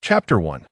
Chapter 1.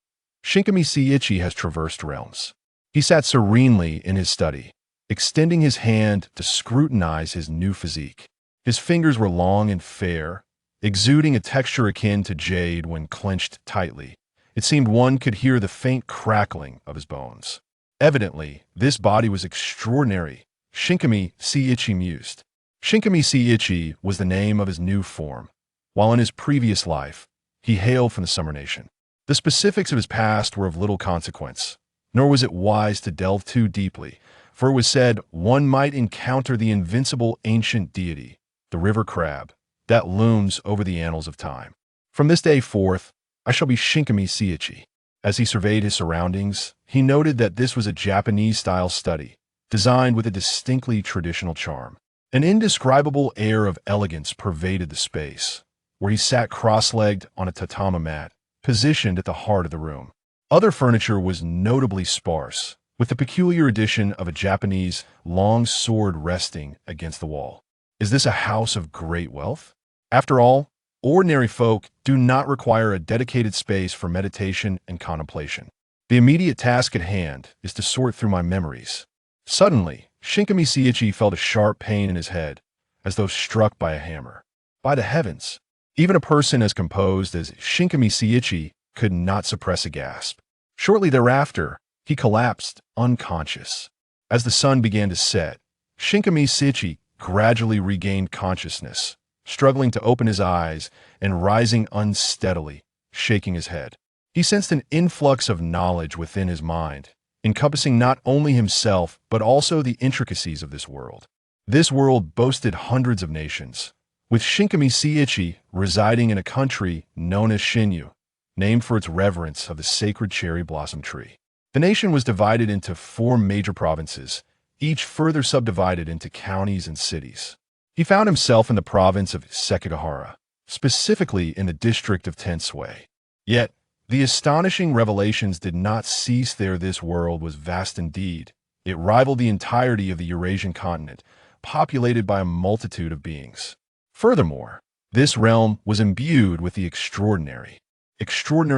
Shinkami Seiichi has traversed realms. He sat serenely in his study, extending his hand to scrutinize his new physique. His fingers were long and fair, exuding a texture akin to jade when clenched tightly. It seemed one could hear the faint crackling of his bones. Evidently, this body was extraordinary, Shinkami Seiichi mused. Shinkami Seiichi was the name of his new form. While in his previous life, he hailed from the Summer Nation. The specifics of his past were of little consequence, nor was it wise to delve too deeply, for it was said one might encounter the invincible ancient deity, the river crab, that looms over the annals of time. From this day forth, I shall be Shinkami Seiichi. As he surveyed his surroundings, he noted that this was a Japanese-style study, designed with a distinctly traditional charm. An indescribable air of elegance pervaded the space, where he sat cross-legged on a tatami mat, positioned at the heart of the room. Other furniture was notably sparse, with the peculiar addition of a Japanese long sword resting against the wall. Is this a house of great wealth? After all, ordinary folk do not require a dedicated space for meditation and contemplation. The immediate task at hand is to sort through my memories. Suddenly, Shinkami Seiichi felt a sharp pain in his head, as though struck by a hammer. By the heavens! Even a person as composed as Shinkami Seiichi could not suppress a gasp. Shortly thereafter, he collapsed unconscious. As the sun began to set, Shinkami Seiichi gradually regained consciousness, struggling to open his eyes and rising unsteadily, shaking his head. He sensed an influx of knowledge within his mind, encompassing not only himself but also the intricacies of this world. This world boasted hundreds of nations, with Shinkami Seiichi residing in a country known as Shinyu, named for its reverence of the sacred cherry blossom tree. The nation was divided into 4 major provinces, each further subdivided into counties and cities. He found himself in the province of Sekigahara, specifically in the district of Tensui. Yet, the astonishing revelations did not cease there. This world was vast indeed. It rivaled the entirety of the Eurasian continent, populated by a multitude of beings. Furthermore, this realm was imbued with the extraordinary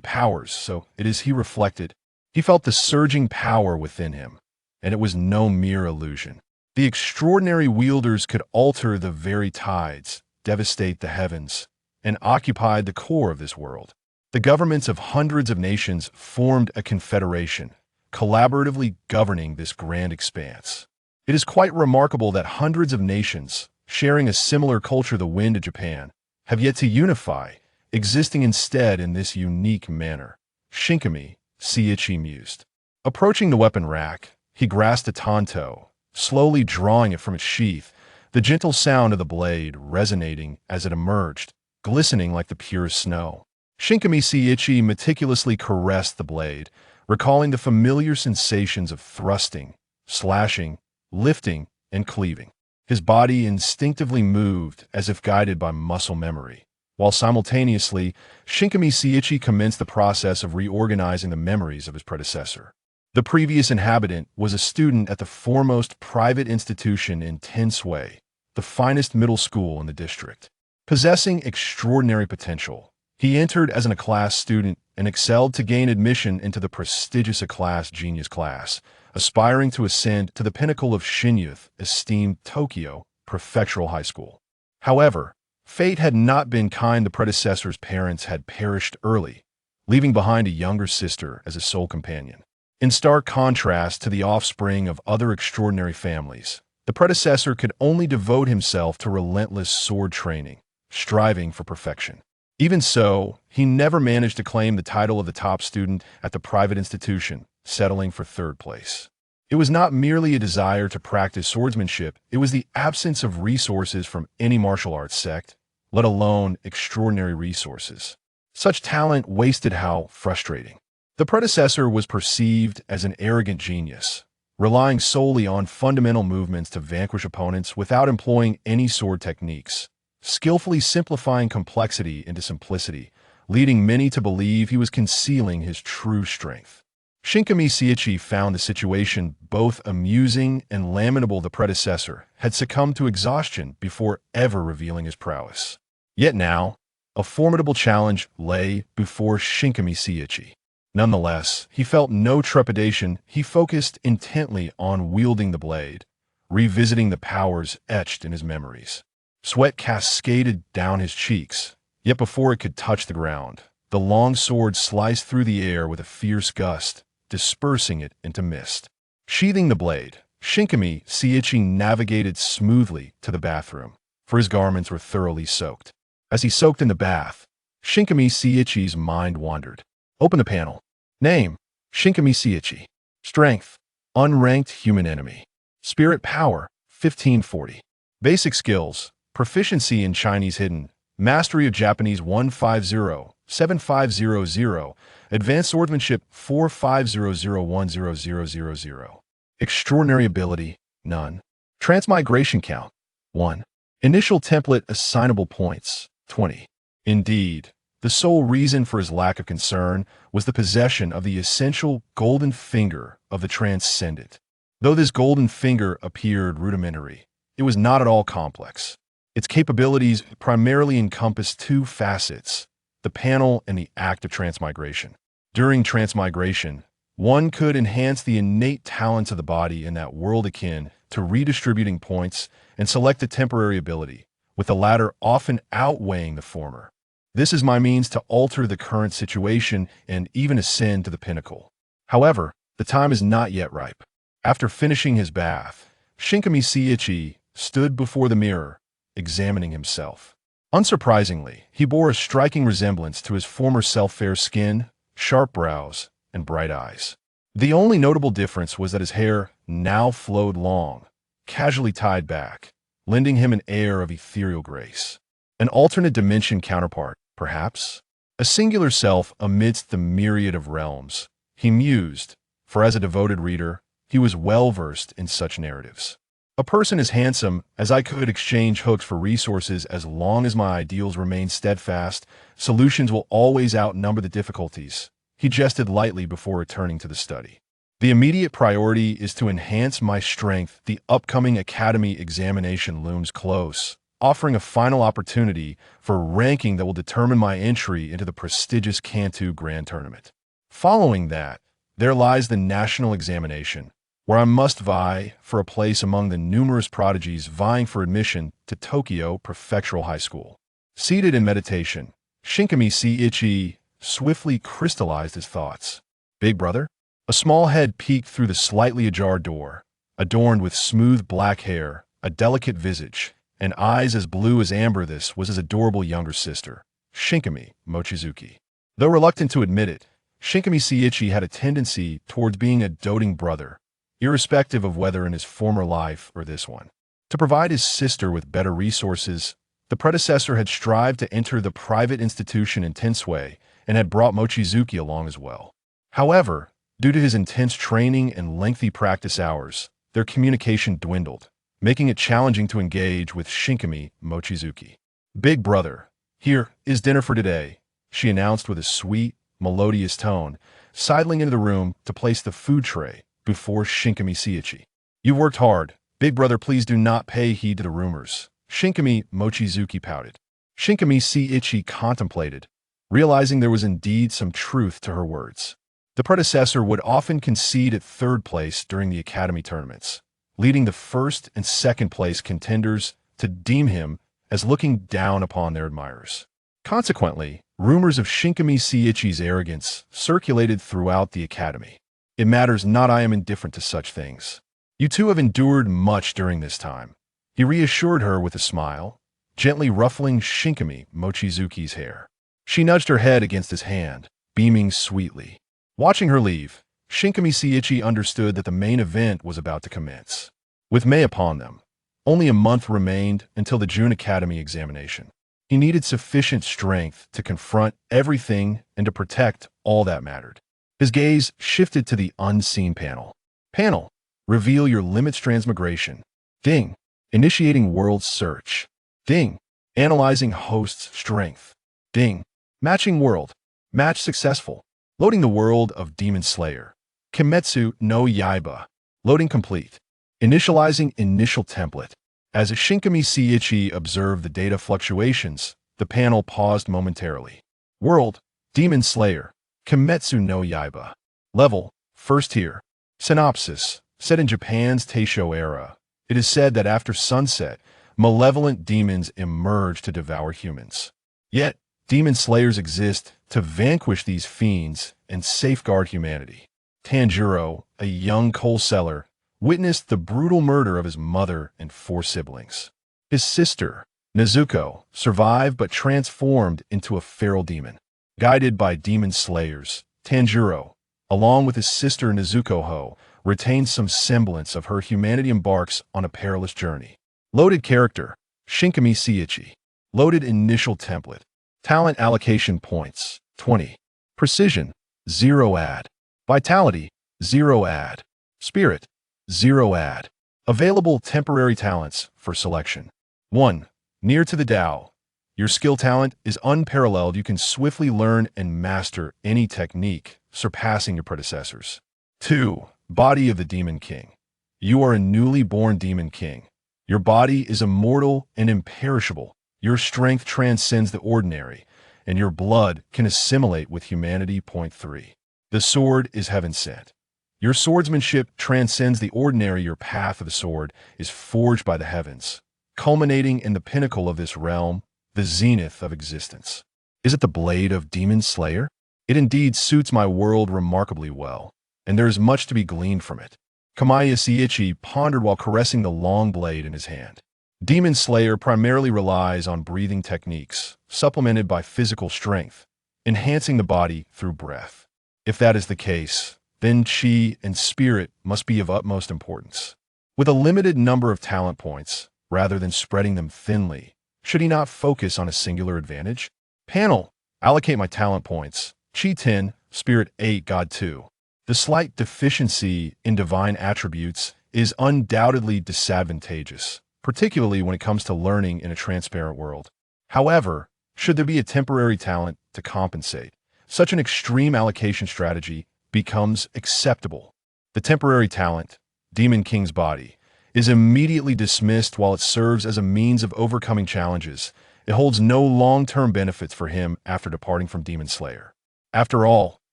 powers, so it is he reflected. He felt the surging power within him, and it was no mere illusion. The extraordinary wielders could alter the very tides, devastate the heavens, and occupied the core of this world. The governments of hundreds of nations formed a confederation, collaboratively governing this grand expanse. It is quite remarkable that hundreds of nations, sharing a similar culture, the wind of Japan, have yet to unify, existing instead in this unique manner. Shinkami Seiichi mused. Approaching the weapon rack, he grasped a tanto, slowly drawing it from its sheath, the gentle sound of the blade resonating as it emerged, glistening like the purest snow. Shinkami Seiichi meticulously caressed the blade, recalling the familiar sensations of thrusting, slashing, lifting, and cleaving. His body instinctively moved as if guided by muscle memory, while simultaneously, Shinkami Seiichi commenced the process of reorganizing the memories of his predecessor. The previous inhabitant was a student at the foremost private institution in Tensui, the finest middle school in the district. Possessing extraordinary potential, he entered as an A-class student and excelled to gain admission into the prestigious A-class genius class, aspiring to ascend to the pinnacle of Shinyu's esteemed Tokyo Prefectural High School. However, fate had not been kind. The predecessor's parents had perished early, leaving behind a younger sister as a sole companion. In stark contrast to the offspring of other extraordinary families, the predecessor could only devote himself to relentless sword training, striving for perfection. Even so, he never managed to claim the title of the top student at the private institution, settling for 3rd place. It was not merely a desire to practice swordsmanship, it was the absence of resources from any martial arts sect, let alone extraordinary resources. Such talent wasted, how frustrating. The predecessor was perceived as an arrogant genius, relying solely on fundamental movements to vanquish opponents without employing any sword techniques, skillfully simplifying complexity into simplicity, leading many to believe he was concealing his true strength. Shinkami Seiichi found the situation both amusing and lamentable. The predecessor had succumbed to exhaustion before ever revealing his prowess. Yet now, A formidable challenge lay before Shinkami Seiichi. Nonetheless, he felt no trepidation. He focused intently on wielding the blade, revisiting the powers etched in his memories. Sweat cascaded down his cheeks, yet before it could touch the ground, the long sword sliced through the air with a fierce gust, dispersing it into mist. Sheathing the blade, Shinkami Seiichi navigated smoothly to the bathroom, for his garments were thoroughly soaked. As he soaked in the bath, Shinkami Seiichi's mind wandered. Open the panel. Name, Shinkami Seiichi. Strength, unranked human enemy. Spirit power, 1540. Basic skills, proficiency in Chinese hidden, mastery of Japanese 150, 7500, advanced swordsmanship 4500100000. Extraordinary ability, none. Transmigration count, 1. Initial template assignable points, 20. Indeed, the sole reason for his lack of concern was the possession of the essential golden finger of the transcendent. Though this golden finger appeared rudimentary, it was not at all complex. Its capabilities primarily encompassed two facets, the panel and the act of transmigration. During transmigration, one could enhance the innate talents of the body in that world akin to redistributing points and select a temporary ability, with the latter often outweighing the former. This is my means to alter the current situation and even ascend to the pinnacle. However, the time is not yet ripe. After finishing his bath, Shinkami Seiichi stood before the mirror, examining himself. Unsurprisingly, he bore a striking resemblance to his former self: fair skin, sharp brows, and bright eyes. The only notable difference was that his hair now flowed long, casually tied back, lending him an air of ethereal grace. An alternate dimension counterpart, perhaps? A singular self amidst the myriad of realms, he mused, for as a devoted reader, he was well-versed in such narratives. A person as handsome as I could exchange hooks for resources as long as my ideals remain steadfast, solutions will always outnumber the difficulties. He jested lightly before returning to the study. The immediate priority is to enhance my strength. The upcoming academy examination looms close, offering a final opportunity for ranking that will determine my entry into the prestigious Cantu Grand Tournament. Following that, there lies the national examination, where I must vie for a place among the numerous prodigies vying for admission to Tokyo Prefectural High School. Seated in meditation, Shinkami Seiichi swiftly crystallized his thoughts. Big brother? A small head peeked through the slightly ajar door, adorned with smooth black hair, a delicate visage, and eyes as blue as amber. This was his adorable younger sister, Shinkami Mochizuki. Though reluctant to admit it, Shinkami Seiichi had a tendency towards being a doting brother, irrespective of whether in his former life or this one. To provide his sister with better resources, the predecessor had strived to enter the private institution in Tensui and had brought Mochizuki along as well. However, due to his intense training and lengthy practice hours, their communication dwindled, making it challenging to engage with Shinkami Mochizuki. Big brother, here is dinner for today, she announced with a sweet, melodious tone, sidling into the room to place the food tray before Shinkami Seiichi. You've worked hard. Big brother, please do not pay heed to the rumors. Shinkami Mochizuki pouted. Shinkami Seiichi contemplated, realizing there was indeed some truth to her words. The predecessor would often concede at third place during the academy tournaments, leading the first and second place contenders to deem him as looking down upon their admirers. Consequently, rumors of Shinkami Seiichi's arrogance circulated throughout the academy. It matters not, I am indifferent to such things. You two have endured much during this time. He reassured her with a smile, gently ruffling Shinkami Mochizuki's hair. She nudged her head against his hand, beaming sweetly. Watching her leave, Shinkami Seiichi understood that the main event was about to commence. With May upon them, only a month remained until the June Academy examination. He needed sufficient strength to confront everything and to protect all that mattered. His gaze shifted to the unseen panel. Panel, reveal your limits. Transmigration. Ding. Initiating world search. Ding. Analyzing host's strength. Ding. Matching world. Match successful. Loading the world of Demon Slayer. Kimetsu no Yaiba. Loading complete. Initializing initial template. As Shinkami Seiichi observed the data fluctuations, The panel paused momentarily. World, Demon Slayer, Kimetsu no Yaiba. Level, first tier. Synopsis, set in Japan's Taisho era. It is said that after sunset, malevolent demons emerge to devour humans. Yet, demon slayers exist to vanquish these fiends and safeguard humanity. Tanjiro, a young coal seller, witnessed the brutal murder of his mother and 4 siblings. His sister, Nezuko, survived but transformed into a feral demon. Guided by demon slayers, Tanjiro, along with his sister Nezuko, retains some semblance of her humanity, embarks on a perilous journey. Loaded character, Shinkami Seiichi. Loaded initial template. Talent allocation points, 20. Precision, 0 add. Vitality, 0 add. Spirit, 0 add. Available temporary talents for selection. 1. Near to the Tao. Your skill talent is unparalleled. You can swiftly learn and master any technique, surpassing your predecessors. 2. Body of the Demon King. You are a newly born Demon King. Your body is immortal and imperishable. Your strength transcends the ordinary, and your blood can assimilate with humanity. 3. The sword is heaven sent. Your swordsmanship transcends the ordinary. Your path of the sword is forged by the heavens, culminating in the pinnacle of this realm, the zenith of existence. Is it the blade of Demon Slayer? It indeed suits my world remarkably well, and there is much to be gleaned from it. Kamiya Seiichi pondered while caressing the long blade in his hand. Demon Slayer primarily relies on breathing techniques, supplemented by physical strength, enhancing the body through breath. If that is the case, then chi and spirit must be of utmost importance. With a limited number of talent points, rather than spreading them thinly, should he not focus on a singular advantage? Panel, allocate my talent points. Chi 10, Spirit 8, God 2. The slight deficiency in divine attributes is undoubtedly disadvantageous, particularly when it comes to learning in a transparent world. However, should there be a temporary talent to compensate, such an extreme allocation strategy becomes acceptable. The temporary talent, Demon King's Body, is immediately dismissed while it serves as a means of overcoming challenges. It holds no long-term benefits for him after departing from Demon Slayer. After all,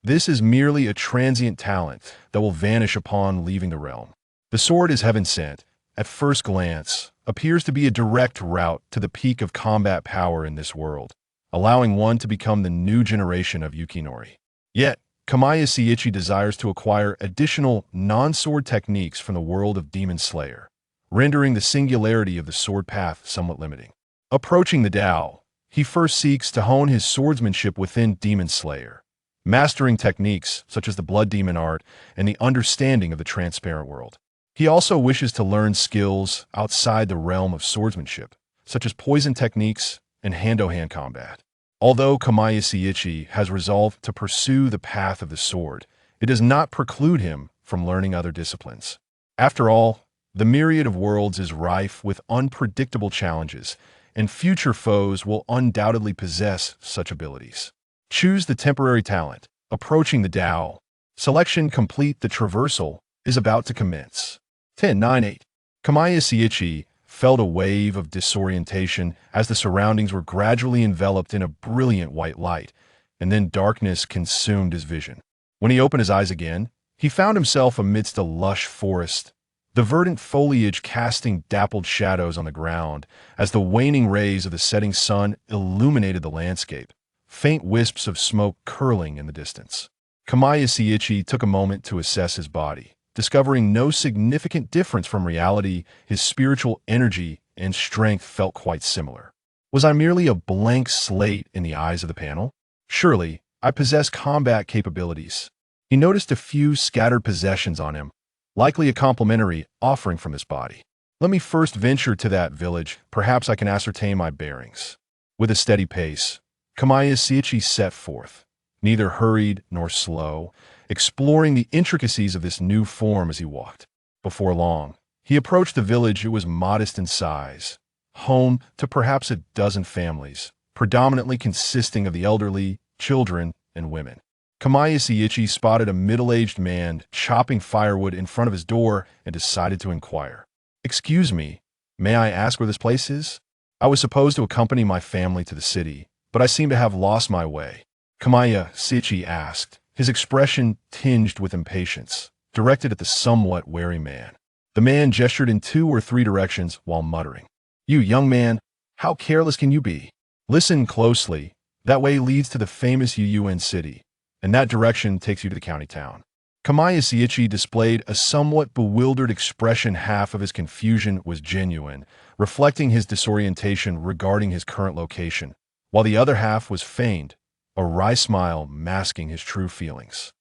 this is merely a transient talent that will vanish upon leaving the realm. The sword is heaven sent. At first glance, appears to be a direct route to the peak of combat power in this world, allowing one to become the new generation of Yukinori. Yet, Kamiya Seiichi desires to acquire additional non-sword techniques from the world of Demon Slayer, rendering the singularity of the sword path somewhat limiting. Approaching the Tao, he first seeks to hone his swordsmanship within Demon Slayer, mastering techniques such as the Blood Demon art and the understanding of the transparent world. He also wishes to learn skills outside the realm of swordsmanship, such as poison techniques and hand-to-hand combat. Although Kamiya Seiichi has resolved to pursue the path of the sword, it does not preclude him from learning other disciplines. After all, the Myriad of Worlds is rife with unpredictable challenges, and future foes will undoubtedly possess such abilities. Choose the temporary talent. Approaching the Tao. Selection complete. The traversal is about to commence. 10-9-8. Kamiya Seiichi felt a wave of disorientation as the surroundings were gradually enveloped in a brilliant white light, and then darkness consumed his vision. When he opened his eyes again, he found himself amidst a lush forest, the verdant foliage casting dappled shadows on the ground as the waning rays of the setting sun illuminated the landscape, faint wisps of smoke curling in the distance. Kamiya Seiichi took a moment to assess his body. Discovering no significant difference from reality, his spiritual energy and strength felt quite similar. Was I merely a blank slate in the eyes of the panel? Surely, I possess combat capabilities. He noticed a few scattered possessions on him, likely a complimentary offering from this body. Let me first venture to that village. Perhaps I can ascertain my bearings. With a steady pace, Kamiya Seiichi set forth, neither hurried nor slow, exploring the intricacies of this new form as he walked. Before long, he approached the village. It was modest in size, home to perhaps a dozen families, predominantly consisting of the elderly, children, and women. Kamiya Seiichi spotted a middle-aged man chopping firewood in front of his door and decided to inquire. "Excuse me, may I ask where this place is?" I was supposed to accompany my family to the city, but I seem to have lost my way. Kamaya Sichi asked, his expression tinged with impatience, directed at the somewhat wary man. The man gestured in 2 or 3 directions while muttering, "You young man, how careless can you be? Listen closely. That way leads to the famous UUN city, and that direction takes you to the county town." Kamaya Sichi displayed a somewhat bewildered expression. Half of his confusion was genuine, reflecting his disorientation regarding his current location, while the other half was feigned, a wry smile masking his true feelings.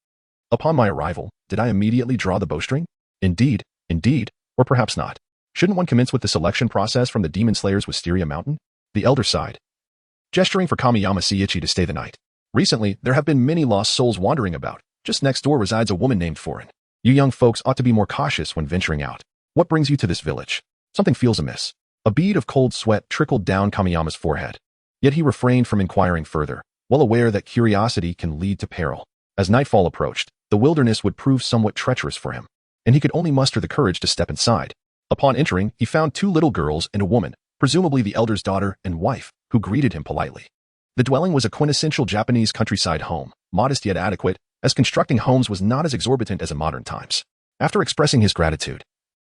Upon my arrival, did I immediately draw the bowstring? Indeed, or perhaps not. Shouldn't one commence with the selection process from the Demon Slayer's Wisteria Mountain? The elder sighed, gesturing for Kamiyama Seiichi to stay the night. Recently, there have been many lost souls wandering about. Just next door resides a woman named Foreign. You young folks ought to be more cautious when venturing out. What brings you to this village? Something feels amiss. A bead of cold sweat trickled down Kamiyama's forehead. Yet he refrained from inquiring further, well aware that curiosity can lead to peril. As nightfall approached, the wilderness would prove somewhat treacherous for him, and he could only muster the courage to step inside. Upon entering, he found 2 little girls and a woman, presumably the elder's daughter and wife, who greeted him politely. The dwelling was a quintessential Japanese countryside home, modest yet adequate, as constructing homes was not as exorbitant as in modern times. After expressing his gratitude,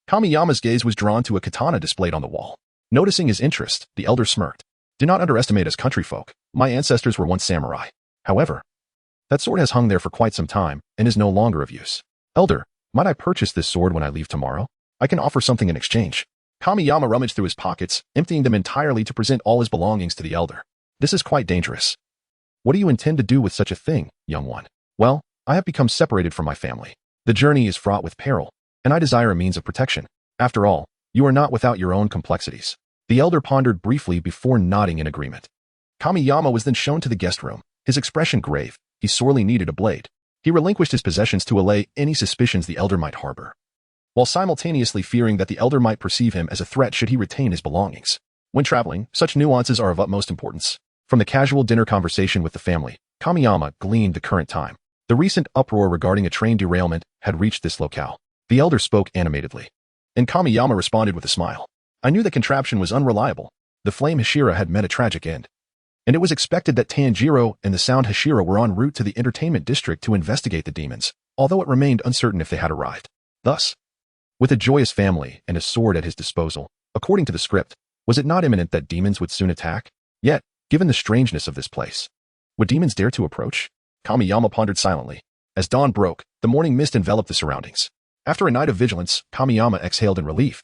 Kamiyama's gaze was drawn to a katana displayed on the wall. Noticing his interest, the elder smirked. Do not underestimate us country folk. My ancestors were once samurai. However, that sword has hung there for quite some time and is no longer of use. Elder, might I purchase this sword when I leave tomorrow? I can offer something in exchange. Kamiyama rummaged through his pockets, emptying them entirely to present all his belongings to the elder. This is quite dangerous. What do you intend to do with such a thing, young one? Well, I have become separated from my family. The journey is fraught with peril, and I desire a means of protection. After all, you are not without your own complexities. The elder pondered briefly before nodding in agreement. Kamiyama was then shown to the guest room, his expression grave. He sorely needed a blade. He relinquished his possessions to allay any suspicions the elder might harbor, while simultaneously fearing that the elder might perceive him as a threat should he retain his belongings. When traveling, such nuances are of utmost importance. From the casual dinner conversation with the family, Kamiyama gleaned the current time. The recent uproar regarding a train derailment had reached this locale. The elder spoke animatedly, and Kamiyama responded with a smile. I knew the contraption was unreliable. The flame Hashira had met a tragic end, and it was expected that Tanjiro and the sound Hashira were en route to the entertainment district to investigate the demons, although it remained uncertain if they had arrived. Thus, with a joyous family and a sword at his disposal, according to the script, was it not imminent that demons would soon attack? Yet, given the strangeness of this place, would demons dare to approach? Kamiyama pondered silently. As dawn broke, the morning mist enveloped the surroundings. After a night of vigilance, Kamiyama exhaled in relief.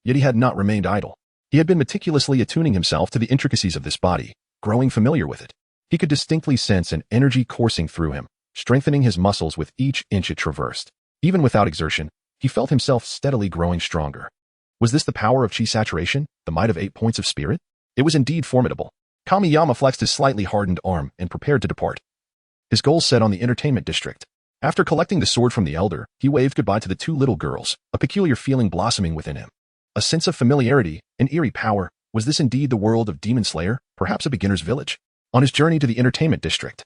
Yet he had not remained idle. He had been meticulously attuning himself to the intricacies of this body, growing familiar with it. He could distinctly sense an energy coursing through him, strengthening his muscles with each inch it traversed. Even without exertion, he felt himself steadily growing stronger. Was this the power of chi saturation, the might of 8 points of spirit? It was indeed formidable. Kamiyama flexed his slightly hardened arm and prepared to depart, his goal set on the entertainment district. After collecting the sword from the elder, he waved goodbye to the 2 little girls, a peculiar feeling blossoming within him. A sense of familiarity, an eerie power. Was this indeed the world of Demon Slayer, perhaps a beginner's village? On his journey to the entertainment district,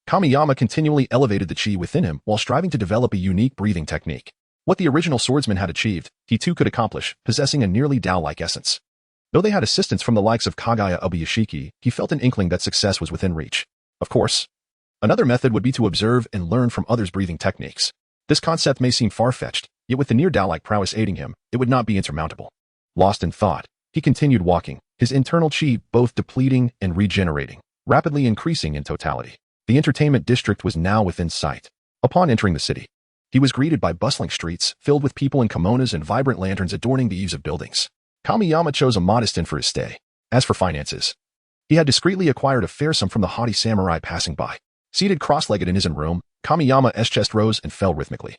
Kamiyama continually elevated the chi within him while striving to develop a unique breathing technique. What the original swordsman had achieved, he too could accomplish, possessing a nearly Tao-like essence. Though they had assistance from the likes of Kagaya Ubuyashiki, he felt an inkling that success was within reach. Of course, another method would be to observe and learn from others' breathing techniques. This concept may seem far-fetched, yet with the near Tao-like prowess aiding him, it would not be insurmountable. Lost in thought, he continued walking, his internal chi both depleting and regenerating, rapidly increasing in totality. The entertainment district was now within sight. Upon entering the city, he was greeted by bustling streets filled with people in kimonos and vibrant lanterns adorning the eaves of buildings. Kamiyama chose a modest inn for his stay. As for finances, he had discreetly acquired a fair sum from the haughty samurai passing by. Seated cross-legged in his own room, Kamiyama's chest rose and fell rhythmically,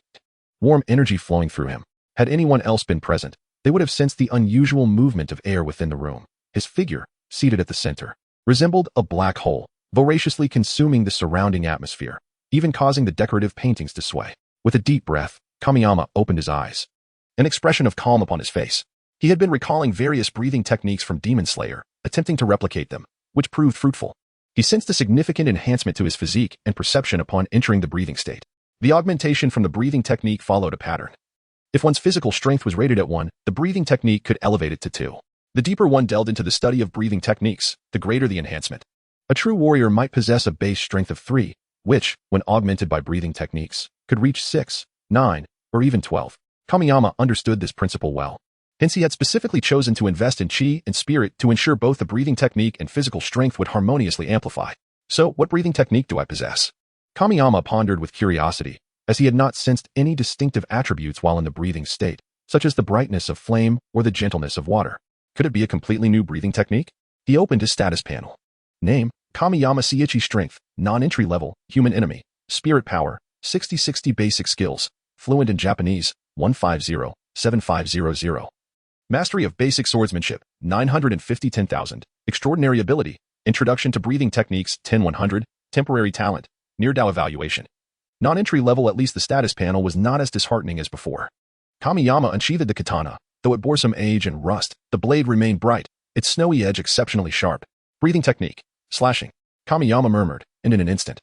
warm energy flowing through him. Had anyone else been present, they would have sensed the unusual movement of air within the room. His figure, seated at the center, resembled a black hole, voraciously consuming the surrounding atmosphere, even causing the decorative paintings to sway. With a deep breath, Kamiyama opened his eyes, an expression of calm upon his face. He had been recalling various breathing techniques from Demon Slayer, attempting to replicate them, which proved fruitful. He sensed a significant enhancement to his physique and perception upon entering the breathing state. The augmentation from the breathing technique followed a pattern. If one's physical strength was rated at 1, the breathing technique could elevate it to 2. The deeper one delved into the study of breathing techniques, the greater the enhancement. A true warrior might possess a base strength of 3, which, when augmented by breathing techniques, could reach 6, 9, or even 12. Kamiyama understood this principle well. Hence he had specifically chosen to invest in chi and spirit to ensure both the breathing technique and physical strength would harmoniously amplify. So, what breathing technique do I possess? Kamiyama pondered with curiosity, as he had not sensed any distinctive attributes while in the breathing state, such as the brightness of flame or the gentleness of water. Could it be a completely new breathing technique? He opened his status panel. Name, Kamiyama Seiichi Strength, Non-Entry Level, Human Enemy, Spirit Power, 60-60 Basic Skills, Fluent in Japanese, 150-7500. Mastery of Basic Swordsmanship, 950 10,000. Extraordinary Ability, Introduction to Breathing Techniques, 10-100. Temporary Talent, Near-Dao Evaluation. Non-entry level. At least the status panel was not as disheartening as before. Kamiyama unsheathed the katana. Though it bore some age and rust, the blade remained bright, its snowy edge exceptionally sharp. Breathing technique, slashing. Kamiyama murmured, and in an instant,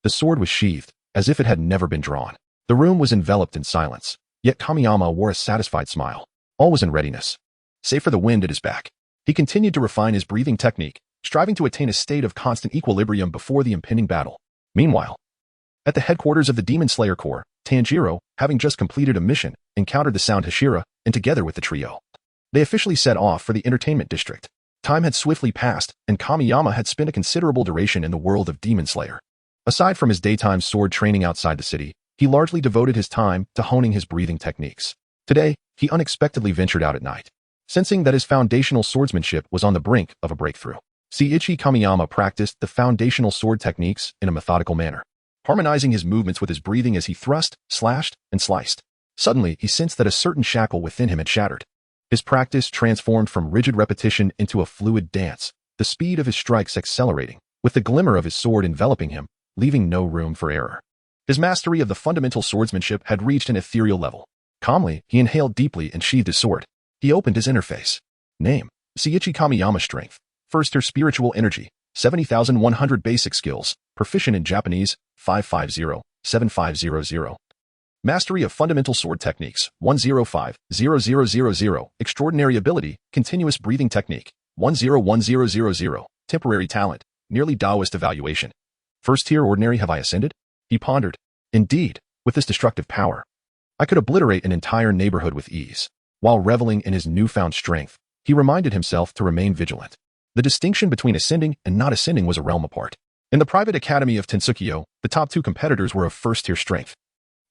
the sword was sheathed, as if it had never been drawn. The room was enveloped in silence, yet Kamiyama wore a satisfied smile. All was in readiness. Save for the wind at his back. He continued to refine his breathing technique, striving to attain a state of constant equilibrium before the impending battle. Meanwhile, at the headquarters of the Demon Slayer Corps, Tanjiro, having just completed a mission, encountered the Sound Hashira, and together with the trio, they officially set off for the entertainment district. Time had swiftly passed, and Kamiyama had spent a considerable duration in the world of Demon Slayer. Aside from his daytime sword training outside the city, he largely devoted his time to honing his breathing techniques. Today, he unexpectedly ventured out at night, sensing that his foundational swordsmanship was on the brink of a breakthrough. Seiichi Kamiyama practiced the foundational sword techniques in a methodical manner, harmonizing his movements with his breathing as he thrust, slashed, and sliced. Suddenly, he sensed that a certain shackle within him had shattered. His practice transformed from rigid repetition into a fluid dance, the speed of his strikes accelerating, with the glimmer of his sword enveloping him, leaving no room for error. His mastery of the fundamental swordsmanship had reached an ethereal level. Calmly, he inhaled deeply and sheathed his sword. He opened his interface. Name, Seiichi Kamiyama Strength. First tier Spiritual Energy, 70,100 Basic Skills, Proficient in Japanese, 550-7500. Mastery of Fundamental Sword Techniques, 105-0000. Extraordinary Ability, Continuous Breathing Technique, 101000. Temporary Talent, Nearly Taoist Evaluation. First tier Ordinary. Have I ascended? He pondered. Indeed, with this destructive power, I could obliterate an entire neighborhood with ease. While reveling in his newfound strength, he reminded himself to remain vigilant. The distinction between ascending and not ascending was a realm apart. In the private academy of Tensukyo, the top two competitors were of first-tier strength.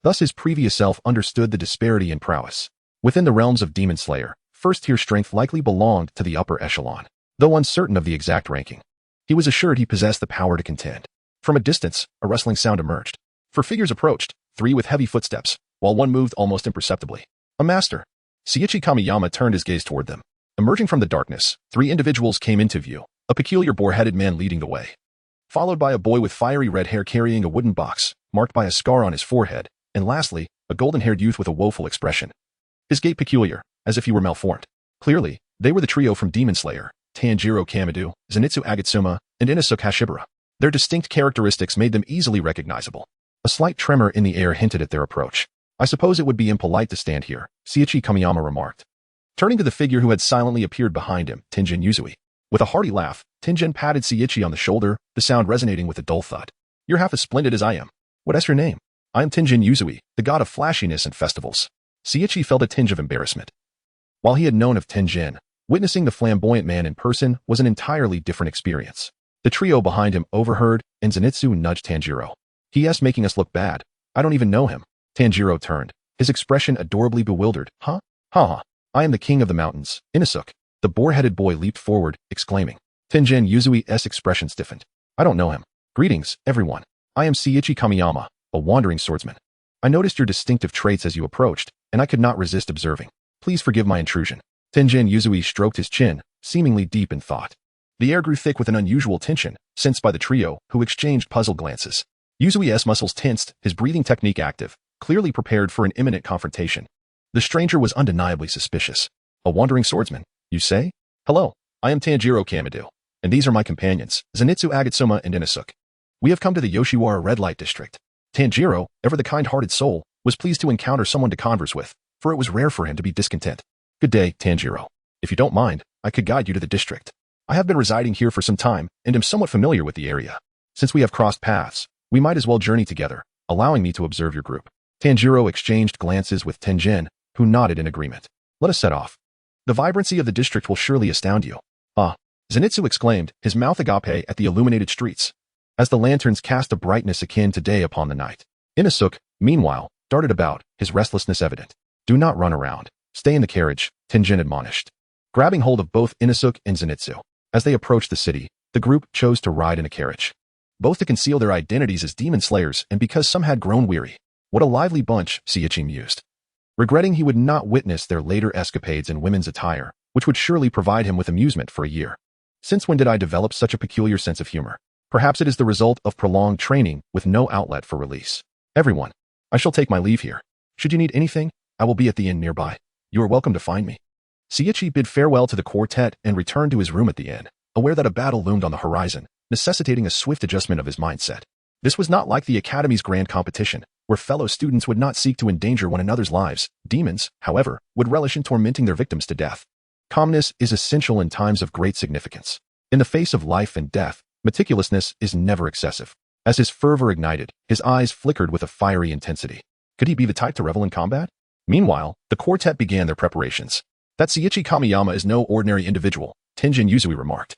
Thus his previous self understood the disparity in prowess. Within the realms of Demon Slayer, first-tier strength likely belonged to the upper echelon. Though uncertain of the exact ranking, he was assured he possessed the power to contend. From a distance, a rustling sound emerged. 4 figures approached, 3 with heavy footsteps, while one moved almost imperceptibly. A master. Seiichi Kamiyama turned his gaze toward them. Emerging from the darkness, 3 individuals came into view, a peculiar boar-headed man leading the way, followed by a boy with fiery red hair carrying a wooden box, marked by a scar on his forehead, and lastly, a golden-haired youth with a woeful expression. His gait peculiar, as if he were malformed. Clearly, they were the trio from Demon Slayer, Tanjiro Kamado, Zenitsu Agatsuma, and Inosuke Hashibara. Their distinct characteristics made them easily recognizable. A slight tremor in the air hinted at their approach. I suppose it would be impolite to stand here, Seiichi Kamiyama remarked, turning to the figure who had silently appeared behind him, Tenjin Uzui. With a hearty laugh, Tenjin patted Seiichi on the shoulder, the sound resonating with a dull thud. You're half as splendid as I am. What's your name? I am Tenjin Uzui, the god of flashiness and festivals. Seiichi felt a tinge of embarrassment. While he had known of Tenjin, witnessing the flamboyant man in person was an entirely different experience. The trio behind him overheard, and Zenitsu nudged Tanjiro. He asked, making us look bad. I don't even know him. Tanjiro turned, his expression adorably bewildered. Huh? Ha. I am the king of the mountains, Inosuke. The boar-headed boy leaped forward, exclaiming. Tenjin Uzui's expression stiffened. I don't know him. Greetings, everyone. I am Seiichi Kamiyama, a wandering swordsman. I noticed your distinctive traits as you approached, and I could not resist observing. Please forgive my intrusion. Tenjin Uzui stroked his chin, seemingly deep in thought. The air grew thick with an unusual tension, sensed by the trio, who exchanged puzzled glances. Uzui's muscles tensed, his breathing technique active, clearly prepared for an imminent confrontation. The stranger was undeniably suspicious. A wandering swordsman, you say? Hello, I am Tanjiro Kamado, and these are my companions, Zenitsu Agatsuma and Inosuke. We have come to the Yoshiwara Red Light District. Tanjiro, ever the kind-hearted soul, was pleased to encounter someone to converse with, for it was rare for him to be discontent. Good day, Tanjiro. If you don't mind, I could guide you to the district. I have been residing here for some time and am somewhat familiar with the area. Since we have crossed paths, we might as well journey together, allowing me to observe your group." Tanjiro exchanged glances with Tenjin, who nodded in agreement. "Let us set off. The vibrancy of the district will surely astound you." "Ah," Zenitsu exclaimed, his mouth agape at the illuminated streets, as the lanterns cast a brightness akin to day upon the night. Inosuke, meanwhile, darted about, his restlessness evident. "Do not run around. Stay in the carriage," Tenjin admonished. Grabbing hold of both Inosuke and Zenitsu, as they approached the city, the group chose to ride in a carriage. Both to conceal their identities as demon slayers and because some had grown weary. What a lively bunch, Seiichi mused, regretting he would not witness their later escapades in women's attire, which would surely provide him with amusement for a year. Since when did I develop such a peculiar sense of humor? Perhaps it is the result of prolonged training with no outlet for release. Everyone, I shall take my leave here. Should you need anything, I will be at the inn nearby. You are welcome to find me." Seiichi bid farewell to the quartet and returned to his room at the inn, aware that a battle loomed on the horizon, necessitating a swift adjustment of his mindset. This was not like the Academy's grand competition, where fellow students would not seek to endanger one another's lives. Demons, however, would relish in tormenting their victims to death. Calmness is essential in times of great significance. In the face of life and death, meticulousness is never excessive. As his fervor ignited, his eyes flickered with a fiery intensity. Could he be the type to revel in combat? Meanwhile, the quartet began their preparations. "That Seiichi Kamiyama is no ordinary individual," Tenjin Uzui remarked,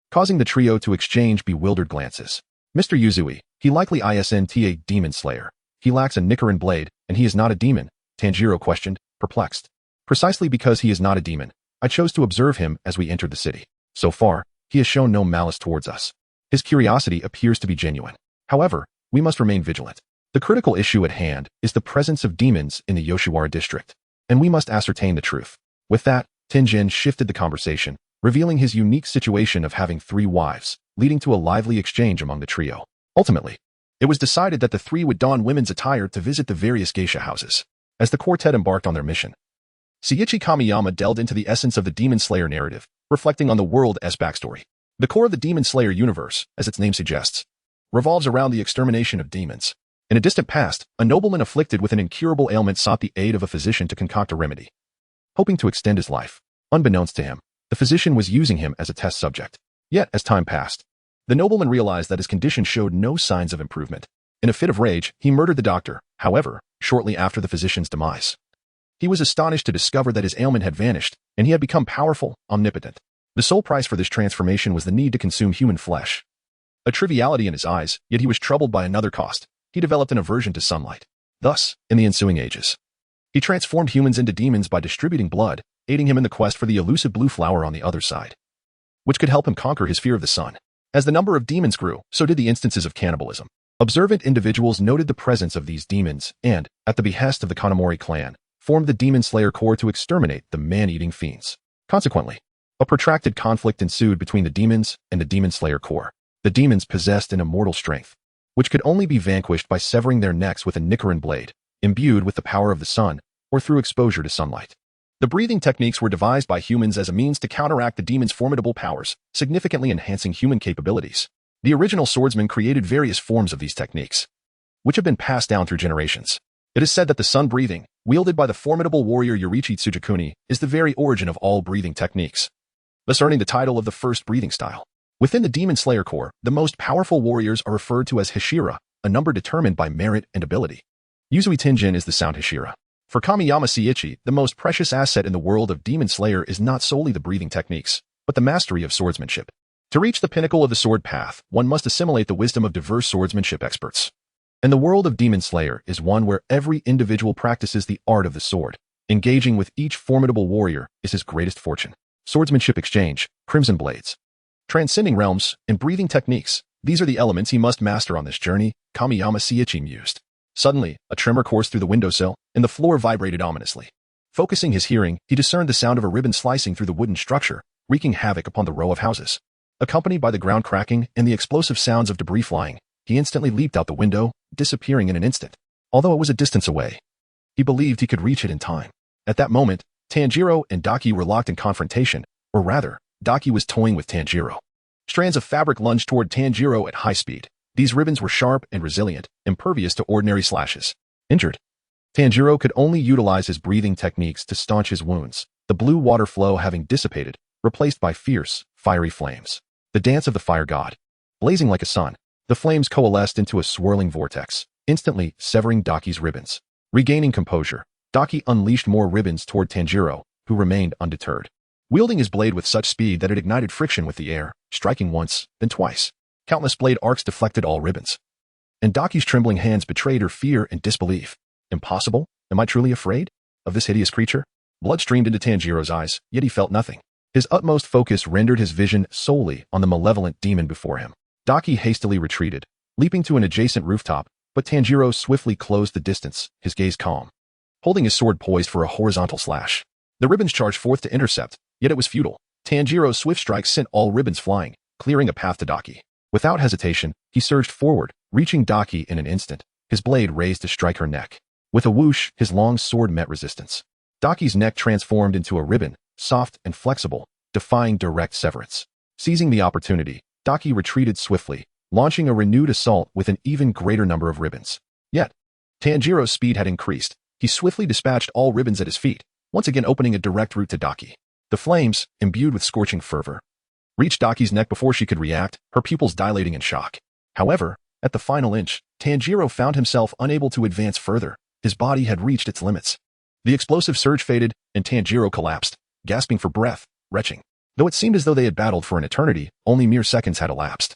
causing the trio to exchange bewildered glances. "Mr. Uzui, he likely isn't a demon slayer. He lacks a Nichiren blade, and he is not a demon," Tanjiro questioned, perplexed. "Precisely because he is not a demon, I chose to observe him as we entered the city. So far, he has shown no malice towards us. His curiosity appears to be genuine. However, we must remain vigilant. The critical issue at hand is the presence of demons in the Yoshiwara district, and we must ascertain the truth." With that, Tenjin shifted the conversation, revealing his unique situation of having 3 wives, leading to a lively exchange among the trio. Ultimately, it was decided that the 3 would don women's attire to visit the various geisha houses. As the quartet embarked on their mission, Seiichi Kamiyama delved into the essence of the Demon Slayer narrative, reflecting on the world's backstory. The core of the Demon Slayer universe, as its name suggests, revolves around the extermination of demons. In a distant past, a nobleman afflicted with an incurable ailment sought the aid of a physician to concoct a remedy, hoping to extend his life. Unbeknownst to him, the physician was using him as a test subject. Yet, as time passed, the nobleman realized that his condition showed no signs of improvement. In a fit of rage, he murdered the doctor, however, shortly after the physician's demise. He was astonished to discover that his ailment had vanished, and he had become powerful, omnipotent. The sole price for this transformation was the need to consume human flesh. A triviality in his eyes, yet he was troubled by another cost. He developed an aversion to sunlight. Thus, in the ensuing ages, he transformed humans into demons by distributing blood, aiding him in the quest for the elusive blue flower on the other side, which could help him conquer his fear of the sun. As the number of demons grew, so did the instances of cannibalism. Observant individuals noted the presence of these demons and, at the behest of the Kanamori clan, formed the Demon Slayer Corps to exterminate the man-eating fiends. Consequently, a protracted conflict ensued between the demons and the Demon Slayer Corps. The demons possessed an immortal strength, which could only be vanquished by severing their necks with a Nichiren blade, imbued with the power of the sun, or through exposure to sunlight. The breathing techniques were devised by humans as a means to counteract the demons' formidable powers, significantly enhancing human capabilities. The original swordsman created various forms of these techniques, which have been passed down through generations. It is said that the sun breathing, wielded by the formidable warrior Yorichi Tsujikuni, is the very origin of all breathing techniques, thus earning the title of the first breathing style. Within the Demon Slayer Corps, the most powerful warriors are referred to as Hashira, a number determined by merit and ability. Uzui Tenjin is the sound Hashira. For Kamiyama Seiichi, the most precious asset in the world of Demon Slayer is not solely the breathing techniques, but the mastery of swordsmanship. To reach the pinnacle of the sword path, one must assimilate the wisdom of diverse swordsmanship experts. And the world of Demon Slayer is one where every individual practices the art of the sword. Engaging with each formidable warrior is his greatest fortune. Swordsmanship exchange, crimson blades, transcending realms, and breathing techniques. These are the elements he must master on this journey, Kamiyama Seiichi mused. Suddenly, a tremor coursed through the windowsill, and the floor vibrated ominously. Focusing his hearing, he discerned the sound of a ribbon slicing through the wooden structure, wreaking havoc upon the row of houses. Accompanied by the ground cracking and the explosive sounds of debris flying, he instantly leaped out the window, disappearing in an instant. Although it was a distance away, he believed he could reach it in time. At that moment, Tanjiro and Daki were locked in confrontation, or rather, Daki was toying with Tanjiro. Strands of fabric lunged toward Tanjiro at high speed. These ribbons were sharp and resilient, impervious to ordinary slashes. Injured, Tanjiro could only utilize his breathing techniques to staunch his wounds, the blue water flow having dissipated, replaced by fierce, fiery flames. The dance of the fire god. Blazing like a sun, the flames coalesced into a swirling vortex, instantly severing Daki's ribbons. Regaining composure, Daki unleashed more ribbons toward Tanjiro, who remained undeterred. Wielding his blade with such speed that it ignited friction with the air, striking once, then twice. Countless blade arcs deflected all ribbons. And Daki's trembling hands betrayed her fear and disbelief. Impossible? Am I truly afraid of this hideous creature? Blood streamed into Tanjiro's eyes, yet he felt nothing. His utmost focus rendered his vision solely on the malevolent demon before him. Daki hastily retreated, leaping to an adjacent rooftop, but Tanjiro swiftly closed the distance, his gaze calm. Holding his sword poised for a horizontal slash. The ribbons charged forth to intercept, yet it was futile. Tanjiro's swift strike sent all ribbons flying, clearing a path to Daki. Without hesitation, he surged forward, reaching Daki in an instant, his blade raised to strike her neck. With a whoosh, his long sword met resistance. Daki's neck transformed into a ribbon, soft and flexible, defying direct severance. Seizing the opportunity, Daki retreated swiftly, launching a renewed assault with an even greater number of ribbons. Yet, Tanjiro's speed had increased. He swiftly dispatched all ribbons at his feet, once again opening a direct route to Daki. The flames, imbued with scorching fervor, reached Daki's neck before she could react, her pupils dilating in shock. However, at the final inch, Tanjiro found himself unable to advance further. His body had reached its limits. The explosive surge faded, and Tanjiro collapsed, gasping for breath, retching. Though it seemed as though they had battled for an eternity, only mere seconds had elapsed.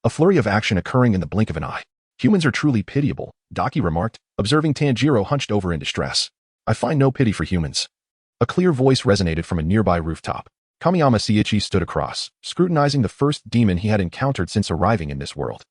A flurry of action occurring in the blink of an eye. Humans are truly pitiable, Daki remarked, observing Tanjiro hunched over in distress. I find no pity for humans. A clear voice resonated from a nearby rooftop. Kamiyama Seiichi stood across, scrutinizing the first demon he had encountered since arriving in this world.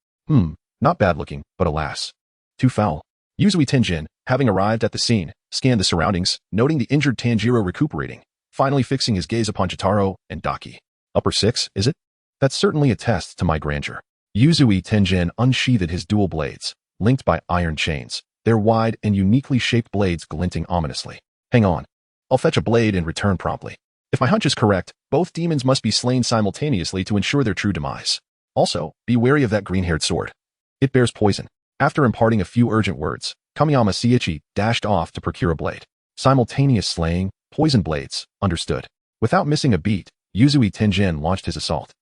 Not bad looking, but alas, too foul. Yuzui Tenjin, having arrived at the scene, scanned the surroundings, noting the injured Tanjiro recuperating, finally fixing his gaze upon Jotaro and Daki. Upper six, is it? That's certainly a test to my grandeur. Yuzui Tenjin unsheathed his dual blades, linked by iron chains, their wide and uniquely shaped blades glinting ominously. Hang on. I'll fetch a blade and return promptly. If my hunch is correct, both demons must be slain simultaneously to ensure their true demise. Also, be wary of that green-haired sword. It bears poison. After imparting a few urgent words, Kamiyama Seiichi dashed off to procure a blade. Simultaneous slaying, poison blades, understood. Without missing a beat, Yuzui Tenjin launched his assault.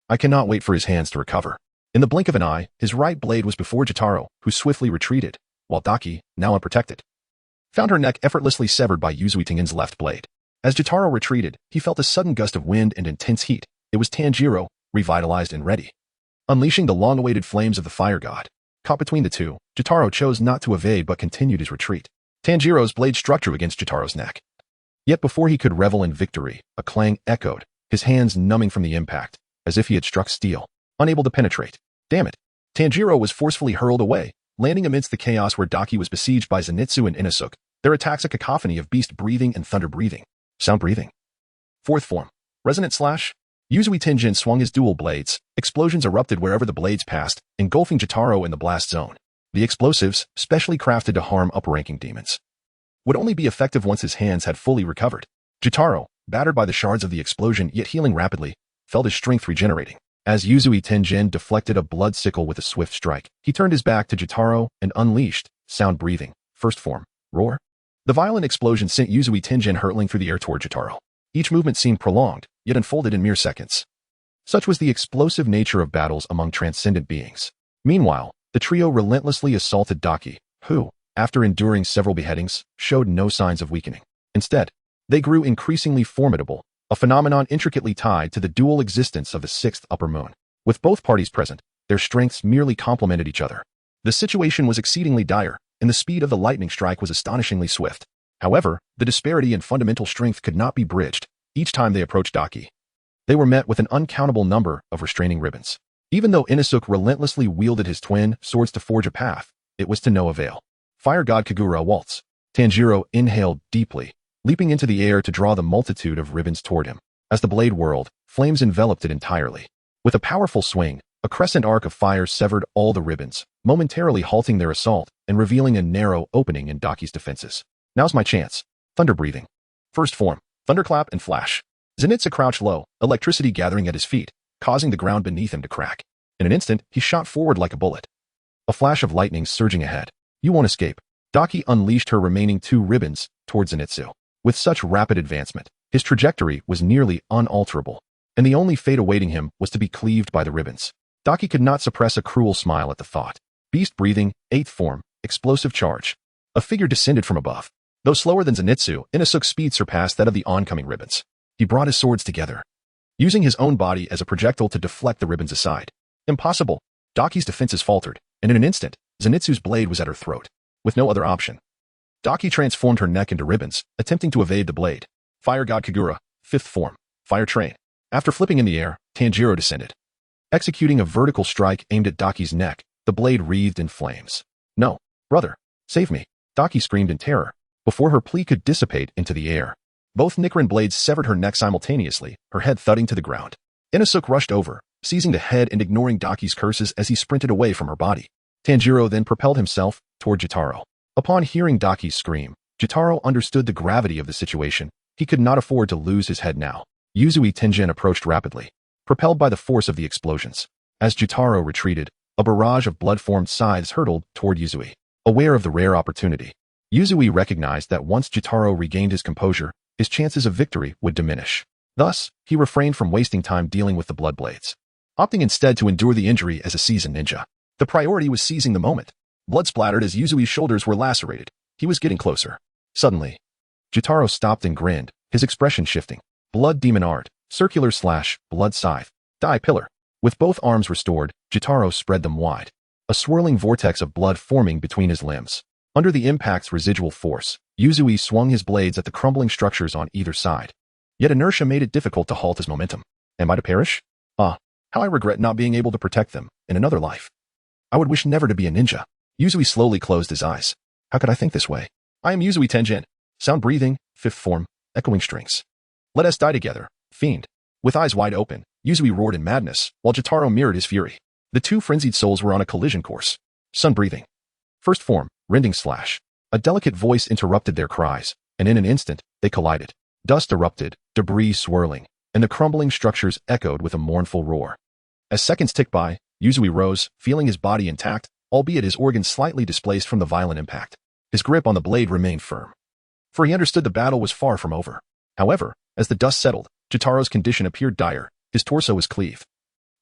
I cannot wait for his hands to recover. In the blink of an eye, his right blade was before Jotaro, who swiftly retreated, while Daki, now unprotected, found her neck effortlessly severed by Yuzui Tenjin's left blade. As Jotaro retreated, he felt a sudden gust of wind and intense heat. It was Tanjiro, revitalized and ready. Unleashing the long-awaited flames of the fire god. Caught between the two, Jotaro chose not to evade but continued his retreat. Tanjiro's blade struck true against Jotaro's neck. Yet before he could revel in victory, a clang echoed, his hands numbing from the impact, as if he had struck steel, unable to penetrate. Damn it. Tanjiro was forcefully hurled away, landing amidst the chaos where Daki was besieged by Zenitsu and Inosuke, their attacks a cacophony of beast breathing and thunder breathing. Sound breathing. Fourth form. Resonant slash. Yuzui Tenjin swung his dual blades. Explosions erupted wherever the blades passed, engulfing Jotaro in the blast zone. The explosives, specially crafted to harm upper-ranking demons, would only be effective once his hands had fully recovered. Jotaro, battered by the shards of the explosion yet healing rapidly, felt his strength regenerating. As Yuzui Tenjin deflected a blood sickle with a swift strike, he turned his back to Jotaro and unleashed, sound breathing, first form, roar. The violent explosion sent Yuzui Tenjin hurtling through the air toward Jotaro. Each movement seemed prolonged, yet unfolded in mere seconds. Such was the explosive nature of battles among transcendent beings. Meanwhile, the trio relentlessly assaulted Daki, who, after enduring several beheadings, showed no signs of weakening. Instead, they grew increasingly formidable, a phenomenon intricately tied to the dual existence of the sixth upper moon. With both parties present, their strengths merely complemented each other. The situation was exceedingly dire, and the speed of the lightning strike was astonishingly swift. However, the disparity in fundamental strength could not be bridged. Each time they approached Daki, they were met with an uncountable number of restraining ribbons. Even though Inosuke relentlessly wielded his twin swords to forge a path, it was to no avail. Fire God Kagura waltz. Tanjiro inhaled deeply, leaping into the air to draw the multitude of ribbons toward him. As the blade whirled, flames enveloped it entirely. With a powerful swing, a crescent arc of fire severed all the ribbons, momentarily halting their assault and revealing a narrow opening in Daki's defenses. Now's my chance. Thunder breathing. First form, thunderclap and flash. Zenitsu crouched low, electricity gathering at his feet, causing the ground beneath him to crack. In an instant, he shot forward like a bullet. A flash of lightning surging ahead. You won't escape. Daki unleashed her remaining two ribbons towards Zenitsu. With such rapid advancement, His trajectory was nearly unalterable, and the only fate awaiting him was to be cleaved by the ribbons. Daki could not suppress a cruel smile at the thought. Beast breathing, 8th form, explosive charge. A figure descended from above. Though slower than Zenitsu, Inosuke's speed surpassed that of the oncoming ribbons. He brought his swords together, using his own body as a projectile to deflect the ribbons aside. Impossible. Daki's defenses faltered, and in an instant, Zenitsu's blade was at her throat. With no other option, Daki transformed her neck into ribbons, attempting to evade the blade. Fire God Kagura, 5th form, fire train. After flipping in the air, Tanjiro descended, executing a vertical strike aimed at Daki's neck. The blade wreathed in flames. No, brother, save me, Daki screamed in terror, before her plea could dissipate into the air. Both Nichiren blades severed her neck simultaneously, her head thudding to the ground. Inosuke rushed over, seizing the head and ignoring Daki's curses as he sprinted away from her body. Tanjiro then propelled himself toward Jotaro. Upon hearing Daki's scream, Jotaro understood the gravity of the situation. He could not afford to lose his head now. Yuzui Tenjin approached rapidly, propelled by the force of the explosions. As Jotaro retreated, a barrage of blood-formed scythes hurtled toward Yuzui. Aware of the rare opportunity, Yuzui recognized that once Jotaro regained his composure, his chances of victory would diminish. Thus, he refrained from wasting time dealing with the blood blades, opting instead to endure the injury as a seasoned ninja. The priority was seizing the moment. Blood splattered as Yuzui's shoulders were lacerated. He was getting closer. Suddenly, Jotaro stopped and grinned, his expression shifting. Blood demon art, circular/blood scythe, die pillar. With both arms restored, Jotaro spread them wide, a swirling vortex of blood forming between his limbs. Under the impact's residual force, Yuzui swung his blades at the crumbling structures on either side. Yet inertia made it difficult to halt his momentum. Am I to perish? Ah, how I regret not being able to protect them in another life. I would wish never to be a ninja. Yuzui slowly closed his eyes. How could I think this way? I am Yuzui Tenjin. Sound breathing, 5th form, echoing strings. Let us die together, fiend. With eyes wide open, Yuzui roared in madness, while Jotaro mirrored his fury. The two frenzied souls were on a collision course. Sun breathing. 1st form, rending slash. A delicate voice interrupted their cries, and in an instant, they collided. Dust erupted, debris swirling, and the crumbling structures echoed with a mournful roar. As seconds ticked by, Yuzui rose, feeling his body intact, albeit his organs slightly displaced from the violent impact. His grip on the blade remained firm, for he understood the battle was far from over. However, as the dust settled, Jotaro's condition appeared dire. His torso was cleaved,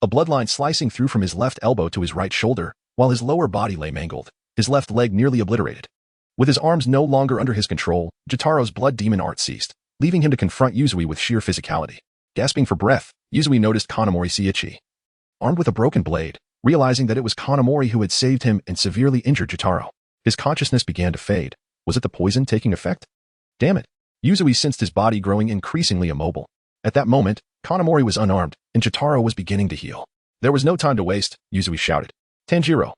a bloodline slicing through from his left elbow to his right shoulder, while his lower body lay mangled, his left leg nearly obliterated. With his arms no longer under his control, Jotaro's blood demon art ceased, leaving him to confront Yuzui with sheer physicality. Gasping for breath, Yuzui noticed Kanamori Seiichi, armed with a broken blade, realizing that it was Kanamori who had saved him and severely injured Jotaro. His consciousness began to fade. Was it the poison taking effect? Damn it. Yuzui sensed his body growing increasingly immobile. At that moment, Kanamori was unarmed, and Jotaro was beginning to heal. There was no time to waste, Yuzui shouted. Tanjiro.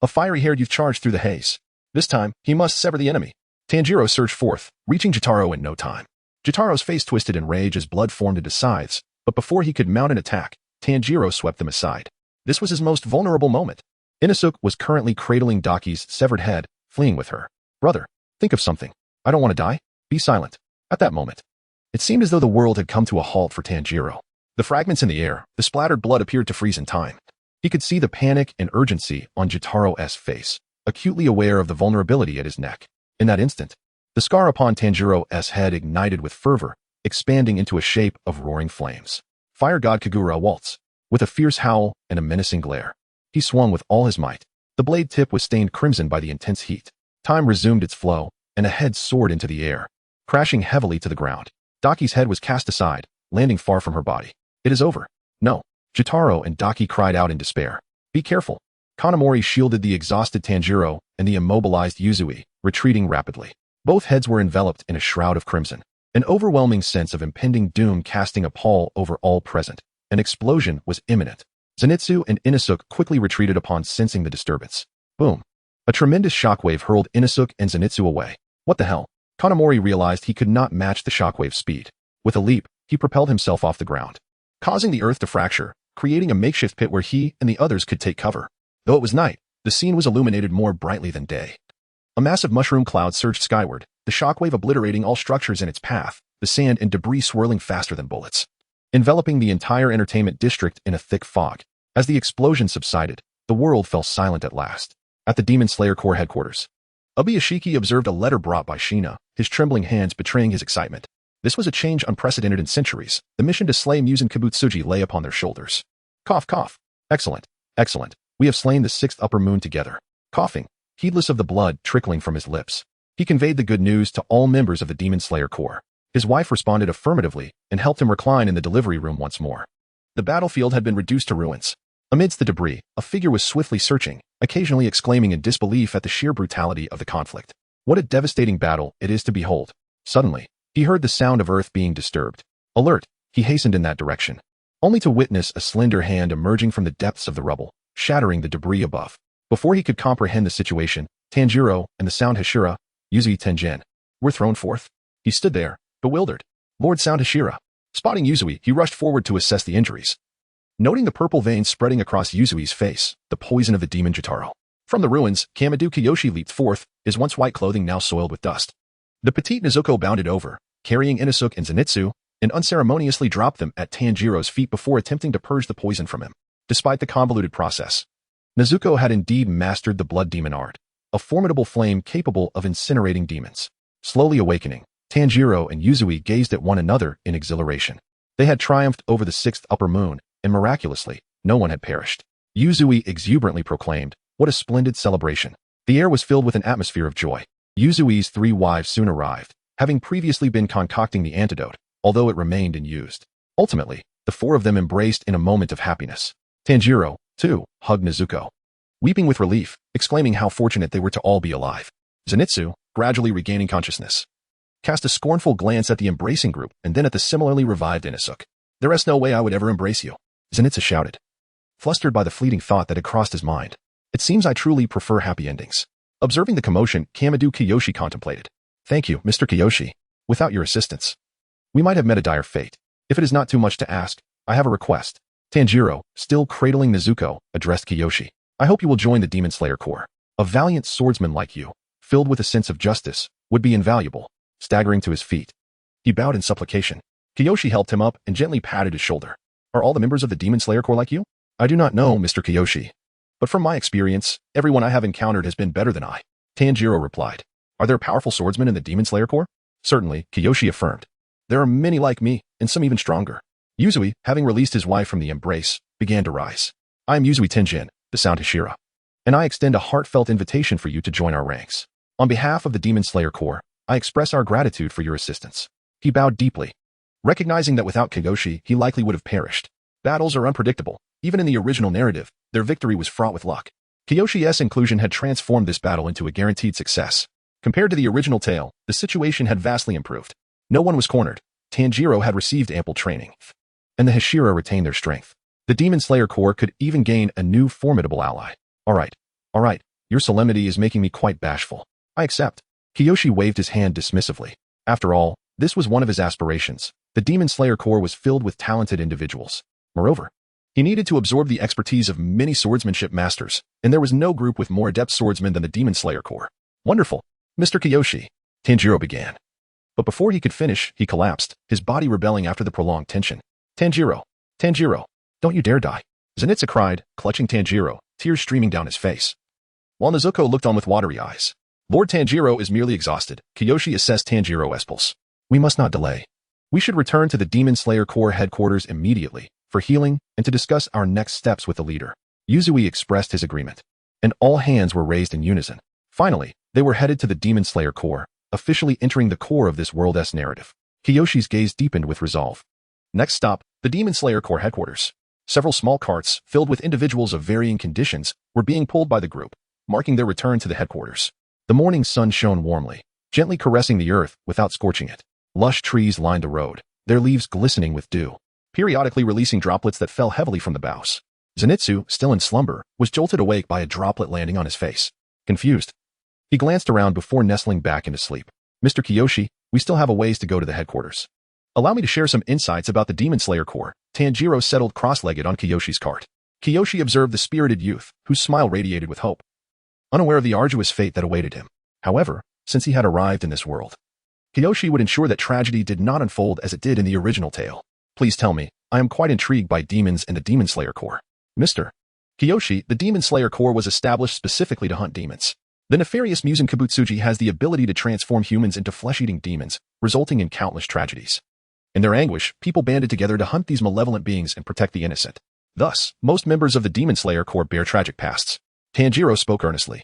A fiery-haired youth charged through the haze. This time, he must sever the enemy. Tanjiro surged forth, reaching Jotaro in no time. Jotaro's face twisted in rage as blood formed into scythes, but before he could mount an attack, Tanjiro swept them aside. This was his most vulnerable moment. Inosuke was currently cradling Daki's severed head, fleeing with her. Brother, think of something. I don't want to die. Be silent. At that moment, it seemed as though the world had come to a halt for Tanjiro. The fragments in the air, the splattered blood appeared to freeze in time. He could see the panic and urgency on Jotaro's face, acutely aware of the vulnerability at his neck. In that instant, the scar upon Tanjiro's head ignited with fervor, expanding into a shape of roaring flames. Fire God Kagura waltzed, with a fierce howl and a menacing glare. He swung with all his might. The blade tip was stained crimson by the intense heat. Time resumed its flow, and a head soared into the air, crashing heavily to the ground. Daki's head was cast aside, landing far from her body. It is over. No. Jotaro and Daki cried out in despair. Be careful. Kanamori shielded the exhausted Tanjiro and the immobilized Yuzui, retreating rapidly. Both heads were enveloped in a shroud of crimson. An overwhelming sense of impending doom casting a pall over all present. An explosion was imminent. Zenitsu and Inosuke quickly retreated upon sensing the disturbance. Boom. A tremendous shockwave hurled Inosuke and Zenitsu away. What the hell? Kanamori realized he could not match the shockwave's speed. With a leap, he propelled himself off the ground, causing the earth to fracture, creating a makeshift pit where he and the others could take cover. Though it was night, the scene was illuminated more brightly than day. A massive mushroom cloud surged skyward, the shockwave obliterating all structures in its path, the sand and debris swirling faster than bullets, enveloping the entire entertainment district in a thick fog. As the explosion subsided, the world fell silent at last. At the Demon Slayer Corps headquarters, Obiyashiki observed a letter brought by Shina, his trembling hands betraying his excitement. This was a change unprecedented in centuries. The mission to slay Muzan Kibutsuji lay upon their shoulders. Cough, cough. Excellent, excellent. We have slain the sixth upper moon together. Coughing, heedless of the blood trickling from his lips, he conveyed the good news to all members of the Demon Slayer Corps. His wife responded affirmatively and helped him recline in the delivery room once more. The battlefield had been reduced to ruins. Amidst the debris, a figure was swiftly searching, occasionally exclaiming in disbelief at the sheer brutality of the conflict. What a devastating battle it is to behold. Suddenly, he heard the sound of earth being disturbed. Alert, he hastened in that direction, only to witness a slender hand emerging from the depths of the rubble, shattering the debris above. Before he could comprehend the situation, Tanjiro and the Sound Hashira, Yuzui Tenjin, were thrown forth. He stood there, bewildered. Lord Sound Hashira. Spotting Yuzui, he rushed forward to assess the injuries. Noting the purple veins spreading across Yuzui's face, the poison of the demon Jotaro. From the ruins, Kamado Kiyoshi leaped forth, his once white clothing now soiled with dust. The petite Nezuko bounded over, carrying Inosuke and Zenitsu, and unceremoniously dropped them at Tanjiro's feet before attempting to purge the poison from him. Despite the convoluted process, Nezuko had indeed mastered the blood demon art, a formidable flame capable of incinerating demons. Slowly awakening, Tanjiro and Yuzui gazed at one another in exhilaration. They had triumphed over the sixth upper moon, and miraculously, no one had perished. Yuzui exuberantly proclaimed, "What a splendid celebration." The air was filled with an atmosphere of joy. Yuzui's 3 wives soon arrived, having previously been concocting the antidote, although it remained unused. Ultimately, the 4 of them embraced in a moment of happiness. Tanjiro, too, hugged Nezuko, weeping with relief, exclaiming how fortunate they were to all be alive. Zenitsu, gradually regaining consciousness, cast a scornful glance at the embracing group and then at the similarly revived Inosuke. "There is no way I would ever embrace you," Zenitsu shouted, flustered by the fleeting thought that had crossed his mind. "It seems I truly prefer happy endings." Observing the commotion, Kamado Kiyoshi contemplated. "Thank you, Mr. Kiyoshi. Without your assistance, we might have met a dire fate. If it is not too much to ask, I have a request." Tanjiro, still cradling Nezuko, addressed Kiyoshi. "I hope you will join the Demon Slayer Corps. A valiant swordsman like you, filled with a sense of justice, would be invaluable." Staggering to his feet, he bowed in supplication. Kiyoshi helped him up and gently patted his shoulder. "Are all the members of the Demon Slayer Corps like you?" "I do not know, Mr. Kiyoshi. But from my experience, everyone I have encountered has been better than I," Tanjiro replied. "Are there powerful swordsmen in the Demon Slayer Corps?" "Certainly," Kiyoshi affirmed. "There are many like me, and some even stronger." Yuzui, having released his wife from the embrace, began to rise. "I am Yuzui Tenjin, the Sound Hashira, and I extend a heartfelt invitation for you to join our ranks. On behalf of the Demon Slayer Corps, I express our gratitude for your assistance." He bowed deeply, recognizing that without Kiyoshi, he likely would have perished. Battles are unpredictable. Even in the original narrative, their victory was fraught with luck. Kiyoshi's inclusion had transformed this battle into a guaranteed success. Compared to the original tale, the situation had vastly improved. No one was cornered. Tanjiro had received ample training, and the Hashira retained their strength. The Demon Slayer Corps could even gain a new formidable ally. All right, your solemnity is making me quite bashful. I accept." Kiyoshi waved his hand dismissively. After all, this was one of his aspirations. The Demon Slayer Corps was filled with talented individuals. Moreover, he needed to absorb the expertise of many swordsmanship masters, and there was no group with more adept swordsmen than the Demon Slayer Corps. "Wonderful, Mr. Kiyoshi," Tanjiro began. But before he could finish, he collapsed, his body rebelling after the prolonged tension. Tanjiro, don't you dare die," Zenitsu cried, clutching Tanjiro, tears streaming down his face. While Nezuko looked on with watery eyes. "Lord Tanjiro is merely exhausted," Kiyoshi assessed Tanjiro's pulse. "We must not delay. We should return to the Demon Slayer Corps headquarters immediately, for healing and to discuss our next steps with the leader." Yuzui expressed his agreement, and all hands were raised in unison. Finally, they were headed to the Demon Slayer Corps, officially entering the core of this world-esque narrative. Kiyoshi's gaze deepened with resolve. Next stop, the Demon Slayer Corps headquarters. Several small carts, filled with individuals of varying conditions, were being pulled by the group, marking their return to the headquarters. The morning sun shone warmly, gently caressing the earth without scorching it. Lush trees lined the road, their leaves glistening with dew, periodically releasing droplets that fell heavily from the boughs. Zenitsu, still in slumber, was jolted awake by a droplet landing on his face. Confused, he glanced around before nestling back into sleep. "Mr. Kiyoshi, we still have a ways to go to the headquarters. Allow me to share some insights about the Demon Slayer Corps." Tanjiro settled cross-legged on Kiyoshi's cart. Kiyoshi observed the spirited youth, whose smile radiated with hope, unaware of the arduous fate that awaited him. However, since he had arrived in this world, Kiyoshi would ensure that tragedy did not unfold as it did in the original tale. "Please tell me, I am quite intrigued by demons and the Demon Slayer Corps." "Mr. Kiyoshi, the Demon Slayer Corps was established specifically to hunt demons. The nefarious Musen Kibutsuji has the ability to transform humans into flesh-eating demons, resulting in countless tragedies. In their anguish, people banded together to hunt these malevolent beings and protect the innocent. Thus, most members of the Demon Slayer Corps bear tragic pasts. Tanjiro spoke earnestly,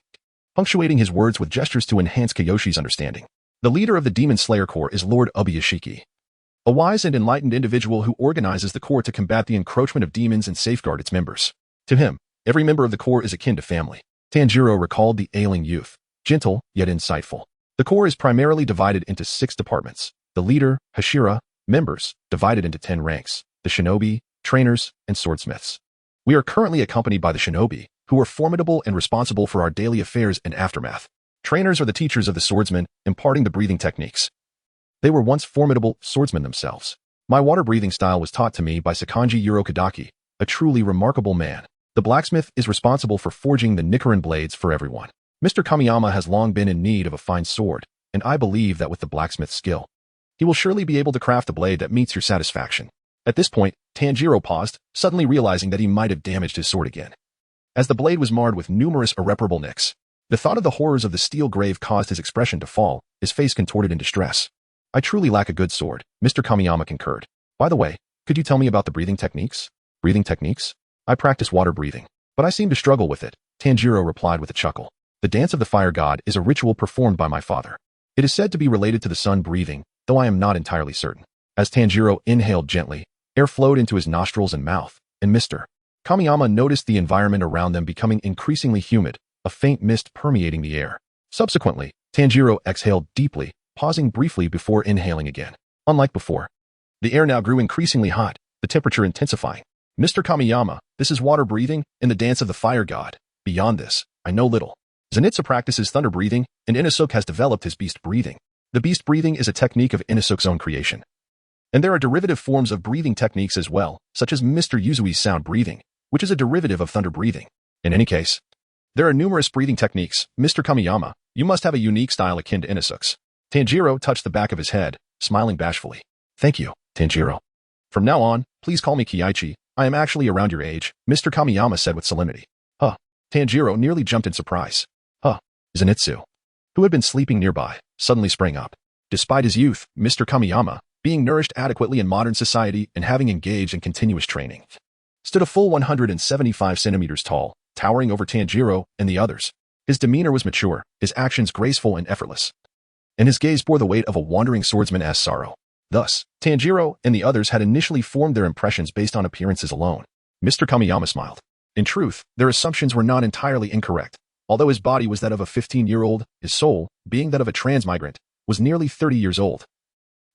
punctuating his words with gestures to enhance Kayoshi's understanding. The leader of the Demon Slayer Corps is Lord Ubuyashiki, a wise and enlightened individual who organizes the Corps to combat the encroachment of demons and safeguard its members. To him, every member of the Corps is akin to family. Tanjiro recalled the ailing youth, gentle yet insightful. The Corps is primarily divided into 6 departments. The leader, Hashira, members, divided into 10 ranks, the shinobi, trainers, and swordsmiths. We are currently accompanied by the shinobi, who are formidable and responsible for our daily affairs and aftermath. Trainers are the teachers of the swordsmen, imparting the breathing techniques. They were once formidable swordsmen themselves. My water-breathing style was taught to me by Sakanji Urokadaki, a truly remarkable man. The blacksmith is responsible for forging the Nichiren blades for everyone. Mr. Kamiyama has long been in need of a fine sword, and I believe that with the blacksmith's skill, he will surely be able to craft a blade that meets your satisfaction. At this point, Tanjiro paused, suddenly realizing that he might have damaged his sword again, as the blade was marred with numerous irreparable nicks. The thought of the horrors of the steel grave caused his expression to fall, his face contorted in distress. I truly lack a good sword, Mr. Kamiyama concurred. By the way, could you tell me about the breathing techniques? Breathing techniques? I practice water breathing, but I seem to struggle with it, Tanjiro replied with a chuckle. The dance of the fire god is a ritual performed by my father. It is said to be related to the sun breathing, though I am not entirely certain. As Tanjiro inhaled gently, air flowed into his nostrils and mouth, and Mr. Kamiyama noticed the environment around them becoming increasingly humid, a faint mist permeating the air. Subsequently, Tanjiro exhaled deeply, pausing briefly before inhaling again. Unlike before, the air now grew increasingly hot, the temperature intensifying. Mr. Kamiyama, this is water breathing and the dance of the fire god. Beyond this, I know little. Zenitsu practices thunder breathing, and Inosuke has developed his beast breathing. The beast breathing is a technique of Inosuke's own creation. And there are derivative forms of breathing techniques as well, such as Mr. Yuzui's sound breathing, which is a derivative of thunder breathing. In any case, there are numerous breathing techniques. Mr. Kamiyama, you must have a unique style akin to Inosuke's. Tanjiro touched the back of his head, smiling bashfully. Thank you, Tanjiro. From now on, please call me Kiichi. I am actually around your age, Mr. Kamiyama said with solemnity. Huh. Tanjiro nearly jumped in surprise. Huh. Zenitsu, who had been sleeping nearby, suddenly sprang up. Despite his youth, Mr. Kamiyama, being nourished adequately in modern society and having engaged in continuous training, stood a full 175 centimeters tall, towering over Tanjiro and the others. His demeanor was mature, his actions graceful and effortless, and his gaze bore the weight of a wandering swordsman-as sorrow. Thus, Tanjiro and the others had initially formed their impressions based on appearances alone. Mr. Kamiyama smiled. In truth, their assumptions were not entirely incorrect. Although his body was that of a 15-year-old, his soul, being that of a transmigrant, was nearly 30 years old,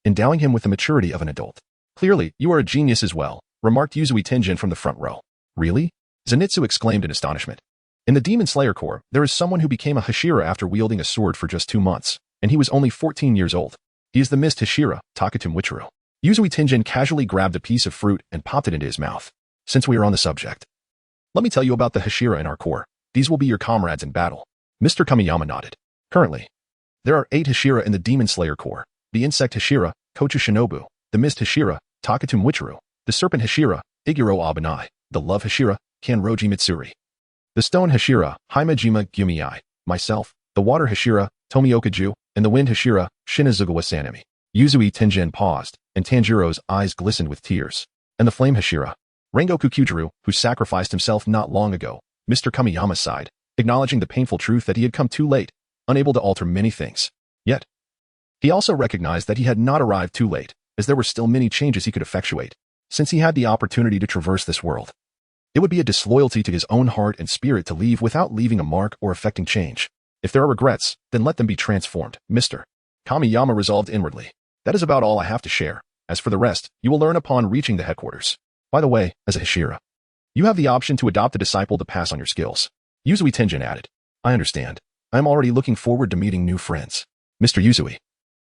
endowing him with the maturity of an adult. Clearly, you are a genius as well, remarked Yuzui Tenjin from the front row. Really? Zenitsu exclaimed in astonishment. In the Demon Slayer Corps, there is someone who became a Hashira after wielding a sword for just 2 months, and he was only 14 years old. He is the Mist Hashira, Takatoon Wichiro. Yuzui Tenjin casually grabbed a piece of fruit and popped it into his mouth. Since we are on the subject, let me tell you about the Hashira in our Corps. These will be your comrades in battle. Mr. Kamiyama nodded. Currently, there are 8 Hashira in the Demon Slayer Corps. The Insect Hashira, Kochu Shinobu, the Mist Hashira, Takatoon Wichiro, the Serpent Hashira, Iguro Abanai, the Love Hashira, Kanroji Mitsuri, the Stone Hashira, Haimajima Gumiai, myself, the Water Hashira, Tomioka Ju, and the Wind Hashira, Shinazugawa Sanemi. Yuzui Tenjin paused, and Tanjiro's eyes glistened with tears. And the Flame Hashira, Rengoku Kyujuru, who sacrificed himself not long ago. Mr. Kamiyama sighed, acknowledging the painful truth that he had come too late, unable to alter many things. Yet, he also recognized that he had not arrived too late, as there were still many changes he could effectuate, since he had the opportunity to traverse this world. It would be a disloyalty to his own heart and spirit to leave without leaving a mark or affecting change. If there are regrets, then let them be transformed, Mr. Kamiyama resolved inwardly. That is about all I have to share. As for the rest, you will learn upon reaching the headquarters. By the way, as a Hashira, you have the option to adopt a disciple to pass on your skills. Yuzui Tenjin added. I understand. I am already looking forward to meeting new friends. Mr. Yuzui,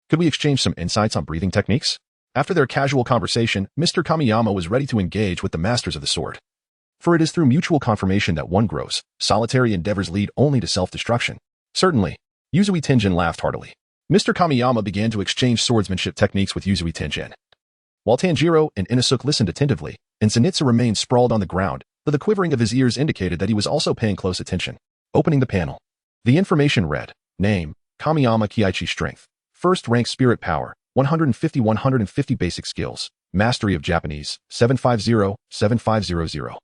could we exchange some insights on breathing techniques? After their casual conversation, Mr. Kamiyama was ready to engage with the masters of the sword. For it is through mutual confirmation that one grows. Solitary endeavors lead only to self-destruction. Certainly. Yuzui Tenjin laughed heartily. Mr. Kamiyama began to exchange swordsmanship techniques with Yuzui Tenjin, while Tanjiro and Inosuke listened attentively, and Zenitsu remained sprawled on the ground, though the quivering of his ears indicated that he was also paying close attention. Opening the panel. The information read, Name, Kamiyama Kiichi Strength. First rank Spirit Power, 150 basic skills. Mastery of Japanese, 750-7500.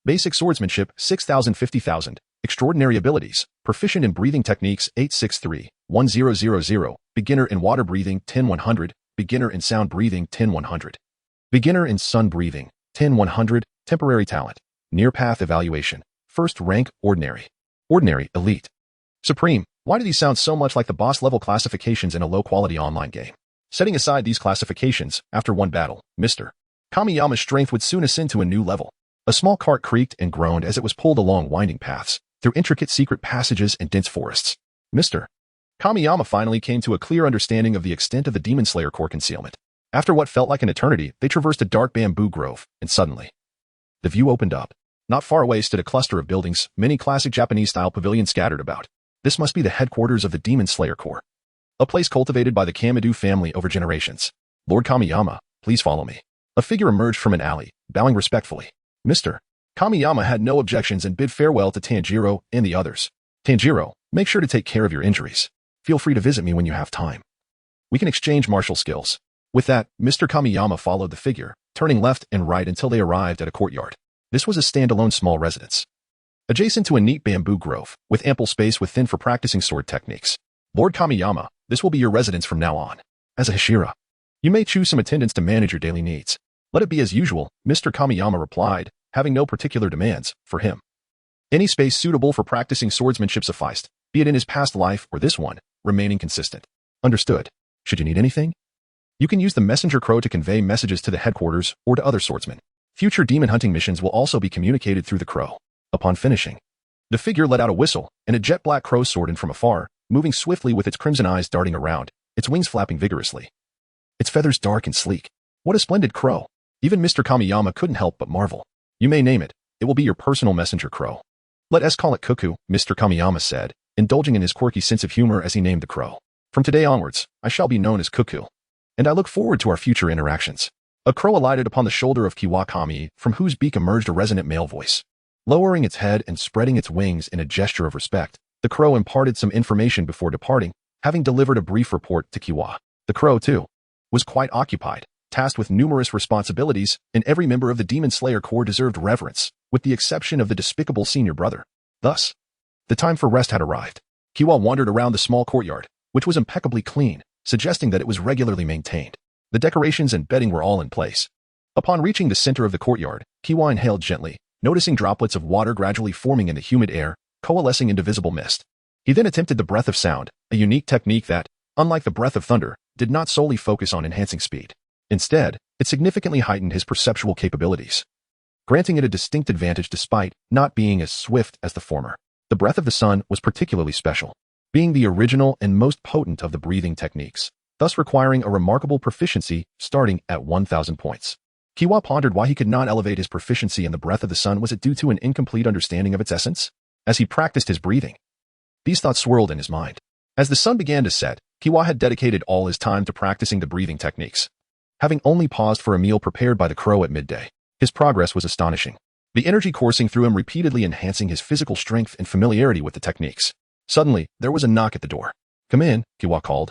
Basic Swordsmanship, 6,000-50,000. Extraordinary Abilities, Proficient in Breathing Techniques, 863-1000. Beginner in Water Breathing, 10-100. Beginner in Sound Breathing, 10-100. Beginner in Sun Breathing, 10-100. Temporary Talent, Near Path Evaluation. First rank, Ordinary. Ordinary, Elite. Supreme. Why do these sound so much like the boss-level classifications in a low-quality online game? Setting aside these classifications, after one battle, Mr. Kamiyama's strength would soon ascend to a new level. A small cart creaked and groaned as it was pulled along winding paths, through intricate secret passages and dense forests. Mr. Kamiyama finally came to a clear understanding of the extent of the Demon Slayer core concealment. After what felt like an eternity, they traversed a dark bamboo grove, and suddenly, the view opened up. Not far away stood a cluster of buildings, many classic Japanese-style pavilions scattered about. This must be the headquarters of the Demon Slayer Corps. A place cultivated by the Kamadu family over generations. Lord Kamiyama, please follow me. A figure emerged from an alley, bowing respectfully. Mr. Kamiyama had no objections and bid farewell to Tanjiro and the others. Tanjiro, make sure to take care of your injuries. Feel free to visit me when you have time. We can exchange martial skills. With that, Mr. Kamiyama followed the figure, turning left and right until they arrived at a courtyard. This was a standalone small residence, adjacent to a neat bamboo grove, with ample space within for practicing sword techniques. Lord Kamiyama, this will be your residence from now on. As a Hashira, you may choose some attendants to manage your daily needs. Let it be as usual, Mr. Kamiyama replied, having no particular demands for him. Any space suitable for practicing swordsmanship sufficed, be it in his past life or this one, remaining consistent. Understood. Should you need anything? You can use the messenger crow to convey messages to the headquarters or to other swordsmen. Future demon hunting missions will also be communicated through the crow. Upon finishing, the figure let out a whistle, and a jet-black crow soared in from afar, moving swiftly with its crimson eyes darting around, its wings flapping vigorously. Its feathers dark and sleek. What a splendid crow! Even Mr. Kamiyama couldn't help but marvel. You may name it. It will be your personal messenger crow. Let us call it Cuckoo, Mr. Kamiyama said, indulging in his quirky sense of humor as he named the crow. From today onwards, I shall be known as Cuckoo. And I look forward to our future interactions. A crow alighted upon the shoulder of Kiwakami, from whose beak emerged a resonant male voice. Lowering its head and spreading its wings in a gesture of respect, the crow imparted some information before departing, having delivered a brief report to Kiwa. The crow, too, was quite occupied, tasked with numerous responsibilities, and every member of the Demon Slayer Corps deserved reverence, with the exception of the despicable senior brother. Thus, the time for rest had arrived. Kiwa wandered around the small courtyard, which was impeccably clean, suggesting that it was regularly maintained. The decorations and bedding were all in place. Upon reaching the center of the courtyard, Kiwa inhaled gently, noticing droplets of water gradually forming in the humid air, coalescing into visible mist. He then attempted the breath of sound, a unique technique that, unlike the breath of thunder, did not solely focus on enhancing speed. Instead, it significantly heightened his perceptual capabilities, granting it a distinct advantage despite not being as swift as the former. The breath of the sun was particularly special, being the original and most potent of the breathing techniques, thus requiring a remarkable proficiency starting at 1,000 points. Kiwa pondered why he could not elevate his proficiency in the breath of the sun. Was it due to an incomplete understanding of its essence? As he practiced his breathing, these thoughts swirled in his mind. As the sun began to set, Kiwa had dedicated all his time to practicing the breathing techniques. Having only paused for a meal prepared by the crow at midday, his progress was astonishing. The energy coursing through him repeatedly enhancing his physical strength and familiarity with the techniques. Suddenly, there was a knock at the door. Come in, Kiwa called,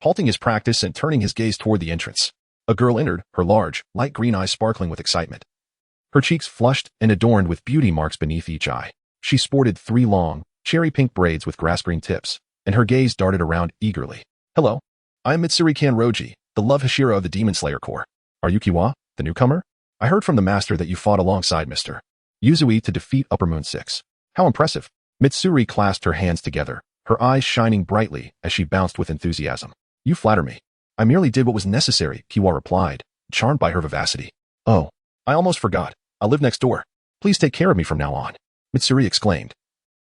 halting his practice and turning his gaze toward the entrance. A girl entered, her large, light green eyes sparkling with excitement. Her cheeks flushed and adorned with beauty marks beneath each eye. She sported 3 long, cherry-pink braids with grass-green tips, and her gaze darted around eagerly. Hello, I am Mitsuri Kanroji, the love Hashira of the Demon Slayer Corps. Are you Kiwa, the newcomer? I heard from the master that you fought alongside Mr. Yuzui to defeat Upper Moon 6. How impressive. Mitsuri clasped her hands together, her eyes shining brightly as she bounced with enthusiasm. You flatter me. I merely did what was necessary, Kiwa replied, charmed by her vivacity. Oh, I almost forgot. I live next door. Please take care of me from now on, Mitsuri exclaimed,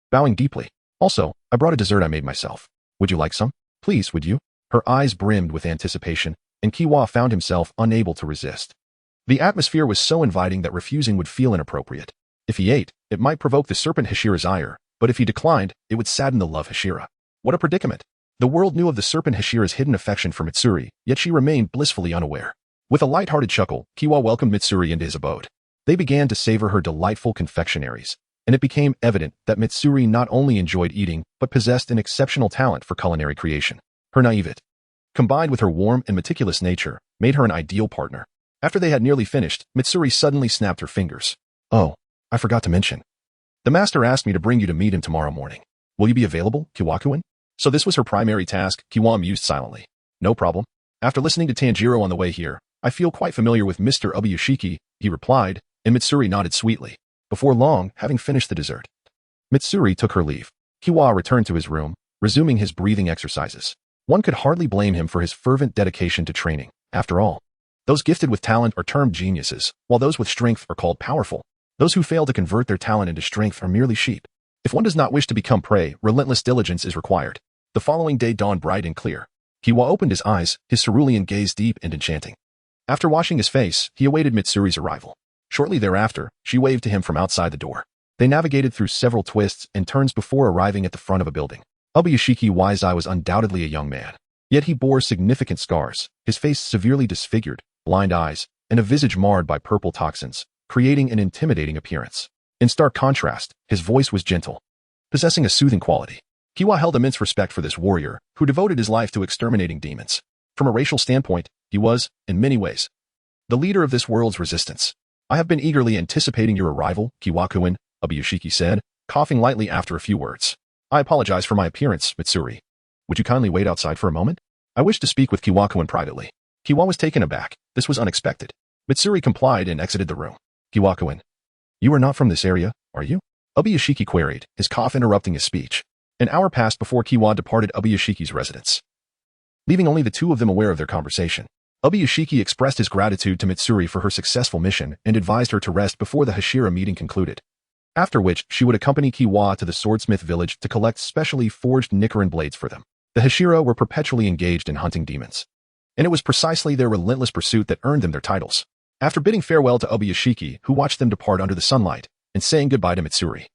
bowing deeply. Also, I brought a dessert I made myself. Would you like some? Please, would you? Her eyes brimmed with anticipation, and Kiwa found himself unable to resist. The atmosphere was so inviting that refusing would feel inappropriate. If he ate, it might provoke the serpent Hashira's ire, but if he declined, it would sadden the love Hashira. What a predicament. The world knew of the serpent Hashira's hidden affection for Mitsuri, yet she remained blissfully unaware. With a light-hearted chuckle, Kiwa welcomed Mitsuri into his abode. They began to savor her delightful confectionaries, and it became evident that Mitsuri not only enjoyed eating, but possessed an exceptional talent for culinary creation. Her naivete, combined with her warm and meticulous nature, made her an ideal partner. After they had nearly finished, Mitsuri suddenly snapped her fingers. "Oh, I forgot to mention. The master asked me to bring you to meet him tomorrow morning. Will you be available, Kiwakuin?" So this was her primary task, Kiwa mused silently. "No problem. After listening to Tanjiro on the way here, I feel quite familiar with Mr. Obuyashiki," he replied, and Mitsuri nodded sweetly. Before long, having finished the dessert, Mitsuri took her leave. Kiwa returned to his room, resuming his breathing exercises. One could hardly blame him for his fervent dedication to training. After all, those gifted with talent are termed geniuses, while those with strength are called powerful. Those who fail to convert their talent into strength are merely sheep. If one does not wish to become prey, relentless diligence is required. The following day dawned bright and clear. Kiwa opened his eyes, his cerulean gaze deep and enchanting. After washing his face, he awaited Mitsuri's arrival. Shortly thereafter, she waved to him from outside the door. They navigated through several twists and turns before arriving at the front of a building. Obuyashiki Wise-Eye was undoubtedly a young man. Yet he bore significant scars, his face severely disfigured, blind eyes, and a visage marred by purple toxins, creating an intimidating appearance. In stark contrast, his voice was gentle, possessing a soothing quality. Kiwa held immense respect for this warrior, who devoted his life to exterminating demons. From a racial standpoint, he was, in many ways, the leader of this world's resistance. "I have been eagerly anticipating your arrival, Kiwakuin," Obuyashiki said, coughing lightly after a few words. "I apologize for my appearance, Mitsuri. Would you kindly wait outside for a moment? I wish to speak with Kiwakuin privately." Kiwa was taken aback. This was unexpected. Mitsuri complied and exited the room. "Kiwakuin, you are not from this area, are you?" Obuyashiki queried, his cough interrupting his speech. An hour passed before Kiwa departed Obuyashiki's residence, leaving only the two of them aware of their conversation. Obuyashiki expressed his gratitude to Mitsuri for her successful mission and advised her to rest before the Hashira meeting concluded, after which she would accompany Kiwa to the swordsmith village to collect specially forged Nichiren blades for them. The Hashira were perpetually engaged in hunting demons, and it was precisely their relentless pursuit that earned them their titles. After bidding farewell to Obuyashiki, who watched them depart under the sunlight, and saying goodbye to Mitsuri,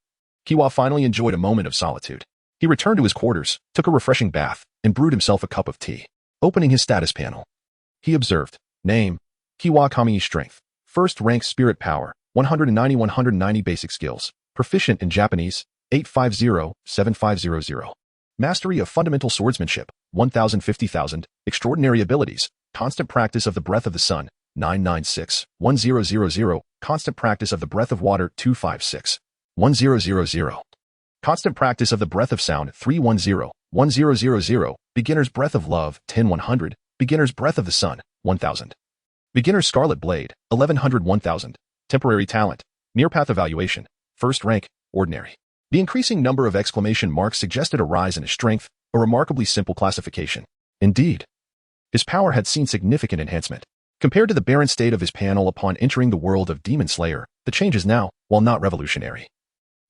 Kiwa finally enjoyed a moment of solitude. He returned to his quarters, took a refreshing bath, and brewed himself a cup of tea. Opening his status panel, he observed, name, Kiwa Kami Strength, first rank Spirit Power, 190 basic skills, proficient in Japanese, 850-7500. Mastery of fundamental swordsmanship, 1,050,000, extraordinary abilities, constant practice of the breath of the sun, 996-1000, constant practice of the breath of water, 256-1000. Constant practice of the breath of sound, 310-1000, beginner's breath of love, 10-100, beginner's breath of the sun, 1000. Beginner's scarlet blade, 1100-1000, temporary talent, near path evaluation, first rank, ordinary. The increasing number of exclamation marks suggested a rise in his strength, a remarkably simple classification. Indeed, his power had seen significant enhancement. Compared to the barren state of his panel upon entering the world of Demon Slayer, the changes now, while not revolutionary,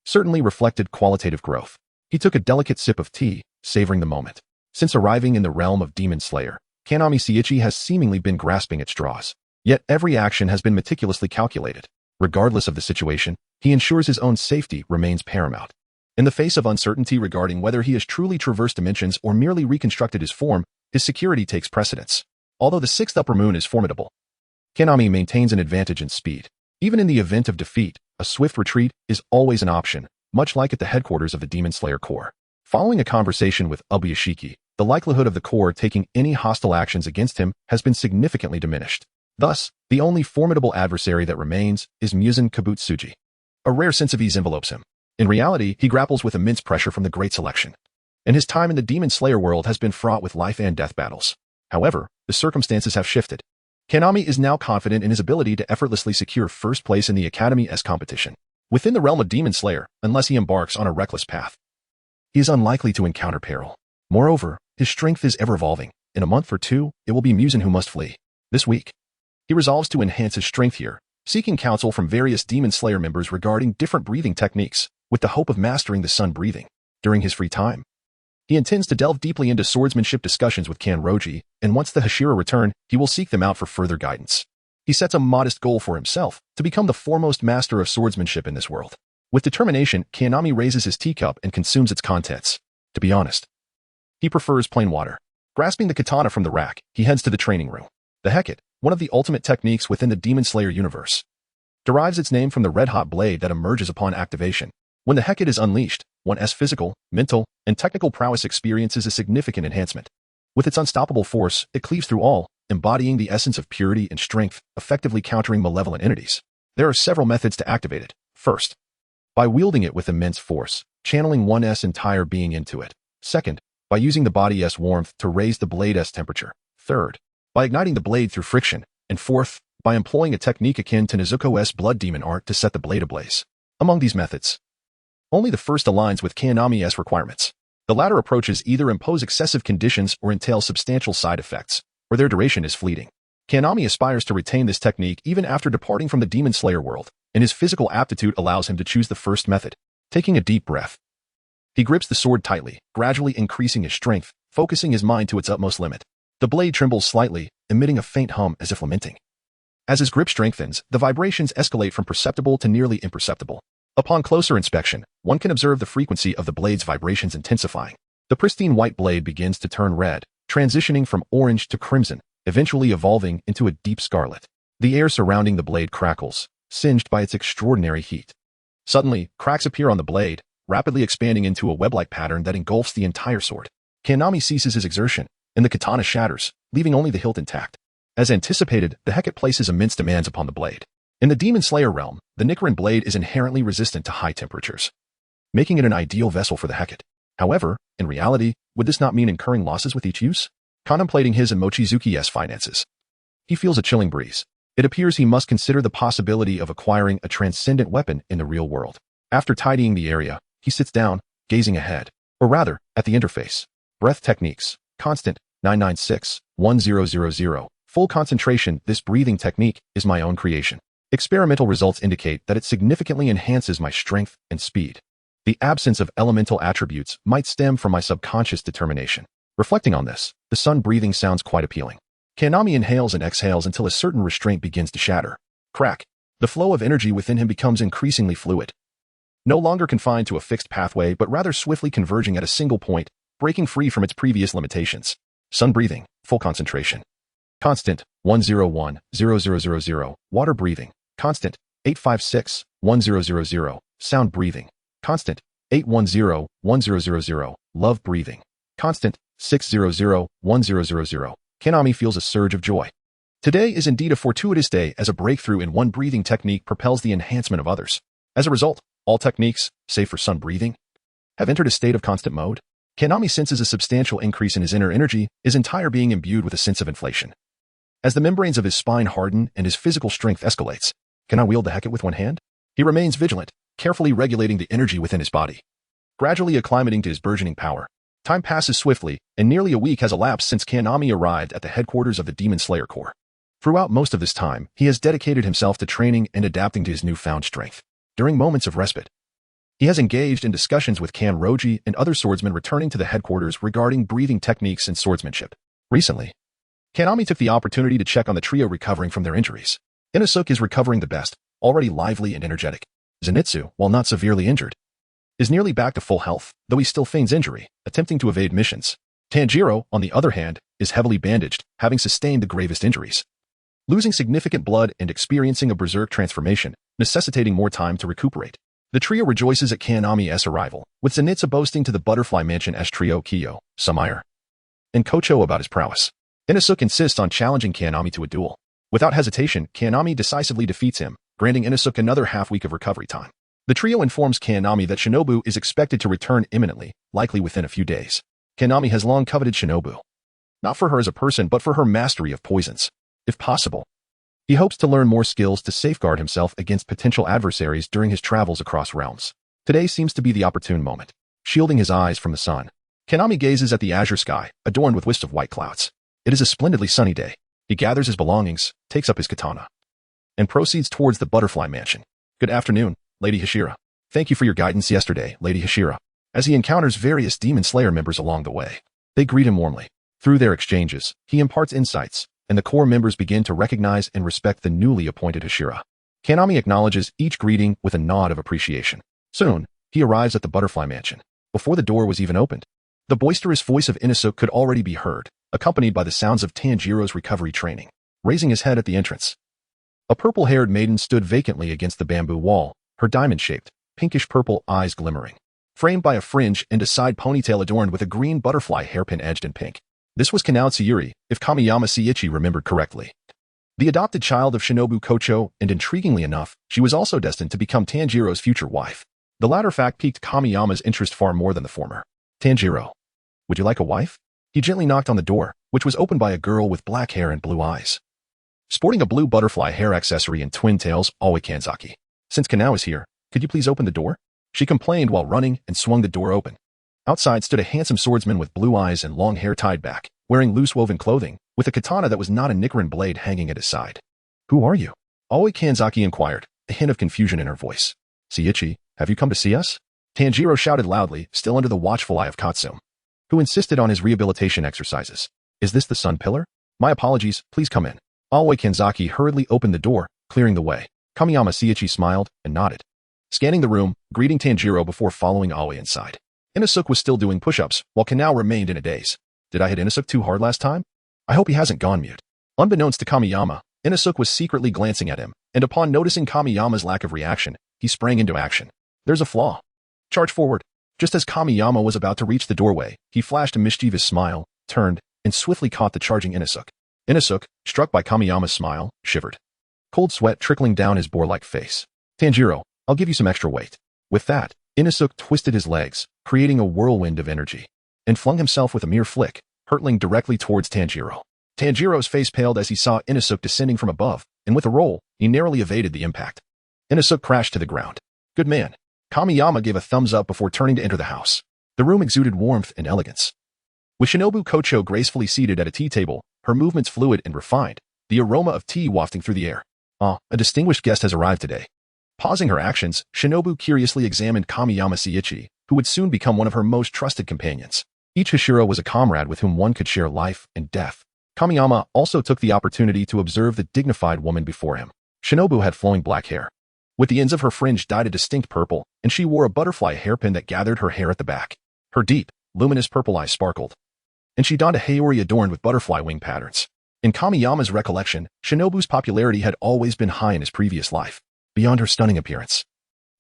certainly reflected qualitative growth. He took a delicate sip of tea, savoring the moment. Since arriving in the realm of Demon Slayer, Kanami Seiichi has seemingly been grasping at straws. Yet every action has been meticulously calculated. Regardless of the situation, he ensures his own safety remains paramount. In the face of uncertainty regarding whether he has truly traversed dimensions or merely reconstructed his form, his security takes precedence. Although the sixth upper moon is formidable, Kanami maintains an advantage in speed. Even in the event of defeat, a swift retreat is always an option, much like at the headquarters of the Demon Slayer Corps. Following a conversation with Obuyashiki, the likelihood of the Corps taking any hostile actions against him has been significantly diminished. Thus, the only formidable adversary that remains is Muzan Kabutsuji. A rare sense of ease envelopes him. In reality, he grapples with immense pressure from the Great Selection, and his time in the Demon Slayer world has been fraught with life and death battles. However, the circumstances have shifted. Kanami is now confident in his ability to effortlessly secure first place in the Academy S competition. Within the realm of Demon Slayer, unless he embarks on a reckless path, he is unlikely to encounter peril. Moreover, his strength is ever-evolving. In a month or two, it will be Muzan who must flee. This week, he resolves to enhance his strength here, seeking counsel from various Demon Slayer members regarding different breathing techniques, with the hope of mastering the sun breathing. During his free time, he intends to delve deeply into swordsmanship discussions with Kanroji, and once the Hashira return, he will seek them out for further guidance. He sets a modest goal for himself, to become the foremost master of swordsmanship in this world. With determination, Kanami raises his teacup and consumes its contents. To be honest, he prefers plain water. Grasping the katana from the rack, he heads to the training room. The Heket, one of the ultimate techniques within the Demon Slayer universe, derives its name from the red-hot blade that emerges upon activation. When the Hecate is unleashed, one's physical, mental, and technical prowess experiences a significant enhancement. With its unstoppable force, it cleaves through all, embodying the essence of purity and strength, effectively countering malevolent entities. There are several methods to activate it. First, by wielding it with immense force, channeling one's entire being into it. Second, by using the body's warmth to raise the blade's temperature. Third, by igniting the blade through friction. And fourth, by employing a technique akin to Nezuko's blood demon art to set the blade ablaze. Among these methods, only the first aligns with Kanami's requirements. The latter approaches either impose excessive conditions or entail substantial side effects, or their duration is fleeting. Kanami aspires to retain this technique even after departing from the Demon Slayer world, and his physical aptitude allows him to choose the first method. Taking a deep breath, he grips the sword tightly, gradually increasing his strength, focusing his mind to its utmost limit. The blade trembles slightly, emitting a faint hum as if lamenting. As his grip strengthens, the vibrations escalate from perceptible to nearly imperceptible. Upon closer inspection, one can observe the frequency of the blade's vibrations intensifying. The pristine white blade begins to turn red, transitioning from orange to crimson, eventually evolving into a deep scarlet. The air surrounding the blade crackles, singed by its extraordinary heat. Suddenly, cracks appear on the blade, rapidly expanding into a web-like pattern that engulfs the entire sword. Kanami ceases his exertion, and the katana shatters, leaving only the hilt intact. As anticipated, the Hecate places immense demands upon the blade. In the Demon Slayer realm, the Nichiren blade is inherently resistant to high temperatures, making it an ideal vessel for the Hecate. However, in reality, would this not mean incurring losses with each use? Contemplating his and Mochizuki's finances, he feels a chilling breeze. It appears he must consider the possibility of acquiring a transcendent weapon in the real world. After tidying the area, he sits down, gazing ahead, or rather, at the interface. Breath techniques. Constant, 996-1000. Full concentration. This breathing technique is my own creation. Experimental results indicate that it significantly enhances my strength and speed. The absence of elemental attributes might stem from my subconscious determination. Reflecting on this, the sun breathing sounds quite appealing. Kanami inhales and exhales until a certain restraint begins to shatter. Crack. The flow of energy within him becomes increasingly fluid. No longer confined to a fixed pathway but rather swiftly converging at a single point, breaking free from its previous limitations. Sun breathing. Full concentration. Constant, 101-0000. Water breathing. Constant, 856-1000. Sound breathing. Constant, 810-1000. Love breathing. Constant, 600-1000. Kanami feels a surge of joy. Today is indeed a fortuitous day as a breakthrough in one breathing technique propels the enhancement of others. As a result, all techniques, save for sun breathing, have entered a state of constant mode. Kanami senses a substantial increase in his inner energy, his entire being imbued with a sense of inflation. As the membranes of his spine harden and his physical strength escalates, can I wield the Hecate with one hand? He remains vigilant, carefully regulating the energy within his body, gradually acclimating to his burgeoning power. Time passes swiftly, and nearly a week has elapsed since Kanami arrived at the headquarters of the Demon Slayer Corps. Throughout most of this time, he has dedicated himself to training and adapting to his newfound strength. During moments of respite, he has engaged in discussions with Kanroji and other swordsmen returning to the headquarters regarding breathing techniques and swordsmanship. Recently, Kanami took the opportunity to check on the trio recovering from their injuries. Inosuke is recovering the best, already lively and energetic. Zenitsu, while not severely injured, is nearly back to full health, though he still feigns injury, attempting to evade missions. Tanjiro, on the other hand, is heavily bandaged, having sustained the gravest injuries, losing significant blood and experiencing a berserk transformation, necessitating more time to recuperate. The trio rejoices at Kanami's arrival, with Zenitsu boasting to the Butterfly Mansion as trio Kiyo, Samire, and Kocho about his prowess. Inosuke insists on challenging Kanami to a duel. Without hesitation, Kanami decisively defeats him, granting Inosuke another half-week of recovery time. The trio informs Kanami that Shinobu is expected to return imminently, likely within a few days. Kanami has long coveted Shinobu, not for her as a person but for her mastery of poisons. If possible, he hopes to learn more skills to safeguard himself against potential adversaries during his travels across realms. Today seems to be the opportune moment. Shielding his eyes from the sun, Kanami gazes at the azure sky, adorned with wisps of white clouds. It is a splendidly sunny day. He gathers his belongings, takes up his katana, and proceeds towards the Butterfly Mansion. Good afternoon, Lady Hashira. Thank you for your guidance yesterday, Lady Hashira. As he encounters various Demon Slayer members along the way, they greet him warmly. Through their exchanges, he imparts insights, and the core members begin to recognize and respect the newly appointed Hashira. Kanami acknowledges each greeting with a nod of appreciation. Soon, he arrives at the Butterfly Mansion. Before the door was even opened, the boisterous voice of Inosuke could already be heard, accompanied by the sounds of Tanjiro's recovery training. Raising his head at the entrance, a purple-haired maiden stood vacantly against the bamboo wall, her diamond-shaped, pinkish-purple eyes glimmering, framed by a fringe and a side ponytail adorned with a green butterfly hairpin edged in pink. This was Kanao Sayuri, if Kamiyama Seiichi remembered correctly. The adopted child of Shinobu Kocho, and intriguingly enough, she was also destined to become Tanjiro's future wife. The latter fact piqued Kamiyama's interest far more than the former. Tanjiro, would you like a wife? He gently knocked on the door, which was opened by a girl with black hair and blue eyes. Sporting a blue butterfly hair accessory and twin tails, Aoi Kanzaki. Since Kanao is here, could you please open the door? She complained while running and swung the door open. Outside stood a handsome swordsman with blue eyes and long hair tied back, wearing loose woven clothing, with a katana that was not a Nichiren blade hanging at his side. Who are you? Aoi Kanzaki inquired, a hint of confusion in her voice. Seiichi, have you come to see us? Tanjiro shouted loudly, still under the watchful eye of Katsum, who insisted on his rehabilitation exercises. Is this the sun pillar? My apologies, please come in. Aoi Kanzaki hurriedly opened the door, clearing the way. Kamiyama Seiichi smiled and nodded, scanning the room, greeting Tanjiro before following Aoi inside. Inosuke was still doing push-ups, while Kanao remained in a daze. Did I hit Inosuke too hard last time? I hope he hasn't gone mute. Unbeknownst to Kamiyama, Inosuke was secretly glancing at him, and upon noticing Kamiyama's lack of reaction, he sprang into action. There's a flaw. Charge forward. Just as Kamiyama was about to reach the doorway, he flashed a mischievous smile, turned, and swiftly caught the charging Inosuke. Inosuke, struck by Kamiyama's smile, shivered, cold sweat trickling down his boar-like face. Tanjiro, I'll give you some extra weight. With that, Inosuke twisted his legs, creating a whirlwind of energy, and flung himself with a mere flick, hurtling directly towards Tanjiro. Tanjiro's face paled as he saw Inosuke descending from above, and with a roll, he narrowly evaded the impact. Inosuke crashed to the ground. Good man. Kamiyama gave a thumbs up before turning to enter the house. The room exuded warmth and elegance. With Shinobu Kocho gracefully seated at a tea table, her movements fluid and refined, the aroma of tea wafting through the air. A distinguished guest has arrived today. Pausing her actions, Shinobu curiously examined Kamiyama Seiichi, who would soon become one of her most trusted companions. Each Hashira was a comrade with whom one could share life and death. Kamiyama also took the opportunity to observe the dignified woman before him. Shinobu had flowing black hair, with the ends of her fringe dyed a distinct purple, and she wore a butterfly hairpin that gathered her hair at the back. Her deep, luminous purple eyes sparkled, and she donned a haori adorned with butterfly wing patterns. In Kamiyama's recollection, Shinobu's popularity had always been high in his previous life. Beyond her stunning appearance,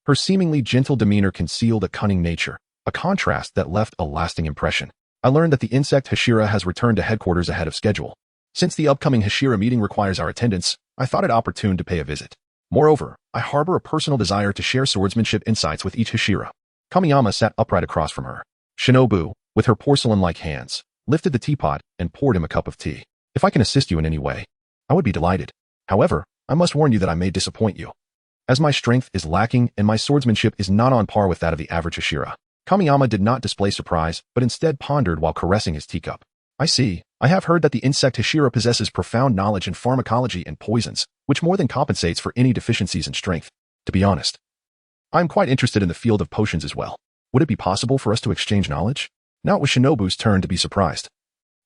her seemingly gentle demeanor concealed a cunning nature, a contrast that left a lasting impression. I learned that the insect Hashira has returned to headquarters ahead of schedule. Since the upcoming Hashira meeting requires our attendance, I thought it opportune to pay a visit. Moreover, I harbor a personal desire to share swordsmanship insights with each Hashira. Kamiyama sat upright across from her. Shinobu, with her porcelain-like hands, lifted the teapot and poured him a cup of tea. If I can assist you in any way, I would be delighted. However, I must warn you that I may disappoint you, as my strength is lacking and my swordsmanship is not on par with that of the average Hashira. Kamiyama did not display surprise, but instead pondered while caressing his teacup. I see. I have heard that the insect Hashira possesses profound knowledge in pharmacology and poisons, which more than compensates for any deficiencies in strength. To be honest, I am quite interested in the field of potions as well. Would it be possible for us to exchange knowledge? Now it was Shinobu's turn to be surprised.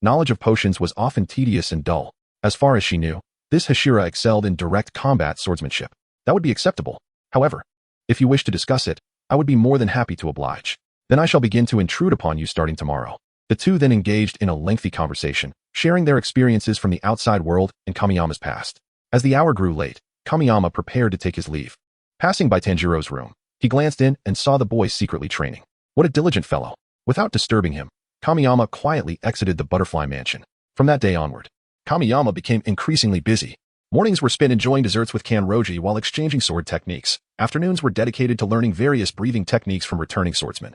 Knowledge of potions was often tedious and dull. As far as she knew, this Hashira excelled in direct combat swordsmanship. That would be acceptable. However, if you wish to discuss it, I would be more than happy to oblige. Then I shall begin to intrude upon you starting tomorrow. The two then engaged in a lengthy conversation, sharing their experiences from the outside world and Kamiyama's past. As the hour grew late, Kamiyama prepared to take his leave. Passing by Tanjiro's room, he glanced in and saw the boy secretly training. What a diligent fellow. Without disturbing him, Kamiyama quietly exited the butterfly mansion. From that day onward, Kamiyama became increasingly busy. Mornings were spent enjoying desserts with Kanroji while exchanging sword techniques. Afternoons were dedicated to learning various breathing techniques from returning swordsmen.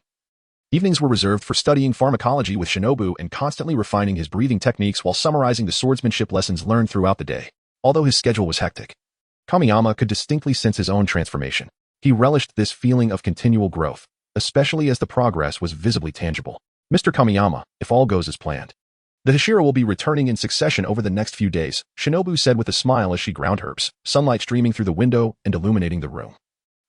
Evenings were reserved for studying pharmacology with Shinobu and constantly refining his breathing techniques while summarizing the swordsmanship lessons learned throughout the day. Although his schedule was hectic, Kamiyama could distinctly sense his own transformation. He relished this feeling of continual growth, especially as the progress was visibly tangible. Mr. Kamiyama, if all goes as planned, the Hashira will be returning in succession over the next few days, Shinobu said with a smile as she ground herbs, sunlight streaming through the window and illuminating the room,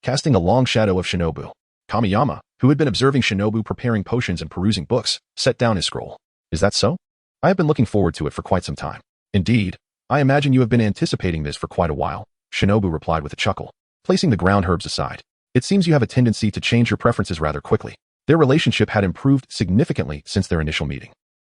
casting a long shadow of Shinobu. Kamiyama, who had been observing Shinobu preparing potions and perusing books, set down his scroll. Is that so? I have been looking forward to it for quite some time. Indeed, I imagine you have been anticipating this for quite a while, Shinobu replied with a chuckle, placing the ground herbs aside. It seems you have a tendency to change your preferences rather quickly. Their relationship had improved significantly since their initial meeting,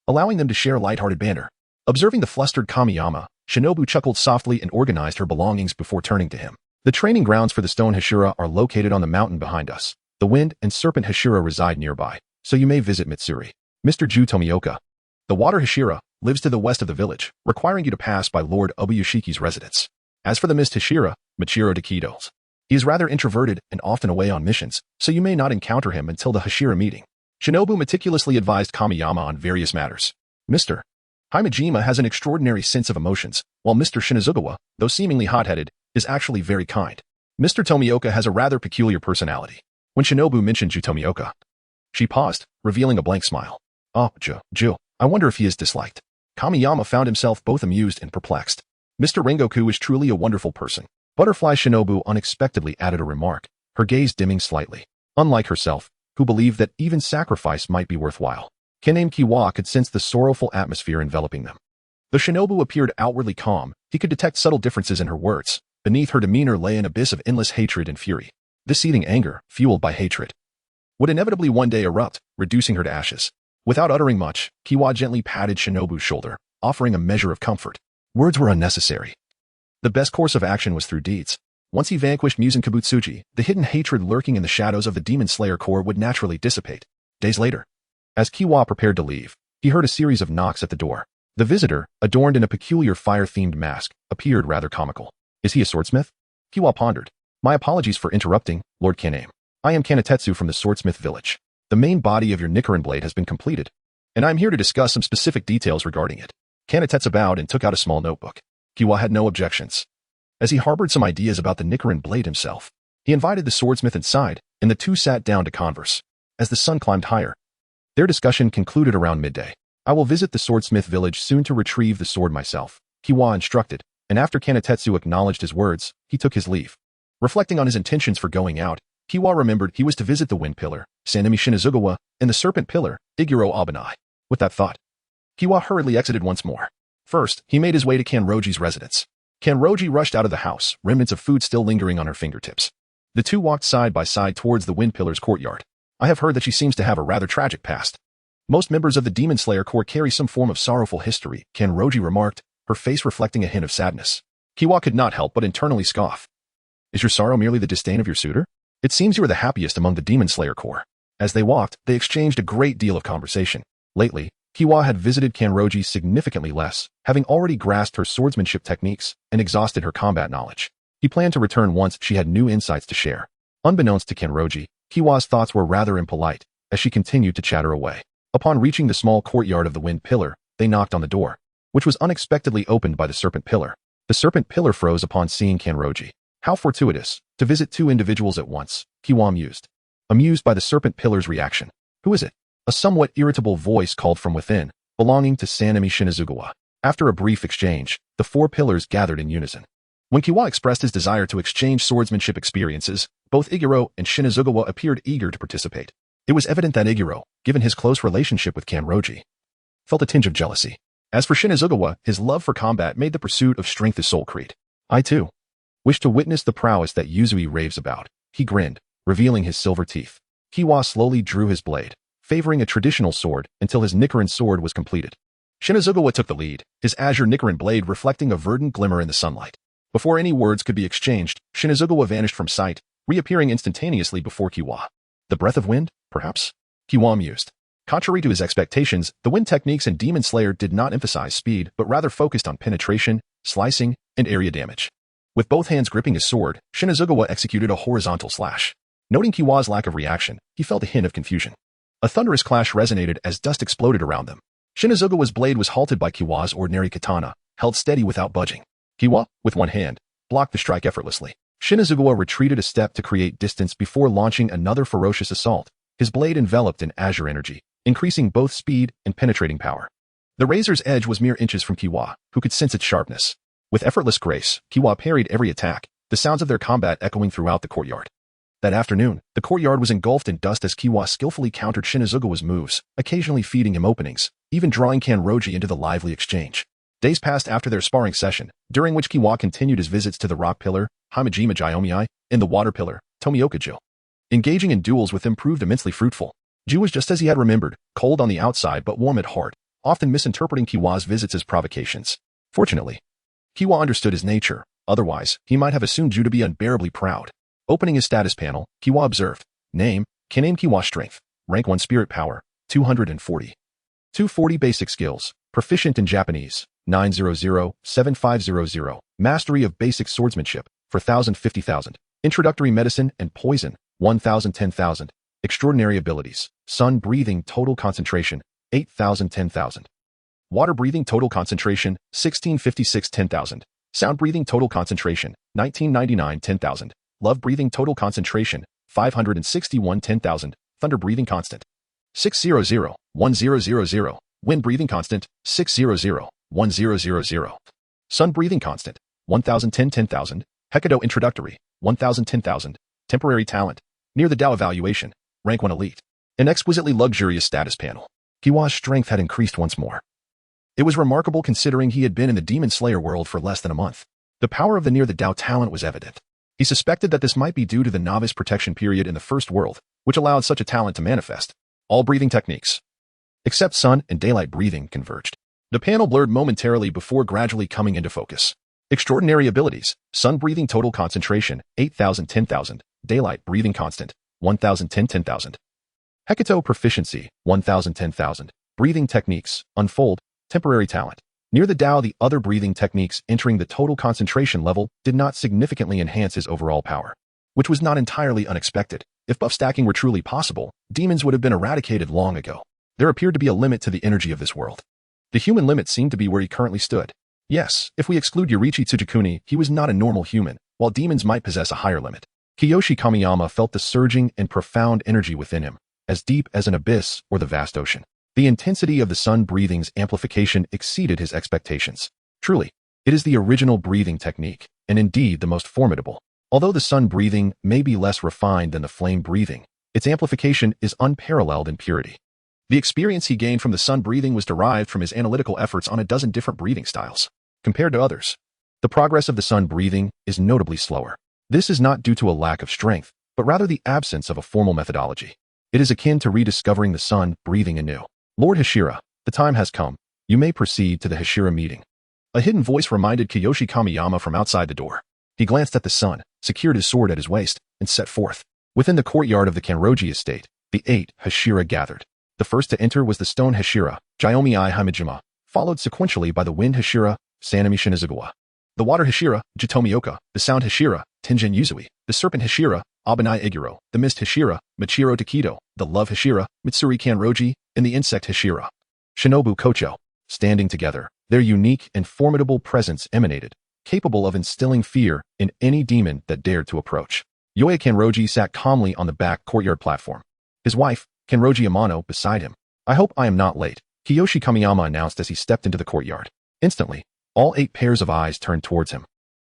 allowing them to share lighthearted banter. Observing the flustered Kamiyama, Shinobu chuckled softly and organized her belongings before turning to him. The training grounds for the stone Hashira are located on the mountain behind us. The wind and serpent Hashira reside nearby, so you may visit Mitsuri. Mr. Ju Tomioka. The water Hashira lives to the west of the village, requiring you to pass by Lord Obuyushiki's residence. As for the mist Hashira, Michiro Takido's. He is rather introverted and often away on missions, so you may not encounter him until the Hashira meeting. Shinobu meticulously advised Kamiyama on various matters. Mr. Himejima has an extraordinary sense of emotions, while Mr. Shinazugawa, though seemingly hot-headed, is actually very kind. Mr. Tomioka has a rather peculiar personality. When Shinobu mentioned Ju Tomioka, she paused, revealing a blank smile. Oh, Ju, I wonder if he is disliked. Kamiyama found himself both amused and perplexed. Mr. Rengoku is truly a wonderful person. Butterfly Shinobu unexpectedly added a remark, her gaze dimming slightly. Unlike herself, who believed that even sacrifice might be worthwhile, Kaname Kiwa could sense the sorrowful atmosphere enveloping them. Though Shinobu appeared outwardly calm, he could detect subtle differences in her words. Beneath her demeanor lay an abyss of endless hatred and fury. This seething anger, fueled by hatred, would inevitably one day erupt, reducing her to ashes. Without uttering much, Kiwa gently patted Shinobu's shoulder, offering a measure of comfort. Words were unnecessary. The best course of action was through deeds. Once he vanquished Muzan Kabutsuji, the hidden hatred lurking in the shadows of the Demon Slayer Corps would naturally dissipate. Days later, as Kiwa prepared to leave, he heard a series of knocks at the door. The visitor, adorned in a peculiar fire-themed mask, appeared rather comical. Is he a swordsmith? Kiwa pondered. My apologies for interrupting, Lord Kaname. I am Kanetetsu from the Swordsmith Village. The main body of your Nichiren blade has been completed, and I am here to discuss some specific details regarding it. Kanetetsu bowed and took out a small notebook. Kiwa had no objections. As he harbored some ideas about the Nichiren blade himself, he invited the swordsmith inside, and the two sat down to converse. As the sun climbed higher, their discussion concluded around midday. I will visit the Swordsmith Village soon to retrieve the sword myself, Kiwa instructed, and after Kanetetsu acknowledged his words, he took his leave. Reflecting on his intentions for going out, Kiwa remembered he was to visit the Wind Pillar, Sanemi Shinazugawa, and the Serpent Pillar, Iguro Abanai. With that thought, Kiwa hurriedly exited once more. First, he made his way to Kanroji's residence. Kanroji rushed out of the house, remnants of food still lingering on her fingertips. The two walked side by side towards the Wind Pillar's courtyard. I have heard that she seems to have a rather tragic past. Most members of the Demon Slayer Corps carry some form of sorrowful history, Kanroji remarked, her face reflecting a hint of sadness. Kiwa could not help but internally scoff. Is your sorrow merely the disdain of your suitor? It seems you are the happiest among the Demon Slayer Corps. As they walked, they exchanged a great deal of conversation. Lately, Kiwa had visited Kanroji significantly less, having already grasped her swordsmanship techniques and exhausted her combat knowledge. He planned to return once she had new insights to share. Unbeknownst to Kanroji, Kiwa's thoughts were rather impolite, as she continued to chatter away. Upon reaching the small courtyard of the Wind Pillar, they knocked on the door, which was unexpectedly opened by the Serpent Pillar. The Serpent Pillar froze upon seeing Kanroji. How fortuitous, to visit two individuals at once, Kiwa mused. Amused by the Serpent Pillar's reaction. Who is it? A somewhat irritable voice called from within, belonging to Sanemi Shinazugawa. After a brief exchange, the four pillars gathered in unison. When Kiwa expressed his desire to exchange swordsmanship experiences, both Iguro and Shinazugawa appeared eager to participate. It was evident that Iguro, given his close relationship with Kanroji, felt a tinge of jealousy. As for Shinazugawa, his love for combat made the pursuit of strength his sole creed. I too wish to witness the prowess that Yuzui raves about. He grinned, revealing his silver teeth. Kiwa slowly drew his blade, favoring a traditional sword until his Nichiren sword was completed. Shinazugawa took the lead, his azure Nichiren blade reflecting a verdant glimmer in the sunlight. Before any words could be exchanged, Shinazugawa vanished from sight, reappearing instantaneously before Kiwa. The breath of wind, perhaps? Kiwa mused. Contrary to his expectations, the wind techniques in Demon Slayer did not emphasize speed, but rather focused on penetration, slicing, and area damage. With both hands gripping his sword, Shinazugawa executed a horizontal slash. Noting Kiwa's lack of reaction, he felt a hint of confusion. A thunderous clash resonated as dust exploded around them. Shinazugawa's blade was halted by Kiwa's ordinary katana, held steady without budging. Kiwa, with one hand, blocked the strike effortlessly. Shinazugawa retreated a step to create distance before launching another ferocious assault, his blade enveloped in azure energy, increasing both speed and penetrating power. The razor's edge was mere inches from Kiwa, who could sense its sharpness. With effortless grace, Kiwa parried every attack, the sounds of their combat echoing throughout the courtyard. That afternoon, the courtyard was engulfed in dust as Kiwa skillfully countered Shinazugawa's moves, occasionally feeding him openings, even drawing Kanroji into the lively exchange. Days passed after their sparring session, during which Kiwa continued his visits to the Rock Pillar, Himejima Jiomiai, and the Water Pillar, Tomioka-ju. Engaging in duels with him proved immensely fruitful. Ju was just as he had remembered, cold on the outside but warm at heart, often misinterpreting Kiwa's visits as provocations. Fortunately, Kiwa understood his nature, Otherwise, he might have assumed you to be unbearably proud. Opening his status panel, Kiwa observed. Name, Kiname Kiwa Strength. Rank 1 Spirit Power, 240. 240 Basic Skills. Proficient in Japanese, 900-7500. Mastery of Basic Swordsmanship, 4,000-50,000. Introductory Medicine and Poison, 1,000-10,000. Extraordinary Abilities. Sun Breathing Total Concentration, 8,000-10,000. Water Breathing Total Concentration, 1656-10,000. Sound Breathing Total Concentration, 1999-10,000. Love Breathing Total Concentration, 561-10,000. Thunder Breathing Constant, 600-1000. Wind Breathing Constant, 600-1000. Sun Breathing Constant, 1,010-10,000. Hekido Introductory, 1,010,000. Temporary Talent. Near the Tao Evaluation, Rank 1 Elite. An exquisitely luxurious status panel. Kiwa's strength had increased once more. It was remarkable considering he had been in the Demon Slayer world for less than a month. The power of the Near the Tao talent was evident. He suspected that this might be due to the novice protection period in the first world, which allowed such a talent to manifest. All breathing techniques, except sun and daylight breathing, converged. The panel blurred momentarily before gradually coming into focus. Extraordinary Abilities. Sun Breathing Total Concentration, 8,000-10,000. Daylight Breathing Constant, 1,010-10,000. Hekido Proficiency, 1,010,000. Breathing Techniques. Unfold. Temporary Talent. Near the Tao, the other breathing techniques entering the total concentration level did not significantly enhance his overall power, which was not entirely unexpected. If buff stacking were truly possible, demons would have been eradicated long ago. There appeared to be a limit to the energy of this world. The human limit seemed to be where he currently stood. Yes, if we exclude Yorichi Tsujikuni, he was not a normal human, while demons might possess a higher limit. Kiyoshi Kamiyama felt the surging and profound energy within him, as deep as an abyss or the vast ocean. The intensity of the sun breathing's amplification exceeded his expectations. Truly, it is the original breathing technique, and indeed the most formidable. Although the sun breathing may be less refined than the flame breathing, its amplification is unparalleled in purity. The experience he gained from the sun breathing was derived from his analytical efforts on a dozen different breathing styles. Compared to others, the progress of the sun breathing is notably slower. This is not due to a lack of strength, but rather the absence of a formal methodology. It is akin to rediscovering the sun breathing anew. Lord Hashira, the time has come. You may proceed to the Hashira meeting. A hidden voice reminded Kiyoshi Kamiyama from outside the door. He glanced at the sun, secured his sword at his waist, and set forth. Within the courtyard of the Kanroji estate, the 8 Hashira gathered. The first to enter was the stone Hashira, Jiomi I Himejima, followed sequentially by the wind Hashira, Sanami Shinizugawa. The water Hashira, Jitomioka, the sound Hashira, Tenjin Yuzui, the serpent Hashira, Abanai Iguro, the mist Hashira, Michiro Takido, the love Hashira, Mitsuri Kanroji, and the insect Hashira. Shinobu Kocho. Standing together, their unique and formidable presence emanated, capable of instilling fear in any demon that dared to approach. Yoya Kanroji sat calmly on the back courtyard platform. His wife, Kanroji Amano, beside him. I hope I am not late, Kiyoshi Kamiyama announced as he stepped into the courtyard. Instantly, all 8 pairs of eyes turned towards him,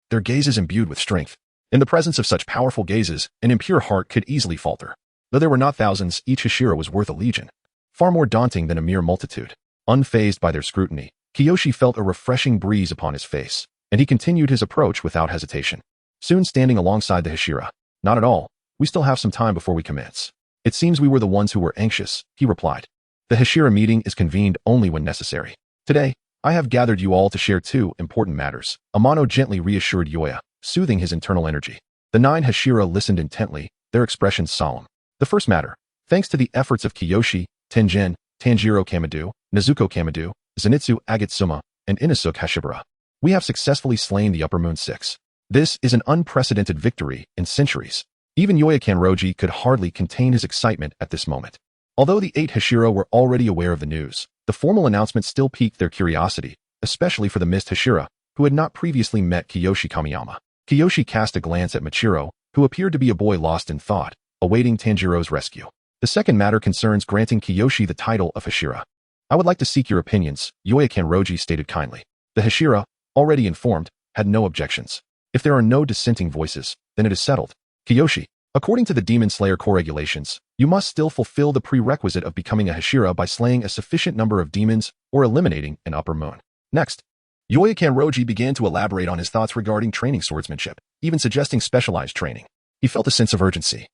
their gazes imbued with strength. In the presence of such powerful gazes, an impure heart could easily falter. Though there were not thousands, each Hashira was worth a legion. Far more daunting than a mere multitude. Unfazed by their scrutiny, Kiyoshi felt a refreshing breeze upon his face, and he continued his approach without hesitation. Soon standing alongside the Hashira. Not at all. We still have some time before we commence. It seems we were the ones who were anxious, he replied. The Hashira meeting is convened only when necessary. Today, I have gathered you all to share 2 important matters. Amano gently reassured Yoya, soothing his internal energy. The 9 Hashira listened intently, their expressions solemn. The first matter, thanks to the efforts of Kiyoshi, Tenjin, Tanjiro Kamadu, Nezuko Kamadu, Zenitsu Agatsuma, and Inosuke Hashibara, we have successfully slain the Upper Moon 6. This is an unprecedented victory in centuries. Even Yoya Kanroji could hardly contain his excitement at this moment. Although the 8 Hashira were already aware of the news, the formal announcement still piqued their curiosity, especially for the Mist Hashira, who had not previously met Kiyoshi Kamiyama. Kiyoshi cast a glance at Michiro, who appeared to be a boy lost in thought, awaiting Tanjiro's rescue. The second matter concerns granting Kiyoshi the title of Hashira. I would like to seek your opinions, Yoya Kanroji stated kindly. The Hashira, already informed, had no objections. If there are no dissenting voices, then it is settled. Kiyoshi, according to the Demon Slayer core regulations, you must still fulfill the prerequisite of becoming a Hashira by slaying a sufficient number of demons or eliminating an Upper Moon. Next, Yoya Kanroji began to elaborate on his thoughts regarding training swordsmanship, even suggesting specialized training. He felt a sense of urgency,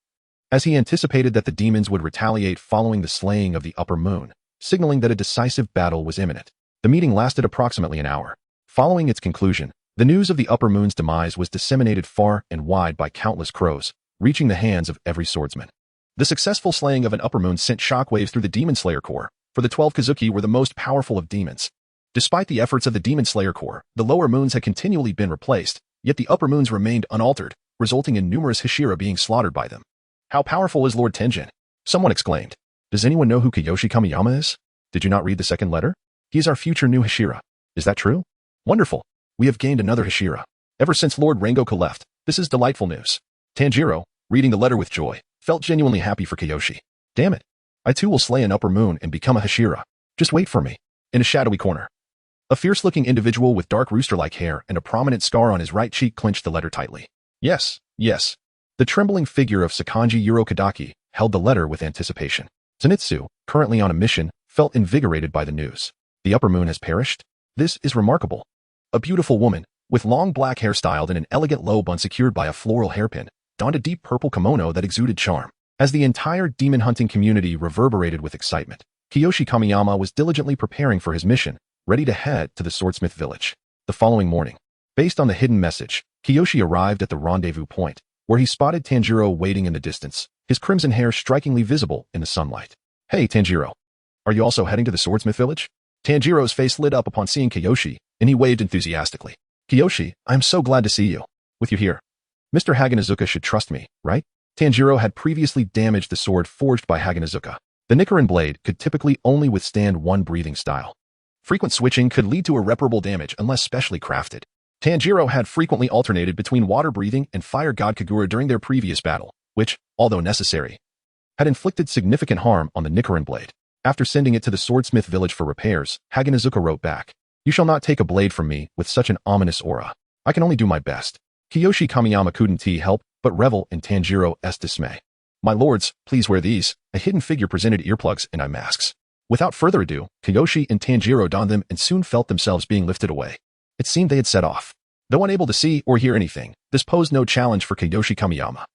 as he anticipated that the demons would retaliate following the slaying of the Upper Moon, signaling that a decisive battle was imminent. The meeting lasted approximately an hour. Following its conclusion, The news of the Upper Moon's demise was disseminated far and wide by countless crows, reaching the hands of every swordsman. The successful slaying of an Upper Moon sent shockwaves through the Demon Slayer Corps, for the 12 Kazuki were the most powerful of demons. Despite the efforts of the Demon Slayer Corps, the lower moons had continually been replaced, yet the upper moons remained unaltered, resulting in numerous Hashira being slaughtered by them. How powerful is Lord Tenjin? Someone exclaimed. Does anyone know who Kiyoshi Kamiyama is? Did you not read the second letter? He is our future new Hashira. Is that true? Wonderful. We have gained another Hashira. Ever since Lord Rengoku left, this is delightful news. Tanjiro, reading the letter with joy, felt genuinely happy for Kiyoshi. Damn it. I too will slay an upper moon and become a Hashira. Just wait for me. In a shadowy corner. A fierce-looking individual with dark rooster-like hair and a prominent scar on his right cheek clenched the letter tightly. Yes, yes. The trembling figure of Sakanji Urokadaki held the letter with anticipation. Zenitsu, currently on a mission, felt invigorated by the news. The upper moon has perished? This is remarkable. A beautiful woman, with long black hair styled in an elegant low bun secured by a floral hairpin, donned a deep purple kimono that exuded charm. As the entire demon hunting community reverberated with excitement, Kiyoshi Kamiyama was diligently preparing for his mission, ready to head to the swordsmith village. The following morning, based on the hidden message, Kiyoshi arrived at the rendezvous point, where he spotted Tanjiro waiting in the distance, his crimson hair strikingly visible in the sunlight. Hey, Tanjiro. Are you also heading to the swordsmith village? Tanjiro's face lit up upon seeing Kiyoshi, and he waved enthusiastically. Kiyoshi, I am so glad to see you. With you here. Mr. Haganazuka should trust me, right? Tanjiro had previously damaged the sword forged by Haganazuka. The Nichiren blade could typically only withstand one breathing style. Frequent switching could lead to irreparable damage unless specially crafted. Tanjiro had frequently alternated between water breathing and fire god Kagura during their previous battle, which, although necessary, had inflicted significant harm on the Nichiren blade. After sending it to the swordsmith village for repairs, Haganazuka wrote back, "You shall not take a blade from me with such an ominous aura. I can only do my best." Kiyoshi Kamiyama couldn't help but revel in Tanjiro's dismay. "My lords, please wear these." A hidden figure presented earplugs and eye masks. Without further ado, Kiyoshi and Tanjiro donned them and soon felt themselves being lifted away. It seemed they had set off. Though unable to see or hear anything, this posed no challenge for Kiyoshi Kamiyama.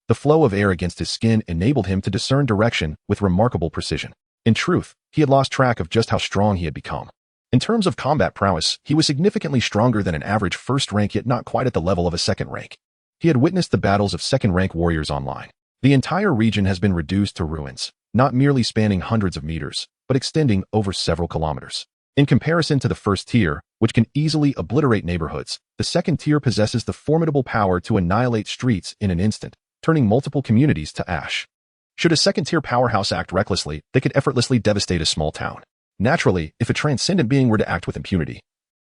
The flow of air against his skin enabled him to discern direction with remarkable precision. In truth, he had lost track of just how strong he had become. In terms of combat prowess, he was significantly stronger than an average first rank yet not quite at the level of a second rank. He had witnessed the battles of second-rank warriors online. The entire region has been reduced to ruins, not merely spanning hundreds of meters, but extending over several kilometers. In comparison to the first tier, which can easily obliterate neighborhoods, the second tier possesses the formidable power to annihilate streets in an instant, turning multiple communities to ash. Should a second-tier powerhouse act recklessly, they could effortlessly devastate a small town. Naturally, if a transcendent being were to act with impunity,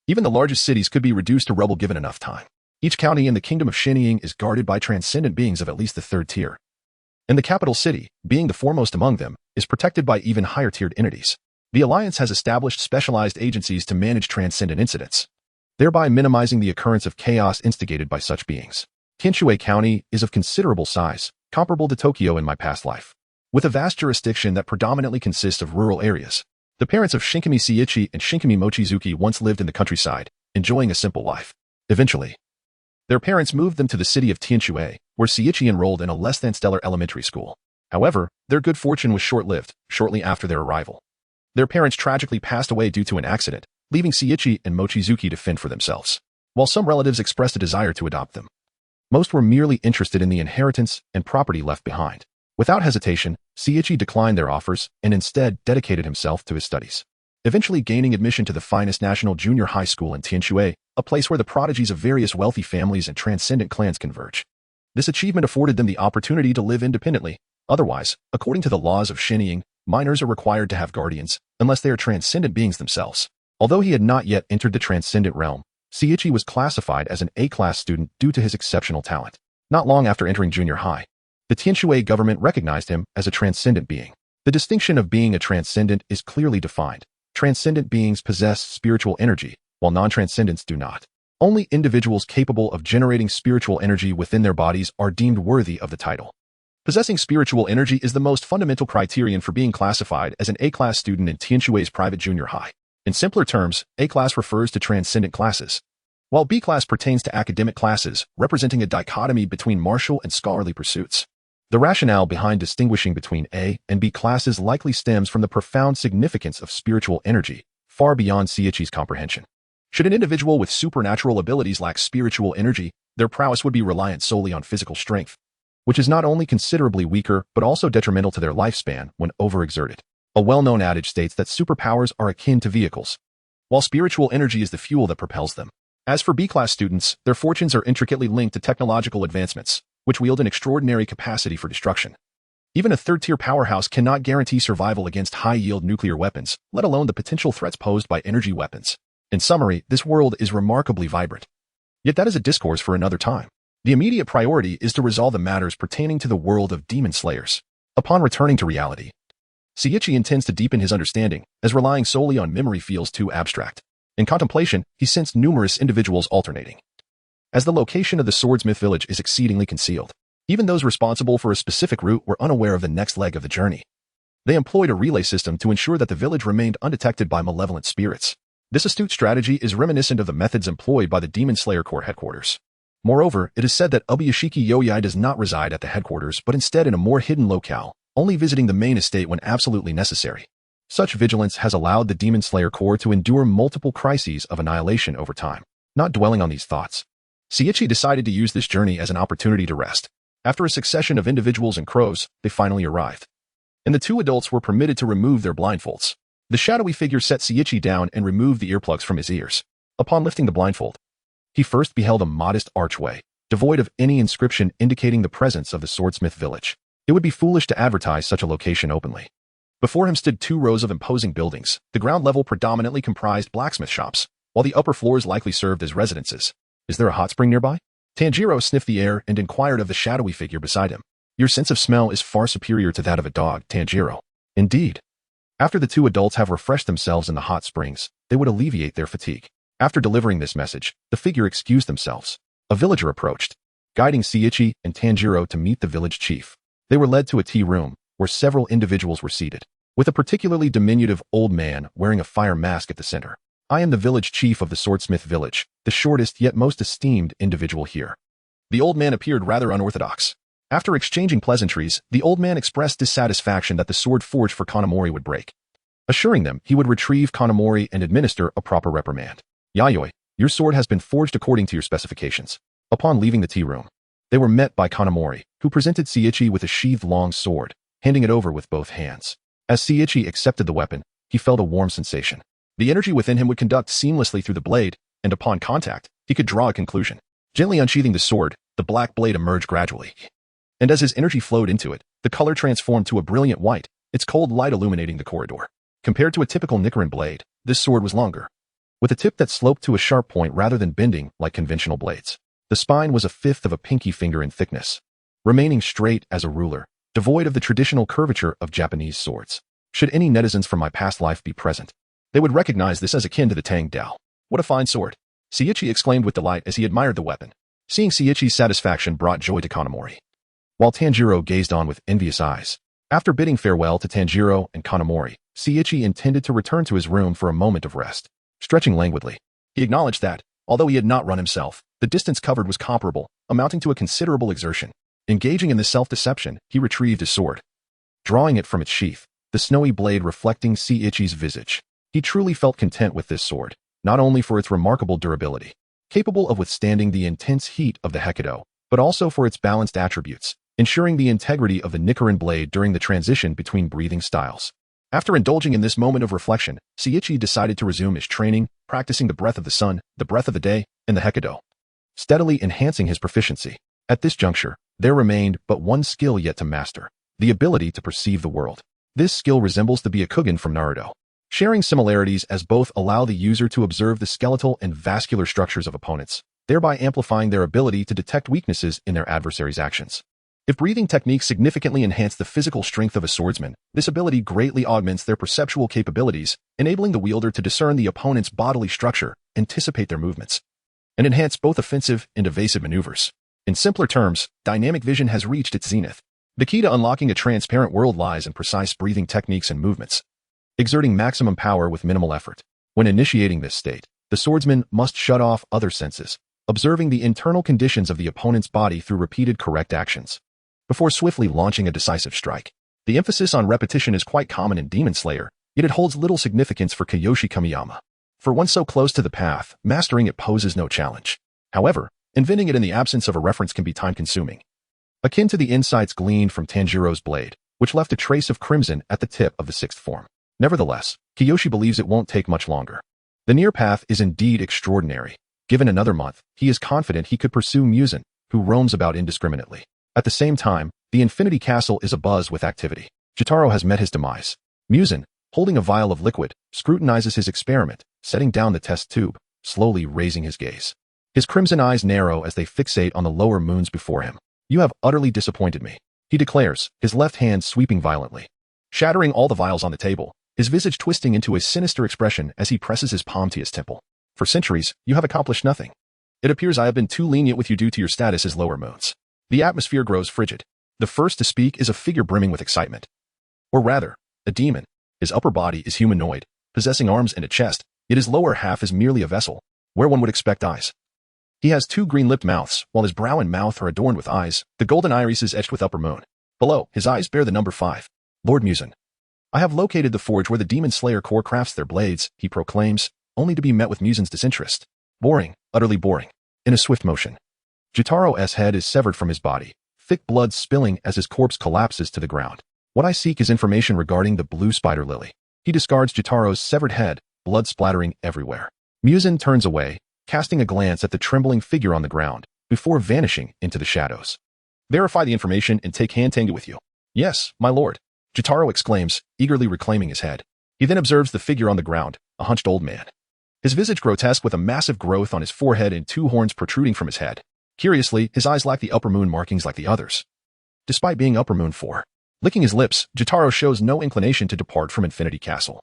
even the largest cities could be reduced to rubble given enough time. Each county in the kingdom of Shinying is guarded by transcendent beings of at least the third tier. And the capital city, being the foremost among them, is protected by even higher-tiered entities. The Alliance has established specialized agencies to manage transcendent incidents, thereby minimizing the occurrence of chaos instigated by such beings. Kinshue County is of considerable size, comparable to Tokyo in my past life, with a vast jurisdiction that predominantly consists of rural areas. The parents of Shinkami Seiichi and Shinkami Mochizuki once lived in the countryside, enjoying a simple life. Eventually, their parents moved them to the city of Tianshue, where Seiichi enrolled in a less-than-stellar elementary school. However, their good fortune was short-lived, shortly after their arrival. Their parents tragically passed away due to an accident, leaving Seiichi and Mochizuki to fend for themselves. While some relatives expressed a desire to adopt them, most were merely interested in the inheritance and property left behind. Without hesitation, Seiichi declined their offers and instead dedicated himself to his studies, eventually gaining admission to the finest national junior high school in Tianshue, a place where the prodigies of various wealthy families and transcendent clans converge. This achievement afforded them the opportunity to live independently. Otherwise, according to the laws of Shinying, minors are required to have guardians, unless they are transcendent beings themselves. Although he had not yet entered the transcendent realm, Seiichi was classified as an A-class student due to his exceptional talent. Not long after entering junior high, the Tianshue government recognized him as a transcendent being. The distinction of being a transcendent is clearly defined. Transcendent beings possess spiritual energy, while non-transcendents do not. Only individuals capable of generating spiritual energy within their bodies are deemed worthy of the title. Possessing spiritual energy is the most fundamental criterion for being classified as an A-class student in Tianshue's private junior high. In simpler terms, A-class refers to transcendent classes, while B-class pertains to academic classes, representing a dichotomy between martial and scholarly pursuits. The rationale behind distinguishing between A and B classes likely stems from the profound significance of spiritual energy, far beyond Seiichi's comprehension. Should an individual with supernatural abilities lack spiritual energy, their prowess would be reliant solely on physical strength, which is not only considerably weaker but also detrimental to their lifespan when overexerted. A well-known adage states that superpowers are akin to vehicles, while spiritual energy is the fuel that propels them. As for B-class students, their fortunes are intricately linked to technological advancements, which wield an extraordinary capacity for destruction. Even a third-tier powerhouse cannot guarantee survival against high-yield nuclear weapons, let alone the potential threats posed by energy weapons. In summary, this world is remarkably vibrant. Yet that is a discourse for another time. The immediate priority is to resolve the matters pertaining to the world of demon slayers. Upon returning to reality, Seiichi intends to deepen his understanding, as relying solely on memory feels too abstract. In contemplation, he sensed numerous individuals alternating, as the location of the swordsmith village is exceedingly concealed. Even those responsible for a specific route were unaware of the next leg of the journey. They employed a relay system to ensure that the village remained undetected by malevolent spirits. This astute strategy is reminiscent of the methods employed by the Demon Slayer Corps headquarters. Moreover, it is said that Ubuyashiki Yoyai does not reside at the headquarters but instead in a more hidden locale, only visiting the main estate when absolutely necessary. Such vigilance has allowed the Demon Slayer Corps to endure multiple crises of annihilation over time. Not dwelling on these thoughts, Seiichi decided to use this journey as an opportunity to rest. After a succession of individuals and crows, they finally arrived, and the two adults were permitted to remove their blindfolds. The shadowy figure set Seiichi down and removed the earplugs from his ears. Upon lifting the blindfold, he first beheld a modest archway, devoid of any inscription indicating the presence of the swordsmith village. It would be foolish to advertise such a location openly. Before him stood 2 rows of imposing buildings. The ground level predominantly comprised blacksmith shops, while the upper floors likely served as residences. Is there a hot spring nearby? Tanjiro sniffed the air and inquired of the shadowy figure beside him. Your sense of smell is far superior to that of a dog, Tanjiro. Indeed. After the 2 adults have refreshed themselves in the hot springs, they would alleviate their fatigue. After delivering this message, the figure excused themselves. A villager approached, guiding Seiichi and Tanjiro to meet the village chief. They were led to a tea room, where several individuals were seated, with a particularly diminutive old man wearing a fire mask at the center. I am the village chief of the swordsmith village, the shortest yet most esteemed individual here. The old man appeared rather unorthodox. After exchanging pleasantries, the old man expressed dissatisfaction that the sword forged for Kanamori would break, assuring them he would retrieve Kanamori and administer a proper reprimand. Yayoi, your sword has been forged according to your specifications. Upon leaving the tea room, they were met by Kanamori, who presented Seiichi with a sheathed long sword, handing it over with both hands. As Seiichi accepted the weapon, he felt a warm sensation. The energy within him would conduct seamlessly through the blade, and upon contact, he could draw a conclusion. Gently unsheathing the sword, the black blade emerged gradually, and as his energy flowed into it, the color transformed to a brilliant white, its cold light illuminating the corridor. Compared to a typical Nichiren blade, this sword was longer, with a tip that sloped to a sharp point rather than bending like conventional blades. The spine was 1/5 of a pinky finger in thickness, remaining straight as a ruler, devoid of the traditional curvature of Japanese swords. Should any netizens from my past life be present, they would recognize this as akin to the Tang Dao. What a fine sword! Seiichi exclaimed with delight as he admired the weapon. Seeing Seiichi's satisfaction brought joy to Kanamori, while Tanjiro gazed on with envious eyes. After bidding farewell to Tanjiro and Kanamori, Seiichi intended to return to his room for a moment of rest. Stretching languidly, he acknowledged that, although he had not run himself, the distance covered was comparable, amounting to a considerable exertion. Engaging in this self-deception, he retrieved his sword, drawing it from its sheath, the snowy blade reflecting Seiichi's visage. He truly felt content with this sword, not only for its remarkable durability, capable of withstanding the intense heat of the Hekido, but also for its balanced attributes, ensuring the integrity of the Nichiren blade during the transition between breathing styles. After indulging in this moment of reflection, Seiichi decided to resume his training, practicing the breath of the sun, the breath of the day, and the Hekido, steadily enhancing his proficiency. At this juncture, there remained but one skill yet to master, the ability to perceive the world. This skill resembles the Byakugan from Naruto, sharing similarities as both allow the user to observe the skeletal and vascular structures of opponents, thereby amplifying their ability to detect weaknesses in their adversaries' actions. If breathing techniques significantly enhance the physical strength of a swordsman, this ability greatly augments their perceptual capabilities, enabling the wielder to discern the opponent's bodily structure, anticipate their movements, and enhance both offensive and evasive maneuvers. In simpler terms, dynamic vision has reached its zenith. The key to unlocking a transparent world lies in precise breathing techniques and movements, exerting maximum power with minimal effort. When initiating this state, the swordsman must shut off other senses, observing the internal conditions of the opponent's body through repeated correct actions, before swiftly launching a decisive strike. The emphasis on repetition is quite common in Demon Slayer, yet it holds little significance for Kiyoshi Kamiyama. For one so close to the path, mastering it poses no challenge. However, inventing it in the absence of a reference can be time-consuming. Akin to the insights gleaned from Tanjiro's blade, which left a trace of crimson at the tip of the sixth form. Nevertheless, Kiyoshi believes it won't take much longer. The near path is indeed extraordinary. Given another month, he is confident he could pursue Myriad, who roams about indiscriminately. At the same time, the Infinity Castle is abuzz with activity. Jotaro has met his demise. Myriad, holding a vial of liquid, scrutinizes his experiment, setting down the test tube, slowly raising his gaze. His crimson eyes narrow as they fixate on the lower moons before him. "You have utterly disappointed me," he declares, his left hand sweeping violently, shattering all the vials on the table, his visage twisting into a sinister expression as he presses his palm to his temple. "For centuries, you have accomplished nothing. It appears I have been too lenient with you due to your status as lower moons." The atmosphere grows frigid. The first to speak is a figure brimming with excitement. Or rather, a demon. His upper body is humanoid, possessing arms and a chest, yet his lower half is merely a vessel, where one would expect eyes. He has two green-lipped mouths, while his brow and mouth are adorned with eyes, the golden irises etched with upper moon. Below, his eyes bear the number 5. "Lord Myriad, I have located the forge where the Demon Slayer Corps crafts their blades," he proclaims, only to be met with Myriad's disinterest. "Boring, utterly boring." In a swift motion, Jotaro's head is severed from his body, thick blood spilling as his corpse collapses to the ground. "What I seek is information regarding the blue spider lily." He discards Jotaro's severed head, blood splattering everywhere. Myriad turns away, casting a glance at the trembling figure on the ground, before vanishing into the shadows. "Verify the information and take Hantengu with you." "Yes, my lord," Jotaro exclaims, eagerly reclaiming his head. He then observes the figure on the ground, a hunched old man. His visage grotesque with a massive growth on his forehead and 2 horns protruding from his head. Curiously, his eyes lack the upper moon markings like the others. Despite being upper moon 4. Licking his lips, Jotaro shows no inclination to depart from Infinity Castle.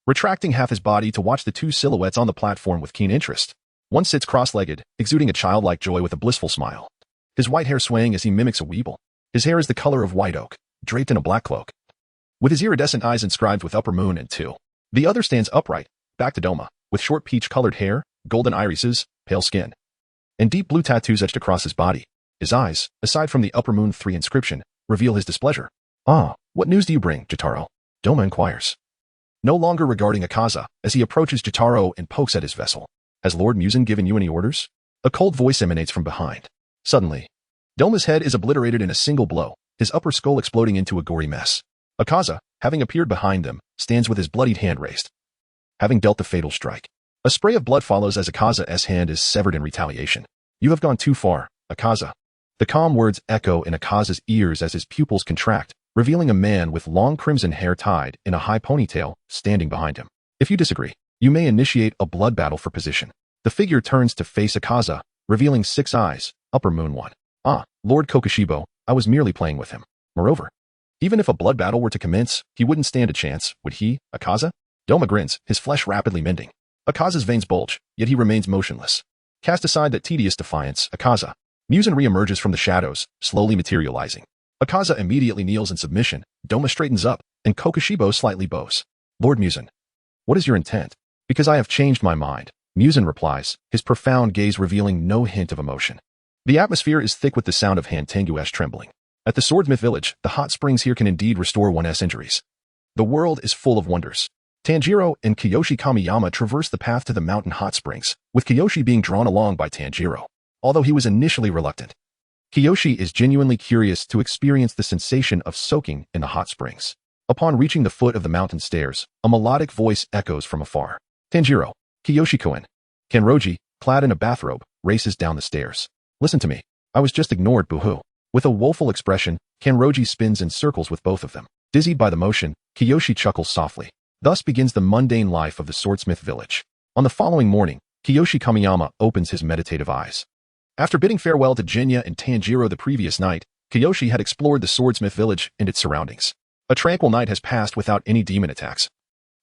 Retracting half his body to watch the 2 silhouettes on the platform with keen interest. One sits cross-legged, exuding a childlike joy with a blissful smile. His white hair swaying as he mimics a weeble. His hair is the color of white oak, draped in a black cloak. With his iridescent eyes inscribed with upper moon and 2. The other stands upright, back to Doma, with short peach-colored hair, golden irises, pale skin, and deep blue tattoos etched across his body. His eyes, aside from the upper moon 3 inscription, reveal his displeasure. "Ah, what news do you bring, Jotaro?" Doma inquires. No longer regarding Akaza, as he approaches Jotaro and pokes at his vessel. "Has Lord Myriad given you any orders?" A cold voice emanates from behind. Suddenly, Doma's head is obliterated in a single blow, his upper skull exploding into a gory mess. Akaza, having appeared behind them, stands with his bloodied hand raised, having dealt the fatal strike. A spray of blood follows as Akaza's hand is severed in retaliation. "You have gone too far, Akaza." The calm words echo in Akaza's ears as his pupils contract, revealing a man with long crimson hair tied in a high ponytail, standing behind him. "If you disagree, you may initiate a blood battle for position." The figure turns to face Akaza, revealing 6 eyes, upper moon 1. "Ah, Lord Kokushibo, I was merely playing with him. Moreover, even if a blood battle were to commence, he wouldn't stand a chance, would he, Akaza?" Doma grins, his flesh rapidly mending. Akaza's veins bulge, yet he remains motionless. Cast aside that tedious defiance, Akaza. Myriad reemerges from the shadows, slowly materializing. Akaza immediately kneels in submission, Doma straightens up, and Kokushibo slightly bows. "Lord Myriad, what is your intent?" "Because I have changed my mind," Myriad replies, his profound gaze revealing no hint of emotion. The atmosphere is thick with the sound of Hantengu's trembling. At the Swordsmith village, the hot springs here can indeed restore one's injuries. The world is full of wonders. Tanjiro and Kiyoshi Kamiyama traverse the path to the mountain hot springs, with Kiyoshi being drawn along by Tanjiro, although he was initially reluctant. Kiyoshi is genuinely curious to experience the sensation of soaking in the hot springs. Upon reaching the foot of the mountain stairs, a melodic voice echoes from afar. "Tanjiro, Kiyoshi-kun." Kenroji, clad in a bathrobe, races down the stairs. "Listen to me. I was just ignored, boo-hoo." With a woeful expression, Kenroji spins in circles with both of them. Dizzied by the motion, Kiyoshi chuckles softly. Thus begins the mundane life of the Swordsmith village. On the following morning, Kiyoshi Kamiyama opens his meditative eyes. After bidding farewell to Jinya and Tanjiro the previous night, Kiyoshi had explored the Swordsmith village and its surroundings. A tranquil night has passed without any demon attacks,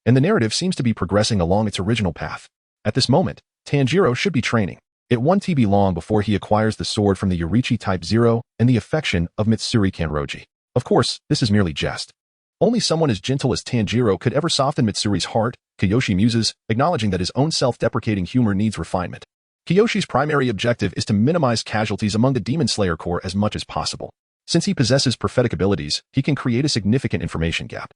and the narrative seems to be progressing along its original path. At this moment, Tanjiro should be training. It won't be long before he acquires the sword from the Yorichi Type 0 and the affection of Mitsuri Kenroji. Of course, this is merely jest. Only someone as gentle as Tanjiro could ever soften Mitsuri's heart, Kiyoshi muses, acknowledging that his own self-deprecating humor needs refinement. Kiyoshi's primary objective is to minimize casualties among the Demon Slayer Corps as much as possible. Since he possesses prophetic abilities, he can create a significant information gap.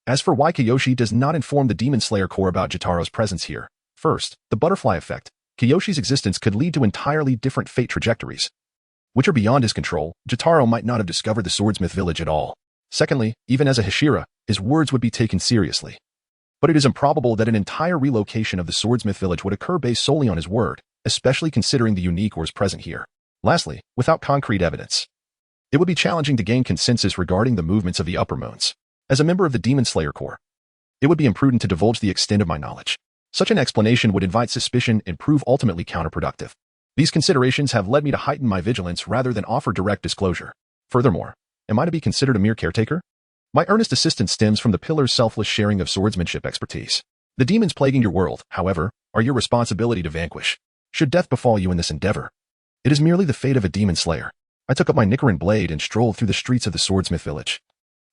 As for why Kiyoshi does not inform the Demon Slayer Corps about Jotaro's presence here, First, the butterfly effect. Kiyoshi's existence could lead to entirely different fate trajectories, which are beyond his control. Jotaro might not have discovered the swordsmith village at all. Secondly, even as a Hashira, his words would be taken seriously. But it is improbable that an entire relocation of the swordsmith village would occur based solely on his word, especially considering the unique ores present here. Lastly, without concrete evidence, it would be challenging to gain consensus regarding the movements of the upper moons. As a member of the Demon Slayer Corps, it would be imprudent to divulge the extent of my knowledge. Such an explanation would invite suspicion and prove ultimately counterproductive. These considerations have led me to heighten my vigilance rather than offer direct disclosure. Furthermore, am I to be considered a mere caretaker? My earnest assistance stems from the Pillar's selfless sharing of swordsmanship expertise. The demons plaguing your world, however, are your responsibility to vanquish. Should death befall you in this endeavor, it is merely the fate of a demon slayer. I took up my Nicaran blade and strolled through the streets of the swordsmith village,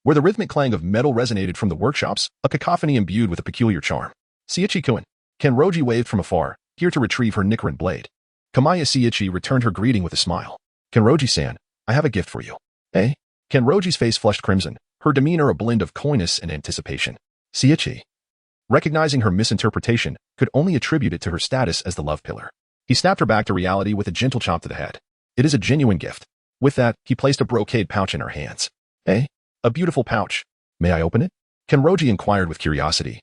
where the rhythmic clang of metal resonated from the workshops, a cacophony imbued with a peculiar charm. Seiichi-kun. Kenroji waved from afar, here to retrieve her Nicaran blade. Kamaya Seiichi returned her greeting with a smile. Kenroji-san, I have a gift for you. Eh? Kenroji's face flushed crimson, her demeanor a blend of coyness and anticipation. Seiichi, recognizing her misinterpretation, could only attribute it to her status as the love pillar. He snapped her back to reality with a gentle chop to the head. It is a genuine gift. With that, he placed a brocade pouch in her hands. Eh? A beautiful pouch. May I open it? Kenroji inquired with curiosity,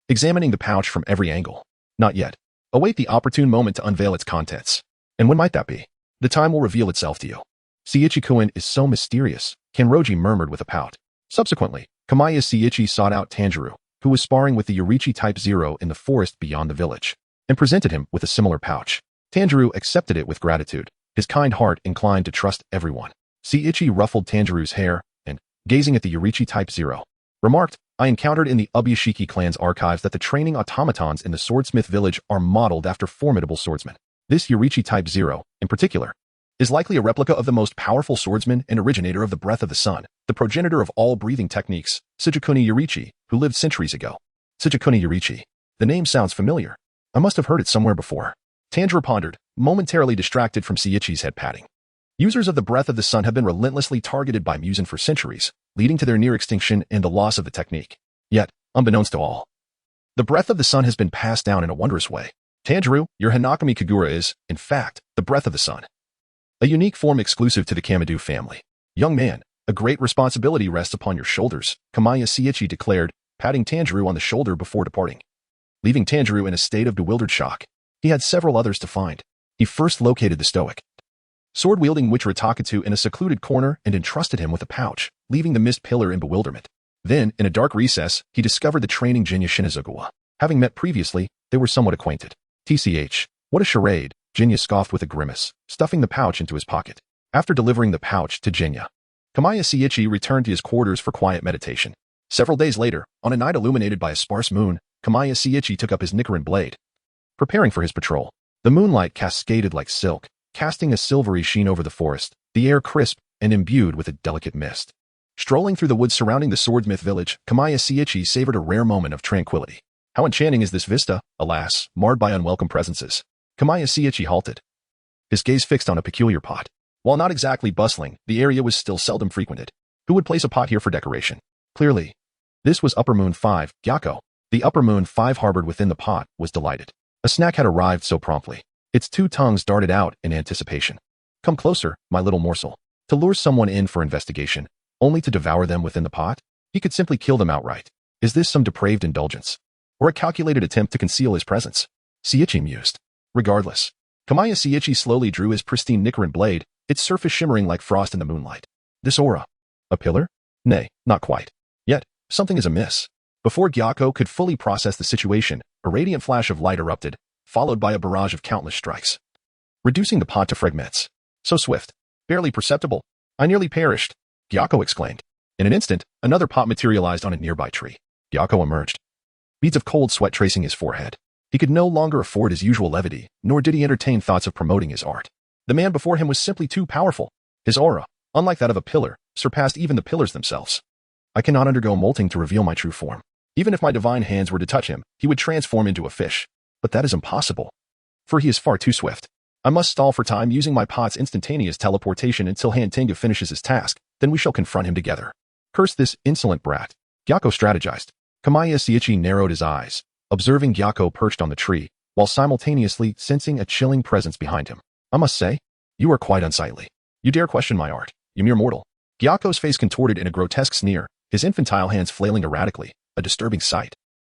examining the pouch from every angle. Not yet. Await the opportune moment to unveil its contents. And when might that be? The time will reveal itself to you. Seiichi-kun is so mysterious, Kenroji murmured with a pout. Subsequently, Kamaya Seiichi sought out Tanjiro, who was sparring with the Yorichi Type 0 in the forest beyond the village, and presented him with a similar pouch. Tanjiro accepted it with gratitude, his kind heart inclined to trust everyone. Seiichi ruffled Tanjiro's hair, and, gazing at the Yorichi Type 0, remarked, I encountered in the Ubuyashiki clan's archives that the training automatons in the swordsmith village are modeled after formidable swordsmen. This Yorichi Type 0, in particular, is likely a replica of the most powerful swordsman and originator of the Breath of the Sun, the progenitor of all breathing techniques, Sujikuni Yorichi, who lived centuries ago. Sujikuni Yorichi. The name sounds familiar. I must have heard it somewhere before. Tanjiro pondered, momentarily distracted from Seiichi's head patting. Users of the Breath of the Sun have been relentlessly targeted by Musen for centuries, leading to their near extinction and the loss of the technique. Yet, unbeknownst to all, the Breath of the Sun has been passed down in a wondrous way. Tanjiro, your Hinakami Kagura is, in fact, the Breath of the Sun, a unique form exclusive to the Kamadu family. Young man, a great responsibility rests upon your shoulders, Kamaya Seiichi declared, patting Tanjiro on the shoulder before departing. Leaving Tanjiro in a state of bewildered shock, he had several others to find. He first located the stoic, sword-wielding Witcher Takatu in a secluded corner and entrusted him with a pouch, leaving the mist pillar in bewilderment. Then, in a dark recess, he discovered the training Jinya Shinazugawa. Having met previously, they were somewhat acquainted. TCH, what a charade, Jinya scoffed with a grimace, stuffing the pouch into his pocket. After delivering the pouch to Jinya, Kamaya Seiichi returned to his quarters for quiet meditation. Several days later, on a night illuminated by a sparse moon, Kamaya Seiichi took up his Nicaran blade, preparing for his patrol. The moonlight cascaded like silk, casting a silvery sheen over the forest, the air crisp and imbued with a delicate mist. Strolling through the woods surrounding the swordsmith village, Kamaya Seiichi savored a rare moment of tranquility. How enchanting is this vista, alas, marred by unwelcome presences. Kamaya Seiichi halted, his gaze fixed on a peculiar pot. While not exactly bustling, the area was still seldom frequented. Who would place a pot here for decoration? Clearly, this was Upper Moon 5, Gyako. The Upper Moon 5 harbored within the pot was delighted. A snack had arrived so promptly. Its two tongues darted out in anticipation. Come closer, my little morsel. To lure someone in for investigation, only to devour them within the pot? He could simply kill them outright. Is this some depraved indulgence? Or a calculated attempt to conceal his presence? Seiichi mused. Regardless, Kamaya Seiichi slowly drew his pristine Nicaran blade, its surface shimmering like frost in the moonlight. This aura. A pillar? Nay, not quite. Yet, something is amiss. Before Gyako could fully process the situation, a radiant flash of light erupted, followed by a barrage of countless strikes, reducing the pot to fragments. So swift, barely perceptible. I nearly perished, Gyako exclaimed. In an instant, another pot materialized on a nearby tree. Gyako emerged, beads of cold sweat tracing his forehead. He could no longer afford his usual levity, nor did he entertain thoughts of promoting his art. The man before him was simply too powerful. His aura, unlike that of a pillar, surpassed even the pillars themselves. I cannot undergo molting to reveal my true form. Even if my divine hands were to touch him, he would transform into a fish. But that is impossible, for he is far too swift. I must stall for time using my pot's instantaneous teleportation until Hantenga finishes his task, then we shall confront him together. Curse this insolent brat, Gyako strategized. Kamaya Seiichi narrowed his eyes, observing Gyako perched on the tree, while simultaneously sensing a chilling presence behind him. I must say, you are quite unsightly. You dare question my art, you mere mortal. Gyako's face contorted in a grotesque sneer, his infantile hands flailing erratically, a disturbing sight.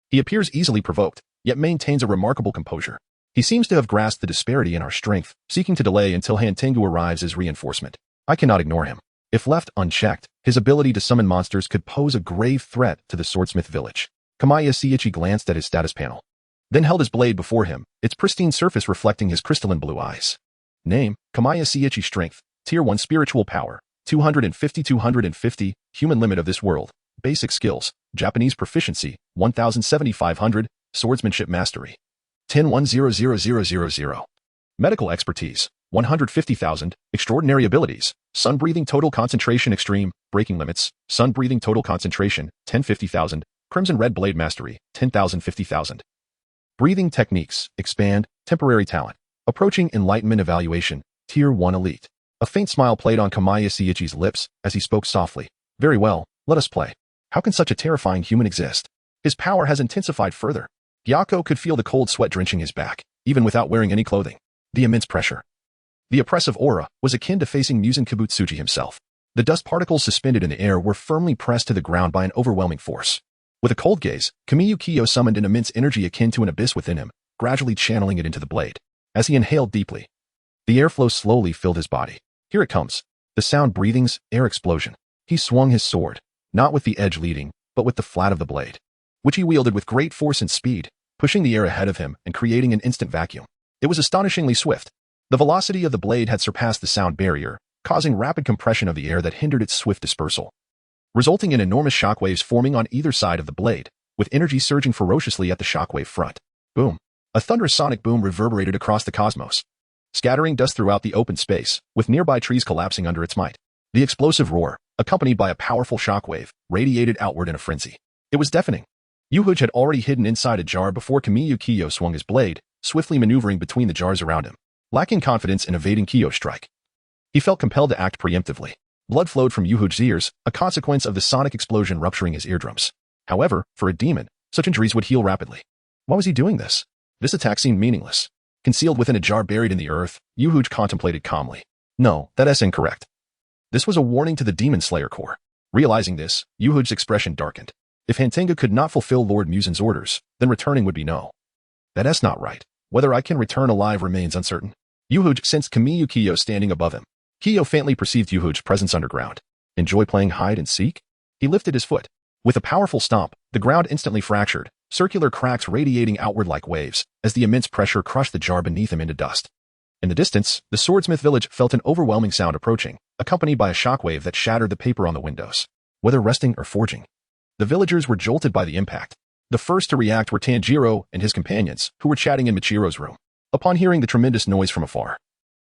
He appears easily provoked, yet maintains a remarkable composure. He seems to have grasped the disparity in our strength, seeking to delay until Hantengu arrives as reinforcement. I cannot ignore him. If left unchecked, his ability to summon monsters could pose a grave threat to the swordsmith village. Kamiya Seiichi glanced at his status panel, then held his blade before him, its pristine surface reflecting his crystalline blue eyes. Name, Kamiya Seiichi. Strength, Tier 1 Spiritual Power, 250. Human limit of this world. Basic skills, Japanese proficiency, 1,7500, Swordsmanship Mastery, 10,100,000. Medical expertise, 150,000, Extraordinary abilities, Sun Breathing Total Concentration Extreme, Breaking Limits, Sun Breathing Total Concentration, 10,50,000, Crimson Red Blade Mastery, 10,050. Breathing Techniques, Expand, Temporary Talent, Approaching Enlightenment Evaluation, Tier 1 Elite. A faint smile played on Kamiya Seiichi's lips as he spoke softly. Very well, let us play. How can such a terrifying human exist? His power has intensified further. Gyako could feel the cold sweat drenching his back, even without wearing any clothing. The immense pressure. The oppressive aura was akin to facing Musen Kibutsuji himself. The dust particles suspended in the air were firmly pressed to the ground by an overwhelming force. With a cold gaze, Kamiya Kiyo summoned an immense energy akin to an abyss within him, gradually channeling it into the blade. As he inhaled deeply, the airflow slowly filled his body. Here it comes. The sound breathings, air explosion. He swung his sword, not with the edge leading, but with the flat of the blade, which he wielded with great force and speed, pushing the air ahead of him and creating an instant vacuum. It was astonishingly swift. The velocity of the blade had surpassed the sound barrier, causing rapid compression of the air that hindered its swift dispersal, resulting in enormous shockwaves forming on either side of the blade, with energy surging ferociously at the shockwave front. Boom. A thunderous sonic boom reverberated across the cosmos, scattering dust throughout the open space, with nearby trees collapsing under its might. The explosive roar, accompanied by a powerful shockwave, radiated outward in a frenzy. It was deafening. Yuhuj had already hidden inside a jar before Kamiya Kiyo swung his blade, swiftly maneuvering between the jars around him. Lacking confidence in evading Kiyo's strike, he felt compelled to act preemptively. Blood flowed from Yuhuj's ears, a consequence of the sonic explosion rupturing his eardrums. However, for a demon, such injuries would heal rapidly. Why was he doing this? This attack seemed meaningless. Concealed within a jar buried in the earth, Yuhuj contemplated calmly. No, that's incorrect. This was a warning to the Demon Slayer Corps. Realizing this, Yuhuj's expression darkened. If Hantengu could not fulfill Lord Musen's orders, then returning would be no. That's not right. Whether I can return alive remains uncertain. Yuhuj sensed Kamiya Kiyo standing above him. Kiyo faintly perceived Yuhuj's presence underground. Enjoy playing hide and seek? He lifted his foot. With a powerful stomp, the ground instantly fractured, circular cracks radiating outward like waves, as the immense pressure crushed the jar beneath him into dust. In the distance, the swordsmith village felt an overwhelming sound approaching, accompanied by a shockwave that shattered the paper on the windows. Whether resting or forging, the villagers were jolted by the impact. The first to react were Tanjiro and his companions, who were chatting in Michiro's room. Upon hearing the tremendous noise from afar,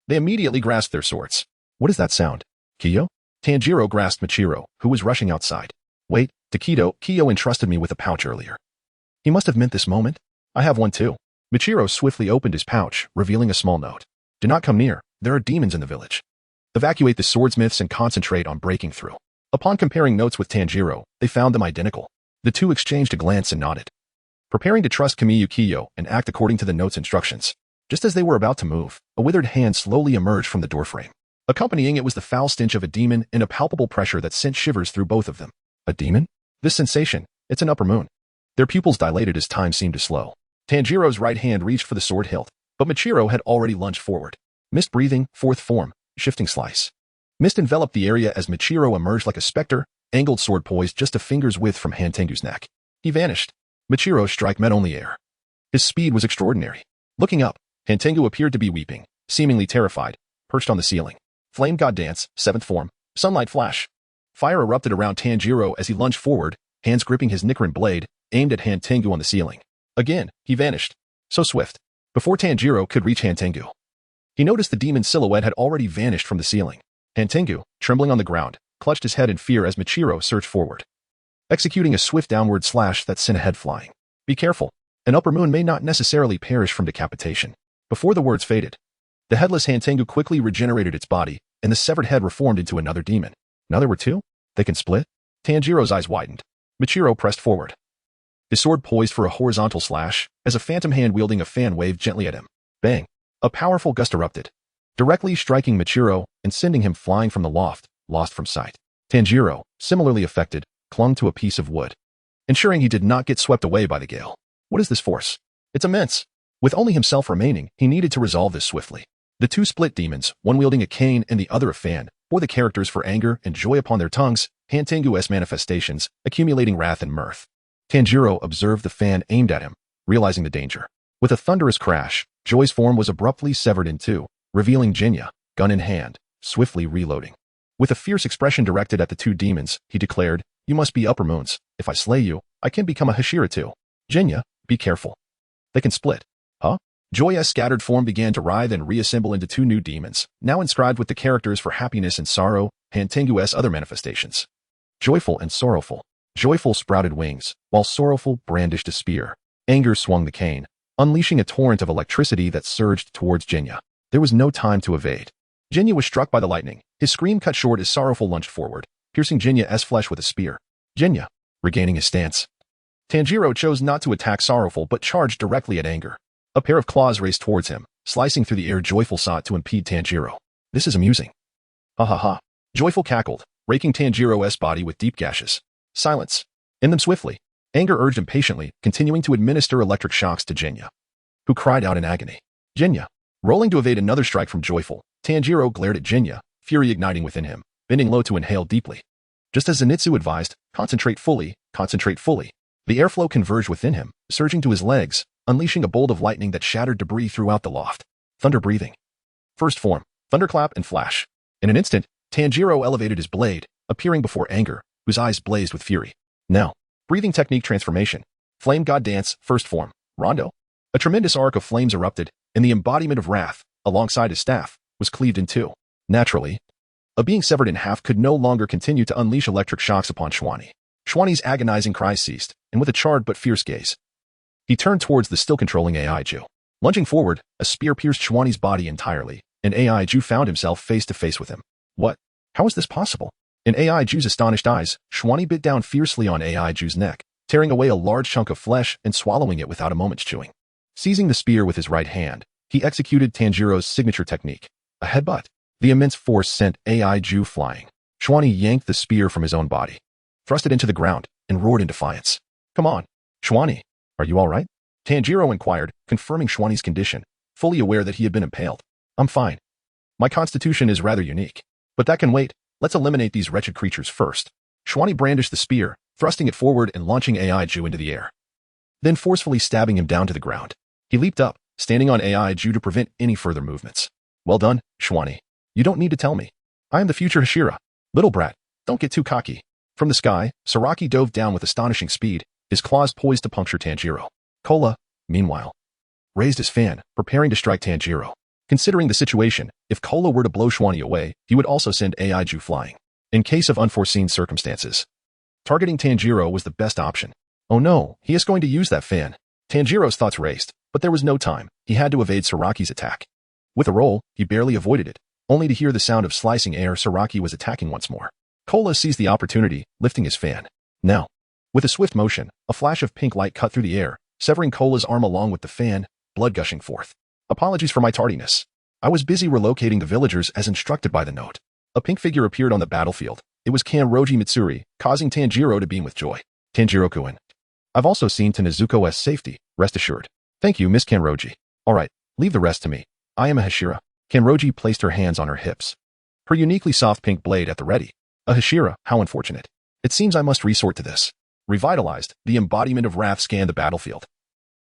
they immediately grasped their swords. What is that sound? Kiyo? Tanjiro grasped Michiro, who was rushing outside. Wait, Kiyo entrusted me with a pouch earlier. He must have meant this moment. I have one too. Michiro swiftly opened his pouch, revealing a small note. Do not come near. There are demons in the village. Evacuate the swordsmiths and concentrate on breaking through. Upon comparing notes with Tanjiro, they found them identical. The two exchanged a glance and nodded, preparing to trust Kamiya Kiyo and act according to the note's instructions. Just as they were about to move, a withered hand slowly emerged from the doorframe. Accompanying it was the foul stench of a demon and a palpable pressure that sent shivers through both of them. A demon? This sensation, it's an upper moon. Their pupils dilated as time seemed to slow. Tanjiro's right hand reached for the sword hilt, but Michiro had already lunged forward. Mist breathing, fourth form, shifting slice. Mist enveloped the area as Michiro emerged like a specter, angled sword poised just a finger's width from Hantengu's neck. He vanished. Michiro's strike met only air. His speed was extraordinary. Looking up, Hantengu appeared to be weeping, seemingly terrified, perched on the ceiling. Flame God Dance, seventh form, sunlight flash. Fire erupted around Tanjiro as he lunged forward, hands gripping his Nichiren blade, aimed at Hantengu on the ceiling. Again, he vanished. So swift. Before Tanjiro could reach Hantengu, he noticed the demon's silhouette had already vanished from the ceiling. Hantengu, trembling on the ground, clutched his head in fear as Michiro surged forward, executing a swift downward slash that sent a head flying. Be careful. An upper moon may not necessarily perish from decapitation. Before the words faded, the headless Hantengu quickly regenerated its body, and the severed head reformed into another demon. Now there were two? They can split? Tanjiro's eyes widened. Michiro pressed forward, his sword poised for a horizontal slash, as a phantom hand wielding a fan waved gently at him. Bang! A powerful gust erupted, directly striking Michiro and sending him flying from the loft, lost from sight. Tanjiro, similarly affected, clung to a piece of wood, ensuring he did not get swept away by the gale. What is this force? It's immense. With only himself remaining, he needed to resolve this swiftly. The two split demons, one wielding a cane and the other a fan, bore the characters for anger and joy upon their tongues, Hantengu's manifestations, accumulating wrath and mirth. Tanjiro observed the fan aimed at him, realizing the danger. With a thunderous crash, Joy's form was abruptly severed in two, revealing Jinya, gun in hand, swiftly reloading. With a fierce expression directed at the two demons, he declared, "You must be upper moons. If I slay you, I can become a Hashira too. Jinya, be careful. They can split." Huh? Joy's scattered form began to writhe and reassemble into two new demons, now inscribed with the characters for happiness and sorrow, Hantengu's other manifestations. Joyful and sorrowful. Joyful sprouted wings, while sorrowful brandished a spear. Anger swung the cane, unleashing a torrent of electricity that surged towards Jinya. There was no time to evade. Jinya was struck by the lightning. His scream cut short as Sorrowful lunged forward, piercing Jinya's flesh with a spear. Jinya, regaining his stance. Tanjiro chose not to attack Sorrowful but charged directly at Anger. A pair of claws raced towards him, slicing through the air. Joyful sought to impede Tanjiro. This is amusing. Ha ha ha. Joyful cackled, raking Tanjiro's body with deep gashes. Silence. End them swiftly. Anger urged impatiently, continuing to administer electric shocks to Jinya, who cried out in agony. Jinya. Rolling to evade another strike from Joyful, Tanjiro glared at Jinya, fury igniting within him, bending low to inhale deeply. Just as Zenitsu advised, concentrate fully, concentrate fully. The airflow converged within him, surging to his legs, unleashing a bolt of lightning that shattered debris throughout the loft. Thunder breathing. First form, thunderclap and flash. In an instant, Tanjiro elevated his blade, appearing before Anger, whose eyes blazed with fury. Now, breathing technique transformation. Flame God Dance, first form, Rondo. A tremendous arc of flames erupted, and the embodiment of wrath, alongside his staff, was cleaved in two. Naturally, a being severed in half could no longer continue to unleash electric shocks upon Schwani. Schwani's agonizing cries ceased, and with a charred but fierce gaze, he turned towards the still controlling AI Ju. Lunging forward, a spear pierced Schwani's body entirely, and AI Ju found himself face to face with him. What? How is this possible? In AI Ju's astonished eyes, Schwani bit down fiercely on AI Ju's neck, tearing away a large chunk of flesh and swallowing it without a moment's chewing. Seizing the spear with his right hand, he executed Tanjiro's signature technique, a headbutt. The immense force sent AI Ju flying. Schwani yanked the spear from his own body, thrust it into the ground, and roared in defiance. Come on, Schwani, are you all right? Tanjiro inquired, confirming Schwani's condition, fully aware that he had been impaled. I'm fine. My constitution is rather unique. But that can wait. Let's eliminate these wretched creatures first. Schwani brandished the spear, thrusting it forward and launching AI Ju into the air, then forcefully stabbing him down to the ground. He leaped up, standing on AI Ju to prevent any further movements. Well done, Schwani. You don't need to tell me. I am the future Hashira. Little brat, don't get too cocky. From the sky, Saraki dove down with astonishing speed, his claws poised to puncture Tanjiro. Kola, meanwhile, raised his fan, preparing to strike Tanjiro. Considering the situation, if Kola were to blow Schwani away, he would also send AI Ju flying. In case of unforeseen circumstances, targeting Tanjiro was the best option. Oh no, he is going to use that fan. Tanjiro's thoughts raced, but there was no time. He had to evade Saraki's attack. With a roll, he barely avoided it, only to hear the sound of slicing air. Saraki was attacking once more. Kola seized the opportunity, lifting his fan. Now, with a swift motion, a flash of pink light cut through the air, severing Kola's arm along with the fan, blood gushing forth. Apologies for my tardiness. I was busy relocating the villagers as instructed by the note. A pink figure appeared on the battlefield. It was Kanroji Mitsuri, causing Tanjiro to beam with joy. Tanjiro-kun. I've also seen to Nezuko's safety, rest assured. Thank you, Miss Kanroji. All right, leave the rest to me. I am a Hashira. Kanroji placed her hands on her hips, her uniquely soft pink blade at the ready. A Hashira, how unfortunate. It seems I must resort to this. Revitalized, the embodiment of wrath scanned the battlefield,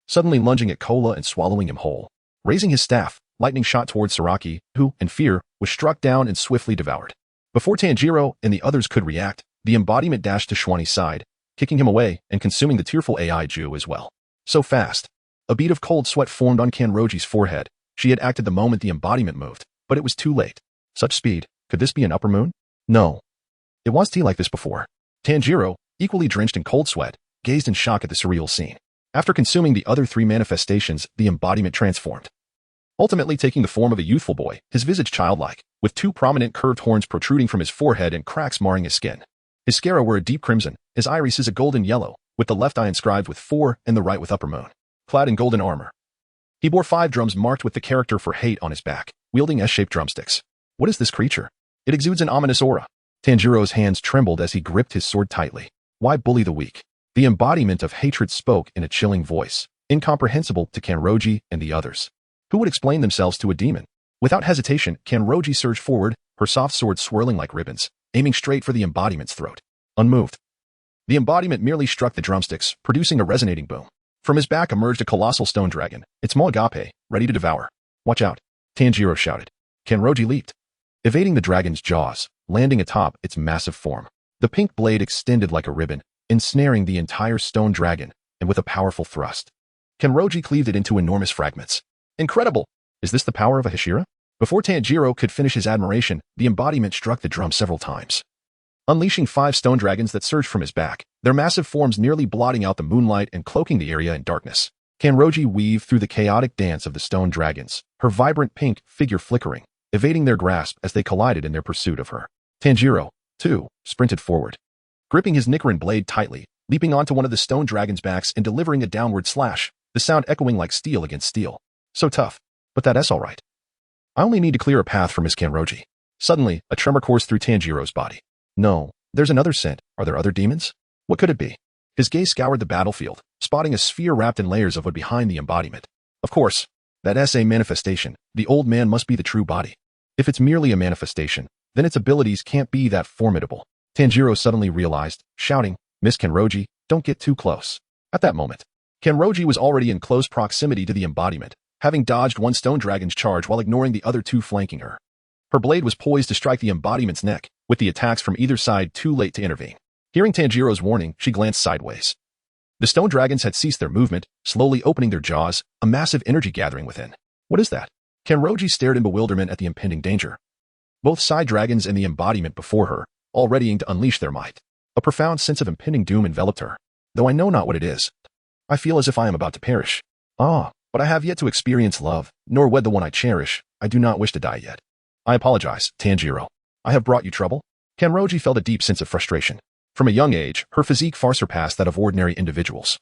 suddenly lunging at Kola and swallowing him whole. Raising his staff, lightning shot towards Saraki, who, in fear, was struck down and swiftly devoured. Before Tanjiro and the others could react, the embodiment dashed to Schwani's side, kicking him away and consuming the tearful AI Ju as well. So fast. A bead of cold sweat formed on Kanroji's forehead. She had acted the moment the embodiment moved, but it was too late. Such speed, could this be an upper moon? No. It was tea like this before. Tanjiro, equally drenched in cold sweat, gazed in shock at the surreal scene. After consuming the other three manifestations, the embodiment transformed, ultimately taking the form of a youthful boy, his visage childlike, with two prominent curved horns protruding from his forehead and cracks marring his skin. His sclera were a deep crimson, his irises a golden yellow, with the left eye inscribed with 4 and the right with upper moon. clad in golden armor. He bore 5 drums marked with the character for hate on his back, wielding S-shaped drumsticks. What is this creature? It exudes an ominous aura. Tanjiro's hands trembled as he gripped his sword tightly. Why bully the weak? The embodiment of hatred spoke in a chilling voice, incomprehensible to Kanroji and the others. Who would explain themselves to a demon? Without hesitation, Kanroji surged forward, her soft sword swirling like ribbons, aiming straight for the embodiment's throat. Unmoved, the embodiment merely struck the drumsticks, producing a resonating boom. From his back emerged a colossal stone dragon, its maw agape, ready to devour. Watch out, Tanjiro shouted. Kanroji leaped, evading the dragon's jaws, landing atop its massive form. The pink blade extended like a ribbon, ensnaring the entire stone dragon, and with a powerful thrust, Kanroji cleaved it into enormous fragments. Incredible! Is this the power of a Hashira? Before Tanjiro could finish his admiration, the embodiment struck the drum several times, unleashing 5 stone dragons that surged from his back, their massive forms nearly blotting out the moonlight and cloaking the area in darkness. Kanroji weaved through the chaotic dance of the stone dragons, her vibrant pink figure flickering, evading their grasp as they collided in their pursuit of her. Tanjiro, too, sprinted forward, gripping his Nichiren blade tightly, leaping onto one of the stone dragon's backs and delivering a downward slash, the sound echoing like steel against steel. So tough, but that's all right. I only need to clear a path for Miss Kanroji. Suddenly, a tremor coursed through Tanjiro's body. No, there's another scent. Are there other demons? What could it be? His gaze scoured the battlefield, spotting a sphere wrapped in layers of wood behind the embodiment. Of course, that's a manifestation. The old man must be the true body. If it's merely a manifestation, then its abilities can't be that formidable. Tanjiro suddenly realized, shouting, Miss Kanroji, don't get too close. At that moment, Kanroji was already in close proximity to the embodiment, having dodged one stone dragon's charge while ignoring the other 2 flanking her. Her blade was poised to strike the embodiment's neck, with the attacks from either side too late to intervene. Hearing Tanjiro's warning, she glanced sideways. The stone dragons had ceased their movement, slowly opening their jaws, a massive energy gathering within. What is that? Kanroji stared in bewilderment at the impending danger. Both side dragons and the embodiment before her, all readying to unleash their might. A profound sense of impending doom enveloped her. Though I know not what it is, I feel as if I am about to perish. But I have yet to experience love, nor wed the one I cherish. I do not wish to die yet. I apologize, Tanjiro. I have brought you trouble? Kanroji felt a deep sense of frustration. From a young age, her physique far surpassed that of ordinary individuals,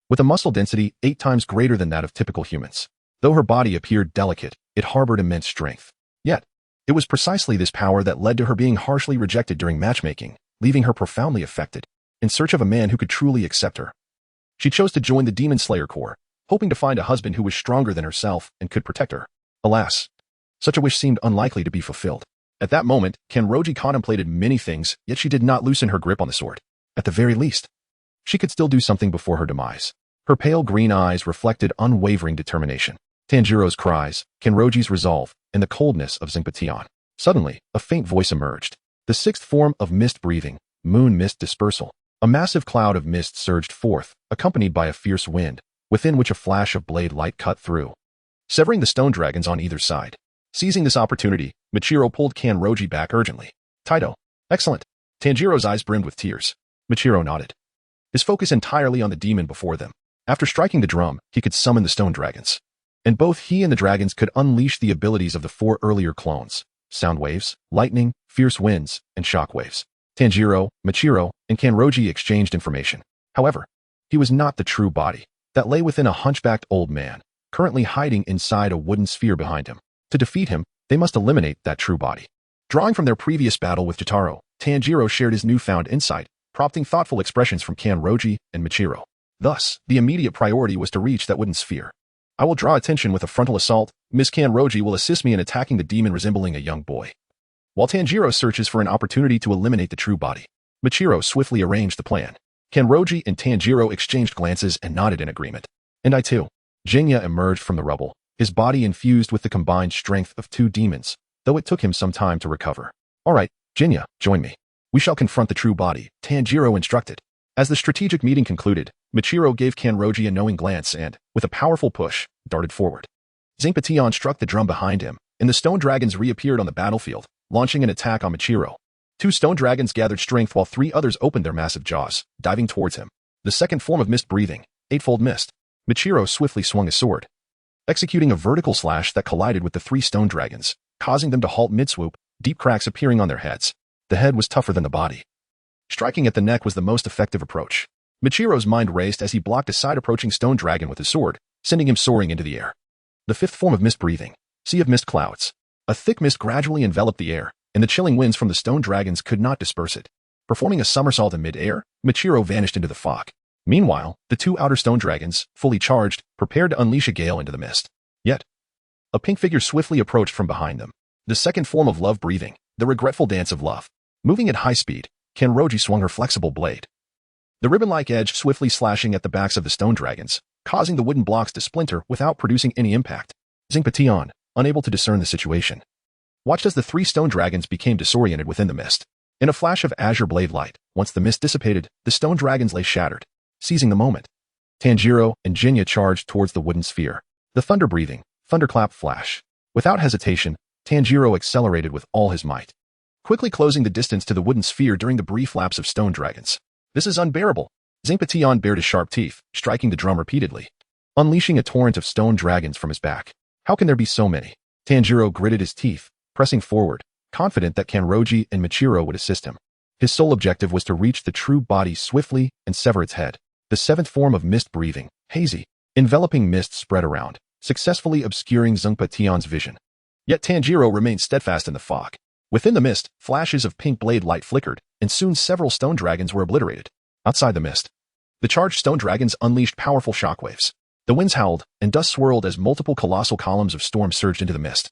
with a muscle density 8 times greater than that of typical humans. Though her body appeared delicate, it harbored immense strength. Yet, it was precisely this power that led to her being harshly rejected during matchmaking, leaving her profoundly affected, in search of a man who could truly accept her. She chose to join the Demon Slayer Corps, hoping to find a husband who was stronger than herself and could protect her. Alas, such a wish seemed unlikely to be fulfilled. At that moment, Kanroji contemplated many things, yet she did not loosen her grip on the sword. At the very least, she could still do something before her demise. Her pale green eyes reflected unwavering determination. Tanjiro's cries, Kanroji's resolve, and the coldness of Zenpation. Suddenly, a faint voice emerged. The 6th form of mist breathing, moon mist dispersal. A massive cloud of mist surged forth, accompanied by a fierce wind, within which a flash of blade light cut through, severing the stone dragons on either side. Seizing this opportunity, Michiro pulled Kanroji back urgently. Taito. Excellent. Tanjiro's eyes brimmed with tears. Michiro nodded, his focus entirely on the demon before them. After striking the drum, he could summon the stone dragons. And both he and the dragons could unleash the abilities of the 4 earlier clones: sound waves, lightning, fierce winds, and shock waves. Tanjiro, Michiro, and Kanroji exchanged information. However, he was not the true body that lay within a hunchbacked old man, currently hiding inside a wooden sphere behind him. To defeat him, they must eliminate that true body. Drawing from their previous battle with Jotaro, Tanjiro shared his newfound insight, prompting thoughtful expressions from Kanroji and Michiro. Thus, the immediate priority was to reach that wooden sphere. I will draw attention with a frontal assault. Miss Kanroji will assist me in attacking the demon resembling a young boy, while Tanjiro searches for an opportunity to eliminate the true body. Michiro swiftly arranged the plan. Kanroji and Tanjiro exchanged glances and nodded in agreement. And I too. Jinya emerged from the rubble, his body infused with the combined strength of 2 demons, though it took him some time to recover. All right, Jinya, join me. We shall confront the true body, Tanjiro instructed. As the strategic meeting concluded, Michiro gave Kanroji a knowing glance and, with a powerful push, darted forward. Zenpation struck the drum behind him, and the stone dragons reappeared on the battlefield, launching an attack on Michiro. 2 stone dragons gathered strength while 3 others opened their massive jaws, diving towards him. The 2nd form of mist breathing, eightfold mist. Michiro swiftly swung his sword, executing a vertical slash that collided with the 3 stone dragons, causing them to halt mid-swoop, deep cracks appearing on their heads. The head was tougher than the body. Striking at the neck was the most effective approach. Michiro's mind raced as he blocked a side-approaching stone dragon with his sword, sending him soaring into the air. The fifth form of mist breathing, sea of mist clouds. A thick mist gradually enveloped the air, and the chilling winds from the stone dragons could not disperse it. Performing a somersault in mid-air, Michiro vanished into the fog. Meanwhile, the two outer stone dragons, fully charged, prepared to unleash a gale into the mist. Yet, a pink figure swiftly approached from behind them. The second form of love breathing, the regretful dance of love. Moving at high speed, Kanroji swung her flexible blade. The ribbon-like edge swiftly slashing at the backs of the stone dragons, causing the wooden blocks to splinter without producing any impact. Zingpation, unable to discern the situation, watched as the three stone dragons became disoriented within the mist. In a flash of azure blade light, once the mist dissipated, the stone dragons lay shattered. Seizing the moment, Tanjiro and Jinya charged towards the wooden sphere. The thunder-breathing, thunderclap flash. Without hesitation, Tanjiro accelerated with all his might, quickly closing the distance to the wooden sphere during the brief lapse of stone dragons. This is unbearable. Zingpation bared his sharp teeth, striking the drum repeatedly, unleashing a torrent of stone dragons from his back. How can there be so many? Tanjiro gritted his teeth, pressing forward, confident that Kanroji and Michiro would assist him. His sole objective was to reach the true body swiftly and sever its head. The seventh form of mist breathing, hazy, enveloping mist spread around, successfully obscuring Zingpation's vision. Yet Tanjiro remained steadfast in the fog. Within the mist, flashes of pink blade light flickered, and soon several stone dragons were obliterated. Outside the mist, the charged stone dragons unleashed powerful shockwaves. The winds howled, and dust swirled as multiple colossal columns of storm surged into the mist,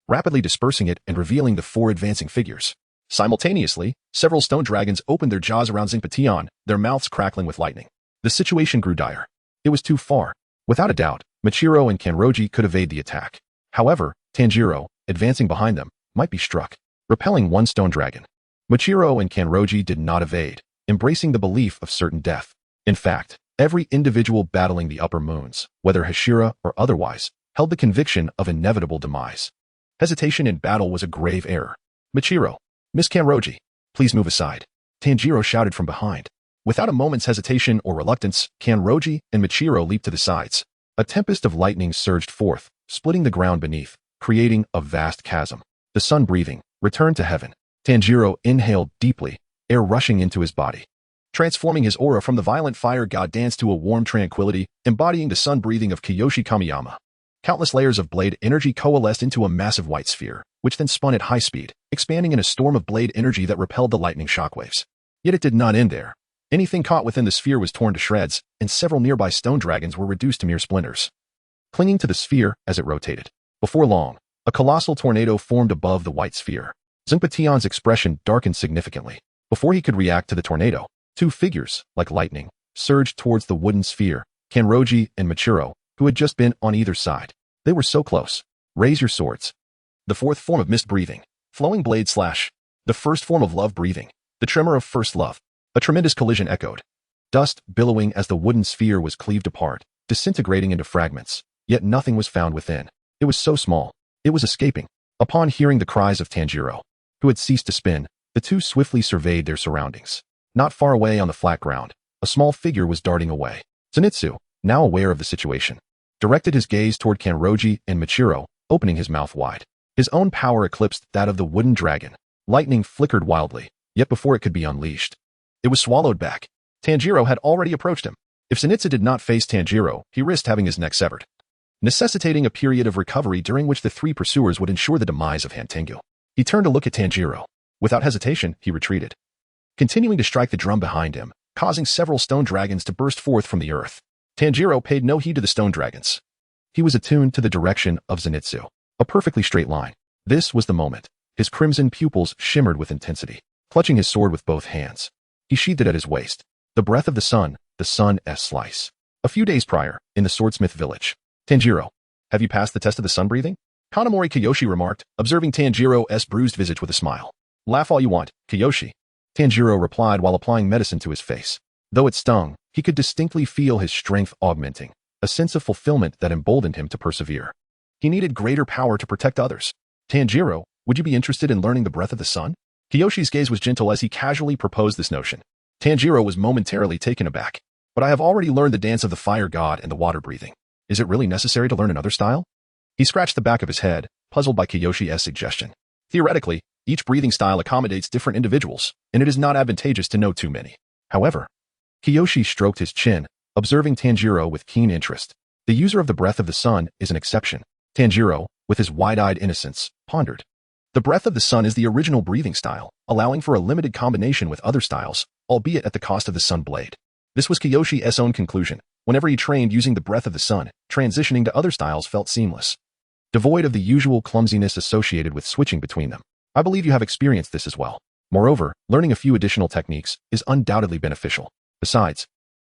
rapidly dispersing it and revealing the four advancing figures. Simultaneously, several stone dragons opened their jaws around Zingpation, their mouths crackling with lightning. The situation grew dire. It was too far. Without a doubt, Michiro and Kanroji could evade the attack. However, Tanjiro, advancing behind them, might be struck, repelling one stone dragon. Michiro and Kanroji did not evade, embracing the belief of certain death. In fact, every individual battling the upper moons, whether Hashira or otherwise, held the conviction of inevitable demise. Hesitation in battle was a grave error. Michiro, Miss Kanroji, please move aside. Tanjiro shouted from behind. Without a moment's hesitation or reluctance, Kanroji and Michiro leaped to the sides. A tempest of lightning surged forth, splitting the ground beneath, creating a vast chasm. The sun breathing, returned to heaven. Tanjiro inhaled deeply, air rushing into his body. Transforming his aura from the violent fire god dance to a warm tranquility, embodying the sun breathing of Kiyoshi Kamiyama. Countless layers of blade energy coalesced into a massive white sphere, which then spun at high speed, expanding in a storm of blade energy that repelled the lightning shockwaves. Yet it did not end there. Anything caught within the sphere was torn to shreds, and several nearby stone dragons were reduced to mere splinters, clinging to the sphere as it rotated. Before long, a colossal tornado formed above the white sphere. Zingpation's expression darkened significantly. Before he could react to the tornado, two figures, like lightning, surged towards the wooden sphere, Kanroji and Michiro, who had just been on either side. They were so close. Raise your swords. The fourth form of mist breathing, flowing blade slash. The first form of love breathing, the tremor of first love. A tremendous collision echoed. Dust billowing as the wooden sphere was cleaved apart, disintegrating into fragments. Yet nothing was found within. It was so small. It was escaping. Upon hearing the cries of Tanjiro, who had ceased to spin, the two swiftly surveyed their surroundings. Not far away on the flat ground, a small figure was darting away. Zenitsu, now aware of the situation, directed his gaze toward Kanroji and Michiro, opening his mouth wide. His own power eclipsed that of the wooden dragon. Lightning flickered wildly, yet before it could be unleashed, it was swallowed back. Tanjiro had already approached him. If Zenitsu did not face Tanjiro, he risked having his neck severed, necessitating a period of recovery during which the three pursuers would ensure the demise of Hantengu. He turned to look at Tanjiro. Without hesitation, he retreated, continuing to strike the drum behind him, causing several stone dragons to burst forth from the earth. Tanjiro paid no heed to the stone dragons. He was attuned to the direction of Zenitsu, a perfectly straight line. This was the moment. His crimson pupils shimmered with intensity. Clutching his sword with both hands, he sheathed it at his waist. The breath of the sun's slice. A few days prior, in the swordsmith village. Tanjiro, have you passed the test of the sun breathing? Kanamori Kiyoshi remarked, observing Tanjiro's bruised visage with a smile. Laugh all you want, Kiyoshi. Tanjiro replied while applying medicine to his face. Though it stung, he could distinctly feel his strength augmenting, a sense of fulfillment that emboldened him to persevere. He needed greater power to protect others. Tanjiro, would you be interested in learning the breath of the sun? Kiyoshi's gaze was gentle as he casually proposed this notion. Tanjiro was momentarily taken aback. But I have already learned the dance of the fire god and the water breathing. Is it really necessary to learn another style? He scratched the back of his head, puzzled by Kiyoshi's suggestion. Theoretically, each breathing style accommodates different individuals, and it is not advantageous to know too many. However, Kiyoshi stroked his chin, observing Tanjiro with keen interest. The user of the breath of the sun is an exception. Tanjiro, with his wide-eyed innocence, pondered. The breath of the sun is the original breathing style, allowing for a limited combination with other styles, albeit at the cost of the sun blade. This was Kiyoshi's own conclusion. Whenever he trained using the breath of the sun, transitioning to other styles felt seamless, devoid of the usual clumsiness associated with switching between them. I believe you have experienced this as well. Moreover, learning a few additional techniques is undoubtedly beneficial. Besides,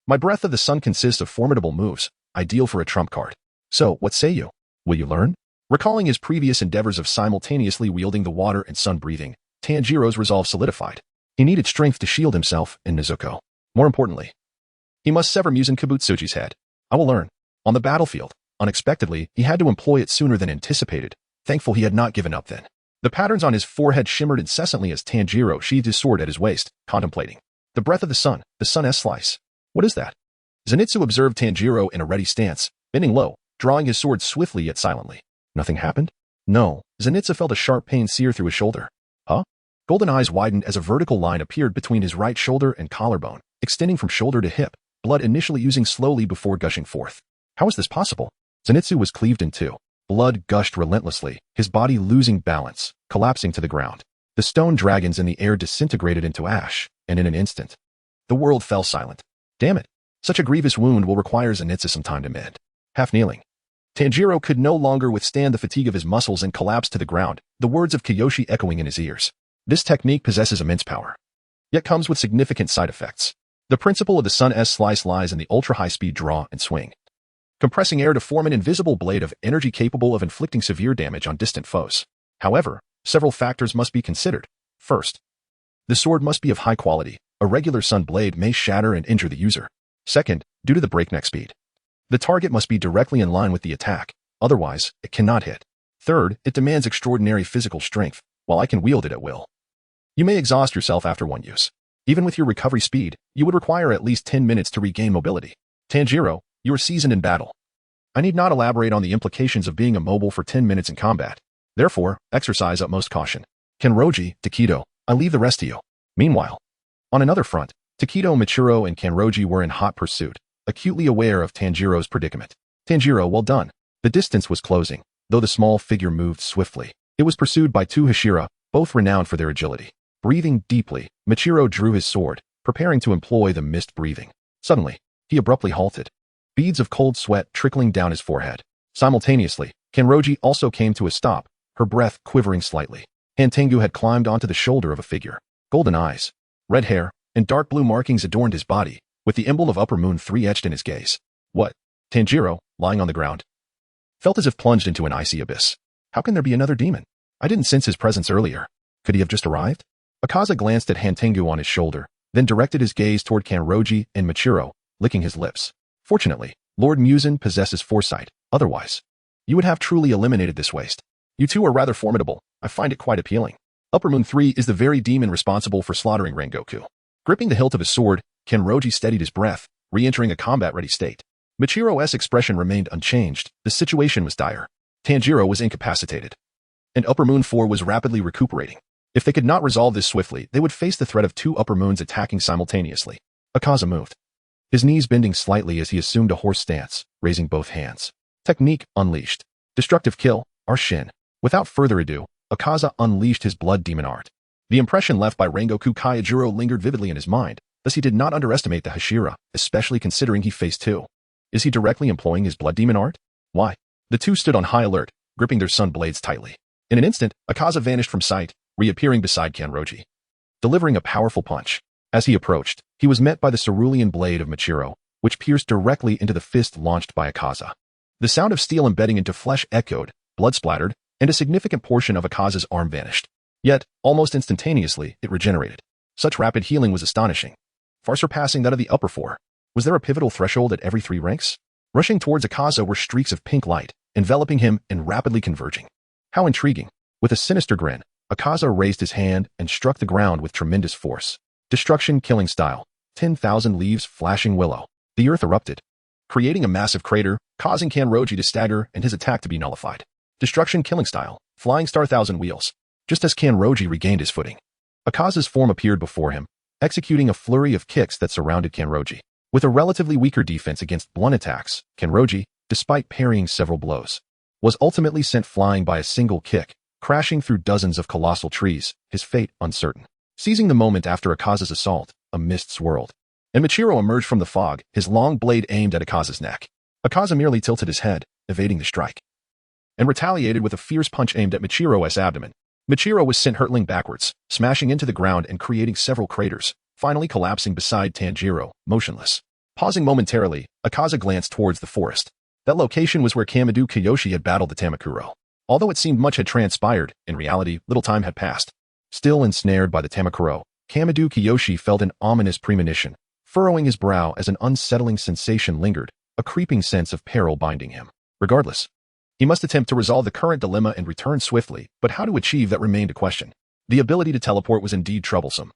my breath of the sun consists of formidable moves, ideal for a trump card. So, what say you? Will you learn? Recalling his previous endeavors of simultaneously wielding the water and sun breathing, Tanjiro's resolve solidified. He needed strength to shield himself and Nezuko. More importantly, he must sever Muzan Kibutsuji's head. I will learn. On the battlefield, unexpectedly, he had to employ it sooner than anticipated. Thankful he had not given up then. The patterns on his forehead shimmered incessantly as Tanjiro sheathed his sword at his waist, contemplating. The breath of the sun S-slice. What is that? Zenitsu observed Tanjiro in a ready stance, bending low, drawing his sword swiftly yet silently. Nothing happened? No. Zenitsu felt a sharp pain sear through his shoulder. Huh? Golden eyes widened as a vertical line appeared between his right shoulder and collarbone, extending from shoulder to hip, blood initially oozing slowly before gushing forth. How is this possible? Zenitsu was cleaved in two. Blood gushed relentlessly, his body losing balance, collapsing to the ground. The stone dragons in the air disintegrated into ash, and in an instant, the world fell silent. Damn it. Such a grievous wound will require Zenitsu some time to mend. Half kneeling, Tanjiro could no longer withstand the fatigue of his muscles and collapsed to the ground, the words of Kiyoshi echoing in his ears. This technique possesses immense power, yet comes with significant side effects. The principle of the sun S-slice lies in the ultra-high-speed draw and swing, compressing air to form an invisible blade of energy capable of inflicting severe damage on distant foes. However, several factors must be considered. First, the sword must be of high quality. A regular sun blade may shatter and injure the user. Second, due to the breakneck speed, the target must be directly in line with the attack, otherwise, it cannot hit. Third, it demands extraordinary physical strength, while I can wield it at will. You may exhaust yourself after one use. Even with your recovery speed, you would require at least 10 minutes to regain mobility. Tanjiro, you are seasoned in battle. I need not elaborate on the implications of being immobile for 10 minutes in combat. Therefore, exercise utmost caution. Kenroji, Takedo, I leave the rest to you. Meanwhile, on another front, Takedo, Michiro, and Kenroji were in hot pursuit, acutely aware of Tanjiro's predicament. Tanjiro, well done. The distance was closing, though the small figure moved swiftly. It was pursued by two Hashira, both renowned for their agility. Breathing deeply, Michiro drew his sword, preparing to employ the mist breathing. Suddenly, he abruptly halted, beads of cold sweat trickling down his forehead. Simultaneously, Kenroji also came to a stop, her breath quivering slightly. Hantengu had climbed onto the shoulder of a figure. Golden eyes, red hair, and dark blue markings adorned his body, with the emblem of Upper Moon 3 etched in his gaze. What? Tanjiro, lying on the ground, felt as if plunged into an icy abyss. How can there be another demon? I didn't sense his presence earlier. Could he have just arrived? Akaza glanced at Hantengu on his shoulder, then directed his gaze toward Kenroji and Michiro, licking his lips. Fortunately, Lord Muzan possesses foresight. Otherwise, you would have truly eliminated this waste. You two are rather formidable. I find it quite appealing. Upper Moon 3 is the very demon responsible for slaughtering Rengoku. Gripping the hilt of his sword, Kenroji steadied his breath, re-entering a combat-ready state. Michiro's expression remained unchanged. The situation was dire. Tanjiro was incapacitated, and Upper Moon 4 was rapidly recuperating. If they could not resolve this swiftly, they would face the threat of two Upper Moons attacking simultaneously. Akaza moved, his knees bending slightly as he assumed a horse stance, raising both hands. Technique unleashed. Destructive kill, Arshin. Without further ado, Akaza unleashed his blood demon art. The impression left by Rengoku Kaijuro lingered vividly in his mind, thus he did not underestimate the Hashira, especially considering he faced two. Is he directly employing his blood demon art? Why? The two stood on high alert, gripping their sun blades tightly. In an instant, Akaza vanished from sight, reappearing beside Kenroji, delivering a powerful punch. As he approached, he was met by the cerulean blade of Michiro, which pierced directly into the fist launched by Akaza. The sound of steel embedding into flesh echoed, blood splattered, and a significant portion of Akaza's arm vanished. Yet, almost instantaneously, it regenerated. Such rapid healing was astonishing, far surpassing that of the upper four. Was there a pivotal threshold at every 3 ranks? Rushing towards Akaza were streaks of pink light, enveloping him and rapidly converging. How intriguing. With a sinister grin, Akaza raised his hand and struck the ground with tremendous force. Destruction killing style. 10,000 leaves flashing willow. The earth erupted, creating a massive crater, causing Kenroji to stagger and his attack to be nullified. Destruction killing style. Flying star 1,000 wheels. Just as Kenroji regained his footing, Akaza's form appeared before him, executing a flurry of kicks that surrounded Kenroji. With a relatively weaker defense against blunt attacks, Kenroji, despite parrying several blows, was ultimately sent flying by a single kick, crashing through dozens of colossal trees, his fate uncertain. Seizing the moment after Akaza's assault, a mist swirled, and Michiro emerged from the fog, his long blade aimed at Akaza's neck. Akaza merely tilted his head, evading the strike, and retaliated with a fierce punch aimed at Michiro's abdomen. Michiro was sent hurtling backwards, smashing into the ground and creating several craters, finally collapsing beside Tanjiro, motionless. Pausing momentarily, Akaza glanced towards the forest. That location was where Kamado Kiyoshi had battled the Tamakuro. Although it seemed much had transpired, in reality, little time had passed. Still ensnared by the Tamakuro, Kamado Kiyoshi felt an ominous premonition, furrowing his brow as an unsettling sensation lingered, a creeping sense of peril binding him. Regardless, he must attempt to resolve the current dilemma and return swiftly, but how to achieve that remained a question. The ability to teleport was indeed troublesome.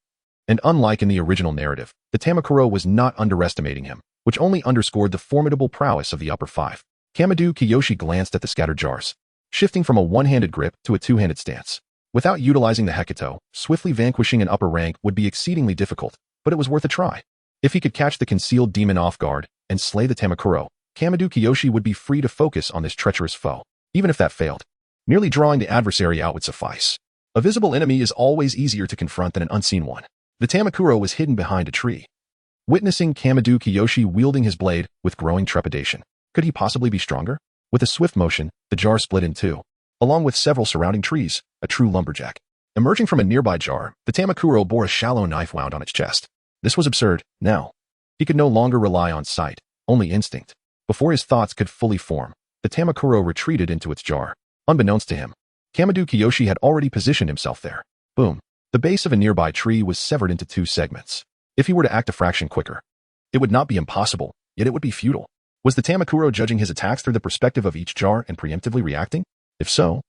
And unlike in the original narrative, the Tamakuro was not underestimating him, which only underscored the formidable prowess of the upper five. Kamado Kiyoshi glanced at the scattered jars, shifting from a one-handed grip to a two-handed stance. Without utilizing the Hecato, swiftly vanquishing an upper rank would be exceedingly difficult, but it was worth a try. If he could catch the concealed demon off guard and slay the Tamakuro, Kamado Kiyoshi would be free to focus on this treacherous foe. Even if that failed, merely drawing the adversary out would suffice. A visible enemy is always easier to confront than an unseen one. The Tamakuro was hidden behind a tree. Witnessing Kamado Kiyoshi wielding his blade with growing trepidation, could he possibly be stronger? With a swift motion, the jar split in two, along with several surrounding trees, a true lumberjack. Emerging from a nearby jar, the Tamakuro bore a shallow knife wound on its chest. This was absurd. Now, he could no longer rely on sight, only instinct. Before his thoughts could fully form, the Tamakuro retreated into its jar. Unbeknownst to him, Kamado Kiyoshi had already positioned himself there. Boom. The base of a nearby tree was severed into two segments. If he were to act a fraction quicker, it would not be impossible, yet it would be futile. Was the Tamakuro judging his attacks through the perspective of each jar and preemptively reacting? If so,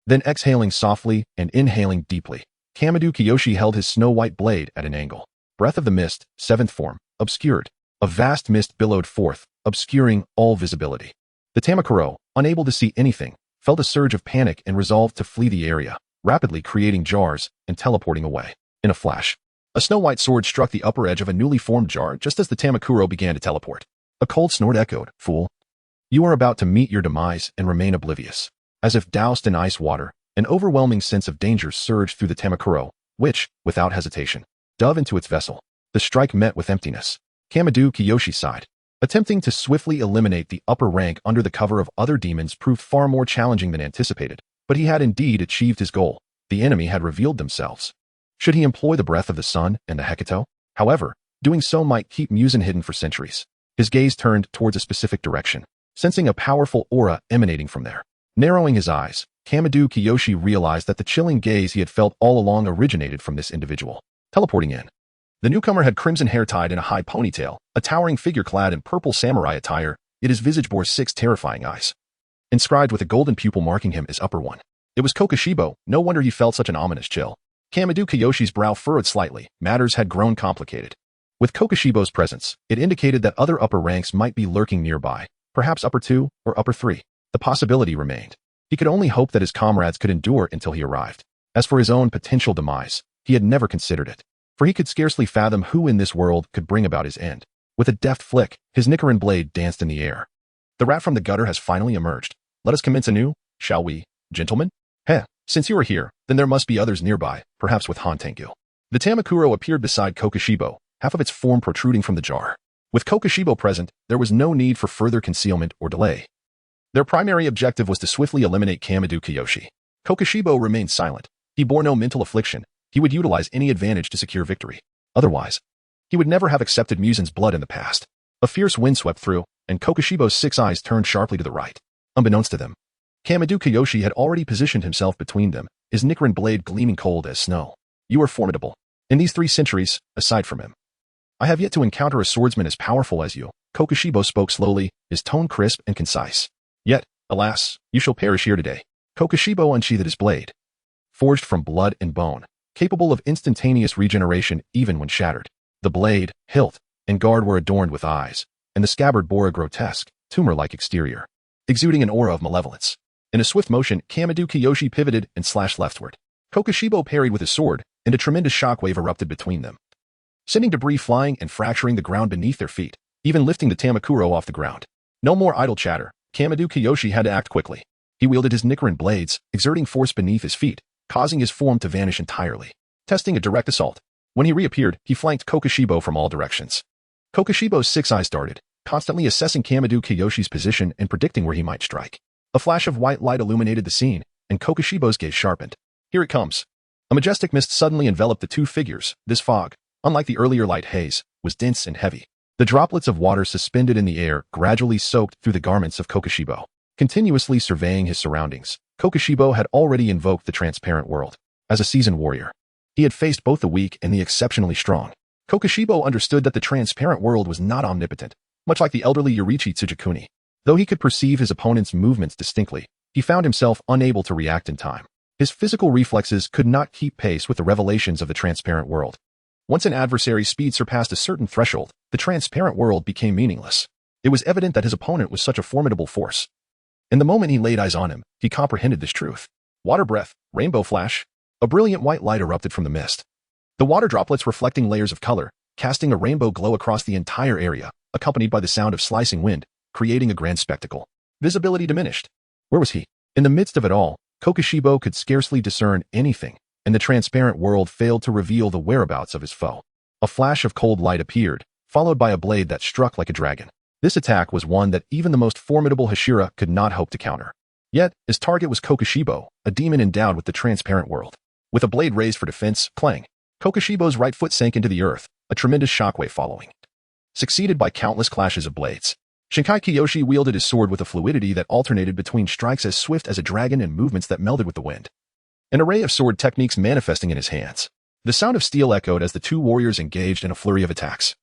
then exhaling softly and inhaling deeply, Kamado Kiyoshi held his snow-white blade at an angle. Breath of the mist, seventh form, obscured. A vast mist billowed forth, obscuring all visibility. The Tamakuro, unable to see anything, felt a surge of panic and resolved to flee the area, rapidly creating jars and teleporting away. In a flash, a snow-white sword struck the upper edge of a newly formed jar just as the Tamakuro began to teleport. A cold snort echoed, "Fool. You are about to meet your demise and remain oblivious." As if doused in ice water, an overwhelming sense of danger surged through the Tamakuro, which, without hesitation, dove into its vessel. The strike met with emptiness. Kamado Kiyoshi sighed. Attempting to swiftly eliminate the upper rank under the cover of other demons proved far more challenging than anticipated, but he had indeed achieved his goal. The enemy had revealed themselves. Should he employ the breath of the sun and the Hecato? However, doing so might keep Musen hidden for centuries. His gaze turned towards a specific direction, sensing a powerful aura emanating from there. Narrowing his eyes, Kamado Kiyoshi realized that the chilling gaze he had felt all along originated from this individual. Teleporting in. The newcomer had crimson hair tied in a high ponytail, a towering figure clad in purple samurai attire, yet his visage bore 6 terrifying eyes, inscribed with a golden pupil marking him as upper one. It was Kokushibo. No wonder he felt such an ominous chill. Kamado Kiyoshi's brow furrowed slightly. Matters had grown complicated. With Kokushibo's presence, it indicated that other upper ranks might be lurking nearby, perhaps upper 2 or upper 3. The possibility remained. He could only hope that his comrades could endure until he arrived. As for his own potential demise, he had never considered it, for he could scarcely fathom who in this world could bring about his end. With a deft flick, his Nichiren blade danced in the air. The rat from the gutter has finally emerged. Let us commence anew, shall we, gentlemen? Heh, since you are here, then there must be others nearby, perhaps with Hantengu. The Tamakuro appeared beside Kokushibo, half of its form protruding from the jar. With Kokushibo present, there was no need for further concealment or delay. Their primary objective was to swiftly eliminate Kamado Kiyoshi. Kokushibo remained silent. He bore no mental affliction. He would utilize any advantage to secure victory. Otherwise, he would never have accepted Musen's blood in the past. A fierce wind swept through, and Kokushibo's 6 eyes turned sharply to the right. Unbeknownst to them, Kamado Kiyoshi had already positioned himself between them, his Nichiren blade gleaming cold as snow. You are formidable. In these 3 centuries, aside from him, I have yet to encounter a swordsman as powerful as you. Kokushibo spoke slowly, his tone crisp and concise. Yet, alas, you shall perish here today. Kokushibo unsheathed his blade, forged from blood and bone, capable of instantaneous regeneration even when shattered. The blade, hilt, and guard were adorned with eyes, and the scabbard bore a grotesque, tumor-like exterior, exuding an aura of malevolence. In a swift motion, Kamado Kiyoshi pivoted and slashed leftward. Kokushibo parried with his sword, and a tremendous shockwave erupted between them, sending debris flying and fracturing the ground beneath their feet, even lifting the Tamakuro off the ground. No more idle chatter. Kamado Kiyoshi had to act quickly. He wielded his Nichiren blades, exerting force beneath his feet, causing his form to vanish entirely. Testing a direct assault. When he reappeared, he flanked Kokushibo from all directions. Kokushibo's six eyes darted, constantly assessing Kamado Kiyoshi's position and predicting where he might strike. A flash of white light illuminated the scene, and Kokushibo's gaze sharpened. Here it comes. A majestic mist suddenly enveloped the two figures. This fog, unlike the earlier light haze, was dense and heavy. The droplets of water suspended in the air gradually soaked through the garments of Kokushibo. Continuously surveying his surroundings, Kokushibo had already invoked the transparent world. As a seasoned warrior, he had faced both the weak and the exceptionally strong. Kokushibo understood that the transparent world was not omnipotent, much like the elderly Yoriichi Tsujikuni. Though he could perceive his opponent's movements distinctly, he found himself unable to react in time. His physical reflexes could not keep pace with the revelations of the transparent world. Once an adversary's speed surpassed a certain threshold, the transparent world became meaningless. It was evident that his opponent was such a formidable force. In the moment he laid eyes on him, he comprehended this truth. Water breath, rainbow flash. A brilliant white light erupted from the mist. The water droplets reflecting layers of color, casting a rainbow glow across the entire area, accompanied by the sound of slicing wind, creating a grand spectacle. Visibility diminished. Where was he? In the midst of it all, Kokushibo could scarcely discern anything, and the transparent world failed to reveal the whereabouts of his foe. A flash of cold light appeared, followed by a blade that struck like a dragon. This attack was one that even the most formidable Hashira could not hope to counter. Yet, his target was Kokushibo, a demon endowed with the transparent world. With a blade raised for defense, clang, Kokushibo's right foot sank into the earth, a tremendous shockwave following, succeeded by countless clashes of blades. Shinkai Kiyoshi wielded his sword with a fluidity that alternated between strikes as swift as a dragon and movements that melded with the wind. An array of sword techniques manifesting in his hands. The sound of steel echoed as the two warriors engaged in a flurry of attacks,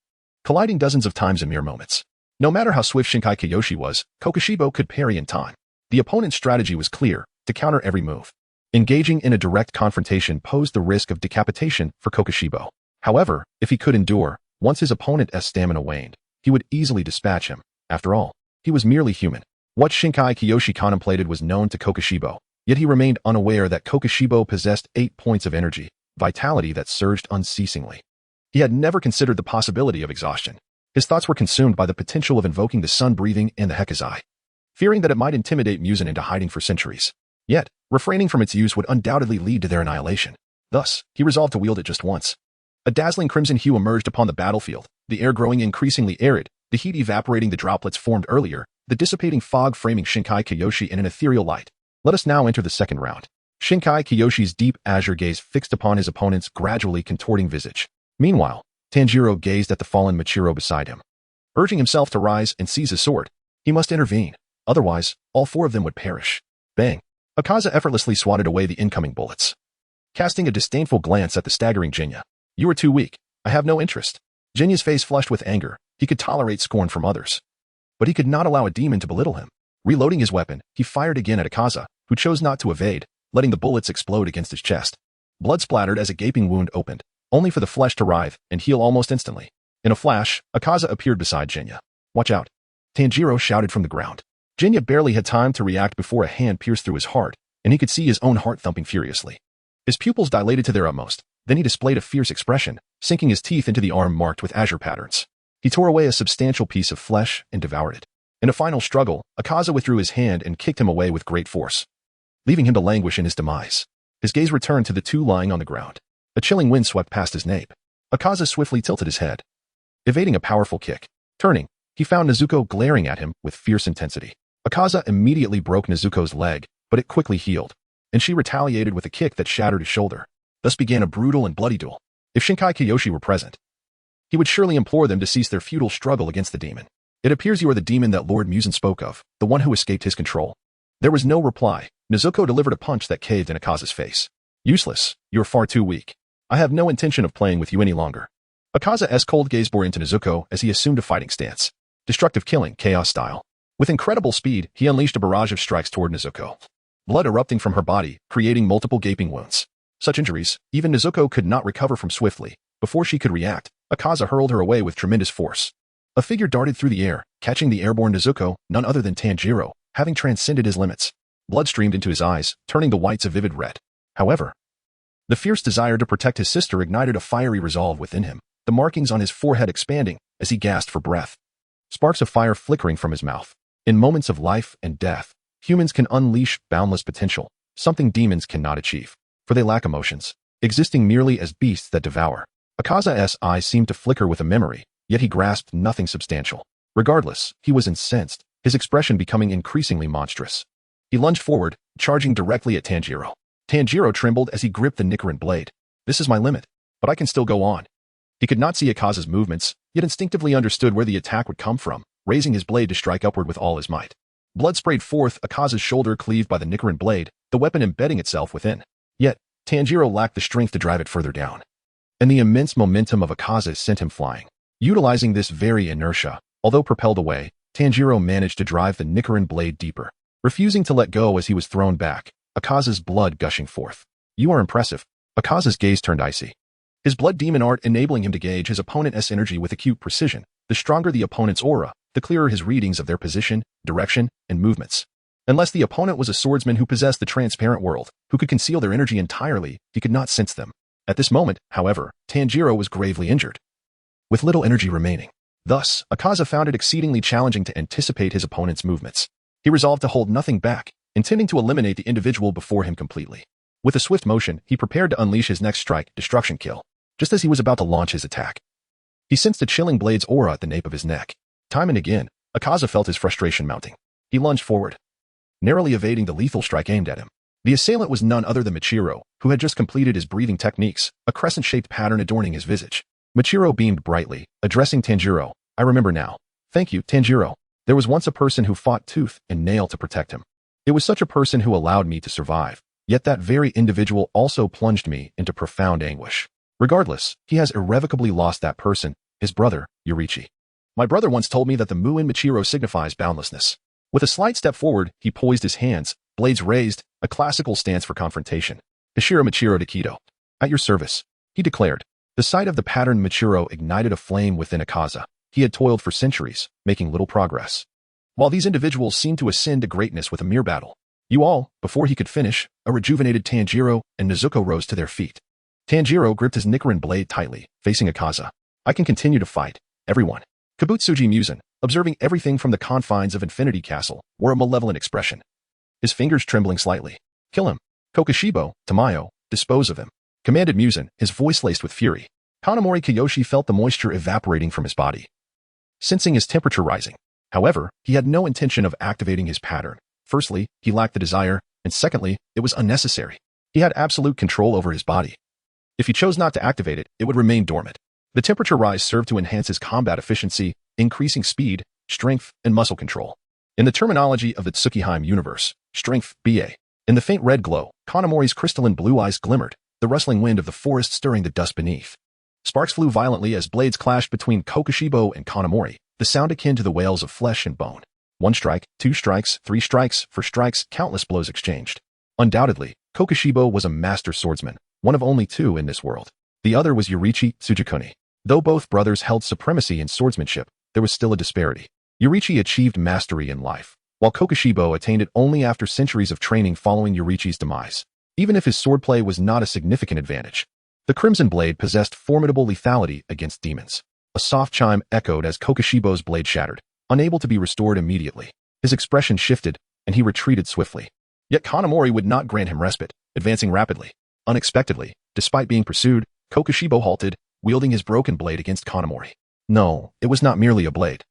colliding dozens of times in mere moments. No matter how swift Shinkai Kiyoshi was, Kokushibo could parry in time. The opponent's strategy was clear, to counter every move. Engaging in a direct confrontation posed the risk of decapitation for Kokushibo. However, if he could endure, once his opponent's stamina waned, he would easily dispatch him. After all, he was merely human. What Shinkai Kiyoshi contemplated was known to Kokushibo, yet he remained unaware that Kokushibo possessed 8 points of energy, vitality that surged unceasingly. He had never considered the possibility of exhaustion. His thoughts were consumed by the potential of invoking the sun-breathing and the Hekazai, fearing that it might intimidate Muzan into hiding for centuries. Yet, refraining from its use would undoubtedly lead to their annihilation. Thus, he resolved to wield it just once. A dazzling crimson hue emerged upon the battlefield, the air growing increasingly arid, the heat evaporating the droplets formed earlier, the dissipating fog framing Shinkai Kiyoshi in an ethereal light. Let us now enter the second round. Shinkai Kiyoshi's deep azure gaze fixed upon his opponent's gradually contorting visage. Meanwhile, Tanjiro gazed at the fallen Michiro beside him. Urging himself to rise and seize his sword, he must intervene. Otherwise, all four of them would perish. Bang! Akaza effortlessly swatted away the incoming bullets. Casting a disdainful glance at the staggering Jinya. You are too weak. I have no interest. Jinya's face flushed with anger. He could tolerate scorn from others, but he could not allow a demon to belittle him. Reloading his weapon, he fired again at Akaza, who chose not to evade, letting the bullets explode against his chest. Blood splattered as a gaping wound opened, only for the flesh to writhe and heal almost instantly. In a flash, Akaza appeared beside Jinya. Watch out! Tanjiro shouted from the ground. Jinya barely had time to react before a hand pierced through his heart, and he could see his own heart thumping furiously. His pupils dilated to their utmost, then he displayed a fierce expression, sinking his teeth into the arm marked with azure patterns. He tore away a substantial piece of flesh and devoured it. In a final struggle, Akaza withdrew his hand and kicked him away with great force, leaving him to languish in his demise. His gaze returned to the two lying on the ground. A chilling wind swept past his nape. Akaza swiftly tilted his head, evading a powerful kick. Turning, he found Nezuko glaring at him with fierce intensity. Akaza immediately broke Nezuko's leg, but it quickly healed, and she retaliated with a kick that shattered his shoulder. Thus began a brutal and bloody duel. If Shinkai Kiyoshi were present, he would surely implore them to cease their futile struggle against the demon. It appears you are the demon that Lord Muzan spoke of, the one who escaped his control. There was no reply. Nezuko delivered a punch that caved in Akaza's face. Useless. You are far too weak. I have no intention of playing with you any longer. Akaza's cold gaze bore into Nezuko as he assumed a fighting stance. Destructive killing, chaos style. With incredible speed, he unleashed a barrage of strikes toward Nezuko. Blood erupting from her body, creating multiple gaping wounds. Such injuries, even Nezuko could not recover from swiftly. Before she could react, Akaza hurled her away with tremendous force. A figure darted through the air, catching the airborne Nezuko, none other than Tanjiro, having transcended his limits. Blood streamed into his eyes, turning the whites a vivid red. However, the fierce desire to protect his sister ignited a fiery resolve within him, the markings on his forehead expanding as he gasped for breath. Sparks of fire flickering from his mouth. In moments of life and death, humans can unleash boundless potential, something demons cannot achieve, for they lack emotions, existing merely as beasts that devour. Akaza's eyes seemed to flicker with a memory, yet he grasped nothing substantial. Regardless, he was incensed, his expression becoming increasingly monstrous. He lunged forward, charging directly at Tanjiro. Tanjiro trembled as he gripped the Nichiren blade. This is my limit, but I can still go on. He could not see Akaza's movements, yet instinctively understood where the attack would come from, raising his blade to strike upward with all his might. Blood sprayed forth, Akaza's shoulder cleaved by the Nichiren blade, the weapon embedding itself within. Yet, Tanjiro lacked the strength to drive it further down. And the immense momentum of Akaza sent him flying. Utilizing this very inertia, although propelled away, Tanjiro managed to drive the Nichiren blade deeper, refusing to let go as he was thrown back, Akaza's blood gushing forth. You are impressive. Akaza's gaze turned icy. His blood demon art enabling him to gauge his opponent's energy with acute precision. The stronger the opponent's aura, the clearer his readings of their position, direction, and movements. Unless the opponent was a swordsman who possessed the transparent world, who could conceal their energy entirely, he could not sense them. At this moment, however, Tanjiro was gravely injured, with little energy remaining. Thus, Akaza found it exceedingly challenging to anticipate his opponent's movements. He resolved to hold nothing back, intending to eliminate the individual before him completely. With a swift motion, he prepared to unleash his next strike, Destruction Kill. Just as he was about to launch his attack, he sensed a chilling blade's aura at the nape of his neck. Time and again, Akaza felt his frustration mounting. He lunged forward, narrowly evading the lethal strike aimed at him. The assailant was none other than Michiro, who had just completed his breathing techniques, a crescent-shaped pattern adorning his visage. Michiro beamed brightly, addressing Tanjiro. I remember now. Thank you, Tanjiro. There was once a person who fought tooth and nail to protect him. It was such a person who allowed me to survive, yet that very individual also plunged me into profound anguish. Regardless, he has irrevocably lost that person, his brother, Yorichi. My brother once told me that the mu in Michiro signifies boundlessness. With a slight step forward, he poised his hands, blades raised, a classical stance for confrontation. Hashira Michiro Takedo. At your service, he declared. The sight of the patterned Michiro ignited a flame within Akaza. He had toiled for centuries, making little progress. While these individuals seemed to ascend to greatness with a mere battle, you all, before he could finish, a rejuvenated Tanjiro and Nezuko rose to their feet. Tanjiro gripped his Nichiren blade tightly, facing Akaza. I can continue to fight, everyone. Kabutsuji Musen, observing everything from the confines of Infinity Castle, wore a malevolent expression. His fingers trembling slightly. Kill him. Kokushibo, Tamayo, dispose of him. Commanded Musen, his voice laced with fury. Kanamori Kiyoshi felt the moisture evaporating from his body, sensing his temperature rising. However, he had no intention of activating his pattern. Firstly, he lacked the desire, and secondly, it was unnecessary. He had absolute control over his body. If he chose not to activate it, it would remain dormant. The temperature rise served to enhance his combat efficiency, increasing speed, strength, and muscle control. In the terminology of the Tsukihime universe, strength, BA. In the faint red glow, Kanamori's crystalline blue eyes glimmered, the rustling wind of the forest stirring the dust beneath. Sparks flew violently as blades clashed between Kokushibo and Kanamori, the sound akin to the wails of flesh and bone. 1 strike, 2 strikes, 3 strikes, 4 strikes, countless blows exchanged. Undoubtedly, Kokushibo was a master swordsman, one of only 2 in this world. The other was Yorichi Tsujikuni. Though both brothers held supremacy in swordsmanship, there was still a disparity. Yorichi achieved mastery in life, while Kokushibo attained it only after centuries of training following Yorichi's demise. Even if his swordplay was not a significant advantage, the Crimson Blade possessed formidable lethality against demons. A soft chime echoed as Kokushibo's blade shattered, unable to be restored immediately. His expression shifted, and he retreated swiftly. Yet Kanamori would not grant him respite, advancing rapidly. Unexpectedly, despite being pursued, Kokushibo halted, wielding his broken blade against Kanamori. No, it was not merely a blade.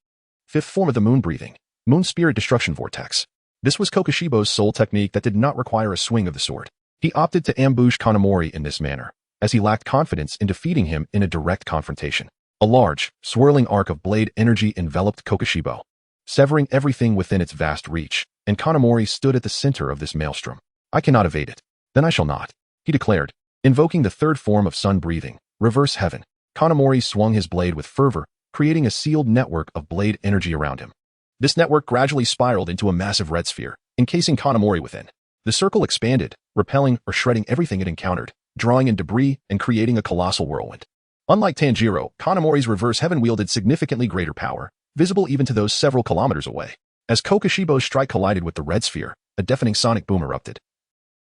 5th form of the moon-breathing, Moon Spirit Destruction Vortex. This was Kokushibo's sole technique that did not require a swing of the sword. He opted to ambush Kanamori in this manner, as he lacked confidence in defeating him in a direct confrontation. A large, swirling arc of blade energy enveloped Kokushibo, severing everything within its vast reach, and Kanamori stood at the center of this maelstrom. I cannot evade it. Then I shall not, he declared. Invoking the 3rd form of sun-breathing, Reverse Heaven, Kanamori swung his blade with fervor, creating a sealed network of blade energy around him. This network gradually spiraled into a massive red sphere, encasing Kanamori within. The circle expanded, repelling or shredding everything it encountered, drawing in debris and creating a colossal whirlwind. Unlike Tanjiro, Kanamori's Reverse Heaven wielded significantly greater power, visible even to those several kilometers away. As Kokushibo's strike collided with the red sphere, a deafening sonic boom erupted.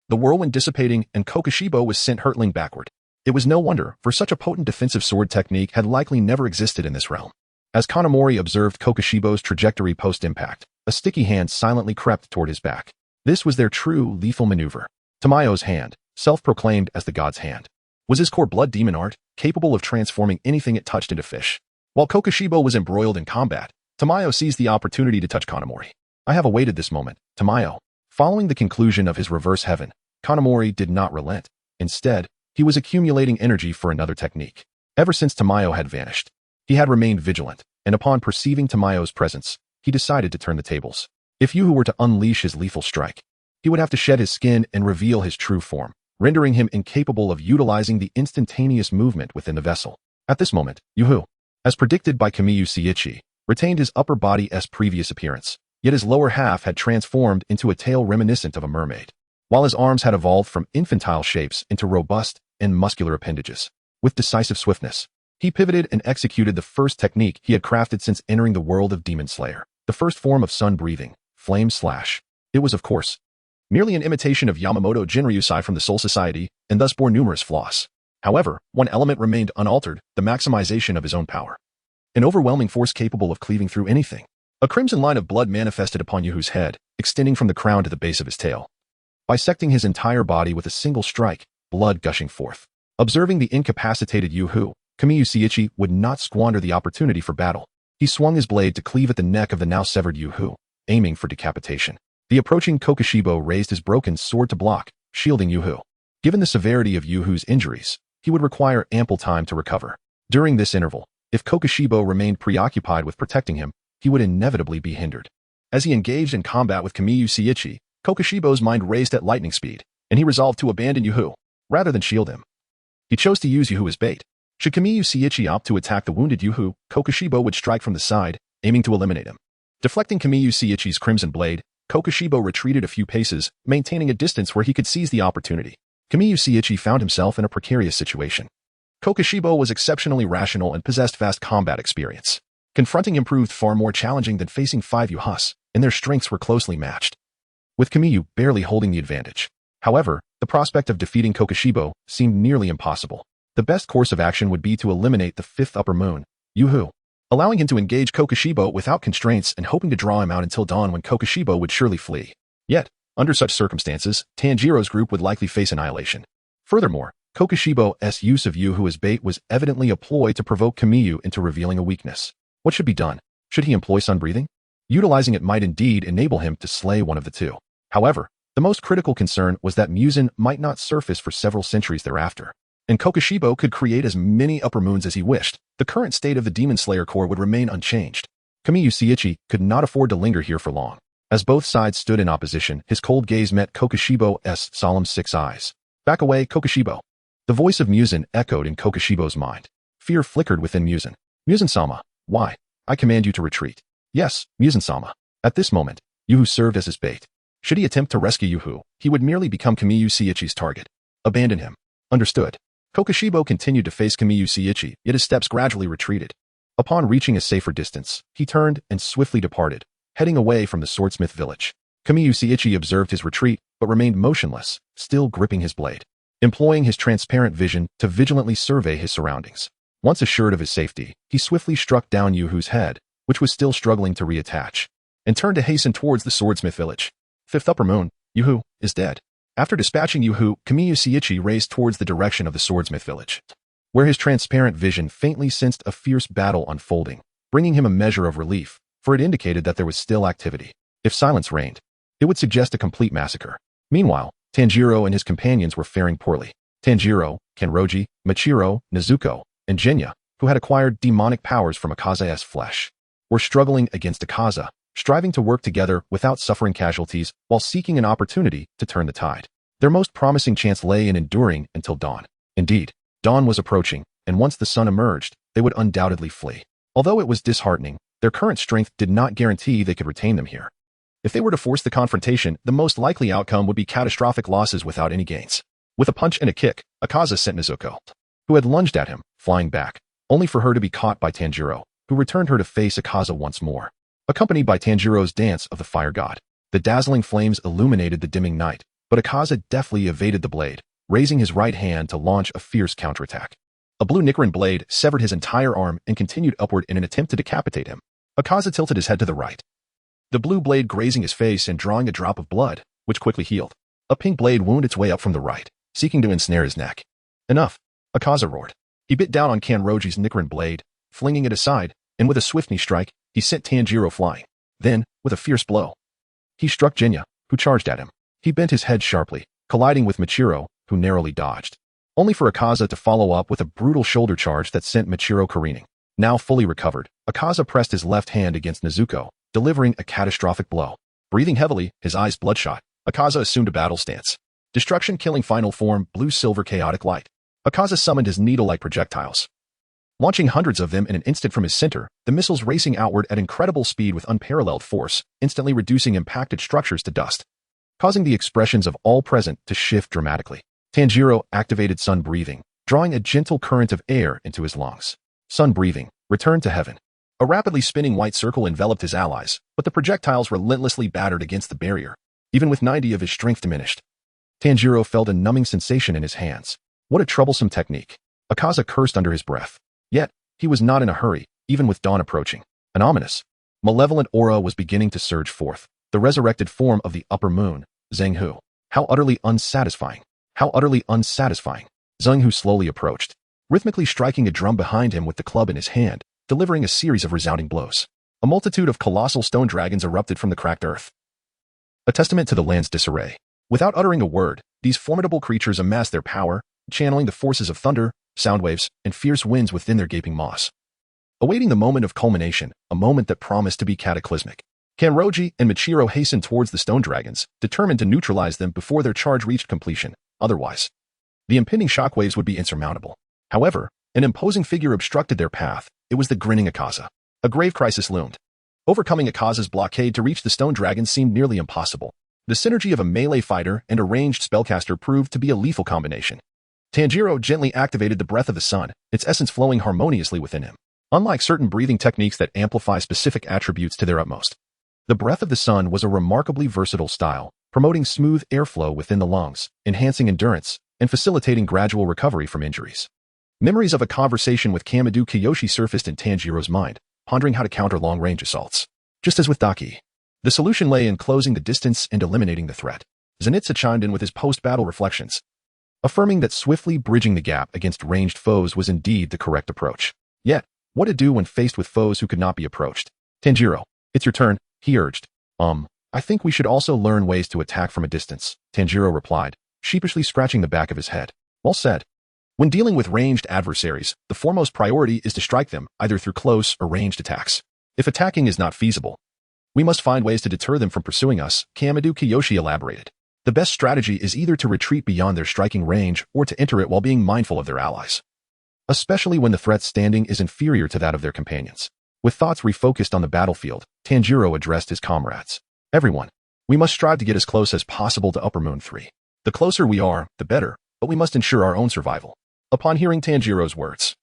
The whirlwind dissipating and Kokushibo was sent hurtling backward. It was no wonder, for such a potent defensive sword technique had likely never existed in this realm. As Kanamori observed Kokushibo's trajectory post-impact, A sticky hand silently crept toward his back. This was their true lethal maneuver. Tamayo's hand, self-proclaimed as the god's hand, was his core blood demon art, capable of transforming anything it touched into fish. While Kokoshibo was embroiled in combat, Tamayo seized the opportunity to touch Kanamori. I have awaited this moment, Tamayo. Following the conclusion of his reverse heaven, Kanamori did not relent. Instead, he was accumulating energy for another technique. Ever since Tamayo had vanished, he had remained vigilant, and upon perceiving Tamayo's presence, he decided to turn the tables. If Yuhu were to unleash his lethal strike, he would have to shed his skin and reveal his true form, rendering him incapable of utilizing the instantaneous movement within the vessel. At this moment, Yuhu, as predicted by Kamiyu Seiichi, retained his upper body's previous appearance, yet his lower half had transformed into a tail reminiscent of a mermaid, while his arms had evolved from infantile shapes into robust and muscular appendages. With decisive swiftness, he pivoted and executed the first technique he had crafted since entering the world of Demon Slayer, the first form of sun breathing, Flame Slash. It was, of course, merely an imitation of Yamamoto Jinryusai from the Soul Society, and thus bore numerous flaws. However, one element remained unaltered, the maximization of his own power. An overwhelming force capable of cleaving through anything. A crimson line of blood manifested upon Yuhu's head, extending from the crown to the base of his tail, bisecting his entire body with a single strike, blood gushing forth. Observing the incapacitated Yuhu, Kamiyu Seiichi would not squander the opportunity for battle. He swung his blade to cleave at the neck of the now severed Yuhu, aiming for decapitation. The approaching Kokoshibo raised his broken sword to block, shielding Yuhu. Given the severity of Yuhu's injuries, he would require ample time to recover. During this interval, if Kokoshibo remained preoccupied with protecting him, he would inevitably be hindered. As he engaged in combat with Kamiyu Seiichi, Kokoshibo's mind raced at lightning speed, and he resolved to abandon Yuhu, rather than shield him. He chose to use Yuhu as bait. Should Kamiyu Seiichi opt to attack the wounded Yuhu, Kokoshibo would strike from the side, aiming to eliminate him. Deflecting Kamiyu Seiichi's crimson blade, Kokoshibo retreated a few paces, maintaining a distance where he could seize the opportunity. Kamiyu Seiichi found himself in a precarious situation. Kokoshibo was exceptionally rational and possessed vast combat experience. Confronting him proved far more challenging than facing 5 Yuhas, and their strengths were closely matched, with Kamiyu barely holding the advantage. However, the prospect of defeating Kokoshibo seemed nearly impossible. The best course of action would be to eliminate the 5th upper moon, Yuhu, allowing him to engage Kokoshibo without constraints and hoping to draw him out until dawn when Kokoshibo would surely flee. Yet, under such circumstances, Tanjiro's group would likely face annihilation. Furthermore, Kokoshibo's use of Yuhu as bait was evidently a ploy to provoke Kamiyu into revealing a weakness. What should be done? Should he employ sun breathing? Utilizing it might indeed enable him to slay one of the two. However, the most critical concern was that Muzan might not surface for several centuries thereafter, and Kokoshibo could create as many upper moons as he wished. The current state of the Demon Slayer Corps would remain unchanged. Kamiyu Seiichi could not afford to linger here for long. As both sides stood in opposition, his cold gaze met Kokoshibo's solemn 6 eyes. Back away, Kokoshibo. The voice of Muzan echoed in Kokoshibo's mind. Fear flickered within Muzan. Muzan-sama, why? I command you to retreat. Yes, Muzan-sama. At this moment, Yuhu served as his bait. Should he attempt to rescue Yuhu, he would merely become Kamiyu Seiichi's target. Abandon him. Understood. Kokoshibo continued to face Kamiyu Seiichi, yet his steps gradually retreated. Upon reaching a safer distance, he turned and swiftly departed, heading away from the swordsmith village. Kamiyu Seiichi observed his retreat, but remained motionless, still gripping his blade, employing his transparent vision to vigilantly survey his surroundings. Once assured of his safety, he swiftly struck down Yuhu's head, which was still struggling to reattach, and turned to hasten towards the swordsmith village. 5th upper moon, Yuhu, is dead. After dispatching Yuhu, Kamiyu Seiichi raced towards the direction of the swordsmith village, where his transparent vision faintly sensed a fierce battle unfolding, bringing him a measure of relief, for it indicated that there was still activity. If silence reigned, it would suggest a complete massacre. Meanwhile, Tanjiro and his companions were faring poorly. Tanjiro, Kenroji, Michiro, Nezuko, and Genya, who had acquired demonic powers from Akaza's flesh, were struggling against Akaza, striving to work together without suffering casualties while seeking an opportunity to turn the tide. Their most promising chance lay in enduring until dawn. Indeed, dawn was approaching, and once the sun emerged, they would undoubtedly flee. Although it was disheartening, their current strength did not guarantee they could retain them here. If they were to force the confrontation, the most likely outcome would be catastrophic losses without any gains. With a punch and a kick, Akaza sent Nezuko, who had lunged at him, flying back, only for her to be caught by Tanjiro, who returned her to face Akaza once more. Accompanied by Tanjiro's dance of the fire god, the dazzling flames illuminated the dimming night, but Akaza deftly evaded the blade, raising his right hand to launch a fierce counterattack. A blue Nicaran blade severed his entire arm and continued upward in an attempt to decapitate him. Akaza tilted his head to the right, the blue blade grazing his face and drawing a drop of blood, which quickly healed. A pink blade wound its way up from the right, seeking to ensnare his neck. Enough, Akaza roared. He bit down on Kanroji's Nichiren blade, flinging it aside, and with a swift knee strike, he sent Tanjiro flying. Then, with a fierce blow, he struck Jinya, who charged at him. He bent his head sharply, colliding with Michiro, who narrowly dodged, only for Akaza to follow up with a brutal shoulder charge that sent Michiro careening. Now fully recovered, Akaza pressed his left hand against Nezuko, delivering a catastrophic blow. Breathing heavily, his eyes bloodshot, Akaza assumed a battle stance. Destruction-killing final form, blue-silver chaotic light. Akaza summoned his needle-like projectiles, launching hundreds of them in an instant from his center, the missiles racing outward at incredible speed with unparalleled force, instantly reducing impacted structures to dust, causing the expressions of all present to shift dramatically. Tanjiro activated sun breathing, drawing a gentle current of air into his lungs. Sun breathing, returned to heaven. A rapidly spinning white circle enveloped his allies, but the projectiles relentlessly battered against the barrier, even with 90 of his strength diminished. Tanjiro felt a numbing sensation in his hands. What a troublesome technique. Akaza cursed under his breath. Yet, he was not in a hurry, even with dawn approaching. An ominous, malevolent aura was beginning to surge forth, the resurrected form of the upper moon, Zhenghu. How utterly unsatisfying. How utterly unsatisfying. Zhenghu slowly approached, rhythmically striking a drum behind him with the club in his hand, delivering a series of resounding blows. A multitude of colossal stone dragons erupted from the cracked earth, a testament to the land's disarray. Without uttering a word, these formidable creatures amassed their power, channeling the forces of thunder, sound waves, and fierce winds within their gaping maws. Awaiting the moment of culmination, a moment that promised to be cataclysmic. Kanroji and Michiro hastened towards the stone dragons, determined to neutralize them before their charge reached completion. Otherwise, the impending shockwaves would be insurmountable. However, an imposing figure obstructed their path. It was the grinning Akaza. A grave crisis loomed. Overcoming Akaza's blockade to reach the stone dragons seemed nearly impossible. The synergy of a melee fighter and a ranged spellcaster proved to be a lethal combination. Tanjiro gently activated the breath of the sun, its essence flowing harmoniously within him. Unlike certain breathing techniques that amplify specific attributes to their utmost, the breath of the sun was a remarkably versatile style, promoting smooth airflow within the lungs, enhancing endurance, and facilitating gradual recovery from injuries. Memories of a conversation with Kamado Kiyoshi surfaced in Tanjiro's mind, pondering how to counter long-range assaults. Just as with Daki, the solution lay in closing the distance and eliminating the threat. Zenitsu chimed in with his post-battle reflections, affirming that swiftly bridging the gap against ranged foes was indeed the correct approach. Yet, what to do when faced with foes who could not be approached? Tanjiro, it's your turn, he urged. I think we should also learn ways to attack from a distance, Tanjiro replied, sheepishly scratching the back of his head. Well said. When dealing with ranged adversaries, the foremost priority is to strike them either through close or ranged attacks. If attacking is not feasible, we must find ways to deter them from pursuing us, Kamado Kiyoshi elaborated. The best strategy is either to retreat beyond their striking range or to enter it while being mindful of their allies, especially when the threat's standing is inferior to that of their companions. With thoughts refocused on the battlefield, Tanjiro addressed his comrades. Everyone, we must strive to get as close as possible to Upper Moon 3. The closer we are, the better, but we must ensure our own survival. Upon hearing Tanjiro's words,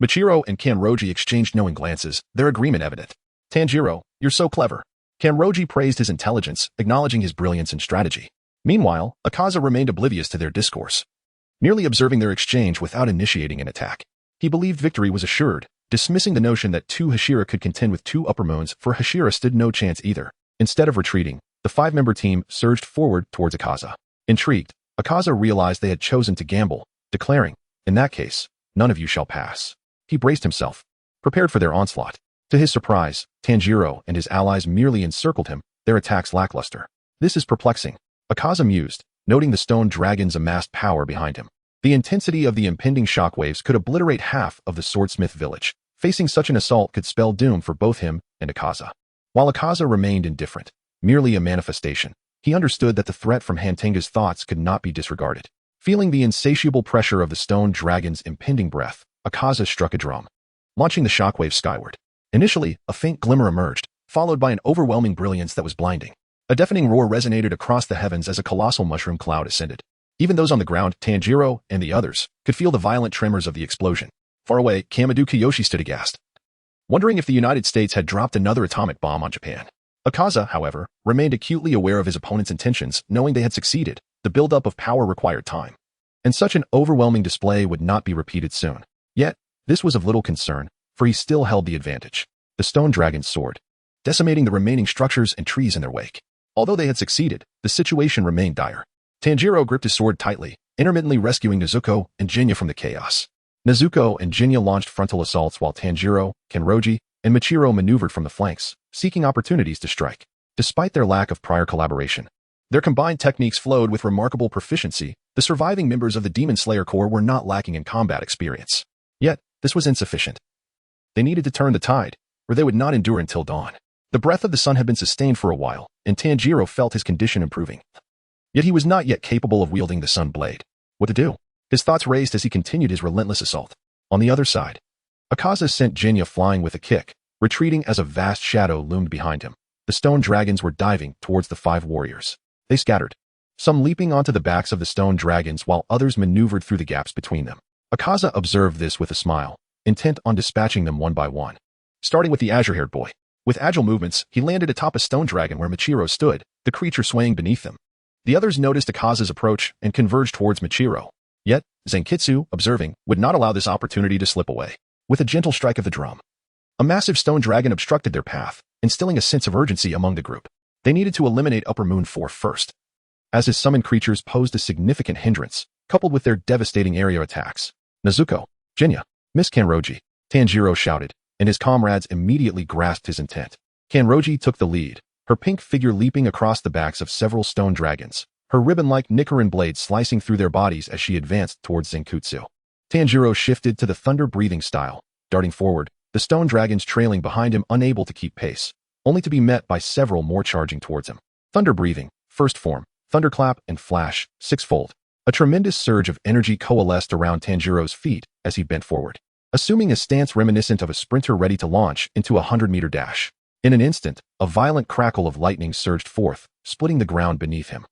Michiro and Kanroji exchanged knowing glances, their agreement evident. Tanjiro, you're so clever. Kanroji praised his intelligence, acknowledging his brilliance and strategy. Meanwhile, Akaza remained oblivious to their discourse, merely observing their exchange without initiating an attack. He believed victory was assured, dismissing the notion that two Hashira could contend with two Upper Moons, for Hashira stood no chance either. Instead of retreating, the five-member team surged forward towards Akaza. Intrigued, Akaza realized they had chosen to gamble, declaring, in that case, none of you shall pass. He braced himself, prepared for their onslaught. To his surprise, Tanjiro and his allies merely encircled him, their attacks lackluster. This is perplexing, Akaza mused, noting the stone dragon's amassed power behind him. The intensity of the impending shockwaves could obliterate half of the swordsmith village. Facing such an assault could spell doom for both him and Akaza. While Akaza remained indifferent, merely a manifestation, he understood that the threat from Hantenga's thoughts could not be disregarded. Feeling the insatiable pressure of the stone dragon's impending breath, Akaza struck a drum, launching the shockwave skyward. Initially, a faint glimmer emerged, followed by an overwhelming brilliance that was blinding. A deafening roar resonated across the heavens as a colossal mushroom cloud ascended. Even those on the ground, Tanjiro and the others, could feel the violent tremors of the explosion. Far away, Kamado Kiyoshi stood aghast, wondering if the United States had dropped another atomic bomb on Japan. Akaza, however, remained acutely aware of his opponent's intentions, knowing they had succeeded. The buildup of power required time, and such an overwhelming display would not be repeated soon. Yet, this was of little concern, for he still held the advantage. The stone dragon soared, decimating the remaining structures and trees in their wake. Although they had succeeded, the situation remained dire. Tanjiro gripped his sword tightly, intermittently rescuing Nezuko and Jinya from the chaos. Nezuko and Jinya launched frontal assaults while Tanjiro, Kenroji, and Michiro maneuvered from the flanks, seeking opportunities to strike. Despite their lack of prior collaboration, their combined techniques flowed with remarkable proficiency. The surviving members of the Demon Slayer Corps were not lacking in combat experience. Yet, this was insufficient. They needed to turn the tide, or they would not endure until dawn. The breath of the sun had been sustained for a while, and Tanjiro felt his condition improving. Yet he was not yet capable of wielding the sun blade. What to do? His thoughts raced as he continued his relentless assault. On the other side, Akaza sent Jinya flying with a kick, retreating as a vast shadow loomed behind him. The stone dragons were diving towards the 5 warriors. They scattered, some leaping onto the backs of the stone dragons while others maneuvered through the gaps between them. Akaza observed this with a smile, intent on dispatching them one by one. Starting with the azure-haired boy. With agile movements, he landed atop a stone dragon where Michiro stood, the creature swaying beneath them. The others noticed Akaza's approach and converged towards Michiro. Yet, Zenkitsu, observing, would not allow this opportunity to slip away. With a gentle strike of the drum, a massive stone dragon obstructed their path, instilling a sense of urgency among the group. They needed to eliminate Upper Moon 4 first, as his summoned creatures posed a significant hindrance, coupled with their devastating area attacks. Nezuko, Jinya, Miss Kenroji, Tanjiro shouted, and his comrades immediately grasped his intent. Kenroji took the lead, her pink figure leaping across the backs of several stone dragons, her ribbon-like Nichiren blade slicing through their bodies as she advanced towards Zenkutsu. Tanjiro shifted to the thunder-breathing style, darting forward, the stone dragons trailing behind him unable to keep pace, only to be met by several more charging towards him. Thunder-breathing, first form, thunderclap, and flash, 6-fold. A tremendous surge of energy coalesced around Tanjiro's feet as he bent forward, assuming a stance reminiscent of a sprinter ready to launch into a 100-meter dash. In an instant, a violent crackle of lightning surged forth, splitting the ground beneath him.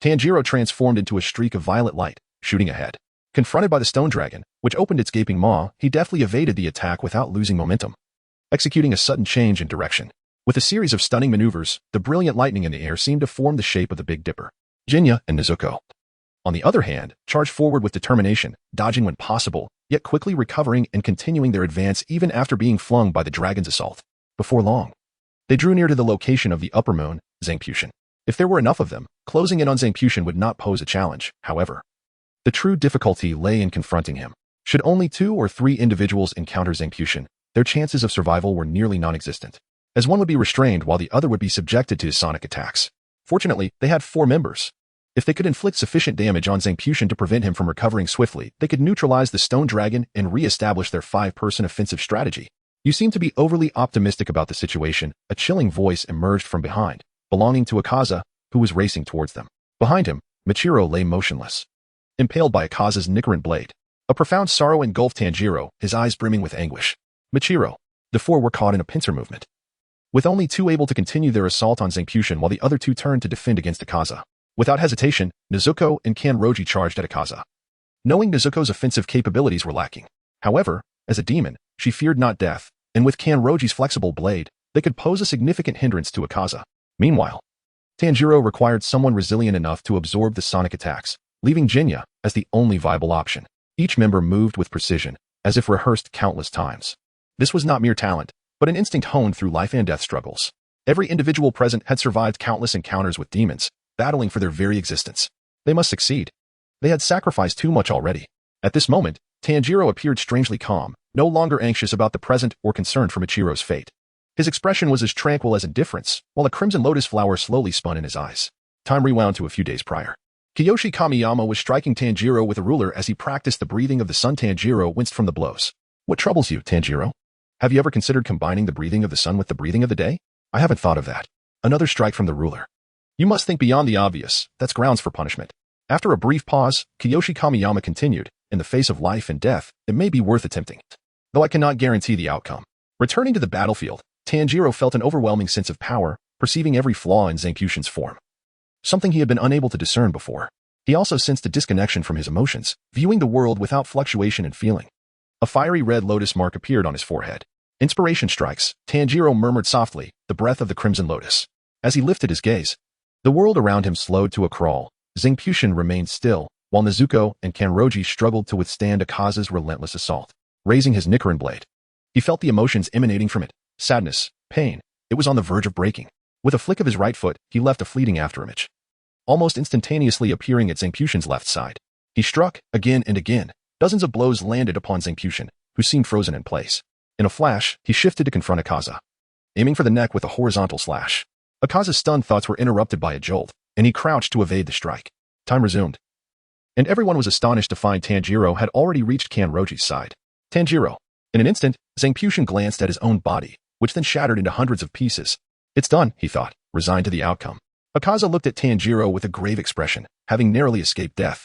Tanjiro transformed into a streak of violet light, shooting ahead. Confronted by the stone dragon, which opened its gaping maw, he deftly evaded the attack without losing momentum, executing a sudden change in direction. With a series of stunning maneuvers, the brilliant lightning in the air seemed to form the shape of the Big Dipper. Jinya and Nezuko, on the other hand, charged forward with determination, dodging when possible, yet quickly recovering and continuing their advance even after being flung by the dragon's assault. Before long, they drew near to the location of the Upper Moon, Zangpushan. If there were enough of them, closing in on Zangpushan would not pose a challenge. However, the true difficulty lay in confronting him. Should only 2 or 3 individuals encounter Zangpushan, their chances of survival were nearly non-existent, as one would be restrained while the other would be subjected to his sonic attacks. Fortunately, they had 4 members. If they could inflict sufficient damage on Zangpushan to prevent him from recovering swiftly, they could neutralize the stone dragon and re-establish their 5-person offensive strategy. You seem to be overly optimistic about the situation. A chilling voice emerged from behind, belonging to Akaza, who was racing towards them. Behind him, Michiro lay motionless, impaled by Akaza's Nichiren blade. A profound sorrow engulfed Tanjiro, his eyes brimming with anguish. Michiro. The 4 were caught in a pincer movement, with only 2 able to continue their assault on Zangpushan while the other 2 turned to defend against Akaza. Without hesitation, Nezuko and Kanroji charged at Akaza, knowing Nezuko's offensive capabilities were lacking. However, as a demon, she feared not death, and with Kanroji's flexible blade, they could pose a significant hindrance to Akaza. Meanwhile, Tanjiro required someone resilient enough to absorb the sonic attacks, leaving Jinya as the only viable option. Each member moved with precision, as if rehearsed countless times. This was not mere talent, but an instinct honed through life and death struggles. Every individual present had survived countless encounters with demons, battling for their very existence. They must succeed. They had sacrificed too much already. At this moment, Tanjiro appeared strangely calm, no longer anxious about the present or concerned for Michiro's fate. His expression was as tranquil as indifference, while a crimson lotus flower slowly spun in his eyes. Time rewound to a few days prior. Kiyoshi Kamiyama was striking Tanjiro with a ruler as he practiced the breathing of the sun. Tanjiro winced from the blows. What troubles you, Tanjiro? Have you ever considered combining the breathing of the sun with the breathing of the day? I haven't thought of that. Another strike from the ruler. You must think beyond the obvious. That's grounds for punishment. After a brief pause, Kiyoshi Kamiyama continued, in the face of life and death, it may be worth attempting, though I cannot guarantee the outcome. Returning to the battlefield, Tanjiro felt an overwhelming sense of power, perceiving every flaw in Zangpushan's form, something he had been unable to discern before. He also sensed a disconnection from his emotions, viewing the world without fluctuation and feeling. A fiery red lotus mark appeared on his forehead. Inspiration strikes, Tanjiro murmured softly, the breath of the crimson lotus. As he lifted his gaze, the world around him slowed to a crawl. Zangpushan remained still, while Nezuko and Kanroji struggled to withstand Akaza's relentless assault. Raising his Nichiren blade, he felt the emotions emanating from it. Sadness, pain. It was on the verge of breaking. With a flick of his right foot, he left a fleeting afterimage, almost instantaneously appearing at Zangpution's left side. He struck, again and again. Dozens of blows landed upon Zangpution, who seemed frozen in place. In a flash, he shifted to confront Akaza, aiming for the neck with a horizontal slash. Akaza's stunned thoughts were interrupted by a jolt, and he crouched to evade the strike. Time resumed, and everyone was astonished to find Tanjiro had already reached Kanroji's side. Tanjiro. In an instant, Zangpution glanced at his own body, which then shattered into hundreds of pieces. It's done, he thought, resigned to the outcome. Akaza looked at Tanjiro with a grave expression, having narrowly escaped death,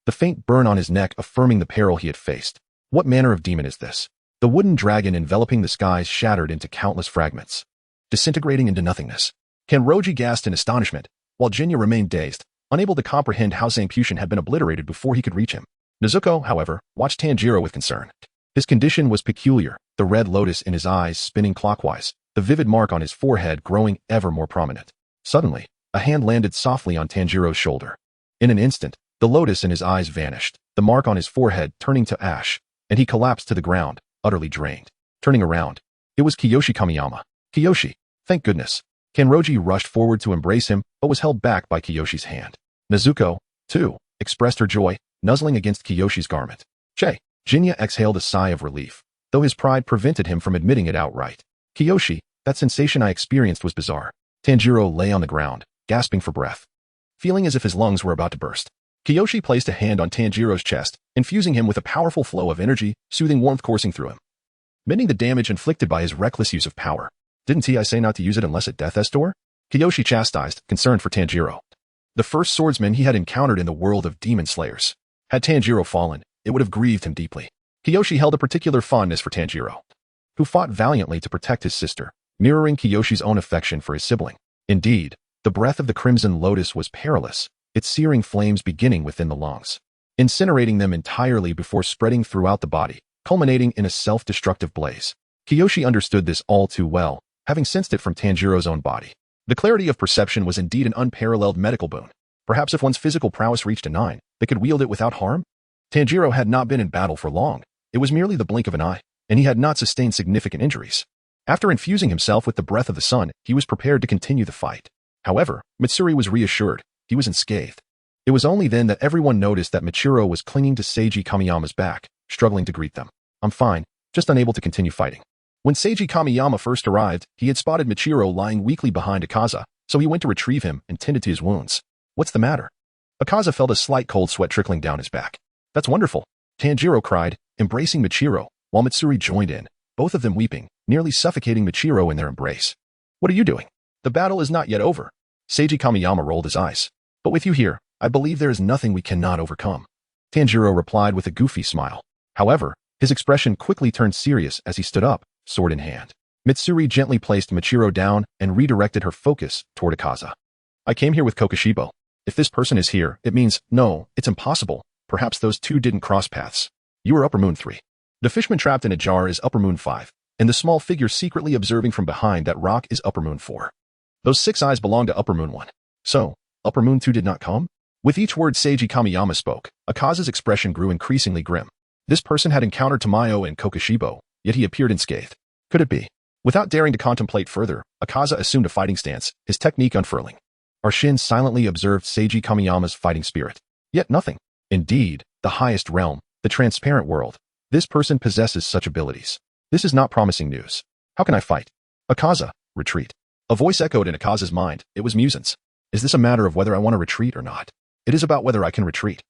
the faint burn on his neck affirming the peril he had faced. What manner of demon is this? The wooden dragon enveloping the skies shattered into countless fragments, disintegrating into nothingness. Kanroji gasped in astonishment, while Jinya remained dazed, unable to comprehend how Zangpution had been obliterated before he could reach him. Nezuko, however, watched Tanjiro with concern. His condition was peculiar, the red lotus in his eyes spinning clockwise, the vivid mark on his forehead growing ever more prominent. Suddenly, a hand landed softly on Tanjiro's shoulder. In an instant, the lotus in his eyes vanished, the mark on his forehead turning to ash, and he collapsed to the ground, utterly drained. Turning around, it was Kiyoshi Kamiyama. Kiyoshi, thank goodness. Kanroji rushed forward to embrace him, but was held back by Kiyoshi's hand. Nezuko, too, expressed her joy, nuzzling against Kiyoshi's garment. Che. Jinya exhaled a sigh of relief, though his pride prevented him from admitting it outright. Kiyoshi, that sensation I experienced was bizarre. Tanjiro lay on the ground, gasping for breath, feeling as if his lungs were about to burst. Kiyoshi placed a hand on Tanjiro's chest, infusing him with a powerful flow of energy, soothing warmth coursing through him, mending the damage inflicted by his reckless use of power. Didn't I say not to use it unless at death's door? Kiyoshi chastised, concerned for Tanjiro, the first swordsman he had encountered in the world of demon slayers. Had Tanjiro fallen, it would have grieved him deeply. Kiyoshi held a particular fondness for Tanjiro, who fought valiantly to protect his sister, mirroring Kiyoshi's own affection for his sibling. Indeed, the breath of the crimson lotus was perilous, its searing flames beginning within the lungs, incinerating them entirely before spreading throughout the body, culminating in a self-destructive blaze. Kiyoshi understood this all too well, having sensed it from Tanjiro's own body. The clarity of perception was indeed an unparalleled medical boon. Perhaps if one's physical prowess reached a 9, they could wield it without harm? Tanjiro had not been in battle for long. It was merely the blink of an eye, and he had not sustained significant injuries. After infusing himself with the breath of the sun, he was prepared to continue the fight. However, Mitsuri was reassured. He was unscathed. It was only then that everyone noticed that Michiro was clinging to Seiji Kamiyama's back, struggling to greet them. I'm fine, just unable to continue fighting. When Seiji Kamiyama first arrived, he had spotted Michiro lying weakly behind Akaza, so he went to retrieve him and tended to his wounds. What's the matter? Akaza felt a slight cold sweat trickling down his back. That's wonderful, Tanjiro cried, embracing Michiro, while Mitsuri joined in, both of them weeping, nearly suffocating Michiro in their embrace. What are you doing? The battle is not yet over. Seiji Kamiyama rolled his eyes. But with you here, I believe there is nothing we cannot overcome. Tanjiro replied with a goofy smile. However, his expression quickly turned serious as he stood up, sword in hand. Mitsuri gently placed Michiro down and redirected her focus toward Akaza. I came here with Kokushibo. If this person is here, it means, no, it's impossible. Perhaps those two didn't cross paths. You are Upper Moon 3. The fishman trapped in a jar is Upper Moon 5, and the small figure secretly observing from behind that rock is Upper Moon 4. Those 6 eyes belong to Upper Moon 1. So, Upper Moon 2 did not come? With each word Seiji Kamiyama spoke, Akaza's expression grew increasingly grim. This person had encountered Tamayo and Kokushibo, yet he appeared unscathed. Could it be? Without daring to contemplate further, Akaza assumed a fighting stance, his technique unfurling. Arshin silently observed Seiji Kamiyama's fighting spirit. Yet nothing. Indeed, the highest realm, the transparent world. This person possesses such abilities. This is not promising news. How can I fight? Akaza, retreat. A voice echoed in Akaza's mind. It was Musen's. Is this a matter of whether I want to retreat or not? It is about whether I can retreat.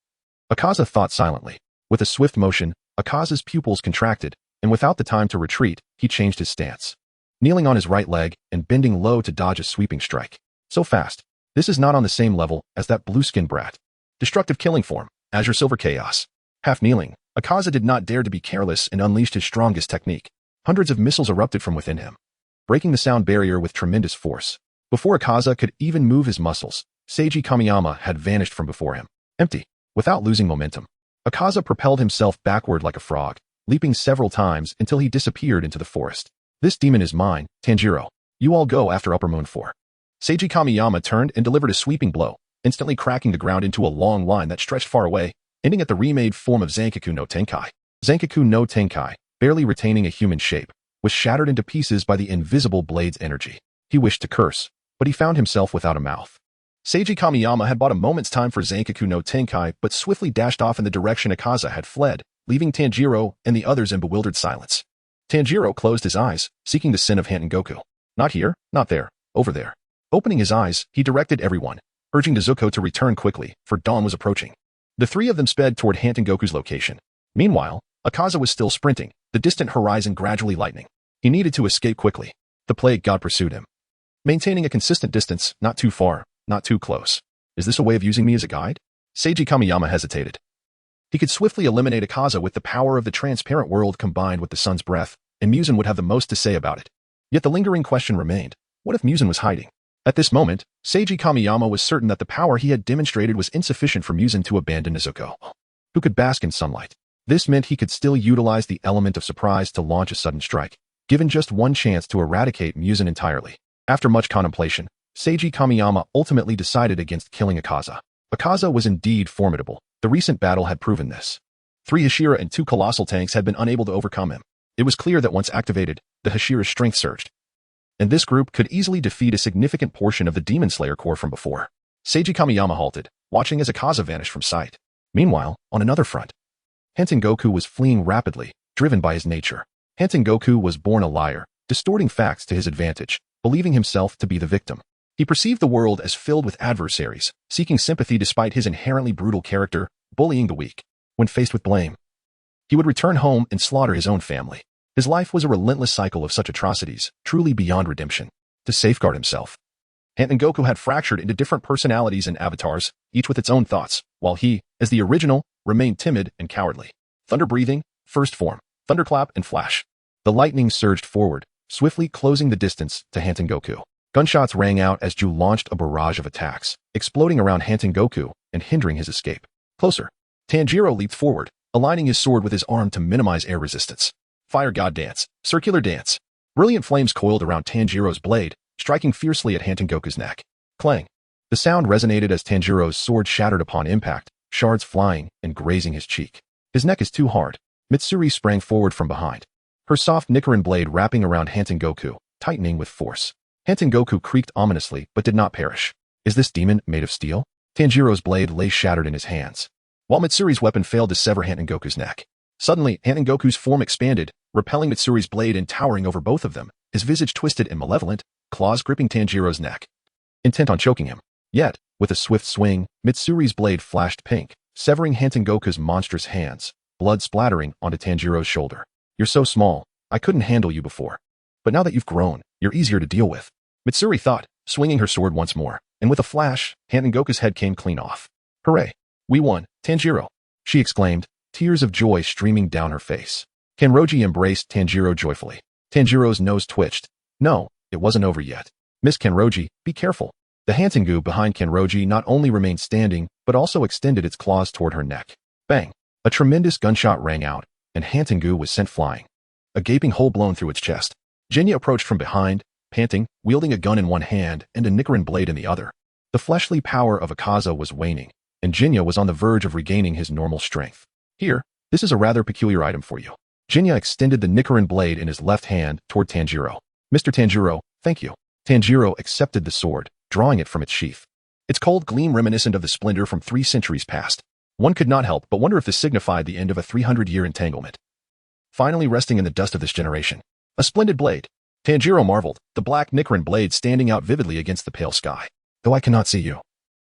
Akaza thought silently. With a swift motion, Akaza's pupils contracted, and without the time to retreat, he changed his stance, kneeling on his right leg and bending low to dodge a sweeping strike. So fast. This is not on the same level as that blue-skin brat. Destructive killing form, Azure Silver Chaos. Half kneeling, Akaza did not dare to be careless and unleashed his strongest technique. Hundreds of missiles erupted from within him, breaking the sound barrier with tremendous force. Before Akaza could even move his muscles, Seiji Kamiyama had vanished from before him. Empty. Without losing momentum, Akaza propelled himself backward like a frog, leaping several times until he disappeared into the forest. This demon is mine, Tanjiro. You all go after Upper Moon 4. Seiji Kamiyama turned and delivered a sweeping blow, instantly cracking the ground into a long line that stretched far away, ending at the remade form of Zankaku no Tenkai. Zankaku no Tenkai, barely retaining a human shape, was shattered into pieces by the invisible blade's energy. He wished to curse, but he found himself without a mouth. Seiji Kamiyama had bought a moment's time for Zankaku no Tenkai, but swiftly dashed off in the direction Akaza had fled, leaving Tanjiro and the others in bewildered silence. Tanjiro closed his eyes, seeking the sin of Goku. Not here, not there, over there. Opening his eyes, he directed everyone, urging Nezuko to return quickly, for dawn was approaching. The three of them sped toward Goku's location. Meanwhile, Akaza was still sprinting, the distant horizon gradually lightening. He needed to escape quickly. The plague god pursued him. Maintaining a consistent distance, not too far, not too close. Is this a way of using me as a guide? Seiji Kamiyama hesitated. He could swiftly eliminate Akaza with the power of the transparent world combined with the sun's breath, and Muzan would have the most to say about it. Yet the lingering question remained. What if Muzan was hiding? At this moment, Seiji Kamiyama was certain that the power he had demonstrated was insufficient for Muzan to abandon Nezuko, who could bask in sunlight. This meant he could still utilize the element of surprise to launch a sudden strike, given just one chance to eradicate Muzan entirely. After much contemplation, Seiji Kamiyama ultimately decided against killing Akaza. Akaza was indeed formidable. The recent battle had proven this. 3 Hashira and 2 colossal tanks had been unable to overcome him. It was clear that once activated, the Hashira's strength surged, and this group could easily defeat a significant portion of the Demon Slayer Corps from before. Seiji Kamiyama halted, watching as Akaza vanished from sight. Meanwhile, on another front, Goku was fleeing rapidly, driven by his nature. Goku was born a liar, distorting facts to his advantage, believing himself to be the victim. He perceived the world as filled with adversaries, seeking sympathy despite his inherently brutal character, bullying the weak. When faced with blame, he would return home and slaughter his own family. His life was a relentless cycle of such atrocities, truly beyond redemption. To safeguard himself, Goku had fractured into different personalities and avatars, each with its own thoughts, while he, as the original, remained timid and cowardly. Thunder-breathing, first form, thunderclap and flash. The lightning surged forward, swiftly closing the distance to Goku. Gunshots rang out as Ju launched a barrage of attacks, exploding around Goku and hindering his escape. Closer. Tanjiro leaped forward, aligning his sword with his arm to minimize air resistance. Fire God Dance, Circular Dance. Brilliant flames coiled around Tanjiro's blade, striking fiercely at Goku's neck. Clang. The sound resonated as Tanjiro's sword shattered upon impact, shards flying and grazing his cheek. His neck is too hard. Mitsuri sprang forward from behind, her soft Nichiren blade wrapping around Goku, tightening with force. Goku creaked ominously but did not perish. Is this demon made of steel? Tanjiro's blade lay shattered in his hands, while Mitsuri's weapon failed to sever Goku's neck. Suddenly, Goku's form expanded, repelling Mitsuri's blade and towering over both of them, his visage twisted and malevolent, claws gripping Tanjiro's neck, intent on choking him. Yet, with a swift swing, Mitsuri's blade flashed pink, severing Goku's monstrous hands, blood splattering onto Tanjiro's shoulder. You're so small, I couldn't handle you before. But now that you've grown, you're easier to deal with, Mitsuri thought, swinging her sword once more, and with a flash, Goku's head came clean off. Hooray! We won, Tanjiro! She exclaimed, tears of joy streaming down her face. Kenroji embraced Tanjiro joyfully. Tanjiro's nose twitched. No, it wasn't over yet. Miss Kenroji, be careful. The Hantengu behind Kenroji not only remained standing, but also extended its claws toward her neck. Bang! A tremendous gunshot rang out, and Hantengu was sent flying, a gaping hole blown through its chest. Jinya approached from behind, panting, wielding a gun in one hand and a Nichiren blade in the other. The fleshly power of Akaza was waning, and Jinya was on the verge of regaining his normal strength. Here, this is a rather peculiar item for you. Jinya extended the Nichiren blade in his left hand toward Tanjiro. Mr. Tanjiro, thank you. Tanjiro accepted the sword, drawing it from its sheath. Its cold gleam reminiscent of the splendor from 3 centuries past. One could not help but wonder if this signified the end of a 300-year entanglement, finally resting in the dust of this generation. A splendid blade. Tanjiro marveled, the black Nichiren blade standing out vividly against the pale sky. Though I cannot see you,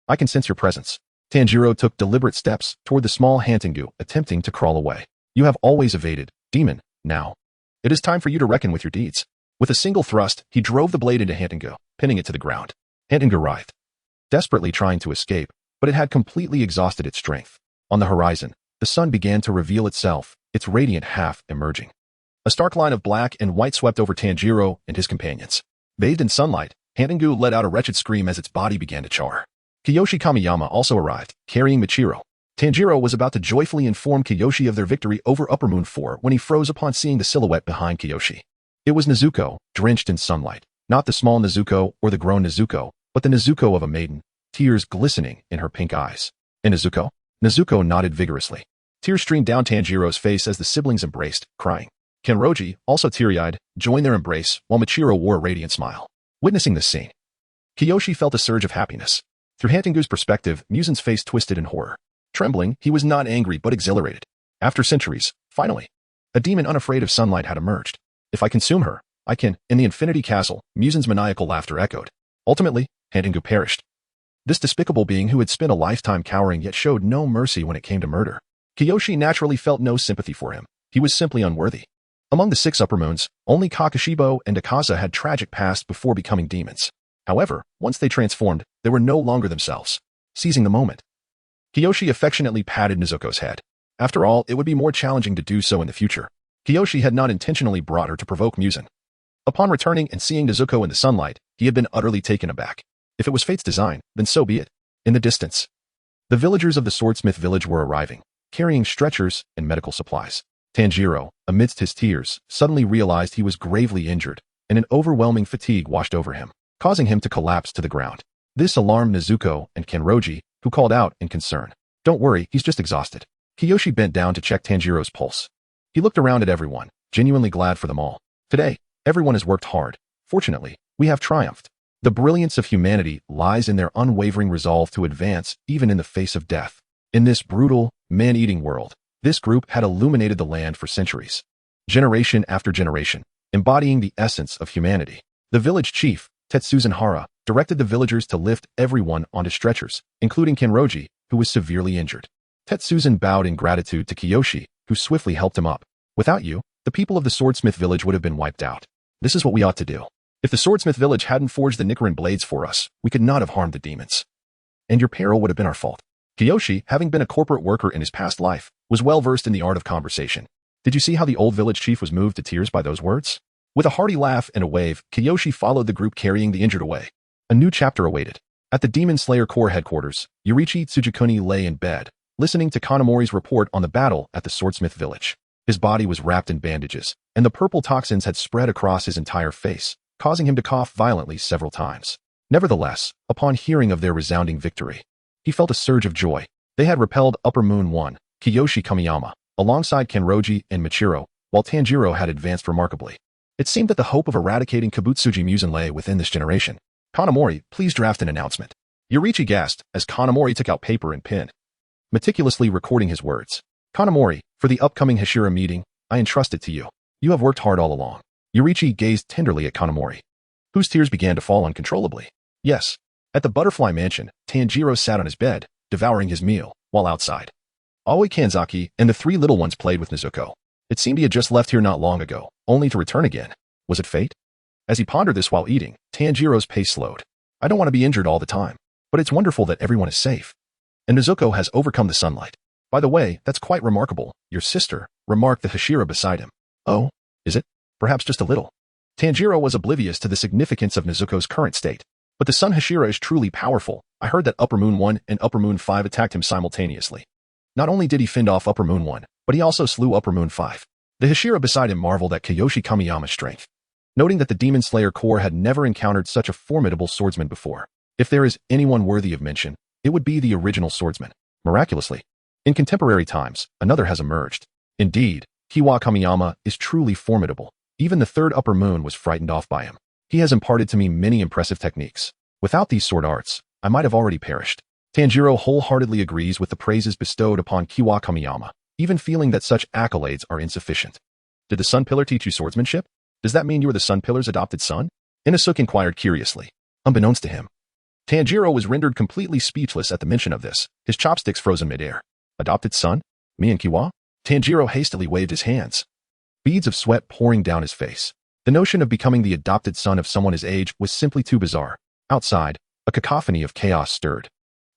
I can sense your presence. Tanjiro took deliberate steps toward the small Hantengu, attempting to crawl away. You have always evaded, demon. Now, it is time for you to reckon with your deeds. With a single thrust, he drove the blade into Hantengu, pinning it to the ground. Hantengu writhed, desperately trying to escape, but it had completely exhausted its strength. On the horizon, the sun began to reveal itself, its radiant half emerging. A stark line of black and white swept over Tanjiro and his companions. Bathed in sunlight, Hantengu let out a wretched scream as its body began to char. Kiyoshi Kamiyama also arrived, carrying Michiro. Tanjiro was about to joyfully inform Kiyoshi of their victory over Upper Moon 4 when he froze upon seeing the silhouette behind Kiyoshi. It was Nezuko, drenched in sunlight. Not the small Nezuko or the grown Nezuko, but the Nezuko of a maiden, tears glistening in her pink eyes. And Nezuko? Nezuko nodded vigorously. Tears streamed down Tanjiro's face as the siblings embraced, crying. Kenroji, also teary-eyed, joined their embrace while Michiro wore a radiant smile. Witnessing this scene, Kiyoshi felt a surge of happiness. Through Hantengu's perspective, Musen's face twisted in horror. Trembling, he was not angry but exhilarated. After centuries, finally, a demon unafraid of sunlight had emerged. If I consume her, I can. In the Infinity Castle, Musen's maniacal laughter echoed. Ultimately, Hantengu perished. This despicable being who had spent a lifetime cowering yet showed no mercy when it came to murder. Kiyoshi naturally felt no sympathy for him. He was simply unworthy. Among the 6 upper moons, only Kakashibo and Akaza had tragic pasts before becoming demons. However, once they transformed, they were no longer themselves. Seizing the moment, Kiyoshi affectionately patted Nezuko's head. After all, it would be more challenging to do so in the future. Kiyoshi had not intentionally brought her to provoke Musen. Upon returning and seeing Nezuko in the sunlight, he had been utterly taken aback. If it was fate's design, then so be it. In the distance, the villagers of the swordsmith village were arriving, carrying stretchers and medical supplies. Tanjiro, amidst his tears, suddenly realized he was gravely injured, and an overwhelming fatigue washed over him, causing him to collapse to the ground. This alarmed Nezuko and Kenroji, who called out in concern. Don't worry, he's just exhausted. Kiyoshi bent down to check Tanjiro's pulse. He looked around at everyone, genuinely glad for them all. Today, everyone has worked hard. Fortunately, we have triumphed. The brilliance of humanity lies in their unwavering resolve to advance even in the face of death. In this brutal, man-eating world, this group had illuminated the land for centuries, generation after generation, embodying the essence of humanity. The village chief, Tetsuzan Hara, directed the villagers to lift everyone onto stretchers, including Kenroji, who was severely injured. Tetsuzan bowed in gratitude to Kiyoshi, who swiftly helped him up. Without you, the people of the swordsmith village would have been wiped out. This is what we ought to do. If the swordsmith village hadn't forged the Nichiren blades for us, we could not have harmed the demons. And your peril would have been our fault. Kiyoshi, having been a corporate worker in his past life, was well versed in the art of conversation. Did you see how the old village chief was moved to tears by those words? With a hearty laugh and a wave, Kiyoshi followed the group carrying the injured away. A new chapter awaited. At the Demon Slayer Corps headquarters, Yurichi Tsujikuni lay in bed, listening to Kanamori's report on the battle at the swordsmith village. His body was wrapped in bandages, and the purple toxins had spread across his entire face, causing him to cough violently several times. Nevertheless, upon hearing of their resounding victory, he felt a surge of joy. They had repelled Upper Moon 1, Kiyoshi Kamiyama, alongside Kenroji and Michiro, while Tanjiro had advanced remarkably. It seemed that the hope of eradicating Kabutsuji Musen lay within this generation. Kanamori, please draft an announcement. Yurichi gasped as Kanamori took out paper and pen, meticulously recording his words. Kanamori, for the upcoming Hashira meeting, I entrust it to you. You have worked hard all along. Yurichi gazed tenderly at Kanamori, whose tears began to fall uncontrollably. Yes. At the Butterfly Mansion, Tanjiro sat on his bed, devouring his meal, while outside, Aoi Kanzaki and the 3 little ones played with Nezuko. It seemed he had just left here not long ago, only to return again. Was it fate? As he pondered this while eating, Tanjiro's pace slowed. I don't want to be injured all the time, but it's wonderful that everyone is safe. And Nezuko has overcome the sunlight. By the way, that's quite remarkable. Your sister, remarked the Hashira beside him. Oh, is it? Perhaps just a little. Tanjiro was oblivious to the significance of Nezuko's current state. But the Sun Hashira is truly powerful. I heard that Upper Moon 1 and Upper Moon 5 attacked him simultaneously. Not only did he fend off Upper Moon 1, but he also slew Upper Moon 5. The Hashira beside him marveled at Kiyoshi Kamiyama's strength, noting that the Demon Slayer Corps had never encountered such a formidable swordsman before. If there is anyone worthy of mention, it would be the original swordsman. Miraculously, in contemporary times, another has emerged. Indeed, Kiwa Kamiyama is truly formidable. Even the 3rd Upper Moon was frightened off by him. He has imparted to me many impressive techniques. Without these sword arts, I might have already perished. Tanjiro wholeheartedly agrees with the praises bestowed upon Kiwa Kamiyama, even feeling that such accolades are insufficient. Did the Sun Pillar teach you swordsmanship? Does that mean you were the Sun Pillar's adopted son? Inosuke inquired curiously. Unbeknownst to him, Tanjiro was rendered completely speechless at the mention of this, his chopsticks frozen midair. Adopted son? Me and Kiwa? Tanjiro hastily waved his hands, beads of sweat pouring down his face. The notion of becoming the adopted son of someone his age was simply too bizarre. Outside, a cacophony of chaos stirred,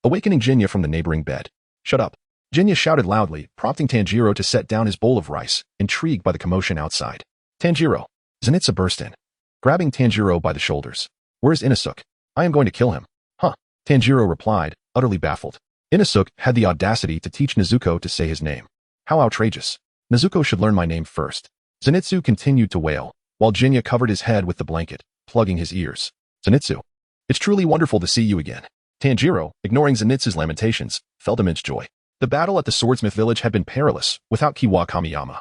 awakening Jinya from the neighboring bed. Shut up. Jinya shouted loudly, prompting Tanjiro to set down his bowl of rice, intrigued by the commotion outside. Tanjiro. Zenitsu burst in, grabbing Tanjiro by the shoulders. Where's Inosuke? I am going to kill him. Huh. Tanjiro replied, utterly baffled. Inosuke had the audacity to teach Nezuko to say his name. How outrageous. Nezuko should learn my name first. Zenitsu continued to wail, while Jinya covered his head with the blanket, plugging his ears. Zenitsu. It's truly wonderful to see you again. Tanjiro, ignoring Zenitsu's lamentations, felt immense joy. The battle at the swordsmith village had been perilous. Without Kiwa Kamiyama,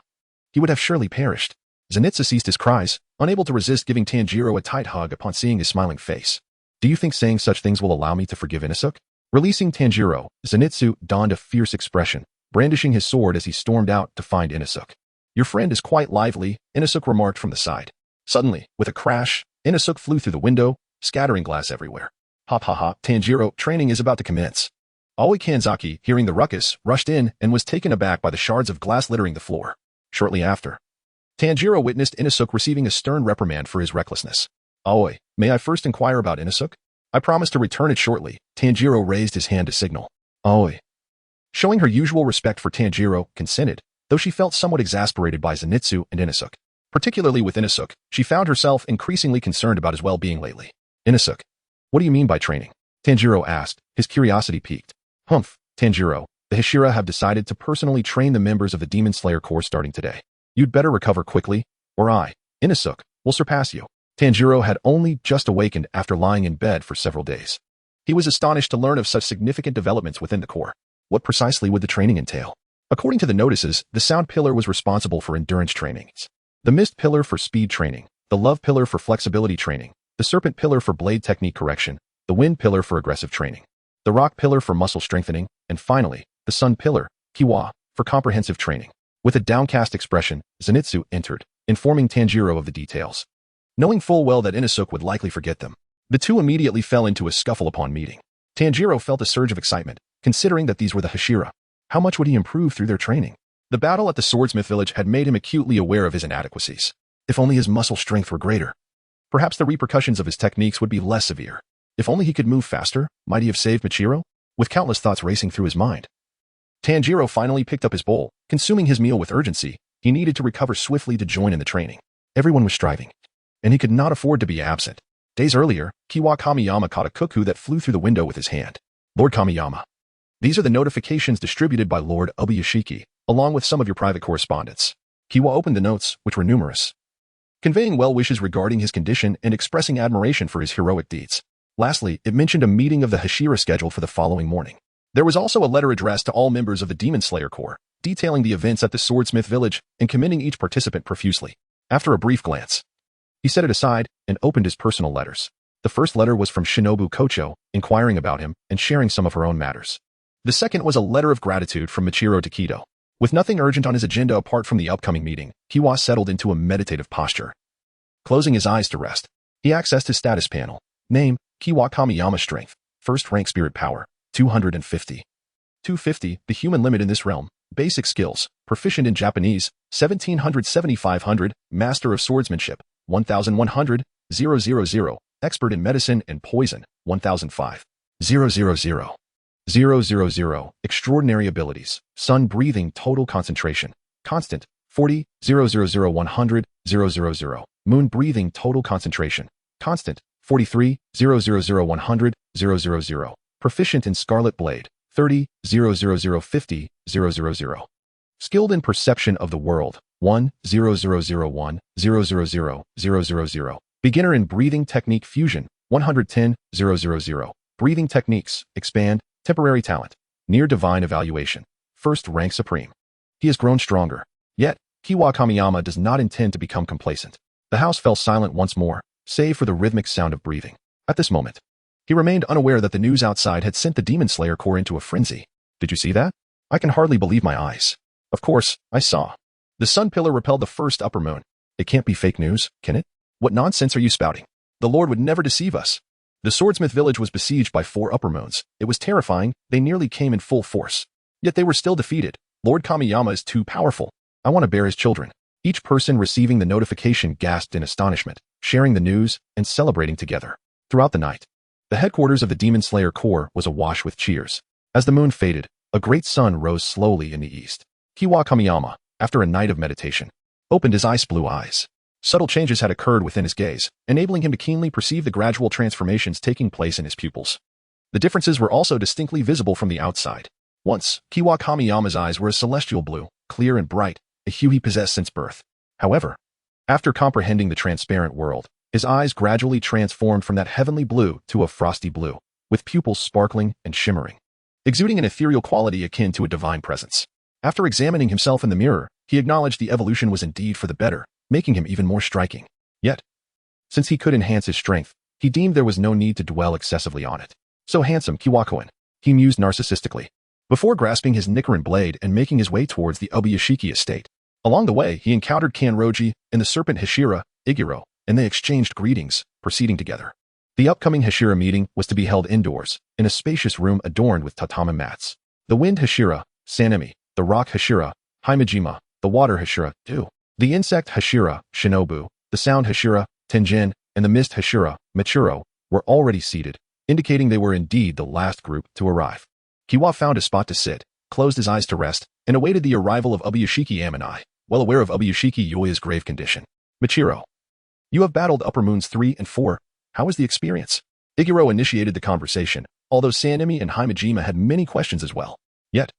he would have surely perished. Zenitsu ceased his cries, unable to resist giving Tanjiro a tight hug upon seeing his smiling face. Do you think saying such things will allow me to forgive Inosuke? Releasing Tanjiro, Zenitsu donned a fierce expression, brandishing his sword as he stormed out to find Inosuke. Your friend is quite lively, Inosuke remarked from the side. Suddenly, with a crash, Inosuke flew through the window, scattering glass everywhere. Ha ha ha, Tanjiro, training is about to commence. Aoi Kanzaki, hearing the ruckus, rushed in and was taken aback by the shards of glass littering the floor. Shortly after, Tanjiro witnessed Inosuke receiving a stern reprimand for his recklessness. Aoi, may I first inquire about Inosuke? I promise to return it shortly. Tanjiro raised his hand to signal. Aoi, showing her usual respect for Tanjiro, consented, though she felt somewhat exasperated by Zenitsu and Inosuke. Particularly with Inosuke, she found herself increasingly concerned about his well-being lately. Inosuke, what do you mean by training? Tanjiro asked, his curiosity piqued. Humph, Tanjiro, the Hashira have decided to personally train the members of the Demon Slayer Corps starting today. You'd better recover quickly, or I, Inosuke, will surpass you. Tanjiro had only just awakened after lying in bed for several days. He was astonished to learn of such significant developments within the Corps. What precisely would the training entail? According to the notices, the Sound Pillar was responsible for endurance trainings, the Mist Pillar for speed training, the Love Pillar for flexibility training, the Serpent Pillar for blade technique correction, the Wind Pillar for aggressive training, the Rock Pillar for muscle strengthening, and finally, the Sun Pillar, Kiwa, for comprehensive training. With a downcast expression, Zenitsu entered, informing Tanjiro of the details. Knowing full well that Inosuke would likely forget them, the two immediately fell into a scuffle upon meeting. Tanjiro felt a surge of excitement, considering that these were the Hashira. How much would he improve through their training? The battle at the Swordsmith village had made him acutely aware of his inadequacies. If only his muscle strength were greater. Perhaps the repercussions of his techniques would be less severe. If only he could move faster, might he have saved Michiro? With countless thoughts racing through his mind, Tanjiro finally picked up his bowl, consuming his meal with urgency. He needed to recover swiftly to join in the training. Everyone was striving, and he could not afford to be absent. Days earlier, Kiwa Kamiyama caught a cuckoo that flew through the window with his hand. Lord Kamiyama. These are the notifications distributed by Lord Obuyashiki, along with some of your private correspondence. Kiwa opened the notes, which were numerous, conveying well wishes regarding his condition and expressing admiration for his heroic deeds. Lastly, it mentioned a meeting of the Hashira scheduled for the following morning. There was also a letter addressed to all members of the Demon Slayer Corps, detailing the events at the Swordsmith village and commending each participant profusely. After a brief glance, he set it aside and opened his personal letters. The first letter was from Shinobu Kocho, inquiring about him and sharing some of her own matters. The second was a letter of gratitude from Michiro Takedo. With nothing urgent on his agenda apart from the upcoming meeting, Kiwa settled into a meditative posture. Closing his eyes to rest, he accessed his status panel. Name, Kiwa Kamiyama. Strength, first rank spirit power, 250. 250, the human limit in this realm. Basic skills, proficient in Japanese, 1700-7500, master of swordsmanship, 1100, 000, expert in medicine and poison, 1005. 000. 000, extraordinary abilities, sun breathing total concentration, constant, 40, 000 100, 000, moon breathing total concentration, constant, 43, 000 100, 000, proficient in Scarlet Blade, 30, 000 50, 000. Skilled in perception of the world, 1, 0001, 000, 000. Beginner in breathing technique fusion, 110, 000. Breathing techniques, expand, temporary talent, near divine evaluation, first rank supreme. He has grown stronger. Yet, Kiwa Kamiyama does not intend to become complacent. The house fell silent once more, save for the rhythmic sound of breathing. At this moment, he remained unaware that the news outside had sent the Demon Slayer Corps into a frenzy. Did you see that? I can hardly believe my eyes. Of course, I saw. The sun pillar repelled the first upper moon. It can't be fake news, can it? What nonsense are you spouting? The Lord would never deceive us. The Swordsmith village was besieged by 4 upper moons. It was terrifying. They nearly came in full force. Yet they were still defeated. Lord Kamiyama is too powerful. I want to bear his children. Each person receiving the notification gasped in astonishment, sharing the news and celebrating together. Throughout the night, the headquarters of the Demon Slayer Corps was awash with cheers. As the moon faded, a great sun rose slowly in the east. Kiwa Kamiyama, after a night of meditation, opened his ice blue eyes. Subtle changes had occurred within his gaze, enabling him to keenly perceive the gradual transformations taking place in his pupils. The differences were also distinctly visible from the outside. Once, Kiwa Kamiyama's eyes were a celestial blue, clear and bright, a hue he possessed since birth. However, after comprehending the transparent world, his eyes gradually transformed from that heavenly blue to a frosty blue, with pupils sparkling and shimmering, exuding an ethereal quality akin to a divine presence. After examining himself in the mirror, he acknowledged the evolution was indeed for the better, making him even more striking. Yet, since he could enhance his strength, he deemed there was no need to dwell excessively on it. So handsome, Kiwakoin, he mused narcissistically, before grasping his Nichiren blade and making his way towards the Obuyashiki estate. Along the way, he encountered Kanroji and the serpent Hashira, Iguro, and they exchanged greetings, proceeding together. The upcoming Hashira meeting was to be held indoors, in a spacious room adorned with tatami mats. The wind Hashira, Sanemi, the rock Hashira, Himejima, the water Hashira, too. The insect Hashira, Shinobu, the sound Hashira, Tenjin, and the mist Hashira, Michiro, were already seated, indicating they were indeed the last group to arrive. Kiwa found a spot to sit, closed his eyes to rest, and awaited the arrival of Obuyashiki Amanai, well aware of Obuyashiki Yoya's grave condition. Michiro, you have battled Upper Moons 3 and 4. How was the experience? Iguro initiated the conversation, although Sanemi and Himejima had many questions as well. Yet,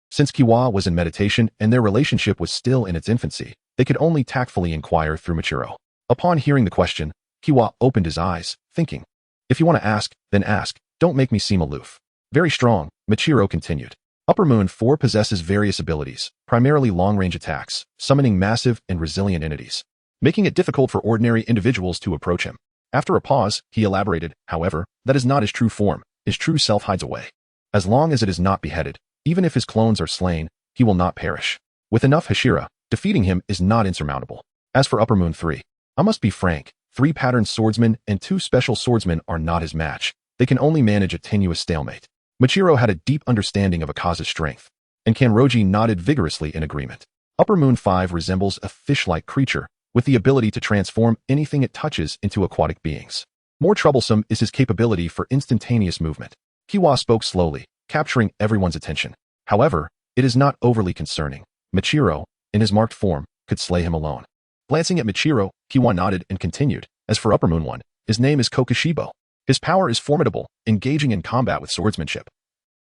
since Kiwa was in meditation and their relationship was still in its infancy, they could only tactfully inquire through Michiro. Upon hearing the question, Kiwa opened his eyes, thinking, if you want to ask, then ask, don't make me seem aloof. Very strong, Michiro continued. Upper Moon 4 possesses various abilities, primarily long-range attacks, summoning massive and resilient entities, making it difficult for ordinary individuals to approach him. After a pause, he elaborated, however, that is not his true form, his true self hides away. As long as it is not beheaded, even if his clones are slain, he will not perish. With enough Hashira, defeating him is not insurmountable. As for Upper Moon 3, I must be frank, 3 patterned swordsmen and 2 special swordsmen are not his match. They can only manage a tenuous stalemate. Michiro had a deep understanding of Akaza's strength, and Kanroji nodded vigorously in agreement. Upper Moon 5 resembles a fish-like creature, with the ability to transform anything it touches into aquatic beings. More troublesome is his capability for instantaneous movement. Kiwa spoke slowly, capturing everyone's attention. However, it is not overly concerning. Michiro, in his marked form, could slay him alone. Glancing at Michiro, Kiwa nodded and continued. As for Upper Moon 1, his name is Kokushibo. His power is formidable, engaging in combat with swordsmanship,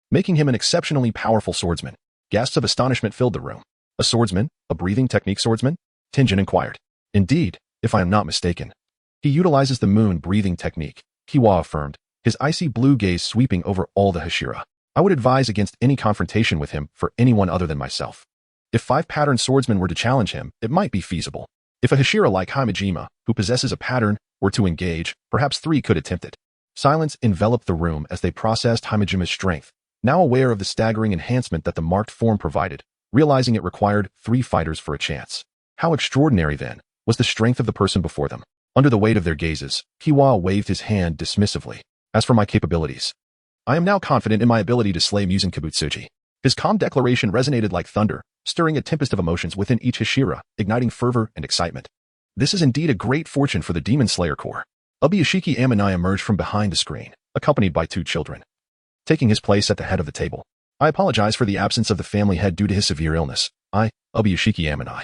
making him an exceptionally powerful swordsman. Gasps of astonishment filled the room. A swordsman? A breathing technique swordsman? Tenjin inquired. Indeed, if I am not mistaken. He utilizes the moon breathing technique, Kiwa affirmed, his icy blue gaze sweeping over all the Hashira. I would advise against any confrontation with him for anyone other than myself. If 5 patterned swordsmen were to challenge him, it might be feasible. If a Hashira like Himejima, who possesses a pattern, were to engage, perhaps 3 could attempt it. Silence enveloped the room as they processed Himejima's strength, now aware of the staggering enhancement that the marked form provided, realizing it required 3 fighters for a chance. How extraordinary, then, was the strength of the person before them. Under the weight of their gazes, Kiwa waved his hand dismissively. As for my capabilities, I am now confident in my ability to slay Musen Kibutsuji. His calm declaration resonated like thunder, stirring a tempest of emotions within each Hashira, igniting fervor and excitement. This is indeed a great fortune for the Demon Slayer Corps. Obuyashiki Amanai emerged from behind the screen, accompanied by 2 children. Taking his place at the head of the table, I apologize for the absence of the family head due to his severe illness. I, Obuyashiki Amanai,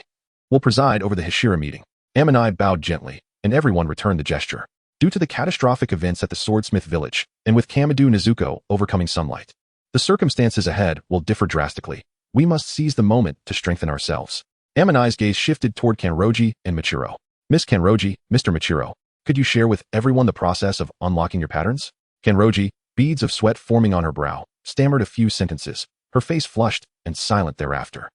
will preside over the Hashira meeting. Amanai bowed gently, and everyone returned the gesture. Due to the catastrophic events at the Swordsmith village, and with Kamadu Nezuko overcoming sunlight, the circumstances ahead will differ drastically. We must seize the moment to strengthen ourselves. Amanai's gaze shifted toward Kanroji and Michiro. Miss Kanroji, Mr. Michiro, could you share with everyone the process of unlocking your patterns? Kanroji, beads of sweat forming on her brow, stammered a few sentences, her face flushed and silent thereafter.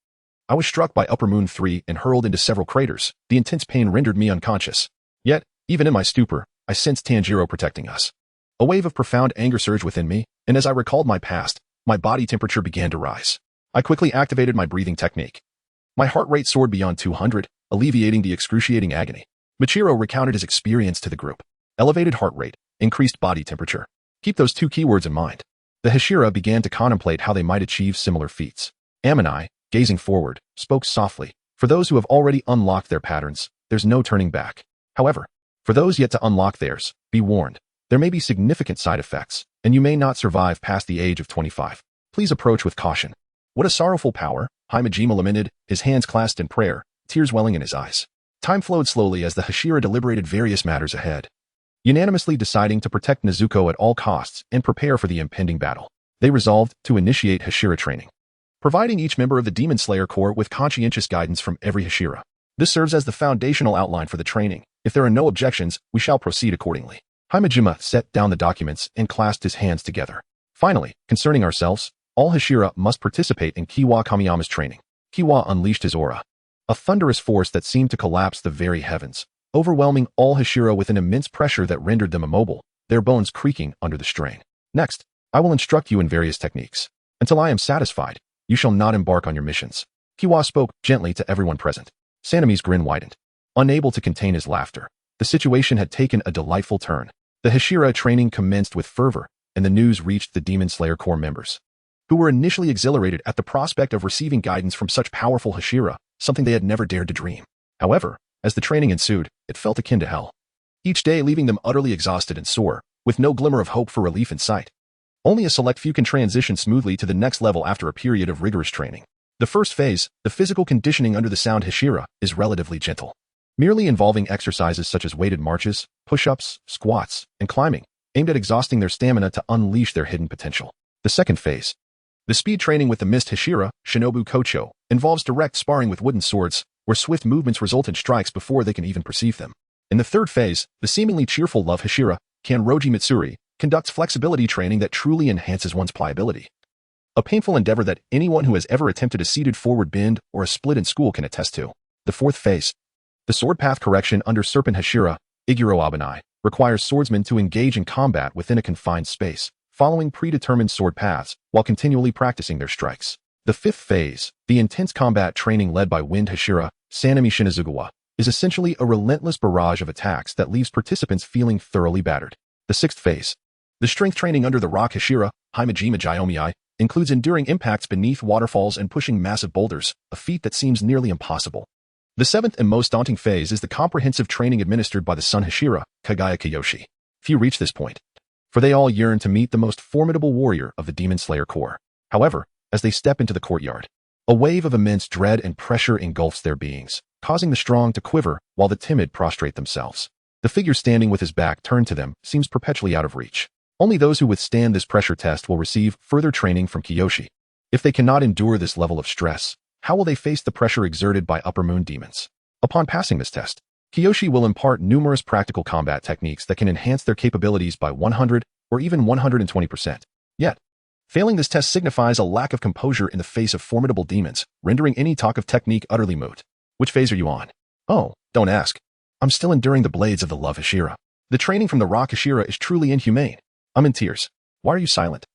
I was struck by Upper Moon 3 and hurled into several craters. The intense pain rendered me unconscious. Yet, even in my stupor, I sensed Tanjiro protecting us. A wave of profound anger surged within me, and as I recalled my past, my body temperature began to rise. I quickly activated my breathing technique. My heart rate soared beyond 200, alleviating the excruciating agony. Michiro recounted his experience to the group. Elevated heart rate, increased body temperature. Keep those 2 keywords in mind. The Hashira began to contemplate how they might achieve similar feats. Amanai, gazing forward, spoke softly. For those who have already unlocked their patterns, there's no turning back. However, for those yet to unlock theirs, be warned. There may be significant side effects, and you may not survive past the age of 25. Please approach with caution. What a sorrowful power, Himejima lamented, his hands clasped in prayer, tears welling in his eyes. Time flowed slowly as the Hashira deliberated various matters ahead, unanimously deciding to protect Nezuko at all costs and prepare for the impending battle. They resolved to initiate Hashira training, providing each member of the Demon Slayer Corps with conscientious guidance from every Hashira. This serves as the foundational outline for the training. If there are no objections, we shall proceed accordingly. Himejima set down the documents and clasped his hands together. Finally, concerning ourselves, all Hashira must participate in Kiwa Kamiyama's training. Kiwa unleashed his aura. a thunderous force that seemed to collapse the very heavens, overwhelming all Hashira with an immense pressure that rendered them immobile, their bones creaking under the strain. Next, I will instruct you in various techniques. Until I am satisfied, you shall not embark on your missions. Kiwa spoke gently to everyone present. Sanemi's grin widened. Unable to contain his laughter, the situation had taken a delightful turn. The Hashira training commenced with fervor, and the news reached the Demon Slayer Corps members, who were initially exhilarated at the prospect of receiving guidance from such powerful Hashira, something they had never dared to dream. However, as the training ensued, it felt akin to hell. Each day leaving them utterly exhausted and sore, with no glimmer of hope for relief in sight. Only a select few can transition smoothly to the next level after a period of rigorous training. The first phase, the physical conditioning under the sound Hashira, is relatively gentle, merely involving exercises such as weighted marches, push-ups, squats, and climbing, aimed at exhausting their stamina to unleash their hidden potential. The second phase, the speed training with the Mist Hashira, Shinobu Kocho, involves direct sparring with wooden swords, where swift movements result in strikes before they can even perceive them. In the third phase, the seemingly cheerful Love Hashira, Kanroji Mitsuri, conducts flexibility training that truly enhances one's pliability. A painful endeavor that anyone who has ever attempted a seated forward bend or a split in school can attest to. The fourth phase, the sword path correction under Serpent Hashira, Iguro Abanai, requires swordsmen to engage in combat within a confined space, following predetermined sword paths, while continually practicing their strikes. The fifth phase, the intense combat training led by Wind Hashira, Sanemi Shinazugawa, is essentially a relentless barrage of attacks that leaves participants feeling thoroughly battered. The sixth phase, the strength training under the Rock Hashira, Himejima Jyomiai, includes enduring impacts beneath waterfalls and pushing massive boulders, a feat that seems nearly impossible. The seventh and most daunting phase is the comprehensive training administered by the Sun Hashira, Kagaya Kiyoshi. Few reach this point, for they all yearn to meet the most formidable warrior of the Demon Slayer Corps. However, as they step into the courtyard, a wave of immense dread and pressure engulfs their beings, causing the strong to quiver while the timid prostrate themselves. The figure standing with his back turned to them seems perpetually out of reach. Only those who withstand this pressure test will receive further training from Kiyoshi. If they cannot endure this level of stress, how will they face the pressure exerted by upper moon demons? Upon passing this test, Kiyoshi will impart numerous practical combat techniques that can enhance their capabilities by 100 or even 120%. Yet, failing this test signifies a lack of composure in the face of formidable demons, rendering any talk of technique utterly moot. Which phase are you on? Oh, don't ask. I'm still enduring the blades of the Love Hashira. The training from the Rock Hashira is truly inhumane. I'm in tears. Why are you silent?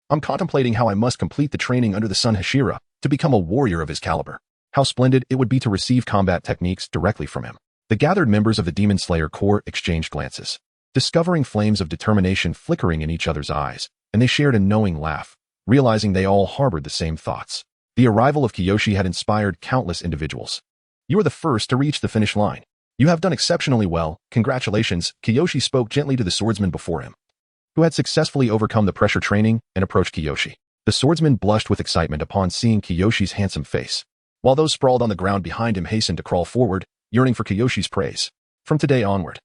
I'm contemplating how I must complete the training under the Sun Hashira to become a warrior of his caliber. How splendid it would be to receive combat techniques directly from him. The gathered members of the Demon Slayer Corps exchanged glances, discovering flames of determination flickering in each other's eyes, and they shared a knowing laugh, realizing they all harbored the same thoughts. The arrival of Kiyoshi had inspired countless individuals. You are the first to reach the finish line. You have done exceptionally well. Congratulations, Kiyoshi spoke gently to the swordsman before him, who had successfully overcome the pressure training and approached Kiyoshi. The swordsman blushed with excitement upon seeing Kiyoshi's handsome face, while those sprawled on the ground behind him hastened to crawl forward, yearning for Kiyoshi's praise. From today onward,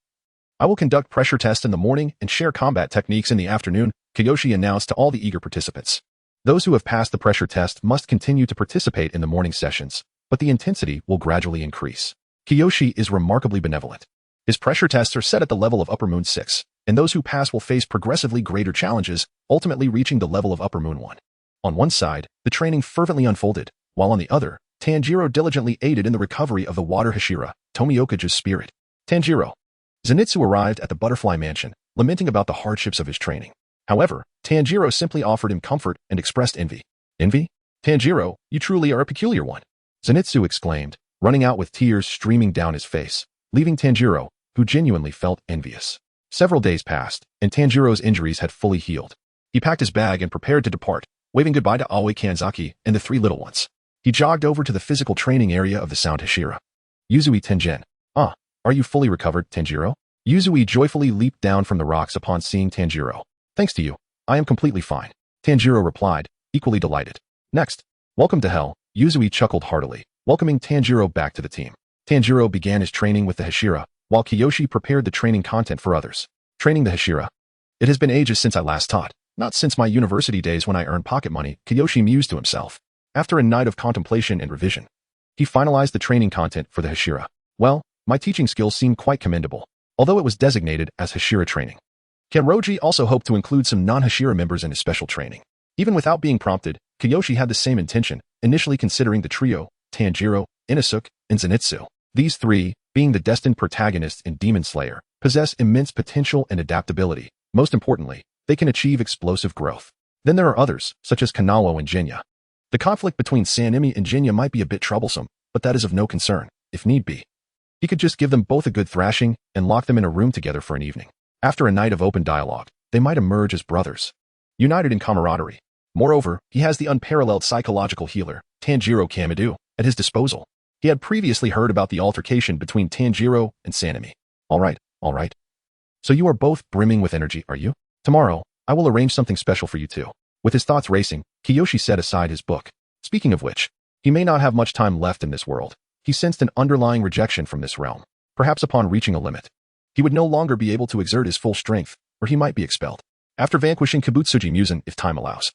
I will conduct pressure tests in the morning and share combat techniques in the afternoon, Kiyoshi announced to all the eager participants. Those who have passed the pressure test must continue to participate in the morning sessions, but the intensity will gradually increase. Kiyoshi is remarkably benevolent. His pressure tests are set at the level of Upper Moon 6, and those who pass will face progressively greater challenges, ultimately reaching the level of Upper Moon 1. On one side, the training fervently unfolded, while on the other, Tanjiro diligently aided in the recovery of the Water Hashira, Tomiokage's spirit. Tanjiro. Zenitsu arrived at the Butterfly Mansion, lamenting about the hardships of his training. However, Tanjiro simply offered him comfort and expressed envy. Envy? Tanjiro, you truly are a peculiar one, Zenitsu exclaimed, running out with tears streaming down his face, leaving Tanjiro, who genuinely felt envious. Several days passed, and Tanjiro's injuries had fully healed. He packed his bag and prepared to depart, waving goodbye to Aoi Kanzaki and the three little ones. He jogged over to the physical training area of the Sound Hashira. Yuzui Tengen. Ah, are you fully recovered, Tanjiro? Yuzui joyfully leaped down from the rocks upon seeing Tanjiro. Thanks to you, I am completely fine, Tanjiro replied, equally delighted. Next, welcome to hell, Yuzui chuckled heartily, welcoming Tanjiro back to the team. Tanjiro began his training with the Hashira, while Kiyoshi prepared the training content for others. Training the Hashira. It has been ages since I last taught, not since my university days when I earned pocket money, Kiyoshi mused to himself. After a night of contemplation and revision, he finalized the training content for the Hashira. Well, my teaching skills seemed quite commendable, although it was designated as Hashira training. Kenroji also hoped to include some non-Hashira members in his special training. Even without being prompted, Kiyoshi had the same intention, initially considering the trio, Tanjiro, Inosuke, and Zenitsu. These three, being the destined protagonists in Demon Slayer, possess immense potential and adaptability. Most importantly, they can achieve explosive growth. Then there are others, such as Kanao and Jinya. The conflict between Sanemi and Jinya might be a bit troublesome, but that is of no concern, if need be. He could just give them both a good thrashing and lock them in a room together for an evening. After a night of open dialogue, they might emerge as brothers, united in camaraderie. Moreover, he has the unparalleled psychological healer, Tanjiro Kamado, at his disposal. He had previously heard about the altercation between Tanjiro and Sanemi. All right. So you are both brimming with energy, are you? Tomorrow, I will arrange something special for you too. With his thoughts racing, Kiyoshi set aside his book. Speaking of which, he may not have much time left in this world. He sensed an underlying rejection from this realm. Perhaps upon reaching a limit, he would no longer be able to exert his full strength, or he might be expelled. After vanquishing Kibutsuji Musen, if time allows,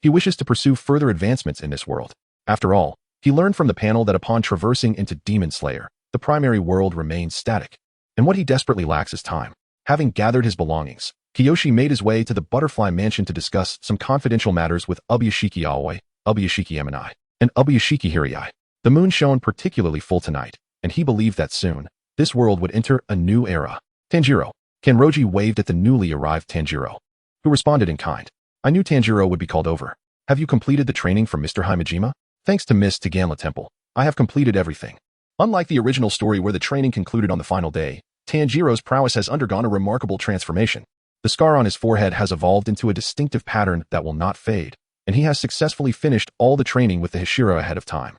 he wishes to pursue further advancements in this world. After all, he learned from the panel that upon traversing into Demon Slayer, the primary world remains static, and what he desperately lacks is time. Having gathered his belongings, Kiyoshi made his way to the Butterfly Mansion to discuss some confidential matters with Ubuyashiki Aoi, Ubuyashiki Eminai, and Ubuyashiki Hirai. The moon shone particularly full tonight, and he believed that soon, this world would enter a new era. Tanjiro. Kanroji waved at the newly arrived Tanjiro, who responded in kind. I knew Tanjiro would be called over. Have you completed the training from Mr. Himejima? Thanks to Miss Taganla Temple, I have completed everything. Unlike the original story where the training concluded on the final day, Tanjiro's prowess has undergone a remarkable transformation. The scar on his forehead has evolved into a distinctive pattern that will not fade, and he has successfully finished all the training with the Hashira ahead of time.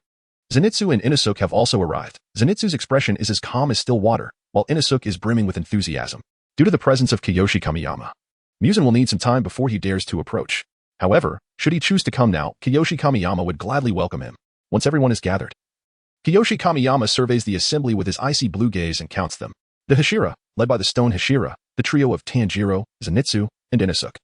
Zenitsu and Inosuke have also arrived. Zenitsu's expression is as calm as still water, while Inosuke is brimming with enthusiasm. Due to the presence of Kiyoshi Kamiyama, Musen will need some time before he dares to approach. However, should he choose to come now, Kiyoshi Kamiyama would gladly welcome him, once everyone is gathered. Kiyoshi Kamiyama surveys the assembly with his icy blue gaze and counts them. The Hashira, led by the Stone Hashira, the trio of Tanjiro, Zenitsu, and Inosuke,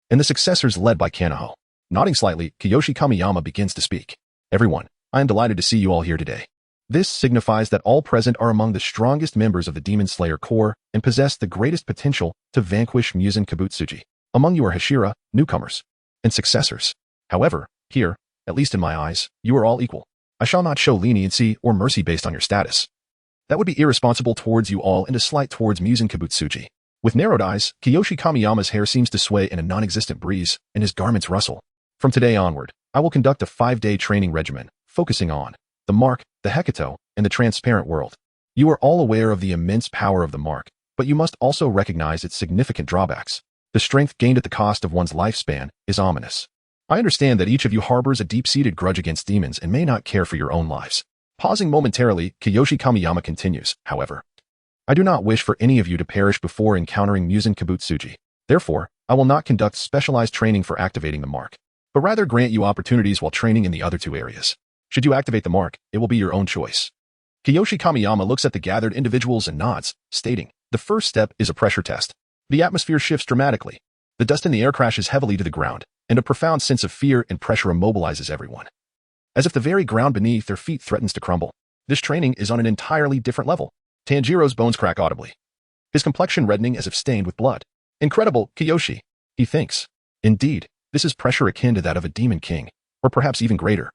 and the successors led by Kanaho. Nodding slightly, Kiyoshi Kamiyama begins to speak. Everyone, I am delighted to see you all here today. This signifies that all present are among the strongest members of the Demon Slayer Corps and possess the greatest potential to vanquish Musen Kibutsuji. Among you are Hashira, newcomers, and successors. However, here, at least in my eyes, you are all equal. I shall not show leniency or mercy based on your status. That would be irresponsible towards you all and a slight towards Musen Kibutsuji. With narrowed eyes, Kiyoshi Kamiyama's hair seems to sway in a non-existent breeze, and his garments rustle. From today onward, I will conduct a 5-day training regimen, focusing on the mark, the Hecato, and the transparent world. You are all aware of the immense power of the mark, but you must also recognize its significant drawbacks. The strength gained at the cost of one's lifespan is ominous. I understand that each of you harbors a deep-seated grudge against demons and may not care for your own lives. Pausing momentarily, Kiyoshi Kamiyama continues, however. I do not wish for any of you to perish before encountering Musen Kibutsuji. Therefore, I will not conduct specialized training for activating the mark, but rather grant you opportunities while training in the other two areas. Should you activate the mark, it will be your own choice. Kiyoshi Kamiyama looks at the gathered individuals and nods, stating, the first step is a pressure test. The atmosphere shifts dramatically. The dust in the air crashes heavily to the ground, and a profound sense of fear and pressure immobilizes everyone, as if the very ground beneath their feet threatens to crumble. This training is on an entirely different level. Tanjiro's bones crack audibly, his complexion reddening as if stained with blood. Incredible, Kiyoshi, he thinks. Indeed, this is pressure akin to that of a demon king, or perhaps even greater,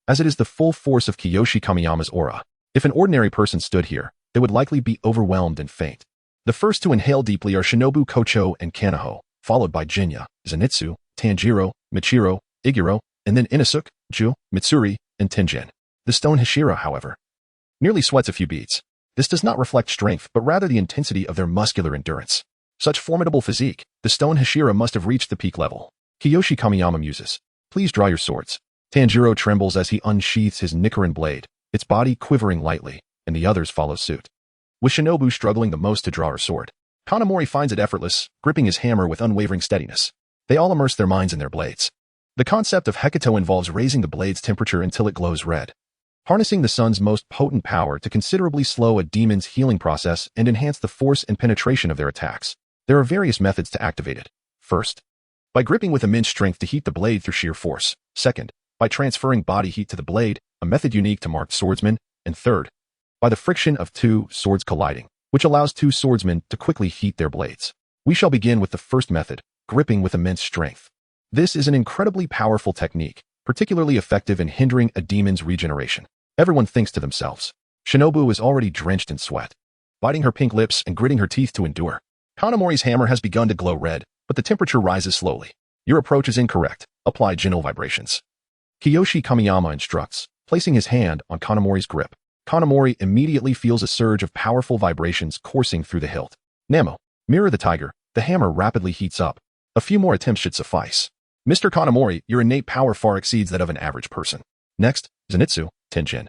as it is the full force of Kiyoshi Kamiyama's aura. If an ordinary person stood here, they would likely be overwhelmed and faint. The first to inhale deeply are Shinobu Kocho and Kanaho, followed by Jinya, Zenitsu, Tanjiro, Michiro, Iguro, and then Inosuke, Ju, Mitsuri, and Tenjin. The Stone Hashira, however, nearly sweats a few beads. This does not reflect strength, but rather the intensity of their muscular endurance. Such formidable physique, the Stone Hashira must have reached the peak level. Kiyoshi Kamiyama muses, please draw your swords. Tanjiro trembles as he unsheaths his Nichiren blade, its body quivering lightly, and the others follow suit. With Shinobu struggling the most to draw her sword, Kanamori finds it effortless, gripping his hammer with unwavering steadiness. They all immerse their minds in their blades. The concept of Hecato involves raising the blade's temperature until it glows red, harnessing the sun's most potent power to considerably slow a demon's healing process and enhance the force and penetration of their attacks. There are various methods to activate it. First, by gripping with immense strength to heat the blade through sheer force. Second, by transferring body heat to the blade, a method unique to marked swordsmen. And third, by the friction of two swords colliding, which allows two swordsmen to quickly heat their blades. We shall begin with the first method, gripping with immense strength. This is an incredibly powerful technique, particularly effective in hindering a demon's regeneration. Everyone thinks to themselves. Shinobu is already drenched in sweat, biting her pink lips and gritting her teeth to endure. Kanamori's hammer has begun to glow red, but the temperature rises slowly. Your approach is incorrect. Apply gentle vibrations. Kiyoshi Kamiyama instructs, placing his hand on Kanamori's grip. Kanamori immediately feels a surge of powerful vibrations coursing through the hilt. Namo, mirror the tiger. The hammer rapidly heats up. A few more attempts should suffice. Mr. Kanamori, your innate power far exceeds that of an average person. Next, Zenitsu, Tenjin.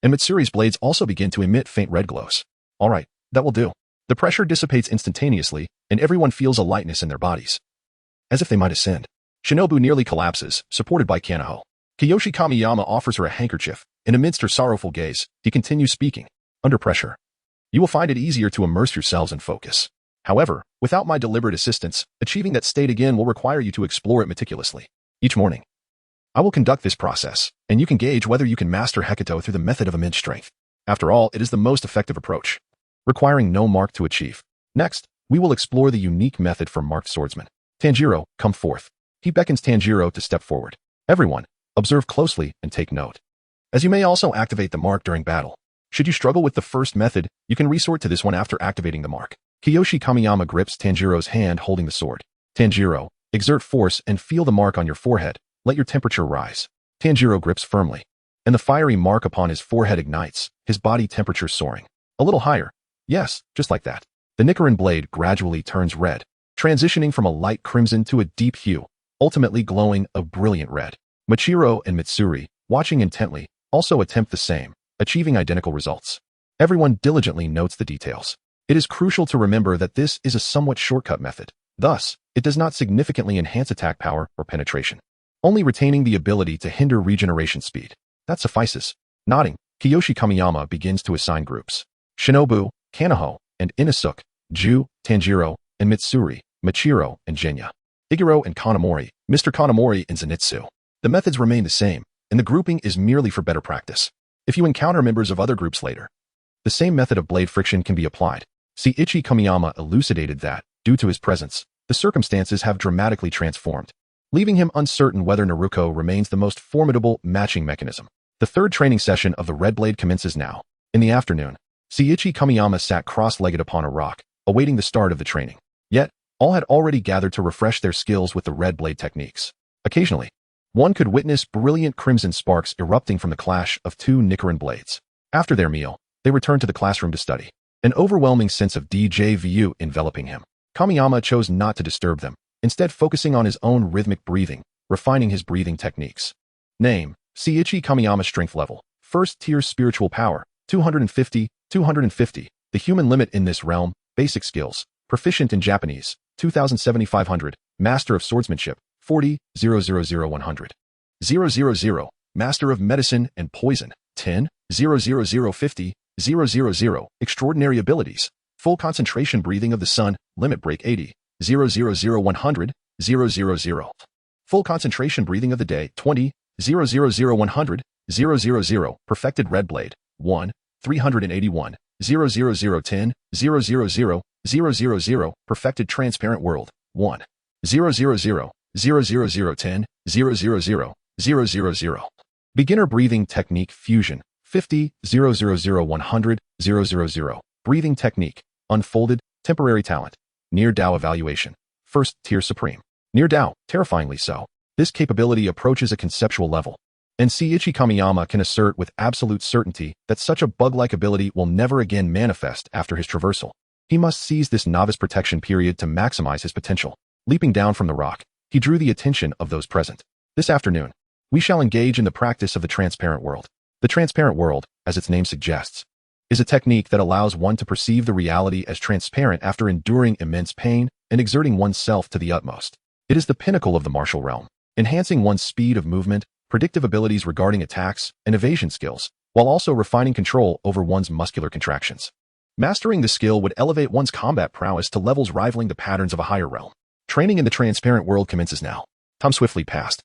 And Mitsuri's blades also begin to emit faint red glows. All right, that will do. The pressure dissipates instantaneously, and everyone feels a lightness in their bodies, as if they might ascend. Shinobu nearly collapses, supported by Kanaho. Kiyoshi Kamiyama offers her a handkerchief, and amidst her sorrowful gaze, he continues speaking. Under pressure, you will find it easier to immerse yourselves in focus. However, without my deliberate assistance, achieving that state again will require you to explore it meticulously. Each morning, I will conduct this process, and you can gauge whether you can master Hecato through the method of immense strength. After all, it is the most effective approach, requiring no mark to achieve. Next, we will explore the unique method for marked swordsmen. Tanjiro, come forth. He beckons Tanjiro to step forward. Everyone, observe closely and take note, as you may also activate the mark during battle. Should you struggle with the first method, you can resort to this one after activating the mark. Kiyoshi Kamiyama grips Tanjiro's hand holding the sword. Tanjiro, exert force and feel the mark on your forehead. Let your temperature rise. Tanjiro grips firmly, and the fiery mark upon his forehead ignites, his body temperature soaring. A little higher. Yes, just like that. The Nichiren blade gradually turns red, transitioning from a light crimson to a deep hue, ultimately glowing a brilliant red. Michiro and Mitsuri, watching intently, also attempt the same, achieving identical results. Everyone diligently notes the details. It is crucial to remember that this is a somewhat shortcut method. Thus, it does not significantly enhance attack power or penetration, only retaining the ability to hinder regeneration speed. That suffices. Nodding, Kiyoshi Kamiyama begins to assign groups. Shinobu, Kanaho, and Inosuke, Ju, Tanjiro, and Mitsuri, Michiro, and Genya. Iguro and Kanamori, Mr. Kanamori and Zenitsu. The methods remain the same, and the grouping is merely for better practice. If you encounter members of other groups later, the same method of blade friction can be applied. Ichi Kamiyama elucidated that, due to his presence, the circumstances have dramatically transformed, leaving him uncertain whether Naruko remains the most formidable matching mechanism. The third training session of the Red Blade commences now. In the afternoon, Ichi Kamiyama sat cross-legged upon a rock, awaiting the start of the training. Yet, all had already gathered to refresh their skills with the Red Blade techniques. Occasionally, one could witness brilliant crimson sparks erupting from the clash of two Nichiren blades. After their meal, they returned to the classroom to study. An overwhelming sense of déjà vu enveloping him. Kamiyama chose not to disturb them, instead focusing on his own rhythmic breathing, refining his breathing techniques. Name, Ichi Kamiyama strength level. First tier spiritual power, 250, 250. The human limit in this realm, basic skills. Proficient in Japanese, 2,7500. Master of swordsmanship, 40, 100. 000. Master of medicine and poison, 10, 00050. 000. Extraordinary abilities. Full concentration breathing of the sun, limit break 80. 100. 000. Full concentration breathing of the day, 20. 100. 000. Perfected red blade, 1. 381. 00010. 000. Perfected transparent world, 1. 000. 00010. 000. Beginner breathing technique fusion. 50, 100, 000. Breathing technique. Unfolded, temporary talent. Near Dao evaluation. First tier supreme. Near Dao, terrifyingly so. This capability approaches a conceptual level, and Ichi Kamiyama can assert with absolute certainty that such a bug-like ability will never again manifest after his traversal. He must seize this novice protection period to maximize his potential. Leaping down from the rock, he drew the attention of those present. This afternoon, we shall engage in the practice of the transparent world. The transparent world, as its name suggests, is a technique that allows one to perceive the reality as transparent after enduring immense pain and exerting oneself to the utmost. It is the pinnacle of the martial realm, enhancing one's speed of movement, predictive abilities regarding attacks, and evasion skills, while also refining control over one's muscular contractions. Mastering the skill would elevate one's combat prowess to levels rivaling the patterns of a higher realm. Training in the transparent world commences now. Time swiftly passed,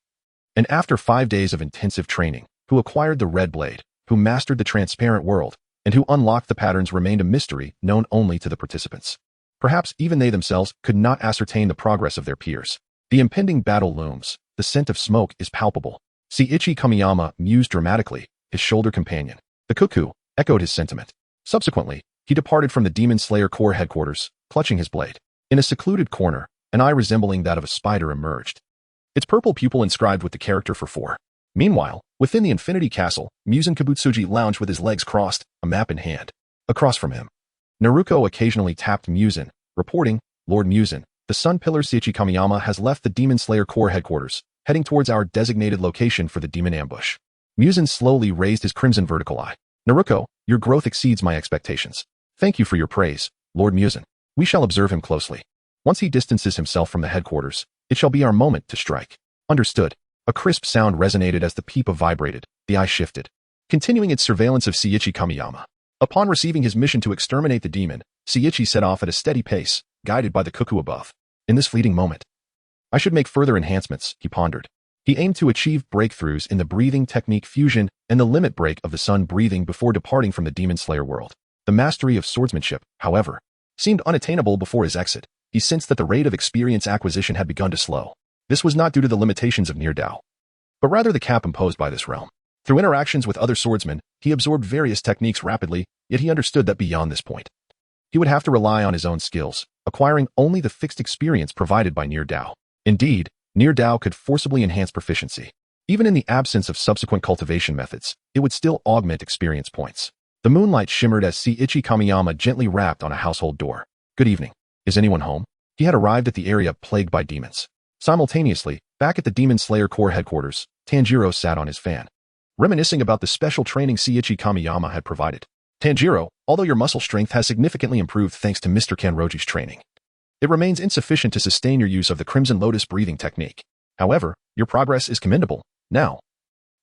and after 5 days of intensive training, who acquired the Red Blade, who mastered the transparent world, and who unlocked the patterns remained a mystery known only to the participants. Perhaps even they themselves could not ascertain the progress of their peers. The impending battle looms. The scent of smoke is palpable. Ichi Kamiyama mused dramatically, his shoulder companion. The cuckoo echoed his sentiment. Subsequently, he departed from the Demon Slayer Corps headquarters, clutching his blade. In a secluded corner, an eye resembling that of a spider emerged, its purple pupil inscribed with the character for 4. Meanwhile, within the Infinity Castle, Muzan Kibutsuji lounged with his legs crossed, a map in hand. Across from him, Naruko occasionally tapped Muzan, reporting, "Lord Muzan, the Sun Pillar Seiichi Kamiyama has left the Demon Slayer Corps headquarters, heading towards our designated location for the demon ambush." Muzan slowly raised his crimson vertical eye. "Naruko, your growth exceeds my expectations. Thank you for your praise, Lord Muzan. We shall observe him closely. Once he distances himself from the headquarters, it shall be our moment to strike." "Understood." A crisp sound resonated as the peep vibrated. The eye shifted, continuing its surveillance of Seiichi Kamiyama. Upon receiving his mission to exterminate the demon, Seiichi set off at a steady pace, guided by the cuckoo above. In this fleeting moment, I should make further enhancements, he pondered. He aimed to achieve breakthroughs in the breathing technique fusion and the limit break of the sun breathing before departing from the Demon Slayer world. The mastery of swordsmanship, however, seemed unattainable before his exit. He sensed that the rate of experience acquisition had begun to slow. This was not due to the limitations of Near Dao, but rather the cap imposed by this realm. Through interactions with other swordsmen, he absorbed various techniques rapidly, yet he understood that beyond this point, he would have to rely on his own skills, acquiring only the fixed experience provided by Near Dao. Indeed, Near Dao could forcibly enhance proficiency. Even in the absence of subsequent cultivation methods, it would still augment experience points. The moonlight shimmered as Seiichi Kamiyama gently rapped on a household door. "Good evening. Is anyone home?" He had arrived at the area plagued by demons. Simultaneously, back at the Demon Slayer Corps headquarters, Tanjiro sat on his fan, reminiscing about the special training Seiichi Kamiyama had provided. "Tanjiro, although your muscle strength has significantly improved thanks to Mr. Kanroji's training, it remains insufficient to sustain your use of the Crimson Lotus breathing technique. However, your progress is commendable. Now,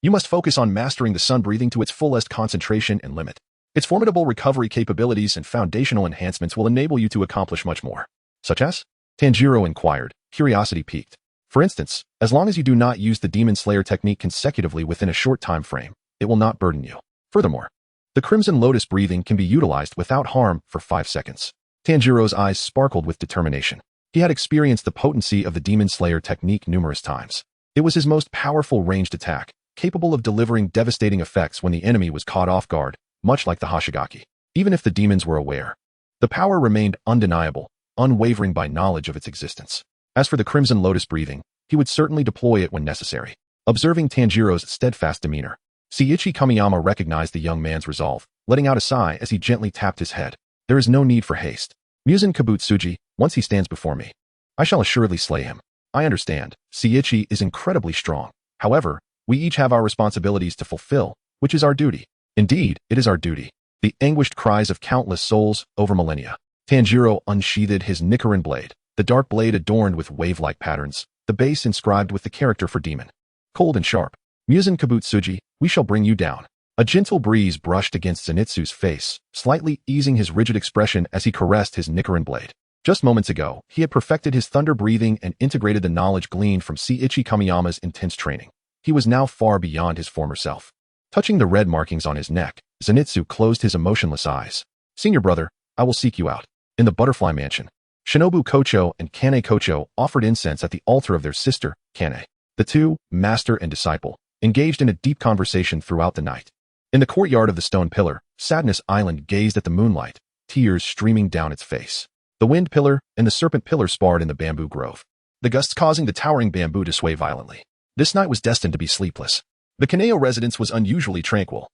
you must focus on mastering the sun breathing to its fullest concentration and limit. Its formidable recovery capabilities and foundational enhancements will enable you to accomplish much more." "Such as?" Tanjiro inquired, curiosity piqued. "For instance, as long as you do not use the Demon Slayer technique consecutively within a short time frame, it will not burden you. Furthermore, the Crimson Lotus breathing can be utilized without harm for 5 seconds. Tanjiro's eyes sparkled with determination. He had experienced the potency of the Demon Slayer technique numerous times. It was his most powerful ranged attack, capable of delivering devastating effects when the enemy was caught off guard, much like the Hashigaki. Even if the demons were aware, the power remained undeniable, unwavering by knowledge of its existence. As for the Crimson Lotus breathing, he would certainly deploy it when necessary. Observing Tanjiro's steadfast demeanor, Seiichi Kamiyama recognized the young man's resolve, letting out a sigh as he gently tapped his head. "There is no need for haste. Muzan Kibutsuji, once he stands before me, I shall assuredly slay him. I understand, Seiichi is incredibly strong. However, we each have our responsibilities to fulfill, which is our duty." "Indeed, it is our duty." The anguished cries of countless souls over millennia. Tanjiro unsheathed his Nichiren blade, the dark blade adorned with wave-like patterns, the base inscribed with the character for demon. Cold and sharp. "Muzan Kibutsuji, we shall bring you down." A gentle breeze brushed against Zenitsu's face, slightly easing his rigid expression as he caressed his Nichiren blade. Just moments ago, he had perfected his thunder breathing and integrated the knowledge gleaned from Seiichi Kamiyama's intense training. He was now far beyond his former self. Touching the red markings on his neck, Zenitsu closed his emotionless eyes. "Senior brother, I will seek you out." In the Butterfly Mansion, Shinobu Kocho and Kane Kocho offered incense at the altar of their sister, Kane. The two, master and disciple, engaged in a deep conversation throughout the night. In the courtyard of the Stone Pillar, Sadness Island gazed at the moonlight, tears streaming down its face. The Wind Pillar and the Serpent Pillar sparred in the bamboo grove, the gusts causing the towering bamboo to sway violently. This night was destined to be sleepless. The Kaneo residence was unusually tranquil,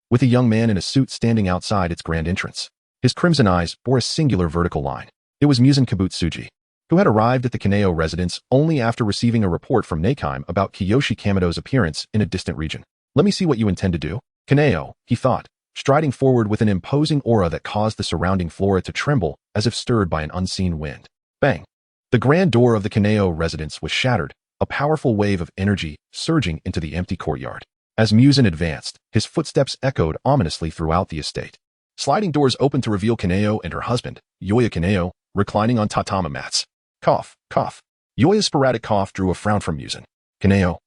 with a young man in a suit standing outside its grand entrance. His crimson eyes bore a singular vertical line. It was Muzan Kibutsuji, who had arrived at the Kaneo residence only after receiving a report from Nakheim about Kiyoshi Kamido's appearance in a distant region. "Let me see what you intend to do." "Kaneo," he thought, striding forward with an imposing aura that caused the surrounding flora to tremble as if stirred by an unseen wind. Bang! The grand door of the Kaneo residence was shattered, a powerful wave of energy surging into the empty courtyard. As Muzan advanced, his footsteps echoed ominously throughout the estate. Sliding doors opened to reveal Kaneo and her husband, Yoya Kaneo, reclining on tatama mats. Cough, cough. Yoya's sporadic cough drew a frown from Muzan. "Kaneo,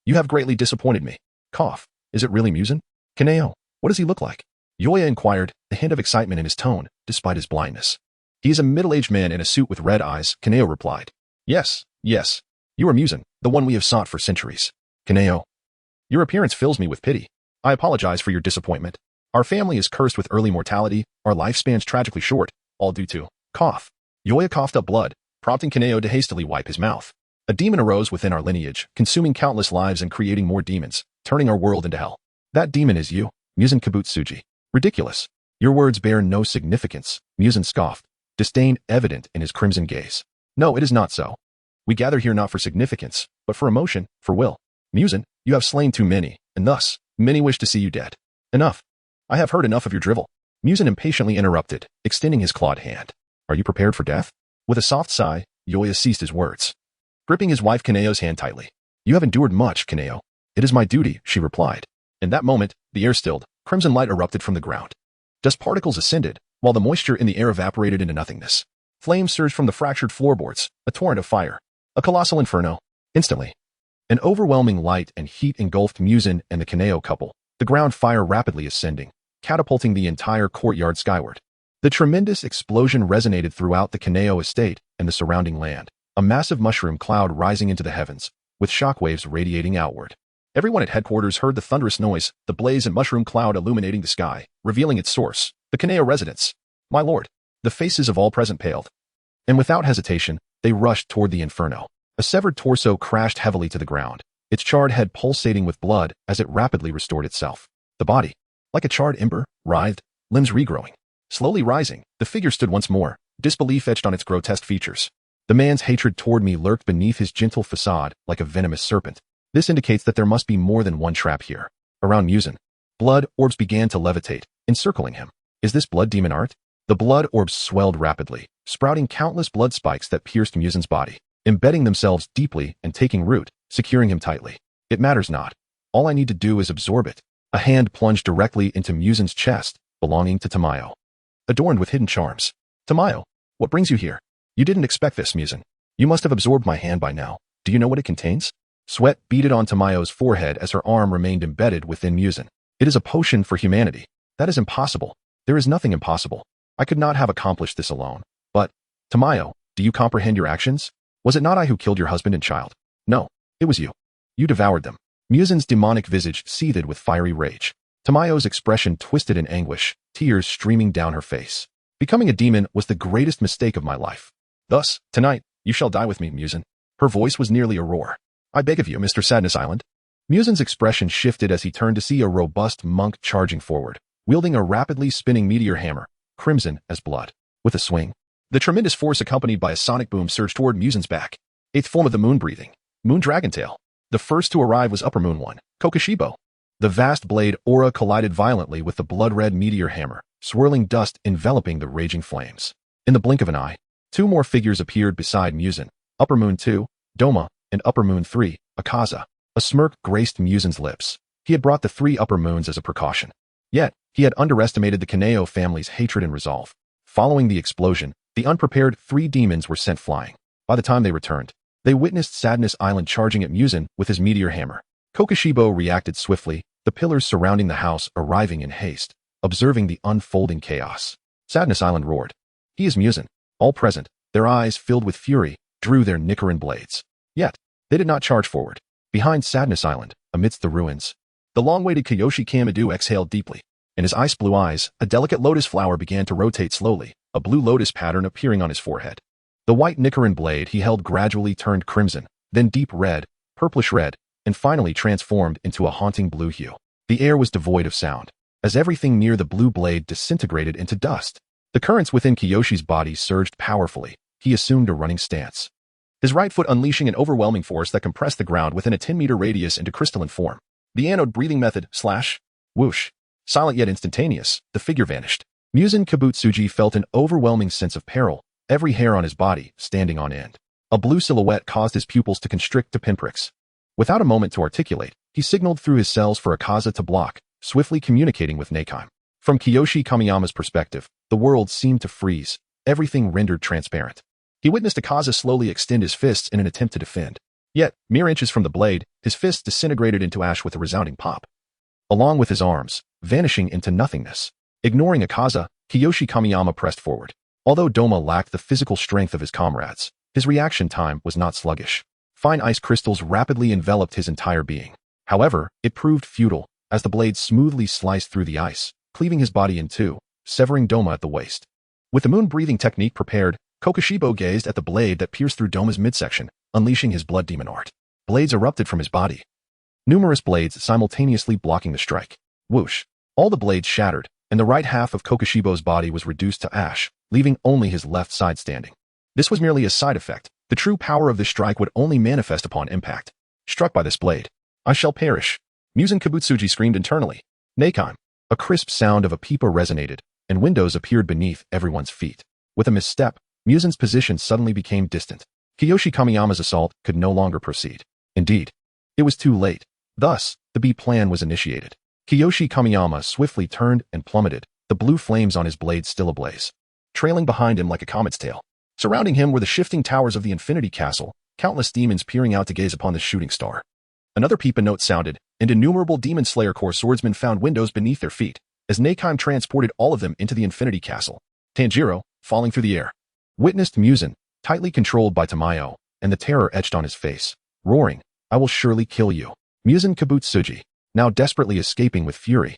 you have greatly disappointed me." Cough. "Is it really Muzan?" "Kaneo, what does he look like?" Yoya inquired, a hint of excitement in his tone, despite his blindness. "He is a middle-aged man in a suit with red eyes," Kaneo replied. Yes. You are Muzan, the one we have sought for centuries." "Kaneo, your appearance fills me with pity." I apologize for your disappointment. Our family is cursed with early mortality, our lifespans tragically short, all due to cough. Yoya coughed up blood, prompting Kaneo to hastily wipe his mouth. A demon arose within our lineage, consuming countless lives and creating more demons, turning our world into hell. That demon is you, Muzan Kabutsuji. Ridiculous. Your words bear no significance, Muzan scoffed, disdain evident in his crimson gaze. No, it is not so. We gather here not for significance, but for emotion, for will. Muzan, you have slain too many, and thus, many wish to see you dead. Enough. I have heard enough of your drivel. Muzan impatiently interrupted, extending his clawed hand. Are you prepared for death? With a soft sigh, Yoya ceased his words, gripping his wife Kaneo's hand tightly. You have endured much, Kaneo. It is my duty, she replied. In that moment, the air stilled, crimson light erupted from the ground. Dust particles ascended, while the moisture in the air evaporated into nothingness. Flames surged from the fractured floorboards, a torrent of fire. A colossal inferno. Instantly. An overwhelming light and heat engulfed Muzan and the Kaneo couple, the ground fire rapidly ascending, catapulting the entire courtyard skyward. The tremendous explosion resonated throughout the Kaneo estate and the surrounding land, a massive mushroom cloud rising into the heavens, with shockwaves radiating outward. Everyone at headquarters heard the thunderous noise, the blaze and mushroom cloud illuminating the sky, revealing its source, the Kaneo residence. My lord. The faces of all present paled. And without hesitation, they rushed toward the inferno. A severed torso crashed heavily to the ground, its charred head pulsating with blood as it rapidly restored itself. The body, like a charred ember, writhed, limbs regrowing. Slowly rising, the figure stood once more, disbelief etched on its grotesque features. The man's hatred toward me lurked beneath his gentle facade like a venomous serpent. This indicates that there must be more than one trap here. Around Muzan, blood orbs began to levitate, encircling him. Is this blood demon art? The blood orbs swelled rapidly, sprouting countless blood spikes that pierced Muzan's body, embedding themselves deeply and taking root, securing him tightly. It matters not. All I need to do is absorb it. A hand plunged directly into Muzan's chest, belonging to Tamayo. Adorned with hidden charms. Tamayo, what brings you here? You didn't expect this, Muzan. You must have absorbed my hand by now. Do you know what it contains? Sweat beaded on Tamayo's forehead as her arm remained embedded within Muzan. It is a potion for humanity. That is impossible. There is nothing impossible. I could not have accomplished this alone. But, Tamayo, do you comprehend your actions? Was it not I who killed your husband and child? No, it was you. You devoured them. Muzan's demonic visage seethed with fiery rage. Tamayo's expression twisted in anguish, tears streaming down her face. Becoming a demon was the greatest mistake of my life. Thus, tonight, you shall die with me, Muzan. Her voice was nearly a roar. I beg of you, Mr. Sadness Island. Muzan's expression shifted as he turned to see a robust monk charging forward, wielding a rapidly spinning meteor hammer, crimson as blood. With a swing, the tremendous force accompanied by a sonic boom surged toward Muzan's back. Eighth form of the moon breathing, Moon Dragontail. The first to arrive was Upper Moon 1, Kokoshibo. The vast blade aura collided violently with the blood-red meteor hammer, swirling dust enveloping the raging flames. In the blink of an eye, two more figures appeared beside Muzan, Upper Moon 2, Doma, and Upper Moon 3, Akaza. A smirk graced Muzan's lips. He had brought the three Upper Moons as a precaution. Yet, he had underestimated the Kaneo family's hatred and resolve. Following the explosion, the unprepared three demons were sent flying. By the time they returned, they witnessed Sadness Island charging at Muzan with his meteor hammer. Kokoshibo reacted swiftly, the pillars surrounding the house arriving in haste, observing the unfolding chaos. Sadness Island roared. He is Muzan. All present, their eyes filled with fury, drew their Nicaran blades. Yet, they did not charge forward. Behind Sadness Island, amidst the ruins, the long-awaited Kiyoshi Kamadu exhaled deeply. In his ice blue eyes, a delicate lotus flower began to rotate slowly, a blue lotus pattern appearing on his forehead. The white Nicaran blade he held gradually turned crimson, then deep red, purplish red, and finally transformed into a haunting blue hue. The air was devoid of sound, as everything near the blue blade disintegrated into dust. The currents within Kiyoshi's body surged powerfully. He assumed a running stance, his right foot unleashing an overwhelming force that compressed the ground within a 10-meter radius into crystalline form. The anode breathing method, whoosh. Silent yet instantaneous, the figure vanished. Muzan Kabutsuji felt an overwhelming sense of peril, every hair on his body standing on end. A blue silhouette caused his pupils to constrict to pinpricks. Without a moment to articulate, he signaled through his cells for Akaza to block, swiftly communicating with Nakheim. From Kiyoshi Kamiyama's perspective, the world seemed to freeze, everything rendered transparent. He witnessed Akaza slowly extend his fists in an attempt to defend. Yet, mere inches from the blade, his fists disintegrated into ash with a resounding pop. Along with his arms, vanishing into nothingness. Ignoring Akaza, Kiyoshi Kamiyama pressed forward. Although Doma lacked the physical strength of his comrades, his reaction time was not sluggish. Fine ice crystals rapidly enveloped his entire being. However, it proved futile. as the blade smoothly sliced through the ice, cleaving his body in two, severing Doma at the waist. With the moon-breathing technique prepared, Kokushibo gazed at the blade that pierced through Doma's midsection, unleashing his blood demon art. Blades erupted from his body. Numerous blades simultaneously blocking the strike. Whoosh! All the blades shattered, and the right half of Kokushibo's body was reduced to ash, leaving only his left side standing. This was merely a side effect. The true power of the strike would only manifest upon impact. Struck by this blade, I shall perish. Musen Kabutsuji screamed internally. Nakime. A crisp sound of a pipa resonated, and windows appeared beneath everyone's feet. With a misstep, Musen's position suddenly became distant. Kiyoshi Kamiyama's assault could no longer proceed. Indeed, it was too late. Thus, the B plan was initiated. Kiyoshi Kamiyama swiftly turned and plummeted, the blue flames on his blade still ablaze. Trailing behind him like a comet's tail. Surrounding him were the shifting towers of the Infinity Castle, countless demons peering out to gaze upon the shooting star. Another pipa note sounded, and innumerable Demon Slayer Corps swordsmen found windows beneath their feet, as Nakime transported all of them into the Infinity Castle. Tanjiro, falling through the air, witnessed Musen, tightly controlled by Tamayo, and the terror etched on his face, roaring, I will surely kill you. Musen Kabutsuji, now desperately escaping with fury.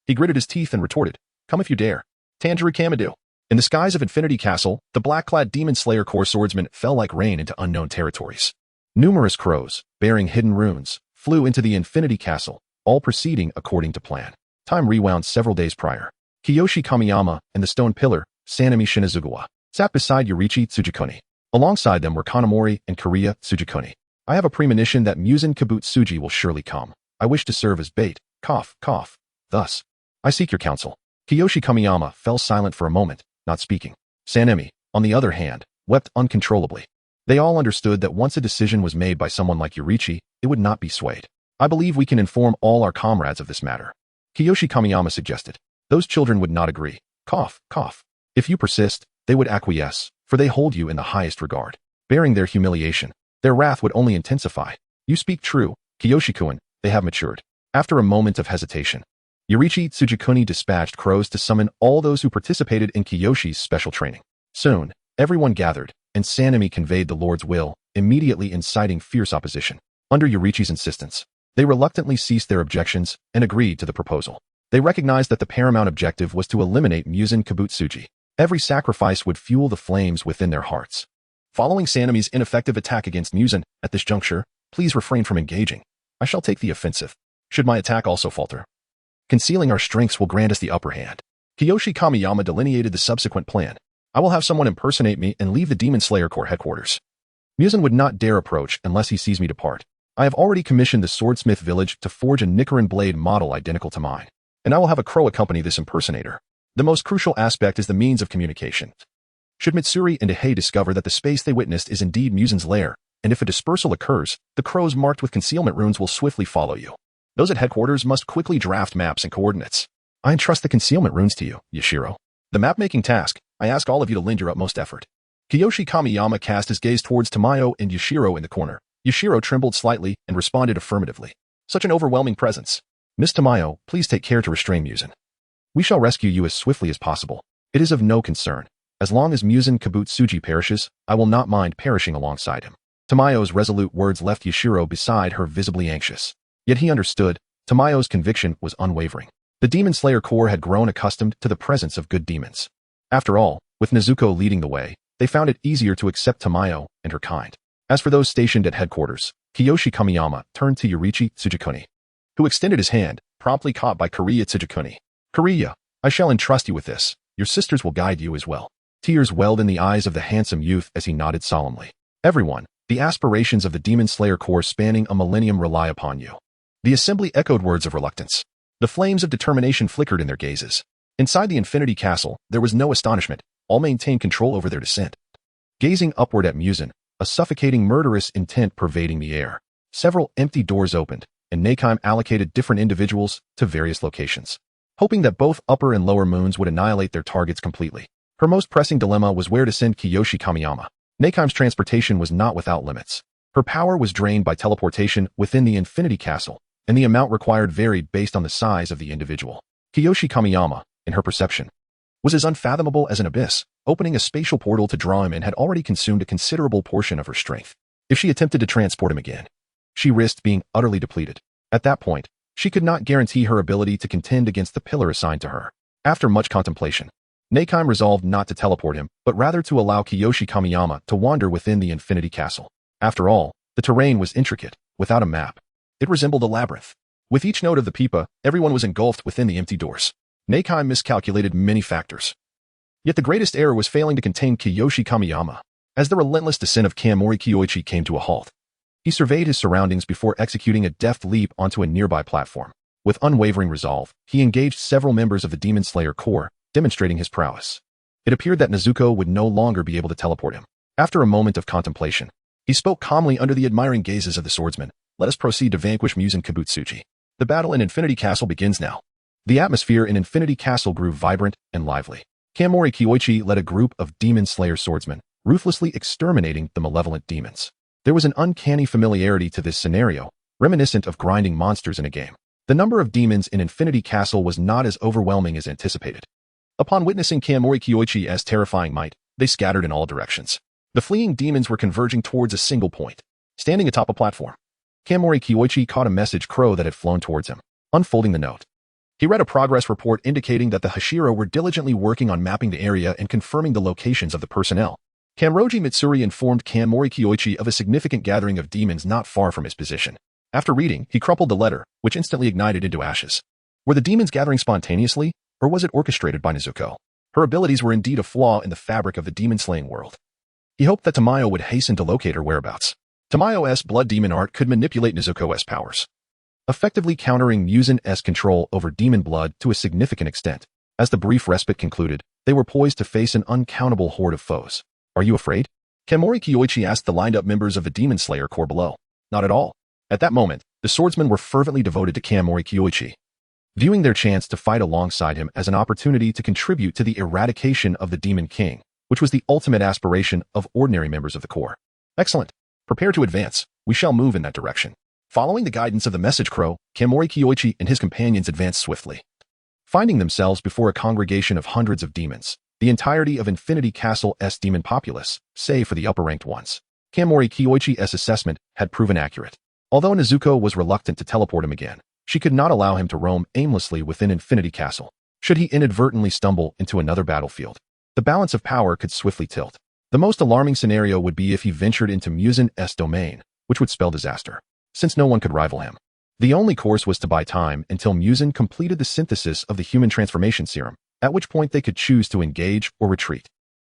He gritted his teeth and retorted, come if you dare. Tanjiro Kamado. In the skies of Infinity Castle, the black-clad Demon Slayer Corps swordsmen fell like rain into unknown territories. Numerous crows, bearing hidden runes, flew into the Infinity Castle, all proceeding according to plan. Time rewound several days prior. Kiyoshi Kamiyama and the stone pillar, Sanemi Shinazugawa, sat beside Yorichi Tsujikuni. Alongside them were Kanamori and Kariya Tsujikuni. I have a premonition that Musen Kabutsuji will surely come. I wish to serve as bait. Cough, cough. Thus, I seek your counsel. Kiyoshi Kamiyama fell silent for a moment, not speaking. Sanemi, on the other hand, wept uncontrollably. They all understood that once a decision was made by someone like Yorichi, it would not be swayed. I believe we can inform all our comrades of this matter. Kiyoshi Kamiyama suggested. Those children would not agree. Cough, cough. If you persist, they would acquiesce, for they hold you in the highest regard. Bearing their humiliation, their wrath would only intensify. You speak true, Kiyoshi-kun, they have matured. After a moment of hesitation, Yorichi Tsujikuni dispatched crows to summon all those who participated in Kiyoshi's special training. Soon, everyone gathered, and Sanemi conveyed the Lord's will, immediately inciting fierce opposition. Under Yorichi's insistence, they reluctantly ceased their objections and agreed to the proposal. They recognized that the paramount objective was to eliminate Musen Kabutsuji. Every sacrifice would fuel the flames within their hearts. Following Sanemi's ineffective attack against Musen, at this juncture, please refrain from engaging. I shall take the offensive. Should my attack also falter, concealing our strengths will grant us the upper hand. Kiyoshi Kamiyama delineated the subsequent plan. I will have someone impersonate me and leave the Demon Slayer Corps headquarters. Musen would not dare approach unless he sees me depart. I have already commissioned the Swordsmith Village to forge a Nichiren blade model identical to mine, and I will have a crow accompany this impersonator. The most crucial aspect is the means of communication. Should Mitsuri and Ehei discover that the space they witnessed is indeed Musen's lair, and if a dispersal occurs, the crows marked with concealment runes will swiftly follow you. Those at headquarters must quickly draft maps and coordinates. I entrust the concealment runes to you, Yashiro. The map-making task, I ask all of you to lend your utmost effort. Kiyoshi Kamiyama cast his gaze towards Tamayo and Yashiro in the corner. Yashiro trembled slightly and responded affirmatively. Such an overwhelming presence. Miss Tamayo, please take care to restrain Musen. We shall rescue you as swiftly as possible. It is of no concern. As long as Musen Kabutsuji perishes, I will not mind perishing alongside him. Tamayo's resolute words left Yashiro beside her visibly anxious. Yet he understood, Tamayo's conviction was unwavering. The Demon Slayer Corps had grown accustomed to the presence of good demons. After all, with Nezuko leading the way, they found it easier to accept Tamayo and her kind. As for those stationed at headquarters, Kiyoshi Kamiyama turned to Yorichi Tsujikuni, who extended his hand, promptly caught by Kariya Tsujikuni. Kariya, I shall entrust you with this. Your sisters will guide you as well. Tears welled in the eyes of the handsome youth as he nodded solemnly. Everyone, the aspirations of the Demon Slayer Corps spanning a millennium rely upon you. The assembly echoed words of reluctance. The flames of determination flickered in their gazes. Inside the Infinity Castle, there was no astonishment. All maintained control over their descent. Gazing upward at Musen, a suffocating murderous intent pervading the air. Several empty doors opened, and Nakime allocated different individuals to various locations, hoping that both upper and lower moons would annihilate their targets completely. Her most pressing dilemma was where to send Kiyoshi Kamiyama. Nakime's transportation was not without limits. Her power was drained by teleportation within the Infinity Castle, and the amount required varied based on the size of the individual. Kiyoshi Kamiyama, in her perception, was as unfathomable as an abyss, opening a spatial portal to draw him and had already consumed a considerable portion of her strength. If she attempted to transport him again, she risked being utterly depleted. At that point, She could not guarantee her ability to contend against the pillar assigned to her. After much contemplation, Nakime resolved not to teleport him, but rather to allow Kiyoshi Kamiyama to wander within the Infinity Castle. After all, the terrain was intricate, without a map. It resembled a labyrinth. With each node of the pipa, everyone was engulfed within the empty doors. Nakime miscalculated many factors. Yet the greatest error was failing to contain Kiyoshi Kamiyama. As the relentless descent of Kamori Kiyoichi came to a halt, he surveyed his surroundings before executing a deft leap onto a nearby platform. With unwavering resolve, he engaged several members of the Demon Slayer Corps, demonstrating his prowess. It appeared that Nezuko would no longer be able to teleport him. After a moment of contemplation, he spoke calmly under the admiring gazes of the swordsman. Let us proceed to vanquish Muzan Kibutsuji. The battle in Infinity Castle begins now. The atmosphere in Infinity Castle grew vibrant and lively. Kamori Kiyoichi led a group of Demon Slayer swordsmen, ruthlessly exterminating the malevolent demons. There was an uncanny familiarity to this scenario, reminiscent of grinding monsters in a game. The number of demons in Infinity Castle was not as overwhelming as anticipated. Upon witnessing Kamori Kiyoichi's terrifying might, they scattered in all directions. The fleeing demons were converging towards a single point. Standing atop a platform, Kamori Kiyoichi caught a message crow that had flown towards him. Unfolding the note, he read a progress report indicating that the Hashira were diligently working on mapping the area and confirming the locations of the personnel. Kanroji Mitsuri informed Kamori Kiyoichi of a significant gathering of demons not far from his position. After reading, he crumpled the letter, which instantly ignited into ashes. Were the demons gathering spontaneously, or was it orchestrated by Nezuko? Her abilities were indeed a flaw in the fabric of the demon-slaying world. He hoped that Tamayo would hasten to locate her whereabouts. Tamayo's blood demon art could manipulate Nezuko's powers, effectively countering Muzan's control over demon blood to a significant extent. As the brief respite concluded, they were poised to face an uncountable horde of foes. Are you afraid? Kamori Kiyoichi asked the lined-up members of the Demon Slayer Corps below. Not at all. At that moment, the swordsmen were fervently devoted to Kamori Kiyoichi, viewing their chance to fight alongside him as an opportunity to contribute to the eradication of the Demon King, which was the ultimate aspiration of ordinary members of the Corps. Excellent. Prepare to advance. We shall move in that direction. Following the guidance of the message crow, Kamori Kiyoichi and his companions advanced swiftly. Finding themselves before a congregation of hundreds of demons, the entirety of Infinity Castle's demon populace, save for the upper-ranked ones. Kamori Kiyoichi's assessment had proven accurate. Although Nezuko was reluctant to teleport him again, she could not allow him to roam aimlessly within Infinity Castle. Should he inadvertently stumble into another battlefield, the balance of power could swiftly tilt. The most alarming scenario would be if he ventured into Muzan's domain, which would spell disaster, since no one could rival him. The only course was to buy time until Muzan completed the synthesis of the human transformation serum, at which point they could choose to engage or retreat.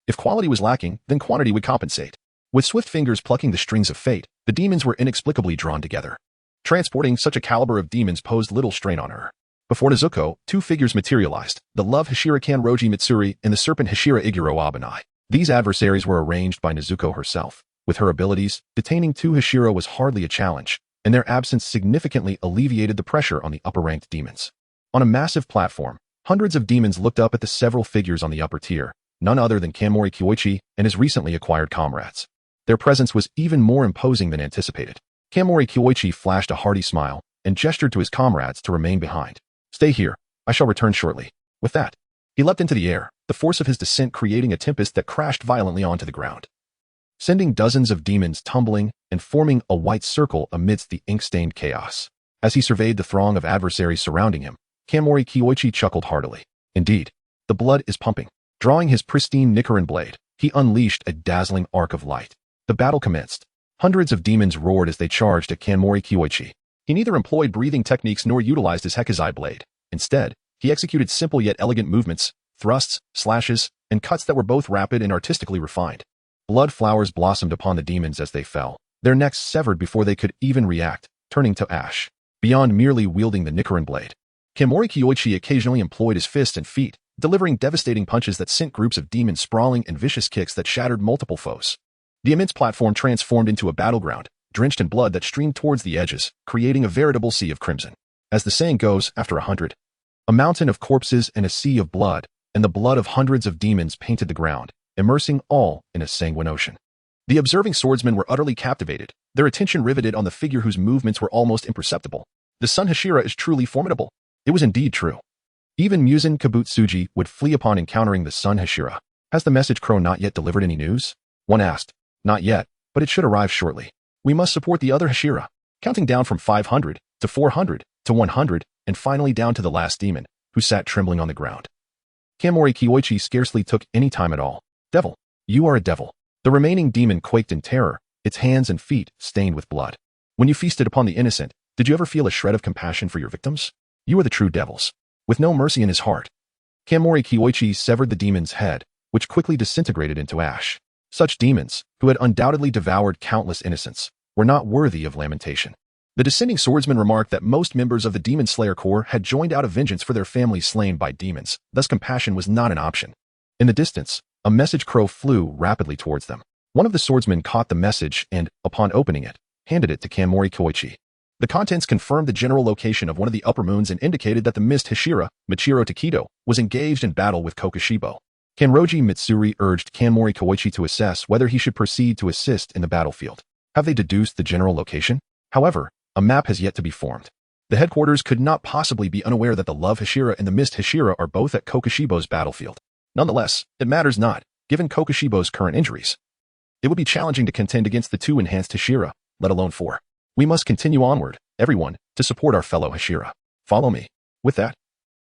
If quality was lacking, then quantity would compensate. With swift fingers plucking the strings of fate, the demons were inexplicably drawn together. Transporting such a caliber of demons posed little strain on her. Before Nezuko, two figures materialized, the love Hashira Kanroji Mitsuri and the serpent Hashira Iguro Abanai. These adversaries were arranged by Nezuko herself. With her abilities, detaining two Hashira was hardly a challenge, and their absence significantly alleviated the pressure on the upper-ranked demons. On a massive platform, hundreds of demons looked up at the several figures on the upper tier, none other than Kamori Kiyoichi and his recently acquired comrades. Their presence was even more imposing than anticipated. Kamori Kiyoichi flashed a hearty smile and gestured to his comrades to remain behind. Stay here, I shall return shortly. With that, he leapt into the air, the force of his descent creating a tempest that crashed violently onto the ground, sending dozens of demons tumbling and forming a white circle amidst the ink-stained chaos. As he surveyed the throng of adversaries surrounding him, Kamori Kiyoichi chuckled heartily. Indeed, the blood is pumping. Drawing his pristine Nichiren blade, he unleashed a dazzling arc of light. The battle commenced. Hundreds of demons roared as they charged at Kamori Kiyoichi. He neither employed breathing techniques nor utilized his Hekizai blade. Instead, he executed simple yet elegant movements, thrusts, slashes, and cuts that were both rapid and artistically refined. Blood flowers blossomed upon the demons as they fell, their necks severed before they could even react, turning to ash. Beyond merely wielding the Nichiren blade, Kamori Kiyoichi occasionally employed his fists and feet, delivering devastating punches that sent groups of demons sprawling and vicious kicks that shattered multiple foes. The immense platform transformed into a battleground, drenched in blood that streamed towards the edges, creating a veritable sea of crimson. As the saying goes, after 100, a mountain of corpses and a sea of blood, and the blood of hundreds of demons painted the ground, immersing all in a sanguine ocean. The observing swordsmen were utterly captivated, their attention riveted on the figure whose movements were almost imperceptible. The Sun Hashira is truly formidable. It was indeed true. Even Muzan Kibutsuji would flee upon encountering the Sun Hashira. Has the message crow not yet delivered any news? One asked. Not yet, but it should arrive shortly. We must support the other Hashira. Counting down from 500 to 400, to 100, and finally down to the last demon, who sat trembling on the ground. Kamori Kyoichi scarcely took any time at all. Devil, you are a devil. The remaining demon quaked in terror, its hands and feet stained with blood. When you feasted upon the innocent, did you ever feel a shred of compassion for your victims? You are the true devils. With no mercy in his heart. Kamori Kyoichi severed the demon's head, which quickly disintegrated into ash. Such demons, who had undoubtedly devoured countless innocents, were not worthy of lamentation. The descending swordsman remarked that most members of the Demon Slayer Corps had joined out of vengeance for their families slain by demons, thus compassion was not an option. In the distance, a message crow flew rapidly towards them. One of the swordsmen caught the message and, upon opening it, handed it to Kamori Kyoichi. The contents confirmed the general location of one of the upper moons and indicated that the Mist Hashira, Michiro Takedo, was engaged in battle with Kokushibo. Kanroji Mitsuri urged Kamori Kyoichi to assess whether he should proceed to assist in the battlefield. Have they deduced the general location? However, a map has yet to be formed. The headquarters could not possibly be unaware that the Love Hashira and the Mist Hashira are both at Kokushibo's battlefield. Nonetheless, it matters not, given Kokushibo's current injuries. It would be challenging to contend against the two enhanced Hashira, let alone four. We must continue onward, everyone, to support our fellow Hashira. Follow me. With that,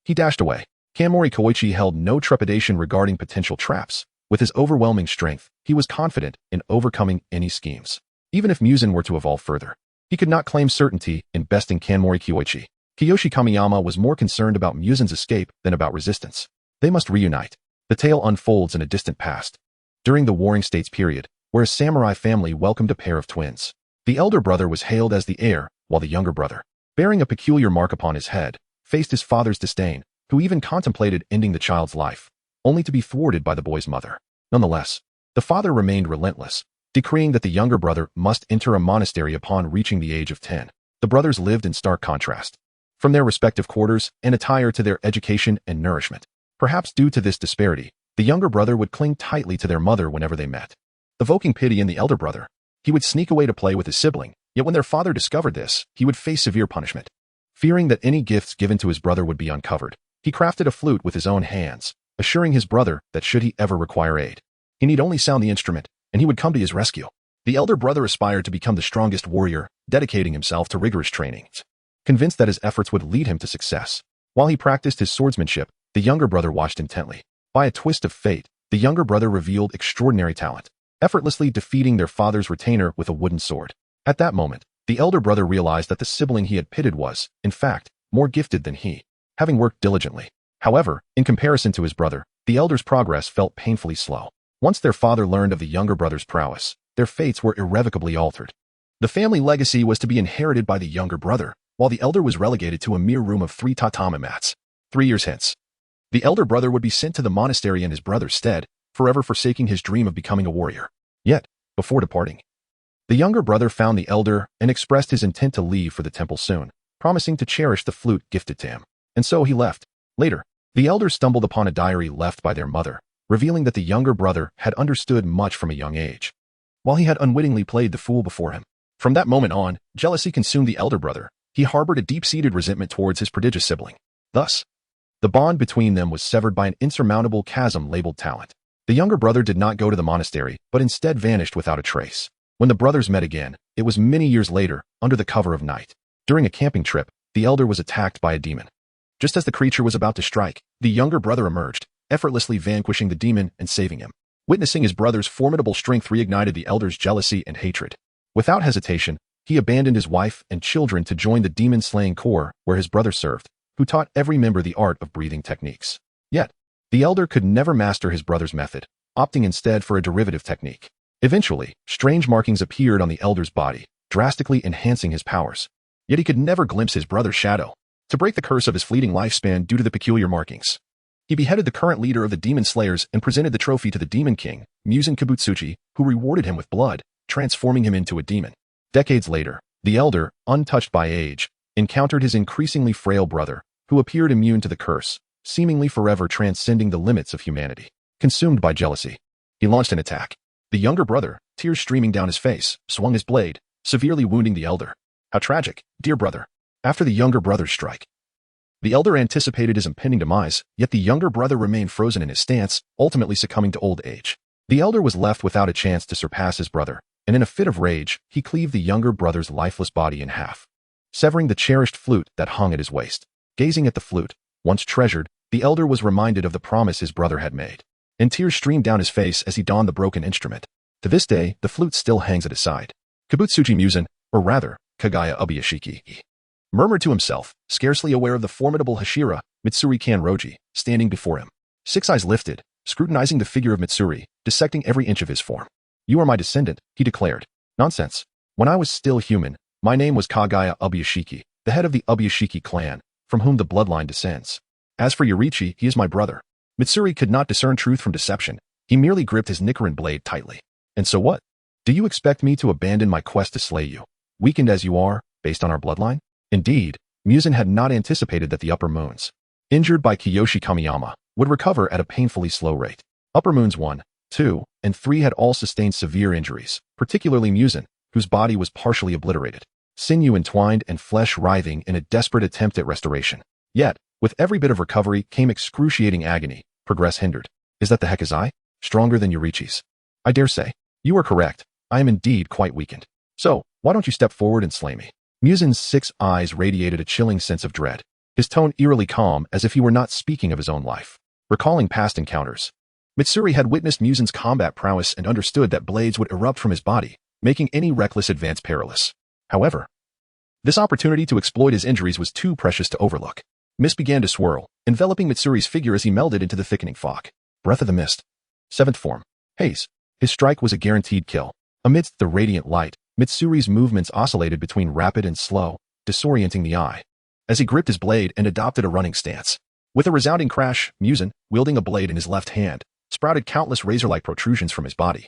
he dashed away. Kamori Kyoichi held no trepidation regarding potential traps. With his overwhelming strength, he was confident in overcoming any schemes. Even if Muzan were to evolve further, he could not claim certainty in besting Kamori Kyoichi. Kiyoshi Kamiyama was more concerned about Muzan's escape than about resistance. They must reunite. The tale unfolds in a distant past. During the Warring States period, where a samurai family welcomed a pair of twins. The elder brother was hailed as the heir, while the younger brother, bearing a peculiar mark upon his head, faced his father's disdain, who even contemplated ending the child's life, only to be thwarted by the boy's mother. Nonetheless, the father remained relentless, decreeing that the younger brother must enter a monastery upon reaching the age of 10. The brothers lived in stark contrast, from their respective quarters and attire to their education and nourishment. Perhaps due to this disparity, the younger brother would cling tightly to their mother whenever they met, evoking pity in the elder brother. He would sneak away to play with his sibling, yet when their father discovered this, he would face severe punishment. Fearing that any gifts given to his brother would be uncovered, he crafted a flute with his own hands, assuring his brother that should he ever require aid, he need only sound the instrument, and he would come to his rescue. The elder brother aspired to become the strongest warrior, dedicating himself to rigorous training, convinced that his efforts would lead him to success. While he practiced his swordsmanship, the younger brother watched intently. By a twist of fate, the younger brother revealed extraordinary talent, effortlessly defeating their father's retainer with a wooden sword. At that moment, the elder brother realized that the sibling he had pitted was, in fact, more gifted than he, having worked diligently. However, in comparison to his brother, the elder's progress felt painfully slow. Once their father learned of the younger brother's prowess, their fates were irrevocably altered. The family legacy was to be inherited by the younger brother, while the elder was relegated to a mere room of 3 tatami mats. 3 years hence, the elder brother would be sent to the monastery in his brother's stead, forever forsaking his dream of becoming a warrior. Yet, before departing, the younger brother found the elder and expressed his intent to leave for the temple soon, promising to cherish the flute gifted to him. And so he left. Later, the elder stumbled upon a diary left by their mother, revealing that the younger brother had understood much from a young age, while he had unwittingly played the fool before him. From that moment on, jealousy consumed the elder brother. He harbored a deep-seated resentment towards his prodigious sibling. Thus, the bond between them was severed by an insurmountable chasm labeled talent. The younger brother did not go to the monastery, but instead vanished without a trace. When the brothers met again, it was many years later, under the cover of night. During a camping trip, the elder was attacked by a demon. Just as the creature was about to strike, the younger brother emerged, effortlessly vanquishing the demon and saving him. Witnessing his brother's formidable strength reignited the elder's jealousy and hatred. Without hesitation, he abandoned his wife and children to join the demon-slaying corps where his brother served, who taught every member the art of breathing techniques. Yet, the elder could never master his brother's method, opting instead for a derivative technique. Eventually, strange markings appeared on the elder's body, drastically enhancing his powers. Yet he could never glimpse his brother's shadow. To break the curse of his fleeting lifespan due to the peculiar markings, he beheaded the current leader of the demon slayers and presented the trophy to the demon king, Muzan Kibutsuchi, who rewarded him with blood, transforming him into a demon. Decades later, the elder, untouched by age, encountered his increasingly frail brother, who appeared immune to the curse, seemingly forever transcending the limits of humanity. Consumed by jealousy, he launched an attack. The younger brother, tears streaming down his face, swung his blade, severely wounding the elder. How tragic, dear brother. After the younger brother's strike, the elder anticipated his impending demise, yet the younger brother remained frozen in his stance, ultimately succumbing to old age. The elder was left without a chance to surpass his brother, and in a fit of rage, he cleaved the younger brother's lifeless body in half. severing the cherished flute that hung at his waist. Gazing at the flute, once treasured, the elder was reminded of the promise his brother had made, and tears streamed down his face as he donned the broken instrument. To this day, the flute still hangs at his side. Kibutsuji Muzan, or rather, Kagaya Ubuyashiki, murmured to himself, scarcely aware of the formidable Hashira, Mitsuri Kanroji, standing before him. Six eyes lifted, scrutinizing the figure of Mitsuri, dissecting every inch of his form. "You are my descendant," he declared. "Nonsense. When I was still human, my name was Kagaya Ubuyashiki, the head of the Ubuyashiki clan, from whom the bloodline descends. As for Yorichi, he is my brother." Mitsuri could not discern truth from deception. He merely gripped his Nichiren blade tightly. "And so what? Do you expect me to abandon my quest to slay you, weakened as you are, based on our bloodline?" Indeed, Muzan had not anticipated that the Upper Moons, injured by Kiyoshi Kamiyama, would recover at a painfully slow rate. Upper Moons 1, 2, and 3 had all sustained severe injuries, particularly Muzan, whose body was partially obliterated, sinew entwined and flesh writhing in a desperate attempt at restoration. Yet, with every bit of recovery came excruciating agony, progress hindered. "Is that the Hekazai? Stronger than Yorichi's?" "I dare say. You are correct. I am indeed quite weakened. So, why don't you step forward and slay me?" Muzan's 6 eyes radiated a chilling sense of dread, his tone eerily calm as if he were not speaking of his own life. Recalling past encounters, Mitsuri had witnessed Muzan's combat prowess and understood that blades would erupt from his body, making any reckless advance perilous. However, this opportunity to exploit his injuries was too precious to overlook. Mist began to swirl, enveloping Mitsuri's figure as he melded into the thickening fog. Breath of the Mist. 7th form. Haze. His strike was a guaranteed kill. Amidst the radiant light, Mitsuri's movements oscillated between rapid and slow, disorienting the eye, as he gripped his blade and adopted a running stance. With a resounding crash, Muzan, wielding a blade in his left hand, sprouted countless razor-like protrusions from his body,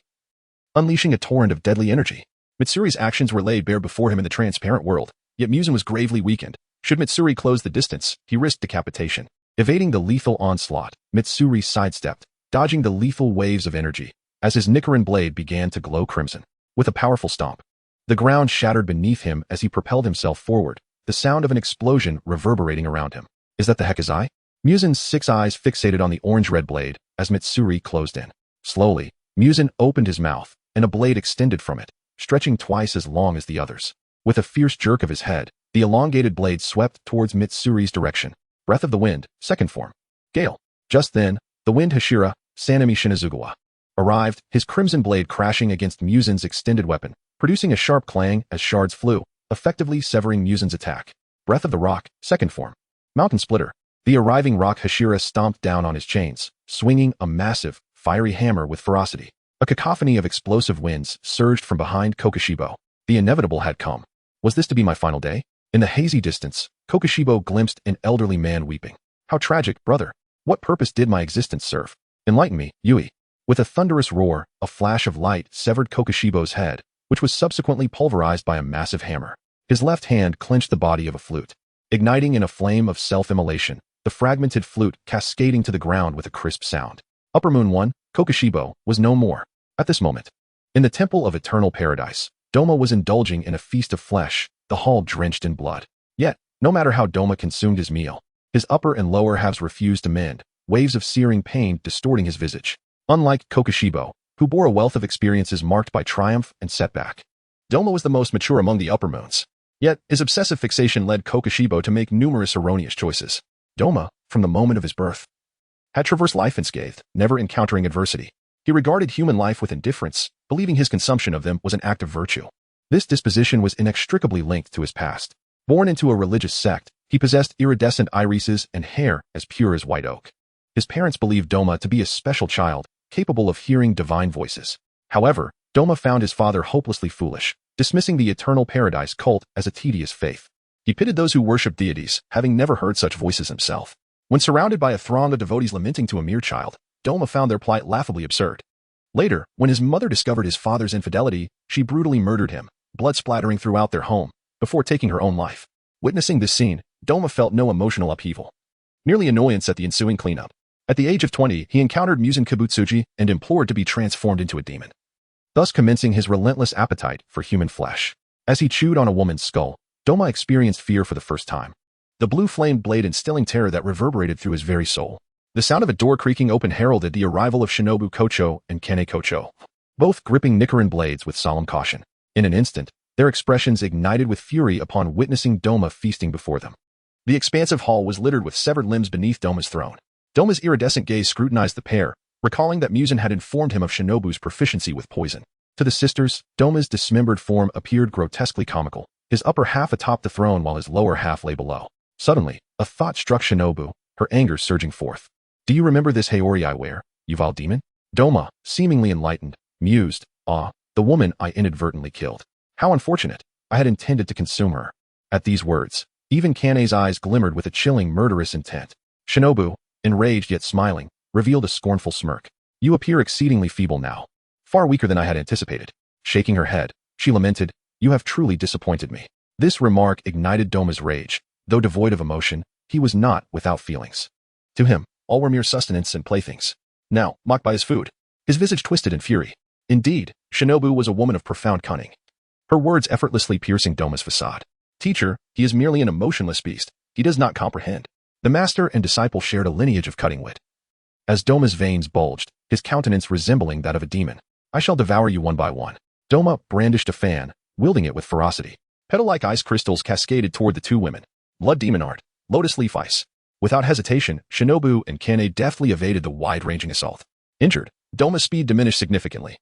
unleashing a torrent of deadly energy. Mitsuri's actions were laid bare before him in the transparent world, yet Muzan was gravely weakened. Should Mitsuri close the distance, he risked decapitation. Evading the lethal onslaught, Mitsuri sidestepped, dodging the lethal waves of energy, as his Nichiren blade began to glow crimson. With a powerful stomp, the ground shattered beneath him as he propelled himself forward, the sound of an explosion reverberating around him. "Is that the Hekazai?" Muzan's 6 eyes fixated on the orange-red blade as Mitsuri closed in. Slowly, Muzan opened his mouth, and a blade extended from it, stretching twice as long as the others. With a fierce jerk of his head, the elongated blade swept towards Mitsuri's direction. Breath of the Wind, 2nd form. Gale. Just then, the wind Hashira, Sanemi Shinazugawa, arrived, his crimson blade crashing against Muzan's extended weapon, producing a sharp clang as shards flew, effectively severing Muzan's attack. Breath of the Rock, 2nd form. Mountain Splitter. The arriving rock Hashira stomped down on his chains, swinging a massive, fiery hammer with ferocity. A cacophony of explosive winds surged from behind Kokushibo. The inevitable had come. Was this to be my final day? In the hazy distance, Kokushibo glimpsed an elderly man weeping. "How tragic, brother. What purpose did my existence serve? Enlighten me, Yui." With a thunderous roar, a flash of light severed Kokushibo's head, which was subsequently pulverized by a massive hammer. His left hand clenched the body of a flute, igniting in a flame of self-immolation, the fragmented flute cascading to the ground with a crisp sound. Upper Moon 1, Kokushibo, was no more. At this moment, in the Temple of Eternal Paradise, Doma was indulging in a feast of flesh, the hall drenched in blood. Yet, no matter how Doma consumed his meal, his upper and lower halves refused to mend, waves of searing pain distorting his visage. Unlike Kokushibo, who bore a wealth of experiences marked by triumph and setback, Doma was the most mature among the Upper Moons. Yet, his obsessive fixation led Kokushibo to make numerous erroneous choices. Doma, from the moment of his birth, had traversed life unscathed, never encountering adversity. He regarded human life with indifference, believing his consumption of them was an act of virtue. This disposition was inextricably linked to his past. Born into a religious sect, he possessed iridescent irises and hair as pure as white oak. His parents believed Doma to be a special child, capable of hearing divine voices. However, Doma found his father hopelessly foolish, dismissing the Eternal Paradise cult as a tedious faith. He pitted those who worshipped deities, having never heard such voices himself. When surrounded by a throng of devotees lamenting to a mere child, Doma found their plight laughably absurd. Later, when his mother discovered his father's infidelity, she brutally murdered him, blood splattering throughout their home, before taking her own life. Witnessing this scene, Doma felt no emotional upheaval, merely annoyance at the ensuing cleanup. At the age of 20, he encountered Muzan Kibutsuji and implored to be transformed into a demon, thus commencing his relentless appetite for human flesh. As he chewed on a woman's skull, Doma experienced fear for the first time, the blue-flamed blade instilling terror that reverberated through his very soul. The sound of a door creaking open heralded the arrival of Shinobu Kocho and Kene Kocho, both gripping Nichiren blades with solemn caution. In an instant, their expressions ignited with fury upon witnessing Doma feasting before them. The expansive hall was littered with severed limbs beneath Doma's throne. Doma's iridescent gaze scrutinized the pair, recalling that Muzan had informed him of Shinobu's proficiency with poison. To the sisters, Doma's dismembered form appeared grotesquely comical, his upper half atop the throne while his lower half lay below. Suddenly, a thought struck Shinobu, her anger surging forth. Do you remember this Haori I wear, you vile demon? Doma, seemingly enlightened, mused, the woman I inadvertently killed. How unfortunate. I had intended to consume her. At these words, even Kane's eyes glimmered with a chilling murderous intent. Shinobu, enraged yet smiling, revealed a scornful smirk. You appear exceedingly feeble now. Far weaker than I had anticipated. Shaking her head, she lamented, you have truly disappointed me. This remark ignited Doma's rage. Though devoid of emotion, he was not without feelings. To him, all were mere sustenance and playthings. Now, mocked by his food, his visage twisted in fury. Indeed, Shinobu was a woman of profound cunning. Her words effortlessly piercing Doma's facade. Teacher, he is merely an emotionless beast. He does not comprehend. The master and disciple shared a lineage of cutting wit. As Doma's veins bulged, his countenance resembling that of a demon. I shall devour you one by one. Doma brandished a fan, wielding it with ferocity. Petal-like ice crystals cascaded toward the two women. Blood demon art, lotus leaf ice. Without hesitation, Shinobu and Kane deftly evaded the wide-ranging assault. Injured, Doma's speed diminished significantly,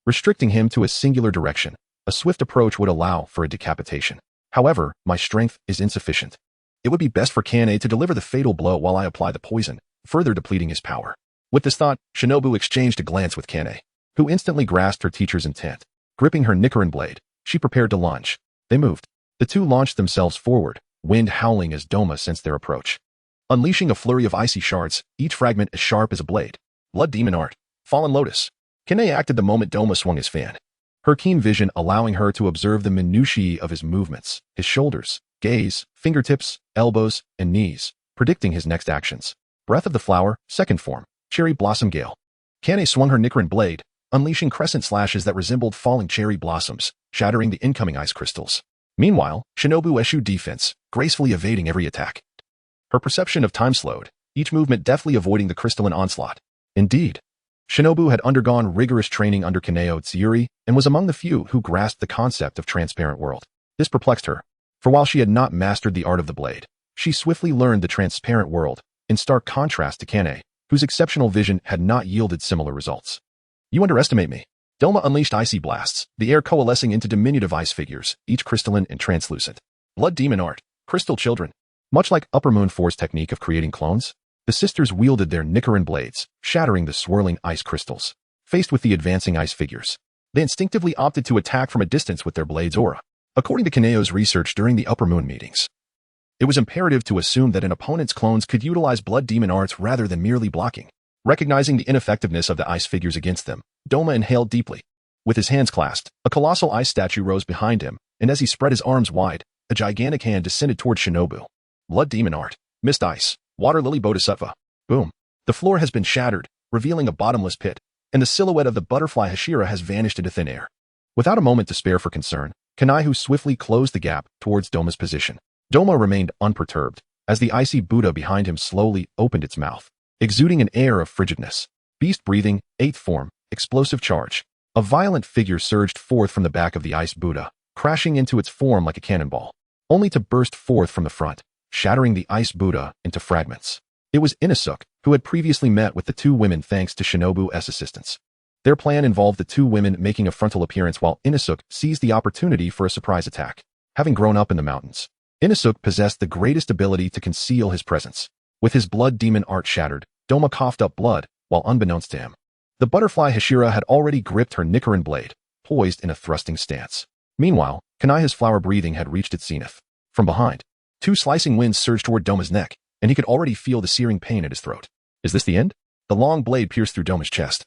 restricting him to a singular direction. A swift approach would allow for a decapitation. However, my strength is insufficient. It would be best for Kane to deliver the fatal blow while I apply the poison, further depleting his power. With this thought, Shinobu exchanged a glance with Kane, who instantly grasped her teacher's intent. Gripping her Nichiren blade, she prepared to launch. They moved. The two launched themselves forward, wind howling as Doma sensed their approach. Unleashing a flurry of icy shards, each fragment as sharp as a blade. Blood demon art. Fallen lotus. Kane acted the moment Doma swung his fan. Her keen vision allowing her to observe the minutiae of his movements, his shoulders, gaze, fingertips, elbows, and knees, predicting his next actions. Breath of the flower, second form, cherry blossom gale. Kane swung her Nichiren blade, unleashing crescent slashes that resembled falling cherry blossoms, shattering the incoming ice crystals. Meanwhile, Shinobu eschewed defense, gracefully evading every attack. Her perception of time slowed, each movement deftly avoiding the crystalline onslaught. Indeed, Shinobu had undergone rigorous training under Kaneo Tsuyuri and was among the few who grasped the concept of transparent world. This perplexed her, for while she had not mastered the art of the blade, she swiftly learned the transparent world, in stark contrast to Kane, whose exceptional vision had not yielded similar results. You underestimate me. Doma unleashed icy blasts, the air coalescing into diminutive ice figures, each crystalline and translucent. Blood demon art, crystal children. Much like Upper Moon 4's technique of creating clones, the sisters wielded their Nichiren blades, shattering the swirling ice crystals. Faced with the advancing ice figures, they instinctively opted to attack from a distance with their blades' aura. According to Kaneo's research during the Upper Moon meetings, it was imperative to assume that an opponent's clones could utilize blood demon arts rather than merely blocking. Recognizing the ineffectiveness of the ice figures against them, Doma inhaled deeply. With his hands clasped, a colossal ice statue rose behind him, and as he spread his arms wide, a gigantic hand descended toward Shinobu. Blood demon art, mist ice, water lily bodhisattva. Boom. The floor has been shattered, revealing a bottomless pit, and the silhouette of the butterfly Hashira has vanished into thin air. Without a moment to spare for concern, Kanaihu swiftly closed the gap towards Doma's position. Doma remained unperturbed, as the icy Buddha behind him slowly opened its mouth, exuding an air of frigidness. Beast breathing, 8th form, explosive charge. A violent figure surged forth from the back of the ice Buddha, crashing into its form like a cannonball, only to burst forth from the front, shattering the ice Buddha into fragments. It was Inasuk, who had previously met with the two women thanks to Shinobu's assistance. Their plan involved the two women making a frontal appearance while Inasuk seized the opportunity for a surprise attack. Having grown up in the mountains, Inasuk possessed the greatest ability to conceal his presence. With his blood demon art shattered, Doma coughed up blood, while unbeknownst to him, the butterfly Hashira had already gripped her Nichiren blade, poised in a thrusting stance. Meanwhile, Kanai's flower breathing had reached its zenith. From behind, two slicing winds surged toward Doma's neck, and he could already feel the searing pain at his throat. Is this the end? The long blade pierced through Doma's chest,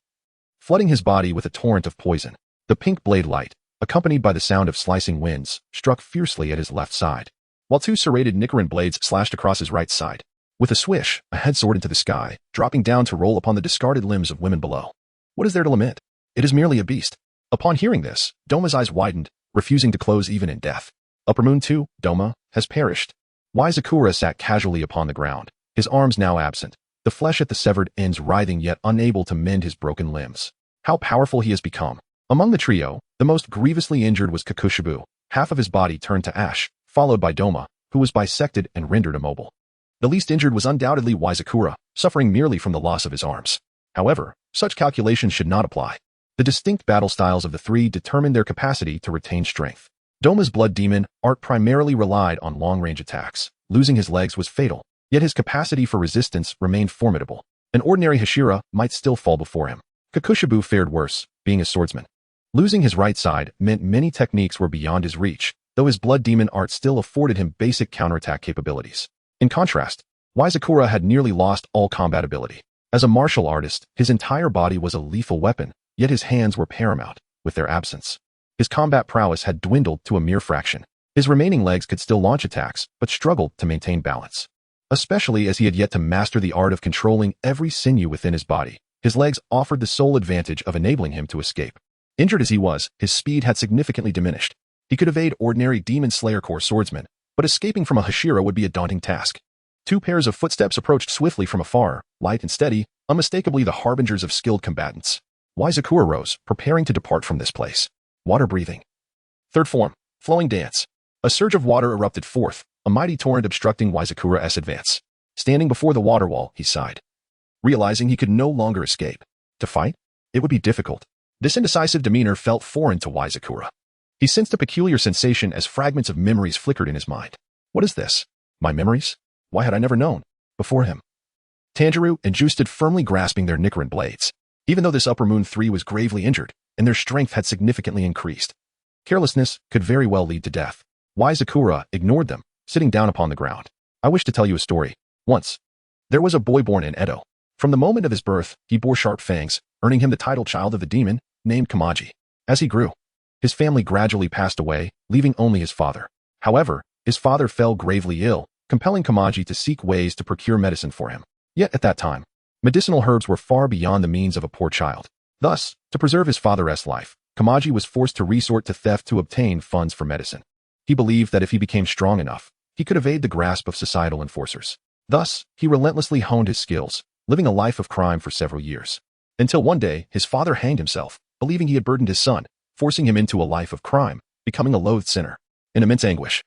flooding his body with a torrent of poison. The pink blade light, accompanied by the sound of slicing winds, struck fiercely at his left side, while two serrated Nichiren blades slashed across his right side. With a swish, a head soared into the sky, dropping down to roll upon the discarded limbs of women below. What is there to lament? It is merely a beast. Upon hearing this, Doma's eyes widened, refusing to close even in death. Upper Moon 2, Doma, has perished. Waizakura sat casually upon the ground, his arms now absent, the flesh at the severed ends writhing yet unable to mend his broken limbs. How powerful he has become. Among the trio, the most grievously injured was Kakushibu, Half of his body turned to ash, followed by Doma, who was bisected and rendered immobile. The least injured was undoubtedly Wizakura, suffering merely from the loss of his arms. However, such calculations should not apply. The distinct battle styles of the three determined their capacity to retain strength. Doma's blood demon art primarily relied on long-range attacks. Losing his legs was fatal, yet his capacity for resistance remained formidable. An ordinary Hashira might still fall before him. Kakushibu fared worse, being a swordsman. Losing his right side meant many techniques were beyond his reach, though his blood demon art still afforded him basic counterattack capabilities. In contrast, Wizakura had nearly lost all combat ability. As a martial artist, his entire body was a lethal weapon, yet his hands were paramount, with their absence. His combat prowess had dwindled to a mere fraction. His remaining legs could still launch attacks, but struggled to maintain balance. Especially as he had yet to master the art of controlling every sinew within his body, his legs offered the sole advantage of enabling him to escape. Injured as he was, his speed had significantly diminished. He could evade ordinary Demon Slayer Corps swordsmen, but escaping from a Hashira would be a daunting task. Two pairs of footsteps approached swiftly from afar, light and steady, unmistakably the harbingers of skilled combatants. Wizakura rose, preparing to depart from this place. Water breathing. Third form, flowing dance. A surge of water erupted forth, a mighty torrent obstructing Wizakura's advance. Standing before the water wall, he sighed. Realizing he could no longer escape. To fight? It would be difficult. This indecisive demeanor felt foreign to Wizakura. He sensed a peculiar sensation as fragments of memories flickered in his mind. What is this? My memories? Why had I never known? Before him. Tanjiro and Ju stood firmly grasping their Nichiren blades. Even though this Upper Moon 3 was gravely injured, and their strength had significantly increased. Carelessness could very well lead to death. Wizakura ignored them, sitting down upon the ground. I wish to tell you a story. Once, there was a boy born in Edo. From the moment of his birth, he bore sharp fangs, earning him the title child of the demon, named Kamaji. As he grew, his family gradually passed away, leaving only his father. However, his father fell gravely ill, compelling Kamaji to seek ways to procure medicine for him. Yet at that time, medicinal herbs were far beyond the means of a poor child. Thus, to preserve his father's life, Kamaji was forced to resort to theft to obtain funds for medicine. He believed that if he became strong enough, he could evade the grasp of societal enforcers. Thus, he relentlessly honed his skills, living a life of crime for several years. Until one day, his father hanged himself, believing he had burdened his son, forcing him into a life of crime, becoming a loathed sinner. In immense anguish,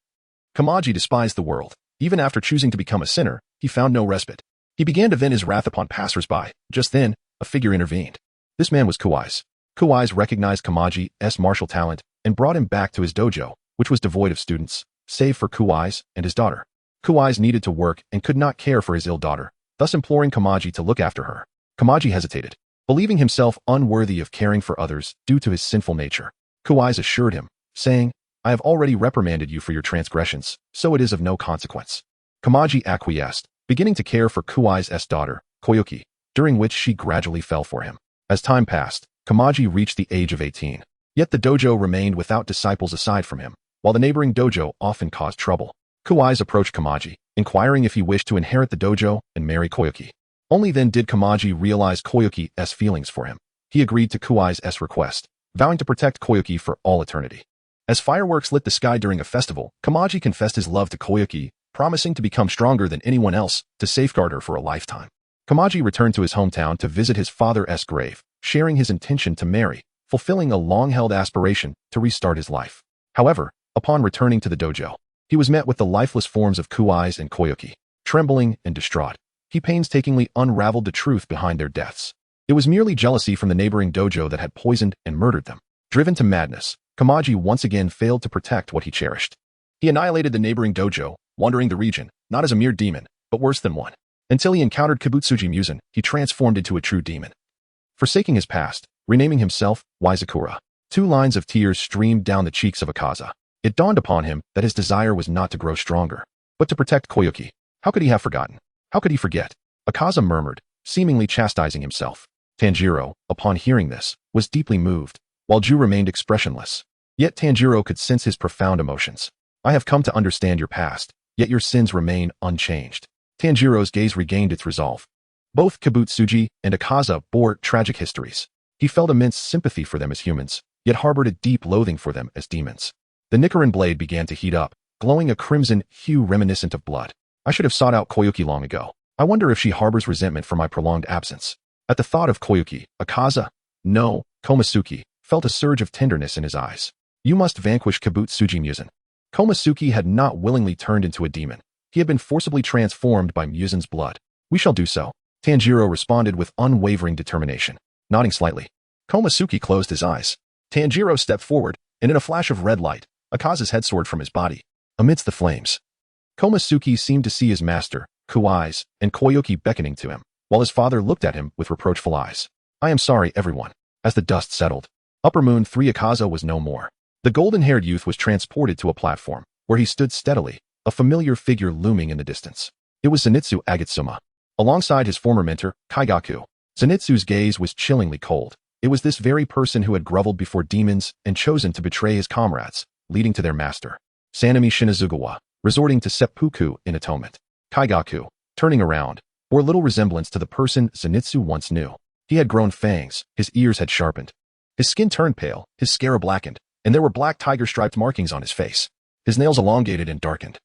Kamaji despised the world. Even after choosing to become a sinner, he found no respite. He began to vent his wrath upon passers-by. Just then, a figure intervened. This man was Kuwai's. Kuwai's recognized Kamaji's martial talent and brought him back to his dojo, which was devoid of students, save for Kuwai's and his daughter. Kuwai's needed to work and could not care for his ill daughter, thus imploring Kamaji to look after her. Kamaji hesitated, believing himself unworthy of caring for others due to his sinful nature. Kuwai's assured him, saying, I have already reprimanded you for your transgressions, so it is of no consequence. Kamaji acquiesced, beginning to care for Kuwai's daughter, Koyuki, during which she gradually fell for him. As time passed, Kamaji reached the age of 18. Yet the dojo remained without disciples aside from him, while the neighboring dojo often caused trouble. Kuwai's approached Kamaji, inquiring if he wished to inherit the dojo and marry Koyuki. Only then did Kamaji realize Koyuki's feelings for him. He agreed to Kuwai's request, vowing to protect Koyuki for all eternity. As fireworks lit the sky during a festival, Kamaji confessed his love to Koyuki, promising to become stronger than anyone else to safeguard her for a lifetime. Kamaji returned to his hometown to visit his father's grave, sharing his intention to marry, fulfilling a long-held aspiration to restart his life. However, upon returning to the dojo, he was met with the lifeless forms of Kuwai's and Koyuki. Trembling and distraught, he painstakingly unraveled the truth behind their deaths. It was merely jealousy from the neighboring dojo that had poisoned and murdered them. Driven to madness, Kamaji once again failed to protect what he cherished. He annihilated the neighboring dojo, wandering the region, not as a mere demon, but worse than one. Until he encountered Kibutsuji Musen, he transformed into a true demon. Forsaking his past, renaming himself Wizakura, 2 lines of tears streamed down the cheeks of Akaza. It dawned upon him that his desire was not to grow stronger, but to protect Koyuki. How could he have forgotten? How could he forget? Akaza murmured, seemingly chastising himself. Tanjiro, upon hearing this, was deeply moved, while Ju remained expressionless. Yet Tanjiro could sense his profound emotions. I have come to understand your past, yet your sins remain unchanged. Tanjiro's gaze regained its resolve. Both Kibutsuji and Akaza bore tragic histories. He felt immense sympathy for them as humans, yet harbored a deep loathing for them as demons. The Nichiren blade began to heat up, glowing a crimson hue reminiscent of blood. I should have sought out Koyuki long ago. I wonder if she harbors resentment for my prolonged absence. At the thought of Koyuki, Akaza, no, Komasuki, felt a surge of tenderness in his eyes. You must vanquish Kibutsuji Musen. Komosuke had not willingly turned into a demon. He had been forcibly transformed by Musen's blood. We shall do so. Tanjiro responded with unwavering determination, nodding slightly. Komosuke closed his eyes. Tanjiro stepped forward, and in a flash of red light, Akaza's head soared from his body. Amidst the flames, Komosuke seemed to see his master, Kuai's, and Koyuki beckoning to him, while his father looked at him with reproachful eyes. I am sorry, everyone. As the dust settled, Upper Moon 3 Akaza was no more. The golden-haired youth was transported to a platform, where he stood steadily, a familiar figure looming in the distance. It was Zenitsu Agatsuma. Alongside his former mentor, Kaigaku. Zenitsu's gaze was chillingly cold. It was this very person who had groveled before demons and chosen to betray his comrades, leading to their master. Sanemi Shinazugawa, resorting to seppuku in atonement. Kaigaku, turning around, bore little resemblance to the person Zenitsu once knew. He had grown fangs, his ears had sharpened. His skin turned pale, his scare blackened, and there were black tiger-striped markings on his face. His nails elongated and darkened.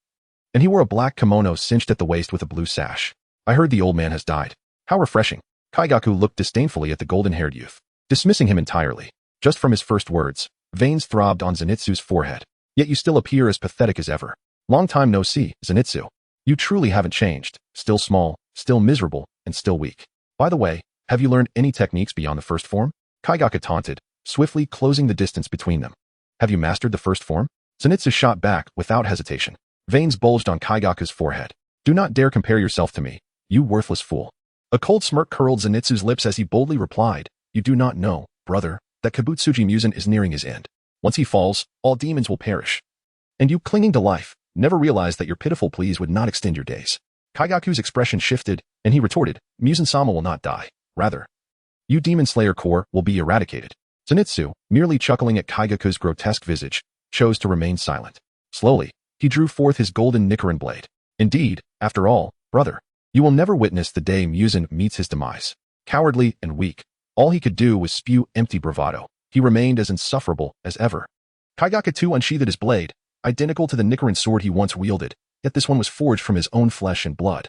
And he wore a black kimono cinched at the waist with a blue sash. I heard the old man has died. How refreshing. Kaigaku looked disdainfully at the golden-haired youth, dismissing him entirely. Just from his first words, veins throbbed on Zenitsu's forehead. Yet you still appear as pathetic as ever. Long time no see, Zenitsu. You truly haven't changed. Still small, still miserable, and still weak. By the way, have you learned any techniques beyond the first form? Kaigaku taunted, swiftly closing the distance between them. Have you mastered the first form? Zenitsu shot back without hesitation. Veins bulged on Kaigaku's forehead. Do not dare compare yourself to me, you worthless fool. A cold smirk curled Zenitsu's lips as he boldly replied, You do not know, brother, that Kibutsuji Musen is nearing his end. Once he falls, all demons will perish. And you, clinging to life, never realized that your pitiful pleas would not extend your days. Kaigaku's expression shifted, and he retorted, Musen-sama will not die. Rather, you Demon Slayer Corps will be eradicated. Zenitsu, merely chuckling at Kaigaku's grotesque visage, chose to remain silent. Slowly, he drew forth his golden Nichiren blade. Indeed, after all, brother, you will never witness the day Musen meets his demise. Cowardly and weak, all he could do was spew empty bravado. He remained as insufferable as ever. Kaigaku too unsheathed his blade, identical to the Nichiren sword he once wielded, yet this one was forged from his own flesh and blood.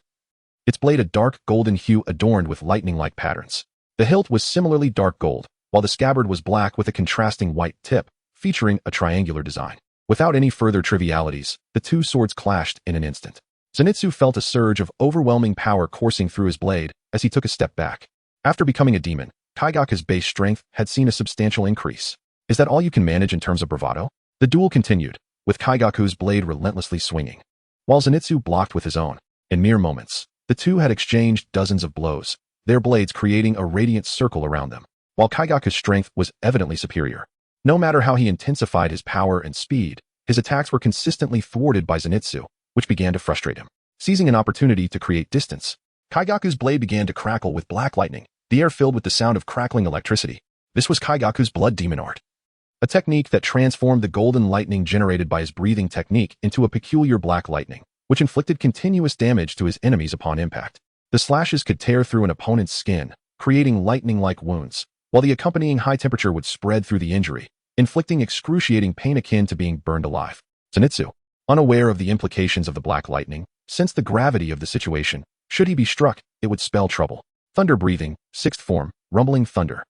Its blade a dark golden hue adorned with lightning-like patterns. The hilt was similarly dark gold, while the scabbard was black with a contrasting white tip, featuring a triangular design. Without any further trivialities, the two swords clashed in an instant. Zenitsu felt a surge of overwhelming power coursing through his blade as he took a step back. After becoming a demon, Kaigaku's base strength had seen a substantial increase. Is that all you can manage in terms of bravado? The duel continued, with Kaigaku's blade relentlessly swinging, while Zenitsu blocked with his own. In mere moments, the two had exchanged dozens of blows, their blades creating a radiant circle around them, while Kaigaku's strength was evidently superior. No matter how he intensified his power and speed, his attacks were consistently thwarted by Zenitsu, which began to frustrate him. Seizing an opportunity to create distance, Kaigaku's blade began to crackle with black lightning, the air filled with the sound of crackling electricity. This was Kaigaku's blood demon art. A technique that transformed the golden lightning generated by his breathing technique into a peculiar black lightning, which inflicted continuous damage to his enemies upon impact. The slashes could tear through an opponent's skin, creating lightning-like wounds, while the accompanying high temperature would spread through the injury, inflicting excruciating pain akin to being burned alive. Zenitsu, unaware of the implications of the black lightning, sensed the gravity of the situation. Should he be struck, it would spell trouble. Thunder breathing, sixth form, rumbling thunder.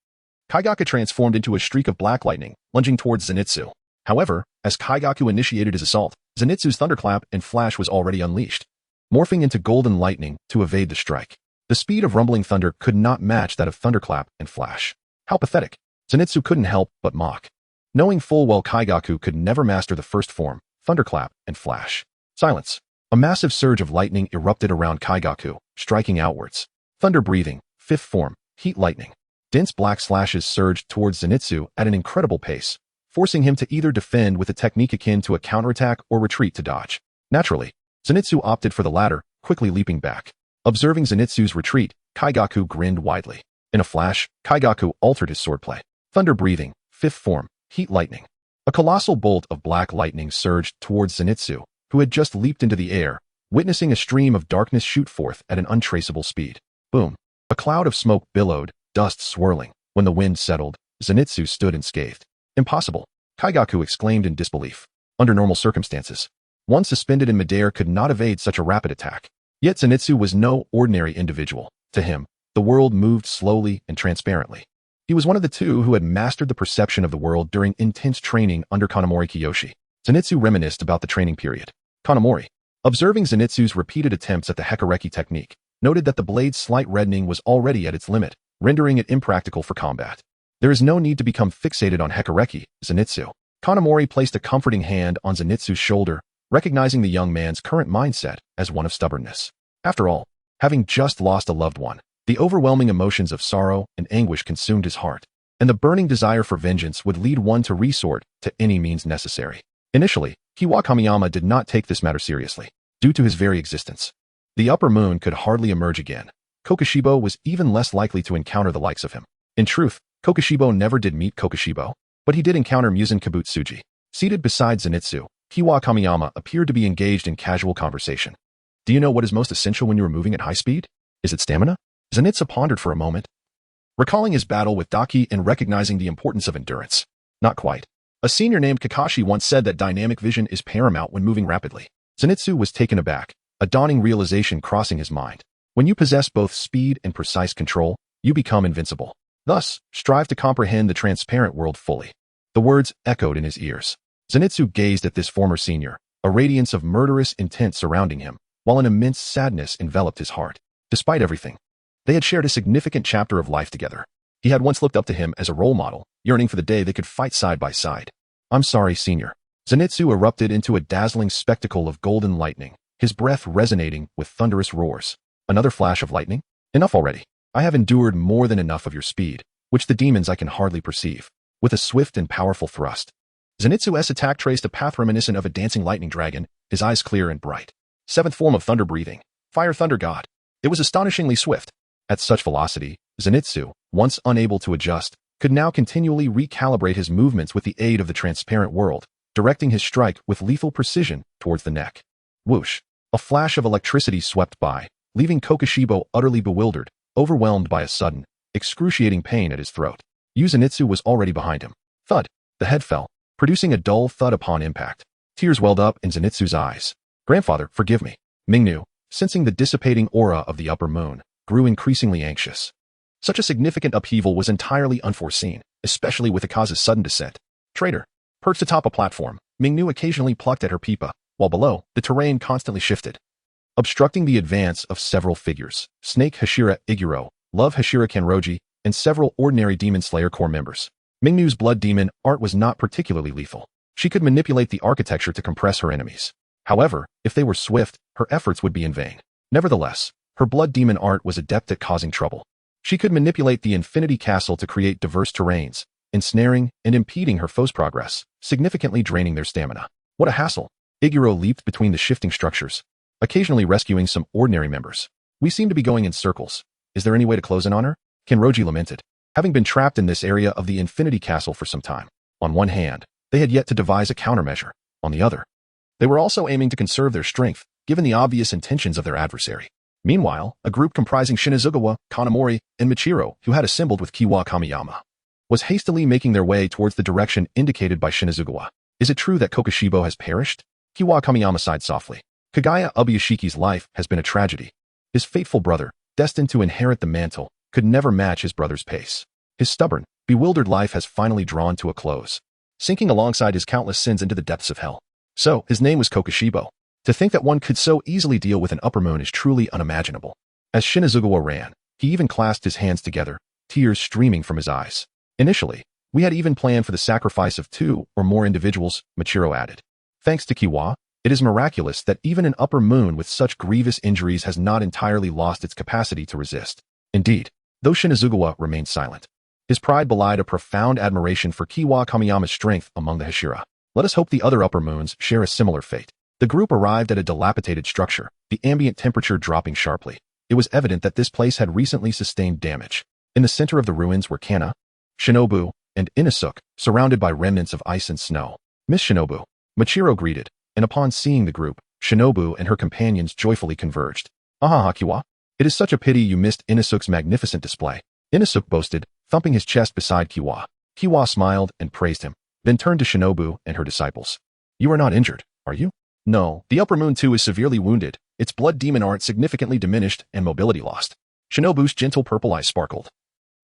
Kaigaku transformed into a streak of black lightning, lunging towards Zenitsu. However, as Kaigaku initiated his assault, Zenitsu's thunderclap and flash was already unleashed, morphing into golden lightning to evade the strike. The speed of rumbling thunder could not match that of thunderclap and flash. How pathetic. Zenitsu couldn't help but mock, knowing full well Kaigaku could never master the first form, thunderclap and flash. Silence. A massive surge of lightning erupted around Kaigaku, striking outwards. Thunder breathing, fifth form, heat lightning. Dense black slashes surged towards Zenitsu at an incredible pace, forcing him to either defend with a technique akin to a counterattack or retreat to dodge. Naturally, Zenitsu opted for the latter, quickly leaping back. Observing Zenitsu's retreat, Kaigaku grinned widely. In a flash, Kaigaku altered his swordplay. Thunder breathing, fifth form, heat lightning. A colossal bolt of black lightning surged towards Zenitsu, who had just leaped into the air, witnessing a stream of darkness shoot forth at an untraceable speed. Boom. A cloud of smoke billowed, dust swirling. When the wind settled, Zenitsu stood unscathed. Impossible. Kaigaku exclaimed in disbelief. Under normal circumstances, one suspended in midair could not evade such a rapid attack. Yet Zenitsu was no ordinary individual. To him, the world moved slowly and transparently. He was one of the two who had mastered the perception of the world during intense training under Kanamori Kiyoshi. Zenitsu reminisced about the training period. Kanamori, observing Zenitsu's repeated attempts at the Hekareki technique, noted that the blade's slight reddening was already at its limit, rendering it impractical for combat. There is no need to become fixated on Hekareki, Zenitsu. Kanamori placed a comforting hand on Zenitsu's shoulder, recognizing the young man's current mindset as one of stubbornness. After all, having just lost a loved one, the overwhelming emotions of sorrow and anguish consumed his heart, and the burning desire for vengeance would lead one to resort to any means necessary. Initially, Kiwa Kamiyama did not take this matter seriously, due to his very existence. The upper moon could hardly emerge again. Kokushibo was even less likely to encounter the likes of him. In truth, Kokushibo never did meet Kokushibo, but he did encounter Muzan Kabutsuji. Seated beside Zenitsu, Kiwa Kamiyama appeared to be engaged in casual conversation. Do you know what is most essential when you are moving at high speed? Is it stamina? Zenitsu pondered for a moment, recalling his battle with Daki and recognizing the importance of endurance. Not quite. A senior named Kakashi once said that dynamic vision is paramount when moving rapidly. Zenitsu was taken aback, a dawning realization crossing his mind. When you possess both speed and precise control, you become invincible. Thus, strive to comprehend the transparent world fully. The words echoed in his ears. Zenitsu gazed at this former senior, a radiance of murderous intent surrounding him, while an immense sadness enveloped his heart. Despite everything, they had shared a significant chapter of life together. He had once looked up to him as a role model, yearning for the day they could fight side by side. I'm sorry, senior. Zenitsu erupted into a dazzling spectacle of golden lightning, his breath resonating with thunderous roars. Another flash of lightning? Enough already. I have endured more than enough of your speed, which the demons I can hardly perceive. With a swift and powerful thrust, Zenitsu's attack traced a path reminiscent of a dancing lightning dragon, his eyes clear and bright. Seventh form of thunder breathing. Fire thunder god. It was astonishingly swift. At such velocity, Zenitsu, once unable to adjust, could now continually recalibrate his movements with the aid of the transparent world, directing his strike with lethal precision towards the neck. Whoosh! A flash of electricity swept by, leaving Kokushibo utterly bewildered, overwhelmed by a sudden, excruciating pain at his throat. Zenitsu was already behind him. Thud! The head fell, producing a dull thud upon impact. Tears welled up in Zenitsu's eyes. Grandfather, forgive me. Mingnu, sensing the dissipating aura of the upper moon, grew increasingly anxious. Such a significant upheaval was entirely unforeseen, especially with Akaza's sudden descent. Traitor. Perched atop a platform, Mingnu occasionally plucked at her pipa, while below, the terrain constantly shifted, obstructing the advance of several figures: Snake Hashira Iguro, Love Hashira Kenroji, and several ordinary Demon Slayer Corps members. Mingnu's blood demon art was not particularly lethal. She could manipulate the architecture to compress her enemies. However, if they were swift, her efforts would be in vain. Nevertheless, her blood demon art was adept at causing trouble. She could manipulate the Infinity Castle to create diverse terrains, ensnaring and impeding her foes' progress, significantly draining their stamina. What a hassle! Iguro leaped between the shifting structures, occasionally rescuing some ordinary members. We seem to be going in circles. Is there any way to close in on her? Kenroji lamented, having been trapped in this area of the Infinity Castle for some time. On one hand, they had yet to devise a countermeasure. On the other, they were also aiming to conserve their strength, given the obvious intentions of their adversary. Meanwhile, a group comprising Shinazugawa, Kanamori, and Michiro, who had assembled with Kiwa Kamiyama, was hastily making their way towards the direction indicated by Shinazugawa. Is it true that Kokushibo has perished? Kiwa Kamiyama sighed softly. Kagaya Ubuyashiki's life has been a tragedy. His faithful brother, destined to inherit the mantle, could never match his brother's pace. His stubborn, bewildered life has finally drawn to a close, sinking alongside his countless sins into the depths of hell. So, his name was Kokushibo. To think that one could so easily deal with an upper moon is truly unimaginable. As Shinazugawa ran, he even clasped his hands together, tears streaming from his eyes. Initially, we had even planned for the sacrifice of 2 or more individuals, Michiro added. Thanks to Kiwa, it is miraculous that even an upper moon with such grievous injuries has not entirely lost its capacity to resist. Indeed, though Shinazugawa remained silent, his pride belied a profound admiration for Kiwa Kamiyama's strength among the Hashira. Let us hope the other upper moons share a similar fate. The group arrived at a dilapidated structure, the ambient temperature dropping sharply. It was evident that this place had recently sustained damage. In the center of the ruins were Kana, Shinobu, and Inosuke, surrounded by remnants of ice and snow. Miss Shinobu, Michiro greeted, and upon seeing the group, Shinobu and her companions joyfully converged. Aha, Kiwa. It is such a pity you missed Inosuke's magnificent display. Inosuke boasted, thumping his chest beside Kiwa. Kiwa smiled and praised him, then turned to Shinobu and her disciples. You are not injured, are you? No, the upper moon too is severely wounded, its blood demon art significantly diminished and mobility lost. Shinobu's gentle purple eyes sparkled.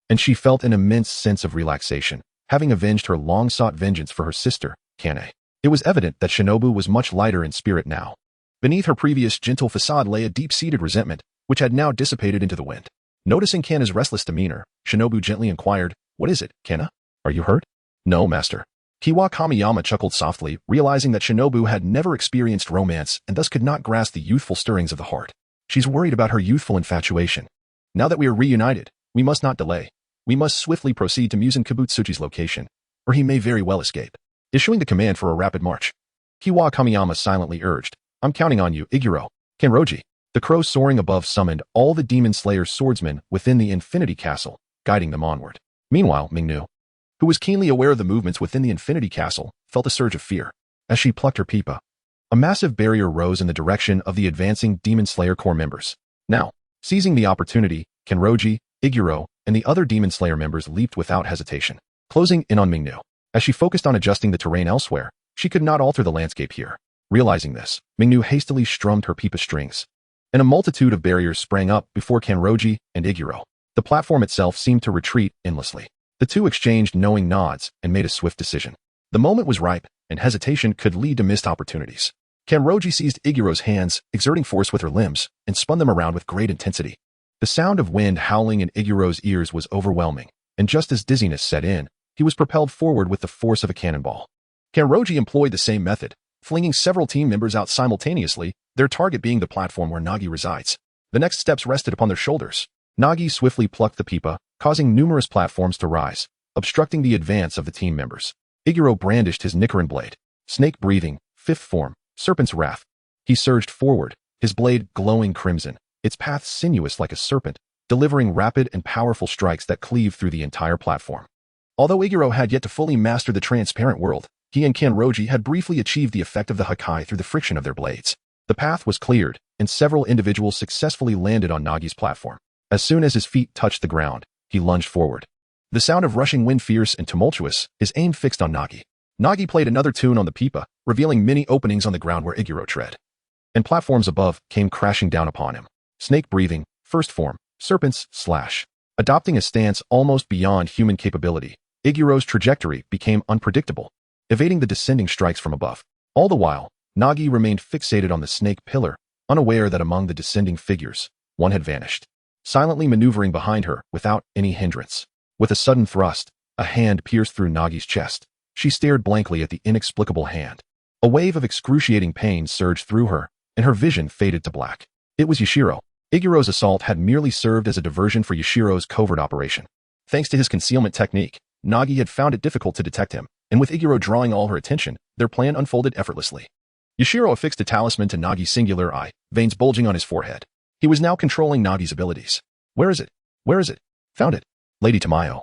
and she felt an immense sense of relaxation, having avenged her long-sought vengeance for her sister, Kane. It was evident that Shinobu was much lighter in spirit now. Beneath her previous gentle facade lay a deep-seated resentment, which had now dissipated into the wind. Noticing Kana's restless demeanor, Shinobu gently inquired, "What is it, Kana? Are you hurt?" "No, master." Kiwa Kamiyama chuckled softly, realizing that Shinobu had never experienced romance and thus could not grasp the youthful stirrings of the heart. She's worried about her youthful infatuation. Now that we are reunited, we must not delay. We must swiftly proceed to Muzan Kibutsuji's location, or he may very well escape. Issuing the command for a rapid march, Kiwa Kamiyama silently urged, "I'm counting on you, Iguro." Kenroji. The crow soaring above summoned all the Demon Slayer's swordsmen within the Infinity Castle, guiding them onward. Meanwhile, Mingnu, who was keenly aware of the movements within the Infinity Castle, felt a surge of fear. As she plucked her pipa, a massive barrier rose in the direction of the advancing Demon Slayer Corps members. Now, seizing the opportunity, Kenroji, Iguro, and the other Demon Slayer members leaped without hesitation, closing in on Mingnu. As she focused on adjusting the terrain elsewhere, she could not alter the landscape here. Realizing this, Mingnu hastily strummed her pipa strings, and a multitude of barriers sprang up before Kenroji and Iguro. The platform itself seemed to retreat endlessly. The two exchanged knowing nods and made a swift decision. The moment was ripe, and hesitation could lead to missed opportunities. Kenroji seized Iguro's hands, exerting force with her limbs, and spun them around with great intensity. The sound of wind howling in Iguro's ears was overwhelming, and just as dizziness set in, he was propelled forward with the force of a cannonball. Kenroji employed the same method, flinging several team members out simultaneously, their target being the platform where Nagi resides. The next steps rested upon their shoulders. Nagi swiftly plucked the pipa, causing numerous platforms to rise, obstructing the advance of the team members. Iguro brandished his Nicaran blade. Snake breathing, fifth form, serpent's wrath. He surged forward, his blade glowing crimson, its path sinuous like a serpent, delivering rapid and powerful strikes that cleave through the entire platform. Although Iguro had yet to fully master the transparent world, he and Kenroji had briefly achieved the effect of the Hakai through the friction of their blades. The path was cleared, and several individuals successfully landed on Nagi's platform. As soon as his feet touched the ground, he lunged forward. The sound of rushing wind fierce and tumultuous, his aim fixed on Nagi. Nagi played another tune on the pipa, revealing many openings on the ground where Iguro tread. And platforms above came crashing down upon him. Snake breathing, first form, serpent's slash. Adopting a stance almost beyond human capability, Iguro's trajectory became unpredictable, evading the descending strikes from above. All the while, Nagi remained fixated on the snake pillar, unaware that among the descending figures, one had vanished, silently maneuvering behind her without any hindrance. With a sudden thrust, a hand pierced through Nagi's chest. She stared blankly at the inexplicable hand. A wave of excruciating pain surged through her, and her vision faded to black. It was Yashiro. Iguro's assault had merely served as a diversion for Yashiro's covert operation. Thanks to his concealment technique, Nagi had found it difficult to detect him, and with Iguro drawing all her attention, their plan unfolded effortlessly. Yashiro affixed a talisman to Nagi's singular eye, veins bulging on his forehead. He was now controlling Nagi's abilities. "Where is it? Where is it? Found it. Lady Tamayo.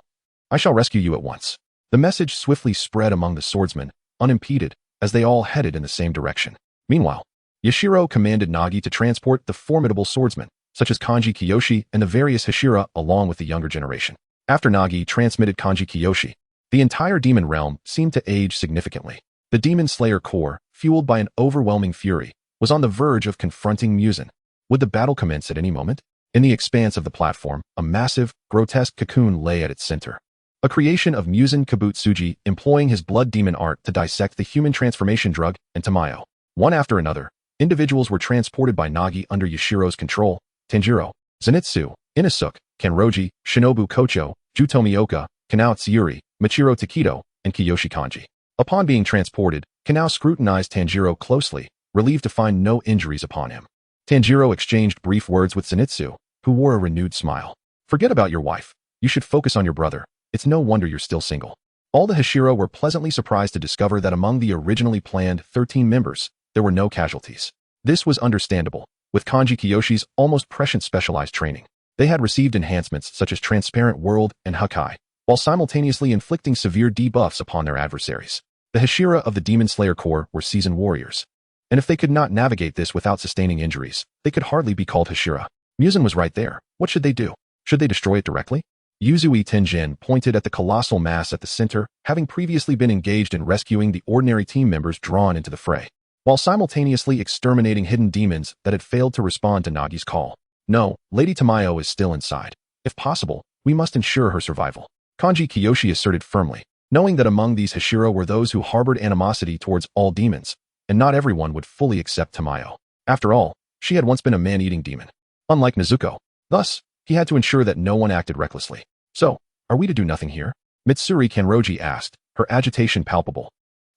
I shall rescue you at once." The message swiftly spread among the swordsmen, unimpeded, as they all headed in the same direction. Meanwhile, Yashiro commanded Nagi to transport the formidable swordsmen, such as Kanji Kiyoshi and the various Hashira along with the younger generation. After Nagi transmitted Kanji Kiyoshi, the entire demon realm seemed to age significantly. The Demon Slayer Corps, fueled by an overwhelming fury, was on the verge of confronting Muzan. Would the battle commence at any moment? In the expanse of the platform, a massive, grotesque cocoon lay at its center. A creation of Muzan Kibutsuji employing his blood demon art to dissect the human transformation drug and Tamayo. One after another, individuals were transported by Nagi under Yashiro's control: Tanjiro, Zenitsu, Inosuke, Kenroji, Shinobu Kocho, Jutomioka, Kanao Tsuyuri, Michiro Takedo, and Kiyoshi Kanji. Upon being transported, Kanao scrutinized Tanjiro closely, relieved to find no injuries upon him. Tanjiro exchanged brief words with Zenitsu, who wore a renewed smile. "Forget about your wife. You should focus on your brother. It's no wonder you're still single." All the Hashira were pleasantly surprised to discover that among the originally planned 13 members, there were no casualties. This was understandable, with Kanji Kiyoshi's almost prescient specialized training. They had received enhancements such as Transparent World and Hakai, while simultaneously inflicting severe debuffs upon their adversaries. The Hashira of the Demon Slayer Corps were seasoned warriors, and if they could not navigate this without sustaining injuries, they could hardly be called Hashira. Muzan was right there. What should they do? Should they destroy it directly? Yuzui Tenjin pointed at the colossal mass at the center, having previously been engaged in rescuing the ordinary team members drawn into the fray, while simultaneously exterminating hidden demons that had failed to respond to Nagi's call. "No, Lady Tamayo is still inside. If possible, We must ensure her survival, Kanji Kiyoshi asserted firmly, knowing that among these Hashira were those who harbored animosity towards all demons, and not everyone would fully accept Tamayo. After all, she had once been a man-eating demon, unlike Nezuko. Thus, he had to ensure that no one acted recklessly. So, are we to do nothing here? Mitsuri Kanroji asked, her agitation palpable,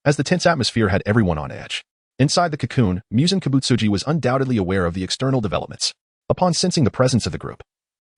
as the tense atmosphere had everyone on edge. Inside the cocoon, Muzan Kibutsuji was undoubtedly aware of the external developments. Upon sensing the presence of the group,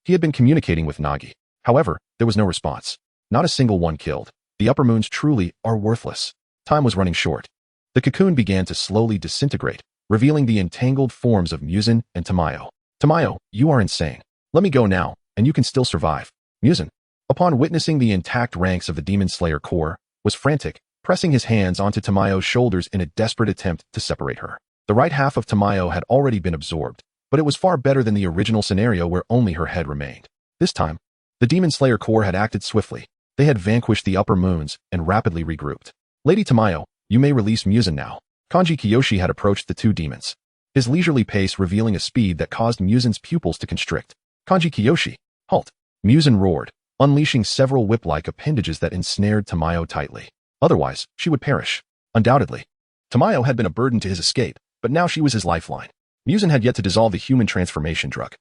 he had been communicating with Nagi. However, there was no response. Not a single one killed. The upper moons truly are worthless. Time was running short. The cocoon began to slowly disintegrate, revealing the entangled forms of Muzan and Tamayo. Tamayo, you are insane. Let me go now, and you can still survive. Muzan, upon witnessing the intact ranks of the Demon Slayer Corps, was frantic, pressing his hands onto Tamayo's shoulders in a desperate attempt to separate her. The right half of Tamayo had already been absorbed, but it was far better than the original scenario where only her head remained. This time, the Demon Slayer Corps had acted swiftly. They had vanquished the upper moons and rapidly regrouped. Lady Tamayo, you may release Muzan now. Kanji Kiyoshi had approached the two demons, his leisurely pace revealing a speed that caused Muzan's pupils to constrict. Kanji Kiyoshi, halt! Muzan roared, unleashing several whip-like appendages that ensnared Tamayo tightly. Otherwise, she would perish. Undoubtedly. Tamayo had been a burden to his escape, but now she was his lifeline. Muzan had yet to dissolve the human transformation drug.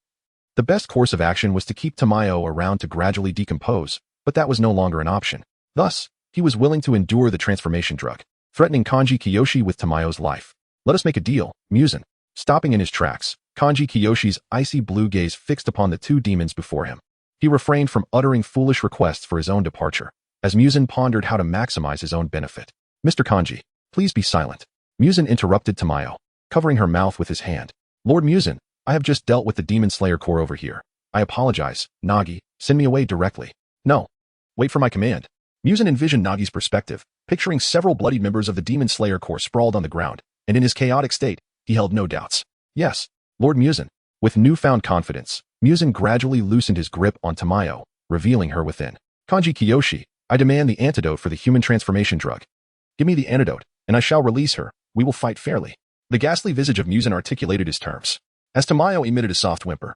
The best course of action was to keep Tamayo around to gradually decompose, but that was no longer an option. Thus, he was willing to endure the transformation drug, threatening Kanji Kiyoshi with Tamayo's life. Let us make a deal, Muzan. Stopping in his tracks, Kanji Kiyoshi's icy blue gaze fixed upon the two demons before him. He refrained from uttering foolish requests for his own departure, as Muzan pondered how to maximize his own benefit. Mr. Kanji, please be silent. Muzan interrupted Tamayo, covering her mouth with his hand. Lord Muzan, I have just dealt with the Demon Slayer Corps over here. I apologize. Nagi, send me away directly. No. Wait for my command. Muzan envisioned Nagi's perspective, picturing several bloodied members of the Demon Slayer Corps sprawled on the ground, and in his chaotic state, he held no doubts. Yes, Lord Muzan. With newfound confidence, Muzan gradually loosened his grip on Tamayo, revealing her within. Kanji Kiyoshi, I demand the antidote for the human transformation drug. Give me the antidote, and I shall release her. We will fight fairly. The ghastly visage of Muzan articulated his terms, as Tamayo emitted a soft whimper.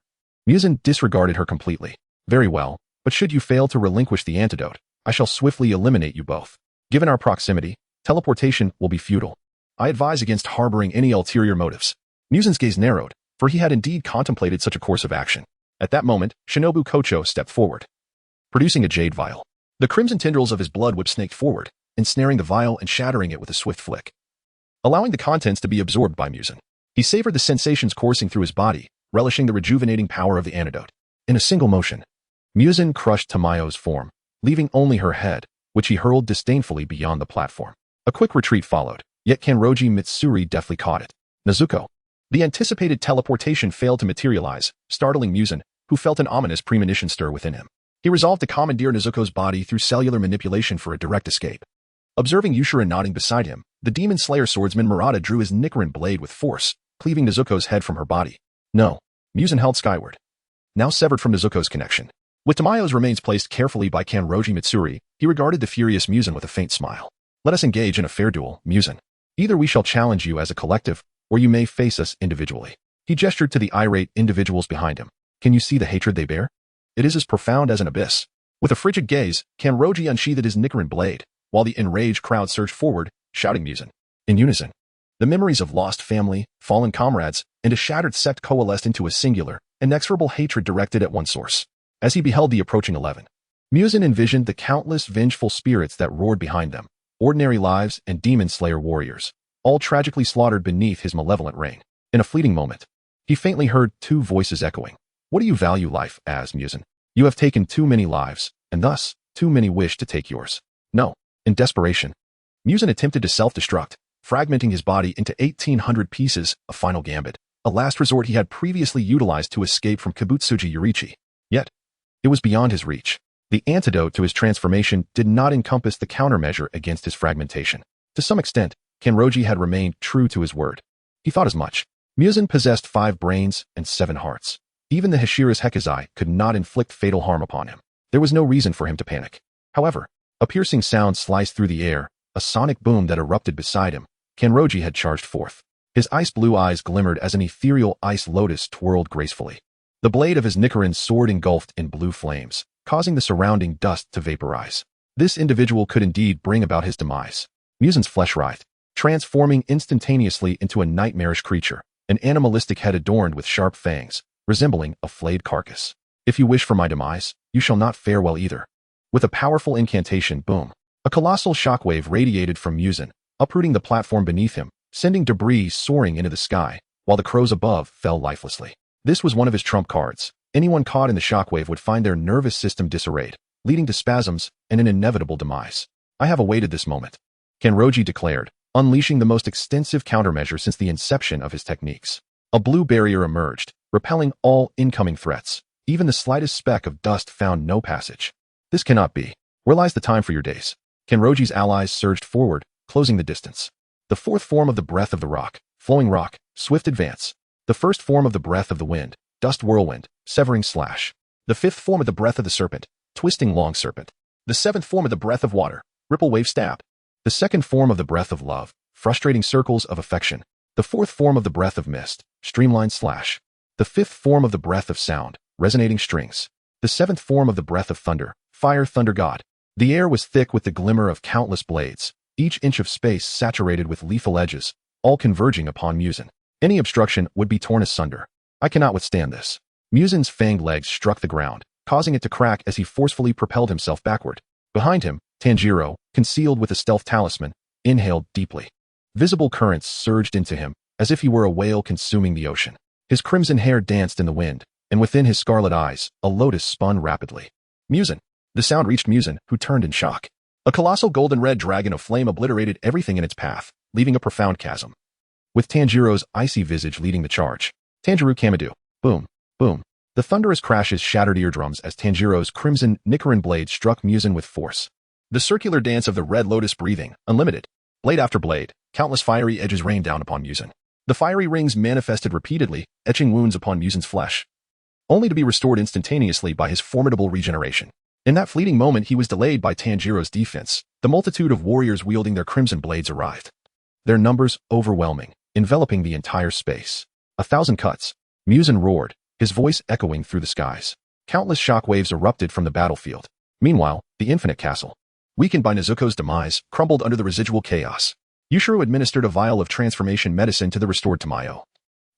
Muzan disregarded her completely. Very well, but should you fail to relinquish the antidote, I shall swiftly eliminate you both. Given our proximity, teleportation will be futile. I advise against harboring any ulterior motives. Muzan's gaze narrowed, for he had indeed contemplated such a course of action. At that moment, Shinobu Kocho stepped forward, producing a jade vial. The crimson tendrils of his blood whip snaked forward, ensnaring the vial and shattering it with a swift flick, allowing the contents to be absorbed by Muzan. He savored the sensations coursing through his body, relishing the rejuvenating power of the antidote. In a single motion, Muzan crushed Tamayo's form, leaving only her head, which he hurled disdainfully beyond the platform. A quick retreat followed, yet Kanroji Mitsuri deftly caught it. Nezuko. The anticipated teleportation failed to materialize, startling Muzan, who felt an ominous premonition stir within him. He resolved to commandeer Nezuko's body through cellular manipulation for a direct escape. Observing Yushira nodding beside him, the Demon Slayer swordsman Murata drew his Nichiren blade with force, cleaving Nezuko's head from her body. No. Muzan held skyward, now severed from Nezuko's connection. With Tamayo's remains placed carefully by Kanroji Mitsuri, he regarded the furious Muzan with a faint smile. Let us engage in a fair duel, Muzan. Either we shall challenge you as a collective, or you may face us individually. He gestured to the irate individuals behind him. Can you see the hatred they bear? It is as profound as an abyss. With a frigid gaze, Kanroji unsheathed his Nichiren blade, while the enraged crowd surged forward, shouting Muzan. In unison, the memories of lost family, fallen comrades, and a shattered sect coalesced into a singular, inexorable hatred directed at one source. As he beheld the approaching 11, Muzan envisioned the countless vengeful spirits that roared behind them, ordinary lives and demon slayer warriors, all tragically slaughtered beneath his malevolent reign. In a fleeting moment, he faintly heard two voices echoing. What do you value life as, Muzan? You have taken too many lives, and thus, too many wish to take yours. No. In desperation, Muzan attempted to self-destruct, fragmenting his body into 1,800 pieces, a final gambit, a last resort he had previously utilized to escape from Kibutsuji Yurichi. Yet, it was beyond his reach. The antidote to his transformation did not encompass the countermeasure against his fragmentation. To some extent, Kanroji had remained true to his word. He thought as much. Muzan possessed 5 brains and 7 hearts. Even the Hashira's Hekizai could not inflict fatal harm upon him. There was no reason for him to panic. However, a piercing sound sliced through the air, a sonic boom that erupted beside him. Kanroji had charged forth. His ice-blue eyes glimmered as an ethereal ice lotus twirled gracefully. The blade of his Nichiren sword engulfed in blue flames, causing the surrounding dust to vaporize. This individual could indeed bring about his demise. Muzin's flesh writhed, transforming instantaneously into a nightmarish creature, an animalistic head adorned with sharp fangs, resembling a flayed carcass. If you wish for my demise, you shall not fare well either. With a powerful incantation, boom, a colossal shockwave radiated from Muzin, uprooting the platform beneath him, sending debris soaring into the sky, while the crows above fell lifelessly. This was one of his trump cards. Anyone caught in the shockwave would find their nervous system disarrayed, leading to spasms and an inevitable demise. I have awaited this moment, Kanroji declared, unleashing the most extensive countermeasure since the inception of his techniques. A blue barrier emerged, repelling all incoming threats. Even the slightest speck of dust found no passage. This cannot be. Where lies the time for your days? Kanroji's allies surged forward, closing the distance. The fourth form of the breath of the rock, flowing rock, swift advance. The first form of the breath of the wind, dust whirlwind, severing slash. The fifth form of the breath of the serpent, twisting long serpent. The seventh form of the breath of water, ripple wave stab. The second form of the breath of love, frustrating circles of affection. The fourth form of the breath of mist, streamlined slash. The fifth form of the breath of sound, resonating strings. The seventh form of the breath of thunder, fire thunder god. The air was thick with the glimmer of countless blades, each inch of space saturated with lethal edges, all converging upon Muzin. Any obstruction would be torn asunder. I cannot withstand this. Muzin's fanged legs struck the ground, causing it to crack as he forcefully propelled himself backward. Behind him, Tanjiro, concealed with a stealth talisman, inhaled deeply. Visible currents surged into him, as if he were a whale consuming the ocean. His crimson hair danced in the wind, and within his scarlet eyes, a lotus spun rapidly. Muzin! The sound reached Muzin, who turned in shock. A colossal golden-red dragon of flame obliterated everything in its path, leaving a profound chasm. With Tanjiro's icy visage leading the charge. Tanjiro Kamadu. Boom, boom. The thunderous crashes shattered eardrums as Tanjiro's crimson Nichiren blade struck Muzin with force. The circular dance of the red lotus breathing, unlimited. Blade after blade, countless fiery edges rained down upon Muzin. The fiery rings manifested repeatedly, etching wounds upon Muzin's flesh, only to be restored instantaneously by his formidable regeneration. In that fleeting moment he was delayed by Tanjiro's defense. The multitude of warriors wielding their crimson blades arrived. Their numbers overwhelming, enveloping the entire space. 1,000 cuts. Muzin roared, his voice echoing through the skies. Countless shockwaves erupted from the battlefield. Meanwhile, the Infinite Castle, weakened by Nezuko's demise, crumbled under the residual chaos. Yushiro administered a vial of transformation medicine to the restored Tamayo,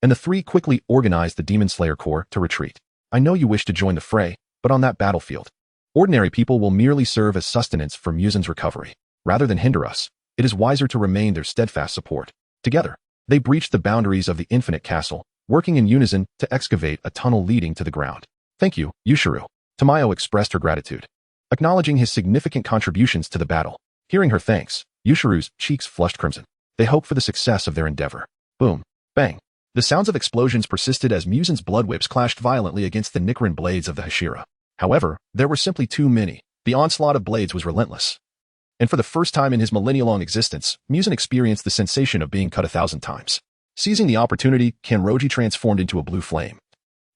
and the three quickly organized the Demon Slayer Corps to retreat. I know you wish to join the fray, but on that battlefield, ordinary people will merely serve as sustenance for Muzin's recovery. Rather than hinder us, it is wiser to remain their steadfast support. Together, they breached the boundaries of the Infinite Castle, working in unison to excavate a tunnel leading to the ground. Thank you, Yushiro. Tamayo expressed her gratitude, acknowledging his significant contributions to the battle. Hearing her thanks, Yushiru's cheeks flushed crimson. They hoped for the success of their endeavor. Boom. Bang. The sounds of explosions persisted as Muzin's blood whips clashed violently against the Nichiren blades of the Hashira. However, there were simply too many. The onslaught of blades was relentless. And for the first time in his millennia-long existence, Muzin experienced the sensation of being cut 1,000 times. Seizing the opportunity, Kanroji transformed into a blue flame,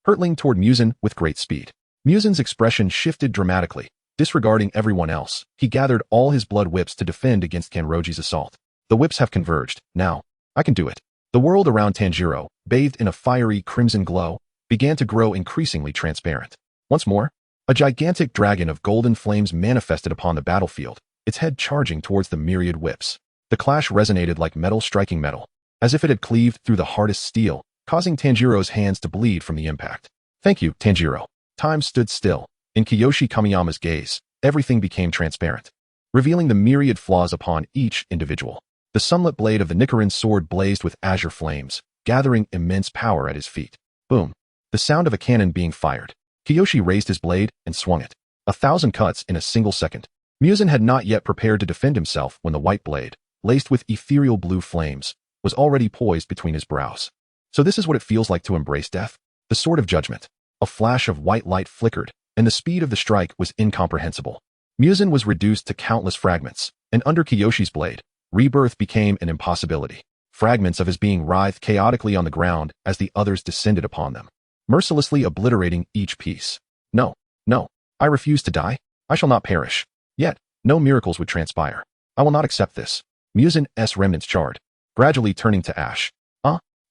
hurtling toward Muzin with great speed. Muzin's expression shifted dramatically. Disregarding everyone else, he gathered all his blood whips to defend against Kanroji's assault. The whips have converged. Now, I can do it. The world around Tanjiro, bathed in a fiery crimson glow, began to grow increasingly transparent. Once more, a gigantic dragon of golden flames manifested upon the battlefield, its head charging towards the myriad whips. The clash resonated like metal striking metal, as if it had cleaved through the hardest steel, causing Tanjiro's hands to bleed from the impact. Thank you, Tanjiro. Time stood still. In Kiyoshi Kamiyama's gaze, everything became transparent, revealing the myriad flaws upon each individual. The sunlit blade of the Nichiren sword blazed with azure flames, gathering immense power at his feet. Boom. The sound of a cannon being fired. Kiyoshi raised his blade and swung it. 1,000 cuts in a single second. Muzin had not yet prepared to defend himself when the white blade, laced with ethereal blue flames, was already poised between his brows. So this is what it feels like to embrace death? The sword of judgment. A flash of white light flickered, and the speed of the strike was incomprehensible. Muzin was reduced to countless fragments, and under Kiyoshi's blade, rebirth became an impossibility. Fragments of his being writhed chaotically on the ground as the others descended upon them, mercilessly obliterating each piece. No, no, I refuse to die. I shall not perish. Yet, no miracles would transpire. I will not accept this. Muzin's remnants charred, gradually turning to ash.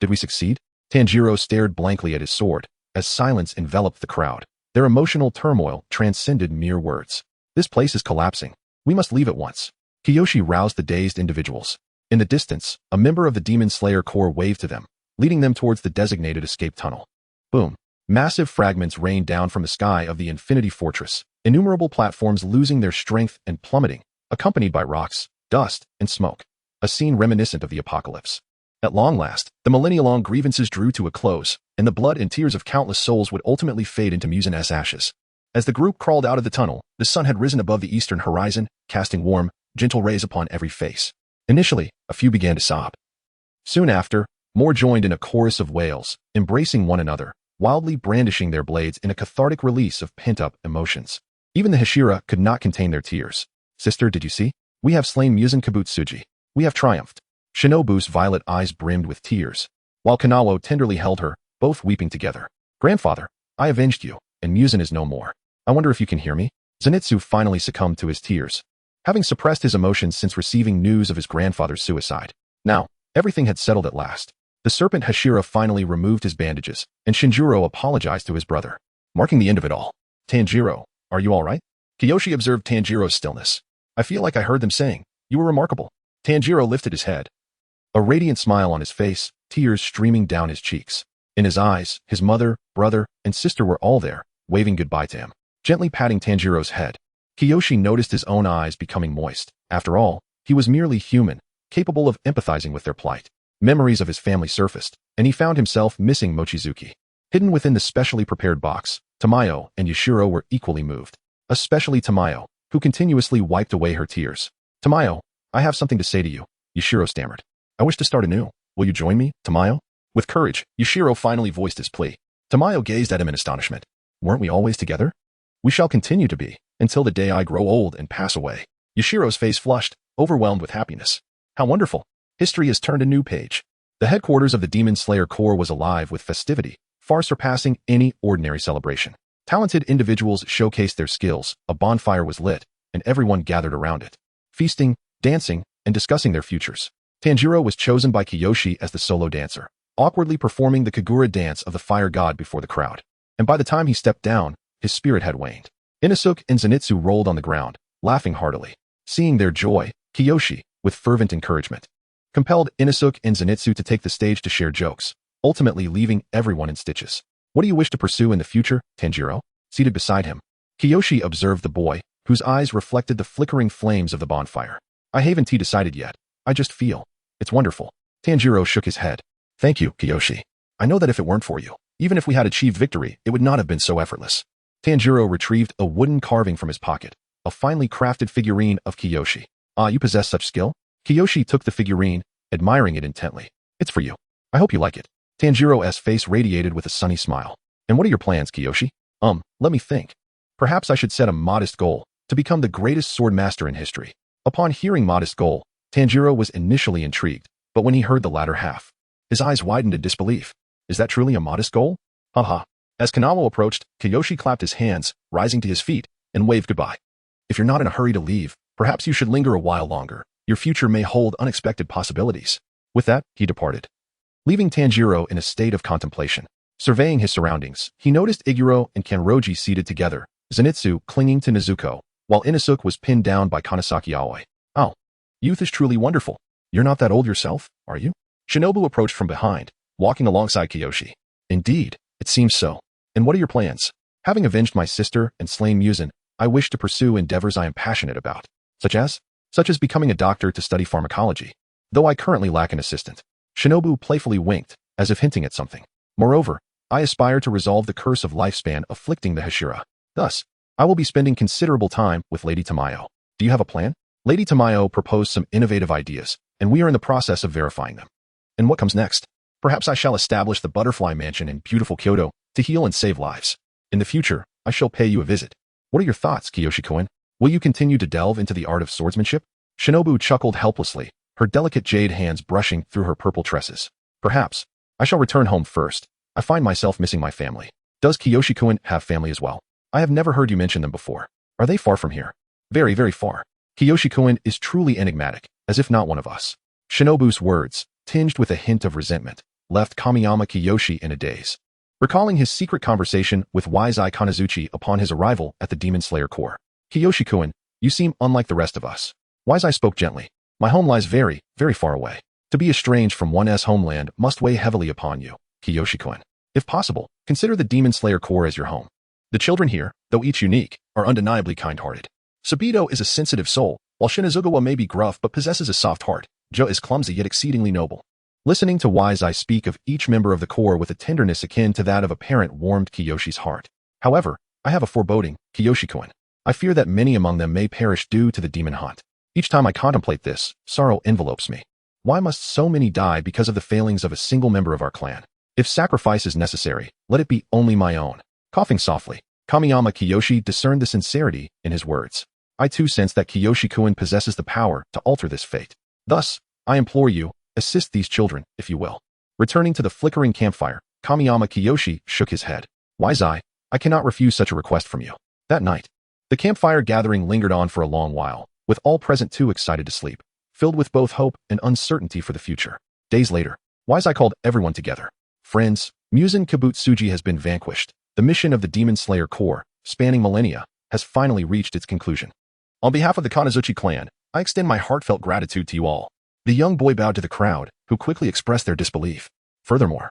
Did we succeed? Tanjiro stared blankly at his sword, as silence enveloped the crowd. Their emotional turmoil transcended mere words. This place is collapsing. We must leave at once. Kiyoshi roused the dazed individuals. In the distance, a member of the Demon Slayer Corps waved to them, leading them towards the designated escape tunnel. Boom. Massive fragments rained down from the sky of the Infinity Fortress, innumerable platforms losing their strength and plummeting, accompanied by rocks, dust, and smoke. A scene reminiscent of the apocalypse. At long last, the millennia-long grievances drew to a close, and the blood and tears of countless souls would ultimately fade into mucinous ashes. As the group crawled out of the tunnel, the sun had risen above the eastern horizon, casting warm, gentle rays upon every face. Initially, a few began to sob. Soon after, more joined in a chorus of wails, embracing one another, wildly brandishing their blades in a cathartic release of pent-up emotions. Even the Hashira could not contain their tears. Sister, did you see? We have slain Muzan Kabutsuji. We have triumphed. Shinobu's violet eyes brimmed with tears, while Kanawo tenderly held her, both weeping together. Grandfather, I avenged you, and Muzan is no more. I wonder if you can hear me? Zenitsu finally succumbed to his tears, having suppressed his emotions since receiving news of his grandfather's suicide. Now, everything had settled at last. The serpent Hashira finally removed his bandages, and Shinjuro apologized to his brother, marking the end of it all. Tanjiro, are you all right? Kiyoshi observed Tanjiro's stillness. I feel like I heard them saying, you were remarkable. Tanjiro lifted his head. A radiant smile on his face, tears streaming down his cheeks. In his eyes, his mother, brother, and sister were all there, waving goodbye to him, gently patting Tanjiro's head. Kiyoshi noticed his own eyes becoming moist. After all, he was merely human, capable of empathizing with their plight. Memories of his family surfaced, and he found himself missing Mochizuki. Hidden within the specially prepared box, Tamayo and Yashiro were equally moved, especially Tamayo, who continuously wiped away her tears. Tamayo, I have something to say to you, Yashiro stammered. I wish to start anew. Will you join me, Tamayo? With courage, Yashiro finally voiced his plea. Tamayo gazed at him in astonishment. Weren't we always together? We shall continue to be, until the day I grow old and pass away. Yashiro's face flushed, overwhelmed with happiness. How wonderful. History has turned a new page. The headquarters of the Demon Slayer Corps was alive with festivity, far surpassing any ordinary celebration. Talented individuals showcased their skills, a bonfire was lit, and everyone gathered around it, feasting, dancing, and discussing their futures. Tanjiro was chosen by Kiyoshi as the solo dancer, awkwardly performing the Kagura dance of the fire god before the crowd. And by the time he stepped down, his spirit had waned. Inosuke and Zenitsu rolled on the ground, laughing heartily. Seeing their joy, Kiyoshi, with fervent encouragement, compelled Inosuke and Zenitsu to take the stage to share jokes, ultimately leaving everyone in stitches. What do you wish to pursue in the future, Tanjiro? Seated beside him, Kiyoshi observed the boy, whose eyes reflected the flickering flames of the bonfire. I haven't decided yet. I just feel. It's wonderful. Tanjiro shook his head. Thank you, Kiyoshi. I know that if it weren't for you, even if we had achieved victory, it would not have been so effortless. Tanjiro retrieved a wooden carving from his pocket, a finely crafted figurine of Kiyoshi. Ah, you possess such skill? Kiyoshi took the figurine, admiring it intently. It's for you. I hope you like it. Tanjiro's face radiated with a sunny smile. And what are your plans, Kiyoshi? Let me think. Perhaps I should set a modest goal, to become the greatest sword master in history. Upon hearing modest goal, Tanjiro was initially intrigued, but when he heard the latter half, his eyes widened in disbelief. Is that truly a modest goal? Haha. As Kanawa approached, Kiyoshi clapped his hands, rising to his feet, and waved goodbye. If you're not in a hurry to leave, perhaps you should linger a while longer. Your future may hold unexpected possibilities. With that, he departed, leaving Tanjiro in a state of contemplation. Surveying his surroundings, he noticed Iguro and Kanroji seated together, Zenitsu clinging to Nezuko, while Inosuke was pinned down by Kanesaki Aoi. Oh, youth is truly wonderful. You're not that old yourself, are you? Shinobu approached from behind, walking alongside Kiyoshi. Indeed, it seems so. And what are your plans? Having avenged my sister and slain Muzan, I wish to pursue endeavors I am passionate about, such as becoming a doctor to study pharmacology, though I currently lack an assistant. Shinobu playfully winked, as if hinting at something. Moreover, I aspire to resolve the curse of lifespan afflicting the Hashira. Thus, I will be spending considerable time with Lady Tamayo. Do you have a plan? Lady Tamayo proposed some innovative ideas, and we are in the process of verifying them. And what comes next? Perhaps I shall establish the Butterfly Mansion in beautiful Kyoto to heal and save lives. In the future, I shall pay you a visit. What are your thoughts, Kiyoshi-kun? Will you continue to delve into the art of swordsmanship? Shinobu chuckled helplessly, her delicate jade hands brushing through her purple tresses. Perhaps. I shall return home first. I find myself missing my family. Does Kiyoshi-kun have family as well? I have never heard you mention them before. Are they far from here? Very, very far. Kiyoshi-kun is truly enigmatic, as if not one of us. Shinobu's words, tinged with a hint of resentment, left Kamiyama Kiyoshi in a daze. recalling his secret conversation with Wise-Eye Kanazuchi upon his arrival at the Demon Slayer Corps. Kiyoshi-kun, you seem unlike the rest of us. Wise-Eye spoke gently. My home lies very, very far away. To be estranged from one's homeland must weigh heavily upon you, Kiyoshi-kun. If possible, consider the Demon Slayer Corps as your home. The children here, though each unique, are undeniably kind-hearted. Sabito is a sensitive soul, while Shinazugawa may be gruff but possesses a soft heart. Jo is clumsy yet exceedingly noble. Listening to Wise-Eye speak of each member of the Corps with a tenderness akin to that of a parent warmed Kiyoshi's heart. However, I have a foreboding, Kiyoshi-kun. I fear that many among them may perish due to the demon hunt. Each time I contemplate this, sorrow envelopes me. Why must so many die because of the failings of a single member of our clan? If sacrifice is necessary, let it be only my own. Coughing softly, Kamiyama Kiyoshi discerned the sincerity in his words. I too sense that Kiyoshi-kun possesses the power to alter this fate. Thus, I implore you, assist these children, if you will. Returning to the flickering campfire, Kamiyama Kiyoshi shook his head. Wise-Eye, I cannot refuse such a request from you. That night, the campfire gathering lingered on for a long while, with all present too excited to sleep, filled with both hope and uncertainty for the future. Days later, Wise-Eye called everyone together. Friends, Muzan Kibutsuji has been vanquished. The mission of the Demon Slayer Corps, spanning millennia, has finally reached its conclusion. On behalf of the Kanazuchi clan, I extend my heartfelt gratitude to you all. The young boy bowed to the crowd, who quickly expressed their disbelief. Furthermore,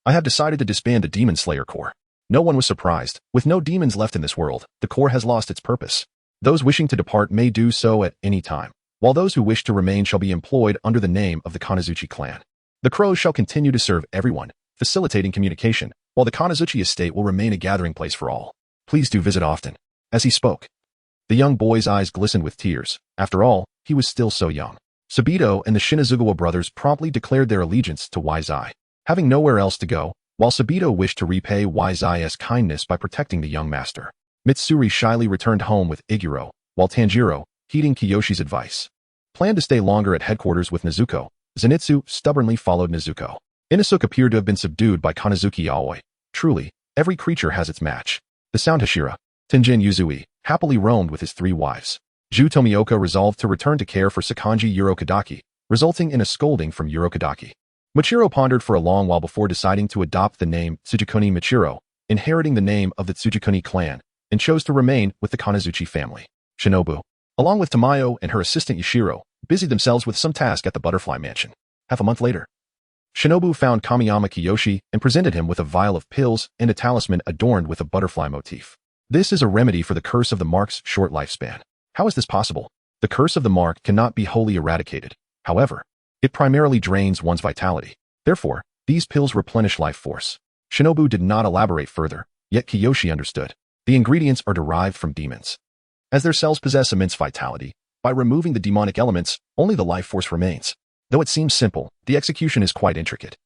I have decided to disband the Demon Slayer Corps. No one was surprised. With no demons left in this world, the Corps has lost its purpose. Those wishing to depart may do so at any time, while those who wish to remain shall be employed under the name of the Kanazuchi clan. The crows shall continue to serve everyone, facilitating communication, while the Kanazuchi estate will remain a gathering place for all. Please do visit often. As he spoke, the young boy's eyes glistened with tears. After all, he was still so young. Sabito and the Shinazugawa brothers promptly declared their allegiance to Wise-Eye. Having nowhere else to go, while Sabito wished to repay Wise-Eye's kindness by protecting the young master, Mitsuri shyly returned home with Iguro, while Tanjiro, heeding Kiyoshi's advice, planned to stay longer at headquarters with Nezuko. Zenitsu stubbornly followed Nezuko. Inosuke appeared to have been subdued by Kanazuki Yaoi. Truly, every creature has its match. The sound Hashira, Tenjin Yuzui, happily roamed with his 3 wives. Ju Tomioka resolved to return to care for Sakanji Urokadaki, resulting in a scolding from Urokadaki. Michiro pondered for a long while before deciding to adopt the name Tsujikuni Michiro, inheriting the name of the Tsujikuni clan, and chose to remain with the Kanazuchi family. Shinobu, along with Tamayo and her assistant Yashiro, busied themselves with some task at the Butterfly Mansion. Half a month later, Shinobu found Kamiyama Kiyoshi and presented him with a vial of pills and a talisman adorned with a butterfly motif. This is a remedy for the curse of the mark's short lifespan. How is this possible? The curse of the mark cannot be wholly eradicated. However, it primarily drains one's vitality. Therefore, these pills replenish life force. Shinobu did not elaborate further, yet Kiyoshi understood. The ingredients are derived from demons. As their cells possess immense vitality, by removing the demonic elements, only the life force remains. Though it seems simple, the execution is quite intricate.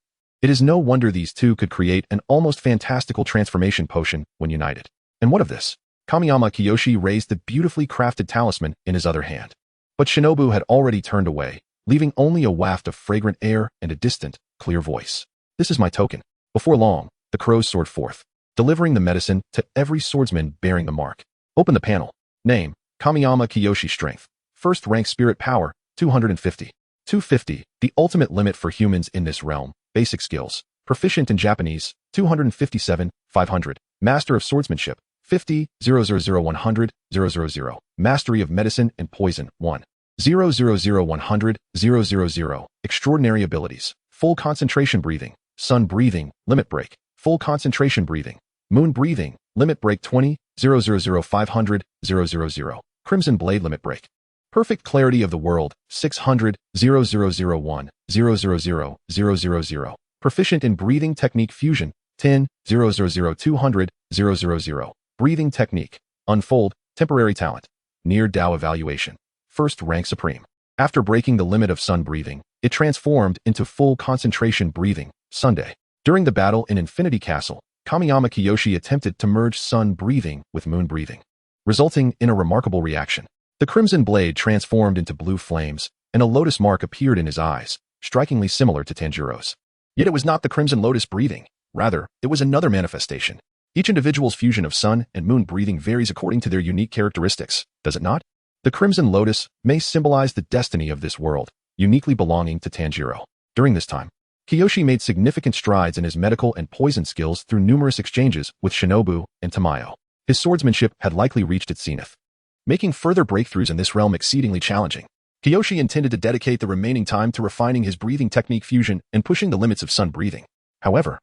It is no wonder these two could create an almost fantastical transformation potion when united. And what of this? Kamiyama Kiyoshi raised the beautifully crafted talisman in his other hand. But Shinobu had already turned away, leaving only a waft of fragrant air and a distant, clear voice. This is my token. Before long, the crows soared forth, delivering the medicine to every swordsman bearing the mark. Open the panel. Name, Kamiyama Kiyoshi. Strength, first rank spirit power, 250. 250, the ultimate limit for humans in this realm. Basic skills, proficient in Japanese, 257, 500. Master of swordsmanship, 50, 100, 000. Mastery of medicine and poison, 1. 100, 000. Extraordinary abilities, full concentration breathing, sun breathing, limit break, full concentration breathing, moon breathing, limit break 20, 500, 000. Crimson blade limit break. Perfect clarity of the world, 600, 0001, 000. Proficient in breathing technique fusion, 10, 200, 000. Breathing technique, unfold, temporary talent. Near Dao evaluation. First rank supreme. After breaking the limit of sun breathing, it transformed into full concentration breathing, Sunday. During the battle in Infinity Castle, Kamiyama Kiyoshi attempted to merge sun breathing with moon breathing, resulting in a remarkable reaction. The crimson blade transformed into blue flames, and a lotus mark appeared in his eyes, strikingly similar to Tanjiro's. Yet it was not the crimson lotus breathing. Rather, it was another manifestation. Each individual's fusion of sun and moon breathing varies according to their unique characteristics, does it not? The crimson lotus may symbolize the destiny of this world, uniquely belonging to Tanjiro. During this time, Kiyoshi made significant strides in his medical and poison skills through numerous exchanges with Shinobu and Tamayo. His swordsmanship had likely reached its zenith, making further breakthroughs in this realm exceedingly challenging. Kiyoshi intended to dedicate the remaining time to refining his breathing technique fusion and pushing the limits of sun breathing. However,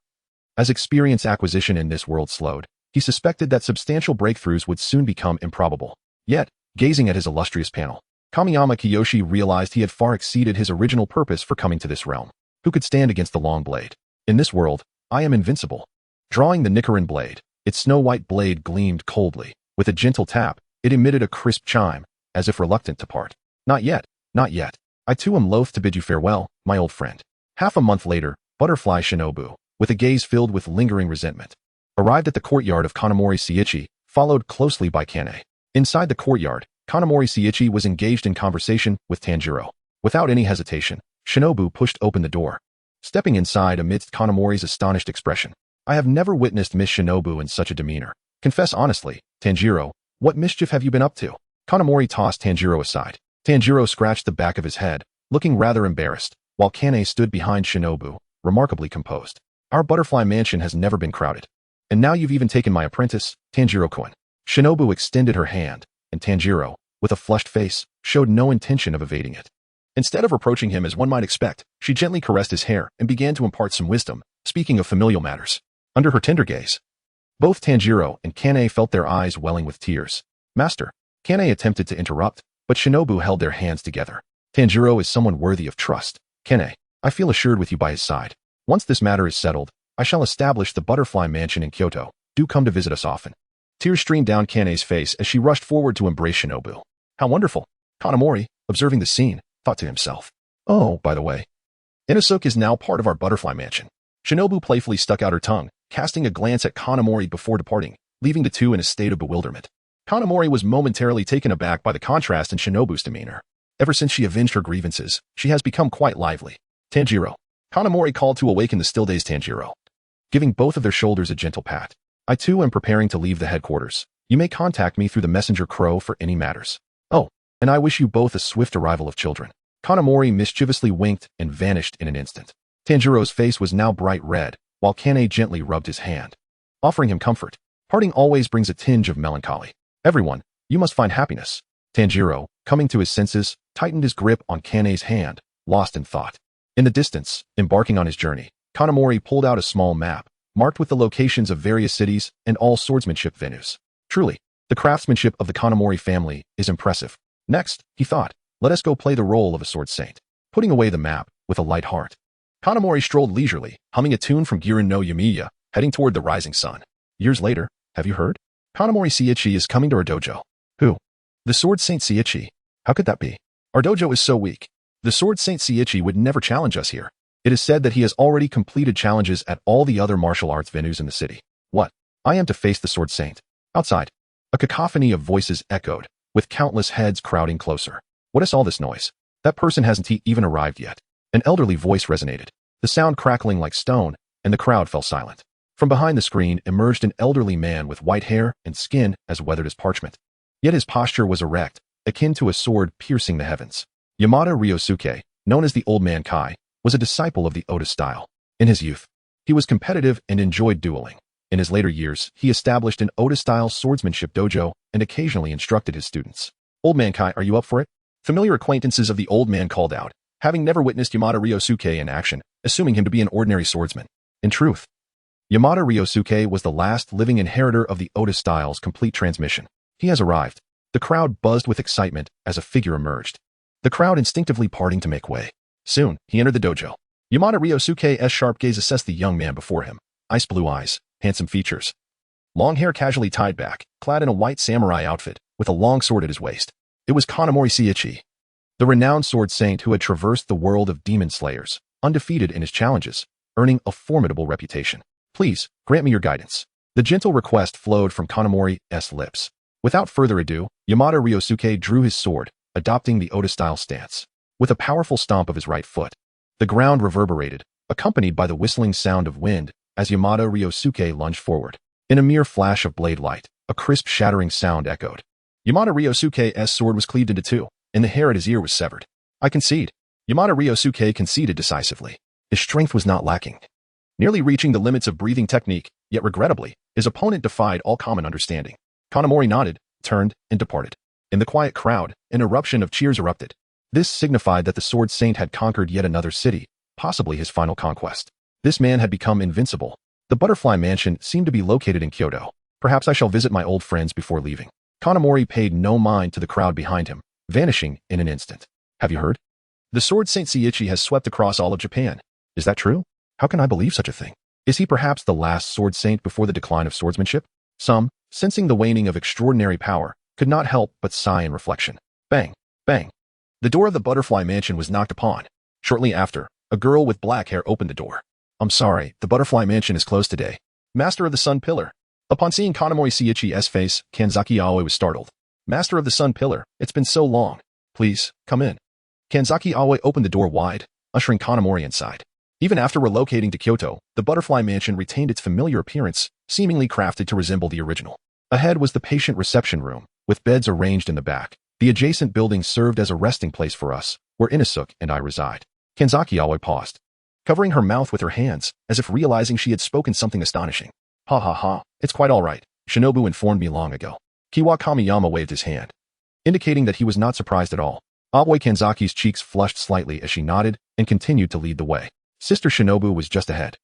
as experience acquisition in this world slowed, he suspected that substantial breakthroughs would soon become improbable. Yet, gazing at his illustrious panel, Kamiyama Kiyoshi realized he had far exceeded his original purpose for coming to this realm. Who could stand against the long blade? In this world, I am invincible. Drawing the Nichiren blade, its snow-white blade gleamed coldly. With a gentle tap, it emitted a crisp chime, as if reluctant to part. Not yet, not yet. I too am loath to bid you farewell, my old friend. Half a month later, Butterfly Shinobu, with a gaze filled with lingering resentment, arrived at the courtyard of Kanamori Seiichi, followed closely by Kane. Inside the courtyard, Kanamori Seiichi was engaged in conversation with Tanjiro. Without any hesitation, Shinobu pushed open the door, stepping inside amidst Kanamori's astonished expression. I have never witnessed Miss Shinobu in such a demeanor. Confess honestly, Tanjiro, what mischief have you been up to? Kanamori tossed Tanjiro aside. Tanjiro scratched the back of his head, looking rather embarrassed, while Kane stood behind Shinobu, remarkably composed. Our butterfly mansion has never been crowded. And now you've even taken my apprentice, Tanjiro-kun. Shinobu extended her hand, and Tanjiro, with a flushed face, showed no intention of evading it. Instead of reproaching him as one might expect, she gently caressed his hair and began to impart some wisdom, speaking of familial matters. Under her tender gaze, both Tanjiro and Kane felt their eyes welling with tears. Master, Kane attempted to interrupt, but Shinobu held their hands together. Tanjiro is someone worthy of trust. Kane, I feel assured with you by his side. Once this matter is settled, I shall establish the butterfly mansion in Kyoto. Do come to visit us often. Tears streamed down Kane's face as she rushed forward to embrace Shinobu. How wonderful! Kanamori, observing the scene, thought to himself. Oh, by the way, Inosuke is now part of our butterfly mansion. Shinobu playfully stuck out her tongue, casting a glance at Kanamori before departing, leaving the two in a state of bewilderment. Kanamori was momentarily taken aback by the contrast in Shinobu's demeanor. Ever since she avenged her grievances, she has become quite lively. Tanjiro. Kanamori called to awaken the still-dazed Tanjiro, giving both of their shoulders a gentle pat. I too am preparing to leave the headquarters. You may contact me through the messenger crow for any matters. Oh, and I wish you both a swift arrival of children. Kanamori mischievously winked and vanished in an instant. Tanjiro's face was now bright red, while Kane gently rubbed his hand, offering him comfort. Parting always brings a tinge of melancholy. Everyone, you must find happiness. Tanjiro, coming to his senses, tightened his grip on Kane's hand, lost in thought. In the distance, embarking on his journey, Kanamori pulled out a small map, marked with the locations of various cities and all swordsmanship venues. Truly, the craftsmanship of the Kanamori family is impressive. Next, he thought, let us go play the role of a sword saint. Putting away the map, with a light heart, Kanamori strolled leisurely, humming a tune from Girin no Yumiya, heading toward the rising sun. Years later, have you heard? Kanamori Seiichi is coming to our dojo. Who? The Sword Saint Seiichi. How could that be? Our dojo is so weak. The Sword Saint Seiichi would never challenge us here. It is said that he has already completed challenges at all the other martial arts venues in the city. What? I am to face the Sword Saint. Outside, a cacophony of voices echoed, with countless heads crowding closer. What is all this noise? That person hasn't even arrived yet. An elderly voice resonated, the sound crackling like stone, and the crowd fell silent. From behind the screen emerged an elderly man with white hair and skin as weathered as parchment. Yet his posture was erect, akin to a sword piercing the heavens. Yamada Ryosuke, known as the Old Man Kai, was a disciple of the Oda style. In his youth, he was competitive and enjoyed dueling. In his later years, he established an Oda-style swordsmanship dojo and occasionally instructed his students. Old Man Kai, are you up for it? Familiar acquaintances of the old man called out, having never witnessed Yamada Ryosuke in action, assuming him to be an ordinary swordsman. In truth, Yamada Ryosuke was the last living inheritor of the Oda style's complete transmission. He has arrived. The crowd buzzed with excitement as a figure emerged, the crowd instinctively parting to make way. Soon, he entered the dojo. Yamada Ryosuke's sharp gaze assessed the young man before him. Ice blue eyes, handsome features, long hair casually tied back, clad in a white samurai outfit, with a long sword at his waist. It was Kanamori Seiichi, the renowned sword saint who had traversed the world of demon slayers, undefeated in his challenges, earning a formidable reputation. Please, grant me your guidance. The gentle request flowed from Kanamori's lips. Without further ado, Yamada Ryosuke drew his sword, adopting the Oda-style stance. With a powerful stomp of his right foot, the ground reverberated, accompanied by the whistling sound of wind, as Yamada Ryosuke lunged forward. In a mere flash of blade light, a crisp shattering sound echoed. Yamada Ryosuke's sword was cleaved into two, and the hair at his ear was severed. I concede. Yamada Ryosuke conceded decisively. His strength was not lacking. Nearly reaching the limits of breathing technique, yet regrettably, his opponent defied all common understanding. Kanamori nodded, turned, and departed. In the quiet crowd, an eruption of cheers erupted. This signified that the Sword Saint had conquered yet another city, possibly his final conquest. This man had become invincible. The Butterfly Mansion seemed to be located in Kyoto. Perhaps I shall visit my old friends before leaving. Kanamori paid no mind to the crowd behind him, vanishing in an instant. Have you heard? The Sword Saint Seiichi has swept across all of Japan. Is that true? How can I believe such a thing? Is he perhaps the last Sword Saint before the decline of swordsmanship? Some, sensing the waning of extraordinary power, could not help but sigh in reflection. Bang! Bang! The door of the Butterfly Mansion was knocked upon. Shortly after, a girl with black hair opened the door. I'm sorry, the Butterfly Mansion is closed today. Master of the Sun Pillar. Upon seeing Kanamori Seiichi's face, Kanzaki Aoi was startled. Master of the Sun Pillar, it's been so long. Please, come in. Kanzaki Aoi opened the door wide, ushering Kanamori inside. Even after relocating to Kyoto, the Butterfly Mansion retained its familiar appearance, seemingly crafted to resemble the original. Ahead was the patient reception room, with beds arranged in the back. The adjacent building served as a resting place for us, where Inosuke and I reside. Kanzaki Aoi paused, covering her mouth with her hands, as if realizing she had spoken something astonishing. Ha ha ha, it's quite all right. Shinobu informed me long ago. Kiwa Kamiyama waved his hand, indicating that he was not surprised at all. Aoi Kanzaki's cheeks flushed slightly as she nodded and continued to lead the way. Sister Shinobu was just ahead.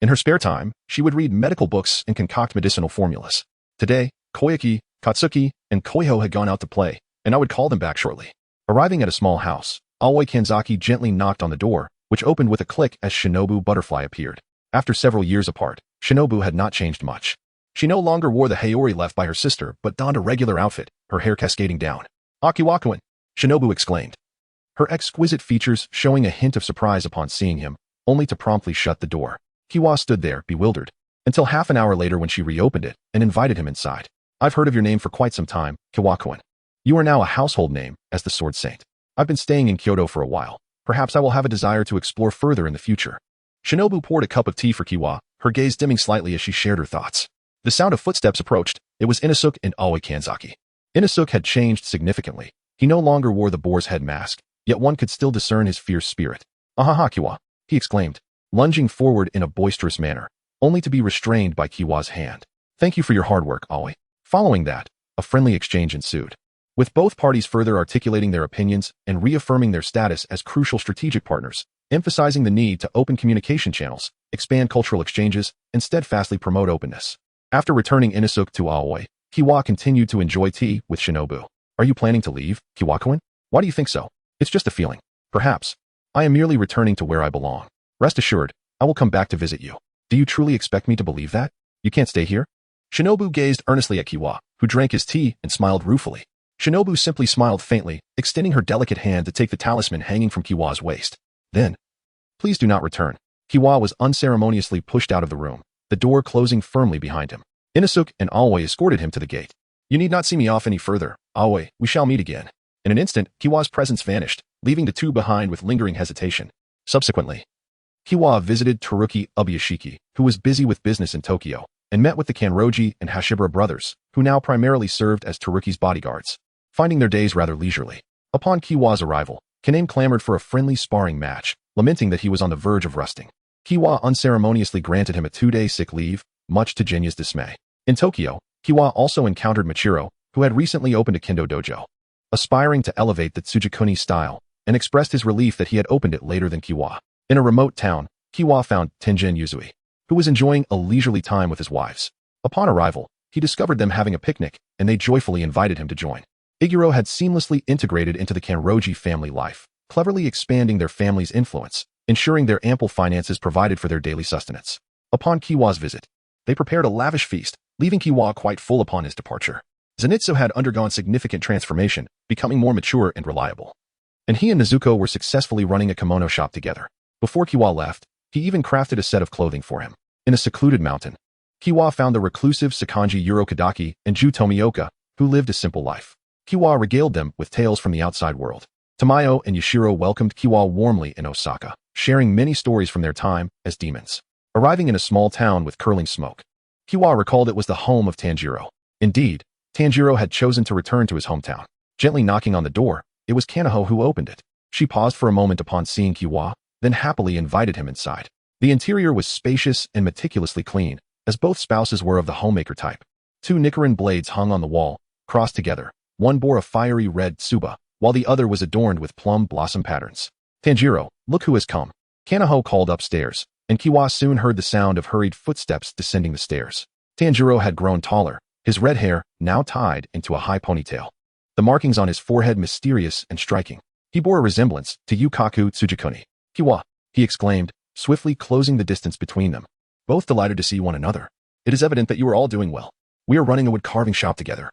In her spare time, she would read medical books and concoct medicinal formulas. Today, Koyuki, Katsuki, and Koiho had gone out to play, and I would call them back shortly. Arriving at a small house, Aoi Kanzaki gently knocked on the door, which opened with a click as Shinobu Butterfly appeared. After several years apart, Shinobu had not changed much. She no longer wore the Haori left by her sister, but donned a regular outfit, her hair cascading down. Akiwakuin! Shinobu exclaimed, her exquisite features showing a hint of surprise upon seeing him, only to promptly shut the door. Kiwa stood there, bewildered, until half an hour later when she reopened it and invited him inside. I've heard of your name for quite some time, Kiwakuin. You are now a household name as the Sword Saint. I've been staying in Kyoto for a while. Perhaps I will have a desire to explore further in the future. Shinobu poured a cup of tea for Kiwa, her gaze dimming slightly as she shared her thoughts. The sound of footsteps approached. It was Inosuke and Aoi Kanzaki. Inosuke had changed significantly. He no longer wore the boar's head mask, yet one could still discern his fierce spirit. Ahaha, Kiwa! He exclaimed, lunging forward in a boisterous manner, only to be restrained by Kiwa's hand. Thank you for your hard work, Aoi. Following that, a friendly exchange ensued, with both parties further articulating their opinions and reaffirming their status as crucial strategic partners, emphasizing the need to open communication channels, expand cultural exchanges, and steadfastly promote openness. After returning Inosuke to Aoi, Kiwa continued to enjoy tea with Shinobu. Are you planning to leave, Kiwakuin? Why do you think so? It's just a feeling. Perhaps. I am merely returning to where I belong. Rest assured, I will come back to visit you. Do you truly expect me to believe that? You can't stay here? Shinobu gazed earnestly at Kiwa, who drank his tea and smiled ruefully. Shinobu simply smiled faintly, extending her delicate hand to take the talisman hanging from Kiwa's waist. Then, please do not return. Kiwa was unceremoniously pushed out of the room, the door closing firmly behind him. Inosuke and Aoi escorted him to the gate. You need not see me off any further, Aoi, we shall meet again. In an instant, Kiwa's presence vanished, leaving the two behind with lingering hesitation. Subsequently, Kiwa visited Teruki Ubuyashiki, who was busy with business in Tokyo, and met with the Kanroji and Hashibara brothers, who now primarily served as Teruki's bodyguards, finding their days rather leisurely. Upon Kiwa's arrival, Kaname clamored for a friendly sparring match, lamenting that he was on the verge of rusting. Kiwa unceremoniously granted him a 2-day sick leave, much to Jinya's dismay. In Tokyo, Kiwa also encountered Michiro, who had recently opened a kendo dojo, aspiring to elevate the Tsujikuni style, and expressed his relief that he had opened it later than Kiwa. In a remote town, Kiwa found Tenjin Yuzui, who was enjoying a leisurely time with his wives. Upon arrival, he discovered them having a picnic, and they joyfully invited him to join. Iguro had seamlessly integrated into the Kanroji family life, cleverly expanding their family's influence, ensuring their ample finances provided for their daily sustenance. Upon Kiwa's visit, they prepared a lavish feast, leaving Kiwa quite full upon his departure. Zenitsu had undergone significant transformation, becoming more mature and reliable. And he and Nezuko were successfully running a kimono shop together. Before Kiwa left, he even crafted a set of clothing for him. In a secluded mountain, Kiwa found the reclusive Sakanji Urokadaki and Ju Tomioka, who lived a simple life. Kiwa regaled them with tales from the outside world. Tamayo and Yashiro welcomed Kiwa warmly in Osaka, sharing many stories from their time as demons. Arriving in a small town with curling smoke, Kiwa recalled it was the home of Tanjiro. Indeed, Tanjiro had chosen to return to his hometown. Gently knocking on the door, it was Kanaho who opened it. She paused for a moment upon seeing Kiwa, then happily invited him inside. The interior was spacious and meticulously clean, as both spouses were of the homemaker type. 2 Nichiren blades hung on the wall, crossed together. One bore a fiery red tsuba, while the other was adorned with plum blossom patterns. "Tanjiro, look who has come," Kanaho called upstairs, and Kiwa soon heard the sound of hurried footsteps descending the stairs. Tanjiro had grown taller, his red hair now tied into a high ponytail. The markings on his forehead mysterious and striking. He bore a resemblance to Yukaku Tsujikuni. "Kiwa," he exclaimed, swiftly closing the distance between them. "Both delighted to see one another. It is evident that you are all doing well. We are running a wood carving shop together,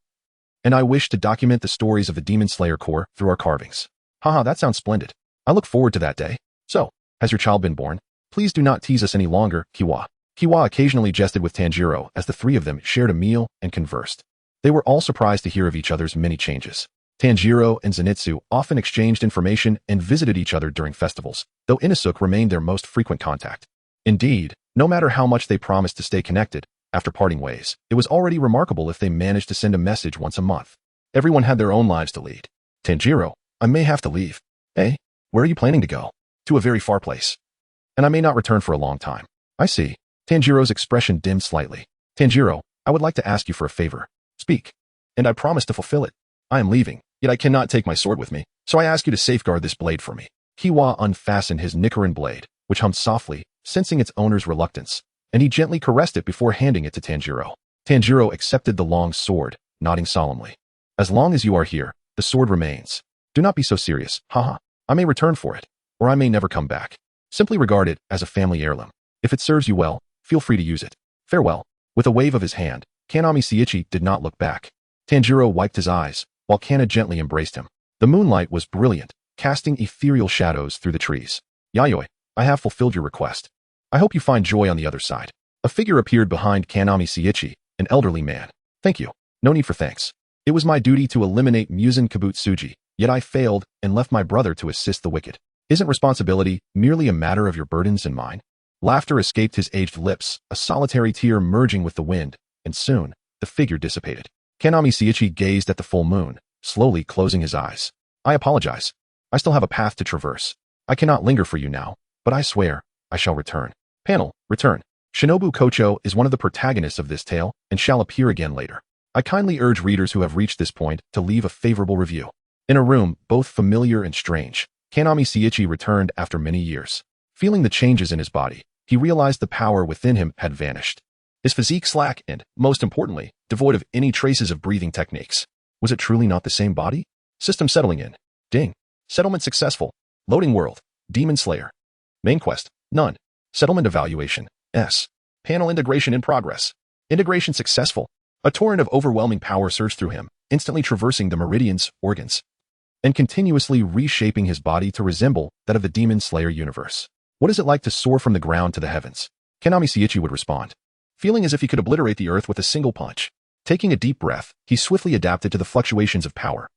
and I wish to document the stories of the Demon Slayer Corps through our carvings." "Haha, that sounds splendid. I look forward to that day. So, has your child been born? Please do not tease us any longer, Kiwa." Kiwa occasionally jested with Tanjiro as the 3 of them shared a meal and conversed. They were all surprised to hear of each other's many changes. Tanjiro and Zenitsu often exchanged information and visited each other during festivals, though Inosuke remained their most frequent contact. Indeed, no matter how much they promised to stay connected, after parting ways, it was already remarkable if they managed to send a message once a month. Everyone had their own lives to lead. "Tanjiro, I may have to leave." "Hey, where are you planning to go?" "To a very far place. And I may not return for a long time." "I see." Tanjiro's expression dimmed slightly. "Tanjiro, I would like to ask you for a favor." "Speak." "And I promise to fulfill it. I am leaving, yet I cannot take my sword with me, so I ask you to safeguard this blade for me." Kiwa unfastened his Nichiren blade, which hummed softly, sensing its owner's reluctance, and he gently caressed it before handing it to Tanjiro. Tanjiro accepted the long sword, nodding solemnly. "As long as you are here, the sword remains. Do not be so serious, haha. I may return for it, or I may never come back. Simply regard it as a family heirloom. If it serves you well, feel free to use it. Farewell." With a wave of his hand, Kanami Seiichi did not look back. Tanjiro wiped his eyes, while Kana gently embraced him. The moonlight was brilliant, casting ethereal shadows through the trees. "Yayoi, I have fulfilled your request. I hope you find joy on the other side." A figure appeared behind Kanami Seiichi, an elderly man. "Thank you. No need for thanks. It was my duty to eliminate Muzan Kabutsuji, yet I failed and left my brother to assist the wicked. Isn't responsibility merely a matter of your burdens and mine?" Laughter escaped his aged lips, a solitary tear merging with the wind, and soon, the figure dissipated. Kanami Seiichi gazed at the full moon, slowly closing his eyes. "I apologize. I still have a path to traverse. I cannot linger for you now, but I swear, I shall return." Panel, return. Shinobu Kocho is one of the protagonists of this tale and shall appear again later. I kindly urge readers who have reached this point to leave a favorable review. In a room, both familiar and strange, Kanami Seiichi returned after many years. Feeling the changes in his body, he realized the power within him had vanished. His physique slack and, most importantly, devoid of any traces of breathing techniques. Was it truly not the same body? System settling in. Ding. Settlement successful. Loading world. Demon Slayer. Main quest. None. Settlement evaluation. S. Panel integration in progress. Integration successful. A torrent of overwhelming power surged through him, instantly traversing the meridians, organs, and continuously reshaping his body to resemble that of the Demon Slayer universe. What is it like to soar from the ground to the heavens? Kanami Seiichi would respond, feeling as if he could obliterate the earth with a single punch. Taking a deep breath, he swiftly adapted to the fluctuations of power.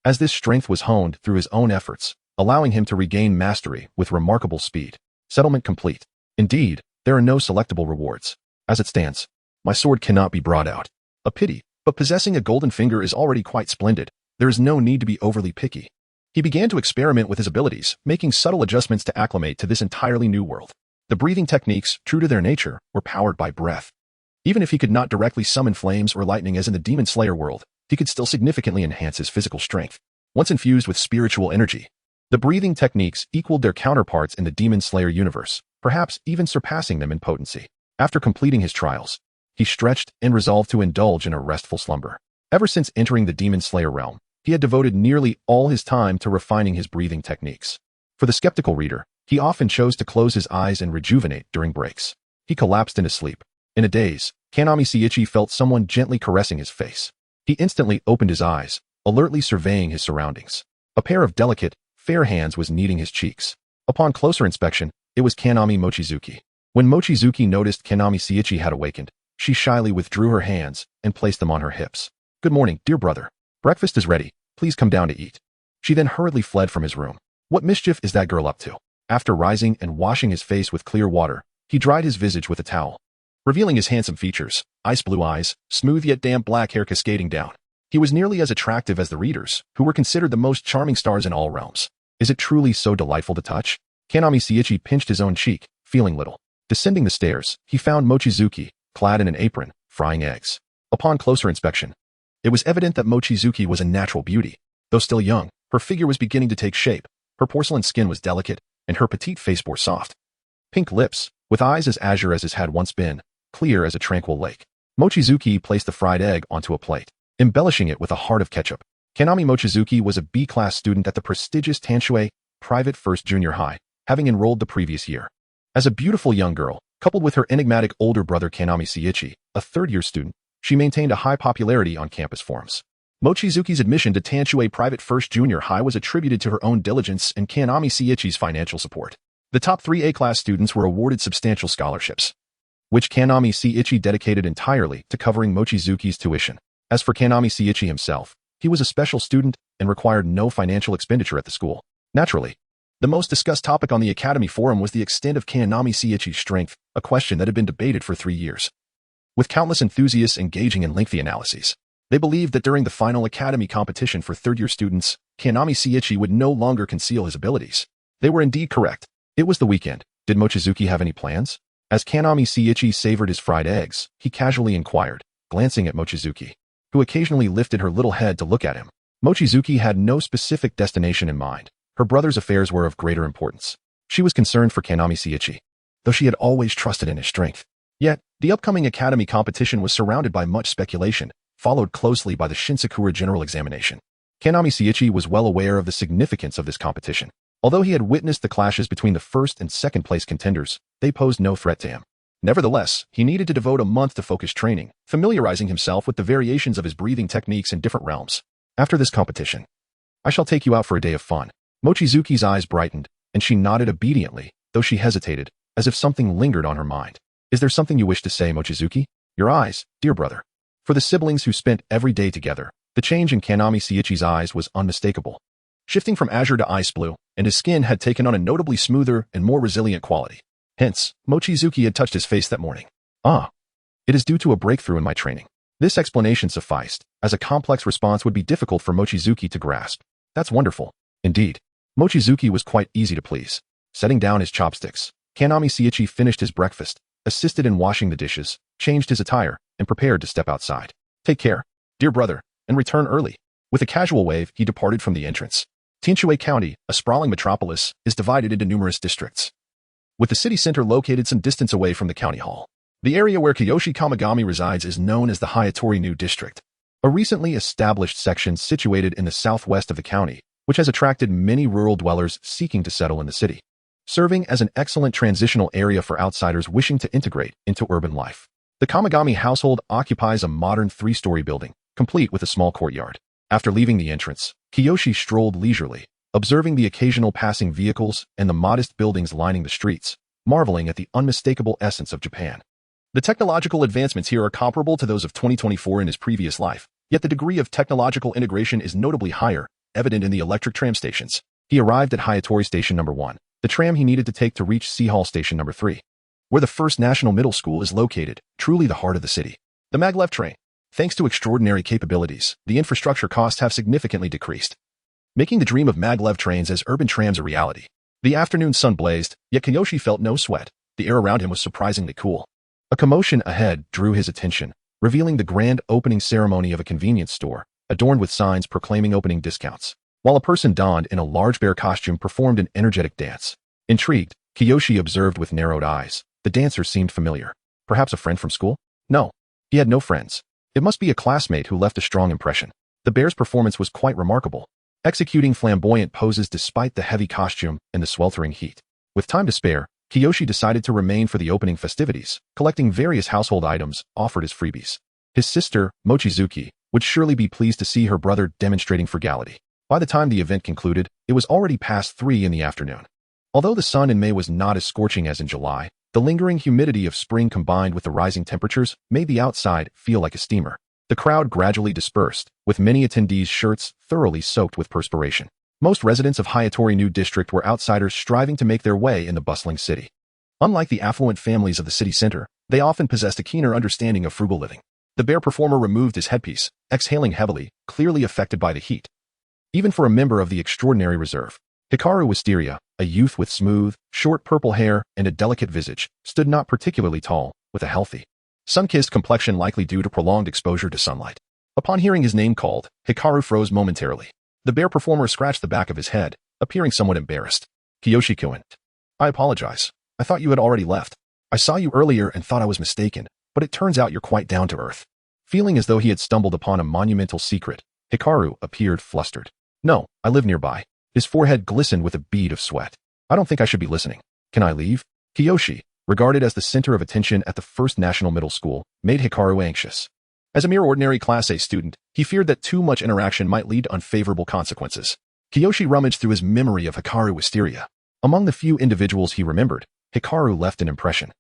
As this strength was honed through his own efforts, allowing him to regain mastery with remarkable speed. Settlement complete. Indeed, there are no selectable rewards. As it stands, my sword cannot be brought out. A pity, but possessing a golden finger is already quite splendid. There is no need to be overly picky. He began to experiment with his abilities, making subtle adjustments to acclimate to this entirely new world. The breathing techniques, true to their nature, were powered by breath. Even if he could not directly summon flames or lightning as in the Demon Slayer world, he could still significantly enhance his physical strength. Once infused with spiritual energy, the breathing techniques equaled their counterparts in the Demon Slayer universe, perhaps even surpassing them in potency. After completing his trials, he stretched and resolved to indulge in a restful slumber. Ever since entering the Demon Slayer realm, he had devoted nearly all his time to refining his breathing techniques. For the skeptical reader, he often chose to close his eyes and rejuvenate during breaks. He collapsed into sleep. In a daze, Kanami Seiichi felt someone gently caressing his face. He instantly opened his eyes, alertly surveying his surroundings. A pair of delicate, fair hands was kneading his cheeks. Upon closer inspection, it was Kanami Mochizuki. When Mochizuki noticed Kanami Seiichi had awakened, she shyly withdrew her hands and placed them on her hips. "Good morning, dear brother. Breakfast is ready. Please come down to eat." She then hurriedly fled from his room. What mischief is that girl up to? After rising and washing his face with clear water, he dried his visage with a towel, revealing his handsome features, ice blue eyes, smooth yet damp black hair cascading down. He was nearly as attractive as the readers, who were considered the most charming stars in all realms. Is it truly so delightful to touch? Kanami Seiichi pinched his own cheek, feeling little. Descending the stairs, he found Mochizuki, clad in an apron, frying eggs. Upon closer inspection, it was evident that Mochizuki was a natural beauty. Though still young, her figure was beginning to take shape. Her porcelain skin was delicate, and her petite face bore soft, pink lips, with eyes as azure as his had once been, clear as a tranquil lake. Mochizuki placed the fried egg onto a plate, embellishing it with a heart of ketchup. Kanami Mochizuki was a B-class student at the prestigious Tanshui Private First Junior High, having enrolled the previous year. As a beautiful young girl, coupled with her enigmatic older brother Kanami Seiichi, a third-year student, she maintained a high popularity on campus forums. Mochizuki's admission to Tanshui Private First Junior High was attributed to her own diligence and Kanami Seiichi's financial support. The top 3 A-class students were awarded substantial scholarships, which Kanami Seiichi dedicated entirely to covering Mochizuki's tuition. As for Kanami Seiichi himself, he was a special student and required no financial expenditure at the school. Naturally, the most discussed topic on the Academy Forum was the extent of Kanami Seiichi's strength, a question that had been debated for 3 years. With countless enthusiasts engaging in lengthy analyses, they believed that during the final Academy competition for third-year students, Kanami Seiichi would no longer conceal his abilities. They were indeed correct. It was the weekend. Did Mochizuki have any plans? As Kanami Seiichi savored his fried eggs, he casually inquired, glancing at Mochizuki, who occasionally lifted her little head to look at him. Mochizuki had no specific destination in mind. Her brother's affairs were of greater importance. She was concerned for Kanami Seiichi, though she had always trusted in his strength. Yet, the upcoming Academy competition was surrounded by much speculation, followed closely by the Shinsakura General Examination. Kanami Seiichi was well aware of the significance of this competition. Although he had witnessed the clashes between the first and second-place contenders, they posed no threat to him. Nevertheless, he needed to devote a month to focused training, familiarizing himself with the variations of his breathing techniques in different realms. After this competition, I shall take you out for a day of fun. Mochizuki's eyes brightened, and she nodded obediently, though she hesitated, as if something lingered on her mind. Is there something you wish to say, Mochizuki? Your eyes, dear brother. For the siblings who spent every day together, the change in Kanami Seiichi's eyes was unmistakable. Shifting from azure to ice blue, and his skin had taken on a notably smoother and more resilient quality. Hence, Mochizuki had touched his face that morning. Ah, it is due to a breakthrough in my training. This explanation sufficed, as a complex response would be difficult for Mochizuki to grasp. That's wonderful. Indeed, Mochizuki was quite easy to please. Setting down his chopsticks, Kanami Seiichi finished his breakfast, assisted in washing the dishes, changed his attire, and prepared to step outside. Take care, dear brother, and return early. With a casual wave, he departed from the entrance. Tanshui County, a sprawling metropolis, is divided into numerous districts, with the city center located some distance away from the county hall. The area where Kiyoshi Kamigami resides is known as the Hayatori New District, a recently established section situated in the southwest of the county, which has attracted many rural dwellers seeking to settle in the city, serving as an excellent transitional area for outsiders wishing to integrate into urban life. The Kamigami household occupies a modern 3-story building, complete with a small courtyard. After leaving the entrance, Kiyoshi strolled leisurely, observing the occasional passing vehicles and the modest buildings lining the streets, marveling at the unmistakable essence of Japan. The technological advancements here are comparable to those of 2024 in his previous life, yet the degree of technological integration is notably higher, evident in the electric tram stations. He arrived at Hayatori Station Number 1, the tram he needed to take to reach Sea Hall Station Number 3, where the First National Middle School is located, truly the heart of the city. The maglev train. Thanks to extraordinary capabilities, the infrastructure costs have significantly decreased, making the dream of maglev trains as urban trams a reality. The afternoon sun blazed, yet Kiyoshi felt no sweat. The air around him was surprisingly cool. A commotion ahead drew his attention, revealing the grand opening ceremony of a convenience store, adorned with signs proclaiming opening discounts, while a person donned in a large bear costume performed an energetic dance. Intrigued, Kiyoshi observed with narrowed eyes. The dancer seemed familiar. Perhaps a friend from school? No, he had no friends. It must be a classmate who left a strong impression. The bear's performance was quite remarkable, executing flamboyant poses despite the heavy costume and the sweltering heat. With time to spare, Kiyoshi decided to remain for the opening festivities, collecting various household items offered as freebies. His sister, Mochizuki, would surely be pleased to see her brother demonstrating frugality. By the time the event concluded, it was already past 3 in the afternoon. Although the sun in May was not as scorching as in July, the lingering humidity of spring combined with the rising temperatures made the outside feel like a steamer. The crowd gradually dispersed, with many attendees' shirts thoroughly soaked with perspiration. Most residents of Hayatori New District were outsiders striving to make their way in the bustling city. Unlike the affluent families of the city center, they often possessed a keener understanding of frugal living. The bear performer removed his headpiece, exhaling heavily, clearly affected by the heat. Even for a member of the extraordinary reserve, Hikaru Wisteria, a youth with smooth, short purple hair and a delicate visage, stood not particularly tall, with a healthy, sun-kissed complexion likely due to prolonged exposure to sunlight. Upon hearing his name called, Hikaru froze momentarily. The bear performer scratched the back of his head, appearing somewhat embarrassed. Kiyoshi-kun. I apologize. I thought you had already left. I saw you earlier and thought I was mistaken, but it turns out you're quite down to earth. Feeling as though he had stumbled upon a monumental secret, Hikaru appeared flustered. No, I live nearby. His forehead glistened with a bead of sweat. I don't think I should be listening. Can I leave? Kiyoshi, regarded as the center of attention at the First National Middle School, made Hikaru anxious. As a mere ordinary Class A student, he feared that too much interaction might lead to unfavorable consequences. Kiyoshi rummaged through his memory of Hikaru Wisteria. Among the few individuals he remembered, Hikaru left an impression.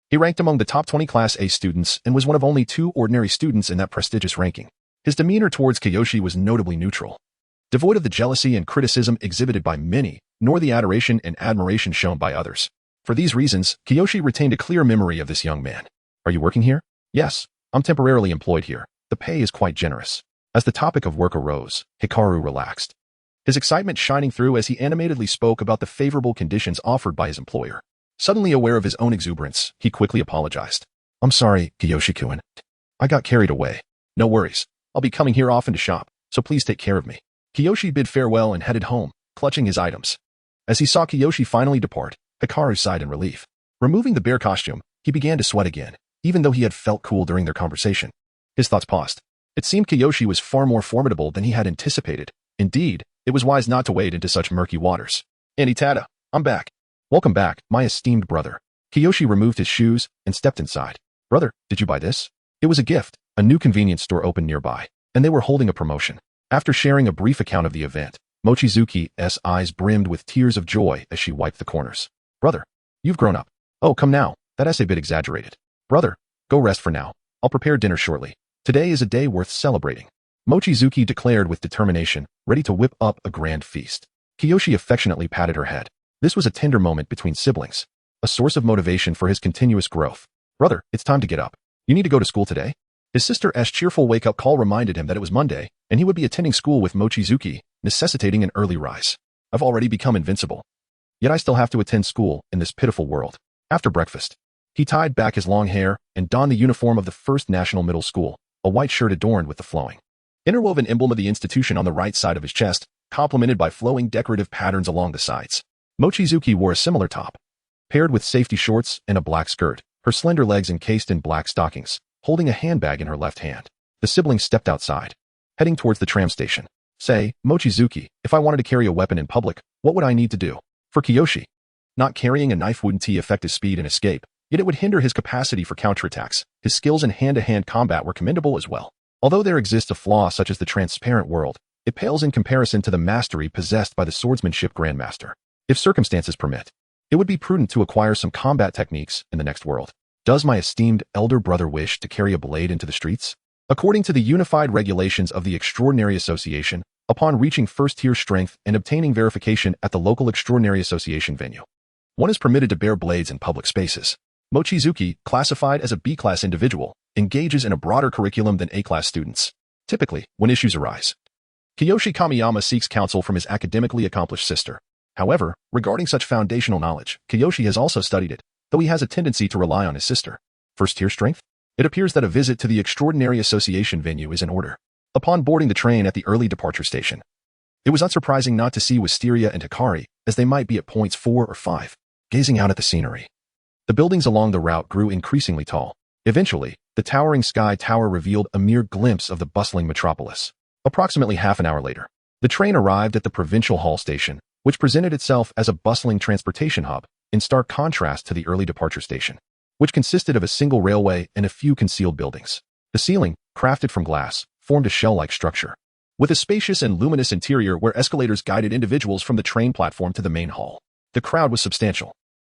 He ranked among the top 20 Class A students and was one of only 2 ordinary students in that prestigious ranking. His demeanor towards Kiyoshi was notably neutral, devoid of the jealousy and criticism exhibited by many, nor the adoration and admiration shown by others. For these reasons, Kiyoshi retained a clear memory of this young man. Are you working here? Yes, I'm temporarily employed here. The pay is quite generous. As the topic of work arose, Hikaru relaxed, his excitement shining through as he animatedly spoke about the favorable conditions offered by his employer. Suddenly aware of his own exuberance, he quickly apologized. I'm sorry, Kiyoshi-kun. I got carried away. No worries. I'll be coming here often to shop, so please take care of me. Kiyoshi bid farewell and headed home, clutching his items. As he saw Kiyoshi finally depart, Hikaru sighed in relief. Removing the bear costume, he began to sweat again, even though he had felt cool during their conversation. His thoughts paused. It seemed Kiyoshi was far more formidable than he had anticipated. Indeed, it was wise not to wade into such murky waters. Anitada, I'm back. Welcome back, my esteemed brother. Kiyoshi removed his shoes and stepped inside. Brother, did you buy this? It was a gift. A new convenience store opened nearby, and they were holding a promotion. After sharing a brief account of the event, Mochizuki's eyes brimmed with tears of joy as she wiped the corners. Brother, you've grown up. Oh, come now, that's a bit exaggerated. Brother, go rest for now. I'll prepare dinner shortly. Today is a day worth celebrating. Mochizuki declared with determination, ready to whip up a grand feast. Kiyoshi affectionately patted her head. This was a tender moment between siblings, a source of motivation for his continuous growth. Brother, it's time to get up. You need to go to school today? His sister's cheerful wake-up call reminded him that it was Monday, and he would be attending school with Mochizuki, necessitating an early rise. I've already become invincible. Yet I still have to attend school in this pitiful world. After breakfast, he tied back his long hair and donned the uniform of the First National Middle School, a white shirt adorned with the flowing, interwoven emblem of the institution on the right side of his chest, complemented by flowing decorative patterns along the sides. Mochizuki wore a similar top, paired with safety shorts and a black skirt, her slender legs encased in black stockings, holding a handbag in her left hand. The siblings stepped outside, heading towards the tram station. Say, Mochizuki, if I wanted to carry a weapon in public, what would I need to do? For Kiyoshi, not carrying a knife wouldn't affect his speed and escape, yet it would hinder his capacity for counterattacks. His skills in hand-to-hand combat were commendable as well. Although there exists a flaw such as the transparent world, it pales in comparison to the mastery possessed by the swordsmanship grandmaster. If circumstances permit, it would be prudent to acquire some combat techniques in the next world. Does my esteemed elder brother wish to carry a blade into the streets? According to the unified regulations of the Extraordinary Association, upon reaching first-tier strength and obtaining verification at the local Extraordinary Association venue, one is permitted to bear blades in public spaces. Mochizuki, classified as a B-class individual, engages in a broader curriculum than A-class students. Typically, when issues arise, Kiyoshi Kamiyama seeks counsel from his academically accomplished sister. However, regarding such foundational knowledge, Kiyoshi has also studied it, though he has a tendency to rely on his sister. First-tier strength? It appears that a visit to the Extraordinary Association venue is in order. Upon boarding the train at the early departure station, it was unsurprising not to see Wisteria and Hikari, as they might be at points 4 or 5, gazing out at the scenery. The buildings along the route grew increasingly tall. Eventually, the towering sky tower revealed a mere glimpse of the bustling metropolis. Approximately half an hour later, the train arrived at the provincial hall station, which presented itself as a bustling transportation hub, in stark contrast to the early departure station, which consisted of a single railway and a few concealed buildings. The ceiling, crafted from glass, formed a shell-like structure, with a spacious and luminous interior where escalators guided individuals from the train platform to the main hall. The crowd was substantial.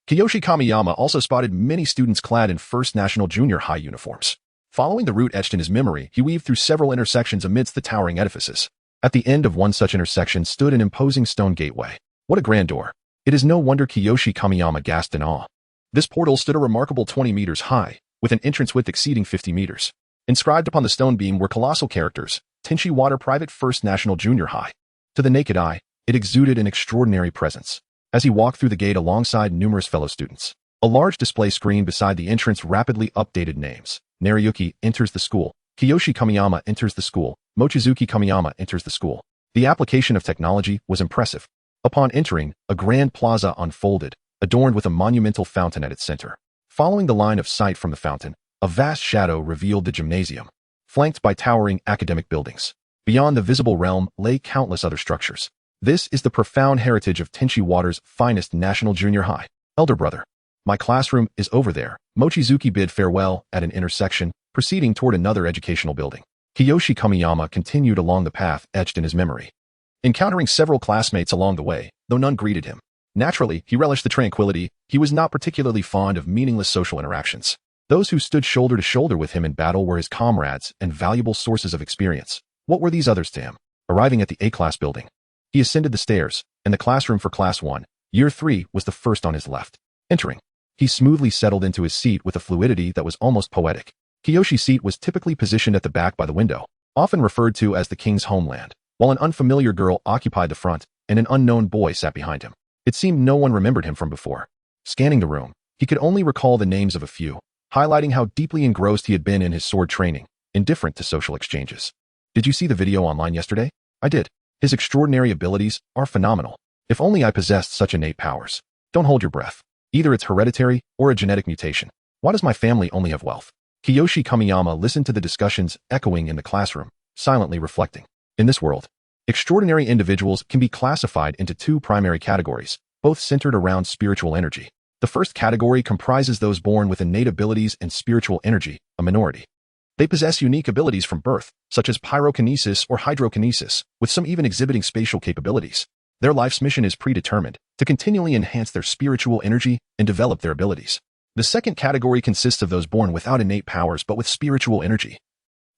Kiyoshi Kamiyama also spotted many students clad in First National Junior High uniforms. Following the route etched in his memory, he weaved through several intersections amidst the towering edifices. At the end of one such intersection stood an imposing stone gateway. What a grand door! It is no wonder Kiyoshi Kamiyama gasped in awe. This portal stood a remarkable 20 meters high, with an entrance width exceeding 50 meters. Inscribed upon the stone beam were colossal characters, Tenchi Water Private First National Junior High. To the naked eye, It exuded an extraordinary presence. As he walked through the gate alongside numerous fellow students, a large display screen beside the entrance rapidly updated names. Nariyuki enters the school. Kiyoshi Kamiyama enters the school. Mochizuki Kamiyama enters the school. The application of technology was impressive. Upon entering, a grand plaza unfolded, adorned with a monumental fountain at its center. Following the line of sight from the fountain, a vast shadow revealed the gymnasium, flanked by towering academic buildings. Beyond the visible realm lay countless other structures. This is the profound heritage of Tenchi Water's finest national junior high. Elder brother, my classroom is over there. Mochizuki bid farewell at an intersection, proceeding toward another educational building. Kiyoshi Kamiyama continued along the path etched in his memory, encountering several classmates along the way, though none greeted him. Naturally, he relished the tranquility. He was not particularly fond of meaningless social interactions. Those who stood shoulder to shoulder with him in battle were his comrades and valuable sources of experience. What were these others to him? Arriving at the A-class building, he ascended the stairs, and the classroom for Class 1, Year 3, was the first on his left. Entering, he smoothly settled into his seat with a fluidity that was almost poetic. Kiyoshi's seat was typically positioned at the back by the window, often referred to as the king's homeland, while an unfamiliar girl occupied the front and an unknown boy sat behind him. It seemed no one remembered him from before. Scanning the room, he could only recall the names of a few, highlighting how deeply engrossed he had been in his sword training, indifferent to social exchanges. Did you see the video online yesterday? I did. His extraordinary abilities are phenomenal. If only I possessed such innate powers. Don't hold your breath. Either it's hereditary or a genetic mutation. Why does my family only have wealth? Kiyoshi Kamiyama listened to the discussions echoing in the classroom, silently reflecting. In this world, extraordinary individuals can be classified into two primary categories, both centered around spiritual energy. The first category comprises those born with innate abilities and spiritual energy, a minority. They possess unique abilities from birth, such as pyrokinesis or hydrokinesis, with some even exhibiting spatial capabilities. Their life's mission is predetermined, to continually enhance their spiritual energy and develop their abilities. The second category consists of those born without innate powers but with spiritual energy,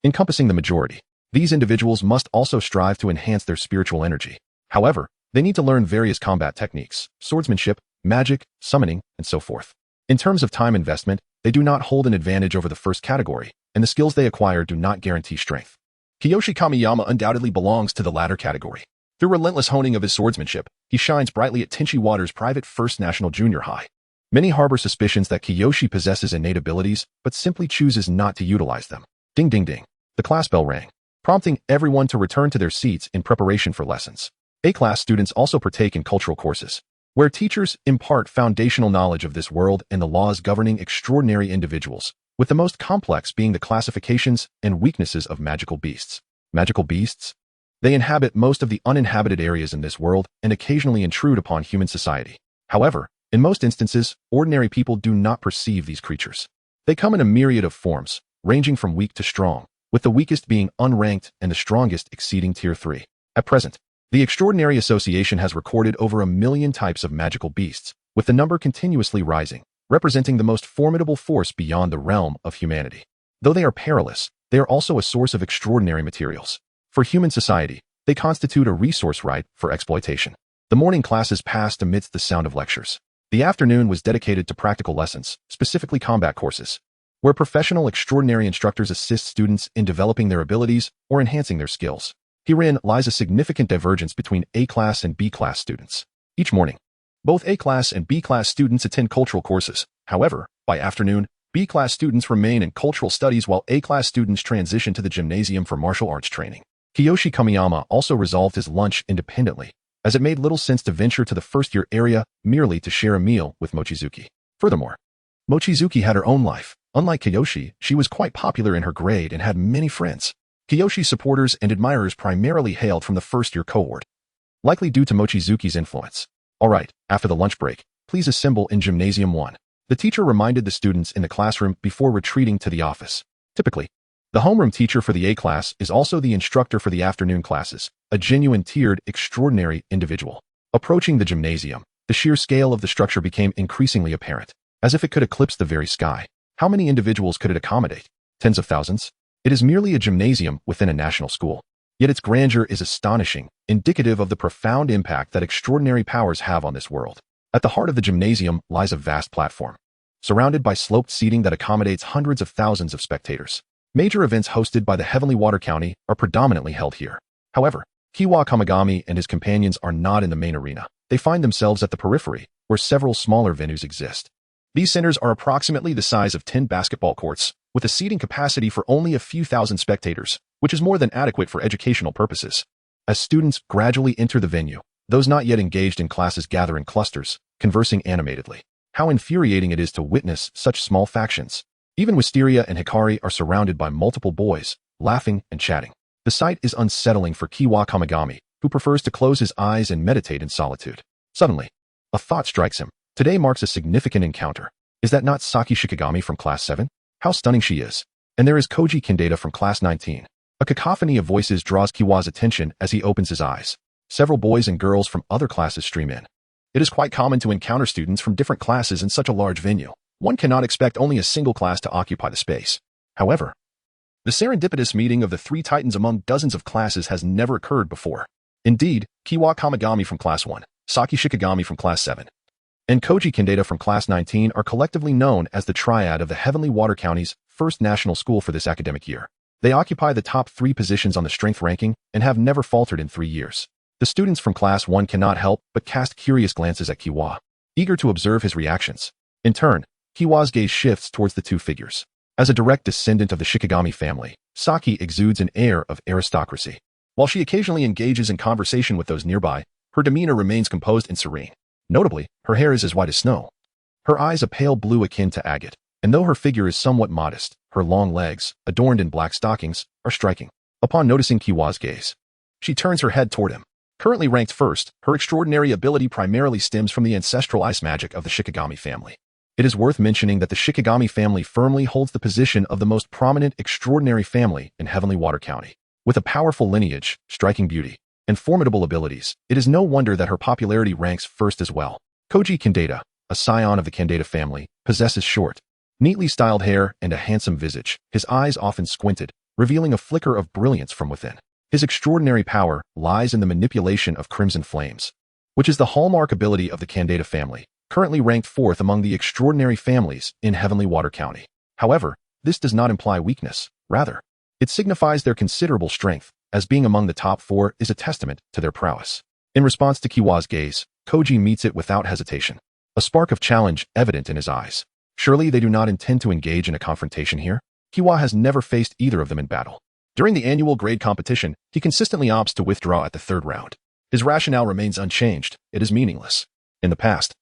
encompassing the majority. These individuals must also strive to enhance their spiritual energy. However, they need to learn various combat techniques, swordsmanship, magic, summoning, and so forth. In terms of time investment, they do not hold an advantage over the first category, and the skills they acquire do not guarantee strength. Kiyoshi Kamiyama undoubtedly belongs to the latter category. Through relentless honing of his swordsmanship, he shines brightly at Tenchi Water's private First National Junior High. Many harbor suspicions that Kiyoshi possesses innate abilities, but simply chooses not to utilize them. Ding ding ding. The class bell rang, prompting everyone to return to their seats in preparation for lessons. A-class students also partake in cultural courses, where teachers impart foundational knowledge of this world and the laws governing extraordinary individuals, with the most complex being the classifications and weaknesses of magical beasts. Magical beasts? They inhabit most of the uninhabited areas in this world and occasionally intrude upon human society. However, in most instances, ordinary people do not perceive these creatures. They come in a myriad of forms, ranging from weak to strong, with the weakest being unranked and the strongest exceeding Tier 3. At present, the Extraordinary Association has recorded over 1 million types of magical beasts, with the number continuously rising, representing the most formidable force beyond the realm of humanity. Though they are perilous, they are also a source of extraordinary materials. For human society, they constitute a resource ripe for exploitation. The morning classes passed amidst the sound of lectures. The afternoon was dedicated to practical lessons, specifically combat courses, where professional extraordinary instructors assist students in developing their abilities or enhancing their skills. Herein lies a significant divergence between A-class and B-class students. Each morning, both A-class and B-class students attend cultural courses. However, by afternoon, B-class students remain in cultural studies while A-class students transition to the gymnasium for martial arts training. Kiyoshi Kamiyama also resolved his lunch independently, as it made little sense to venture to the first-year area merely to share a meal with Mochizuki. Furthermore, Mochizuki had her own life. Unlike Kiyoshi, she was quite popular in her grade and had many friends. Kiyoshi's supporters and admirers primarily hailed from the first-year cohort, likely due to Mochizuki's influence. All right, after the lunch break, please assemble in Gymnasium 1. The teacher reminded the students in the classroom before retreating to the office. Typically, the homeroom teacher for the A-class is also the instructor for the afternoon classes, a genuine tiered, extraordinary individual. Approaching the gymnasium, the sheer scale of the structure became increasingly apparent, as if it could eclipse the very sky. How many individuals could it accommodate? Tens of thousands? It is merely a gymnasium within a national school. Yet its grandeur is astonishing, indicative of the profound impact that extraordinary powers have on this world. At the heart of the gymnasium lies a vast platform, surrounded by sloped seating that accommodates hundreds of thousands of spectators. Major events hosted by the Heavenly Water County are predominantly held here. However, Kiwa Kamigami and his companions are not in the main arena. They find themselves at the periphery, where several smaller venues exist. These centers are approximately the size of 10 basketball courts, with a seating capacity for only a few thousand spectators, which is more than adequate for educational purposes. As students gradually enter the venue, those not yet engaged in classes gather in clusters, conversing animatedly. How infuriating it is to witness such small factions. Even Wisteria and Hikari are surrounded by multiple boys, laughing and chatting. The sight is unsettling for Kiwa Kamigami, who prefers to close his eyes and meditate in solitude. Suddenly, a thought strikes him. Today marks a significant encounter. Is that not Saki Shikigami from Class 7? How stunning she is. And there is Koji Kendata from Class 19. A cacophony of voices draws Kiwa's attention as he opens his eyes. Several boys and girls from other classes stream in. It is quite common to encounter students from different classes in such a large venue. One cannot expect only a single class to occupy the space. However, the serendipitous meeting of the three titans among dozens of classes has never occurred before. Indeed, Kiwa Kamigami from Class 1, Saki Shikigami from Class 7, and Koji Kendata from Class 19 are collectively known as the triad of the Heavenly Water County's first national school for this academic year. They occupy the top 3 positions on the strength ranking and have never faltered in 3 years. The students from Class 1 cannot help but cast curious glances at Kiwa, eager to observe his reactions. In turn, Kiwa's gaze shifts towards the two figures. As a direct descendant of the Shikigami family, Saki exudes an air of aristocracy. While she occasionally engages in conversation with those nearby, her demeanor remains composed and serene. Notably, her hair is as white as snow. Her eyes a pale blue akin to agate, and though her figure is somewhat modest, her long legs, adorned in black stockings, are striking. Upon noticing Kiwa's gaze, she turns her head toward him. Currently ranked first, her extraordinary ability primarily stems from the ancestral ice magic of the Shikigami family. It is worth mentioning that the Shikigami family firmly holds the position of the most prominent extraordinary family in Heavenly Water County. With a powerful lineage, striking beauty, and formidable abilities, it is no wonder that her popularity ranks first as well. Koji Kendata, a scion of the Kendata family, possesses short, neatly styled hair and a handsome visage, his eyes often squinted, revealing a flicker of brilliance from within. His extraordinary power lies in the manipulation of crimson flames, which is the hallmark ability of the Kendata family, currently ranked 4th among the extraordinary families in Heavenly Water County. However, this does not imply weakness. Rather, it signifies their considerable strength, as being among the top 4 is a testament to their prowess. In response to Kiwa's gaze, Koji meets it without hesitation, a spark of challenge evident in his eyes. Surely they do not intend to engage in a confrontation here? Kiwa has never faced either of them in battle. During the annual grade competition, he consistently opts to withdraw at the 3rd round. His rationale remains unchanged. It is meaningless. In the past,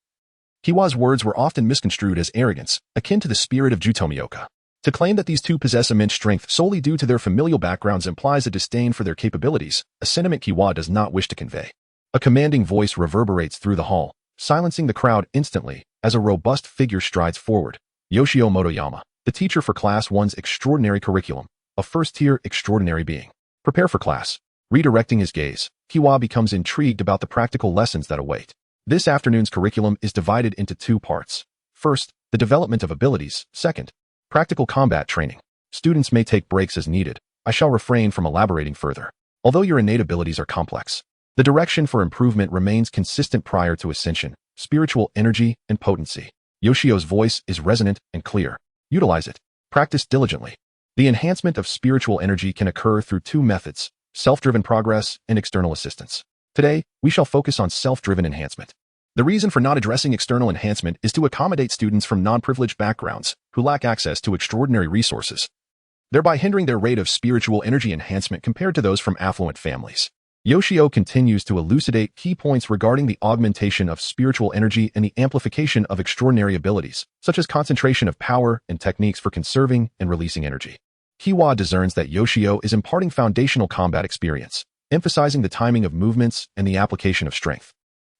Kiwa's words were often misconstrued as arrogance, akin to the spirit of Jutomioka. To claim that these two possess immense strength solely due to their familial backgrounds implies a disdain for their capabilities, a sentiment Kiwa does not wish to convey. A commanding voice reverberates through the hall, silencing the crowd instantly as a robust figure strides forward. Yoshio Motoyama, the teacher for Class 1's extraordinary curriculum, a first-tier extraordinary being. Prepare for class. Redirecting his gaze, Kiwa becomes intrigued about the practical lessons that await. This afternoon's curriculum is divided into 2 parts. First, the development of abilities. Second, practical combat training. Students may take breaks as needed. I shall refrain from elaborating further. Although your innate abilities are complex, the direction for improvement remains consistent prior to ascension, spiritual energy and potency. Yoshio's voice is resonant and clear. Utilize it. Practice diligently. The enhancement of spiritual energy can occur through 2 methods, self-driven progress and external assistance. Today, we shall focus on self-driven enhancement. The reason for not addressing external enhancement is to accommodate students from non-privileged backgrounds who lack access to extraordinary resources, thereby hindering their rate of spiritual energy enhancement compared to those from affluent families. Yoshio continues to elucidate key points regarding the augmentation of spiritual energy and the amplification of extraordinary abilities, such as concentration of power and techniques for conserving and releasing energy. Kiwa discerns that Yoshio is imparting foundational combat experience, emphasizing the timing of movements and the application of strength.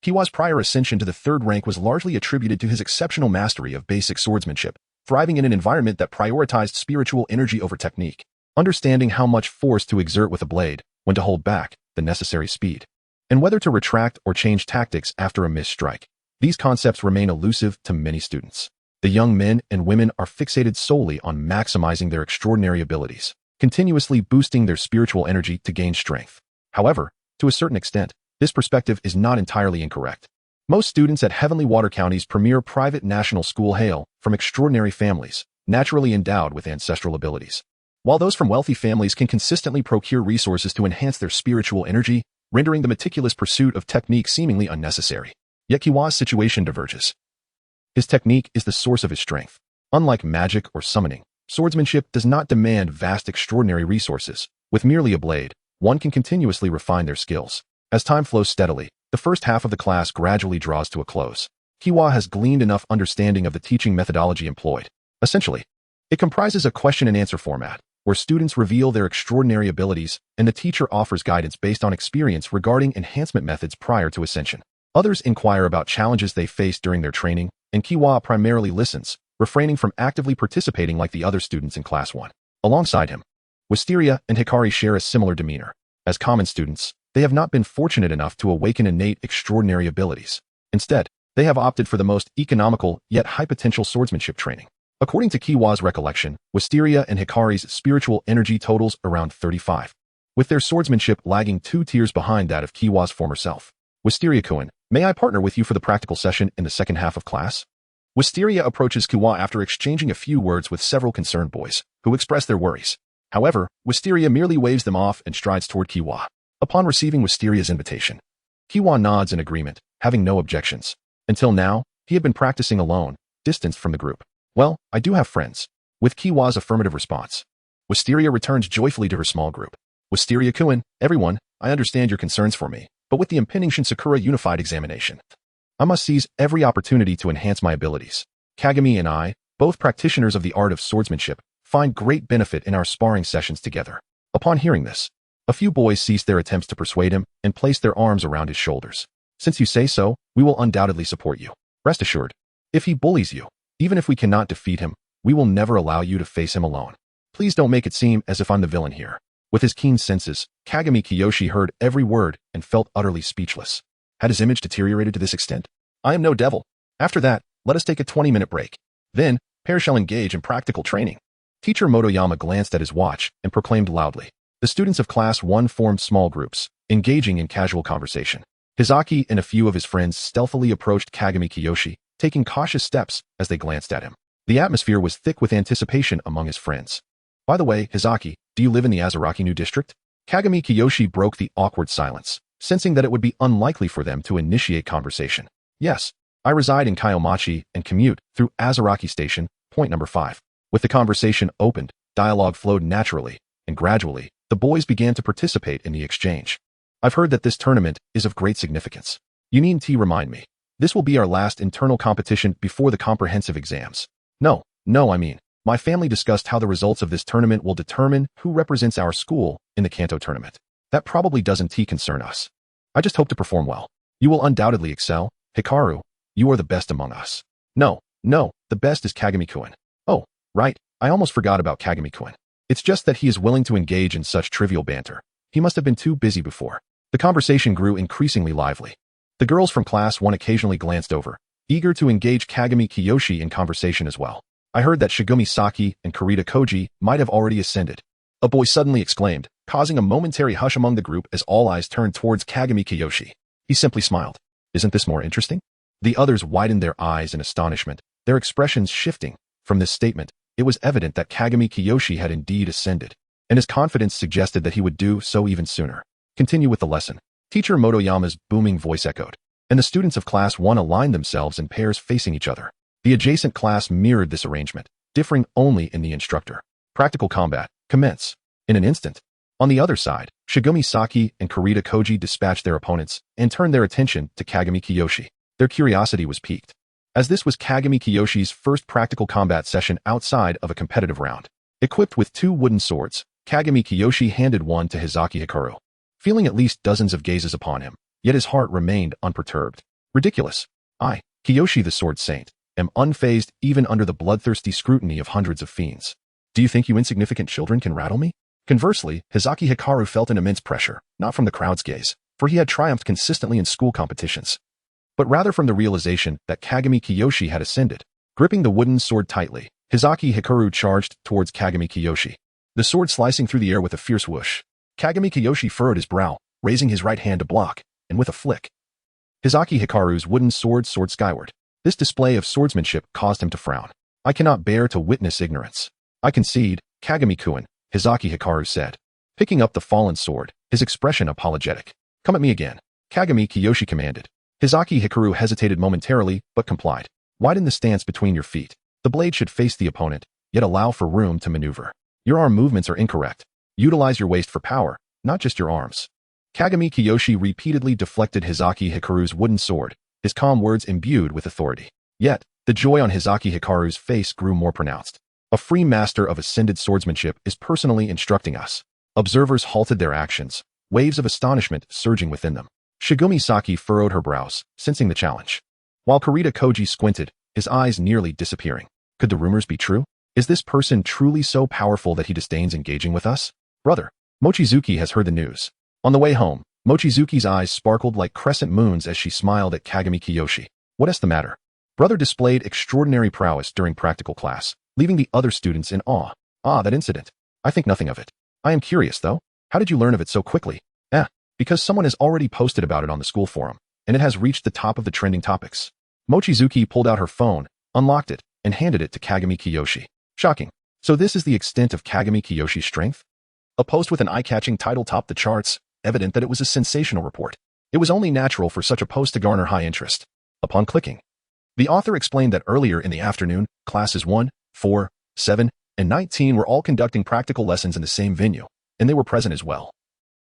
Kiwa's prior ascension to the 3rd rank was largely attributed to his exceptional mastery of basic swordsmanship, thriving in an environment that prioritized spiritual energy over technique, understanding how much force to exert with a blade, when to hold back, the necessary speed, and whether to retract or change tactics after a missed strike. These concepts remain elusive to many students. The young men and women are fixated solely on maximizing their extraordinary abilities, continuously boosting their spiritual energy to gain strength. However, to a certain extent, this perspective is not entirely incorrect. Most students at Heavenly Water County's premier private national school hail from extraordinary families, naturally endowed with ancestral abilities. While those from wealthy families can consistently procure resources to enhance their spiritual energy, rendering the meticulous pursuit of technique seemingly unnecessary. Yet Kiwa's situation diverges. His technique is the source of his strength. Unlike magic or summoning, swordsmanship does not demand vast extraordinary resources. With merely a blade, one can continuously refine their skills. As time flows steadily, the first half of the class gradually draws to a close. Kiwa has gleaned enough understanding of the teaching methodology employed. Essentially, it comprises a question-and-answer format, where students reveal their extraordinary abilities and the teacher offers guidance based on experience regarding enhancement methods prior to ascension. Others inquire about challenges they faced during their training, and Kiwa primarily listens, refraining from actively participating like the other students in Class 1. Alongside him, Wisteria and Hikari share a similar demeanor. As common students, they have not been fortunate enough to awaken innate extraordinary abilities. Instead, they have opted for the most economical yet high-potential swordsmanship training. According to Kiwa's recollection, Wisteria and Hikari's spiritual energy totals around 35, with their swordsmanship lagging 2 tiers behind that of Kiwa's former self. Wisteria-kun, may I partner with you for the practical session in the second half of class? Wisteria approaches Kiwa after exchanging a few words with several concerned boys, who express their worries. However, Wisteria merely waves them off and strides toward Kiwa. Upon receiving Wisteria's invitation, Kiwa nods in agreement, having no objections. Until now, he had been practicing alone, distanced from the group. Well, I do have friends. With Kiwa's affirmative response, Wisteria returns joyfully to her small group. Wisteria-kun, everyone, I understand your concerns for me, but with the impending Shinsakura Unified examination, I must seize every opportunity to enhance my abilities. Kagami and I, both practitioners of the art of swordsmanship, find great benefit in our sparring sessions together. Upon hearing this, a few boys cease their attempts to persuade him and place their arms around his shoulders. Since you say so, we will undoubtedly support you. Rest assured, if he bullies you, even if we cannot defeat him, we will never allow you to face him alone. Please don't make it seem as if I'm the villain here. With his keen senses, Kagami Kiyoshi heard every word and felt utterly speechless. Had his image deteriorated to this extent? I am no devil. After that, let us take a 20-minute break. Then, pairs shall engage in practical training. Teacher Motoyama glanced at his watch and proclaimed loudly. The students of Class 1 formed small groups, engaging in casual conversation. Hizaki and a few of his friends stealthily approached Kagami Kiyoshi, taking cautious steps as they glanced at him. The atmosphere was thick with anticipation among his friends. By the way, Hizaki, do you live in the Azaraki New District? Kagami Kiyoshi broke the awkward silence, sensing that it would be unlikely for them to initiate conversation. Yes, I reside in Kiyomachi and commute through Azaraki Station, point number 5. With the conversation opened, dialogue flowed naturally, and gradually, the boys began to participate in the exchange. I've heard that this tournament is of great significance. You needn't remind me. This will be our last internal competition before the comprehensive exams. No, I mean, my family discussed how the results of this tournament will determine who represents our school in the Kanto tournament. That probably doesn't concern us. I just hope to perform well. You will undoubtedly excel. Hikaru, you are the best among us. No, the best is Kagami-kun. Oh, right, I almost forgot about Kagami-kun. It's just that he is willing to engage in such trivial banter. He must have been too busy before. The conversation grew increasingly lively. The girls from Class 1 occasionally glanced over, eager to engage Kagami Kiyoshi in conversation as well. I heard that Shigumi Saki and Kurita Koji might have already ascended. A boy suddenly exclaimed, causing a momentary hush among the group as all eyes turned towards Kagami Kiyoshi. He simply smiled. Isn't this more interesting? The others widened their eyes in astonishment, their expressions shifting. From this statement, it was evident that Kagami Kiyoshi had indeed ascended, and his confidence suggested that he would do so even sooner. Continue with the lesson. Teacher Motoyama's booming voice echoed, and the students of Class 1 aligned themselves in pairs facing each other. The adjacent class mirrored this arrangement, differing only in the instructor. Practical combat, commence. In an instant. On the other side, Shigumi Saki and Kurita Koji dispatched their opponents and turned their attention to Kagami Kiyoshi. Their curiosity was piqued, as this was Kagami Kiyoshi's first practical combat session outside of a competitive round. Equipped with 2 wooden swords, Kagami Kiyoshi handed one to Hizaki Hikaru, feeling at least dozens of gazes upon him, yet his heart remained unperturbed. Ridiculous. I, Kiyoshi the Sword Saint, am unfazed even under the bloodthirsty scrutiny of hundreds of fiends. Do you think you insignificant children can rattle me? Conversely, Hizaki Hikaru felt an immense pressure, not from the crowd's gaze, for he had triumphed consistently in school competitions, but rather from the realization that Kagami Kiyoshi had ascended. Gripping the wooden sword tightly, Hizaki Hikaru charged towards Kagami Kiyoshi, the sword slicing through the air with a fierce whoosh. Kagami Kiyoshi furrowed his brow, raising his right hand to block, and with a flick, Hizaki Hikaru's wooden sword soared skyward. This display of swordsmanship caused him to frown. I cannot bear to witness ignorance. I concede, Kagami-kun, Hizaki Hikaru said, picking up the fallen sword, his expression apologetic. Come at me again. Kagami Kiyoshi commanded. Hizaki Hikaru hesitated momentarily, but complied. Widen the stance between your feet. The blade should face the opponent, yet allow for room to maneuver. Your arm movements are incorrect. Utilize your waist for power, not just your arms. Kagami Kiyoshi repeatedly deflected Hizaki Hikaru's wooden sword, his calm words imbued with authority. Yet, the joy on Hizaki Hikaru's face grew more pronounced. A free master of ascended swordsmanship is personally instructing us. Observers halted their actions, waves of astonishment surging within them. Shigumi Saki furrowed her brows, sensing the challenge. While Kurita Koji squinted, his eyes nearly disappearing. Could the rumors be true? Is this person truly so powerful that he disdains engaging with us? Brother, Mochizuki has heard the news. On the way home, Mochizuki's eyes sparkled like crescent moons as she smiled at Kagami Kiyoshi. What's the matter? Brother displayed extraordinary prowess during practical class, leaving the other students in awe. Ah, that incident. I think nothing of it. I am curious, though. How did you learn of it so quickly? Because someone has already posted about it on the school forum, and it has reached the top of the trending topics. Mochizuki pulled out her phone, unlocked it, and handed it to Kagami Kiyoshi. Shocking. So this is the extent of Kagami Kiyoshi's strength? A post with an eye-catching title topped the charts, evident that it was a sensational report. It was only natural for such a post to garner high interest. Upon clicking, the author explained that earlier in the afternoon, classes 1, 4, 7, and 19 were all conducting practical lessons in the same venue, and they were present as well,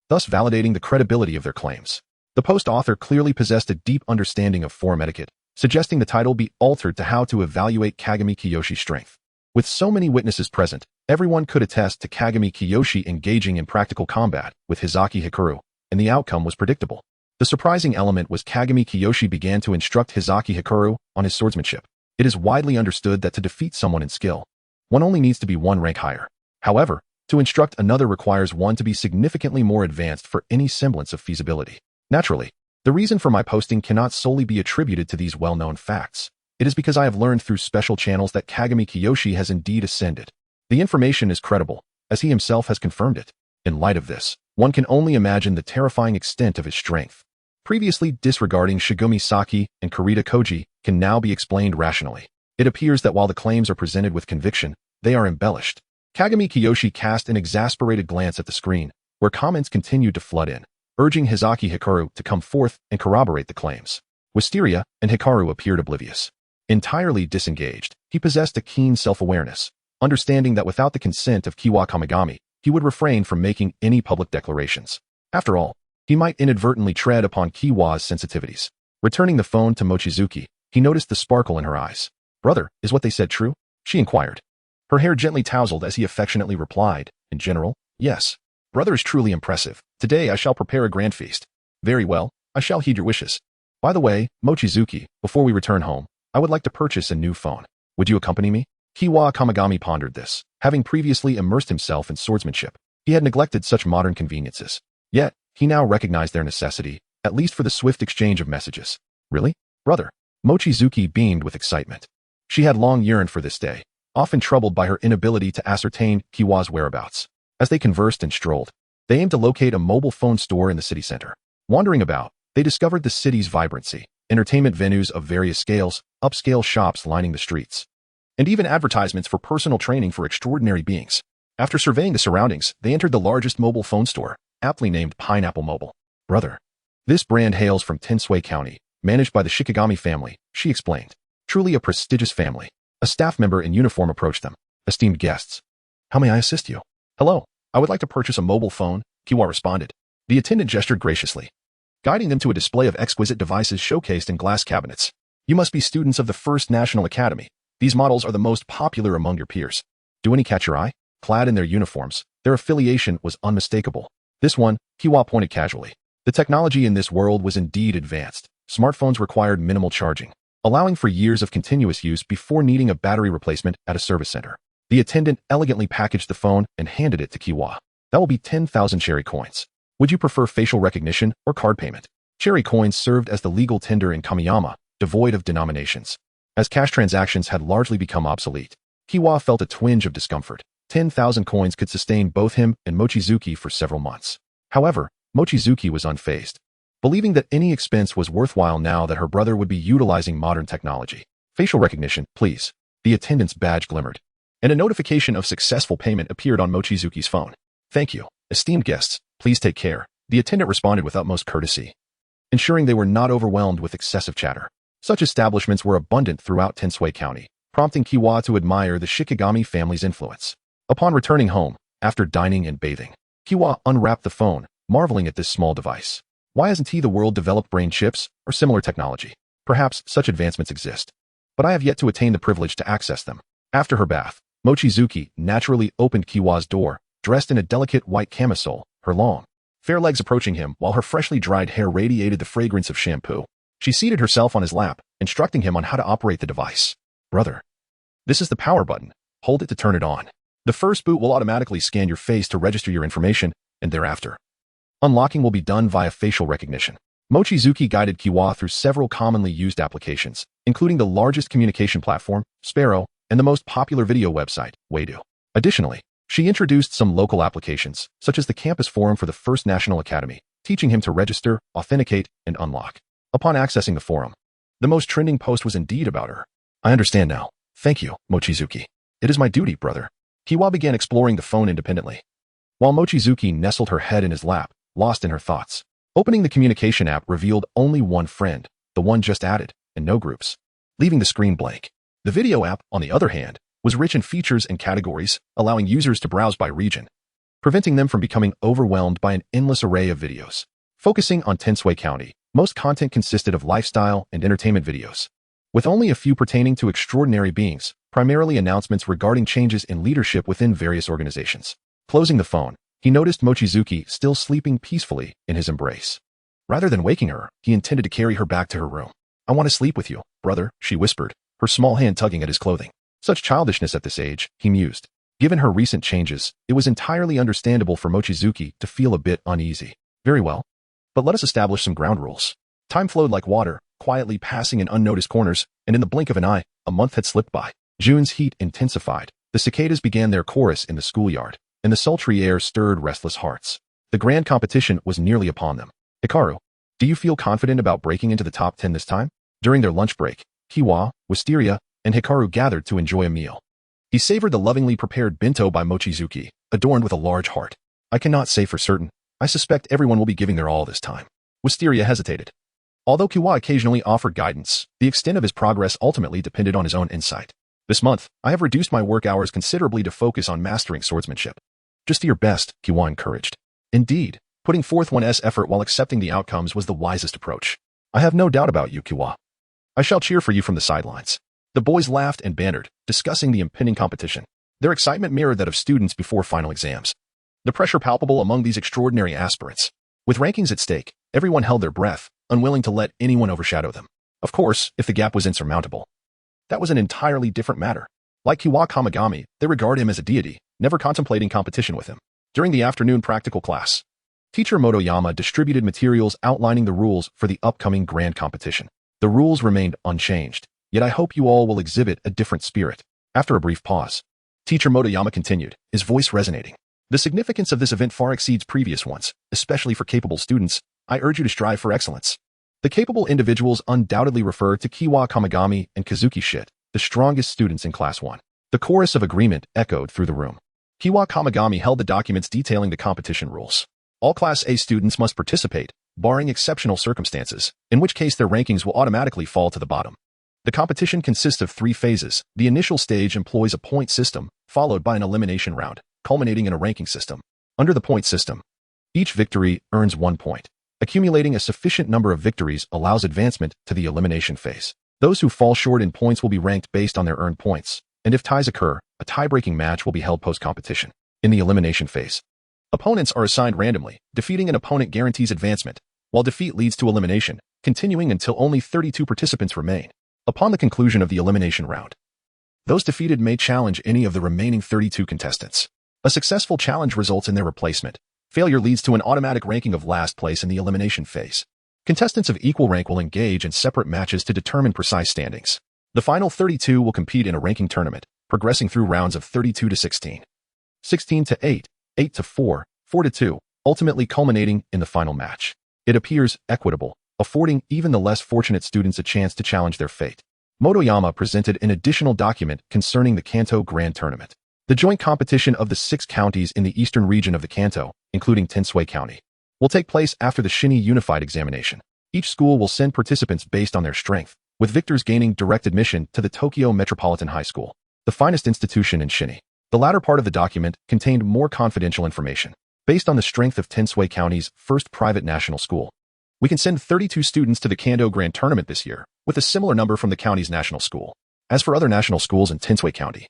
thus validating the credibility of their claims. The post author clearly possessed a deep understanding of forum etiquette, suggesting the title be altered to How to Evaluate Kagami Kiyoshi's Strength. With so many witnesses present, everyone could attest to Kagami Kiyoshi engaging in practical combat with Hizaki Hikaru, and the outcome was predictable. The surprising element was Kagami Kiyoshi began to instruct Hizaki Hikaru on his swordsmanship. It is widely understood that to defeat someone in skill, one only needs to be one rank higher. However, to instruct another requires one to be significantly more advanced for any semblance of feasibility. Naturally, the reason for my posting cannot solely be attributed to these well-known facts. It is because I have learned through special channels that Kagami Kiyoshi has indeed ascended. The information is credible, as he himself has confirmed it. In light of this, one can only imagine the terrifying extent of his strength. Previously disregarding Shigumi Saki and Kurita Koji can now be explained rationally. It appears that while the claims are presented with conviction, they are embellished. Kagami Kiyoshi cast an exasperated glance at the screen, where comments continued to flood in, urging Hizaki Hikaru to come forth and corroborate the claims. Wisteria and Hikaru appeared oblivious. Entirely disengaged, he possessed a keen self-awareness, understanding that without the consent of Kiwa Kamigami, he would refrain from making any public declarations. After all, he might inadvertently tread upon Kiwa's sensitivities. Returning the phone to Mochizuki, he noticed the sparkle in her eyes. Brother, is what they said true? She inquired. Her hair gently tousled as he affectionately replied, in general, yes. Brother is truly impressive. Today I shall prepare a grand feast. Very well, I shall heed your wishes. By the way, Mochizuki, before we return home, I would like to purchase a new phone. Would you accompany me? Kiwa Kamigami pondered this. Having previously immersed himself in swordsmanship, he had neglected such modern conveniences. Yet, he now recognized their necessity, at least for the swift exchange of messages. Really? Brother? Mochizuki beamed with excitement. She had long yearned for this day, often troubled by her inability to ascertain Kiwa's whereabouts. As they conversed and strolled, they aimed to locate a mobile phone store in the city center. Wandering about, they discovered the city's vibrancy, entertainment venues of various scales, upscale shops lining the streets, and even advertisements for personal training for extraordinary beings. After surveying the surroundings, they entered the largest mobile phone store, aptly named Pineapple Mobile. Brother. This brand hails from Tensui County, managed by the Shikigami family, she explained. Truly a prestigious family. A staff member in uniform approached them. Esteemed guests. How may I assist you? Hello. I would like to purchase a mobile phone, Kiwa responded. The attendant gestured graciously, guiding them to a display of exquisite devices showcased in glass cabinets. You must be students of the First National Academy. These models are the most popular among your peers. Do any catch your eye? Clad in their uniforms, their affiliation was unmistakable. This one, Kiwa pointed casually. The technology in this world was indeed advanced. Smartphones required minimal charging, allowing for years of continuous use before needing a battery replacement at a service center. The attendant elegantly packaged the phone and handed it to Kiwa. That will be 10,000 cherry coins. Would you prefer facial recognition or card payment? Cherry coins served as the legal tender in Kamiyama, devoid of denominations. As cash transactions had largely become obsolete, Kiwa felt a twinge of discomfort. 10,000 coins could sustain both him and Mochizuki for several months. However, Mochizuki was unfazed, believing that any expense was worthwhile now that her brother would be utilizing modern technology. Facial recognition, please. The attendant's badge glimmered, and a notification of successful payment appeared on Mochizuki's phone. Thank you. Esteemed guests, please take care. The attendant responded with utmost courtesy, ensuring they were not overwhelmed with excessive chatter. Such establishments were abundant throughout Tensui County, prompting Kiwa to admire the Shikigami family's influence. Upon returning home, after dining and bathing, Kiwa unwrapped the phone, marveling at this small device. Why hasn't the world developed brain chips or similar technology? Perhaps such advancements exist, but I have yet to attain the privilege to access them. After her bath, Mochizuki naturally opened Kiwa's door, dressed in a delicate white camisole, her long, fair legs approaching him while her freshly dried hair radiated the fragrance of shampoo. She seated herself on his lap, instructing him on how to operate the device. Brother, this is the power button. Hold it to turn it on. The first boot will automatically scan your face to register your information, and thereafter, unlocking will be done via facial recognition. Mochizuki guided Kiwa through several commonly used applications, including the largest communication platform, Sparrow, and the most popular video website, Weidu. Additionally, she introduced some local applications, such as the campus forum for the First National Academy, teaching him to register, authenticate, and unlock. Upon accessing the forum, the most trending post was indeed about her. I understand now. Thank you, Mochizuki. It is my duty, brother. Kiwa began exploring the phone independently, while Mochizuki nestled her head in his lap, lost in her thoughts. Opening the communication app revealed only one friend, the one just added, and no groups, leaving the screen blank. The video app, on the other hand, was rich in features and categories, allowing users to browse by region, preventing them from becoming overwhelmed by an endless array of videos. Focusing on Tensui County, most content consisted of lifestyle and entertainment videos, with only a few pertaining to extraordinary beings, primarily announcements regarding changes in leadership within various organizations. Closing the phone, he noticed Mochizuki still sleeping peacefully in his embrace. Rather than waking her, he intended to carry her back to her room. I want to sleep with you, brother, she whispered, her small hand tugging at his clothing. Such childishness at this age, he mused. Given her recent changes, it was entirely understandable for Mochizuki to feel a bit uneasy. Very well. But let us establish some ground rules. Time flowed like water, quietly passing in unnoticed corners, and in the blink of an eye, a month had slipped by. June's heat intensified. The cicadas began their chorus in the schoolyard, and the sultry air stirred restless hearts. The grand competition was nearly upon them. Hikaru, do you feel confident about breaking into the top 10 this time? During their lunch break, Kiwa, Wisteria, and Hikaru gathered to enjoy a meal. He savored the lovingly prepared bento by Mochizuki, adorned with a large heart. I cannot say for certain. I suspect everyone will be giving their all this time. Wisteria hesitated. Although Kiwa occasionally offered guidance, the extent of his progress ultimately depended on his own insight. This month, I have reduced my work hours considerably to focus on mastering swordsmanship. Just do your best, Kiwa encouraged. Indeed, putting forth one's effort while accepting the outcomes was the wisest approach. I have no doubt about you, Kiwa. I shall cheer for you from the sidelines. The boys laughed and bantered, discussing the impending competition. Their excitement mirrored that of students before final exams. The pressure palpable among these extraordinary aspirants. With rankings at stake, everyone held their breath, unwilling to let anyone overshadow them. Of course, if the gap was insurmountable, that was an entirely different matter. Like Kiwa Kamigami, they regard him as a deity, never contemplating competition with him. During the afternoon practical class, Teacher Motoyama distributed materials outlining the rules for the upcoming grand competition. The rules remained unchanged, yet I hope you all will exhibit a different spirit. After a brief pause, Teacher Motoyama continued, his voice resonating. The significance of this event far exceeds previous ones, especially for capable students. I urge you to strive for excellence. The capable individuals undoubtedly refer to Kiwa Kamigami and Kazuki Shit, the strongest students in Class 1. The chorus of agreement echoed through the room. Kiwa Kamigami held the documents detailing the competition rules. All Class A students must participate, barring exceptional circumstances, in which case their rankings will automatically fall to the bottom. The competition consists of 3 phases. The initial stage employs a point system, followed by an elimination round, culminating in a ranking system. Under the point system, each victory earns 1 point. Accumulating a sufficient number of victories allows advancement to the elimination phase. Those who fall short in points will be ranked based on their earned points, and if ties occur, a tie-breaking match will be held post-competition. In the elimination phase, opponents are assigned randomly. Defeating an opponent guarantees advancement, while defeat leads to elimination, continuing until only 32 participants remain. Upon the conclusion of the elimination round, those defeated may challenge any of the remaining 32 contestants. A successful challenge results in their replacement. Failure leads to an automatic ranking of last place in the elimination phase. Contestants of equal rank will engage in separate matches to determine precise standings. The final 32 will compete in a ranking tournament, progressing through rounds of 32 to 16, 16 to 8, 8 to 4, 4 to 2, ultimately culminating in the final match. It appears equitable, affording even the less fortunate students a chance to challenge their fate. Motoyama presented an additional document concerning the Kanto Grand Tournament. The joint competition of the 6 counties in the eastern region of the Kanto, including Tensui County, will take place after the Shinny Unified Examination. Each school will send participants based on their strength, with victors gaining direct admission to the Tokyo Metropolitan High School, the finest institution in Shinny. The latter part of the document contained more confidential information. Based on the strength of Tensui County's first private national school, we can send 32 students to the Kanto Grand Tournament this year, with a similar number from the county's national school. As for other national schools in Tensui County,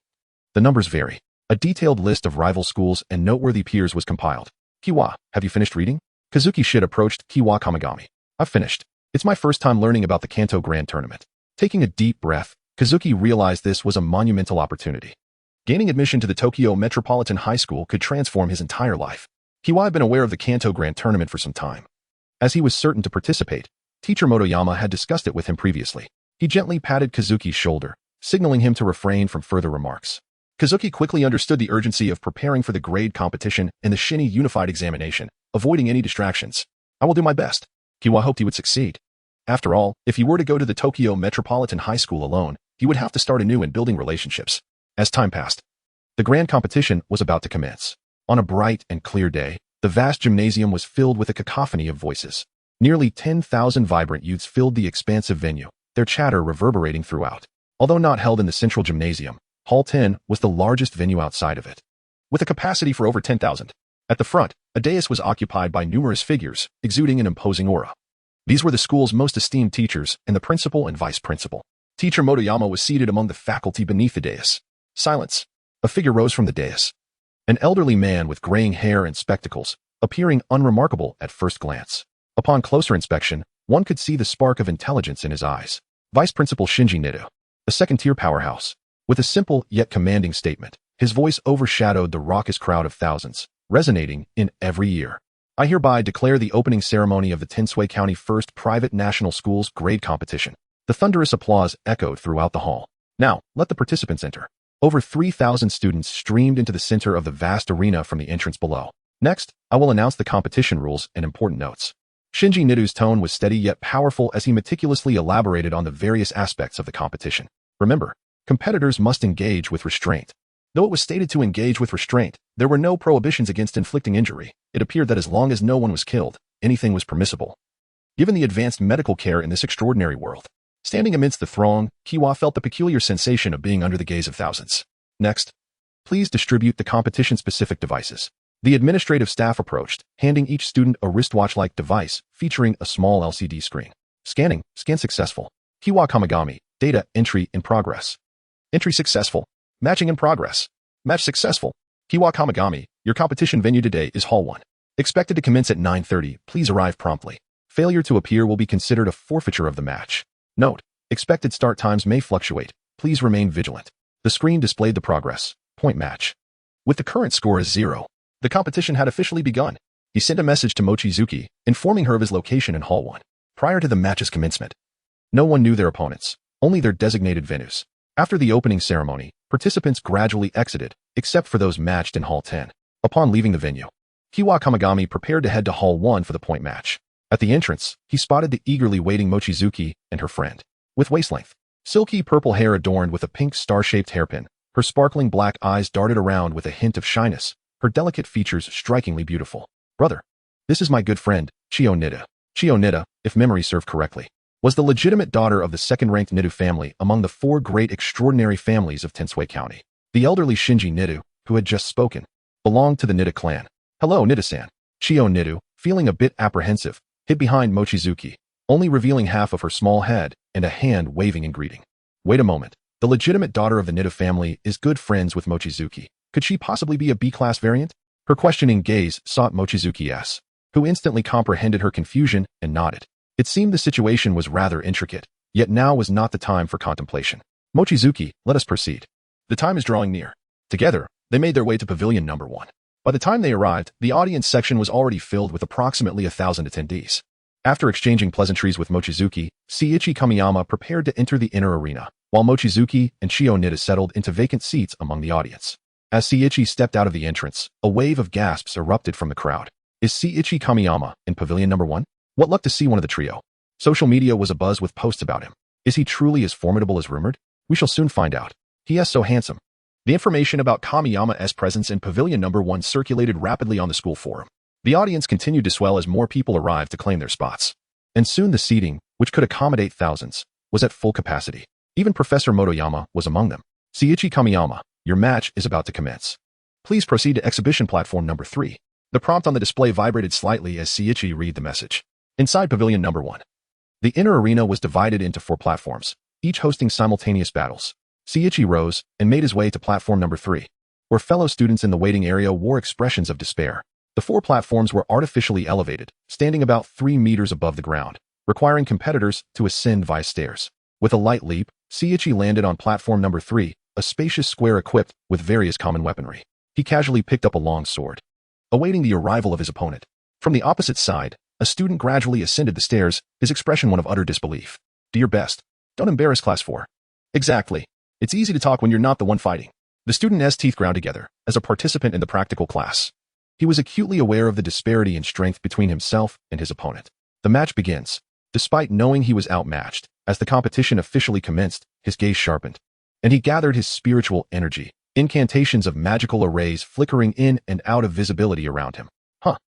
the numbers vary. A detailed list of rival schools and noteworthy peers was compiled. Kiwa, have you finished reading? Kazuki Shid approached Kiwa Kamigami. I've finished. It's my first time learning about the Kanto Grand Tournament. Taking a deep breath, Kazuki realized this was a monumental opportunity. Gaining admission to the Tokyo Metropolitan High School could transform his entire life. Kiwa had been aware of the Kanto Grand Tournament for some time. As he was certain to participate, teacher Motoyama had discussed it with him previously. He gently patted Kazuki's shoulder, signaling him to refrain from further remarks. Kazuki quickly understood the urgency of preparing for the grade competition and the Shinny Unified Examination, avoiding any distractions. I will do my best. Kiwa hoped he would succeed. After all, if he were to go to the Tokyo Metropolitan High School alone, he would have to start anew in building relationships. As time passed, the grand competition was about to commence. On a bright and clear day, the vast gymnasium was filled with a cacophony of voices. Nearly 10,000 vibrant youths filled the expansive venue, their chatter reverberating throughout. Although not held in the central gymnasium, Hall 10 was the largest venue outside of it, with a capacity for over 10,000. At the front, a dais was occupied by numerous figures, exuding an imposing aura. These were the school's most esteemed teachers and the principal and vice principal. Teacher Motoyama was seated among the faculty beneath the dais. Silence. A figure rose from the dais. An elderly man with graying hair and spectacles, appearing unremarkable at first glance. Upon closer inspection, one could see the spark of intelligence in his eyes. Vice Principal Shinji Nido, a second-tier powerhouse. With a simple yet commanding statement, his voice overshadowed the raucous crowd of thousands, resonating in every ear. I hereby declare the opening ceremony of the Tensui County First Private National Schools Grade Competition. The thunderous applause echoed throughout the hall. Now, let the participants enter. Over 3,000 students streamed into the center of the vast arena from the entrance below. Next, I will announce the competition rules and important notes. Shinji Nido's tone was steady yet powerful as he meticulously elaborated on the various aspects of the competition. Remember, competitors must engage with restraint. Though it was stated to engage with restraint, there were no prohibitions against inflicting injury. It appeared that as long as no one was killed, anything was permissible. Given the advanced medical care in this extraordinary world, standing amidst the throng, Kiwa felt the peculiar sensation of being under the gaze of thousands. Next, please distribute the competition-specific devices. The administrative staff approached, handing each student a wristwatch-like device featuring a small LCD screen. Scan successful. Kiwa Kamigami, data entry in progress. Entry successful. Matching in progress. Match successful. Kiwa Kamigami, your competition venue today is Hall 1. Expected to commence at 9:30. Please arrive promptly. Failure to appear will be considered a forfeiture of the match. Note, expected start times may fluctuate. Please remain vigilant. The screen displayed the progress point match. With the current score as 0, the competition had officially begun. He sent a message to Mochizuki, informing her of his location in Hall 1. Prior to the match's commencement, no one knew their opponents, only their designated venues. After the opening ceremony, participants gradually exited, except for those matched in Hall 10. Upon leaving the venue, Kiwa Kamigami prepared to head to Hall 1 for the point match. At the entrance, he spotted the eagerly waiting Mochizuki and her friend. With waist-length, silky purple hair adorned with a pink star-shaped hairpin, her sparkling black eyes darted around with a hint of shyness, her delicate features strikingly beautiful. Brother, this is my good friend, Chio Nida. Chio Nida, if memory served correctly, was the legitimate daughter of the second-ranked Nidu family among the 4 great extraordinary families of Tensui County. The elderly Shinji Nidu, who had just spoken, belonged to the Nida clan. Hello, Nida-san. Chio Nidu, feeling a bit apprehensive, hid behind Mochizuki, only revealing half of her small head and a hand waving in greeting. Wait a moment. The legitimate daughter of the Nida family is good friends with Mochizuki. Could she possibly be a B-class variant? Her questioning gaze sought Mochizuki's, who instantly comprehended her confusion and nodded. It seemed the situation was rather intricate, yet now was not the time for contemplation. Mochizuki, let us proceed. The time is drawing near. Together, they made their way to Pavilion Number 1. By the time they arrived, the audience section was already filled with approximately 1,000 attendees. After exchanging pleasantries with Mochizuki, Seiichi Kamiyama prepared to enter the inner arena, while Mochizuki and Chio Nida settled into vacant seats among the audience. As Seiichi stepped out of the entrance, a wave of gasps erupted from the crowd. Is Seiichi Kamiyama in Pavilion Number 1? What luck to see one of the trio. Social media was abuzz with posts about him. Is he truly as formidable as rumored? We shall soon find out. He is so handsome. The information about Kamiyama's presence in Pavilion Number 1 circulated rapidly on the school forum. The audience continued to swell as more people arrived to claim their spots. And soon the seating, which could accommodate thousands, was at full capacity. Even Professor Motoyama was among them. Seiichi Kamiyama, your match is about to commence. Please proceed to exhibition platform number 3. The prompt on the display vibrated slightly as Seiichi read the message. Inside pavilion number 1. The inner arena was divided into 4 platforms, each hosting simultaneous battles. Seiichi rose and made his way to platform number 3, where fellow students in the waiting area wore expressions of despair. The 4 platforms were artificially elevated, standing about 3 meters above the ground, requiring competitors to ascend via stairs. With a light leap, Seiichi landed on platform number 3, a spacious square equipped with various common weaponry. He casually picked up a long sword, awaiting the arrival of his opponent. From the opposite side, a student gradually ascended the stairs, his expression one of utter disbelief. Do your best. Don't embarrass class 4. Exactly. It's easy to talk when you're not the one fighting. The student's teeth ground together as a participant in the practical class. He was acutely aware of the disparity in strength between himself and his opponent. The match begins. Despite knowing he was outmatched, as the competition officially commenced, his gaze sharpened, and he gathered his spiritual energy, incantations of magical arrays flickering in and out of visibility around him.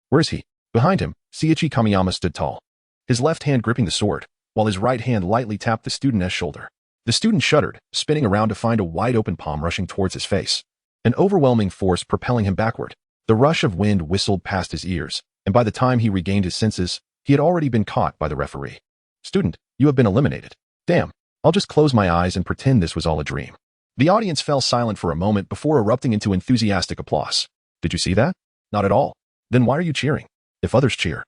Where is he? Behind him, Seiichi Kamiyama stood tall, his left hand gripping the sword, while his right hand lightly tapped the student's shoulder. The student shuddered, spinning around to find a wide-open palm rushing towards his face, an overwhelming force propelling him backward. The rush of wind whistled past his ears, and by the time he regained his senses, he had already been caught by the referee. Student, you have been eliminated. Damn, I'll just close my eyes and pretend this was all a dream. The audience fell silent for a moment before erupting into enthusiastic applause. Did you see that? Not at all. Then why are you cheering? If others cheer,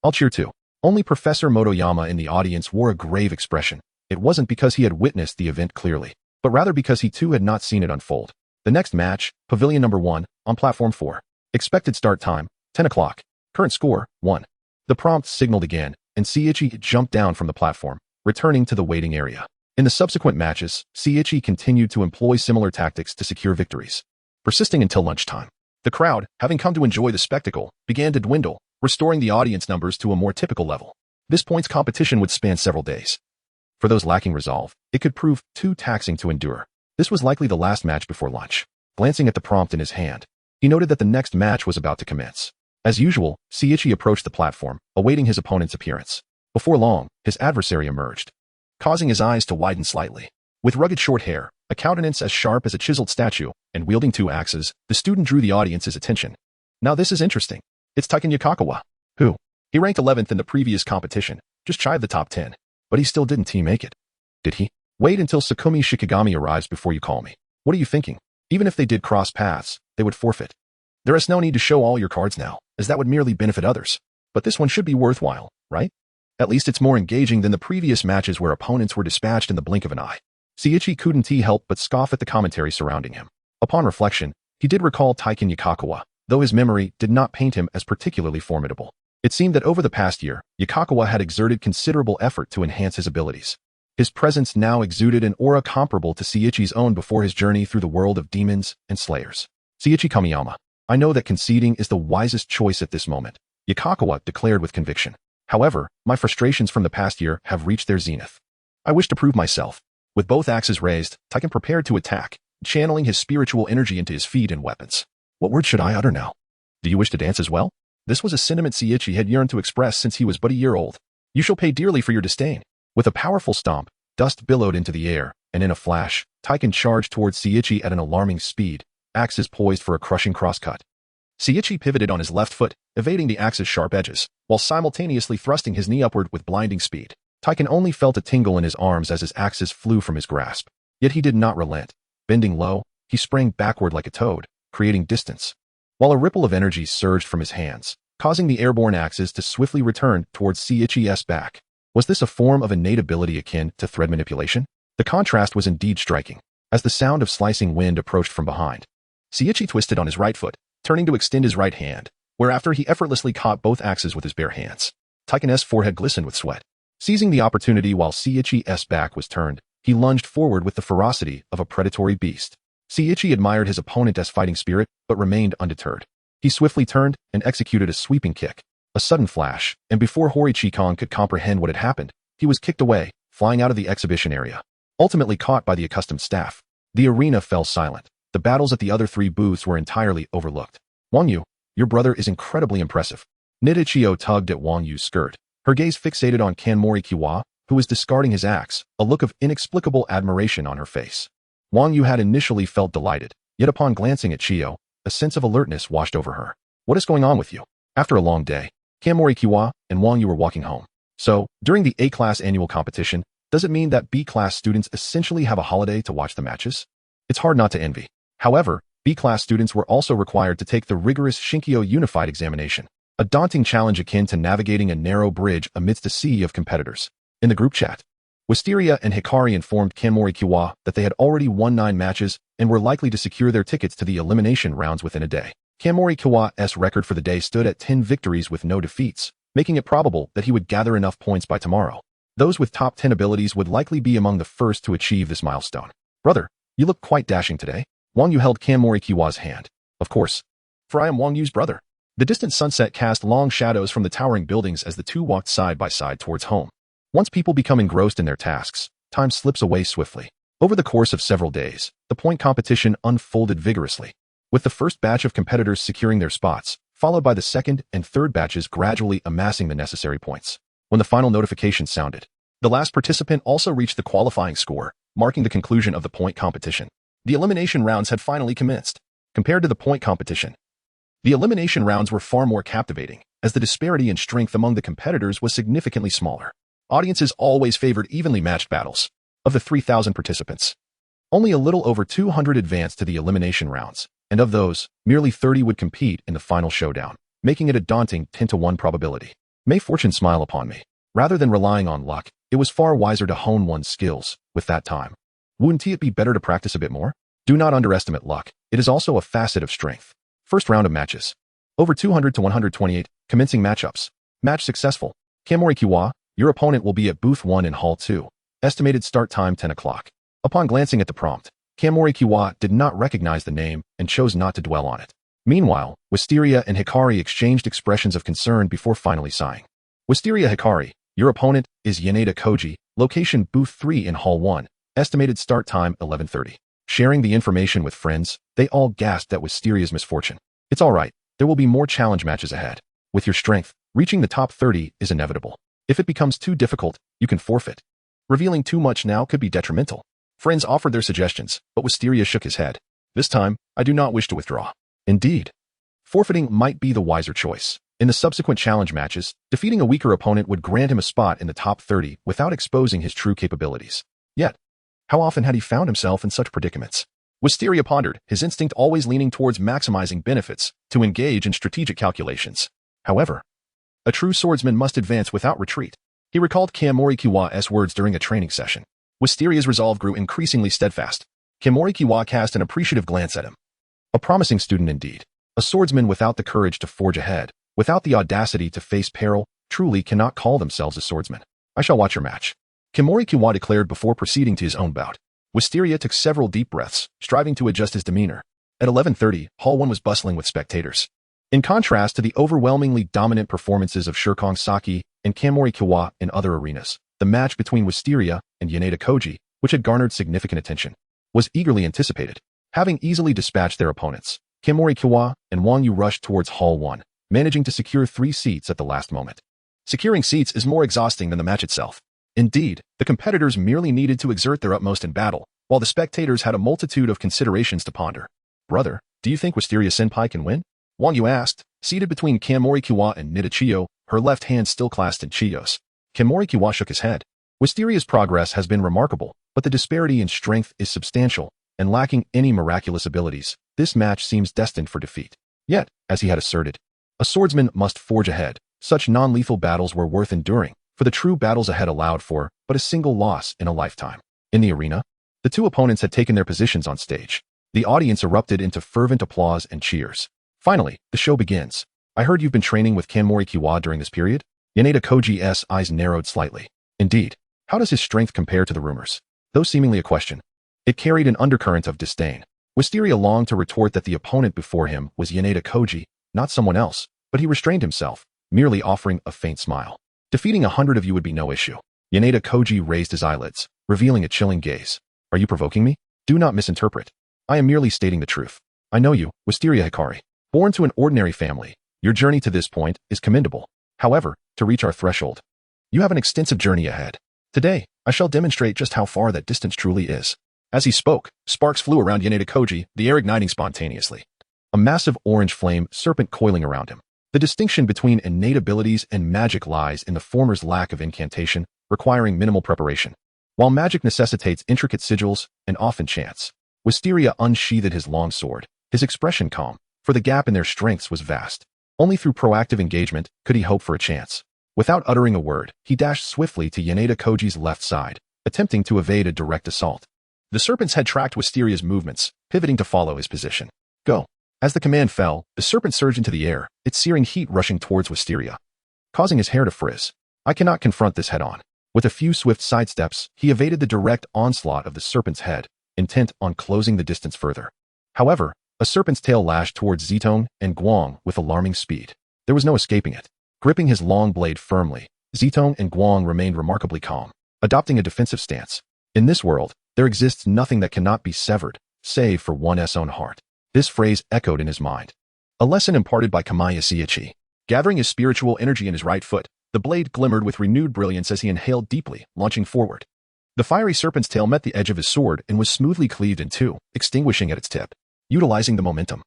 I'll cheer too. Only Professor Motoyama in the audience wore a grave expression. It wasn't because he had witnessed the event clearly, but rather because he too had not seen it unfold. The next match, pavilion number 1, on platform 4. Expected start time, 10 o'clock. Current score, 1. The prompt signaled again, and Seiichi jumped down from the platform, returning to the waiting area. In the subsequent matches, Seiichi continued to employ similar tactics to secure victories, persisting until lunchtime. The crowd, having come to enjoy the spectacle, began to dwindle, restoring the audience numbers to a more typical level. This points competition would span several days. For those lacking resolve, it could prove too taxing to endure. This was likely the last match before lunch. Glancing at the prompt in his hand, he noted that the next match was about to commence. As usual, Seiichi approached the platform, awaiting his opponent's appearance. Before long, his adversary emerged, causing his eyes to widen slightly. With rugged short hair, a countenance as sharp as a chiseled statue, and wielding 2 axes, the student drew the audience's attention. Now this is interesting. It's Taiken Yakakawa. Who? He ranked 11th in the previous competition, just shy of the top 10. But he still didn't make it. Did he? Wait until Sakumi Shikigami arrives before you call me. What are you thinking? Even if they did cross paths, they would forfeit. There is no need to show all your cards now, as that would merely benefit others. But this one should be worthwhile, right? At least it's more engaging than the previous matches where opponents were dispatched in the blink of an eye. Seiichi couldn't help but scoff at the commentary surrounding him. Upon reflection, he did recall Taiken Yakakawa, though his memory did not paint him as particularly formidable. It seemed that over the past year, Yakakawa had exerted considerable effort to enhance his abilities. His presence now exuded an aura comparable to Seiichi's own before his journey through the world of demons and slayers. Seiichi Kamiyama, I know that conceding is the wisest choice at this moment, Yakakawa declared with conviction. However, my frustrations from the past year have reached their zenith. I wish to prove myself. With both axes raised, Taiken prepared to attack, channeling his spiritual energy into his feet and weapons. What word should I utter now? Do you wish to dance as well? This was a sentiment Seiichi had yearned to express since he was but a year old. You shall pay dearly for your disdain. With a powerful stomp, dust billowed into the air, and in a flash, Taiken charged towards Seiichi at an alarming speed, axes poised for a crushing crosscut. Seiichi pivoted on his left foot, evading the axe's sharp edges, while simultaneously thrusting his knee upward with blinding speed. Taiken only felt a tingle in his arms as his axes flew from his grasp. Yet he did not relent. Bending low, he sprang backward like a toad, creating distance, while a ripple of energy surged from his hands, causing the airborne axes to swiftly return towards Seiichi's back. Was this a form of innate ability akin to thread manipulation? The contrast was indeed striking, as the sound of slicing wind approached from behind. Seiichi twisted on his right foot, turning to extend his right hand, whereafter he effortlessly caught both axes with his bare hands. Taiken's forehead glistened with sweat. Seizing the opportunity while Seiichi's back was turned, he lunged forward with the ferocity of a predatory beast. Seiichi admired his opponent's fighting spirit, but remained undeterred. He swiftly turned and executed a sweeping kick. A sudden flash, and before Horichikon could comprehend what had happened, he was kicked away, flying out of the exhibition area. Ultimately caught by the accustomed staff, the arena fell silent. The battles at the other 3 booths were entirely overlooked. Wang Yu, Your brother is incredibly impressive. Nidichio tugged at Wang Yu's skirt, her gaze fixated on Kanmori Kiwa, who was discarding his axe, a look of inexplicable admiration on her face. Wang Yu had initially felt delighted, yet upon glancing at Chio, a sense of alertness washed over her. What is going on with you? After a long day, Kanmori Kiwa and Wang Yu were walking home. So, during the A-class annual competition, does it mean that B-class students essentially have a holiday to watch the matches? It's hard not to envy. However, B-class students were also required to take the rigorous Shinkyo Unified examination, a daunting challenge akin to navigating a narrow bridge amidst a sea of competitors. In the group chat, Wisteria and Hikari informed Kanmori Kiwa that they had already won 9 matches and were likely to secure their tickets to the elimination rounds within a day. Kanmori Kiwa's record for the day stood at 10 victories with no defeats, making it probable that he would gather enough points by tomorrow. Those with top 10 abilities would likely be among the first to achieve this milestone. Brother, you look quite dashing today. Wang Yu held Kanmori Kiwa's hand. Of course, for I am Wang Yu's brother. The distant sunset cast long shadows from the towering buildings as the two walked side by side towards home. Once people become engrossed in their tasks, time slips away swiftly. Over the course of several days, the point competition unfolded vigorously, with the first batch of competitors securing their spots, followed by the second and third batches gradually amassing the necessary points. When the final notification sounded, the last participant also reached the qualifying score, marking the conclusion of the point competition. The elimination rounds had finally commenced. Compared to the point competition, the elimination rounds were far more captivating, as the disparity in strength among the competitors was significantly smaller. Audiences always favored evenly matched battles. Of the 3,000 participants, only a little over 200 advanced to the elimination rounds, and of those, merely 30 would compete in the final showdown, making it a daunting 10-to-1 probability. May fortune smile upon me. Rather than relying on luck, it was far wiser to hone one's skills with that time. Wouldn't it be better to practice a bit more? Do not underestimate luck. It is also a facet of strength. First round of matches. Over 200 to 128, commencing matchups. Match successful. Kanmori Kiwa, your opponent will be at booth 1 in hall 2. Estimated start time 10 o'clock. Upon glancing at the prompt, Kanmori Kiwa did not recognize the name and chose not to dwell on it. Meanwhile, Wisteria and Hikari exchanged expressions of concern before finally sighing. Wisteria Hikari, your opponent is Yaneda Koji, location booth 3 in hall 1. Estimated start time 11:30. Sharing the information with friends, they all gasped at Wisteria's misfortune. It's all right. There will be more challenge matches ahead. With your strength, reaching the top 30 is inevitable. If it becomes too difficult, you can forfeit. Revealing too much now could be detrimental. Friends offered their suggestions, but Wisteria shook his head. This time, I do not wish to withdraw. Indeed, forfeiting might be the wiser choice. In the subsequent challenge matches, defeating a weaker opponent would grant him a spot in the top 30 without exposing his true capabilities. Yet, how often had he found himself in such predicaments? Wisteria pondered, his instinct always leaning towards maximizing benefits to engage in strategic calculations. However, a true swordsman must advance without retreat. He recalled Kanmori Kiwa's words during a training session. Wisteria's resolve grew increasingly steadfast. Kanmori Kiwa cast an appreciative glance at him. A promising student indeed. A swordsman without the courage to forge ahead, without the audacity to face peril, truly cannot call themselves a swordsman. I shall watch your match. Kanmori Kiwa declared before proceeding to his own bout. Wisteria took several deep breaths, striving to adjust his demeanor. At 11:30, Hall 1 was bustling with spectators. In contrast to the overwhelmingly dominant performances of Shirkong Saki and Kanmori Kiwa in other arenas, the match between Wisteria and Yaneda Koji, which had garnered significant attention, was eagerly anticipated. Having easily dispatched their opponents, Kanmori Kiwa and Wang Yu rushed towards Hall 1, managing to secure 3 seats at the last moment. Securing seats is more exhausting than the match itself. Indeed, the competitors merely needed to exert their utmost in battle, while the spectators had a multitude of considerations to ponder. Brother, do you think Wisteria-senpai can win? Wang Yu asked, seated between Kanmori Kiwa and Nidichio, her left hand still clasped in Chiyo's. Kanmori Kiwa shook his head. Wisteria's progress has been remarkable, but the disparity in strength is substantial, and lacking any miraculous abilities, this match seems destined for defeat. Yet, as he had asserted, a swordsman must forge ahead. Such non-lethal battles were worth enduring, for the true battles ahead allowed for but a single loss in a lifetime. In the arena, the two opponents had taken their positions on stage. The audience erupted into fervent applause and cheers. Finally, the show begins. I heard you've been training with Kanmori Kiwa during this period? Yaneda Koji's eyes narrowed slightly. Indeed. How does his strength compare to the rumors? Though seemingly a question, it carried an undercurrent of disdain. Wisteria longed to retort that the opponent before him was Yaneda Koji, not someone else, but he restrained himself, merely offering a faint smile. Defeating 100 of you would be no issue. Yaneda Koji raised his eyelids, revealing a chilling gaze. Are you provoking me? Do not misinterpret. I am merely stating the truth. I know you, Wisteria Hikari. Born to an ordinary family, your journey to this point is commendable. However, to reach our threshold, you have an extensive journey ahead. Today, I shall demonstrate just how far that distance truly is. As he spoke, sparks flew around Yaneda Koji, the air igniting spontaneously. A massive orange flame serpent coiling around him. The distinction between innate abilities and magic lies in the former's lack of incantation, requiring minimal preparation, while magic necessitates intricate sigils and often chance. Wisteria unsheathed his long sword, his expression calm, for the gap in their strengths was vast. Only through proactive engagement could he hope for a chance. Without uttering a word, he dashed swiftly to Yaneda Koji's left side, attempting to evade a direct assault. The serpent's head tracked Wisteria's movements, pivoting to follow his position. Go. As the command fell, the serpent surged into the air, its searing heat rushing towards Wisteria, causing his hair to frizz. I cannot confront this head-on. With a few swift sidesteps, he evaded the direct onslaught of the serpent's head, intent on closing the distance further. However, a serpent's tail lashed towards Zitong and Guang with alarming speed. There was no escaping it. Gripping his long blade firmly, Zitong and Guang remained remarkably calm, adopting a defensive stance. In this world, there exists nothing that cannot be severed, save for one's own heart. This phrase echoed in his mind. A lesson imparted by Kamaya Seiichi. Gathering his spiritual energy in his right foot, the blade glimmered with renewed brilliance as he inhaled deeply, launching forward. The fiery serpent's tail met the edge of his sword and was smoothly cleaved in two, extinguishing at its tip. Utilizing the momentum,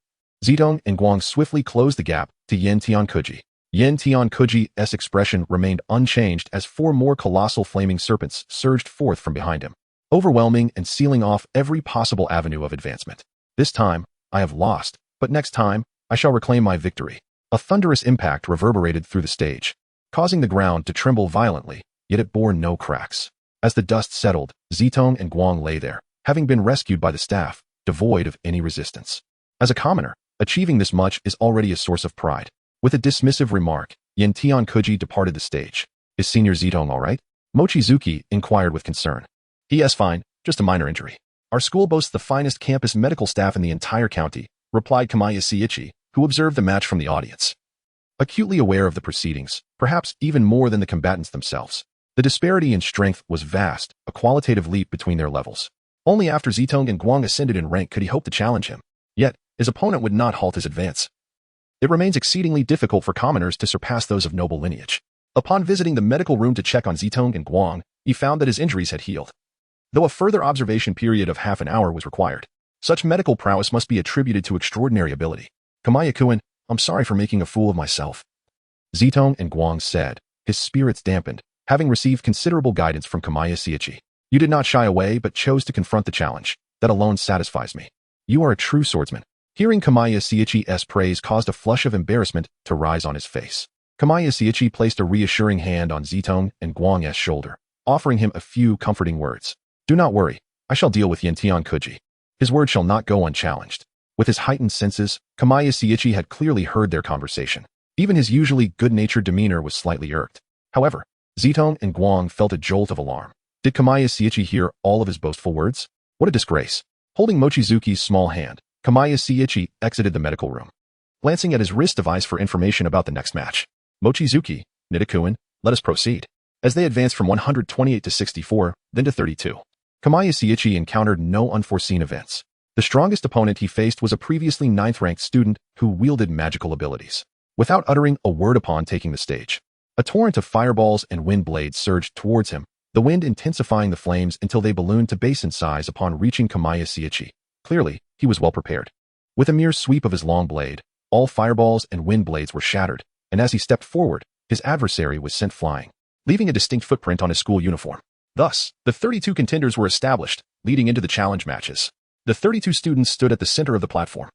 Zitong and Guang swiftly closed the gap to Yen Tiankuji. Yen Tiankuji's expression remained unchanged as four more colossal flaming serpents surged forth from behind him, overwhelming and sealing off every possible avenue of advancement. This time, I have lost, but next time, I shall reclaim my victory. A thunderous impact reverberated through the stage, causing the ground to tremble violently, yet it bore no cracks. As the dust settled, Zitong and Guang lay there, having been rescued by the staff, devoid of any resistance. As a commoner, achieving this much is already a source of pride. With a dismissive remark, Yen Tiankuji departed the stage. Is Senior Zitong all right? Mochizuki inquired with concern. He is fine, just a minor injury. Our school boasts the finest campus medical staff in the entire county, replied Kamaya Seiichi, who observed the match from the audience. Acutely aware of the proceedings, perhaps even more than the combatants themselves. The disparity in strength was vast, a qualitative leap between their levels. Only after Zitong and Guang ascended in rank could he hope to challenge him. Yet, his opponent would not halt his advance. It remains exceedingly difficult for commoners to surpass those of noble lineage. Upon visiting the medical room to check on Zitong and Guang, he found that his injuries had healed, though a further observation period of half an hour was required. Such medical prowess must be attributed to extraordinary ability. Kamaya-kun, I'm sorry for making a fool of myself, Zitong and Guang said, his spirits dampened, having received considerable guidance from Kamaya Seiichi. You did not shy away but chose to confront the challenge. That alone satisfies me. You are a true swordsman. Hearing Kamaya Seiichi's praise caused a flush of embarrassment to rise on his face. Kamaya Seiichi placed a reassuring hand on Zitong and Guang's shoulder, offering him a few comforting words. Do not worry, I shall deal with Yen Tiankuji. His word shall not go unchallenged. With his heightened senses, Kamaya Seiichi had clearly heard their conversation. Even his usually good-natured demeanor was slightly irked. However, Zitong and Guang felt a jolt of alarm. Did Kamaya Seiichi hear all of his boastful words? What a disgrace. Holding Mochizuki's small hand, Kamaya Seiichi exited the medical room, glancing at his wrist device for information about the next match. Mochizuki, Nidakuin, let us proceed. As they advanced from 128 to 64, then to 32, Kamaya Seiichi encountered no unforeseen events. The strongest opponent he faced was a previously 9th-ranked student who wielded magical abilities. Without uttering a word upon taking the stage, a torrent of fireballs and wind blades surged towards him, the wind intensifying the flames until they ballooned to basin size upon reaching Kamaya Seiichi. Clearly, he was well prepared. With a mere sweep of his long blade, all fireballs and wind blades were shattered, and as he stepped forward, his adversary was sent flying, leaving a distinct footprint on his school uniform. Thus, the 32 contenders were established, leading into the challenge matches. The 32 students stood at the center of the platform,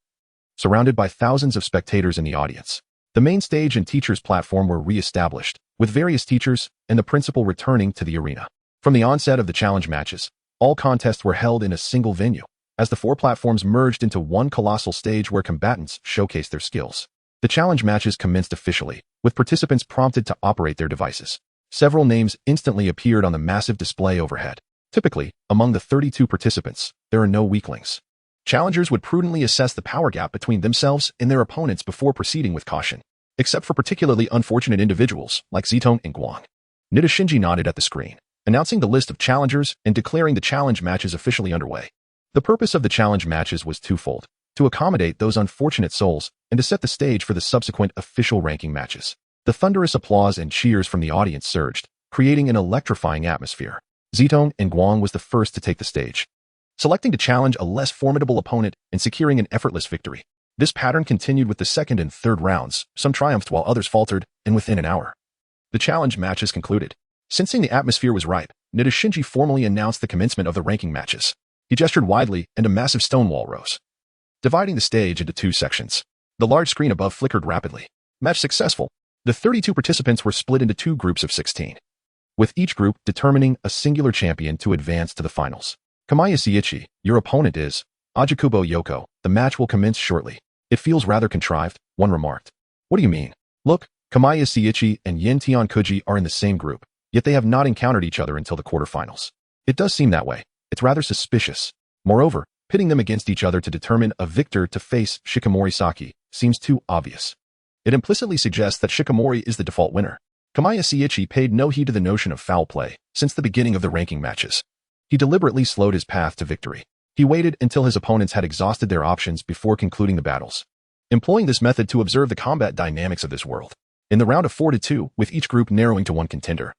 surrounded by thousands of spectators in the audience. The main stage and teachers' platform were re-established, with various teachers and the principal returning to the arena. From the onset of the challenge matches, all contests were held in a single venue, as the four platforms merged into one colossal stage where combatants showcased their skills. The challenge matches commenced officially, with participants prompted to operate their devices. Several names instantly appeared on the massive display overhead. Typically, among the 32 participants, there are no weaklings. Challengers would prudently assess the power gap between themselves and their opponents before proceeding with caution, except for particularly unfortunate individuals like Zitong and Guang. Nidashinji nodded at the screen, announcing the list of challengers and declaring the challenge matches officially underway. The purpose of the challenge matches was twofold: to accommodate those unfortunate souls and and to set the stage for the subsequent official ranking matches. The thunderous applause and cheers from the audience surged, creating an electrifying atmosphere. Zitong and Guang was the first to take the stage, selecting to challenge a less formidable opponent and securing an effortless victory. This pattern continued with the second and third rounds. Some triumphed while others faltered, and within an hour, the challenge matches concluded. Sensing the atmosphere was ripe, Nida Shinji formally announced the commencement of the ranking matches. He gestured widely, and a massive stone wall rose, dividing the stage into two sections. The large screen above flickered rapidly. Match successful. The 32 participants were split into two groups of 16, with each group determining a singular champion to advance to the finals. Kamaya Seiichi, your opponent is Ajikubo Yoko. The match will commence shortly. It feels rather contrived, one remarked. What do you mean? Look, Kamaya Seiichi and Yin Tiankuji are in the same group, yet they have not encountered each other until the quarterfinals. It does seem that way. It's rather suspicious. Moreover, pitting them against each other to determine a victor to face Shikamori Saki seems too obvious. It implicitly suggests that Shikamori is the default winner. Kamaya Seiichi paid no heed to the notion of foul play since the beginning of the ranking matches. He deliberately slowed his path to victory. He waited until his opponents had exhausted their options before concluding the battles, employing this method to observe the combat dynamics of this world. In the round of 4-2, with each group narrowing to one contender,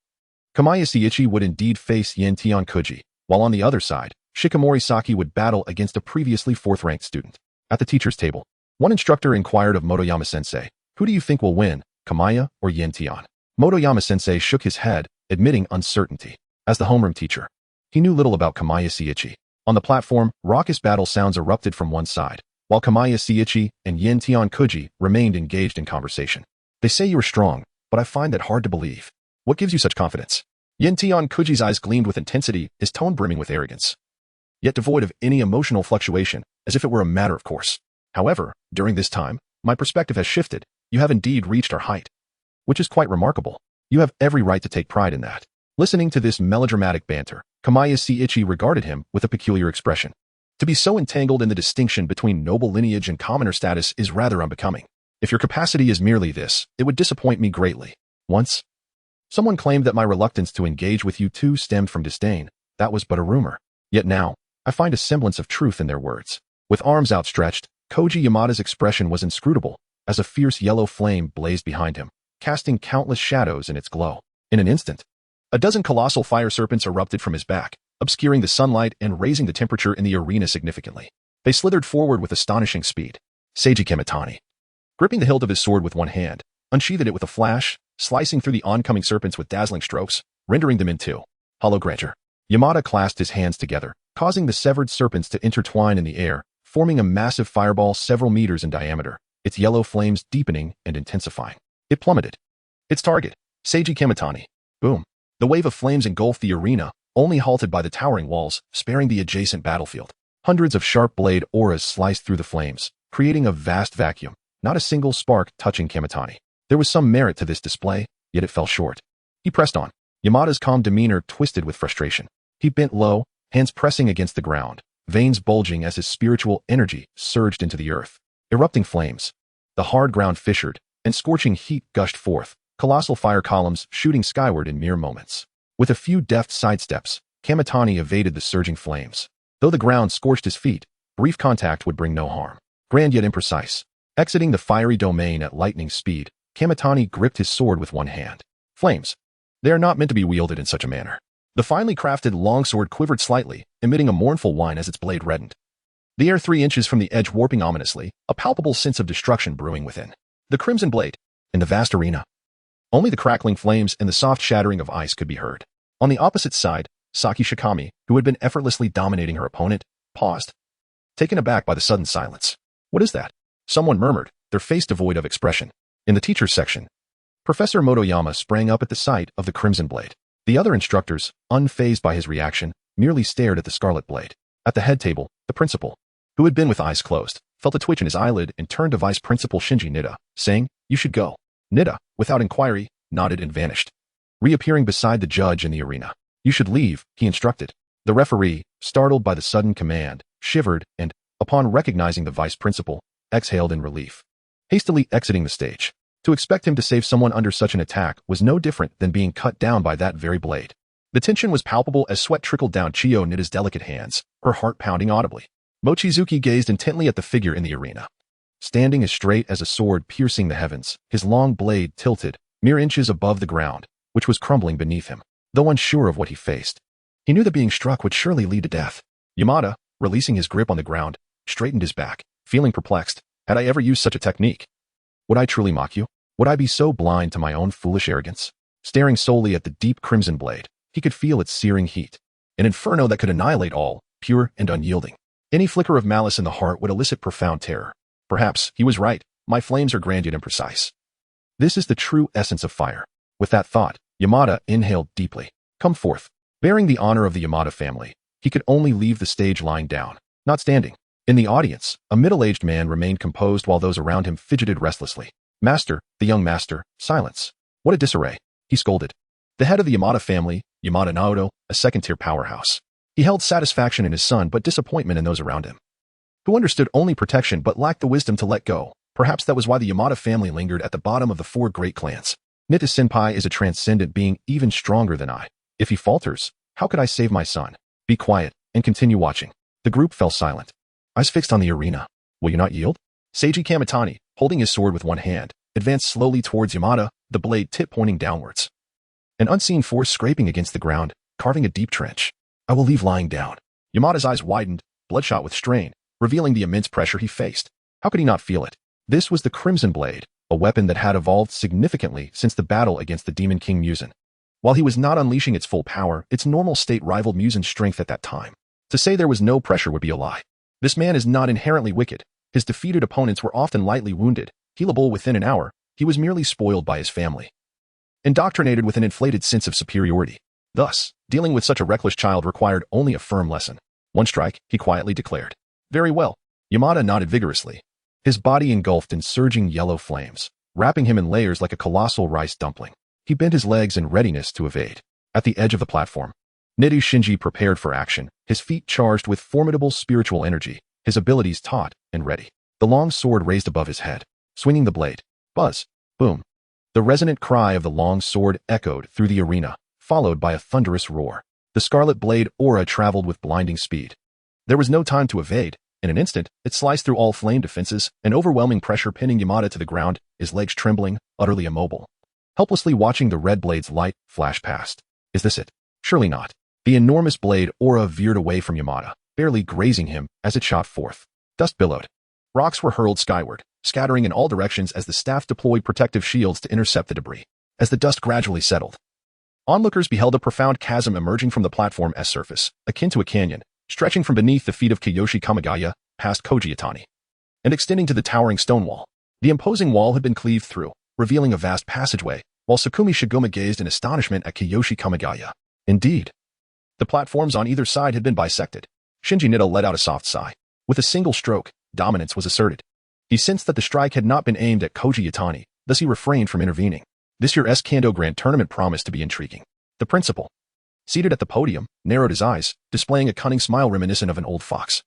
Kamaya Seiichi would indeed face Yin Tiankuji, while on the other side, Shikamori Saki would battle against a previously fourth-ranked student. At the teacher's table, one instructor inquired of Motoyama-sensei, who do you think will win, Kamaya or Yin Tian? Motoyama-sensei shook his head, admitting uncertainty. As the homeroom teacher, he knew little about Kamaya Seiichi. On the platform, raucous battle sounds erupted from one side, while Kamaya Seiichi and Yin Tiankuji remained engaged in conversation. They say you are strong, but I find that hard to believe. What gives you such confidence? Yin Tiankuji's eyes gleamed with intensity, his tone brimming with arrogance, yet devoid of any emotional fluctuation, as if it were a matter of course. However, during this time, my perspective has shifted. You have indeed reached our height, which is quite remarkable. You have every right to take pride in that. Listening to this melodramatic banter, Kamaya Seiichi regarded him with a peculiar expression. To be so entangled in the distinction between noble lineage and commoner status is rather unbecoming. If your capacity is merely this, it would disappoint me greatly. Once, someone claimed that my reluctance to engage with you two stemmed from disdain. That was but a rumor. Yet now, I find a semblance of truth in their words. With arms outstretched, Koji Yamada's expression was inscrutable, as a fierce yellow flame blazed behind him, casting countless shadows in its glow. In an instant, a dozen colossal fire serpents erupted from his back, obscuring the sunlight and raising the temperature in the arena significantly. They slithered forward with astonishing speed. Seiji Kemitani, gripping the hilt of his sword with one hand, unsheathed it with a flash, slicing through the oncoming serpents with dazzling strokes, rendering them into hollow grandeur. Yamada clasped his hands together, causing the severed serpents to intertwine in the air, forming a massive fireball several meters in diameter, its yellow flames deepening and intensifying. It plummeted. Its target, Seiji Kemitani. Boom. The wave of flames engulfed the arena, only halted by the towering walls, sparing the adjacent battlefield. Hundreds of sharp blade auras sliced through the flames, creating a vast vacuum, not a single spark touching Kemitani. There was some merit to this display, yet it fell short. He pressed on. Yamada's calm demeanor twisted with frustration. He bent low, hands pressing against the ground, veins bulging as his spiritual energy surged into the earth. Erupting flames. The hard ground fissured, and scorching heat gushed forth, colossal fire columns shooting skyward in mere moments. With a few deft sidesteps, Kemitani evaded the surging flames. Though the ground scorched his feet, brief contact would bring no harm. Grand yet imprecise. Exiting the fiery domain at lightning speed, Kemitani gripped his sword with one hand. Flames. They are not meant to be wielded in such a manner. The finely crafted longsword quivered slightly, emitting a mournful whine as its blade reddened. The air 3 inches from the edge warping ominously, a palpable sense of destruction brewing within. The crimson blade. In the vast arena, only the crackling flames and the soft shattering of ice could be heard. On the opposite side, Saki Shikami, who had been effortlessly dominating her opponent, paused, taken aback by the sudden silence. What is that? Someone murmured, their face devoid of expression. In the teacher's section, Professor Motoyama sprang up at the sight of the crimson blade. The other instructors, unfazed by his reaction, merely stared at the scarlet blade. At the head table, the principal, who had been with eyes closed, felt a twitch in his eyelid and turned to Vice Principal Shinji Nida, saying, "You should go." Nida, without inquiry, nodded and vanished, reappearing beside the judge in the arena. "You should leave," he instructed. The referee, startled by the sudden command, shivered and, upon recognizing the vice principal, exhaled in relief, hastily exiting the stage. To expect him to save someone under such an attack was no different than being cut down by that very blade. The tension was palpable as sweat trickled down Chiyo Nida's delicate hands, her heart pounding audibly. Mochizuki gazed intently at the figure in the arena, standing as straight as a sword piercing the heavens, his long blade tilted, mere inches above the ground, which was crumbling beneath him. Though unsure of what he faced, he knew that being struck would surely lead to death. Yamada, releasing his grip on the ground, straightened his back, feeling perplexed. Had I ever used such a technique? Would I truly mock you? Would I be so blind to my own foolish arrogance? Staring solely at the deep crimson blade, he could feel its searing heat. An inferno that could annihilate all, pure and unyielding. Any flicker of malice in the heart would elicit profound terror. Perhaps he was right. My flames are grand yet imprecise. This is the true essence of fire. With that thought, Yamada inhaled deeply. Come forth. Bearing the honor of the Yamada family, he could only leave the stage lying down, not standing. In the audience, a middle-aged man remained composed while those around him fidgeted restlessly. Master, the young master, silence. What a disarray, he scolded. The head of the Yamada family, Yamada Naoto, a second-tier powerhouse. He held satisfaction in his son but disappointment in those around him, who understood only protection but lacked the wisdom to let go. Perhaps that was why the Yamada family lingered at the bottom of the four great clans. Nita-senpai is a transcendent being even stronger than I. If he falters, how could I save my son? Be quiet and continue watching. The group fell silent, eyes fixed on the arena. Will you not yield? Seiji Kamitani, holding his sword with one hand, advanced slowly towards Yamada, the blade tip pointing downwards. An unseen force scraping against the ground, carving a deep trench. I will leave lying down. Yamada's eyes widened, bloodshot with strain, revealing the immense pressure he faced. How could he not feel it? This was the Crimson Blade, a weapon that had evolved significantly since the battle against the Demon King Muzan. While he was not unleashing its full power, its normal state rivaled Muzan's strength at that time. To say there was no pressure would be a lie. This man is not inherently wicked. His defeated opponents were often lightly wounded, healable within an hour. He was merely spoiled by his family, indoctrinated with an inflated sense of superiority. Thus, dealing with such a reckless child required only a firm lesson. One strike, he quietly declared. Very well. Yamada nodded vigorously. His body engulfed in surging yellow flames, wrapping him in layers like a colossal rice dumpling. He bent his legs in readiness to evade. At the edge of the platform, Niru Shinji prepared for action, his feet charged with formidable spiritual energy, his abilities taut and ready. The long sword raised above his head, swinging the blade. Buzz. Boom. The resonant cry of the long sword echoed through the arena, followed by a thunderous roar. The scarlet blade aura traveled with blinding speed. There was no time to evade. In an instant, it sliced through all flame defenses, an overwhelming pressure pinning Yamada to the ground, his legs trembling, utterly immobile. Helplessly watching the red blade's light flash past. Is this it? Surely not. The enormous blade aura veered away from Yamada, barely grazing him as it shot forth. Dust billowed. Rocks were hurled skyward, scattering in all directions as the staff deployed protective shields to intercept the debris. As the dust gradually settled, onlookers beheld a profound chasm emerging from the platform's surface, akin to a canyon, stretching from beneath the feet of Kiyoshi Kamigaya, past Koji Itani, and extending to the towering stone wall. The imposing wall had been cleaved through, revealing a vast passageway, while Sakumi Shiguma gazed in astonishment at Kiyoshi Kamigaya. Indeed, the platforms on either side had been bisected. Shinji Nita let out a soft sigh. With a single stroke, dominance was asserted. He sensed that the strike had not been aimed at Koji Itani, thus he refrained from intervening. This year's Kendo Grand Tournament promised to be intriguing. The principal, seated at the podium, narrowed his eyes, displaying a cunning smile reminiscent of an old fox.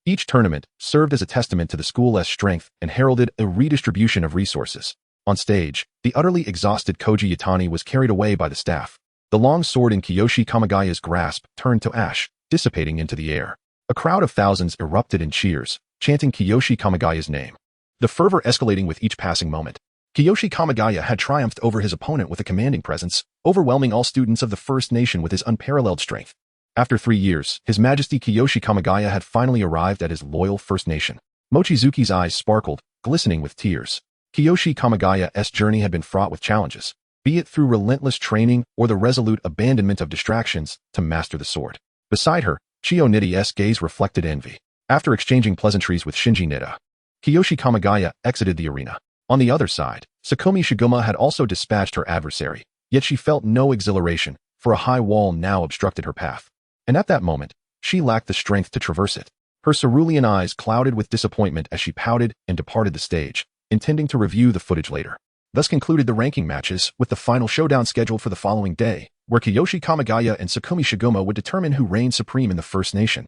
Each tournament served as a testament to the school's strength and heralded a redistribution of resources. On stage, the utterly exhausted Koji Itani was carried away by the staff. The long sword in Kiyoshi Kamigaya's grasp turned to ash, dissipating into the air. A crowd of thousands erupted in cheers, chanting Kiyoshi Kamigaya's name. The fervor escalating with each passing moment. Kiyoshi Kamigaya had triumphed over his opponent with a commanding presence, overwhelming all students of the First Nation with his unparalleled strength. After 3 years, His Majesty Kiyoshi Kamigaya had finally arrived at his loyal First Nation. Mochizuki's eyes sparkled, glistening with tears. Kiyoshi Kamigaya's journey had been fraught with challenges, be it through relentless training or the resolute abandonment of distractions to master the sword. Beside her, Chiyo Nita's gaze reflected envy. After exchanging pleasantries with Shinji Nita, Kiyoshi Kamigaya exited the arena. On the other side, Sakumi Shiguma had also dispatched her adversary, yet she felt no exhilaration, for a high wall now obstructed her path. And at that moment, she lacked the strength to traverse it. Her cerulean eyes clouded with disappointment as she pouted and departed the stage, intending to review the footage later. Thus concluded the ranking matches, with the final showdown scheduled for the following day, where Kiyoshi Kamigaya and Sakumi Shiguma would determine who reigned supreme in the First Nation.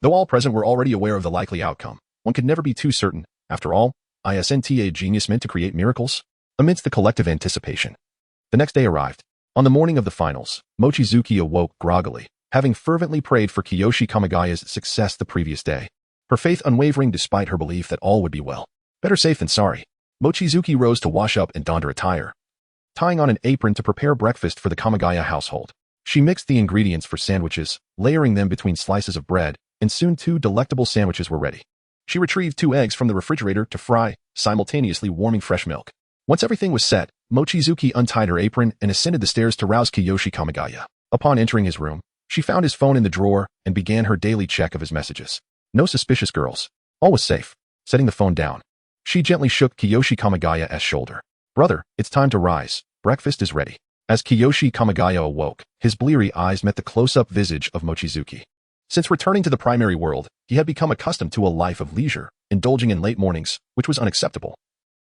Though all present were already aware of the likely outcome, one could never be too certain. After all, isn't a genius meant to create miracles? Amidst the collective anticipation, the next day arrived. On the morning of the finals, Mochizuki awoke groggily, having fervently prayed for Kiyoshi Kamigaya's success the previous day, her faith unwavering despite her belief that all would be well. Better safe than sorry. Mochizuki rose to wash up and donned her attire, tying on an apron to prepare breakfast for the Kamigaya household. She mixed the ingredients for sandwiches, layering them between slices of bread, and soon 2 delectable sandwiches were ready. She retrieved 2 eggs from the refrigerator to fry, simultaneously warming fresh milk. Once everything was set, Mochizuki untied her apron and ascended the stairs to rouse Kiyoshi Kamigaya. Upon entering his room, she found his phone in the drawer and began her daily check of his messages. No suspicious girls. All was safe. Setting the phone down, she gently shook Kiyoshi Kamigaya's shoulder. Brother, it's time to rise. Breakfast is ready. As Kiyoshi Kamigaya awoke, his bleary eyes met the close-up visage of Mochizuki. Since returning to the primary world, he had become accustomed to a life of leisure, indulging in late mornings, which was unacceptable.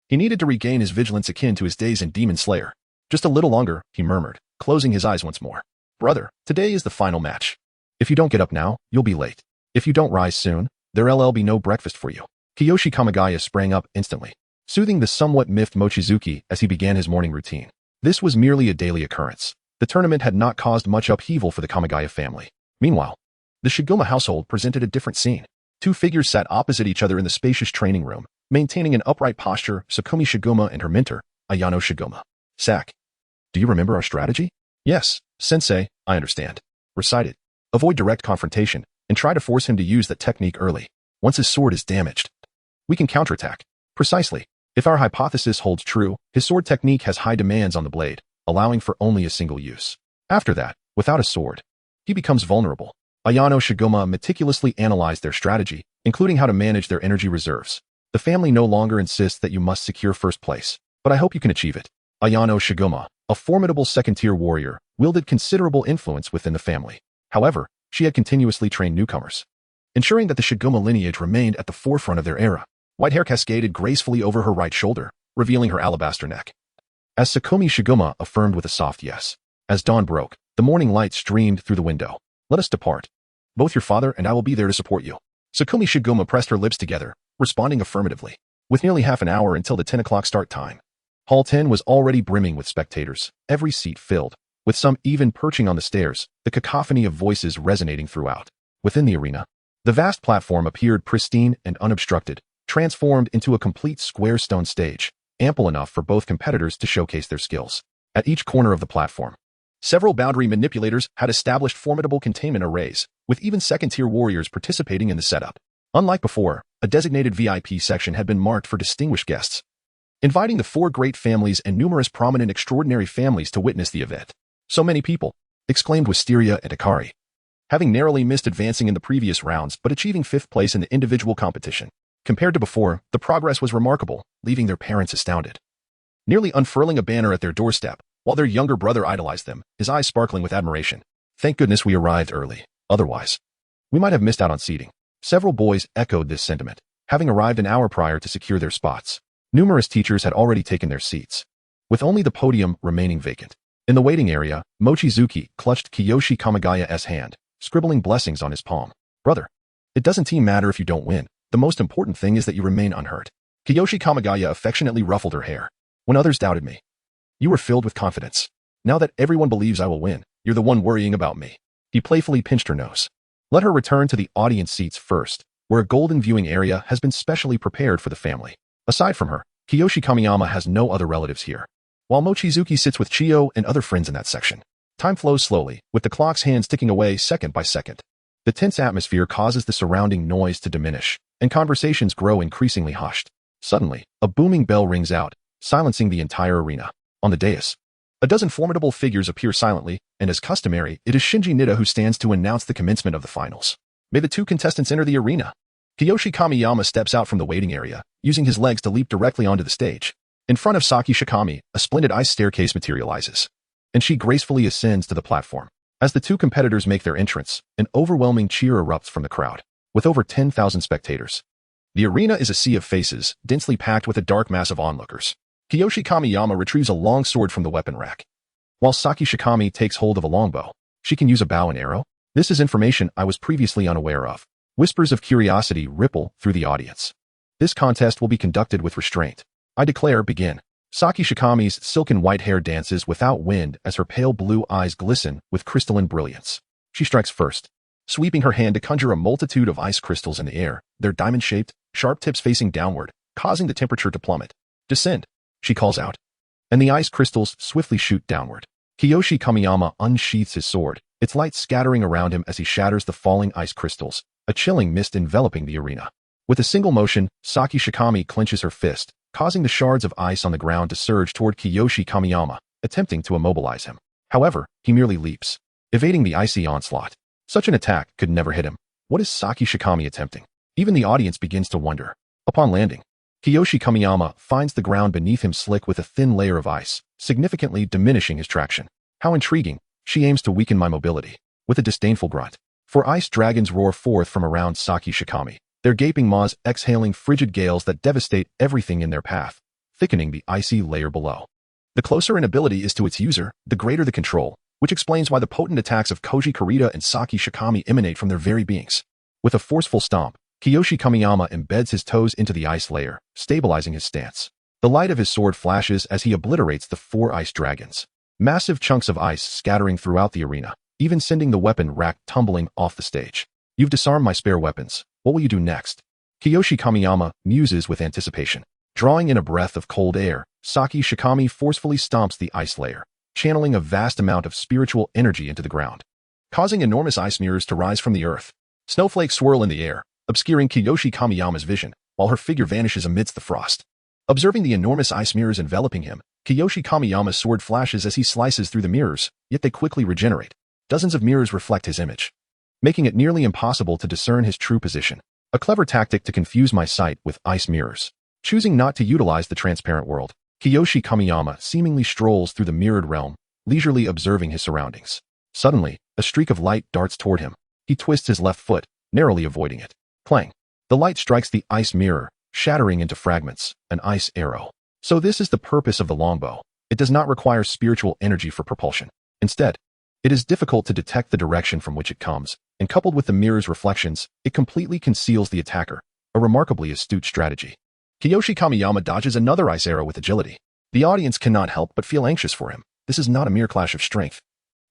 He needed to regain his vigilance akin to his days in Demon Slayer. Just a little longer, he murmured, closing his eyes once more. Brother, today is the final match. If you don't get up now, you'll be late. If you don't rise soon, there'll be no breakfast for you. Kiyoshi Kamigaya sprang up instantly, soothing the somewhat miffed Mochizuki as he began his morning routine. This was merely a daily occurrence. The tournament had not caused much upheaval for the Kamigaya family. Meanwhile, the Shiguma household presented a different scene. 2 figures sat opposite each other in the spacious training room, maintaining an upright posture, Sakumi Shiguma and her mentor, Ayano Shiguma. Sak, do you remember our strategy? Yes, sensei, I understand. Recite it. Avoid direct confrontation, and try to force him to use that technique early. Once his sword is damaged, we can counterattack. Precisely. If our hypothesis holds true, his sword technique has high demands on the blade, allowing for only a single use. After that, without a sword, he becomes vulnerable. Ayano Shiguma meticulously analyzed their strategy, including how to manage their energy reserves. The family no longer insists that you must secure first place, but I hope you can achieve it. Ayano Shiguma, a formidable second-tier warrior, wielded considerable influence within the family. However, she had continuously trained newcomers, ensuring that the Shiguma lineage remained at the forefront of their era. White hair cascaded gracefully over her right shoulder, revealing her alabaster neck. As Sakumi Shiguma affirmed with a soft yes. As dawn broke, the morning light streamed through the window. Let us depart. Both your father and I will be there to support you. Sakumi Shiguma pressed her lips together, responding affirmatively. With nearly half an hour until the 10 o'clock start time, Hall 10 was already brimming with spectators, every seat filled, with some even perching on the stairs, the cacophony of voices resonating throughout. Within the arena, the vast platform appeared pristine and unobstructed, transformed into a complete square stone stage, ample enough for both competitors to showcase their skills. At each corner of the platform, several boundary manipulators had established formidable containment arrays, with even second-tier warriors participating in the setup. Unlike before, a designated VIP section had been marked for distinguished guests, inviting the 4 great families and numerous prominent extraordinary families to witness the event. So many people, exclaimed Wisteria and Akari, having narrowly missed advancing in the previous rounds but achieving 5th place in the individual competition. Compared to before, the progress was remarkable, leaving their parents astounded. Nearly unfurling a banner at their doorstep, while their younger brother idolized them, his eyes sparkling with admiration. Thank goodness we arrived early. Otherwise, we might have missed out on seating. Several boys echoed this sentiment, having arrived an hour prior to secure their spots. Numerous teachers had already taken their seats, with only the podium remaining vacant. In the waiting area, Mochizuki clutched Kiyoshi Kamigaya's hand, scribbling blessings on his palm. Brother, it doesn't matter if you don't win. The most important thing is that you remain unhurt. Kiyoshi Kamigaya affectionately ruffled her hair. When others doubted me, you were filled with confidence. Now that everyone believes I will win, you're the one worrying about me. He playfully pinched her nose. Let her return to the audience seats first, where a golden viewing area has been specially prepared for the family. Aside from her, Kiyoshi Kamiyama has no other relatives here, while Mochizuki sits with Chiyo and other friends in that section. Time flows slowly, with the clock's hands ticking away second by second. The tense atmosphere causes the surrounding noise to diminish, and conversations grow increasingly hushed. Suddenly, a booming bell rings out, silencing the entire arena. On the dais, a dozen formidable figures appear silently, and as customary, it is Shinji Nida who stands to announce the commencement of the finals. May the 2 contestants enter the arena. Kiyoshi Kamiyama steps out from the waiting area, using his legs to leap directly onto the stage. In front of Saki Shikami, a splendid ice staircase materializes, and she gracefully ascends to the platform. As the 2 competitors make their entrance, an overwhelming cheer erupts from the crowd, with over 10,000 spectators. The arena is a sea of faces, densely packed with a dark mass of onlookers. Kiyoshi Kamiyama retrieves a long sword from the weapon rack, while Saki Shikami takes hold of a longbow. She can use a bow and arrow? This is information I was previously unaware of. Whispers of curiosity ripple through the audience. This contest will be conducted with restraint. I declare, begin. Saki Shikami's silken white hair dances without wind as her pale blue eyes glisten with crystalline brilliance. She strikes first, sweeping her hand to conjure a multitude of ice crystals in the air, their diamond-shaped, sharp tips facing downward, causing the temperature to plummet. "Descend," she calls out, and the ice crystals swiftly shoot downward. Kiyoshi Kamiyama unsheathes his sword, its light scattering around him as he shatters the falling ice crystals, a chilling mist enveloping the arena. With a single motion, Saki Shikami clenches her fist, causing the shards of ice on the ground to surge toward Kiyoshi Kamiyama, attempting to immobilize him. However, he merely leaps, evading the icy onslaught. Such an attack could never hit him. What is Saki Shikami attempting? Even the audience begins to wonder. Upon landing, Kiyoshi Kamiyama finds the ground beneath him slick with a thin layer of ice, significantly diminishing his traction. How intriguing. She aims to weaken my mobility. With a disdainful grunt. For ice dragons roar forth from around Saki Shikami, their gaping maws exhaling frigid gales that devastate everything in their path, thickening the icy layer below. The closer an ability is to its user, the greater the control, which explains why the potent attacks of Koji Kurita and Saki Shikami emanate from their very beings. With a forceful stomp, Kiyoshi Kamiyama embeds his toes into the ice layer, stabilizing his stance. The light of his sword flashes as he obliterates the 4 ice dragons. Massive chunks of ice scattering throughout the arena, even sending the weapon rack tumbling off the stage. "You've disarmed my spare weapons. What will you do next?" Kiyoshi Kamiyama muses with anticipation. Drawing in a breath of cold air, Saki Shikami forcefully stomps the ice layer, channeling a vast amount of spiritual energy into the ground, causing enormous ice mirrors to rise from the earth. Snowflakes swirl in the air, obscuring Kiyoshi Kamiyama's vision, while her figure vanishes amidst the frost. Observing the enormous ice mirrors enveloping him, Kiyoshi Kamiyama's sword flashes as he slices through the mirrors, yet they quickly regenerate. Dozens of mirrors reflect his image, making it nearly impossible to discern his true position. A clever tactic to confuse my sight with ice mirrors. Choosing not to utilize the transparent world, Kiyoshi Kamiyama seemingly strolls through the mirrored realm, leisurely observing his surroundings. Suddenly, a streak of light darts toward him. He twists his left foot, narrowly avoiding it. Clang. The light strikes the ice mirror, shattering into fragments, an ice arrow. So this is the purpose of the longbow. It does not require spiritual energy for propulsion. Instead, it is difficult to detect the direction from which it comes, and coupled with the mirror's reflections, it completely conceals the attacker, a remarkably astute strategy. Kiyoshi Kamiyama dodges another ice arrow with agility. The audience cannot help but feel anxious for him. This is not a mere clash of strength,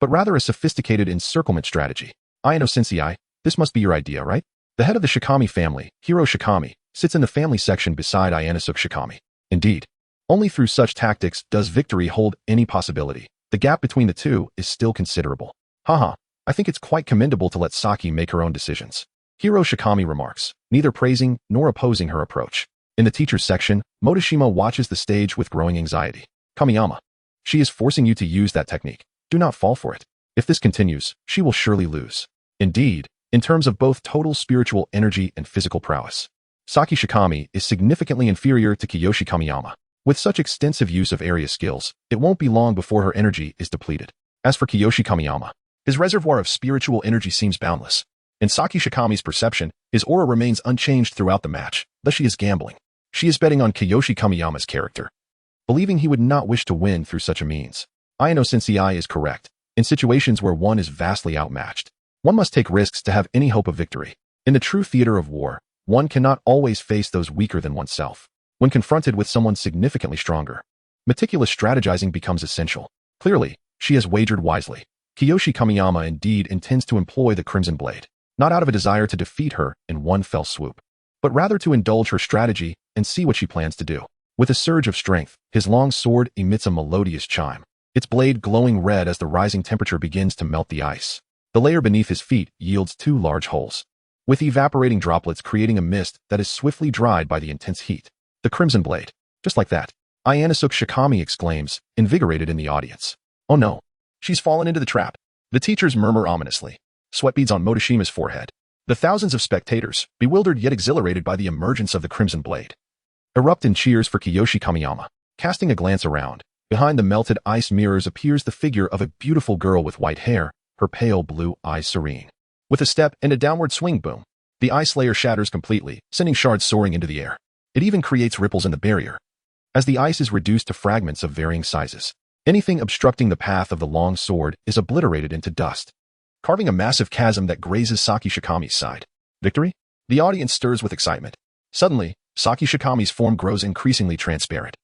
but rather a sophisticated encirclement strategy. Ayano-sensei, this must be your idea, right? The head of the Shikami family, Hiro Shikami, sits in the family section beside Ayanosuke Shikami. Indeed, only through such tactics does victory hold any possibility. The gap between the two is still considerable. Haha, I think it's quite commendable to let Saki make her own decisions. Hiro Shikami remarks, neither praising nor opposing her approach. In the teacher's section, Motoshima watches the stage with growing anxiety. Kamiyama, she is forcing you to use that technique. Do not fall for it. If this continues, she will surely lose. Indeed, in terms of both total spiritual energy and physical prowess, Saki Shikami is significantly inferior to Kiyoshi Kamiyama. With such extensive use of area skills, it won't be long before her energy is depleted. As for Kiyoshi Kamiyama, his reservoir of spiritual energy seems boundless. In Saki Shikami's perception, his aura remains unchanged throughout the match, thus she is gambling. She is betting on Kiyoshi Kamiyama's character, believing he would not wish to win through such a means. Ayano-sensei is correct. In situations where one is vastly outmatched, one must take risks to have any hope of victory. In the true theater of war, one cannot always face those weaker than oneself. When confronted with someone significantly stronger, meticulous strategizing becomes essential. Clearly, she has wagered wisely. Kiyoshi Kamiyama indeed intends to employ the Crimson Blade, not out of a desire to defeat her in one fell swoop, but rather to indulge her strategy and see what she plans to do. With a surge of strength, his long sword emits a melodious chime, its blade glowing red as the rising temperature begins to melt the ice. The layer beneath his feet yields 2 large holes, with evaporating droplets creating a mist that is swiftly dried by the intense heat. The Crimson Blade. Just like that, Ayanosuke Shikami exclaims, invigorated in the audience. Oh no, she's fallen into the trap. The teachers murmur ominously, sweat beads on Motoshima's forehead. The thousands of spectators, bewildered yet exhilarated by the emergence of the Crimson Blade, erupt in cheers for Kiyoshi Kamiyama. Casting a glance around, behind the melted ice mirrors appears the figure of a beautiful girl with white hair, her pale blue eyes serene. With a step and a downward swing boom, the ice layer shatters completely, sending shards soaring into the air. It even creates ripples in the barrier, as the ice is reduced to fragments of varying sizes. Anything obstructing the path of the long sword is obliterated into dust, carving a massive chasm that grazes Saki Shikami's side. Victory? The audience stirs with excitement. Suddenly, Saki Shikami's form grows increasingly transparent,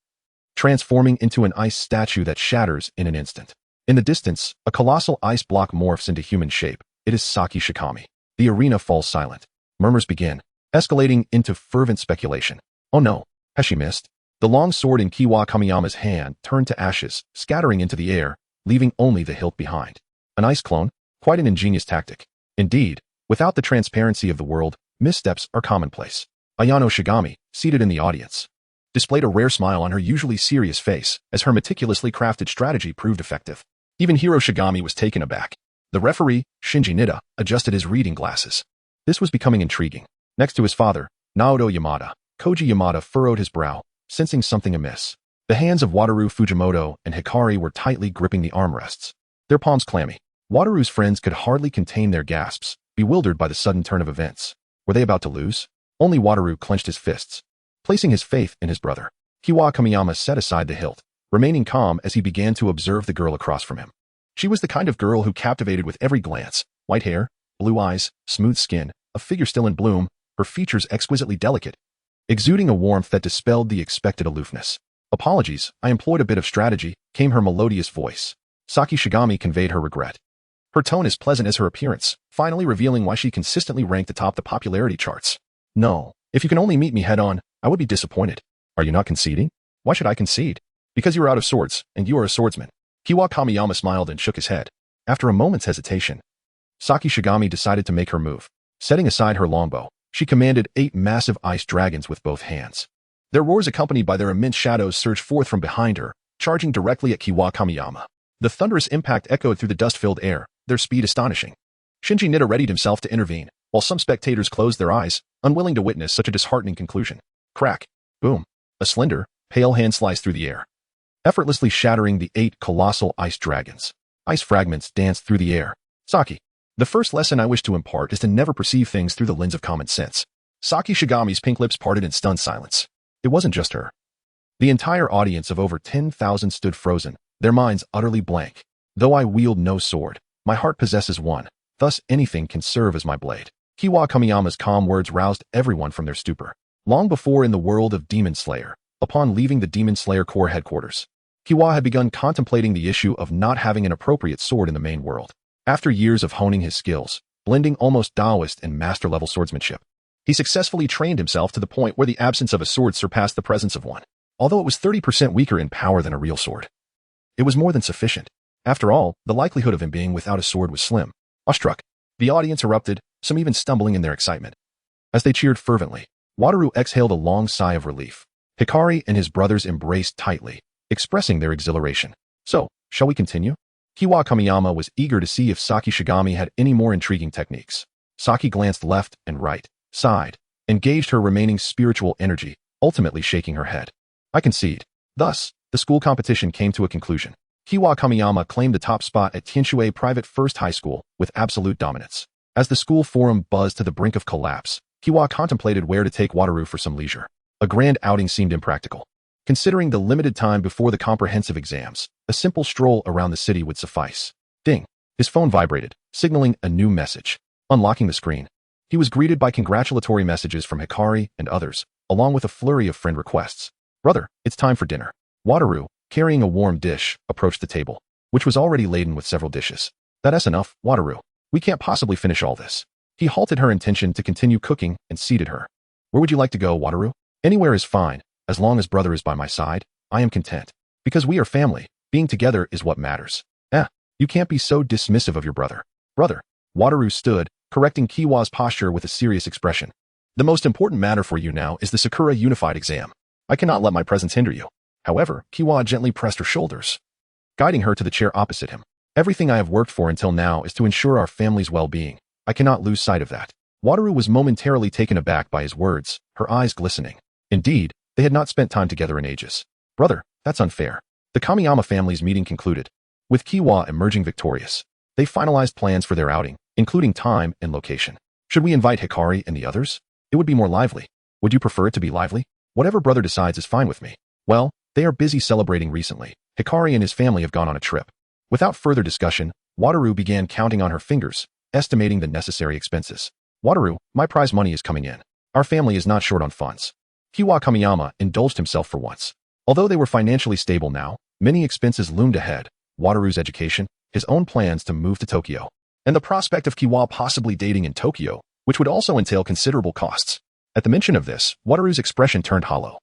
transforming into an ice statue that shatters in an instant. In the distance, a colossal ice block morphs into human shape. It is Saki Shikami. The arena falls silent. Murmurs begin, escalating into fervent speculation. Oh no, Has she missed? The long sword in Kiwa Kamiyama's hand turned to ashes, scattering into the air, leaving only the hilt behind. An ice clone? Quite an ingenious tactic. Indeed, without the transparency of the world, missteps are commonplace. Ayano Shigami, seated in the audience, displayed a rare smile on her usually serious face as her meticulously crafted strategy proved effective. Even Hiro Shigami was taken aback. The referee, Shinji Nida, adjusted his reading glasses. This was becoming intriguing. Next to his father, Naoto Yamada, Koji Yamada furrowed his brow, sensing something amiss. The hands of Wataru Fujimoto and Hikari were tightly gripping the armrests, their palms clammy. Wataru's friends could hardly contain their gasps, bewildered by the sudden turn of events. Were they about to lose? Only Wataru clenched his fists, placing his faith in his brother. Kiwa Kamiyama set aside the hilt, remaining calm as he began to observe the girl across from him. She was the kind of girl who captivated with every glance. White hair, blue eyes, smooth skin, a figure still in bloom, her features exquisitely delicate, exuding a warmth that dispelled the expected aloofness. Apologies, I employed a bit of strategy, came her melodious voice. Saki Shigami conveyed her regret. Her tone as pleasant as her appearance, finally revealing why she consistently ranked atop the popularity charts. No, if you can only meet me head-on, I would be disappointed. Are you not conceding? Why should I concede? Because you are out of swords, and you are a swordsman. Kiwa Kamiyama smiled and shook his head. After a moment's hesitation, Saki Shigami decided to make her move. Setting aside her longbow, she commanded 8 massive ice dragons with both hands. Their roars accompanied by their immense shadows surged forth from behind her, charging directly at Kiwa Kamiyama. The thunderous impact echoed through the dust-filled air, their speed astonishing. Shinji Nida readied himself to intervene, while some spectators closed their eyes, unwilling to witness such a disheartening conclusion. Crack. Boom. A slender, pale hand sliced through the air, effortlessly shattering the 8 colossal ice dragons. Ice fragments danced through the air. Saki. The first lesson I wish to impart is to never perceive things through the lens of common sense. Saki Shigami's pink lips parted in stunned silence. It wasn't just her. The entire audience of over 10,000 stood frozen, their minds utterly blank. Though I wield no sword, my heart possesses one, thus anything can serve as my blade. Kiwa Kamiyama's calm words roused everyone from their stupor. Long before in the world of Demon Slayer, upon leaving the Demon Slayer Corps headquarters, Kiwa had begun contemplating the issue of not having an appropriate sword in the main world. After years of honing his skills, blending almost Taoist and master-level swordsmanship, he successfully trained himself to the point where the absence of a sword surpassed the presence of one. Although it was 30% weaker in power than a real sword, it was more than sufficient. After all, the likelihood of him being without a sword was slim. Awestruck, the audience erupted, some even stumbling in their excitement. As they cheered fervently, Wataru exhaled a long sigh of relief. Hikari and his brothers embraced tightly, expressing their exhilaration. So, shall we continue? Kiwa Kamiyama was eager to see if Saki Shigami had any more intriguing techniques. Saki glanced left and right, sighed, and gauged her remaining spiritual energy, ultimately shaking her head. I concede. Thus, the school competition came to a conclusion. Kiwa Kamiyama claimed the top spot at Tianshue Private First High School with absolute dominance. As the school forum buzzed to the brink of collapse, Kiwa contemplated where to take Wataru for some leisure. A grand outing seemed impractical. Considering the limited time before the comprehensive exams, a simple stroll around the city would suffice. Ding. His phone vibrated, signaling a new message. Unlocking the screen, he was greeted by congratulatory messages from Hikari and others, along with a flurry of friend requests. Brother, it's time for dinner. Wataru, carrying a warm dish, approached the table, which was already laden with several dishes. That's enough, Wataru. We can't possibly finish all this. He halted her intention to continue cooking and seated her. Where would you like to go, Wataru? Anywhere is fine. As long as brother is by my side, I am content. Because we are family, being together is what matters. You can't be so dismissive of your brother. Brother. Wataru stood, correcting Kiwa's posture with a serious expression. The most important matter for you now is the Sakura Unified exam. I cannot let my presence hinder you. However, Kiwa gently pressed her shoulders, guiding her to the chair opposite him. Everything I have worked for until now is to ensure our family's well-being. I cannot lose sight of that. Wataru was momentarily taken aback by his words, her eyes glistening. Indeed, they had not spent time together in ages. Brother, that's unfair. The Kamiyama family's meeting concluded. With Kiwa emerging victorious, they finalized plans for their outing, including time and location. Should we invite Hikari and the others? It would be more lively. Would you prefer it to be lively? Whatever brother decides is fine with me. Well, they are busy celebrating recently. Hikari and his family have gone on a trip. Without further discussion, Wataru began counting on her fingers, estimating the necessary expenses. Wataru, my prize money is coming in. Our family is not short on funds. Kiwa Kamiyama indulged himself for once. Although they were financially stable now, many expenses loomed ahead. Wataru's education, his own plans to move to Tokyo, and the prospect of Kiwa possibly dating in Tokyo, which would also entail considerable costs. At the mention of this, Wataru's expression turned hollow.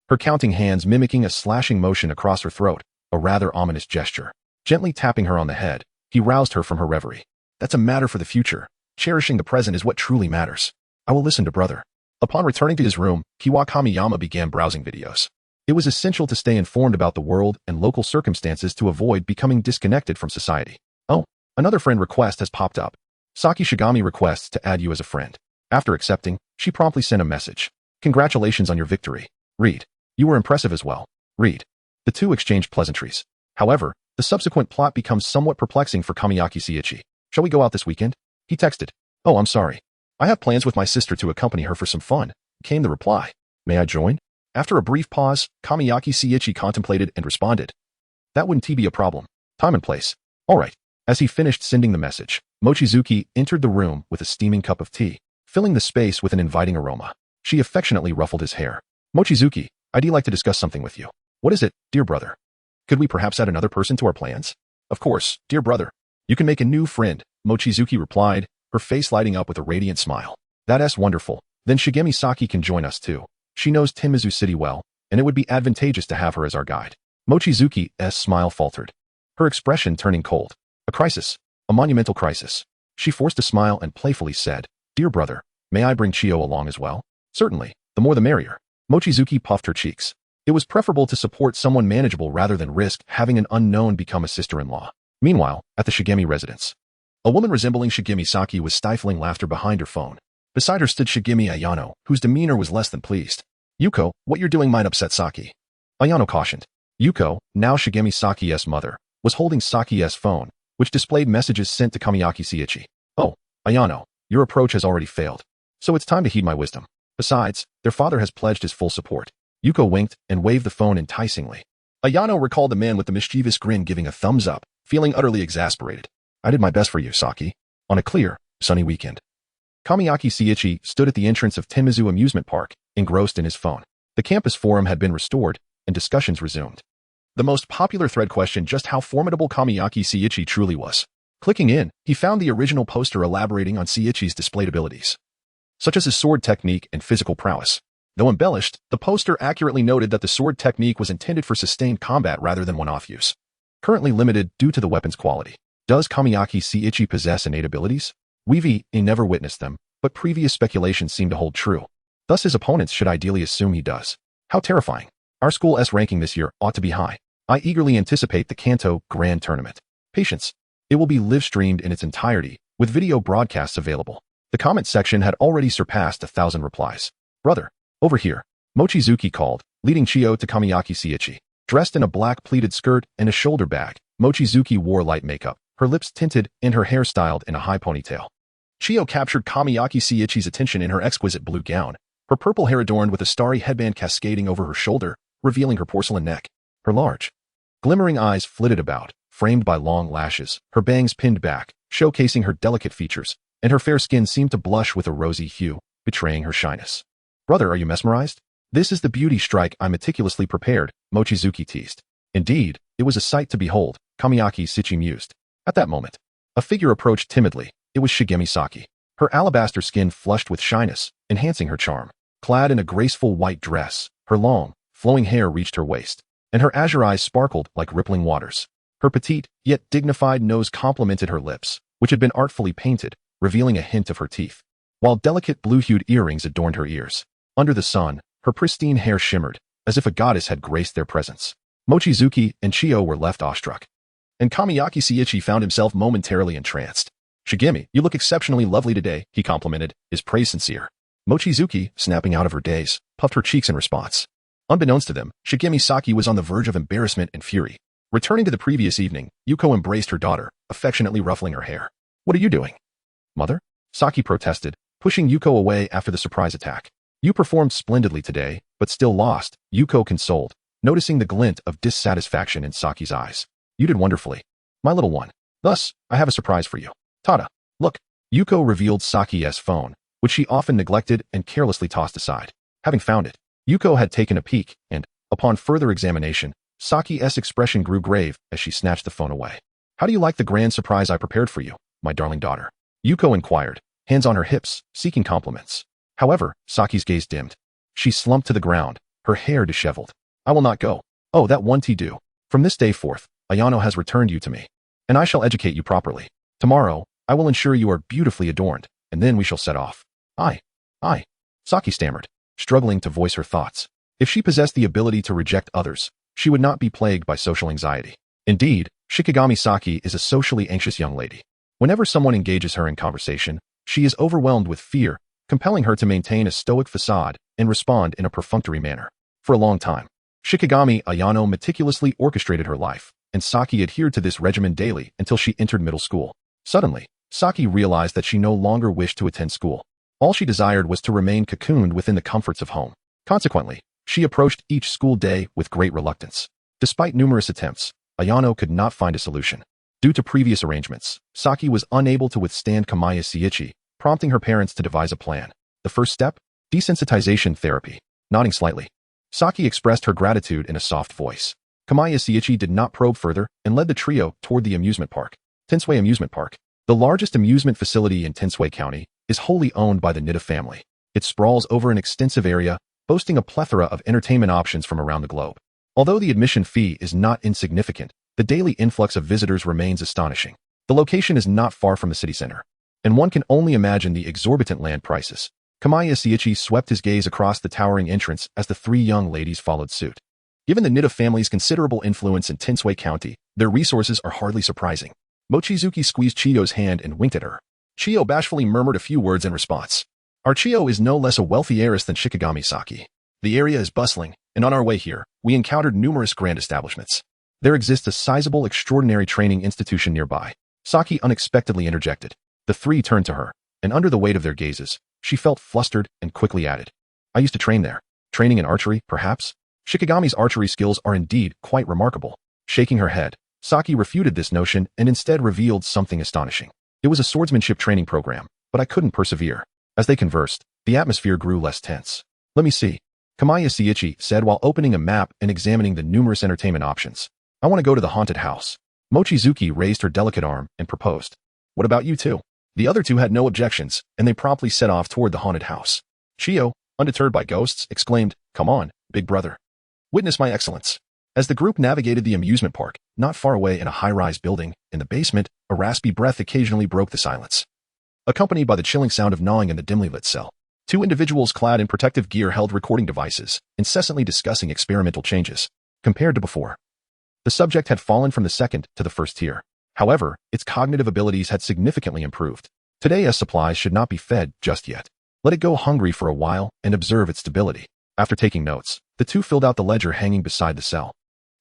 her counting hands mimicking a slashing motion across her throat, a rather ominous gesture. Gently tapping her on the head, he roused her from her reverie. That's a matter for the future. Cherishing the present is what truly matters. I will listen to brother. Upon returning to his room, Kiwa Kamiyama began browsing videos. It was essential to stay informed about the world and local circumstances to avoid becoming disconnected from society. Oh, another friend request has popped up. Saki Shigami requests to add you as a friend. After accepting, she promptly sent a message. Congratulations on your victory. Read. You were impressive as well. Read. The two exchanged pleasantries. However, the subsequent plot becomes somewhat perplexing for Kamiyaki Seiichi. Shall we go out this weekend? He texted. Oh, I'm sorry. I have plans with my sister to accompany her for some fun, came the reply. May I join? After a brief pause, Kamiyaki Seiichi contemplated and responded. That wouldn't be a problem. Time and place. All right. As he finished sending the message, Mochizuki entered the room with a steaming cup of tea, filling the space with an inviting aroma. She affectionately ruffled his hair. Mochizuki, I'd like to discuss something with you. What is it, dear brother? Could we perhaps add another person to our plans? Of course, dear brother. You can make a new friend, Mochizuki replied, her face lighting up with a radiant smile. That's wonderful. Then Shigemi Saki can join us too. She knows Timizu City well, and it would be advantageous to have her as our guide. Mochizuki's smile faltered, her expression turning cold. A crisis. A monumental crisis. She forced a smile and playfully said, Dear brother, may I bring Chio along as well? Certainly, the more the merrier. Mochizuki puffed her cheeks. It was preferable to support someone manageable rather than risk having an unknown become a sister-in-law. Meanwhile, at the Shigemi residence, a woman resembling Shigemi Saki was stifling laughter behind her phone. Beside her stood Shigemi Ayano, whose demeanor was less than pleased. Yuko, what you're doing might upset Saki. Ayano cautioned. Yuko, now Shigemi Saki's mother, was holding Saki's phone, which displayed messages sent to Kamiyaki Seiichi. Oh, Ayano, your approach has already failed. So it's time to heed my wisdom. Besides, their father has pledged his full support. Yuko winked and waved the phone enticingly. Ayano recalled the man with the mischievous grin giving a thumbs up, feeling utterly exasperated. I did my best for you, Saki. On a clear, sunny weekend. Kamiyaki Seiichi stood at the entrance of Timizu Amusement Park, engrossed in his phone. The campus forum had been restored, and discussions resumed. The most popular thread questioned just how formidable Kamiyaki Seiichi truly was. Clicking in, he found the original poster elaborating on Seiichi's displayed abilities, such as his sword technique and physical prowess. Though embellished, the poster accurately noted that the sword technique was intended for sustained combat rather than one-off use. Currently limited due to the weapon's quality. Does Kamiyaki Seiichi possess innate abilities? We've never witnessed them, but previous speculations seem to hold true. Thus his opponents should ideally assume he does. How terrifying. Our school's ranking this year ought to be high. I eagerly anticipate the Kanto Grand Tournament. Patience. It will be live-streamed in its entirety, with video broadcasts available. The comment section had already surpassed 1,000 replies. Brother, over here. Mochizuki called, leading Chio to Kamiyaki Seiichi. Dressed in a black pleated skirt and a shoulder bag, Mochizuki wore light makeup, her lips tinted and her hair styled in a high ponytail. Chio captured Kamiyaki Seiichi's attention in her exquisite blue gown, her purple hair adorned with a starry headband cascading over her shoulder, revealing her porcelain neck. Her large, glimmering eyes flitted about, framed by long lashes, her bangs pinned back, showcasing her delicate features, and her fair skin seemed to blush with a rosy hue, betraying her shyness. Brother, are you mesmerized? This is the beauty strike I meticulously prepared, Mochizuki teased. Indeed, it was a sight to behold, Kamiyaki Seiichi mused. At that moment, a figure approached timidly. It was Shigemi Saki. Her alabaster skin flushed with shyness, enhancing her charm. Clad in a graceful white dress, her long, flowing hair reached her waist, and her azure eyes sparkled like rippling waters. Her petite, yet dignified nose complemented her lips, which had been artfully painted, revealing a hint of her teeth, while delicate blue-hued earrings adorned her ears. Under the sun, her pristine hair shimmered, as if a goddess had graced their presence. Mochizuki and Chio were left awestruck, and Kamiyaki Seiichi found himself momentarily entranced. Shigemi, you look exceptionally lovely today, he complimented, his praise sincere. Mochizuki, snapping out of her daze, puffed her cheeks in response. Unbeknownst to them, Shigemi Saki was on the verge of embarrassment and fury. Returning to the previous evening, Yuko embraced her daughter, affectionately ruffling her hair. What are you doing? Mother? Saki protested, pushing Yuko away after the surprise attack. You performed splendidly today, but still lost, Yuko consoled, noticing the glint of dissatisfaction in Saki's eyes. You did wonderfully, my little one. Thus, I have a surprise for you. Tada, look. Yuko revealed Saki's phone, which she often neglected and carelessly tossed aside. Having found it, Yuko had taken a peek, and, upon further examination, Saki's expression grew grave as she snatched the phone away. How do you like the grand surprise I prepared for you, my darling daughter? Yuko inquired, hands on her hips, seeking compliments. However, Saki's gaze dimmed. She slumped to the ground, her hair disheveled. I will not go. Oh, that one do. From this day forth, Ayano has returned you to me, and I shall educate you properly. Tomorrow, I will ensure you are beautifully adorned, and then we shall set off. I. Saki stammered, struggling to voice her thoughts. If she possessed the ability to reject others, she would not be plagued by social anxiety. Indeed, Shikigami Saki is a socially anxious young lady. Whenever someone engages her in conversation, she is overwhelmed with fear, compelling her to maintain a stoic facade and respond in a perfunctory manner. For a long time, Shikigami Ayano meticulously orchestrated her life, and Saki adhered to this regimen daily until she entered middle school. Suddenly, Saki realized that she no longer wished to attend school. All she desired was to remain cocooned within the comforts of home. Consequently, she approached each school day with great reluctance. Despite numerous attempts, Ayano could not find a solution. Due to previous arrangements, Saki was unable to withstand Kamaya Seiichi, prompting her parents to devise a plan. The first step? Desensitization therapy. Nodding slightly, Saki expressed her gratitude in a soft voice. Kamaya Seiichi did not probe further and led the trio toward the amusement park. Tensui Amusement Park, the largest amusement facility in Tensui County, is wholly owned by the Nida family. It sprawls over an extensive area, boasting a plethora of entertainment options from around the globe. Although the admission fee is not insignificant, the daily influx of visitors remains astonishing. The location is not far from the city center, and one can only imagine the exorbitant land prices. Kamaya Seiichi swept his gaze across the towering entrance as the three young ladies followed suit. Given the Nida family's considerable influence in Tensui County, their resources are hardly surprising. Mochizuki squeezed Chiyo's hand and winked at her. Chiyo bashfully murmured a few words in response. Our Chiyo is no less a wealthy heiress than Shikigami Saki. The area is bustling, and on our way here, we encountered numerous grand establishments. There exists a sizable extraordinary training institution nearby. Saki unexpectedly interjected. The three turned to her, and under the weight of their gazes, she felt flustered and quickly added. I used to train there. Training in archery, perhaps? Shikigami's archery skills are indeed quite remarkable. Shaking her head, Saki refuted this notion and instead revealed something astonishing. It was a swordsmanship training program, but I couldn't persevere. As they conversed, the atmosphere grew less tense. Let me see, Kamaya Seiichi said while opening a map and examining the numerous entertainment options. I want to go to the haunted house. Mochizuki raised her delicate arm and proposed. What about you two? The other two had no objections, and they promptly set off toward the haunted house. Chiyo, undeterred by ghosts, exclaimed, Come on, big brother. Witness my excellence. As the group navigated the amusement park, not far away in a high-rise building, in the basement, a raspy breath occasionally broke the silence. Accompanied by the chilling sound of gnawing in the dimly lit cell, two individuals clad in protective gear held recording devices, incessantly discussing experimental changes. Compared to before, the subject had fallen from the second to the first tier. However, its cognitive abilities had significantly improved. Today, as supplies should not be fed just yet. Let it go hungry for a while and observe its stability. After taking notes, the two filled out the ledger hanging beside the cell.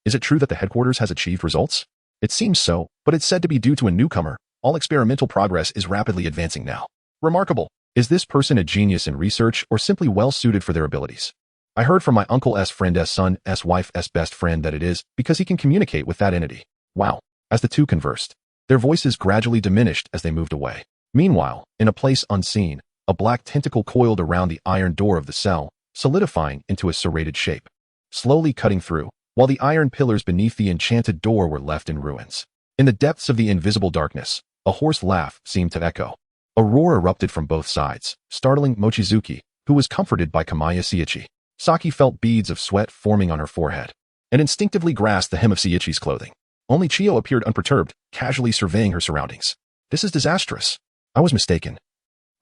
Is it true that the headquarters has achieved results? It seems so, but it's said to be due to a newcomer. All experimental progress is rapidly advancing now. Remarkable. Is this person a genius in research or simply well-suited for their abilities? I heard from my uncle's friend's son's wife's best friend that it is because he can communicate with that entity. Wow. As the two conversed, their voices gradually diminished as they moved away. Meanwhile, in a place unseen, a black tentacle coiled around the iron door of the cell, solidifying into a serrated shape. Slowly cutting through, while the iron pillars beneath the enchanted door were left in ruins. In the depths of the invisible darkness, a hoarse laugh seemed to echo. A roar erupted from both sides, startling Mochizuki, who was comforted by Kamaya Seiichi. Saki felt beads of sweat forming on her forehead, and instinctively grasped the hem of Seiichi's clothing. Only Chiyo appeared unperturbed, casually surveying her surroundings. This is disastrous. I was mistaken.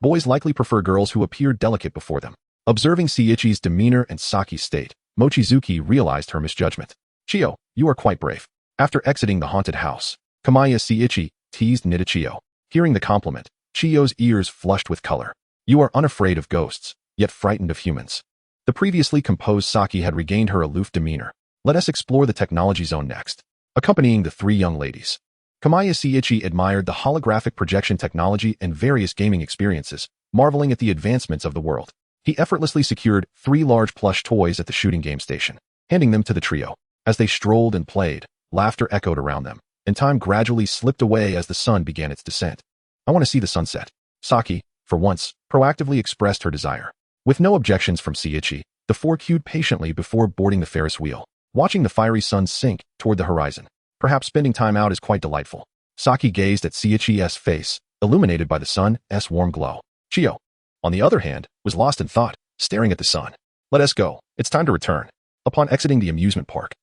Boys likely prefer girls who appear delicate before them. Observing Seiichi's demeanor and Saki's state, Mochizuki realized her misjudgment. Chiyo, you are quite brave. After exiting the haunted house, Kamaya Seiichi teased Nida Chiyo. Hearing the compliment, Chiyo's ears flushed with color. You are unafraid of ghosts, yet frightened of humans. The previously composed Saki had regained her aloof demeanor. Let us explore the technology zone next. Accompanying the three young ladies, Kamaya Seiichi admired the holographic projection technology and various gaming experiences, marveling at the advancements of the world. He effortlessly secured 3 large plush toys at the shooting game station, handing them to the trio. As they strolled and played, laughter echoed around them, and time gradually slipped away as the sun began its descent. I want to see the sunset. Saki, for once, proactively expressed her desire. With no objections from Seiichi, the four queued patiently before boarding the Ferris wheel, watching the fiery sun sink toward the horizon. Perhaps spending time out is quite delightful. Saki gazed at Seiichi's face, illuminated by the sun's warm glow. Chiyo, on the other hand, was lost in thought, staring at the sun. Let us go. It's time to return. upon exiting the amusement park.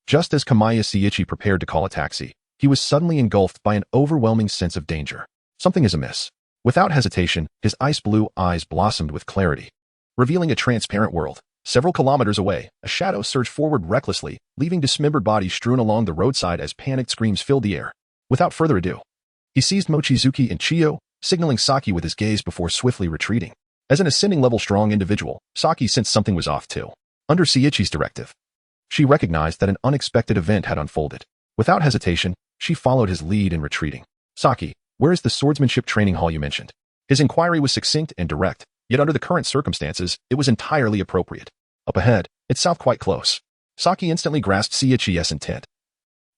Just as Kamiya Seiichi prepared to call a taxi, he was suddenly engulfed by an overwhelming sense of danger. Something is amiss. Without hesitation, his ice-blue eyes blossomed with clarity, revealing a transparent world. Several kilometers away, a shadow surged forward recklessly, leaving dismembered bodies strewn along the roadside as panicked screams filled the air. Without further ado, he seized Mochizuki and Chiyo, signaling Saki with his gaze before swiftly retreating. As an ascending-level strong individual, Saki sensed something was off too. Under Seiichi's directive, she recognized that an unexpected event had unfolded. Without hesitation, she followed his lead in retreating. Saki, where is the swordsmanship training hall you mentioned? His inquiry was succinct and direct, yet under the current circumstances, it was entirely appropriate. Up ahead, it's south quite close. Saki instantly grasped Seiichi's intent.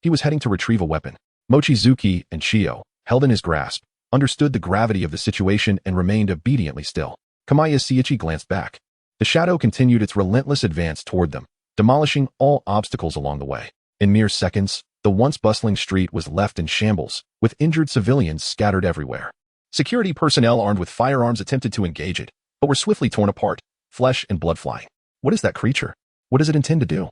He was heading to retrieve a weapon. Mochizuki and Chiyo, held in his grasp, understood the gravity of the situation and remained obediently still. Kamiya Seiichi glanced back. The shadow continued its relentless advance toward them, demolishing all obstacles along the way. In mere seconds, the once bustling street was left in shambles, with injured civilians scattered everywhere. Security personnel armed with firearms attempted to engage it, but were swiftly torn apart, flesh and blood flying. What is that creature? What does it intend to do?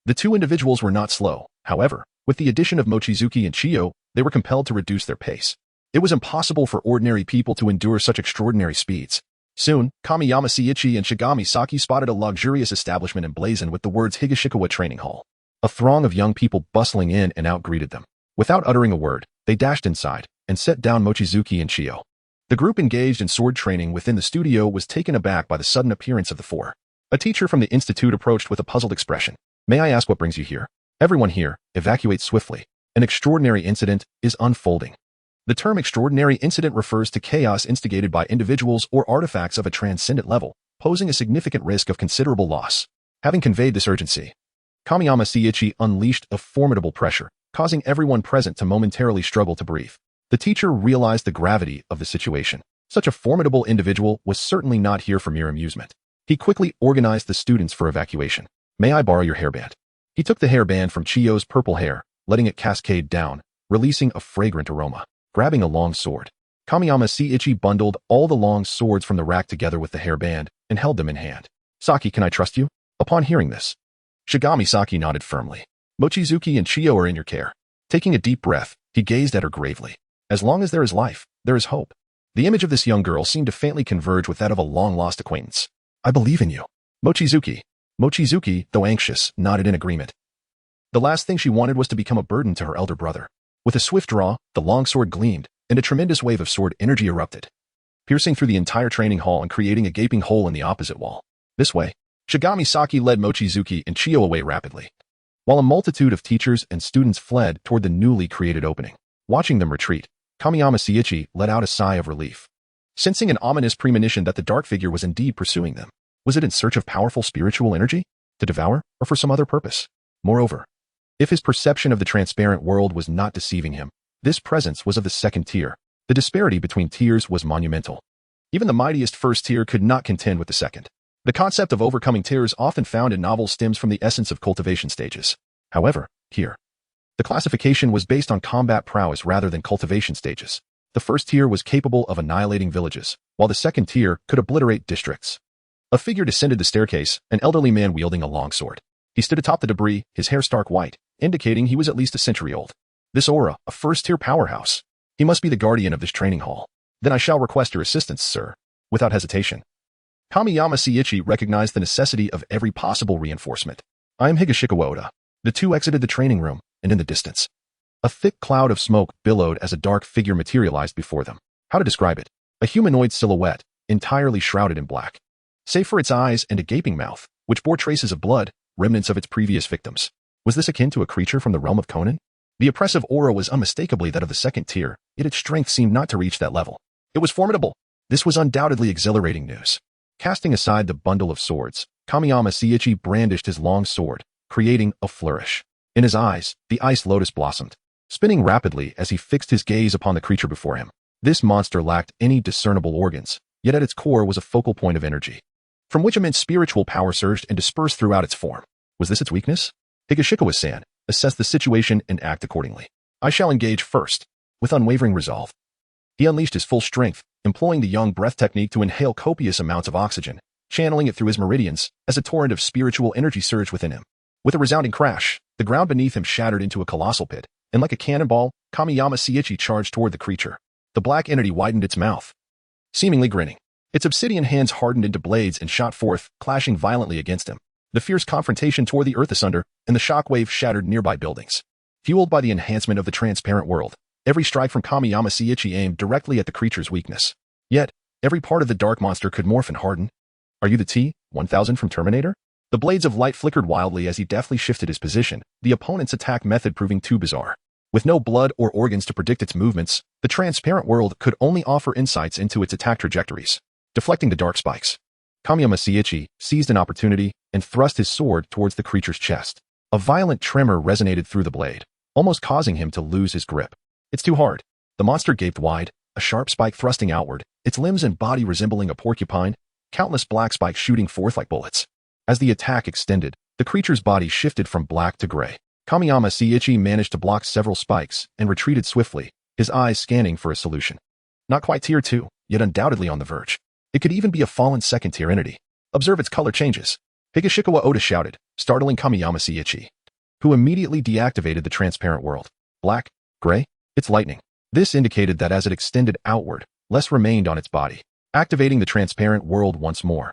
The two individuals were not slow. However, with the addition of Mochizuki and Chiyo, they were compelled to reduce their pace. It was impossible for ordinary people to endure such extraordinary speeds. Soon, Kamiyama Seiichi and Shigami Saki spotted a luxurious establishment emblazoned with the words Higashikawa Training Hall. A throng of young people bustling in and out greeted them. Without uttering a word, they dashed inside and set down Mochizuki and Chiyo. The group engaged in sword training within the studio was taken aback by the sudden appearance of the four. A teacher from the institute approached with a puzzled expression. May I ask what brings you here? Everyone here, evacuate swiftly. An extraordinary incident is unfolding. The term extraordinary incident refers to chaos instigated by individuals or artifacts of a transcendent level, posing a significant risk of considerable loss. Having conveyed this urgency, Kamiyama Seiichi unleashed a formidable pressure, causing everyone present to momentarily struggle to breathe. The teacher realized the gravity of the situation. Such a formidable individual was certainly not here for mere amusement. He quickly organized the students for evacuation. May I borrow your hairband? He took the hairband from Chiyo's purple hair, letting it cascade down, releasing a fragrant aroma. Grabbing a long sword, Kamiyama Seiichi bundled all the long swords from the rack together with the hairband and held them in hand. Saki, can I trust you? Upon hearing this, Shigami Saki nodded firmly. Mochizuki and Chiyo are in your care. Taking a deep breath, he gazed at her gravely. As long as there is life, there is hope. The image of this young girl seemed to faintly converge with that of a long-lost acquaintance. I believe in you. Mochizuki, though anxious, nodded in agreement. The last thing she wanted was to become a burden to her elder brother. With a swift draw, the long sword gleamed, and a tremendous wave of sword energy erupted, piercing through the entire training hall and creating a gaping hole in the opposite wall. This way, Shigami Saki led Mochizuki and Chiyo away rapidly, while a multitude of teachers and students fled toward the newly created opening. Watching them retreat, Kamiyama Seiichi let out a sigh of relief, sensing an ominous premonition that the dark figure was indeed pursuing them. Was it in search of powerful spiritual energy to devour, or for some other purpose? Moreover, if his perception of the transparent world was not deceiving him, this presence was of the second tier. The disparity between tiers was monumental. Even the mightiest first tier could not contend with the second. The concept of overcoming tiers often found in novels stems from the essence of cultivation stages. However, here, the classification was based on combat prowess rather than cultivation stages. The first tier was capable of annihilating villages, while the second tier could obliterate districts. A figure descended the staircase, an elderly man wielding a long sword. He stood atop the debris, his hair stark white, indicating he was at least a century old. This aura, a first-tier powerhouse. He must be the guardian of this training hall. Then I shall request your assistance, sir. Without hesitation, Kamiyama Seiichi recognized the necessity of every possible reinforcement. I am Higashikawa Oda. The two exited the training room, and in the distance, a thick cloud of smoke billowed as a dark figure materialized before them. How to describe it? A humanoid silhouette, entirely shrouded in black, save for its eyes and a gaping mouth, which bore traces of blood, remnants of its previous victims. Was this akin to a creature from the realm of Conan? The oppressive aura was unmistakably that of the second tier, yet its strength seemed not to reach that level. It was formidable. This was undoubtedly exhilarating news. Casting aside the bundle of swords, Kamiyama Seiichi brandished his long sword, creating a flourish. In his eyes, the ice lotus blossomed, spinning rapidly as he fixed his gaze upon the creature before him. This monster lacked any discernible organs, yet at its core was a focal point of energy, from which immense spiritual power surged and dispersed throughout its form. Was this its weakness? Higashikawa-san, assess the situation and act accordingly. I shall engage first, with unwavering resolve. He unleashed his full strength, employing the young breath technique to inhale copious amounts of oxygen, channeling it through his meridians as a torrent of spiritual energy surged within him. With a resounding crash, the ground beneath him shattered into a colossal pit, and like a cannonball, Kamiyama Seiichi charged toward the creature. The black entity widened its mouth, seemingly grinning. Its obsidian hands hardened into blades and shot forth, clashing violently against him. The fierce confrontation tore the earth asunder, and the shockwave shattered nearby buildings. Fueled by the enhancement of the transparent world, every strike from Kamiyama Seiichi aimed directly at the creature's weakness. Yet, every part of the dark monster could morph and harden. Are you the T-1000 from Terminator? The blades of light flickered wildly as he deftly shifted his position, the opponent's attack method proving too bizarre. With no blood or organs to predict its movements, the transparent world could only offer insights into its attack trajectories. Deflecting the dark spikes, Kamiyama Seiichi seized an opportunity and thrust his sword towards the creature's chest. A violent tremor resonated through the blade, almost causing him to lose his grip. It's too hard. The monster gaped wide, a sharp spike thrusting outward, its limbs and body resembling a porcupine, countless black spikes shooting forth like bullets. As the attack extended, the creature's body shifted from black to gray. Kamiyama Seiichi managed to block several spikes and retreated swiftly, his eyes scanning for a solution. Not quite tier 2, yet undoubtedly on the verge. It could even be a fallen second-tier entity. Observe its color changes. Higashikawa Oda shouted, startling Kamiyama Seiichi, who immediately deactivated the transparent world. Black, gray, it's lightning. This indicated that as it extended outward, less remained on its body, activating the transparent world once more.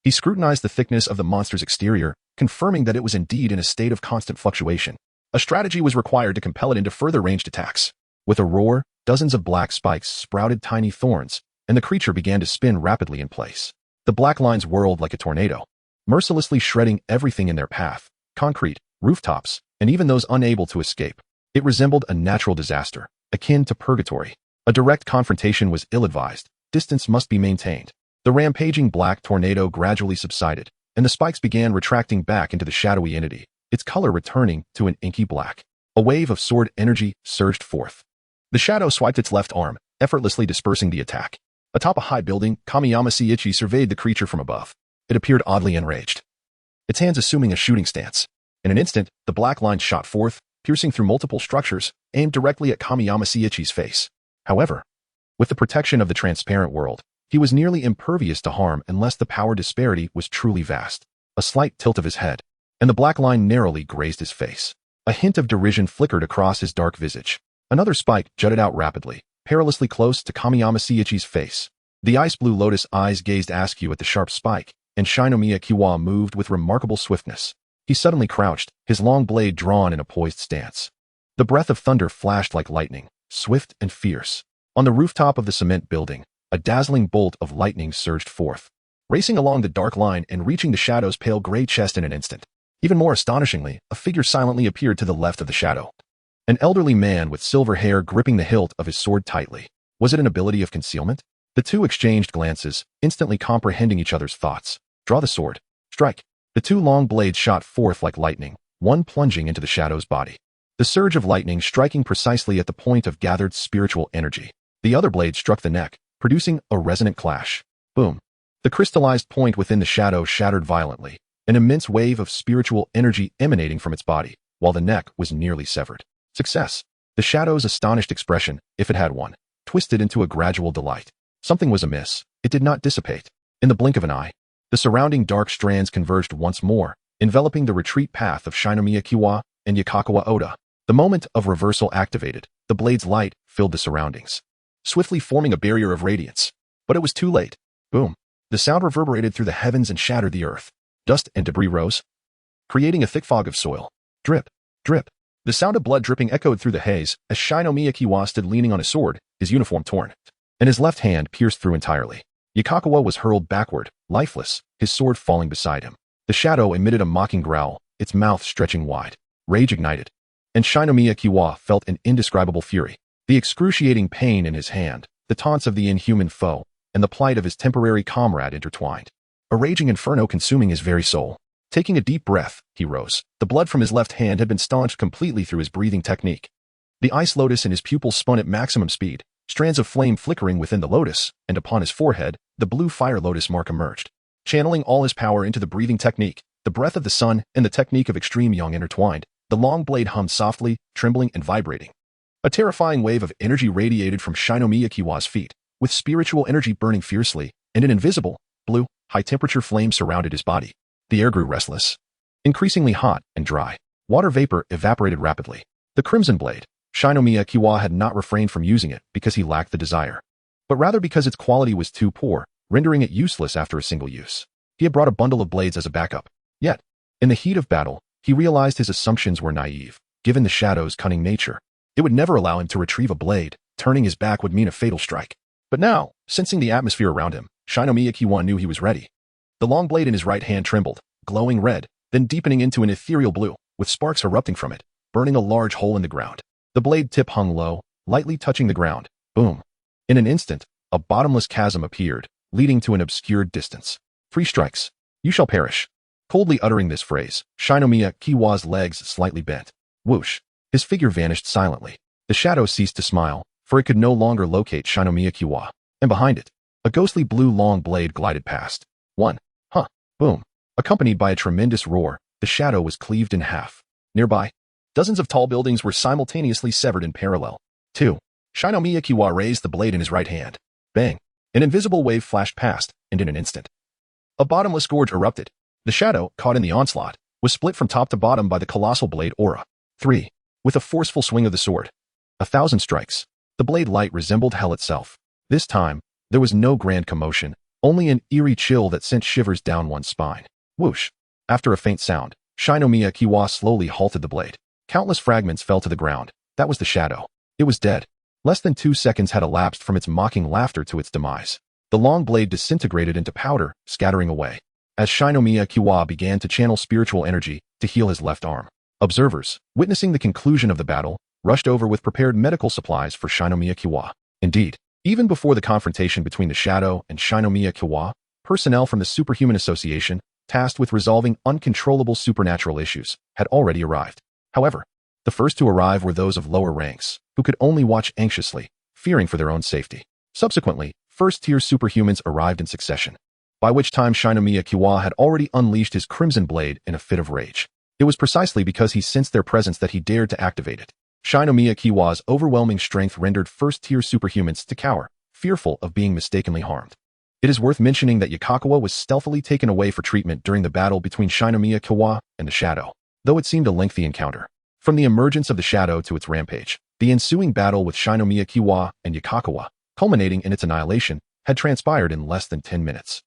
He scrutinized the thickness of the monster's exterior, confirming that it was indeed in a state of constant fluctuation. A strategy was required to compel it into further ranged attacks. With a roar, dozens of black spikes sprouted tiny thorns, and the creature began to spin rapidly in place. The black lines whirled like a tornado, mercilessly shredding everything in their path, concrete, rooftops, and even those unable to escape. It resembled a natural disaster, akin to purgatory. A direct confrontation was ill-advised. Distance must be maintained. The rampaging black tornado gradually subsided, and the spikes began retracting back into the shadowy entity, its color returning to an inky black. A wave of sword energy surged forth. The shadow swiped its left arm, effortlessly dispersing the attack. Atop a high building, Kamiyama Seiichi surveyed the creature from above. It appeared oddly enraged, its hands assuming a shooting stance. In an instant, the black line shot forth, piercing through multiple structures, aimed directly at Kamiyama Seiichi's face. However, with the protection of the transparent world, he was nearly impervious to harm unless the power disparity was truly vast. A slight tilt of his head, and the black line narrowly grazed his face. A hint of derision flickered across his dark visage. Another spike jutted out rapidly, perilously close to Kamiyama Seiichi's face. The ice-blue lotus eyes gazed askew at the sharp spike, and Shinomiya Kiwa moved with remarkable swiftness. He suddenly crouched, his long blade drawn in a poised stance. The breath of thunder flashed like lightning, swift and fierce. On the rooftop of the cement building, a dazzling bolt of lightning surged forth, racing along the dark line and reaching the shadow's pale gray chest in an instant. Even more astonishingly, a figure silently appeared to the left of the shadow. An elderly man with silver hair gripping the hilt of his sword tightly. Was it an ability of concealment? The two exchanged glances, instantly comprehending each other's thoughts. Draw the sword. Strike. The two long blades shot forth like lightning, one plunging into the shadow's body. The surge of lightning striking precisely at the point of gathered spiritual energy. The other blade struck the neck, producing a resonant clash. Boom. The crystallized point within the shadow shattered violently, an immense wave of spiritual energy emanating from its body, while the neck was nearly severed. Success. The shadow's astonished expression, if it had one, twisted into a gradual delight. Something was amiss. It did not dissipate. In the blink of an eye, the surrounding dark strands converged once more, enveloping the retreat path of Shinomiya Kiwa and Yakakawa Oda. The moment of reversal activated, the blade's light filled the surroundings, swiftly forming a barrier of radiance. But it was too late. Boom. The sound reverberated through the heavens and shattered the earth. Dust and debris rose, creating a thick fog of soil. Drip, drip. The sound of blood dripping echoed through the haze as Shinomiya Kiwa stood leaning on a sword, his uniform torn, and his left hand pierced through entirely. Yakakawa was hurled backward, lifeless, his sword falling beside him. The shadow emitted a mocking growl, its mouth stretching wide. Rage ignited, and Shinomiya Kiwa felt an indescribable fury. The excruciating pain in his hand, the taunts of the inhuman foe, and the plight of his temporary comrade intertwined. A raging inferno consuming his very soul. Taking a deep breath, he rose. The blood from his left hand had been staunched completely through his breathing technique. The ice lotus in his pupils spun at maximum speed, strands of flame flickering within the lotus, and upon his forehead, the blue fire lotus mark emerged. Channeling all his power into the breathing technique, the breath of the sun and the technique of extreme yang intertwined, the long blade hummed softly, trembling and vibrating. A terrifying wave of energy radiated from Shinomiya Kiwa's feet, with spiritual energy burning fiercely, and an invisible, blue, high-temperature flames surrounded his body. The air grew restless, increasingly hot and dry. Water vapor evaporated rapidly. The crimson blade, Shinomiya Kiwa had not refrained from using it because he lacked the desire, but rather because its quality was too poor, rendering it useless after a single use. He had brought a bundle of blades as a backup. Yet, in the heat of battle, he realized his assumptions were naive. Given the Shadow's cunning nature, it would never allow him to retrieve a blade. Turning his back would mean a fatal strike. But now, sensing the atmosphere around him, Shinomiya Kiwa knew he was ready. The long blade in his right hand trembled, glowing red, then deepening into an ethereal blue, with sparks erupting from it, burning a large hole in the ground. The blade tip hung low, lightly touching the ground. Boom. In an instant, a bottomless chasm appeared, leading to an obscured distance. 3 strikes. You shall perish. Coldly uttering this phrase, Shinomiya Kiwa's legs slightly bent. Whoosh. His figure vanished silently. The shadow ceased to smile, for it could no longer locate Shinomiya Kiwa. And behind it, a ghostly blue long blade glided past. 1. Huh. Boom. Accompanied by a tremendous roar, the shadow was cleaved in half. Nearby, dozens of tall buildings were simultaneously severed in parallel. 2. Shinomiya Kiwa raised the blade in his right hand. Bang. An invisible wave flashed past, and in an instant, a bottomless gorge erupted. The shadow, caught in the onslaught, was split from top to bottom by the colossal blade aura. 3. With a forceful swing of the sword, 1,000 strikes. The blade light resembled hell itself. This time, there was no grand commotion, only an eerie chill that sent shivers down one's spine. Whoosh. After a faint sound, Shinomiya Kiwa slowly halted the blade. Countless fragments fell to the ground. That was the shadow. It was dead. Less than 2 seconds had elapsed from its mocking laughter to its demise. The long blade disintegrated into powder, scattering away, as Shinomiya Kiwa began to channel spiritual energy to heal his left arm. Observers, witnessing the conclusion of the battle, rushed over with prepared medical supplies for Shinomiya Kiwa. Indeed, even before the confrontation between the Shadow and Shinomiya Kiwa, personnel from the Superhuman Association, tasked with resolving uncontrollable supernatural issues, had already arrived. However, the first to arrive were those of lower ranks, who could only watch anxiously, fearing for their own safety. Subsequently, first-tier superhumans arrived in succession, by which time Shinomiya Kiwa had already unleashed his crimson blade in a fit of rage. It was precisely because he sensed their presence that he dared to activate it. Shinomiya Kiwa's overwhelming strength rendered first-tier superhumans to cower, fearful of being mistakenly harmed. It is worth mentioning that Yakakawa was stealthily taken away for treatment during the battle between Shinomiya Kiwa and the Shadow, though it seemed a lengthy encounter. From the emergence of the Shadow to its rampage, the ensuing battle with Shinomiya Kiwa and Yakakawa, culminating in its annihilation, had transpired in less than 10 minutes.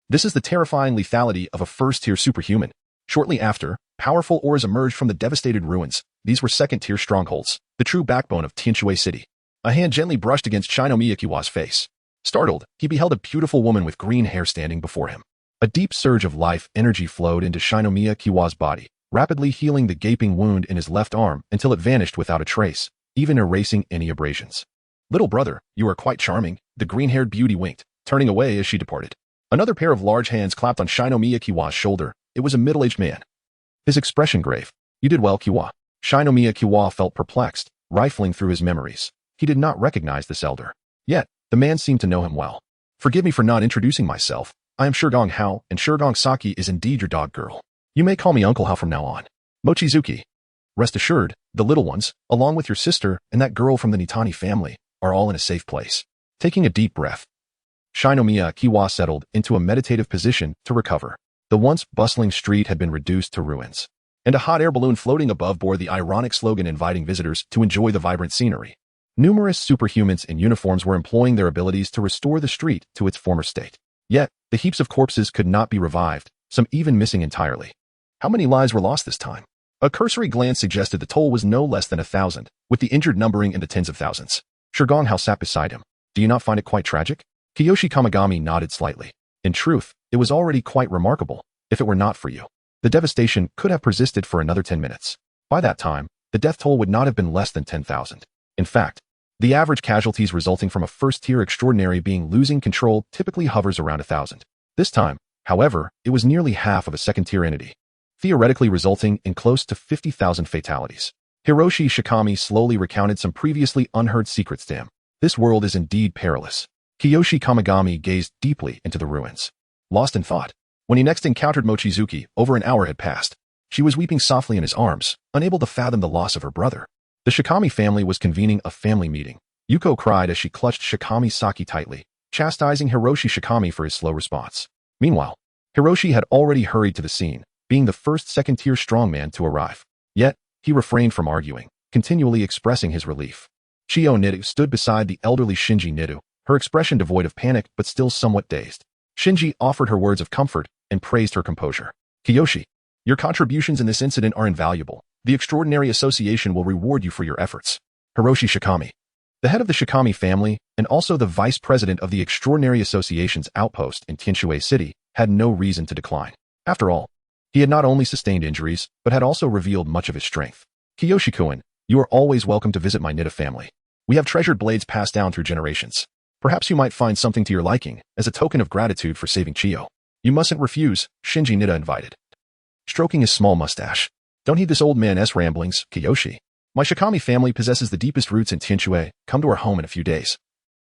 This is the terrifying lethality of a first-tier superhuman. Shortly after, powerful auras emerged from the devastated ruins. These were second-tier strongholds, the true backbone of Tianshui City. A hand gently brushed against Shinomiya Kiwa's face. Startled, he beheld a beautiful woman with green hair standing before him. A deep surge of life energy flowed into Shinomiya Kiwa's body, rapidly healing the gaping wound in his left arm until it vanished without a trace, even erasing any abrasions. "Little brother, you are quite charming," the green-haired beauty winked, turning away as she departed. Another pair of large hands clapped on Shinomiya Kiwa's shoulder. It was a middle-aged man, his expression grave. "You did well, Kiwa." Shinomiya Kiwa felt perplexed, rifling through his memories. He did not recognize this elder. Yet, the man seemed to know him well. "Forgive me for not introducing myself. I am Shurgong Hao, and Shurgong Saki is indeed your dog girl. You may call me Uncle Hao from now on. Mochizuki. Rest assured, the little ones, along with your sister and that girl from the Nitani family, are all in a safe place." Taking a deep breath, Shinomiya Kiwa settled into a meditative position to recover. The once bustling street had been reduced to ruins, and a hot air balloon floating above bore the ironic slogan inviting visitors to enjoy the vibrant scenery. Numerous superhumans in uniforms were employing their abilities to restore the street to its former state. Yet, the heaps of corpses could not be revived, some even missing entirely. How many lives were lost this time? A cursory glance suggested the toll was no less than 1,000, with the injured numbering in the tens of thousands. Shurgong Hao sat beside him. "Do you not find it quite tragic?" Kiyoshi Kamigami nodded slightly. "In truth, it was already quite remarkable, if it were not for you. The devastation could have persisted for another 10 minutes. By that time, the death toll would not have been less than 10,000. In fact, the average casualties resulting from a first-tier extraordinary being losing control typically hovers around 1,000. This time, however, it was nearly half of a second-tier entity, theoretically resulting in close to 50,000 fatalities." Hiroshi Shikami slowly recounted some previously unheard secrets to him. "This world is indeed perilous." Kiyoshi Kamigami gazed deeply into the ruins, lost in thought. When he next encountered Mochizuki, over an hour had passed. She was weeping softly in his arms, unable to fathom the loss of her brother. The Shikami family was convening a family meeting. Yuko cried as she clutched Shikami Saki tightly, chastising Hiroshi Shikami for his slow response. Meanwhile, Hiroshi had already hurried to the scene, being the first second-tier strongman to arrive. Yet, he refrained from arguing, continually expressing his relief. Chiyo Nidu stood beside the elderly Shinji Nidu, her expression devoid of panic but still somewhat dazed. Shinji offered her words of comfort and praised her composure. Kiyoshi, your contributions in this incident are invaluable. The Extraordinary Association will reward you for your efforts. Hiroshi Shikami, the head of the Shikami family and also the vice president of the Extraordinary Association's outpost in Tianshue City, had no reason to decline. After all, he had not only sustained injuries, but had also revealed much of his strength. Kiyoshi-kun, you are always welcome to visit my Nida family. We have treasured blades passed down through generations. Perhaps you might find something to your liking, as a token of gratitude for saving Chiyo. You mustn't refuse, Shinji Nida invited. Stroking his small mustache. Don't heed this old man's ramblings, Kiyoshi. My Shikami family possesses the deepest roots in Tianshue. Come to our home in a few days,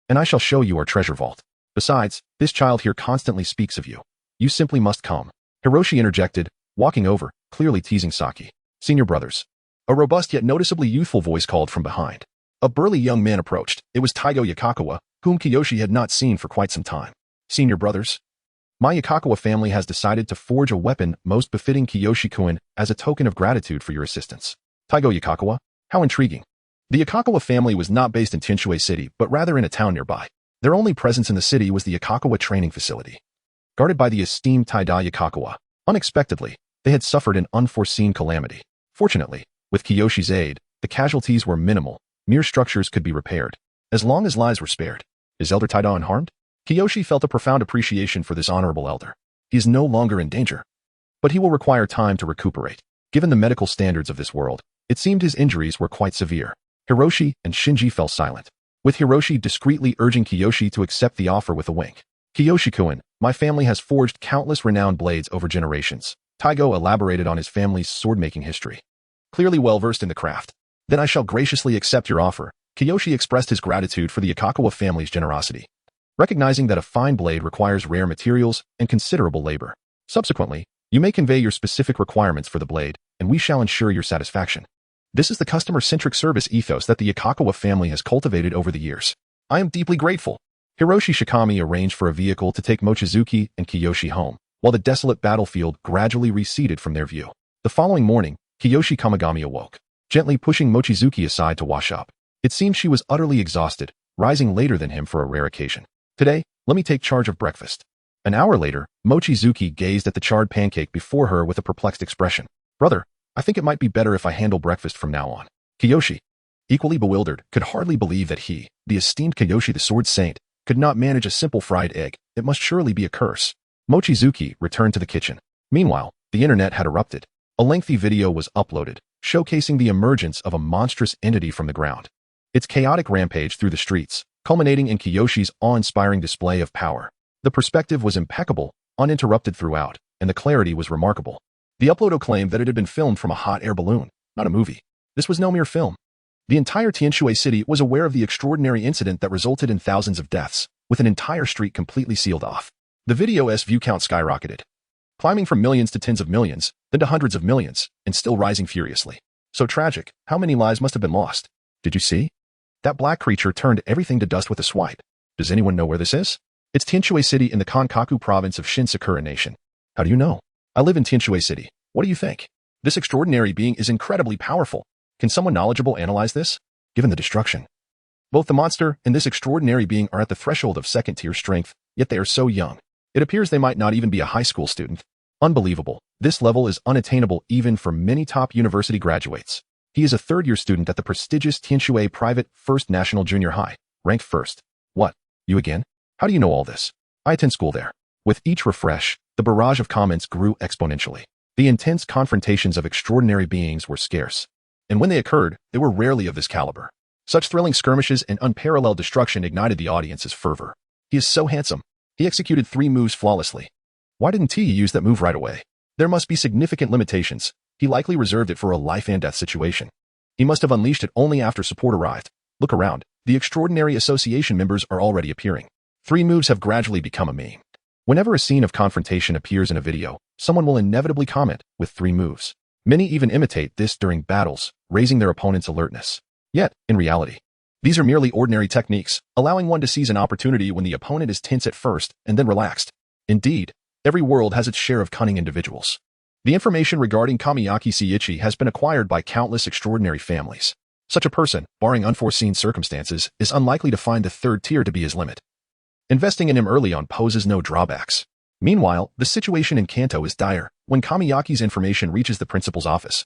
and I shall show you our treasure vault. Besides, this child here constantly speaks of you. You simply must come. Hiroshi interjected, walking over, clearly teasing Saki. Senior brothers. A robust yet noticeably youthful voice called from behind. A burly young man approached. It was Taigo Yakakawa, whom Kiyoshi had not seen for quite some time. Senior brothers. My Yakakawa family has decided to forge a weapon most befitting Kiyoshi-kun as a token of gratitude for your assistance. Taigo Yakakawa? How intriguing. The Yakakawa family was not based in Tianshue City, but rather in a town nearby. Their only presence in the city was the Yakakawa training facility. Guarded by the esteemed Taida Yakakawa, unexpectedly, they had suffered an unforeseen calamity. Fortunately, with Kiyoshi's aid, the casualties were minimal. Mere structures could be repaired, as long as lives were spared. Is Elder Taida unharmed? Kiyoshi felt a profound appreciation for this honorable elder. He is no longer in danger, but he will require time to recuperate. Given the medical standards of this world, it seemed his injuries were quite severe. Hiroshi and Shinji fell silent, with Hiroshi discreetly urging Kiyoshi to accept the offer with a wink. Kiyoshi-kun, my family has forged countless renowned blades over generations. Taigo elaborated on his family's sword-making history. Clearly well-versed in the craft. Then I shall graciously accept your offer. Kiyoshi expressed his gratitude for the Yakakawa family's generosity, recognizing that a fine blade requires rare materials and considerable labor. Subsequently, you may convey your specific requirements for the blade, and we shall ensure your satisfaction. This is the customer-centric service ethos that the Yakakawa family has cultivated over the years. I am deeply grateful. Hiroshi Shikami arranged for a vehicle to take Mochizuki and Kiyoshi home, while the desolate battlefield gradually receded from their view. The following morning, Kiyoshi Kamigami awoke, gently pushing Mochizuki aside to wash up. It seemed she was utterly exhausted, rising later than him for a rare occasion. Today, let me take charge of breakfast. An hour later, Mochizuki gazed at the charred pancake before her with a perplexed expression. Brother, I think it might be better if I handle breakfast from now on. Kiyoshi, equally bewildered, could hardly believe that he, the esteemed Kiyoshi the Sword Saint, could not manage a simple fried egg. It must surely be a curse. Mochizuki returned to the kitchen. Meanwhile, the internet had erupted. A lengthy video was uploaded, showcasing the emergence of a monstrous entity from the ground. Its chaotic rampage through the streets, culminating in Kiyoshi's awe-inspiring display of power. The perspective was impeccable, uninterrupted throughout, and the clarity was remarkable. The uploader claimed that it had been filmed from a hot air balloon, not a movie. This was no mere film. The entire Tianshue City was aware of the extraordinary incident that resulted in thousands of deaths, with an entire street completely sealed off. The video's view count skyrocketed, climbing from millions to tens of millions, then to hundreds of millions, and still rising furiously. So tragic, how many lives must have been lost? Did you see? That black creature turned everything to dust with a swipe. Does anyone know where this is? It's Tianshue City in the Kankaku province of Shinsakura Nation. How do you know? I live in Tianshue City. What do you think? This extraordinary being is incredibly powerful. Can someone knowledgeable analyze this? Given the destruction, both the monster and this extraordinary being are at the threshold of second-tier strength, yet they are so young. It appears they might not even be a high school student. Unbelievable. This level is unattainable even for many top university graduates. He is a third-year student at the prestigious Tianshue Private First National Junior High, ranked first. What? You again? How do you know all this? I attend school there. With each refresh, the barrage of comments grew exponentially. The intense confrontations of extraordinary beings were scarce, and when they occurred, they were rarely of this caliber. Such thrilling skirmishes and unparalleled destruction ignited the audience's fervor. He is so handsome. He executed 3 moves flawlessly. Why didn't he use that move right away? There must be significant limitations. He likely reserved it for a life-and-death situation. He must have unleashed it only after support arrived. Look around. The Extraordinary Association members are already appearing. 3 moves have gradually become a meme. Whenever a scene of confrontation appears in a video, someone will inevitably comment with 3 moves. Many even imitate this during battles, raising their opponent's alertness. Yet, in reality, these are merely ordinary techniques, allowing one to seize an opportunity when the opponent is tense at first and then relaxed. Indeed, Every world has its share of cunning individuals. The information regarding Kamiyaki Seiichi has been acquired by countless extraordinary families. Such a person, barring unforeseen circumstances, is unlikely to find the third tier to be his limit. Investing in him early on poses no drawbacks. Meanwhile, the situation in Kanto is dire. When Kamiyaki's information reaches the principal's office,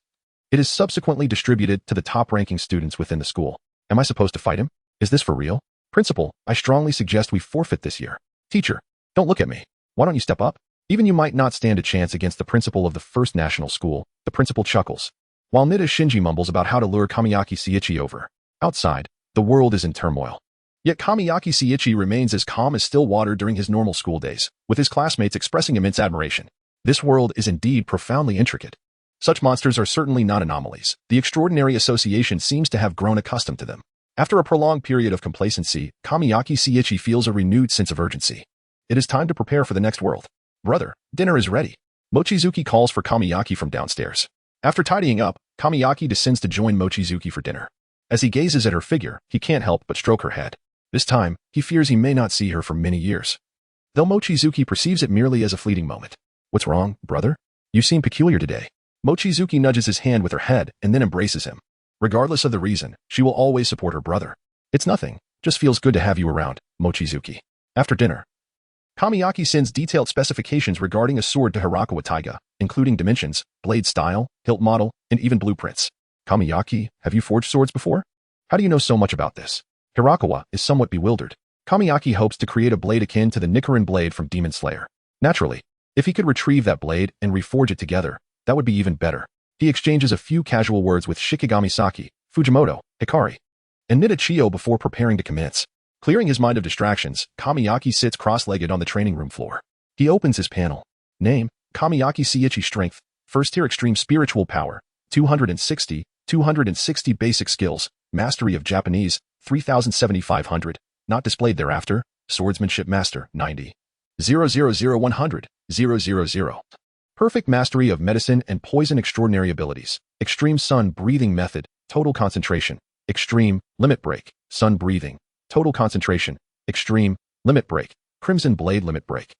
it is subsequently distributed to the top-ranking students within the school. Am I supposed to fight him? Is this for real? Principal, I strongly suggest we forfeit this year. Teacher, don't look at me. Why don't you step up? Even you might not stand a chance against the principal of the first national school. The principal chuckles, while Nida Shinji mumbles about how to lure Kamiyaki Seiichi over. Outside, the world is in turmoil. Yet Kamiyaki Seiichi remains as calm as still water during his normal school days, with his classmates expressing immense admiration. This world is indeed profoundly intricate. Such monsters are certainly not anomalies. The extraordinary association seems to have grown accustomed to them. After a prolonged period of complacency, Kamiyaki Seiichi feels a renewed sense of urgency. It is time to prepare for the next world. Brother, dinner is ready. Mochizuki calls for Kamiyaki from downstairs. After tidying up, Kamiyaki descends to join Mochizuki for dinner. As he gazes at her figure, he can't help but stroke her head. This time, he fears he may not see her for many years. Though Mochizuki perceives it merely as a fleeting moment. What's wrong, brother? You seem peculiar today. Mochizuki nudges his hand with her head and then embraces him. Regardless of the reason, she will always support her brother. It's nothing, just feels good to have you around, Mochizuki. After dinner, Kamiyaki sends detailed specifications regarding a sword to Hirakawa Taiga, including dimensions, blade style, hilt model, and even blueprints. Kamiyaki, have you forged swords before? How do you know so much about this? Hirakawa is somewhat bewildered. Kamiyaki hopes to create a blade akin to the Nichiren blade from Demon Slayer. Naturally, if he could retrieve that blade and reforge it together, that would be even better. He exchanges a few casual words with Shikigami Saki, Fujimoto, Hikari, and Nida Chiyo before preparing to commence. Clearing his mind of distractions, Kamiyaki sits cross-legged on the training room floor. He opens his panel. Name, Kamiyaki Seiichi Strength, First Tier Extreme Spiritual Power, 260 Basic Skills, Mastery of Japanese, 3,7500, not displayed thereafter, Swordsmanship Master, 90. 000 000. Perfect Mastery of Medicine and Poison Extraordinary Abilities, Extreme Sun Breathing Method, Total Concentration, Extreme, Limit Break, Sun Breathing, Total Concentration, Extreme, Limit Break, Crimson Blade Limit Break,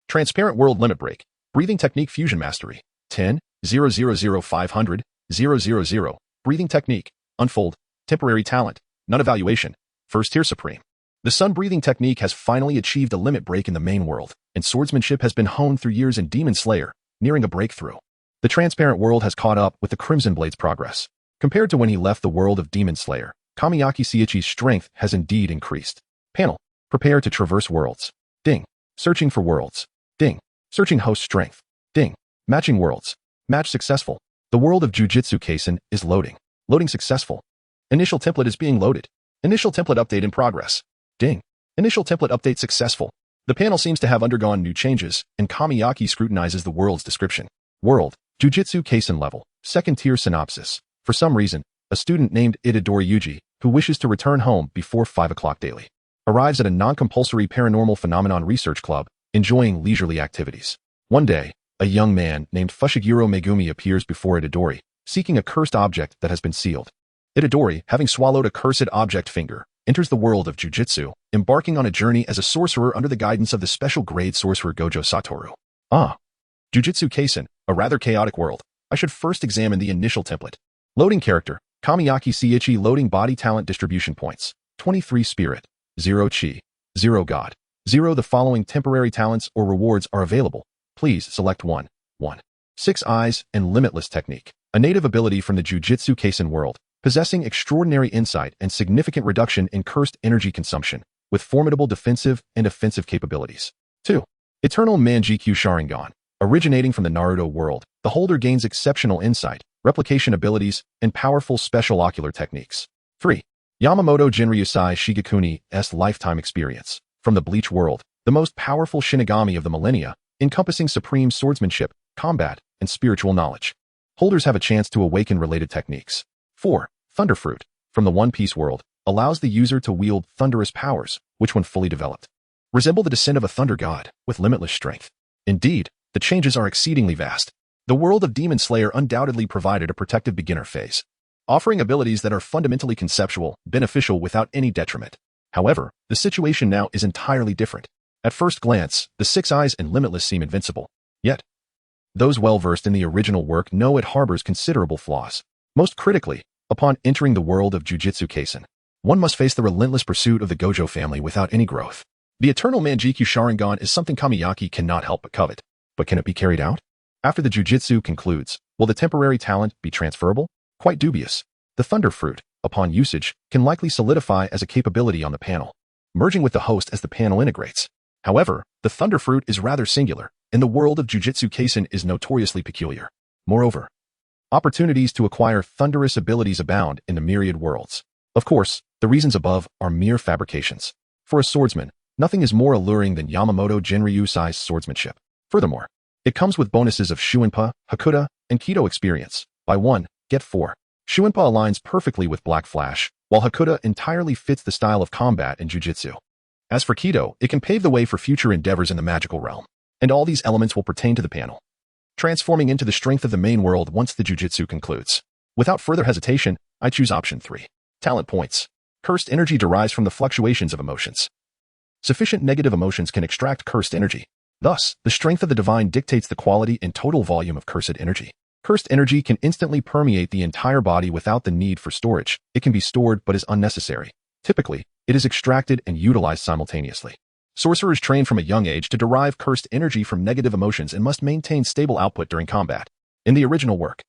Transparent World Limit Break, Breathing Technique Fusion Mastery, 10, 500, 000, Breathing Technique, Unfold, Temporary Talent, None Evaluation, First Tier Supreme. The Sun Breathing Technique has finally achieved a limit break in the main world, and swordsmanship has been honed through years in Demon Slayer, nearing a breakthrough. The transparent world has caught up with the Crimson Blade's progress. Compared to when he left the world of Demon Slayer, Kamiyaki Seiichi's strength has indeed increased. Panel. Prepare to traverse worlds. Ding. Searching for worlds. Ding. Searching host strength. Ding. Matching worlds. Match successful. The world of Jujutsu Kaisen is loading. Loading successful. Initial template is being loaded. Initial template update in progress. Ding. Initial template update successful. The panel seems to have undergone new changes, and Kamiyaki scrutinizes the world's description. World, Jujutsu Kaisen level, second tier synopsis. For some reason, a student named Itadori Yuji, who wishes to return home before 5 o'clock daily, arrives at a non-compulsory paranormal phenomenon research club, enjoying leisurely activities. One day, a young man named Fushiguro Megumi appears before Itadori, seeking a cursed object that has been sealed. Itadori, having swallowed a cursed object finger, enters the world of Jujutsu, embarking on a journey as a sorcerer under the guidance of the special grade sorcerer Gojo Satoru. Jujutsu Kaisen, a rather chaotic world. I should first examine the initial template. Loading character, Kamiyaki Seiichi loading body talent distribution points, 23 spirit, 0 chi, 0 god, 0 the following temporary talents or rewards are available. Please select 1. 6 eyes and limitless technique, a native ability from the Jujutsu Kaisen world, possessing extraordinary insight and significant reduction in cursed energy consumption, with formidable defensive and offensive capabilities. 2. Eternal Manjikyu Sharingan. Originating from the Naruto world, the holder gains exceptional insight, replication abilities, and powerful special ocular techniques. 3. Yamamoto Jinryusai Shigekuni's lifetime experience. From the Bleach world, the most powerful Shinigami of the millennia, encompassing supreme swordsmanship, combat, and spiritual knowledge. Holders have a chance to awaken related techniques. 4. Thunderfruit, from the One Piece world, allows the user to wield thunderous powers, which when fully developed, resemble the descent of a thunder god, with limitless strength. Indeed, the changes are exceedingly vast. The world of Demon Slayer undoubtedly provided a protective beginner phase, offering abilities that are fundamentally conceptual, beneficial without any detriment. However, the situation now is entirely different. At first glance, the Six Eyes and Limitless seem invincible. Yet, those well-versed in the original work know it harbors considerable flaws. Most critically, upon entering the world of Jujutsu Kaisen, one must face the relentless pursuit of the Gojo family without any growth. The eternal Manjikyu Sharingan is something Kamiyaki cannot help but covet. But can it be carried out? After the Jujutsu concludes, will the temporary talent be transferable? Quite dubious. The Thunder Fruit, upon usage, can likely solidify as a capability on the panel, merging with the host as the panel integrates. However, the Thunder Fruit is rather singular, and the world of Jujutsu Kaisen is notoriously peculiar. Moreover, opportunities to acquire thunderous abilities abound in the Myriad worlds. Of course, the reasons above are mere fabrications. For a swordsman, nothing is more alluring than Yamamoto Jinryu-sized swordsmanship. Furthermore, it comes with bonuses of Shuinpa, Hakuda, and Kido experience. Buy 1, get 4. Shuinpa aligns perfectly with Black Flash, while Hakuda entirely fits the style of combat in Jujutsu. As for Kido, it can pave the way for future endeavors in the magical realm. And all these elements will pertain to the panel, transforming into the strength of the main world once the Jujutsu concludes. Without further hesitation, I choose option 3. Talent points. Cursed energy derives from the fluctuations of emotions. Sufficient negative emotions can extract cursed energy. Thus, the strength of the divine dictates the quality and total volume of cursed energy. Cursed energy can instantly permeate the entire body without the need for storage. It can be stored but is unnecessary. Typically, it is extracted and utilized simultaneously. Sorcerers train from a young age to derive cursed energy from negative emotions and must maintain stable output during combat. In the original work,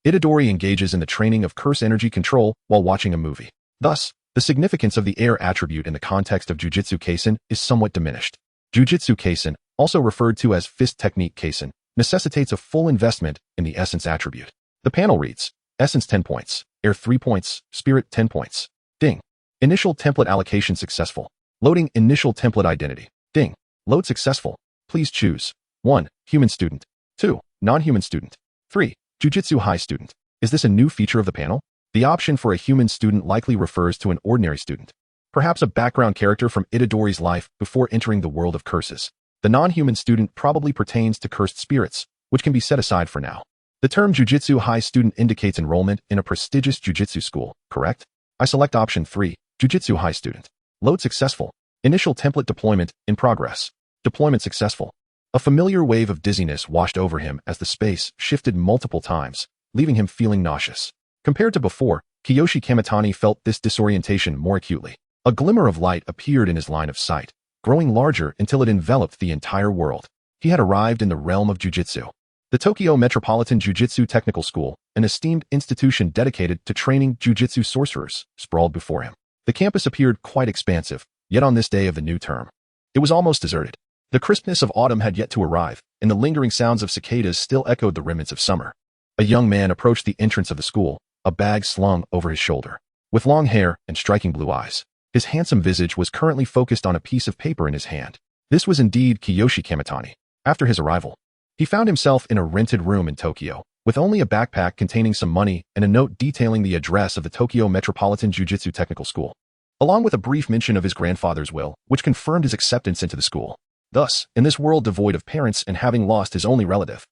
Itadori engages in the training of curse energy control while watching a movie. Thus, the significance of the air attribute in the context of Jujutsu Kaisen is somewhat diminished. Jujutsu Kaisen, also referred to as Fist Technique Kaisen, necessitates a full investment in the Essence attribute. The panel reads, Essence 10 points, Air 3 points, Spirit 10 points. Ding. Initial template allocation successful. Loading initial template identity. Ding. Load successful. Please choose 1. Human student. 2. Non-human student. 3. Jujutsu High student. Is this a new feature of the panel? The option for a human student likely refers to an ordinary student, perhaps a background character from Itadori's life before entering the world of curses. The non-human student probably pertains to cursed spirits, which can be set aside for now. The term Jujutsu High student indicates enrollment in a prestigious Jujutsu school, correct? I select option 3, Jujutsu High student. Load successful. Initial template deployment in progress. Deployment successful. A familiar wave of dizziness washed over him as the space shifted multiple times, leaving him feeling nauseous. Compared to before, Kiyoshi Kamitani felt this disorientation more acutely. A glimmer of light appeared in his line of sight, growing larger until it enveloped the entire world. He had arrived in the realm of Jujutsu. The Tokyo Metropolitan Jujutsu Technical School, an esteemed institution dedicated to training Jujutsu sorcerers, sprawled before him. The campus appeared quite expansive, yet on this day of the new term, it was almost deserted. The crispness of autumn had yet to arrive, and the lingering sounds of cicadas still echoed the remnants of summer. A young man approached the entrance of the school, a bag slung over his shoulder. With long hair and striking blue eyes, his handsome visage was currently focused on a piece of paper in his hand. This was indeed Kiyoshi Kamitani. After his arrival, he found himself in a rented room in Tokyo, with only a backpack containing some money and a note detailing the address of the Tokyo Metropolitan Jujutsu Technical School, along with a brief mention of his grandfather's will, which confirmed his acceptance into the school. Thus, in this world devoid of parents and having lost his only relative,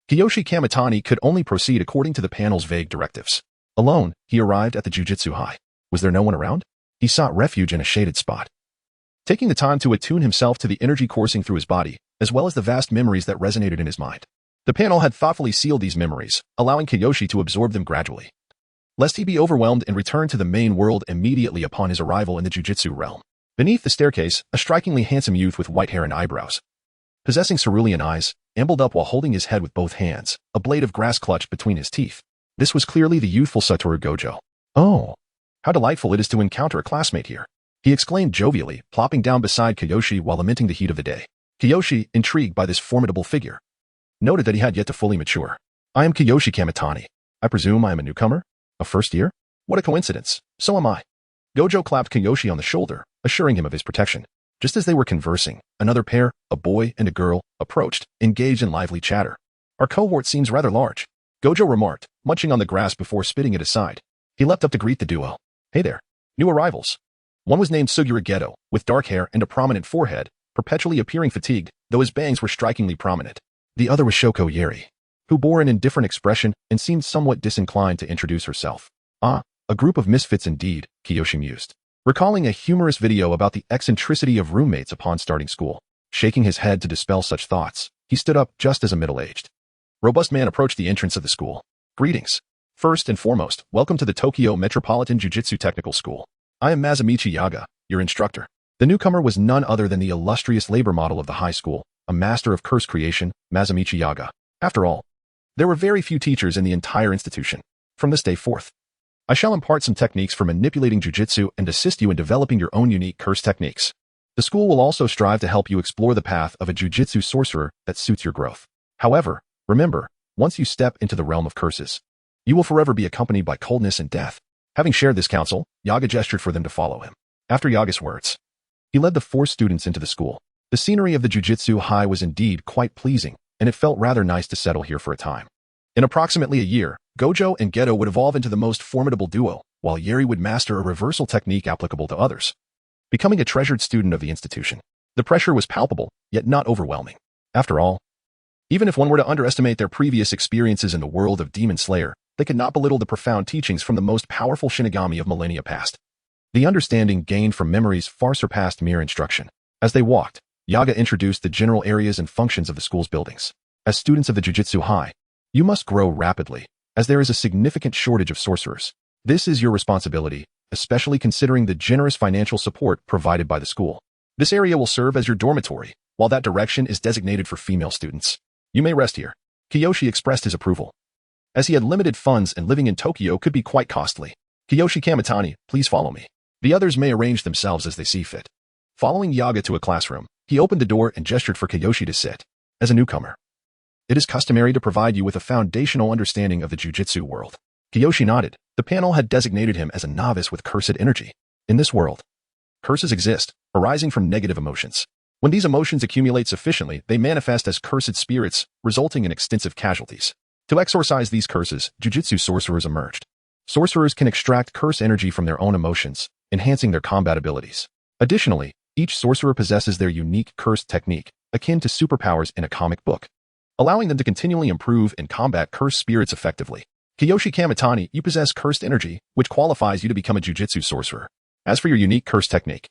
Kiyoshi Kamitani could only proceed according to the panel's vague directives. Alone, he arrived at the Jujutsu High. Was there no one around? He sought refuge in a shaded spot, taking the time to attune himself to the energy coursing through his body, as well as the vast memories that resonated in his mind. The panel had thoughtfully sealed these memories, allowing Kiyoshi to absorb them gradually, lest he be overwhelmed and return to the main world immediately upon his arrival in the Jujutsu realm. Beneath the staircase, a strikingly handsome youth with white hair and eyebrows, possessing cerulean eyes, ambled up while holding his head with both hands, a blade of grass clutched between his teeth. This was clearly the youthful Satoru Gojo. Oh, how delightful it is to encounter a classmate here, he exclaimed jovially, plopping down beside Kiyoshi while lamenting the heat of the day. Kiyoshi, intrigued by this formidable figure, noted that he had yet to fully mature. I am Kiyoshi Kamitani. I presume I am a newcomer? A first year? What a coincidence. So am I. Gojo clapped Kiyoshi on the shoulder, assuring him of his protection. Just as they were conversing, another pair, a boy and a girl, approached, engaged in lively chatter. Our cohort seems rather large, Gojo remarked, munching on the grass before spitting it aside. He leapt up to greet the duo. Hey there. New arrivals. One was named Sugura Geto, with dark hair and a prominent forehead, perpetually appearing fatigued, though his bangs were strikingly prominent. The other was Shoko Yeri, who bore an indifferent expression and seemed somewhat disinclined to introduce herself. Ah, a group of misfits indeed, Kiyoshi mused. recalling a humorous video about the eccentricity of roommates upon starting school. Shaking his head to dispel such thoughts, he stood up just as a middle-aged, robust man approached the entrance of the school. Greetings. First and foremost, welcome to the Tokyo Metropolitan Jiu-Jitsu Technical School. I am Masamichi Yaga, your instructor. The newcomer was none other than the illustrious labor model of the high school, a master of curse creation, Masamichi Yaga. After all, there were very few teachers in the entire institution. From this day forth, I shall impart some techniques for manipulating jiu-jitsu and assist you in developing your own unique curse techniques. The school will also strive to help you explore the path of a jiu-jitsu sorcerer that suits your growth. However, remember, once you step into the realm of curses, you will forever be accompanied by coldness and death. Having shared this counsel, Yaga gestured for them to follow him. After Yaga's words, he led the 4 students into the school. The scenery of the jiu-jitsu high was indeed quite pleasing, and it felt rather nice to settle here for a time. In approximately a year, Gojo and Geto would evolve into the most formidable duo, while Yeri would master a reversal technique applicable to others, becoming a treasured student of the institution. The pressure was palpable, yet not overwhelming. After all, even if one were to underestimate their previous experiences in the world of Demon Slayer, they could not belittle the profound teachings from the most powerful Shinigami of millennia past. The understanding gained from memories far surpassed mere instruction. As they walked, Yaga introduced the general areas and functions of the school's buildings. As students of the Jiu-Jitsu High, you must grow rapidly, as there is a significant shortage of sorcerers. This is your responsibility, especially considering the generous financial support provided by the school. This area will serve as your dormitory, while that direction is designated for female students. You may rest here. Kiyoshi expressed his approval, as he had limited funds and living in Tokyo could be quite costly. Kiyoshi Kamitani, please follow me. The others may arrange themselves as they see fit. Following Yaga to a classroom, he opened the door and gestured for Kiyoshi to sit. As a newcomer, it is customary to provide you with a foundational understanding of the jiu-jitsu world. Kiyoshi nodded. The panel had designated him as a novice with cursed energy. In this world, curses exist, arising from negative emotions. When these emotions accumulate sufficiently, they manifest as cursed spirits, resulting in extensive casualties. To exorcise these curses, jiu-jitsu sorcerers emerged. Sorcerers can extract curse energy from their own emotions, enhancing their combat abilities. Additionally, each sorcerer possesses their unique curse technique, akin to superpowers in a comic book, allowing them to continually improve and combat cursed spirits effectively. Kiyoshi Kamitani, you possess cursed energy, which qualifies you to become a jiu-jitsu sorcerer. As for your unique curse technique,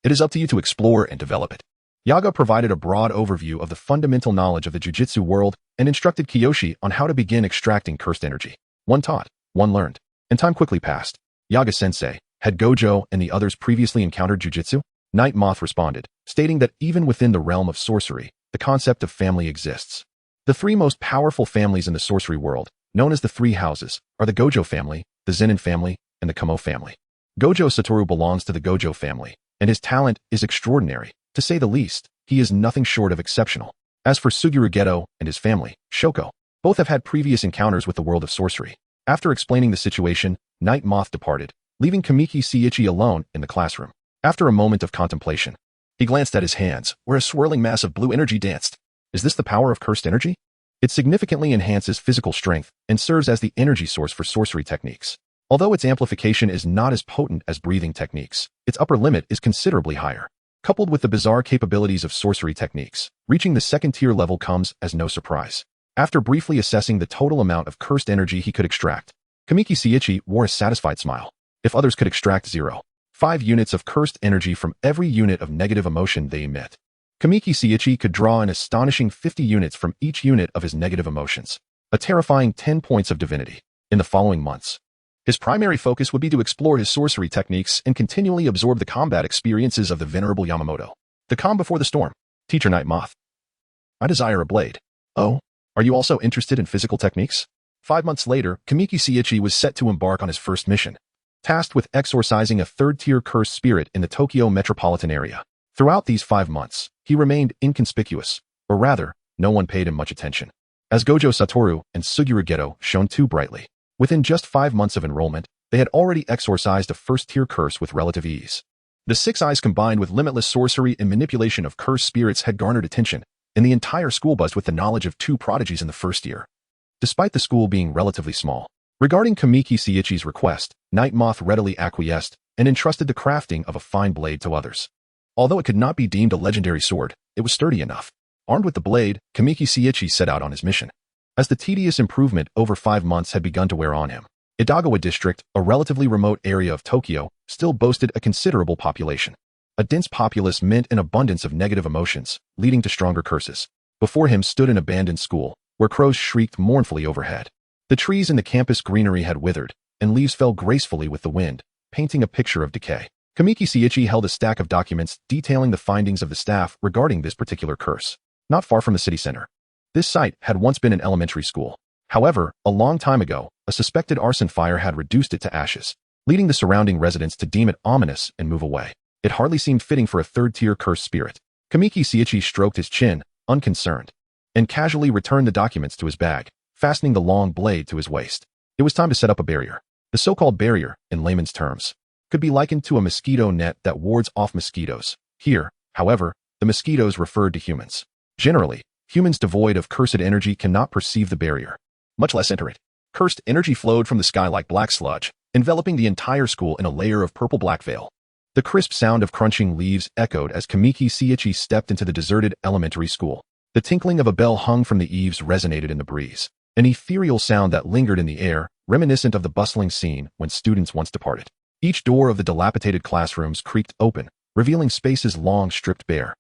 it is up to you to explore and develop it. Yaga provided a broad overview of the fundamental knowledge of the jiu-jitsu world and instructed Kiyoshi on how to begin extracting cursed energy. One taught, one learned, and time quickly passed. Yaga-sensei, had Gojo and the others previously encountered jiu-jitsu? Night Moth responded, stating that even within the realm of sorcery, the concept of family exists. The 3 most powerful families in the sorcery world, known as the 3 houses, are the Gojo family, the Zenin family, and the Kamo family. Gojo Satoru belongs to the Gojo family, and his talent is extraordinary. To say the least, he is nothing short of exceptional. As for Suguru Geto and his family, Shoko, both have had previous encounters with the world of sorcery. After explaining the situation, Night Moth departed, leaving Kamiki Seiichi alone in the classroom. After a moment of contemplation, he glanced at his hands, where a swirling mass of blue energy danced. Is this the power of cursed energy? It significantly enhances physical strength and serves as the energy source for sorcery techniques. Although its amplification is not as potent as breathing techniques, its upper limit is considerably higher. Coupled with the bizarre capabilities of sorcery techniques, reaching the 2nd-tier level comes as no surprise. After briefly assessing the total amount of cursed energy he could extract, Kamiki Seiichi wore a satisfied smile. If others could extract 0.5 units of cursed energy from every unit of negative emotion they emit, Kamiki Seiichi could draw an astonishing 50 units from each unit of his negative emotions, a terrifying 10 points of divinity. In the following months, his primary focus would be to explore his sorcery techniques and continually absorb the combat experiences of the venerable Yamamoto. The calm before the storm. Teacher Night Moth, I desire a blade. Oh, are you also interested in physical techniques? 5 months later, Kamiki Seiichi was set to embark on his first mission, tasked with exorcising a 3rd-tier cursed spirit in the Tokyo metropolitan area. Throughout these 5 months, he remained inconspicuous, or rather, no one paid him much attention. As Gojo Satoru and Suguru Geto shone too brightly, within just 5 months of enrollment, they had already exorcised a 1st-tier curse with relative ease. The 6 eyes combined with limitless sorcery and manipulation of cursed spirits had garnered attention, and the entire school buzzed with the knowledge of 2 prodigies in the 1st year. Despite the school being relatively small, regarding Kamiki Seiichi's request, Night Moth readily acquiesced and entrusted the crafting of a fine blade to others. Although it could not be deemed a legendary sword, it was sturdy enough. Armed with the blade, Kamiki Seiichi set out on his mission. As the tedious improvement over 5 months had begun to wear on him, Edagawa District, a relatively remote area of Tokyo, still boasted a considerable population. A dense populace meant an abundance of negative emotions, leading to stronger curses. Before him stood an abandoned school, where crows shrieked mournfully overhead. The trees in the campus greenery had withered, and leaves fell gracefully with the wind, painting a picture of decay. Kamiki Seiichi held a stack of documents detailing the findings of the staff regarding this particular curse. Not far from the city center. This site had once been an elementary school. However, a long time ago, a suspected arson fire had reduced it to ashes, leading the surrounding residents to deem it ominous and move away. It hardly seemed fitting for a third-tier cursed spirit. Kamiki Seiichi stroked his chin, unconcerned, and casually returned the documents to his bag, fastening the long blade to his waist. It was time to set up a barrier. The so-called barrier, in layman's terms, could be likened to a mosquito net that wards off mosquitoes. Here, however, the mosquitoes referred to humans. Generally, humans devoid of cursed energy cannot perceive the barrier, much less enter it. Cursed energy flowed from the sky like black sludge, enveloping the entire school in a layer of purple-black veil. The crisp sound of crunching leaves echoed as Kamiki Seiichi stepped into the deserted elementary school. The tinkling of a bell hung from the eaves resonated in the breeze, an ethereal sound that lingered in the air, reminiscent of the bustling scene when students once departed. Each door of the dilapidated classrooms creaked open, revealing spaces long stripped bare,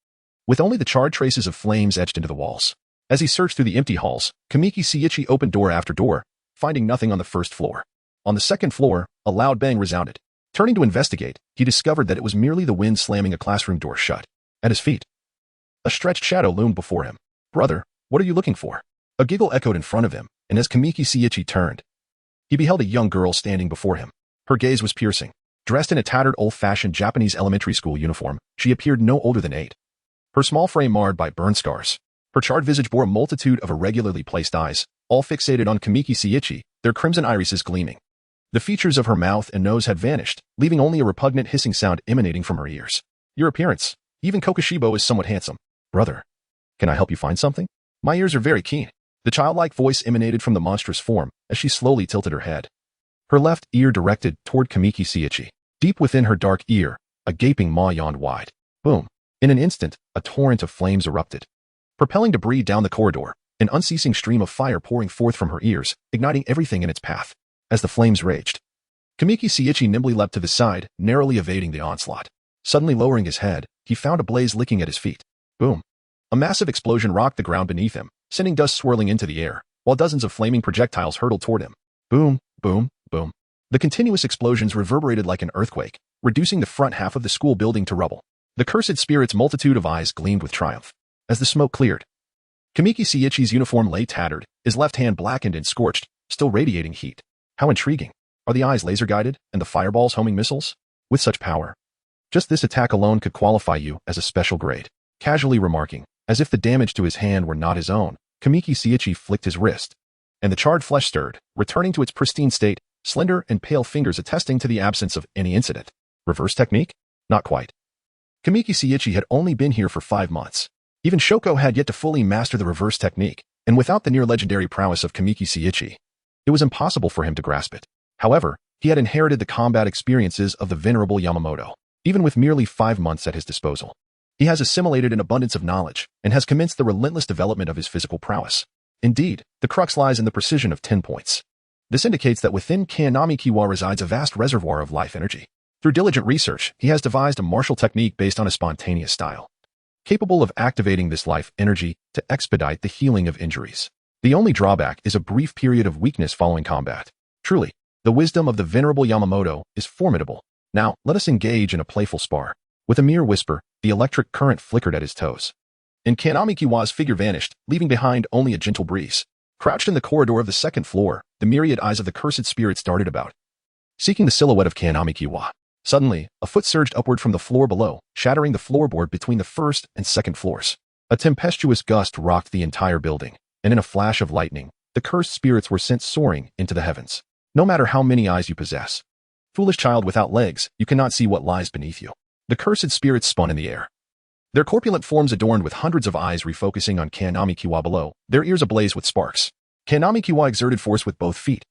with only the charred traces of flames etched into the walls. As he searched through the empty halls, Kamiki Seiichi opened door after door, finding nothing on the first floor. On the second floor, a loud bang resounded. Turning to investigate, he discovered that it was merely the wind slamming a classroom door shut. At his feet, a stretched shadow loomed before him. "Brother, what are you looking for?" A giggle echoed in front of him, and as Kamiki Seiichi turned, he beheld a young girl standing before him. Her gaze was piercing. Dressed in a tattered old-fashioned Japanese elementary school uniform, she appeared no older than 8. Her small frame marred by burn scars. Her charred visage bore a multitude of irregularly placed eyes, all fixated on Kamiki Seiichi, their crimson irises gleaming. The features of her mouth and nose had vanished, leaving only a repugnant hissing sound emanating from her ears. "Your appearance. Even Kokoshibo is somewhat handsome. Brother, can I help you find something? My ears are very keen." The childlike voice emanated from the monstrous form as she slowly tilted her head. Her left ear directed toward Kamiki Seiichi. Deep within her dark ear, a gaping maw yawned wide. Boom. In an instant, a torrent of flames erupted, propelling debris down the corridor, an unceasing stream of fire pouring forth from her ears, igniting everything in its path. As the flames raged, Kamiki Seiichi nimbly leapt to the side, narrowly evading the onslaught. Suddenly lowering his head, he found a blaze licking at his feet. Boom. A massive explosion rocked the ground beneath him, sending dust swirling into the air, while dozens of flaming projectiles hurtled toward him. Boom, boom, boom. The continuous explosions reverberated like an earthquake, reducing the front half of the school building to rubble. The cursed spirit's multitude of eyes gleamed with triumph. As the smoke cleared, Kamiki Seiichi's uniform lay tattered, his left hand blackened and scorched, still radiating heat. How intriguing. Are the eyes laser-guided, and the fireballs homing missiles? With such power, just this attack alone could qualify you as a special grade. Casually remarking, as if the damage to his hand were not his own, Kamiki Seiichi flicked his wrist, and the charred flesh stirred, returning to its pristine state, slender and pale fingers attesting to the absence of any incident. Reverse technique? Not quite. Kamiki Seiichi had only been here for 5 months. Even Shoko had yet to fully master the reverse technique, and without the near-legendary prowess of Kamiki Seiichi, it was impossible for him to grasp it. However, he had inherited the combat experiences of the venerable Yamamoto. Even with merely 5 months at his disposal, he has assimilated an abundance of knowledge and has commenced the relentless development of his physical prowess. Indeed, the crux lies in the precision of 10 points. This indicates that within Kanami-Kiwa resides a vast reservoir of life energy. Through diligent research, he has devised a martial technique based on a spontaneous style, capable of activating this life energy to expedite the healing of injuries. The only drawback is a brief period of weakness following combat. Truly, the wisdom of the venerable Yamamoto is formidable. Now, let us engage in a playful spar. With a mere whisper, the electric current flickered at his toes, and Kanami-Kiwa's figure vanished, leaving behind only a gentle breeze. Crouched in the corridor of the second floor, the myriad eyes of the cursed spirits darted about, seeking the silhouette of Kanami-Kiwa. Suddenly, a foot surged upward from the floor below, shattering the floorboard between the first and second floors. A tempestuous gust rocked the entire building, and in a flash of lightning, the cursed spirits were sent soaring into the heavens. No matter how many eyes you possess, foolish child without legs, you cannot see what lies beneath you. The cursed spirits spun in the air, their corpulent forms adorned with hundreds of eyes refocusing on Kanami-Kiwa below, their ears ablaze with sparks. Kanami-Kiwa exerted force with both feet,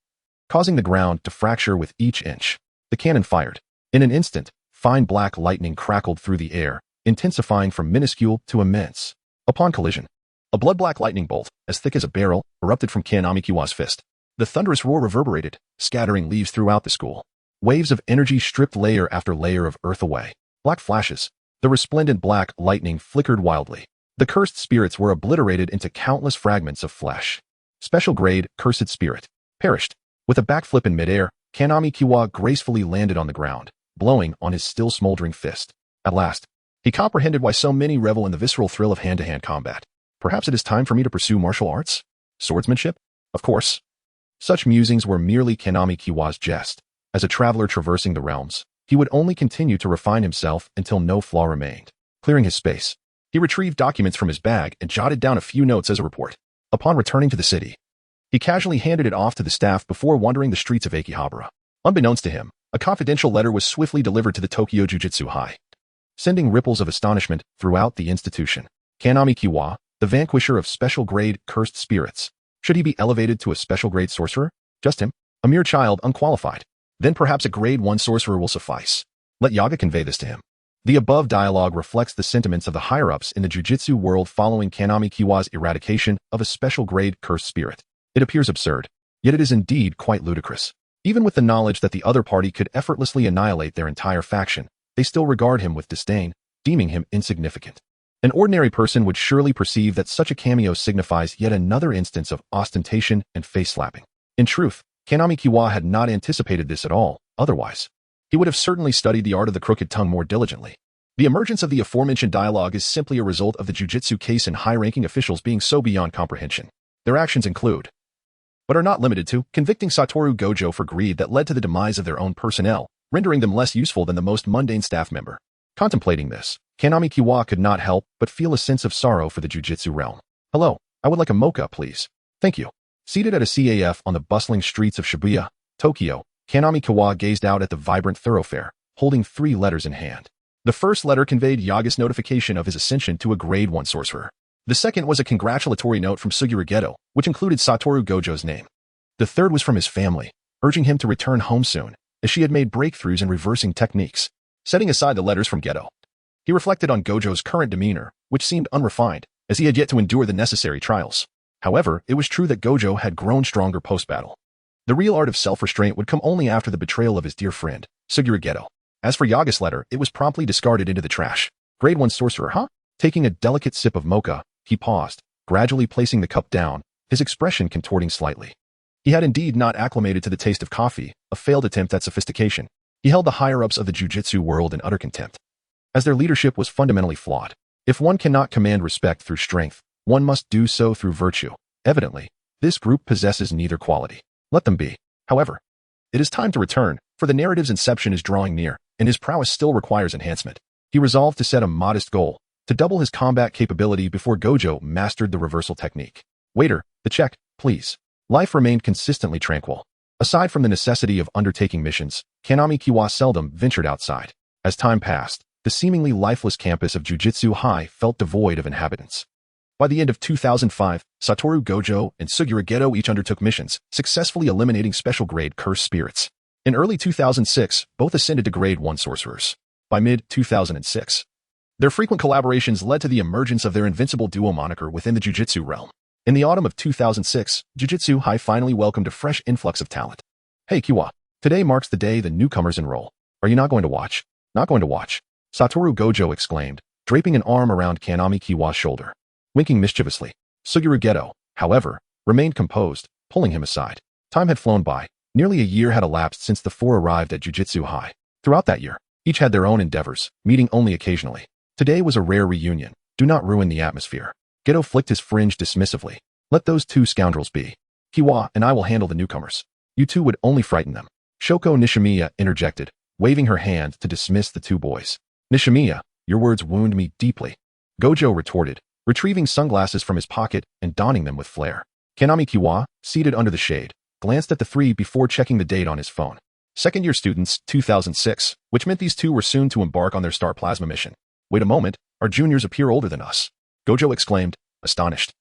causing the ground to fracture with each inch. The cannon fired. In an instant, fine black lightning crackled through the air, intensifying from minuscule to immense. Upon collision, a blood-black lightning bolt, as thick as a barrel, erupted from Kanami-Kiwa's fist. The thunderous roar reverberated, scattering leaves throughout the school. Waves of energy stripped layer after layer of earth away. Black flashes. The resplendent black lightning flickered wildly. The cursed spirits were obliterated into countless fragments of flesh. Special grade, cursed spirit. Perished. With a backflip in midair, Kanami Kiwa gracefully landed on the ground, blowing on his still smoldering fist. At last, he comprehended why so many revel in the visceral thrill of hand-to-hand combat. Perhaps it is time for me to pursue martial arts? Swordsmanship? Of course. Such musings were merely Kanami Kiwa's jest. As a traveler traversing the realms, he would only continue to refine himself until no flaw remained. Clearing his space, he retrieved documents from his bag and jotted down a few notes as a report. Upon returning to the city, he casually handed it off to the staff before wandering the streets of Akihabara. Unbeknownst to him, a confidential letter was swiftly delivered to the Tokyo Jujutsu High, sending ripples of astonishment throughout the institution. Kanami Kiwa, the vanquisher of special grade cursed spirits. Should he be elevated to a special grade sorcerer? Just him? A mere child, unqualified. Then perhaps a grade 1 sorcerer will suffice. Let Yaga convey this to him. The above dialogue reflects the sentiments of the higher-ups in the Jujutsu world following Kanami Kiwa's eradication of a special grade cursed spirit. It appears absurd, yet it is indeed quite ludicrous. Even with the knowledge that the other party could effortlessly annihilate their entire faction, they still regard him with disdain, deeming him insignificant. An ordinary person would surely perceive that such a cameo signifies yet another instance of ostentation and face-slapping. In truth, Kanami Kiwa had not anticipated this at all, otherwise, he would have certainly studied the art of the crooked tongue more diligently. The emergence of the aforementioned dialogue is simply a result of the Jujutsu case and high-ranking officials being so beyond comprehension. Their actions include, but are not limited to, convicting Satoru Gojo for greed that led to the demise of their own personnel, rendering them less useful than the most mundane staff member. Contemplating this, Kanami Kiwa could not help but feel a sense of sorrow for the Jujutsu realm. Hello, I would like a mocha, please. Thank you. Seated at a CAF on the bustling streets of Shibuya, Tokyo, Kanami Kiwa gazed out at the vibrant thoroughfare, holding 3 letters in hand. The first letter conveyed Yaga's notification of his ascension to a grade 1 sorcerer. The second was a congratulatory note from Suguru Geto, which included Satoru Gojo's name. The third was from his family, urging him to return home soon, as she had made breakthroughs in reversing techniques. Setting aside the letters from Geto, he reflected on Gojo's current demeanor, which seemed unrefined, as he had yet to endure the necessary trials. However, it was true that Gojo had grown stronger post-battle. The real art of self-restraint would come only after the betrayal of his dear friend, Suguru Geto. As for Yaga's letter, it was promptly discarded into the trash. Grade 1 sorcerer, huh? Taking a delicate sip of mocha, he paused, gradually placing the cup down, his expression contorting slightly. He had indeed not acclimated to the taste of coffee, a failed attempt at sophistication. He held the higher-ups of the Jujutsu world in utter contempt, as their leadership was fundamentally flawed. If one cannot command respect through strength, one must do so through virtue. Evidently, this group possesses neither quality. Let them be. However, it is time to return, for the narrative's inception is drawing near, and his prowess still requires enhancement. He resolved to set a modest goal, to double his combat capability before Gojo mastered the reversal technique. Waiter, the check, please. Life remained consistently tranquil. Aside from the necessity of undertaking missions, Kanami Kiwa seldom ventured outside. As time passed, the seemingly lifeless campus of Jujutsu High felt devoid of inhabitants. By the end of 2005, Satoru Gojo and Suguru Geto each undertook missions, successfully eliminating special-grade cursed spirits. In early 2006, both ascended to grade 1 sorcerers. By mid-2006, their frequent collaborations led to the emergence of their Invincible duo moniker within the Jujutsu realm. In the autumn of 2006, Jujutsu High finally welcomed a fresh influx of talent. Hey Kiwa, today marks the day the newcomers enroll. Are you not going to watch? Not going to watch? Satoru Gojo exclaimed, draping an arm around Kanami Kiwa's shoulder. Winking mischievously, Suguru Geto, however, remained composed, pulling him aside. Time had flown by. Nearly a year had elapsed since the four arrived at Jujutsu High. Throughout that year, each had their own endeavors, meeting only occasionally. Today was a rare reunion. Do not ruin the atmosphere. Geto flicked his fringe dismissively. Let those two scoundrels be. Kiwa and I will handle the newcomers. You two would only frighten them. Shoko Nishimiya interjected, waving her hand to dismiss the two boys. Nishimiya, your words wound me deeply. Gojo retorted, retrieving sunglasses from his pocket and donning them with flair. Kanami Kiwa, seated under the shade, glanced at the three before checking the date on his phone. Second-year students, 2006, which meant these two were soon to embark on their Star Plasma mission. Wait a moment, our juniors appear older than us. Gojo exclaimed, astonished.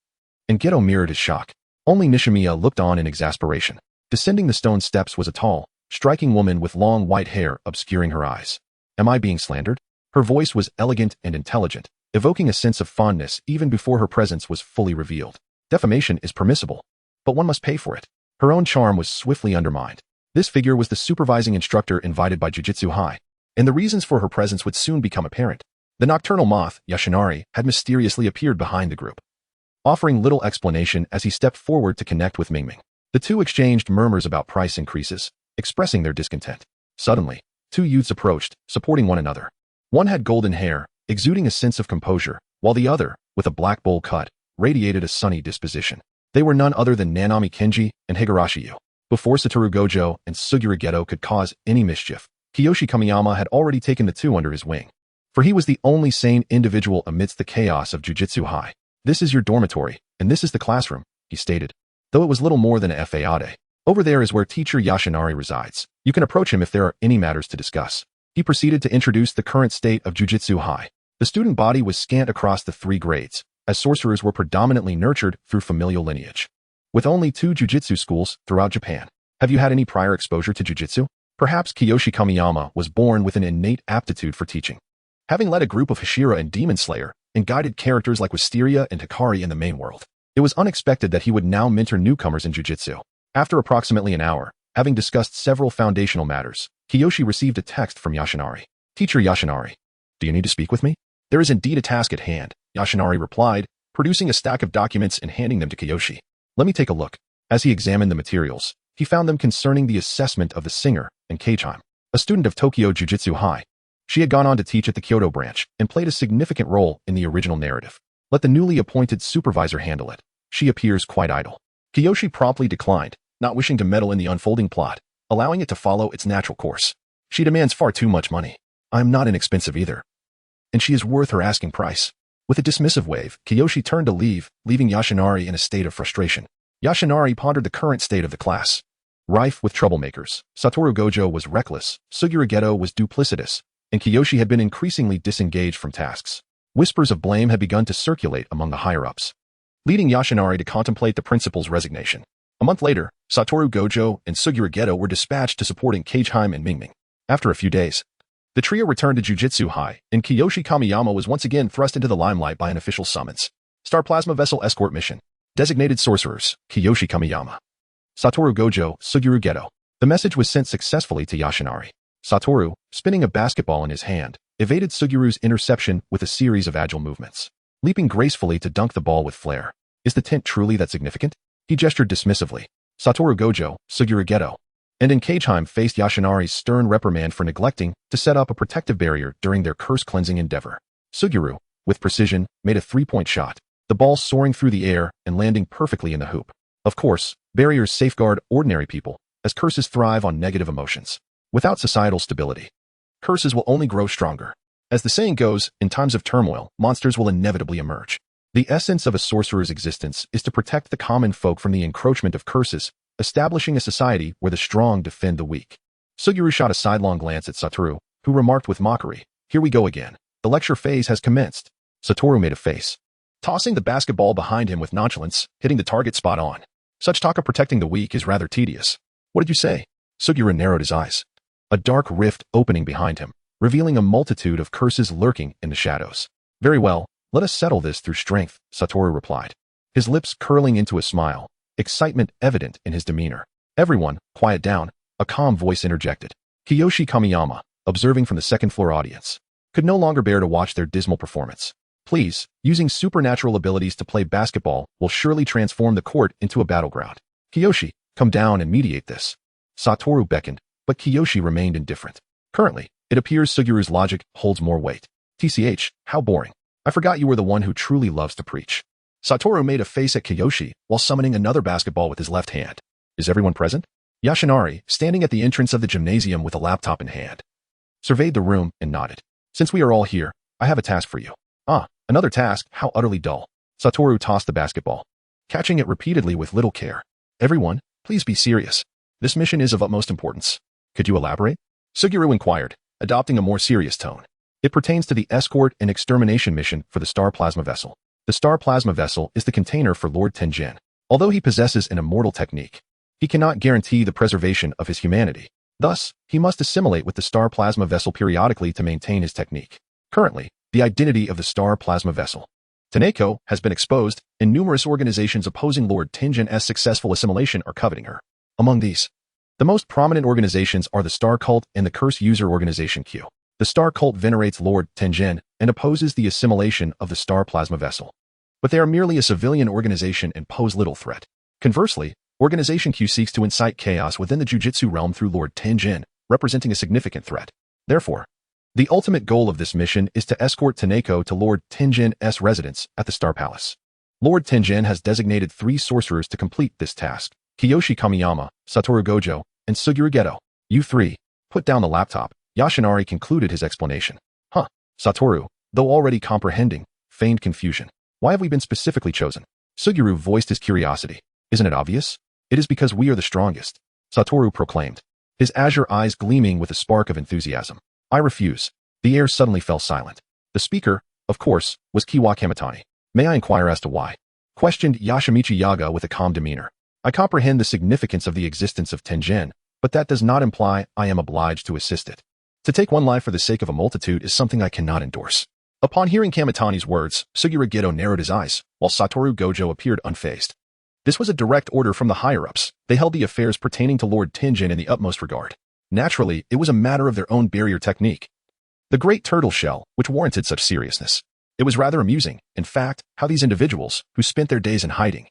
And Geto mirrored his shock. Only Nishimiya looked on in exasperation. Descending the stone steps was a tall, striking woman with long white hair obscuring her eyes. Am I being slandered? Her voice was elegant and intelligent, evoking a sense of fondness even before her presence was fully revealed. Defamation is permissible, but one must pay for it. Her own charm was swiftly undermined. This figure was the supervising instructor invited by Jujutsu High, and the reasons for her presence would soon become apparent. The nocturnal moth, Yoshinari, had mysteriously appeared behind the group, offering little explanation as he stepped forward to connect with Mingming. The two exchanged murmurs about price increases, expressing their discontent. Suddenly, two youths approached, supporting one another. One had golden hair, exuding a sense of composure, while the other, with a black bowl cut, radiated a sunny disposition. They were none other than Nanami Kenji and Higurashi Yu. Before Satoru Gojo and Suguru Geto could cause any mischief, Kiyoshi Kamiyama had already taken the two under his wing. For he was the only sane individual amidst the chaos of Jujutsu High. "This is your dormitory, and this is the classroom," he stated, though it was little more than a fade. "Over there is where teacher Yoshinari resides. You can approach him if there are any matters to discuss." He proceeded to introduce the current state of Jujutsu High. The student body was scant across the 3 grades, as sorcerers were predominantly nurtured through familial lineage. With only 2 jujutsu schools throughout Japan. Have you had any prior exposure to jujutsu? Perhaps Kiyoshi Kamiyama was born with an innate aptitude for teaching. Having led a group of Hashira and Demon Slayer, and guided characters like Wisteria and Hikari in the main world, it was unexpected that he would now mentor newcomers in jujutsu. After approximately an hour, having discussed several foundational matters, Kiyoshi received a text from Yoshinari. "Teacher Yoshinari, do you need to speak with me?" "There is indeed a task at hand," Yoshinari replied, producing a stack of documents and handing them to Kiyoshi. "Let me take a look." As he examined the materials, he found them concerning the assessment of the singer and Keichheim, a student of Tokyo Jujutsu High. She had gone on to teach at the Kyoto branch and played a significant role in the original narrative. "Let the newly appointed supervisor handle it. She appears quite idle." Kiyoshi promptly declined, not wishing to meddle in the unfolding plot, allowing it to follow its natural course. "She demands far too much money. I am not inexpensive either, and she is worth her asking price." With a dismissive wave, Kiyoshi turned to leave, leaving Yoshinari in a state of frustration. Yoshinari pondered the current state of the class. Rife with troublemakers, Satoru Gojo was reckless, Suguru Geto was duplicitous, and Kiyoshi had been increasingly disengaged from tasks. Whispers of blame had begun to circulate among the higher-ups, leading Yoshinari to contemplate the principal's resignation. A month later, Satoru Gojo and Suguru Geto were dispatched to supporting Keichheim and Mingming. After a few days, the trio returned to Jujutsu High, and Kiyoshi Kamiyama was once again thrust into the limelight by an official summons. Star Plasma Vessel Escort Mission. Designated Sorcerers, Kiyoshi Kamiyama. Satoru Gojo, Suguru Geto. The message was sent successfully to Yoshinari. Satoru, spinning a basketball in his hand, evaded Suguru's interception with a series of agile movements, leaping gracefully to dunk the ball with flair. "Is the tint truly that significant?" He gestured dismissively. Satoru Gojo, Suguru Geto, and in Keichheim faced Yoshinari's stern reprimand for neglecting to set up a protective barrier during their curse-cleansing endeavor. Suguru, with precision, made a 3-point shot, the ball soaring through the air and landing perfectly in the hoop. Of course, barriers safeguard ordinary people, as curses thrive on negative emotions. Without societal stability, curses will only grow stronger. As the saying goes, in times of turmoil, monsters will inevitably emerge. The essence of a sorcerer's existence is to protect the common folk from the encroachment of curses, establishing a society where the strong defend the weak. Suguru shot a sidelong glance at Satoru, who remarked with mockery, "Here we go again. The lecture phase has commenced." Satoru made a face, tossing the basketball behind him with nonchalance, hitting the target spot on. "Such talk of protecting the weak is rather tedious." "What did you say?" Suguru narrowed his eyes, a dark rift opening behind him, revealing a multitude of curses lurking in the shadows. "Very well, let us settle this through strength," Satoru replied, his lips curling into a smile, excitement evident in his demeanor. "Everyone, quiet down," a calm voice interjected. Kiyoshi Kamiyama, observing from the second-floor audience, could no longer bear to watch their dismal performance. "Please, using supernatural abilities to play basketball will surely transform the court into a battleground. Kiyoshi, come down and mediate this." Satoru beckoned, but Kiyoshi remained indifferent. Currently, it appears Suguru's logic holds more weight. "TCH, how boring. I forgot you were the one who truly loves to preach." Satoru made a face at Kiyoshi while summoning another basketball with his left hand. "Is everyone present?" Yoshinari, standing at the entrance of the gymnasium with a laptop in hand, surveyed the room and nodded. "Since we are all here, I have a task for you." "Ah, another task, how utterly dull." Satoru tossed the basketball, catching it repeatedly with little care. "Everyone, please be serious. This mission is of utmost importance." "Could you elaborate?" Suguru inquired, adopting a more serious tone. "It pertains to the escort and extermination mission for the Star Plasma Vessel. The Star Plasma Vessel is the container for Lord Tenjin. Although he possesses an immortal technique, he cannot guarantee the preservation of his humanity. Thus, he must assimilate with the Star Plasma Vessel periodically to maintain his technique. Currently, the identity of the Star Plasma Vessel Taneko has been exposed, and numerous organizations opposing Lord Tenjin's successful assimilation are coveting her. Among these, the most prominent organizations are the Star Cult and the Curse User Organization Q. The Star Cult venerates Lord Tenjin and opposes the assimilation of the Star Plasma Vessel. But they are merely a civilian organization and pose little threat. Conversely, Organization Q seeks to incite chaos within the Jujutsu realm through Lord Tenjin, representing a significant threat. Therefore, the ultimate goal of this mission is to escort Taneko to Lord Tenjin's residence at the Star Palace. Lord Tenjin has designated 3 sorcerers to complete this task: Kiyoshi Kamiyama, Satoru Gojo, and Suguru Geto. You 3. Put down the laptop. Yoshinari concluded his explanation. Satoru, though already comprehending, feigned confusion. Why have we been specifically chosen? Suguru voiced his curiosity. Isn't it obvious? It is because we are the strongest, Satoru proclaimed, his azure eyes gleaming with a spark of enthusiasm. I refuse. The air suddenly fell silent. The speaker, of course, was Kiwa Kamitani. May I inquire as to why? Questioned Yashimichi Yaga with a calm demeanor. I comprehend the significance of the existence of Tenjin, but that does not imply I am obliged to assist it. To take one life for the sake of a multitude is something I cannot endorse. Upon hearing Kamitani's words, Suguru Geto narrowed his eyes, while Satoru Gojo appeared unfazed. This was a direct order from the higher-ups. They held the affairs pertaining to Lord Tenjin in the utmost regard. Naturally, it was a matter of their own barrier technique. The great turtle shell, which warranted such seriousness. It was rather amusing, in fact, how these individuals, who spent their days in hiding,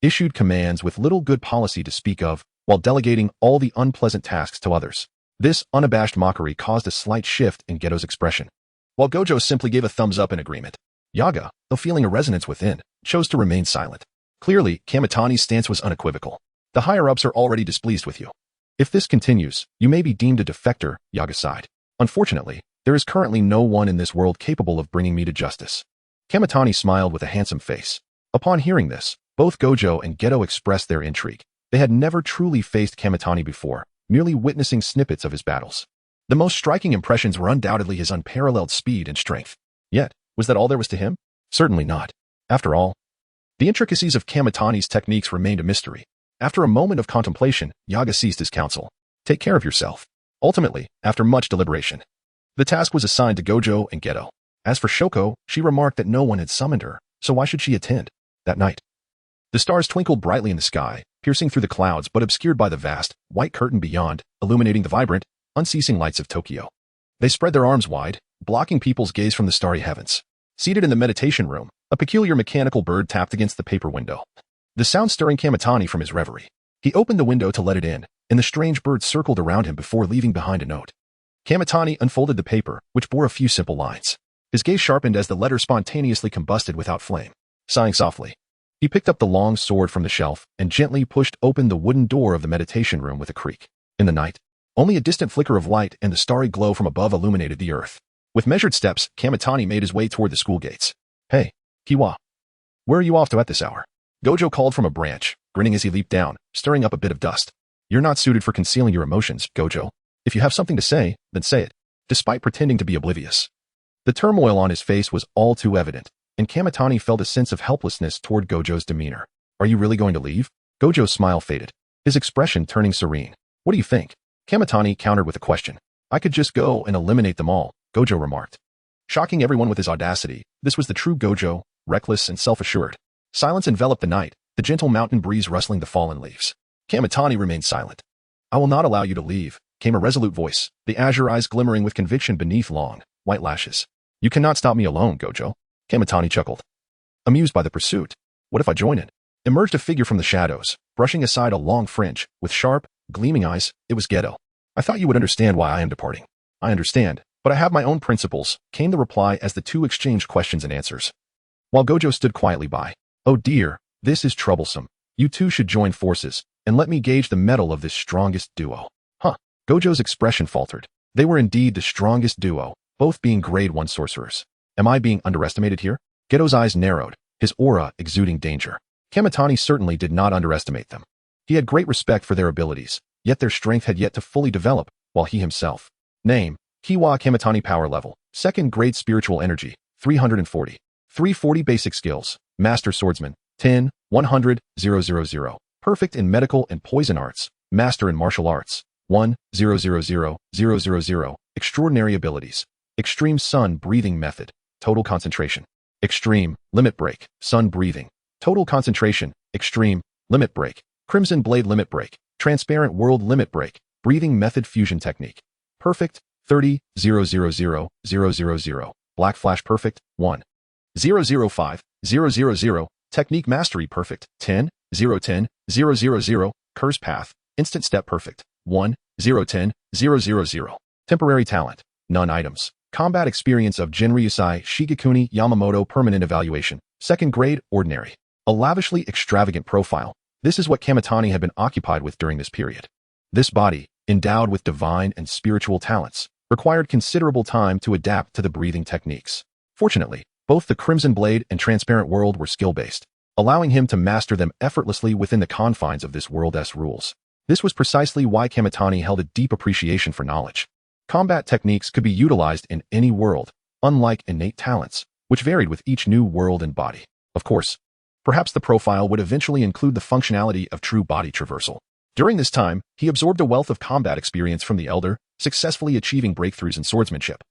issued commands with little good policy to speak of, while delegating all the unpleasant tasks to others. This unabashed mockery caused a slight shift in Geto's expression, while Gojo simply gave a thumbs up in agreement. Yaga, though feeling a resonance within, chose to remain silent. Clearly, Kamitani's stance was unequivocal. The higher-ups are already displeased with you. If this continues, you may be deemed a defector, Yaga sighed. Unfortunately, there is currently no one in this world capable of bringing me to justice. Kamitani smiled with a handsome face. Upon hearing this, both Gojo and Geto expressed their intrigue. They had never truly faced Kamitani before, merely witnessing snippets of his battles. The most striking impressions were undoubtedly his unparalleled speed and strength. Yet, was that all there was to him? Certainly not. After all, the intricacies of Kamitani's techniques remained a mystery. After a moment of contemplation, Yaga seized his counsel. Take care of yourself. Ultimately, after much deliberation, the task was assigned to Gojo and Geto. As for Shoko, she remarked that no one had summoned her, so why should she attend? That night, the stars twinkled brightly in the sky, piercing through the clouds but obscured by the vast, white curtain beyond, illuminating the vibrant, unceasing lights of Tokyo. They spread their arms wide, blocking people's gaze from the starry heavens. Seated in the meditation room, a peculiar mechanical bird tapped against the paper window, the sound stirring Kamitani from his reverie. He opened the window to let it in, and the strange bird circled around him before leaving behind a note. Kamitani unfolded the paper, which bore a few simple lines. His gaze sharpened as the letter spontaneously combusted without flame. Sighing softly, he picked up the long sword from the shelf and gently pushed open the wooden door of the meditation room with a creak. In the night, only a distant flicker of light and the starry glow from above illuminated the earth. With measured steps, Kamitani made his way toward the school gates. Hey, Kiwa. Where are you off to at this hour? Gojo called from a branch, grinning as he leaped down, stirring up a bit of dust. You're not suited for concealing your emotions, Gojo. If you have something to say, then say it, despite pretending to be oblivious. The turmoil on his face was all too evident, and Kamitani felt a sense of helplessness toward Gojo's demeanor. Are you really going to leave? Gojo's smile faded, his expression turning serene. What do you think? Kamitani countered with a question. I could just go and eliminate them all, Gojo remarked. Shocking everyone with his audacity, this was the true Gojo, reckless and self-assured. Silence enveloped the night, the gentle mountain breeze rustling the fallen leaves. Kamitani remained silent. I will not allow you to leave, came a resolute voice, the azure eyes glimmering with conviction beneath long, white lashes. You cannot stop me alone, Gojo. Kamitani chuckled, amused by the pursuit. What if I join in? Emerged a figure from the shadows, brushing aside a long fringe, with sharp, gleaming eyes. It was Geto. I thought you would understand why I am departing. I understand, but I have my own principles, came the reply as the two exchanged questions and answers. While Gojo stood quietly by. Oh dear, this is troublesome. You two should join forces, and let me gauge the mettle of this strongest duo. Gojo's expression faltered. They were indeed the strongest duo, both being grade 1 sorcerers. Am I being underestimated here? Geto's eyes narrowed, his aura exuding danger. Kamitani certainly did not underestimate them. He had great respect for their abilities, yet their strength had yet to fully develop, while he himself. Name, Kiwa Kamitani power level, 2nd grade spiritual energy, 340. 340 basic skills, master swordsman, 10, 100, 000. Perfect in medical and poison arts, master in martial arts, 1, 000. Extraordinary abilities, extreme sun breathing method, total concentration. Extreme, limit break, sun breathing. Total concentration, extreme, limit break. Crimson blade limit break. Transparent world limit break. Breathing method fusion technique. Perfect, 30, 000, 000. Black flash perfect, 1. 005, 000. Technique mastery perfect, 10, 010, 000. Curse path, instant step perfect, 1, 010, 000. Temporary talent, none items. Combat experience of Jinryusai Shigekuni Yamamoto permanent evaluation, 2nd grade, ordinary. A lavishly extravagant profile. This is what Kamitani had been occupied with during this period. This body, endowed with divine and spiritual talents, required considerable time to adapt to the breathing techniques. Fortunately, both the Crimson Blade and Transparent World were skill-based, allowing him to master them effortlessly within the confines of this world's rules. This was precisely why Kamitani held a deep appreciation for knowledge. Combat techniques could be utilized in any world, unlike innate talents, which varied with each new world and body. Of course, perhaps the profile would eventually include the functionality of true body traversal. During this time, he absorbed a wealth of combat experience from the Elder, successfully achieving breakthroughs in swordsmanship,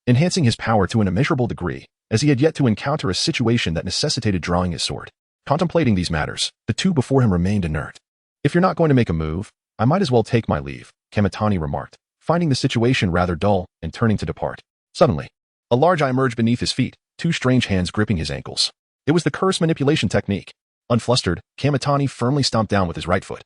enhancing his power to an immeasurable degree, as he had yet to encounter a situation that necessitated drawing his sword. Contemplating these matters, the two before him remained inert. If you're not going to make a move, I might as well take my leave, Kamitani remarked, finding the situation rather dull and turning to depart. Suddenly, a large eye emerged beneath his feet, 2 strange hands gripping his ankles. It was the curse manipulation technique. Unflustered, Kamitani firmly stomped down with his right foot,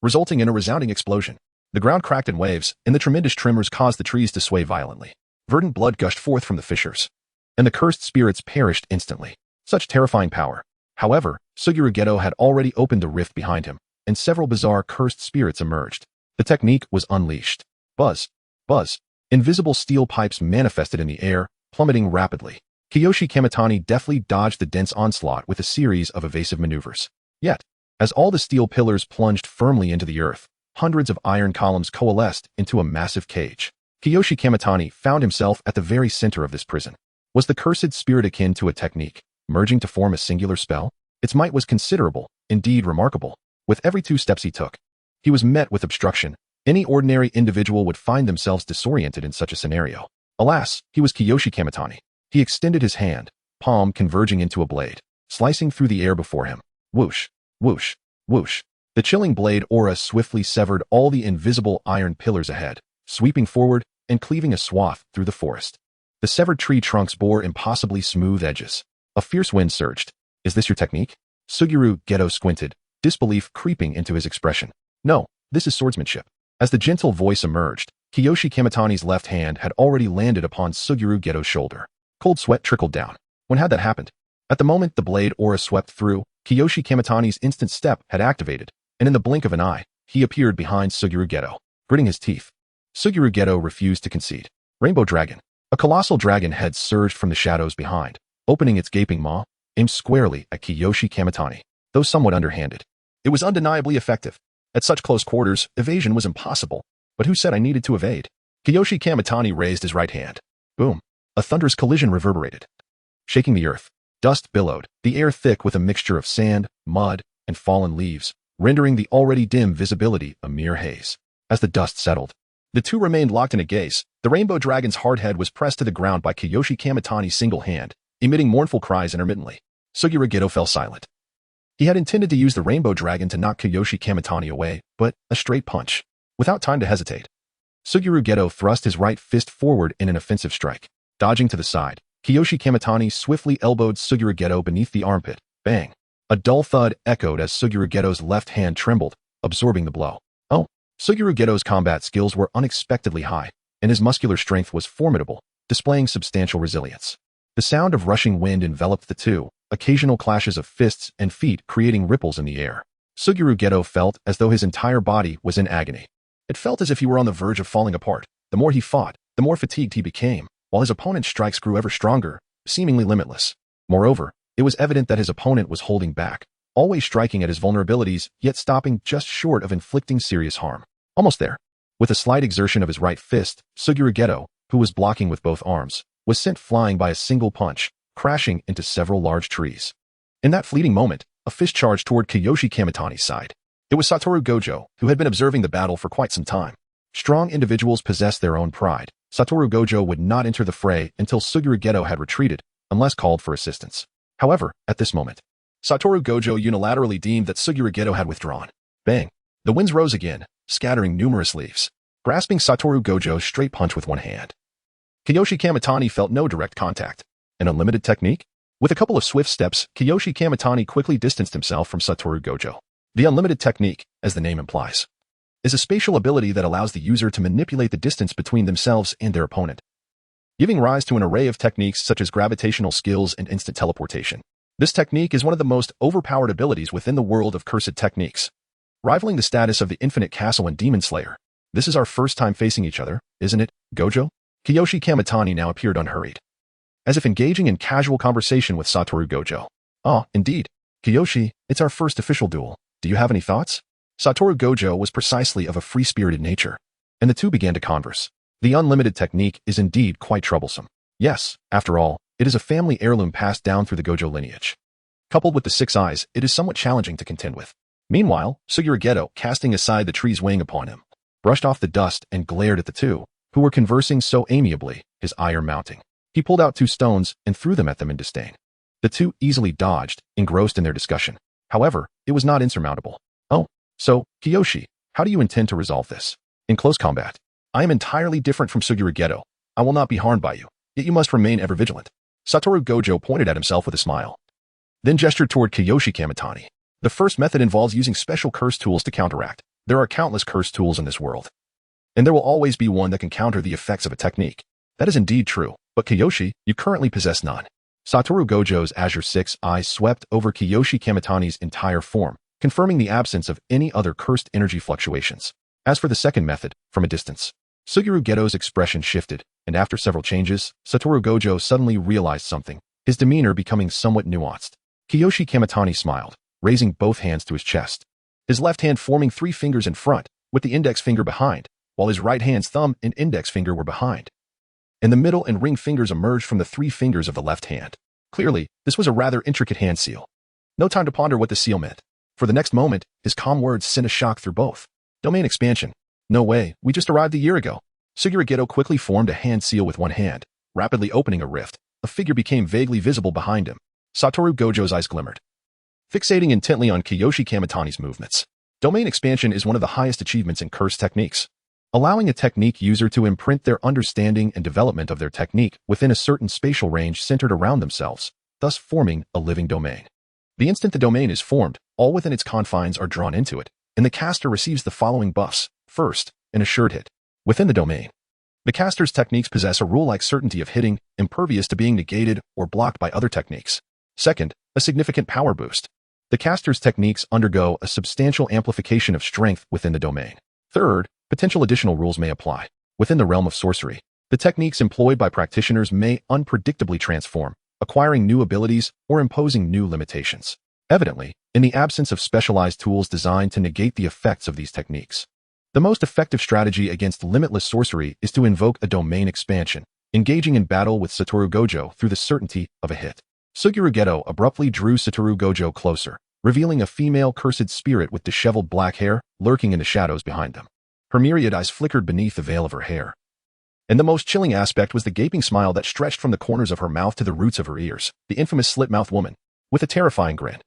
resulting in a resounding explosion. The ground cracked in waves, and the tremendous tremors caused the trees to sway violently. Verdant blood gushed forth from the fissures, and the cursed spirits perished instantly. Such terrifying power. However, Suguru Geto had already opened the rift behind him, and several bizarre cursed spirits emerged. The technique was unleashed. Buzz. Buzz. Invisible steel pipes manifested in the air, plummeting rapidly. Kiyoshi Kamitani deftly dodged the dense onslaught with a series of evasive maneuvers. Yet, as all the steel pillars plunged firmly into the earth, hundreds of iron columns coalesced into a massive cage. Kiyoshi Kamitani found himself at the very center of this prison. Was the cursed spirit akin to a technique, merging to form a singular spell? Its might was considerable, indeed remarkable. With every 2 steps he took, he was met with obstruction. Any ordinary individual would find themselves disoriented in such a scenario. Alas, he was Kiyoshi Kamitani. He extended his hand, palm converging into a blade, slicing through the air before him. Whoosh, whoosh, whoosh. The chilling blade aura swiftly severed all the invisible iron pillars ahead, sweeping forward and cleaving a swath through the forest. The severed tree trunks bore impossibly smooth edges. A fierce wind surged. Is this your technique? Suguru Geto squinted, disbelief creeping into his expression. No, this is swordsmanship. As the gentle voice emerged, Kiyoshi Kamitani's left hand had already landed upon Suguru Geto's shoulder. Cold sweat trickled down. When had that happened? At the moment the blade aura swept through, Kiyoshi Kamitani's instant step had activated, and in the blink of an eye, he appeared behind Suguru Geto, gritting his teeth. Suguru Geto refused to concede. Rainbow Dragon. A colossal dragon head surged from the shadows behind, opening its gaping maw, aimed squarely at Kiyoshi Kamitani. Though somewhat underhanded, it was undeniably effective. At such close quarters, evasion was impossible. But who said I needed to evade? Kiyoshi Kamitani raised his right hand. Boom. A thunderous collision reverberated, shaking the earth. Dust billowed, the air thick with a mixture of sand, mud, and fallen leaves, rendering the already dim visibility a mere haze. As the dust settled, the two remained locked in a gaze. The rainbow dragon's hard head was pressed to the ground by Kiyoshi Kamitani's single hand, emitting mournful cries intermittently. Suguru Geto fell silent. He had intended to use the rainbow dragon to knock Kiyoshi Kamitani away, but a straight punch. Without time to hesitate, Suguru Geto thrust his right fist forward in an offensive strike. Dodging to the side, Kiyoshi Kamitani swiftly elbowed Suguru Geto beneath the armpit. Bang! A dull thud echoed as Suguru Geto's left hand trembled, absorbing the blow. Oh! Suguru Geto's combat skills were unexpectedly high, and his muscular strength was formidable, displaying substantial resilience. The sound of rushing wind enveloped the two, occasional clashes of fists and feet creating ripples in the air. Suguru Geto felt as though his entire body was in agony. It felt as if he were on the verge of falling apart. The more he fought, the more fatigued he became, while his opponent's strikes grew ever stronger, seemingly limitless. Moreover, it was evident that his opponent was holding back, always striking at his vulnerabilities, yet stopping just short of inflicting serious harm. Almost there. With a slight exertion of his right fist, Suguru Geto, who was blocking with both arms, was sent flying by a single punch, crashing into several large trees. In that fleeting moment, a fist charged toward Kiyoshi Kamitani's side. It was Satoru Gojo, who had been observing the battle for quite some time. Strong individuals possess their own pride. Satoru Gojo would not enter the fray until Suguru Geto had retreated, unless called for assistance. However, at this moment, Satoru Gojo unilaterally deemed that Suguru Geto had withdrawn. Bang! The winds rose again, scattering numerous leaves, grasping Satoru Gojo's straight punch with one hand. Kiyoshi Kamitani felt no direct contact. An unlimited technique? With a couple of swift steps, Kiyoshi Kamitani quickly distanced himself from Satoru Gojo. The unlimited technique, as the name implies, is a spatial ability that allows the user to manipulate the distance between themselves and their opponent, giving rise to an array of techniques such as gravitational skills and instant teleportation. This technique is one of the most overpowered abilities within the world of cursed techniques, rivaling the status of the Infinite Castle and Demon Slayer. This is our first time facing each other, isn't it, Gojo? Kiyoshi Kamitani now appeared unhurried, as if engaging in casual conversation with Satoru Gojo. Ah, indeed. Kiyoshi, it's our first official duel. Do you have any thoughts? Satoru Gojo was precisely of a free-spirited nature, and the two began to converse. The unlimited technique is indeed quite troublesome. Yes, after all, it is a family heirloom passed down through the Gojo lineage. Coupled with the 6 eyes, it is somewhat challenging to contend with. Meanwhile, Suguru Geto, casting aside the trees weighing upon him, brushed off the dust and glared at the two, who were conversing so amiably, his ire mounting. He pulled out 2 stones and threw them at them in disdain. The two easily dodged, engrossed in their discussion. However, it was not insurmountable. Oh, so, Kiyoshi, how do you intend to resolve this? In close combat, I am entirely different from Suguru Geto. I will not be harmed by you, yet you must remain ever vigilant. Satoru Gojo pointed at himself with a smile, then gestured toward Kiyoshi Kamitani. The first method involves using special curse tools to counteract. There are countless curse tools in this world, and there will always be one that can counter the effects of a technique. That is indeed true, but Kiyoshi, you currently possess none. Satoru Gojo's Azure 6 eyes swept over Kiyoshi Kamitani's entire form, confirming the absence of any other cursed energy fluctuations. As for the second method, from a distance, Suguru Geto's expression shifted, and after several changes, Satoru Gojo suddenly realized something, his demeanor becoming somewhat nuanced. Kiyoshi Kamitani smiled, raising both hands to his chest, his left hand forming 3 fingers in front, with the index finger behind, while his right hand's thumb and index finger were behind. And the middle and ring fingers emerged from the 3 fingers of the left hand. Clearly, this was a rather intricate hand seal. No time to ponder what the seal meant. For the next moment, his calm words sent a shock through both. Domain expansion. No way, we just arrived a year ago. Suguru Geto quickly formed a hand seal with one hand, rapidly opening a rift. A figure became vaguely visible behind him. Satoru Gojo's eyes glimmered, fixating intently on Kiyoshi Kamitani's movements. Domain expansion is one of the highest achievements in curse techniques, allowing a technique user to imprint their understanding and development of their technique within a certain spatial range centered around themselves, thus forming a living domain. The instant the domain is formed, all within its confines are drawn into it, and the caster receives the following buffs. First, an assured hit. Within the domain, the caster's techniques possess a rule-like certainty of hitting, impervious to being negated or blocked by other techniques. Second, a significant power boost. The caster's techniques undergo a substantial amplification of strength within the domain. Third, potential additional rules may apply. Within the realm of sorcery, the techniques employed by practitioners may unpredictably transform, acquiring new abilities or imposing new limitations. Evidently, in the absence of specialized tools designed to negate the effects of these techniques, the most effective strategy against limitless sorcery is to invoke a domain expansion, engaging in battle with Satoru Gojo through the certainty of a hit. Suguru Geto abruptly drew Satoru Gojo closer, revealing a female cursed spirit with disheveled black hair lurking in the shadows behind them. Her myriad eyes flickered beneath the veil of her hair, and the most chilling aspect was the gaping smile that stretched from the corners of her mouth to the roots of her ears. The infamous slit-mouthed woman, with a terrifying grin.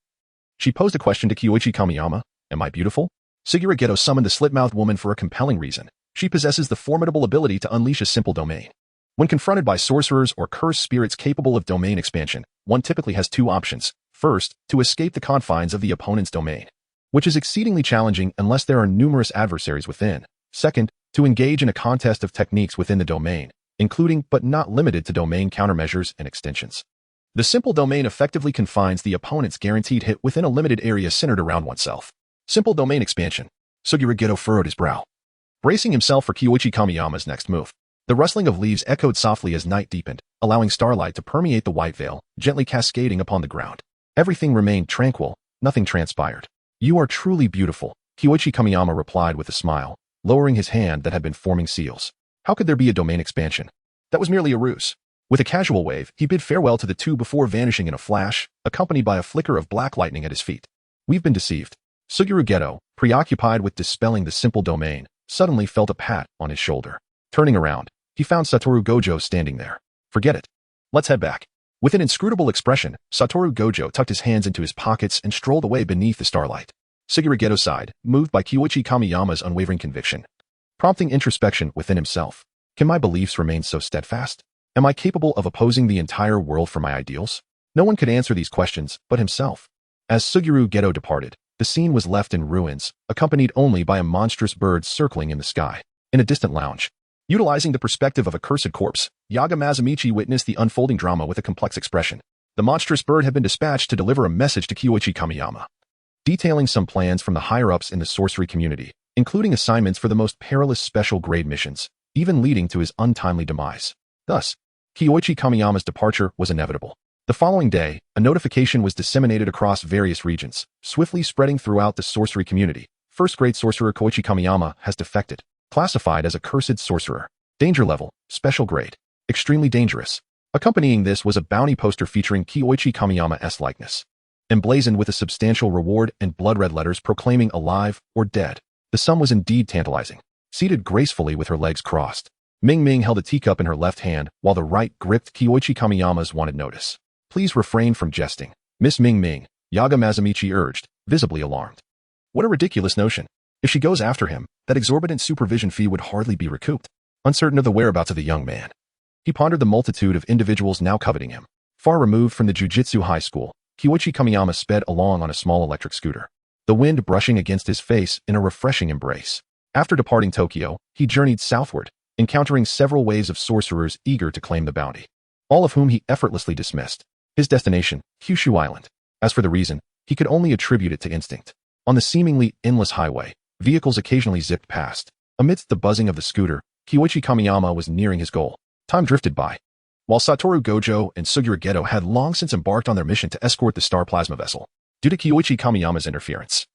She posed a question to Kyoichi Kamiyama. Am I beautiful? Suguru Geto summoned the slit-mouthed woman for a compelling reason. She possesses the formidable ability to unleash a simple domain. When confronted by sorcerers or cursed spirits capable of domain expansion, one typically has 2 options. First, to escape the confines of the opponent's domain, which is exceedingly challenging unless there are numerous adversaries within. Second, to engage in a contest of techniques within the domain, including but not limited to domain countermeasures and extensions. The simple domain effectively confines the opponent's guaranteed hit within a limited area centered around oneself. Simple domain expansion. Suguru Geto furrowed his brow, bracing himself for Kyoichi Kamiyama's next move. The rustling of leaves echoed softly as night deepened, allowing starlight to permeate the white veil, gently cascading upon the ground. Everything remained tranquil, nothing transpired. You are truly beautiful, Kyoichi Kamiyama replied with a smile, lowering his hand that had been forming seals. How could there be a domain expansion? That was merely a ruse. With a casual wave, he bid farewell to the two before vanishing in a flash, accompanied by a flicker of black lightning at his feet. We've been deceived. Suguru Geto, preoccupied with dispelling the simple domain, suddenly felt a pat on his shoulder. Turning around, he found Satoru Gojo standing there. Forget it. Let's head back. With an inscrutable expression, Satoru Gojo tucked his hands into his pockets and strolled away beneath the starlight. Suguru Geto sighed, moved by Kyoichi Kamiyama's unwavering conviction, prompting introspection within himself. Can my beliefs remain so steadfast? Am I capable of opposing the entire world for my ideals? No one could answer these questions but himself. As Suguru Geto departed, the scene was left in ruins, accompanied only by a monstrous bird circling in the sky. In a distant lounge, utilizing the perspective of a cursed corpse, Yaga Mazamichi witnessed the unfolding drama with a complex expression. The monstrous bird had been dispatched to deliver a message to Kyoichi Kamiyama, detailing some plans from the higher-ups in the sorcery community, including assignments for the most perilous special-grade missions, even leading to his untimely demise. Thus, Kyoichi Kamiyama's departure was inevitable. The following day, a notification was disseminated across various regions, swiftly spreading throughout the sorcery community. First-grade sorcerer Koichi Kamiyama has defected. Classified as a cursed sorcerer. Danger level, special grade. Extremely dangerous. Accompanying this was a bounty poster featuring Kyoichi Kamiyama's likeness, emblazoned with a substantial reward and blood-red letters proclaiming alive or dead. The sum was indeed tantalizing. Seated gracefully with her legs crossed, Ming Ming held a teacup in her left hand while the right gripped Kyoichi Kamiyama's wanted notice. Please refrain from jesting, Miss Ming Ming, Yaga Mazamichi urged, visibly alarmed. What a ridiculous notion. If she goes after him, that exorbitant supervision fee would hardly be recouped. Uncertain of the whereabouts of the young man, he pondered the multitude of individuals now coveting him. Far removed from the Jujitsu high school, Kyoichi Kamiyama sped along on a small electric scooter, the wind brushing against his face in a refreshing embrace. After departing Tokyo, he journeyed southward, encountering several waves of sorcerers eager to claim the bounty, all of whom he effortlessly dismissed. His destination, Kyushu Island. As for the reason, he could only attribute it to instinct. On the seemingly endless highway, vehicles occasionally zipped past. Amidst the buzzing of the scooter, Kyoichi Kamiyama was nearing his goal. Time drifted by. While Satoru Gojo and Suguru Geto had long since embarked on their mission to escort the star plasma vessel, due to Kyoichi Kamiyama's interference,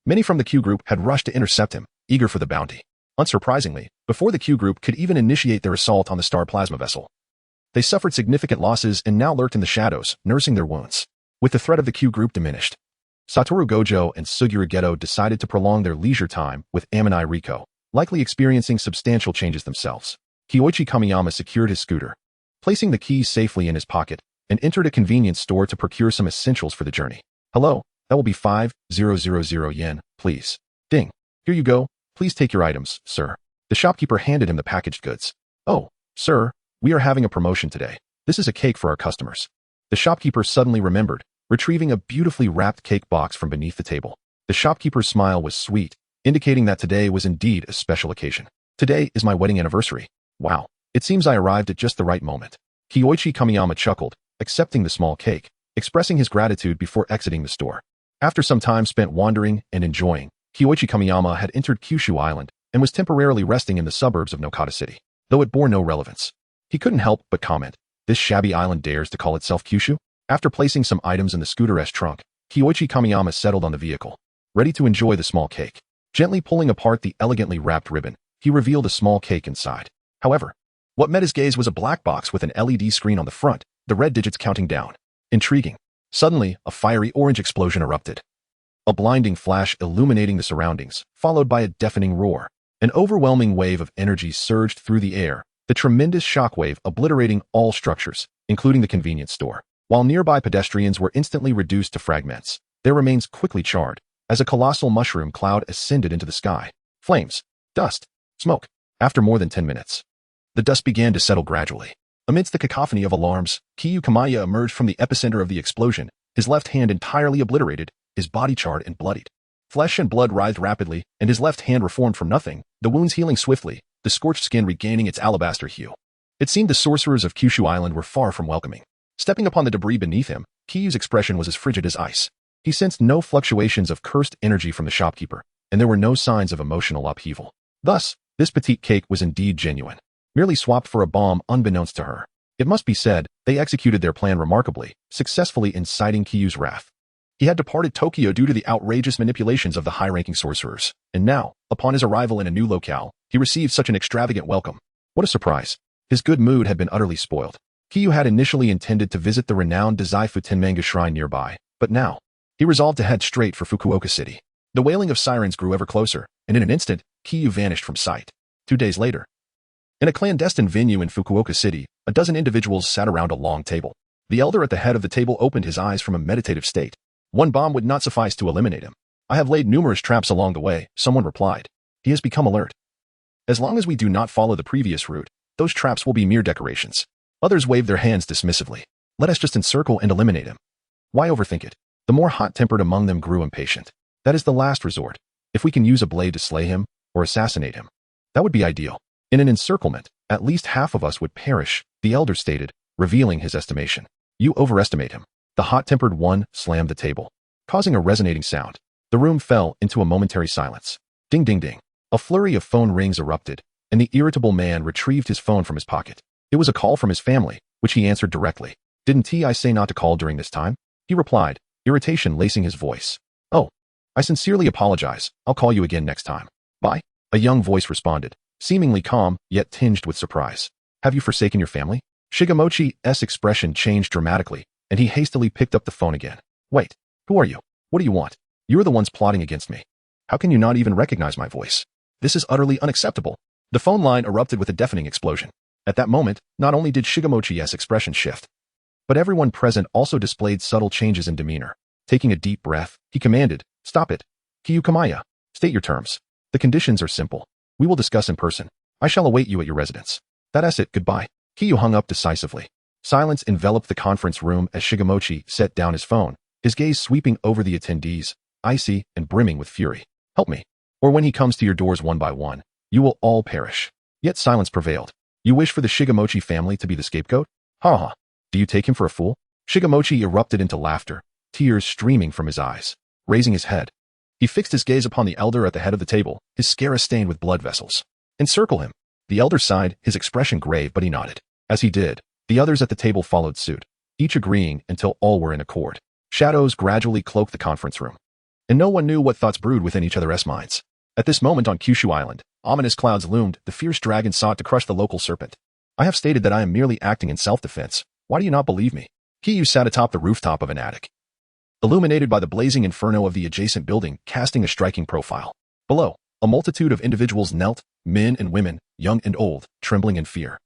many from the Q group had rushed to intercept him, eager for the bounty. Unsurprisingly, before the Q group could even initiate their assault on the star plasma vessel, they suffered significant losses and now lurked in the shadows, nursing their wounds. With the threat of the Q group diminished, Satoru Gojo and Suguru Geto decided to prolong their leisure time with Amini Riko, likely experiencing substantial changes themselves. Kyoichi Kamiyama secured his scooter, placing the keys safely in his pocket, and entered a convenience store to procure some essentials for the journey. Hello, that will be 5,000 yen, please. Ding. Here you go. Please take your items, sir. The shopkeeper handed him the packaged goods. Oh, sir, we are having a promotion today. This is a cake for our customers. The shopkeeper suddenly remembered, retrieving a beautifully wrapped cake box from beneath the table. The shopkeeper's smile was sweet, indicating that today was indeed a special occasion. Today is my wedding anniversary. Wow, it seems I arrived at just the right moment. Kyoichi Kamiyama chuckled, accepting the small cake, expressing his gratitude before exiting the store. After some time spent wandering and enjoying, Kyoichi Kamiyama had entered Kyushu Island and was temporarily resting in the suburbs of Nokata City. Though it bore no relevance, he couldn't help but comment, this shabby island dares to call itself Kyushu? After placing some items in the scooter's trunk, Kyoichi Kamiyama settled on the vehicle, ready to enjoy the small cake. Gently pulling apart the elegantly wrapped ribbon, he revealed a small cake inside. However, what met his gaze was a black box with an LED screen on the front, the red digits counting down. Intriguing. Suddenly, a fiery orange explosion erupted. A blinding flash illuminating the surroundings, followed by a deafening roar. An overwhelming wave of energy surged through the air, the tremendous shockwave obliterating all structures, including the convenience store. While nearby pedestrians were instantly reduced to fragments, their remains quickly charred, as a colossal mushroom cloud ascended into the sky. Flames, dust, smoke. After more than 10 minutes, the dust began to settle gradually. Amidst the cacophony of alarms, Kyu Kamaya emerged from the epicenter of the explosion, his left hand entirely obliterated, his body charred and bloodied. Flesh and blood writhed rapidly, and his left hand reformed from nothing, the wounds healing swiftly, the scorched skin regaining its alabaster hue. It seemed the sorcerers of Kyushu Island were far from welcoming. Stepping upon the debris beneath him, Kyu's expression was as frigid as ice. He sensed no fluctuations of cursed energy from the shopkeeper, and there were no signs of emotional upheaval. Thus, this petite cake was indeed genuine, merely swapped for a bomb unbeknownst to her. It must be said, they executed their plan remarkably, successfully inciting Kyu's wrath. He had departed Tokyo due to the outrageous manipulations of the high-ranking sorcerers, and now, upon his arrival in a new locale, he received such an extravagant welcome. What a surprise. His good mood had been utterly spoiled. Kyu had initially intended to visit the renowned Dazaifu Tenmanga shrine nearby, but now, he resolved to head straight for Fukuoka City. The wailing of sirens grew ever closer, and in an instant, Kyu vanished from sight. 2 days later, in a clandestine venue in Fukuoka City, a dozen individuals sat around a long table. The elder at the head of the table opened his eyes from a meditative state. One bomb would not suffice to eliminate him. I have laid numerous traps along the way, someone replied. He has become alert. As long as we do not follow the previous route, those traps will be mere decorations. Others waved their hands dismissively. Let us just encircle and eliminate him. Why overthink it? The more hot-tempered among them grew impatient. That is the last resort. If we can use a blade to slay him or assassinate him, that would be ideal. In an encirclement, at least half of us would perish, the elder stated, revealing his estimation. You overestimate him. The hot-tempered one slammed the table, causing a resonating sound. The room fell into a momentary silence. Ding ding ding. A flurry of phone rings erupted, and the irritable man retrieved his phone from his pocket. It was a call from his family, which he answered directly. Didn't I say not to call during this time? He replied, irritation lacing his voice. Oh, I sincerely apologize. I'll call you again next time. Bye. A young voice responded, seemingly calm, yet tinged with surprise. Have you forsaken your family? Shigemochi's expression changed dramatically, and he hastily picked up the phone again. Wait, who are you? What do you want? You are the ones plotting against me. How can you not even recognize my voice? This is utterly unacceptable. The phone line erupted with a deafening explosion. At that moment, not only did Shigemochi's expression shift, but everyone present also displayed subtle changes in demeanor. Taking a deep breath, he commanded, Stop it. Kiyukamaya, state your terms. The conditions are simple. We will discuss in person. I shall await you at your residence. That's it, goodbye. Kiyu hung up decisively. Silence enveloped the conference room as Shigemochi set down his phone, his gaze sweeping over the attendees, icy and brimming with fury. Help me. Or when he comes to your doors one by one, you will all perish. Yet silence prevailed. You wish for the Shigemochi family to be the scapegoat? Ha ha. Do you take him for a fool? Shigemochi erupted into laughter, tears streaming from his eyes. Raising his head, he fixed his gaze upon the elder at the head of the table, his scara stained with blood vessels. Encircle him. The elder sighed, his expression grave, but he nodded. As he did, the others at the table followed suit, each agreeing until all were in accord. Shadows gradually cloaked the conference room, and no one knew what thoughts brewed within each other's minds. At this moment on Kyushu Island, ominous clouds loomed. The fierce dragon sought to crush the local serpent. I have stated that I am merely acting in self-defense. Why do you not believe me? Kiyu sat atop the rooftop of an attic, illuminated by the blazing inferno of the adjacent building, casting a striking profile. Below, a multitude of individuals knelt, men and women, young and old, trembling in fear.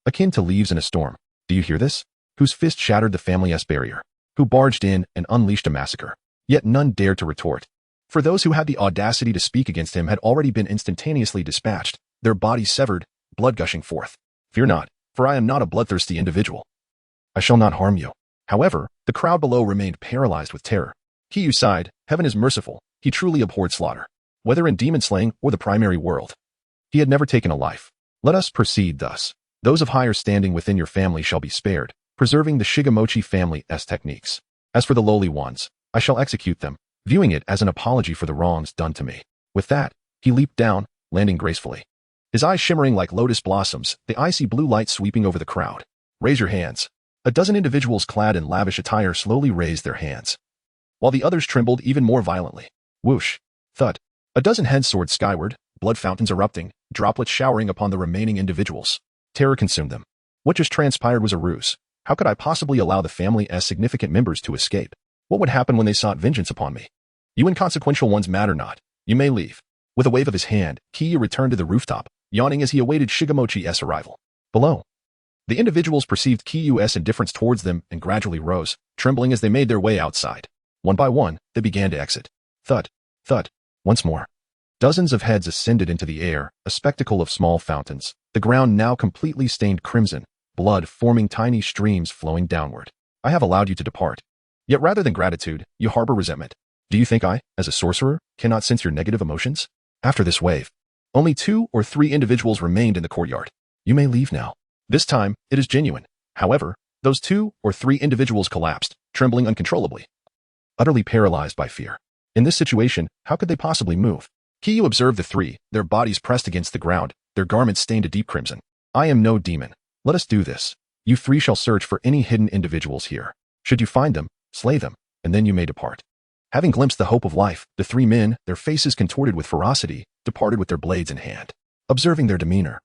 Akin to leaves in a storm. Do you hear this? Whose fist shattered the family's barrier? Who barged in and unleashed a massacre? Yet none dared to retort. For those who had the audacity to speak against him had already been instantaneously dispatched, their bodies severed, blood gushing forth. Fear not, for I am not a bloodthirsty individual. I shall not harm you. However, the crowd below remained paralyzed with terror. Kiyu sighed, heaven is merciful, he truly abhorred slaughter. Whether in demon slaying or the primary world, he had never taken a life. Let us proceed thus. Those of higher standing within your family shall be spared, preserving the Shigemochi family's techniques. As for the lowly ones, I shall execute them, viewing it as an apology for the wrongs done to me. With that, he leaped down, landing gracefully. His eyes shimmering like lotus blossoms, the icy blue light sweeping over the crowd. Raise your hands. A dozen individuals clad in lavish attire slowly raised their hands, while the others trembled even more violently. Whoosh. Thud. A dozen heads soared skyward, blood fountains erupting, droplets showering upon the remaining individuals. Terror consumed them. What just transpired was a ruse. How could I possibly allow the family as significant members to escape? What would happen when they sought vengeance upon me? You inconsequential ones matter not. You may leave. With a wave of his hand, Kiyu returned to the rooftop, yawning as he awaited Shigemochi's arrival. Below, the individuals perceived Kiyu's indifference towards them and gradually rose, trembling as they made their way outside. One by one, they began to exit. Thud, thud, once more. Dozens of heads ascended into the air, a spectacle of small fountains, the ground now completely stained crimson, blood forming tiny streams flowing downward. I have allowed you to depart. Yet rather than gratitude, you harbor resentment. Do you think I, as a sorcerer, cannot sense your negative emotions? After this wave, only 2 or 3 individuals remained in the courtyard. You may leave now. This time, it is genuine. However, those 2 or 3 individuals collapsed, trembling uncontrollably, utterly paralyzed by fear. In this situation, how could they possibly move? Kiyu observed the 3, their bodies pressed against the ground, their garments stained a deep crimson. I am no demon. Let us do this. You 3 shall search for any hidden individuals here. Should you find them, slay them, and then you may depart. Having glimpsed the hope of life, the 3 men, their faces contorted with ferocity, departed with their blades in hand. Observing their demeanor,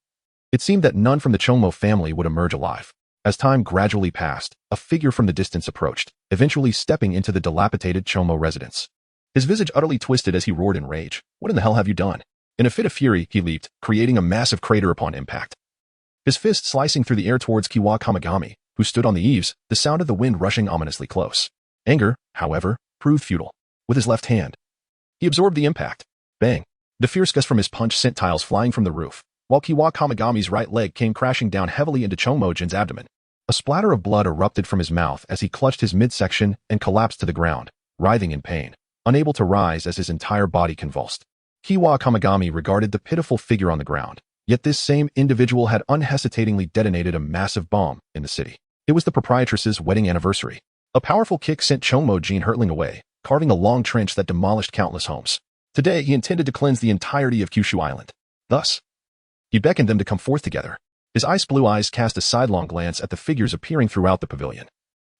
it seemed that none from the Chomo family would emerge alive. As time gradually passed, a figure from the distance approached, eventually stepping into the dilapidated Chomo residence. His visage utterly twisted as he roared in rage. What in the hell have you done? In a fit of fury, he leaped, creating a massive crater upon impact. His fist slicing through the air towards Kiwa Kamigami, who stood on the eaves, the sound of the wind rushing ominously close. Anger, however, proved futile. With his left hand, he absorbed the impact. Bang! The fierce gust from his punch sent tiles flying from the roof, while Kiwa Kamigami's right leg came crashing down heavily into Chomojin's abdomen. A splatter of blood erupted from his mouth as he clutched his midsection and collapsed to the ground, writhing in pain, unable to rise as his entire body convulsed. Kiwa Kamigami regarded the pitiful figure on the ground, yet this same individual had unhesitatingly detonated a massive bomb in the city. It was the proprietress's wedding anniversary. A powerful kick sent Chomojin hurtling away, carving a long trench that demolished countless homes. Today, he intended to cleanse the entirety of Kyushu Island. Thus, he beckoned them to come forth together. His ice-blue eyes cast a sidelong glance at the figures appearing throughout the pavilion.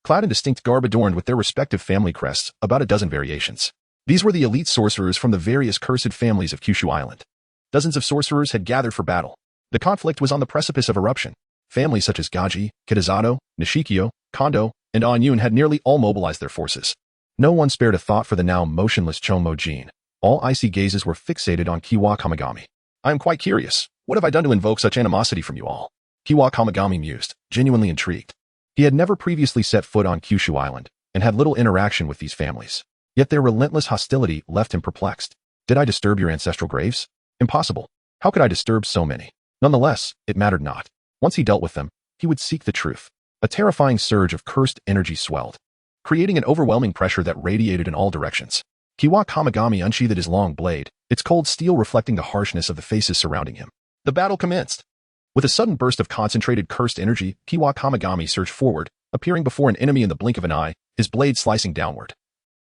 Clad in distinct garb adorned with their respective family crests, about a dozen variations. These were the elite sorcerers from the various cursed families of Kyushu Island. Dozens of sorcerers had gathered for battle. The conflict was on the precipice of eruption. Families such as Gaji, Kitazato, Nishikyo, Kondo, and Anyun had nearly all mobilized their forces. No one spared a thought for the now motionless Chomojin. All icy gazes were fixated on Kiwa Kamigami. I am quite curious. What have I done to invoke such animosity from you all? Kiwa Kamigami mused, genuinely intrigued. He had never previously set foot on Kyushu Island, and had little interaction with these families. Yet their relentless hostility left him perplexed. Did I disturb your ancestral graves? Impossible. How could I disturb so many? Nonetheless, it mattered not. Once he dealt with them, he would seek the truth. A terrifying surge of cursed energy swelled, creating an overwhelming pressure that radiated in all directions. Kiwa Kamigami unsheathed his long blade, its cold steel reflecting the harshness of the faces surrounding him. The battle commenced. With a sudden burst of concentrated cursed energy, Kiwa Kamigami surged forward, appearing before an enemy in the blink of an eye, his blade slicing downward,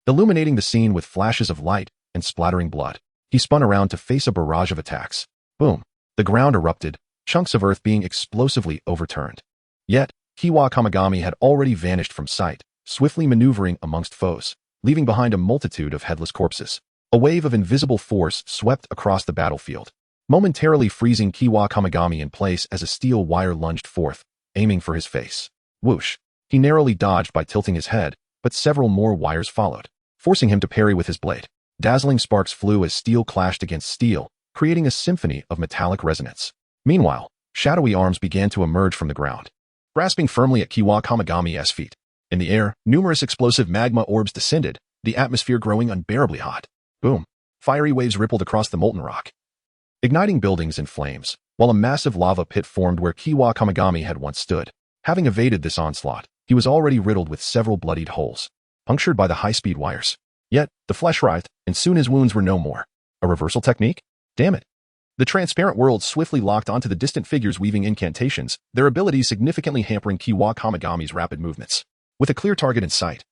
illuminating the scene with flashes of light and splattering blood. He spun around to face a barrage of attacks. Boom! The ground erupted, chunks of earth being explosively overturned. Yet, Kiwa Kamigami had already vanished from sight, swiftly maneuvering amongst foes, leaving behind a multitude of headless corpses. A wave of invisible force swept across the battlefield, momentarily freezing Kiwa Kamigami in place as a steel wire lunged forth, aiming for his face. Whoosh! He narrowly dodged by tilting his head, but several more wires followed, forcing him to parry with his blade. Dazzling sparks flew as steel clashed against steel, creating a symphony of metallic resonance. Meanwhile, shadowy arms began to emerge from the ground, grasping firmly at Kiwa Kamigami's feet. In the air, numerous explosive magma orbs descended, the atmosphere growing unbearably hot. Boom! Fiery waves rippled across the molten rock, igniting buildings in flames, while a massive lava pit formed where Kiwa Kamigami had once stood. Having evaded this onslaught, he was already riddled with several bloodied holes, punctured by the high-speed wires. Yet, the flesh writhed, and soon his wounds were no more. A reversal technique? Damn it! The transparent world swiftly locked onto the distant figures weaving incantations, their abilities significantly hampering Kiwa Kamigami's rapid movements. With a clear target in sight,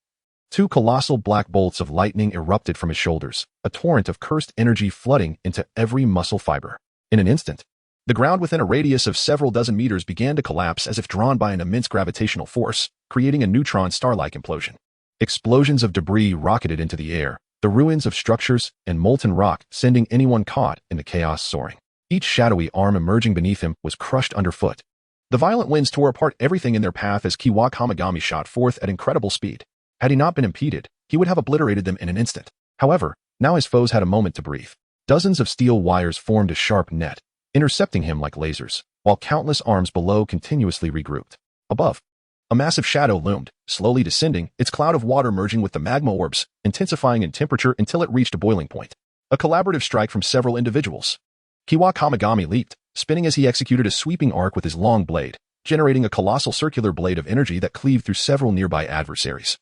two colossal black bolts of lightning erupted from his shoulders, a torrent of cursed energy flooding into every muscle fiber. In an instant, the ground within a radius of several dozen meters began to collapse as if drawn by an immense gravitational force, creating a neutron star-like implosion. Explosions of debris rocketed into the air, the ruins of structures and molten rock sending anyone caught in the chaos soaring. Each shadowy arm emerging beneath him was crushed underfoot. The violent winds tore apart everything in their path as Kiwa Kamigami shot forth at incredible speed. Had he not been impeded, he would have obliterated them in an instant. However, now his foes had a moment to breathe. Dozens of steel wires formed a sharp net, intercepting him like lasers, while countless arms below continuously regrouped. Above, a massive shadow loomed, slowly descending, its cloud of water merging with the magma orbs, intensifying in temperature until it reached a boiling point. A collaborative strike from several individuals. Kiwa Kamigami leaped, spinning as he executed a sweeping arc with his long blade, generating a colossal circular blade of energy that cleaved through several nearby adversaries,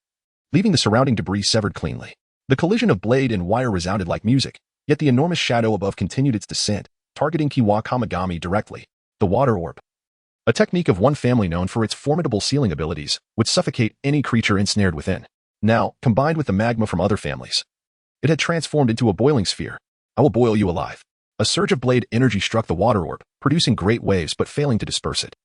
leaving the surrounding debris severed cleanly. The collision of blade and wire resounded like music, yet the enormous shadow above continued its descent, targeting Kiwa Kamigami directly. The water orb, a technique of one family known for its formidable sealing abilities, would suffocate any creature ensnared within. Now, combined with the magma from other families, it had transformed into a boiling sphere. I will boil you alive. A surge of blade energy struck the water orb, producing great waves but failing to disperse it.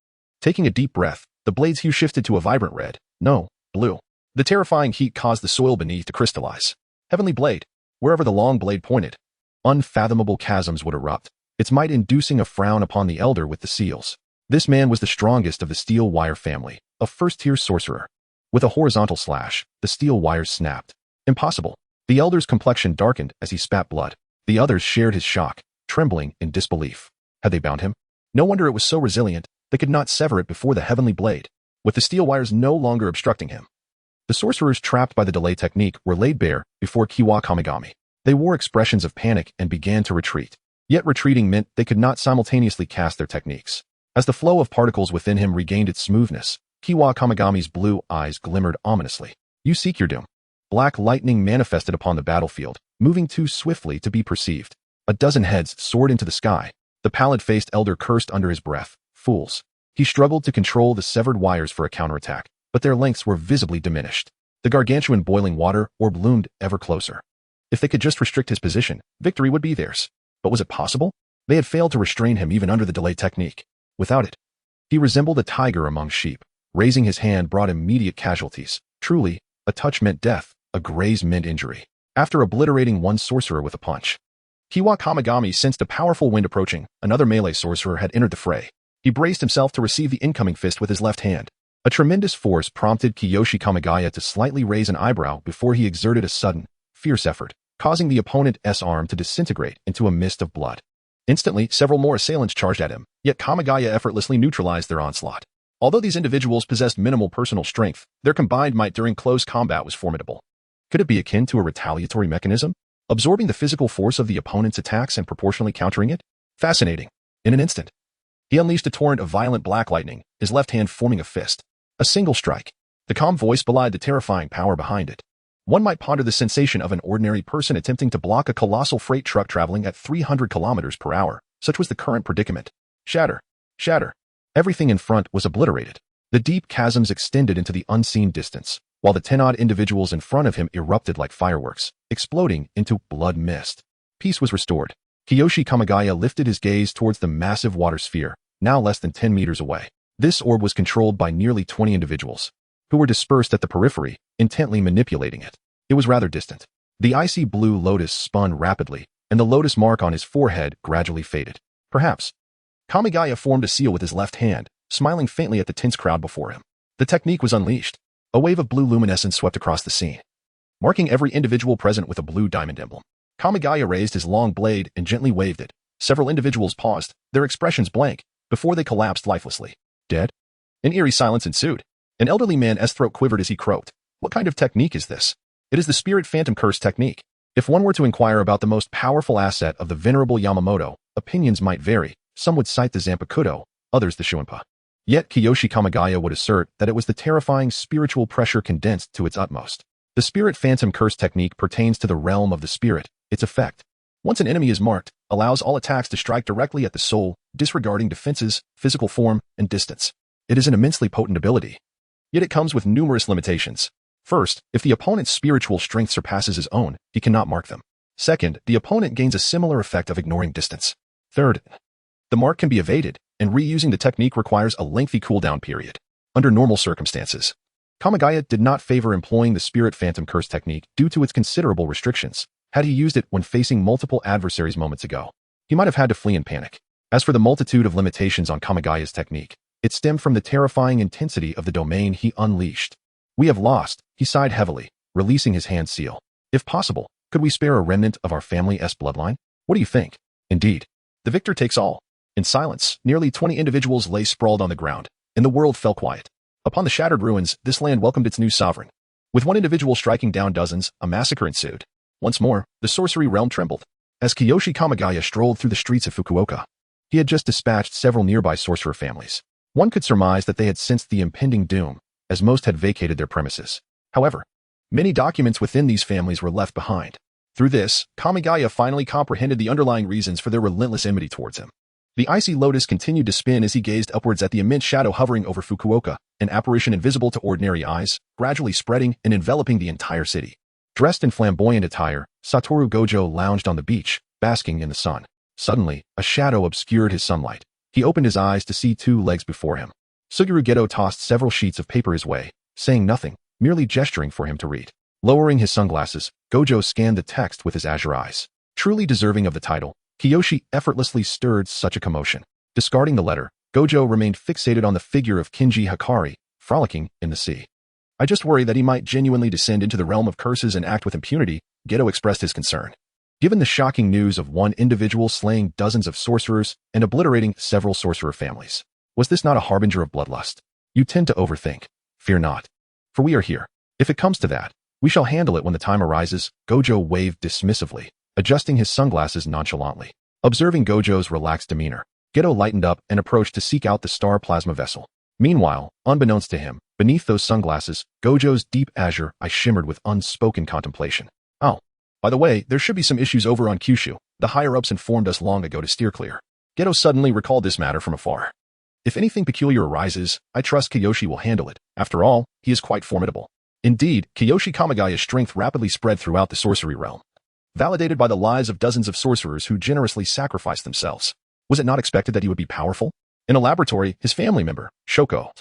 Taking a deep breath, the blade's hue shifted to a vibrant red, no, blue. The terrifying heat caused the soil beneath to crystallize. Heavenly blade, wherever the long blade pointed, unfathomable chasms would erupt, its might inducing a frown upon the elder with the seals. This man was the strongest of the steel wire family, a first-tier sorcerer. With a horizontal slash, the steel wires snapped. Impossible. The elder's complexion darkened as he spat blood. The others shared his shock, trembling in disbelief. Had they bound him? No wonder it was so resilient, they could not sever it before the heavenly blade. with the steel wires no longer obstructing him. The sorcerers trapped by the delay technique were laid bare before Kiwa Kamigami. They wore expressions of panic and began to retreat. Yet retreating meant they could not simultaneously cast their techniques. As the flow of particles within him regained its smoothness, Kiwa Kamigami's blue eyes glimmered ominously. You seek your doom. Black lightning manifested upon the battlefield, moving too swiftly to be perceived. A dozen heads soared into the sky. The pallid-faced elder cursed under his breath. Fools. He struggled to control the severed wires for a counterattack, but their lengths were visibly diminished. The gargantuan boiling water orb loomed ever closer. If they could just restrict his position, victory would be theirs. But was it possible? They had failed to restrain him even under the delay technique. Without it, he resembled a tiger among sheep. Raising his hand brought immediate casualties. Truly, a touch meant death, a graze meant injury. After obliterating one sorcerer with a punch, Kiwa Kamigami sensed a powerful wind approaching. Another melee sorcerer had entered the fray. He braced himself to receive the incoming fist with his left hand. A tremendous force prompted Kiyoshi Kamigaya to slightly raise an eyebrow before he exerted a sudden, fierce effort, causing the opponent's arm to disintegrate into a mist of blood. Instantly, several more assailants charged at him, yet Kamigaya effortlessly neutralized their onslaught. Although these individuals possessed minimal personal strength, their combined might during close combat was formidable. Could it be akin to a retaliatory mechanism, absorbing the physical force of the opponent's attacks and proportionally countering it? Fascinating. In an instant, he unleashed a torrent of violent black lightning, his left hand forming a fist. A single strike. The calm voice belied the terrifying power behind it. One might ponder the sensation of an ordinary person attempting to block a colossal freight truck traveling at 300 kilometers per hour. Such was the current predicament. Shatter. Shatter. Everything in front was obliterated. The deep chasms extended into the unseen distance, while the 10-odd individuals in front of him erupted like fireworks, exploding into blood mist. Peace was restored. Kiyoshi Kamigaya lifted his gaze towards the massive water sphere, now less than 10 meters away. This orb was controlled by nearly 20 individuals, who were dispersed at the periphery, intently manipulating it. It was rather distant. The icy blue lotus spun rapidly, and the lotus mark on his forehead gradually faded. Perhaps. Kamigaya formed a seal with his left hand, smiling faintly at the tense crowd before him. The technique was unleashed. A wave of blue luminescence swept across the scene, marking every individual present with a blue diamond emblem. Kamigaya raised his long blade and gently waved it. Several individuals paused, their expressions blank, before they collapsed lifelessly. Dead? An eerie silence ensued. An elderly man's throat quivered as he croaked. What kind of technique is this? It is the Spirit Phantom Curse technique. If one were to inquire about the most powerful asset of the venerable Yamamoto, opinions might vary. Some would cite the Zanpakuto, others the Shuinpa. Yet Kiyoshi Kamigaya would assert that it was the terrifying spiritual pressure condensed to its utmost. The Spirit Phantom Curse technique pertains to the realm of the spirit. Its effect, once an enemy is marked, allows all attacks to strike directly at the soul, disregarding defenses, physical form, and distance. It is an immensely potent ability. Yet it comes with numerous limitations. First, if the opponent's spiritual strength surpasses his own, he cannot mark them. Second, the opponent gains a similar effect of ignoring distance. Third, the mark can be evaded, and reusing the technique requires a lengthy cooldown period. Under normal circumstances, Kamigaya did not favor employing the Spirit Phantom Curse technique due to its considerable restrictions. Had he used it when facing multiple adversaries moments ago, he might have had to flee in panic. As for the multitude of limitations on Kamigaya's technique, it stemmed from the terrifying intensity of the domain he unleashed. We have lost, he sighed heavily, releasing his hand seal. If possible, could we spare a remnant of our family's bloodline? What do you think? Indeed. The victor takes all. In silence, nearly 20 individuals lay sprawled on the ground, and the world fell quiet. Upon the shattered ruins, this land welcomed its new sovereign. With one individual striking down dozens, a massacre ensued. Once more, the sorcery realm trembled. As Kiyoshi Kamigaya strolled through the streets of Fukuoka, he had just dispatched several nearby sorcerer families. One could surmise that they had sensed the impending doom, as most had vacated their premises. However, many documents within these families were left behind. Through this, Kamigaya finally comprehended the underlying reasons for their relentless enmity towards him. The icy lotus continued to spin as he gazed upwards at the immense shadow hovering over Fukuoka, an apparition invisible to ordinary eyes, gradually spreading and enveloping the entire city. Dressed in flamboyant attire, Satoru Gojo lounged on the beach, basking in the sun. Suddenly, a shadow obscured his sunlight. He opened his eyes to see two legs before him. Suguru Geto tossed several sheets of paper his way, saying nothing, merely gesturing for him to read. Lowering his sunglasses, Gojo scanned the text with his azure eyes. Truly deserving of the title, Kiyoshi effortlessly stirred such a commotion. Discarding the letter, Gojo remained fixated on the figure of Kinji Hikari, frolicking in the sea. I just worry that he might genuinely descend into the realm of curses and act with impunity, Geto expressed his concern. Given the shocking news of one individual slaying dozens of sorcerers and obliterating several sorcerer families, was this not a harbinger of bloodlust? You tend to overthink. Fear not. For we are here. If it comes to that, we shall handle it when the time arises. Gojo waved dismissively, adjusting his sunglasses nonchalantly. Observing Gojo's relaxed demeanor, Geto lightened up and approached to seek out the star plasma vessel. Meanwhile, unbeknownst to him, beneath those sunglasses, Gojo's deep azure eye shimmered with unspoken contemplation. Oh, by the way, there should be some issues over on Kyushu. The higher-ups informed us long ago to steer clear. Geto suddenly recalled this matter from afar. If anything peculiar arises, I trust Kiyoshi will handle it. After all, he is quite formidable. Indeed, Kiyoshi Kamigaya's strength rapidly spread throughout the sorcery realm, validated by the lives of dozens of sorcerers who generously sacrificed themselves. Was it not expected that he would be powerful? In a laboratory, his family member, Shoko,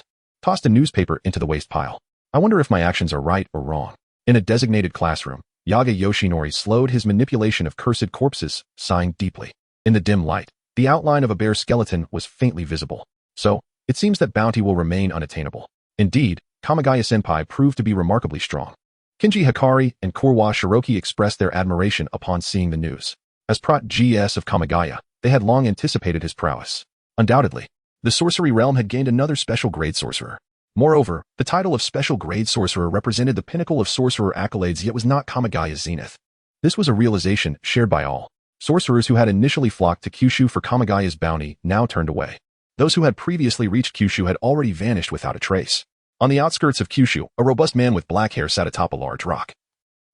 tossed a newspaper into the waste pile. I wonder if my actions are right or wrong. In a designated classroom, Yaga Yoshinori slowed his manipulation of cursed corpses, sighing deeply. In the dim light, the outline of a bare skeleton was faintly visible. So, it seems that bounty will remain unattainable. Indeed, Kamigaya-senpai proved to be remarkably strong. Kinji Hikari and Korwa Shiroki expressed their admiration upon seeing the news. As Prat GS of Kamigaya, they had long anticipated his prowess. Undoubtedly, the sorcery realm had gained another special grade sorcerer. Moreover, the title of special grade sorcerer represented the pinnacle of sorcerer accolades, yet was not Kamigaya's zenith. This was a realization shared by all. Sorcerers who had initially flocked to Kyushu for Kamigaya's bounty now turned away. Those who had previously reached Kyushu had already vanished without a trace. On the outskirts of Kyushu, a robust man with black hair sat atop a large rock,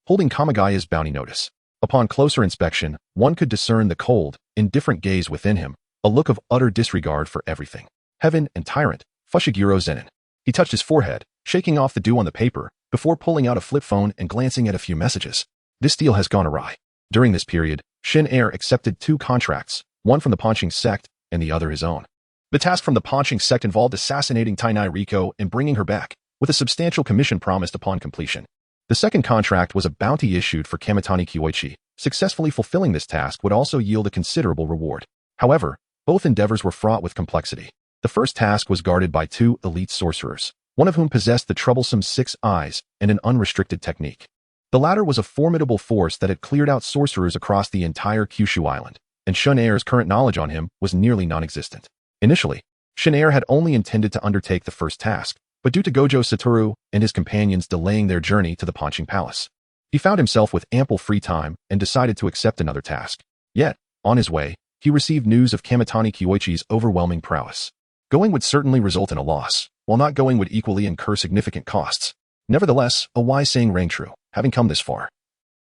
holding Kamigaya's bounty notice. Upon closer inspection, one could discern the cold, indifferent gaze within him, a look of utter disregard for everything. Heaven and tyrant, Fushiguro Zenin. He touched his forehead, shaking off the dew on the paper, before pulling out a flip phone and glancing at a few messages. This deal has gone awry. During this period, Shin Air accepted 2 contracts, one from the Ponching sect and the other his own. The task from the Ponching sect involved assassinating Tainai Riko and bringing her back, with a substantial commission promised upon completion. The second contract was a bounty issued for Kamitani Kyoichi. Successfully fulfilling this task would also yield a considerable reward. However, both endeavors were fraught with complexity. The first task was guarded by 2 elite sorcerers, one of whom possessed the troublesome 6 eyes and an unrestricted technique. The latter was a formidable force that had cleared out sorcerers across the entire Kyushu island, and Shun Air's current knowledge on him was nearly non-existent. Initially, Shun Air had only intended to undertake the first task, but due to Gojo Satoru and his companions delaying their journey to the Ponching Palace, he found himself with ample free time and decided to accept another task. Yet, on his way, he received news of Kamitani Kyoichi's overwhelming prowess. Going would certainly result in a loss, while not going would equally incur significant costs. Nevertheless, a wise saying rang true, having come this far.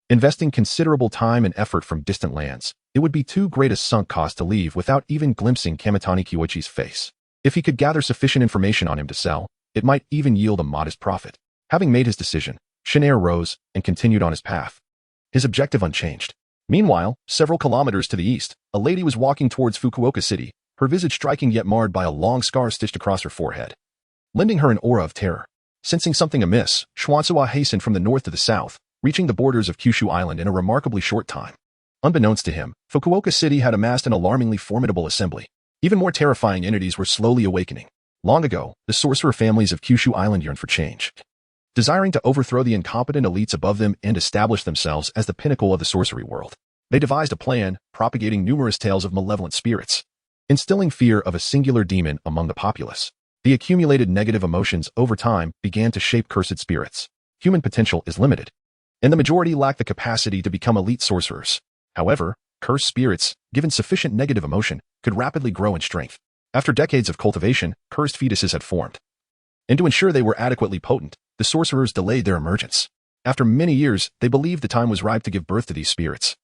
Investing considerable time and effort from distant lands, it would be too great a sunk cost to leave without even glimpsing Kamitani Kyoichi's face. If he could gather sufficient information on him to sell, it might even yield a modest profit. Having made his decision, Shun Air rose and continued on his path, his objective unchanged. Meanwhile, several kilometers to the east, a lady was walking towards Fukuoka City, her visage striking yet marred by a long scar stitched across her forehead, lending her an aura of terror. Sensing something amiss, Schwanzawa hastened from the north to the south, reaching the borders of Kyushu Island in a remarkably short time. Unbeknownst to him, Fukuoka City had amassed an alarmingly formidable assembly. Even more terrifying entities were slowly awakening. Long ago, the sorcerer families of Kyushu Island yearned for change, desiring to overthrow the incompetent elites above them and establish themselves as the pinnacle of the sorcery world. They devised a plan, propagating numerous tales of malevolent spirits, instilling fear of a singular demon among the populace. The accumulated negative emotions over time began to shape cursed spirits. Human potential is limited, and the majority lack the capacity to become elite sorcerers. However, cursed spirits, given sufficient negative emotion, could rapidly grow in strength. After decades of cultivation, cursed fetuses had formed. And to ensure they were adequately potent, the sorcerers delayed their emergence. After many years, they believed the time was ripe to give birth to these spirits,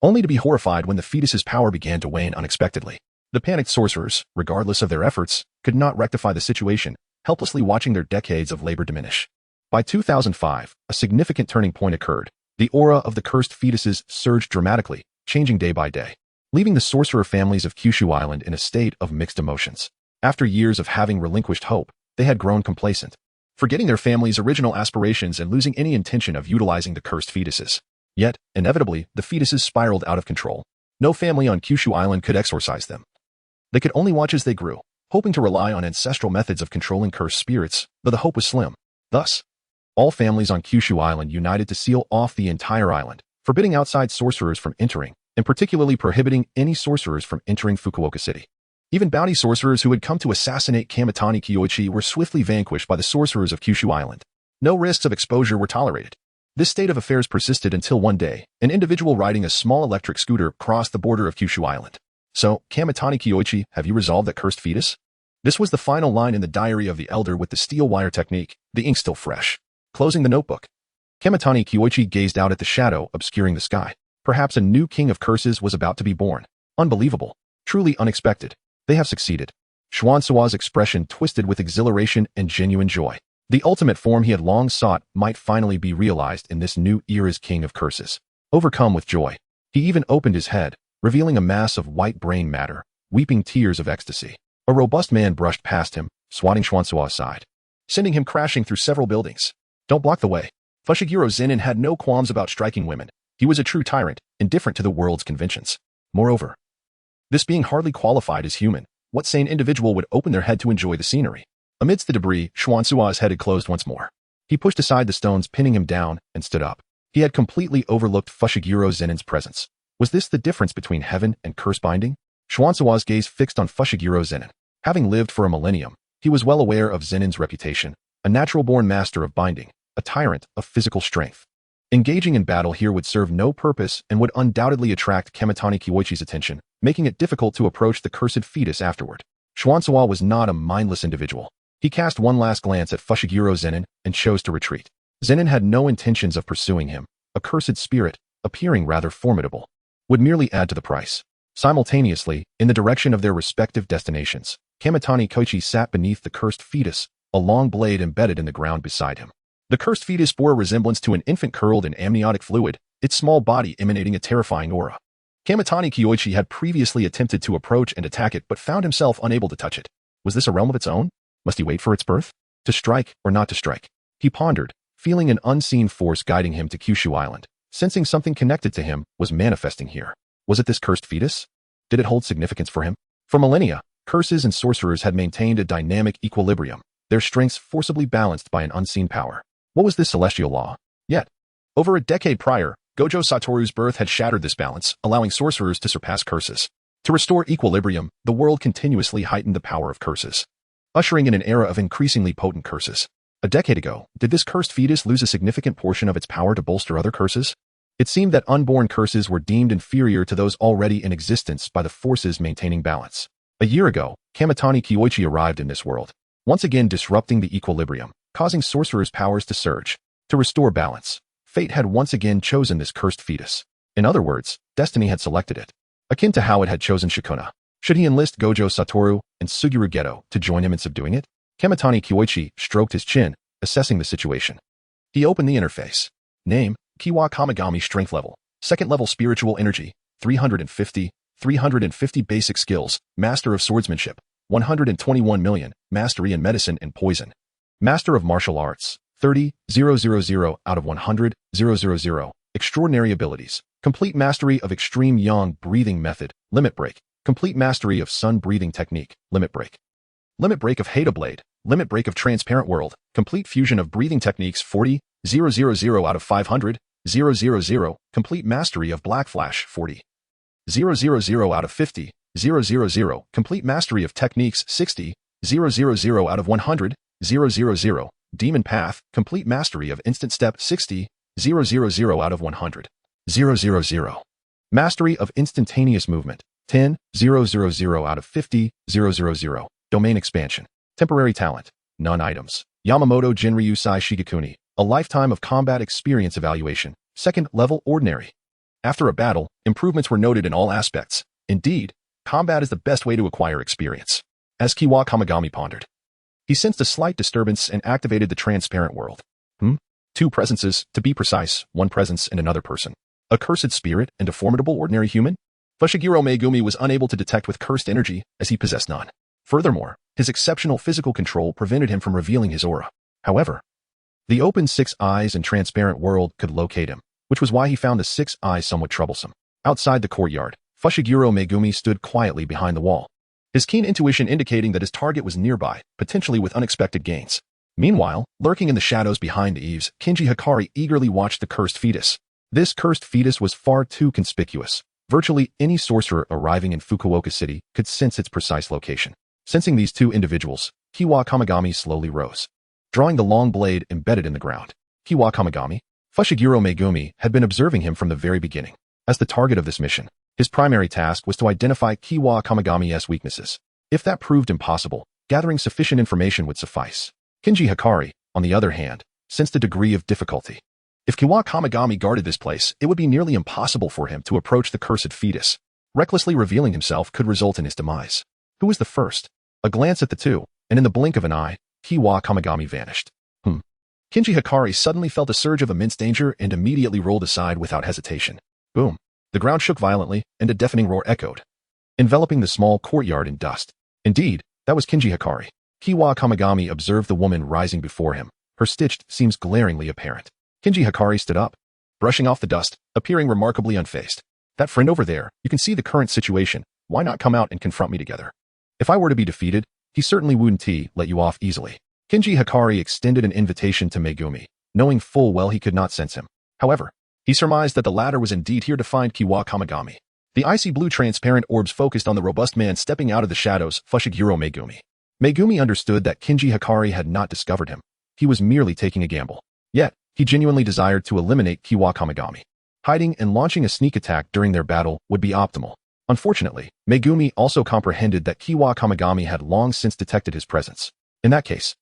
only to be horrified when the fetus's power began to wane unexpectedly. The panicked sorcerers, regardless of their efforts, could not rectify the situation, helplessly watching their decades of labor diminish. By 2005, a significant turning point occurred. The aura of the cursed fetuses surged dramatically, changing day by day, leaving the sorcerer families of Kyushu Island in a state of mixed emotions. After years of having relinquished hope, they had grown complacent, forgetting their family's original aspirations and losing any intention of utilizing the cursed fetuses. Yet, inevitably, the fetuses spiraled out of control. No family on Kyushu Island could exorcise them. They could only watch as they grew, hoping to rely on ancestral methods of controlling cursed spirits, but the hope was slim. Thus, all families on Kyushu Island united to seal off the entire island, forbidding outside sorcerers from entering, and particularly prohibiting any sorcerers from entering Fukuoka City. Even bounty sorcerers who had come to assassinate Kamitani Kyoichi were swiftly vanquished by the sorcerers of Kyushu Island. No risks of exposure were tolerated. This state of affairs persisted until one day, an individual riding a small electric scooter crossed the border of Kyushu Island. "So, Kamitani Kyoichi, have you resolved that cursed fetus?" This was the final line in the diary of the elder with the steel wire technique, the ink still fresh. Closing the notebook, Kamitani Kyoichi gazed out at the shadow obscuring the sky. Perhaps a new king of curses was about to be born. Unbelievable. Truly unexpected. They have succeeded. Xuansua's expression twisted with exhilaration and genuine joy. The ultimate form he had long sought might finally be realized in this new era's king of curses. Overcome with joy, he even opened his head, revealing a mass of white brain matter, weeping tears of ecstasy. A robust man brushed past him, swatting Xuansua aside, sending him crashing through several buildings. "Don't block the way." Fushiguro Zenin had no qualms about striking women. He was a true tyrant, indifferent to the world's conventions. Moreover, this being hardly qualified as human, what sane individual would open their head to enjoy the scenery? Amidst the debris, Xuansua's head had closed once more. He pushed aside the stones pinning him down and stood up. He had completely overlooked Fushiguro Zenin's presence. Was this the difference between heaven and curse binding? Xuansua's gaze fixed on Fushiguro Zenin. Having lived for a millennium, he was well aware of Zenin's reputation, a natural-born master of binding, a tyrant of physical strength. Engaging in battle here would serve no purpose and would undoubtedly attract Kamitani Kyoichi's attention, making it difficult to approach the cursed fetus afterward. Xuansua was not a mindless individual. He cast one last glance at Fushiguro Zenin and chose to retreat. Zenin had no intentions of pursuing him. A cursed spirit, appearing rather formidable, would merely add to the price. Simultaneously, in the direction of their respective destinations, Kamitani Kyoichi sat beneath the cursed fetus, a long blade embedded in the ground beside him. The cursed fetus bore a resemblance to an infant curled in amniotic fluid, its small body emanating a terrifying aura. Kamitani Kyoichi had previously attempted to approach and attack it but found himself unable to touch it. Was this a realm of its own? Must he wait for its birth? To strike or not to strike? He pondered, feeling an unseen force guiding him to Kyushu Island, sensing something connected to him was manifesting here. Was it this cursed fetus? Did it hold significance for him? For millennia, curses and sorcerers had maintained a dynamic equilibrium, their strengths forcibly balanced by an unseen power. What was this celestial law? Yet, over a decade prior, Gojo Satoru's birth had shattered this balance, allowing sorcerers to surpass curses. To restore equilibrium, the world continuously heightened the power of curses, ushering in an era of increasingly potent curses. A decade ago, did this cursed fetus lose a significant portion of its power to bolster other curses? It seemed that unborn curses were deemed inferior to those already in existence by the forces maintaining balance. A year ago, Kamitani Kyoichi arrived in this world, once again disrupting the equilibrium, causing sorcerers' powers to surge. To restore balance, fate had once again chosen this cursed fetus. In other words, destiny had selected it, akin to how it had chosen Shikona. Should he enlist Gojo Satoru and Suguru Geto to join him in subduing it? Kamitani Kyoichi stroked his chin, assessing the situation. He opened the interface. Name, Kiwa Kamigami Strength Level. Second level Spiritual Energy, 350, 350 Basic Skills, Master of Swordsmanship, 121 million, Mastery in Medicine and Poison. Master of Martial Arts, 30,000 out of 100,000. Extraordinary Abilities. Complete Mastery of Extreme Yang Breathing Method, Limit Break. Complete Mastery of Sun Breathing Technique, Limit Break. Limit Break of Hada Blade, Limit Break of Transparent World. Complete Fusion of Breathing Techniques 40,000 out of 500,000. Complete Mastery of Black Flash 40,000 out of 50,000. Complete Mastery of Techniques 60,000 out of 100,000. Demon Path, Complete Mastery of Instant Step 60,000 out of 100,000. Mastery of Instantaneous Movement 10,000 out of 50,000. Domain Expansion. Temporary Talent. None items. Yamamoto Jinryu Sai Shigekuni. A Lifetime of Combat Experience Evaluation. Second level Ordinary. After a battle, improvements were noted in all aspects. Indeed, combat is the best way to acquire experience. As Kiwa Kamigami pondered, he sensed a slight disturbance and activated the transparent world. Two presences, to be precise, one presence and another person. A cursed spirit and a formidable ordinary human? Fushiguro Megumi was unable to detect with cursed energy, as he possessed none. Furthermore, his exceptional physical control prevented him from revealing his aura. However, the open 6 eyes and transparent world could locate him, which was why he found the 6 eyes somewhat troublesome. Outside the courtyard, Fushiguro Megumi stood quietly behind the wall, his keen intuition indicating that his target was nearby, potentially with unexpected gains. Meanwhile, lurking in the shadows behind the eaves, Kinji Hikari eagerly watched the cursed fetus. This cursed fetus was far too conspicuous. Virtually any sorcerer arriving in Fukuoka City could sense its precise location. Sensing these two individuals, Kiwa Kamigami slowly rose, drawing the long blade embedded in the ground. Kiwa Kamigami, Fushiguro Megumi, had been observing him from the very beginning. As the target of this mission, his primary task was to identify Kiwa Kamigami's weaknesses. If that proved impossible, gathering sufficient information would suffice. Kinji Hikari, on the other hand, sensed a degree of difficulty. If Kiwa Kamigami guarded this place, it would be nearly impossible for him to approach the cursed fetus. Recklessly revealing himself could result in his demise. Who was the first? A glance at the two, and in the blink of an eye, Kiwa Kamigami vanished. Kinji Hikari suddenly felt a surge of immense danger and immediately rolled aside without hesitation. Boom. The ground shook violently, and a deafening roar echoed, enveloping the small courtyard in dust. Indeed, that was Kinji Hikari. Kiwa Kamigami observed the woman rising before him. Her stitched seams glaringly apparent. Kinji Hikari stood up, brushing off the dust, appearing remarkably unfazed. That friend over there, you can see the current situation. Why not come out and confront me together? If I were to be defeated, he certainly wouldn't let you off easily. Kinji Hikari extended an invitation to Megumi, knowing full well he could not sense him. However, he surmised that the latter was indeed here to find Kiwa Kamigami. The icy blue transparent orbs focused on the robust man stepping out of the shadows, Fushiguro Megumi. Megumi understood that Kinji Hikari had not discovered him. He was merely taking a gamble. Yet, he genuinely desired to eliminate Kiwa Kamigami. Hiding and launching a sneak attack during their battle would be optimal. Unfortunately, Megumi also comprehended that Kiwa Kamigami had long since detected his presence. In that case,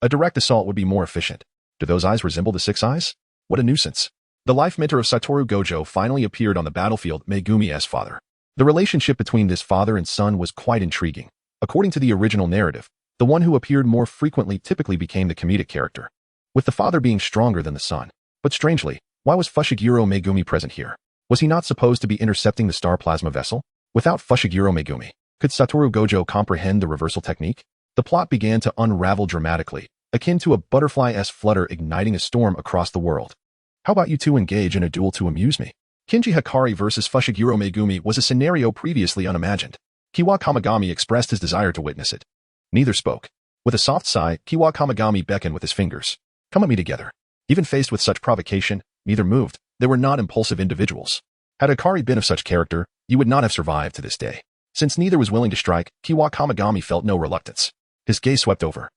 a direct assault would be more efficient. Do those eyes resemble the six eyes? What a nuisance. The life mentor of Satoru Gojo finally appeared on the battlefield, Megumi's father. The relationship between this father and son was quite intriguing. According to the original narrative, the one who appeared more frequently typically became the comedic character, with the father being stronger than the son. But strangely, why was Fushiguro Megumi present here? Was he not supposed to be intercepting the star plasma vessel? Without Fushiguro Megumi, could Satoru Gojo comprehend the reversal technique? The plot began to unravel dramatically, akin to a butterfly-esque flutter igniting a storm across the world. How about you two engage in a duel to amuse me? Kinji Hikari versus Fushiguro Megumi was a scenario previously unimagined. Kiwa Kamigami expressed his desire to witness it. Neither spoke. With a soft sigh, Kiwa Kamigami beckoned with his fingers. Come at me together. Even faced with such provocation, neither moved. They were not impulsive individuals. Had Hikari been of such character, you would not have survived to this day. Since neither was willing to strike, Kiwa Kamigami felt no reluctance. His gaze swept over,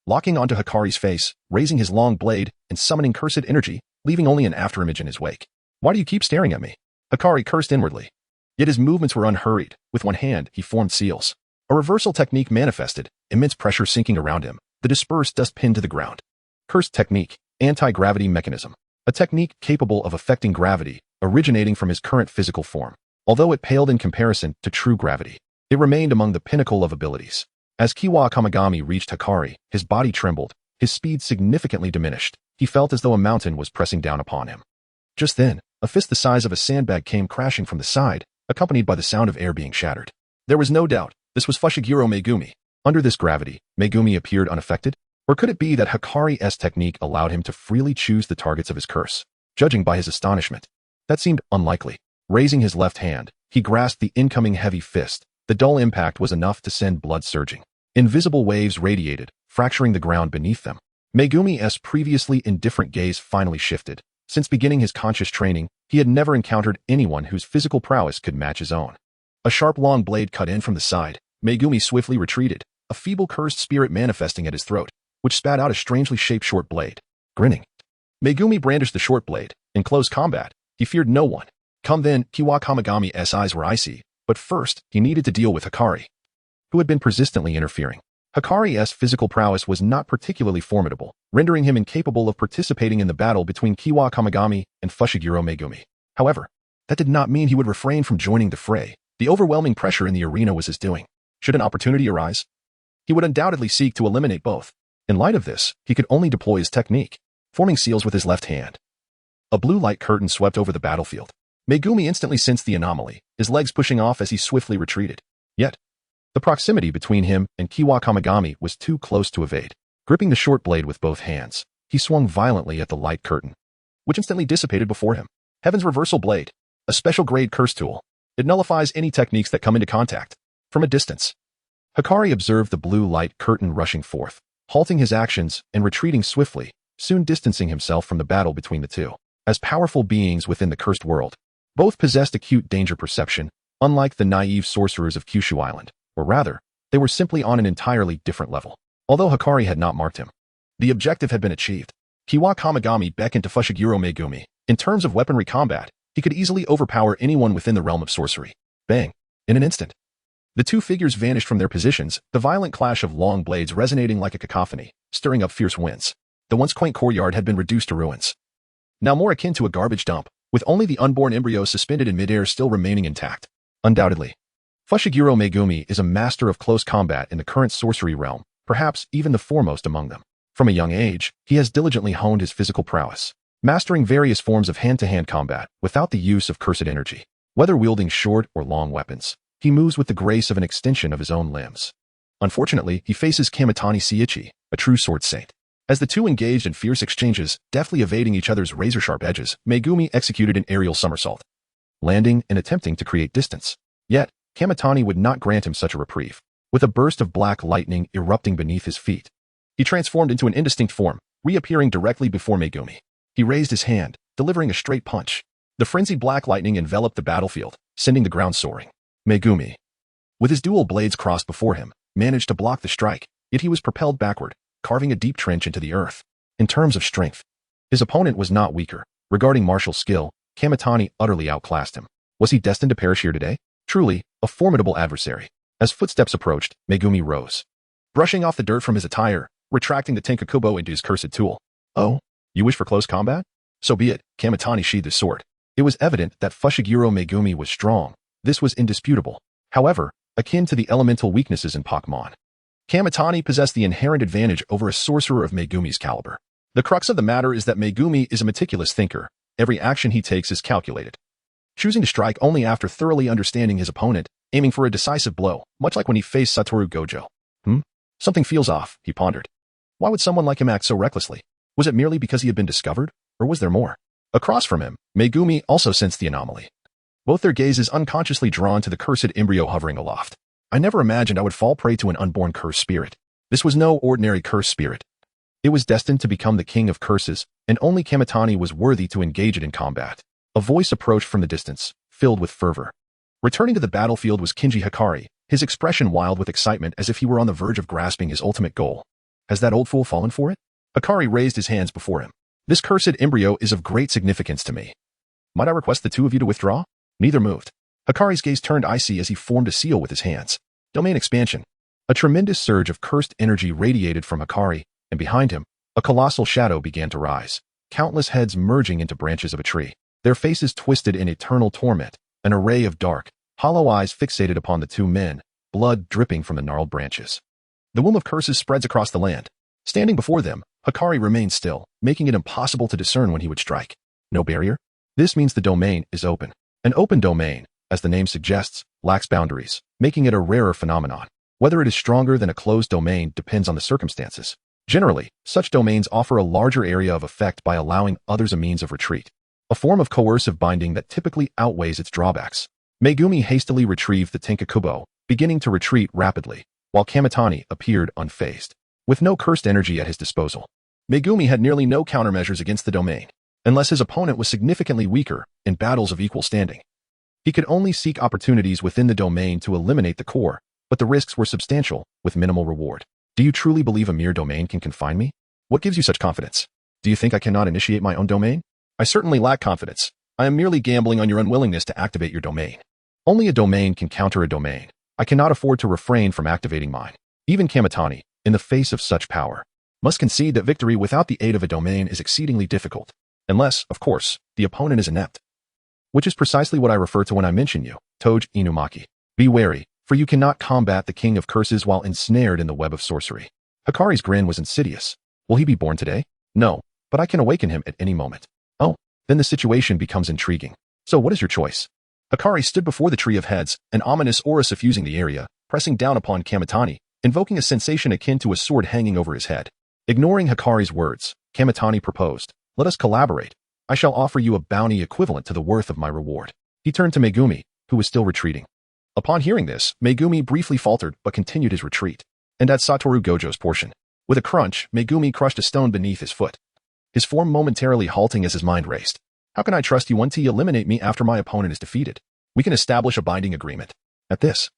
locking onto Hikari's face, raising his long blade, and summoning cursed energy, leaving only an afterimage in his wake. Why do you keep staring at me? Hikari cursed inwardly. Yet his movements were unhurried. With one hand, he formed seals. A reversal technique manifested, immense pressure sinking around him, the dispersed dust pinned to the ground. Cursed technique, anti-gravity mechanism. A technique capable of affecting gravity, originating from his current physical form. Although it paled in comparison to true gravity, it remained among the pinnacle of abilities. As Kiwa Kamigami reached Hikari, his body trembled, his speed significantly diminished. He felt as though a mountain was pressing down upon him. Just then, a fist the size of a sandbag came crashing from the side, accompanied by the sound of air being shattered. There was no doubt, this was Fushiguro Megumi. Under this gravity, Megumi appeared unaffected? Or could it be that Hikari's technique allowed him to freely choose the targets of his curse? Judging by his astonishment, that seemed unlikely. Raising his left hand, he grasped the incoming heavy fist. The dull impact was enough to send blood surging. Invisible waves radiated, fracturing the ground beneath them. Megumi's previously indifferent gaze finally shifted. Since beginning his conscious training, he had never encountered anyone whose physical prowess could match his own. A sharp long blade cut in from the side. Megumi swiftly retreated, a feeble cursed spirit manifesting at his throat, which spat out a strangely shaped short blade. Grinning, Megumi brandished the short blade. In close combat, he feared no one. Come then, Kiwa Kamigami's eyes were icy, but first, he needed to deal with Hikari, who had been persistently interfering. Hikari's physical prowess was not particularly formidable, rendering him incapable of participating in the battle between Kiwa Kamigami and Fushiguro Megumi. However, that did not mean he would refrain from joining the fray. The overwhelming pressure in the arena was his doing. Should an opportunity arise, he would undoubtedly seek to eliminate both. In light of this, he could only deploy his technique, forming seals with his left hand. A blue light curtain swept over the battlefield. Megumi instantly sensed the anomaly, his legs pushing off as he swiftly retreated. Yet, the proximity between him and Kiwa Kamigami was too close to evade. Gripping the short blade with both hands, he swung violently at the light curtain, which instantly dissipated before him. Heaven's Reversal Blade, a special grade curse tool. It nullifies any techniques that come into contact. From a distance, Hikari observed the blue light curtain rushing forth, halting his actions and retreating swiftly, soon distancing himself from the battle between the two. As powerful beings within the cursed world, Both possessed acute danger perception, unlike the naive sorcerers of Kyushu Island, or rather, they were simply on an entirely different level. Although Hikari had not marked him, the objective had been achieved. Kiwa Kamigami beckoned to Fushiguro Megumi. In terms of weaponry combat, he could easily overpower anyone within the realm of sorcery. Bang! In an instant. The two figures vanished from their positions, the violent clash of long blades resonating like a cacophony, stirring up fierce winds. The once quaint courtyard had been reduced to ruins, now more akin to a garbage dump, with only the unborn embryo suspended in midair still remaining intact. Undoubtedly, Fushiguro Megumi is a master of close combat in the current sorcery realm, perhaps even the foremost among them. From a young age, he has diligently honed his physical prowess, mastering various forms of hand-to-hand combat without the use of cursed energy. Whether wielding short or long weapons, he moves with the grace of an extension of his own limbs. Unfortunately, he faces Kamitani Seiichi, a true sword saint. As the two engaged in fierce exchanges, deftly evading each other's razor-sharp edges, Megumi executed an aerial somersault, landing and attempting to create distance. Yet, Kamitani would not grant him such a reprieve. With a burst of black lightning erupting beneath his feet, he transformed into an indistinct form, reappearing directly before Megumi. He raised his hand, delivering a straight punch. The frenzied black lightning enveloped the battlefield, sending the ground soaring. Megumi, with his dual blades crossed before him, managed to block the strike, yet he was propelled backward, carving a deep trench into the earth. In terms of strength, his opponent was not weaker. Regarding martial skill, Kamitani utterly outclassed him. Was he destined to perish here today? Truly, a formidable adversary. As footsteps approached, Megumi rose, brushing off the dirt from his attire, retracting the Tenkakubo into his cursed tool. Oh, you wish for close combat? So be it. Kamitani sheathed his sword. It was evident that Fushiguro Megumi was strong. This was indisputable. However, akin to the elemental weaknesses in Pokemon, Kamitani possessed the inherent advantage over a sorcerer of Megumi's caliber. The crux of the matter is that Megumi is a meticulous thinker. Every action he takes is calculated, choosing to strike only after thoroughly understanding his opponent, aiming for a decisive blow, much like when he faced Satoru Gojo. Something feels off, he pondered. Why would someone like him act so recklessly? Was it merely because he had been discovered, or was there more? Across from him, Megumi also sensed the anomaly, both their gazes unconsciously drawn to the cursed embryo hovering aloft. I never imagined I would fall prey to an unborn cursed spirit. This was no ordinary cursed spirit. It was destined to become the king of curses, and only Kamitani was worthy to engage it in combat. A voice approached from the distance, filled with fervor. Returning to the battlefield was Kinji Hikari, his expression wild with excitement as if he were on the verge of grasping his ultimate goal. Has that old fool fallen for it? Hikari raised his hands before him. This cursed embryo is of great significance to me. Might I request the two of you to withdraw? Neither moved. Hikari's gaze turned icy as he formed a seal with his hands. Domain expansion. A tremendous surge of cursed energy radiated from Hikari, and behind him, a colossal shadow began to rise, countless heads merging into branches of a tree, their faces twisted in eternal torment, an array of dark, hollow eyes fixated upon the two men, blood dripping from the gnarled branches. The womb of curses spreads across the land. Standing before them, Hikari remained still, making it impossible to discern when he would strike. No barrier? This means the domain is open. An open domain, as the name suggests, lacks boundaries, making it a rarer phenomenon. Whether it is stronger than a closed domain depends on the circumstances. Generally, such domains offer a larger area of effect by allowing others a means of retreat, a form of coercive binding that typically outweighs its drawbacks. Megumi hastily retrieved the Tenkakubo, beginning to retreat rapidly, while Kamitani appeared unfazed. With no cursed energy at his disposal, Megumi had nearly no countermeasures against the domain, unless his opponent was significantly weaker in battles of equal standing. He could only seek opportunities within the domain to eliminate the core, but the risks were substantial, with minimal reward. Do you truly believe a mere domain can confine me? What gives you such confidence? Do you think I cannot initiate my own domain? I certainly lack confidence. I am merely gambling on your unwillingness to activate your domain. Only a domain can counter a domain. I cannot afford to refrain from activating mine. Even Kamitani, in the face of such power, must concede that victory without the aid of a domain is exceedingly difficult. Unless, of course, the opponent is inept. Which is precisely what I refer to when I mention you, Toge Inumaki. Be wary, for you cannot combat the king of curses while ensnared in the web of sorcery. Hikari's grin was insidious. Will he be born today? No, but I can awaken him at any moment. Oh, then the situation becomes intriguing. So what is your choice? Hikari stood before the tree of heads, an ominous aura suffusing the area, pressing down upon Kamitani, invoking a sensation akin to a sword hanging over his head. Ignoring Hikari's words, Kamitani proposed, "Let us collaborate. I shall offer you a bounty equivalent to the worth of my reward." He turned to Megumi, who was still retreating. Upon hearing this, Megumi briefly faltered but continued his retreat. And at Satoru Gojo's portion, with a crunch, Megumi crushed a stone beneath his foot, his form momentarily halting as his mind raced. How can I trust you until you eliminate me after my opponent is defeated? We can establish a binding agreement. At this,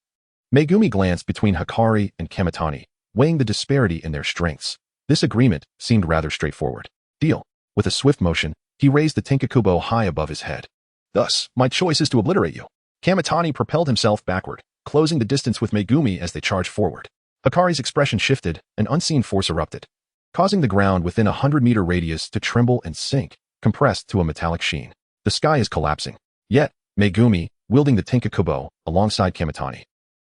Megumi glanced between Hikari and Kamitani, weighing the disparity in their strengths. This agreement seemed rather straightforward. Deal. With a swift motion, he raised the Tenkakubo high above his head. Thus, my choice is to obliterate you. Kamitani propelled himself backward, closing the distance with Megumi as they charged forward. Hikari's expression shifted, an unseen force erupted, causing the ground within a 100-meter radius to tremble and sink, compressed to a metallic sheen. The sky is collapsing. Yet, Megumi, wielding the Tenkakubo alongside Kamitani,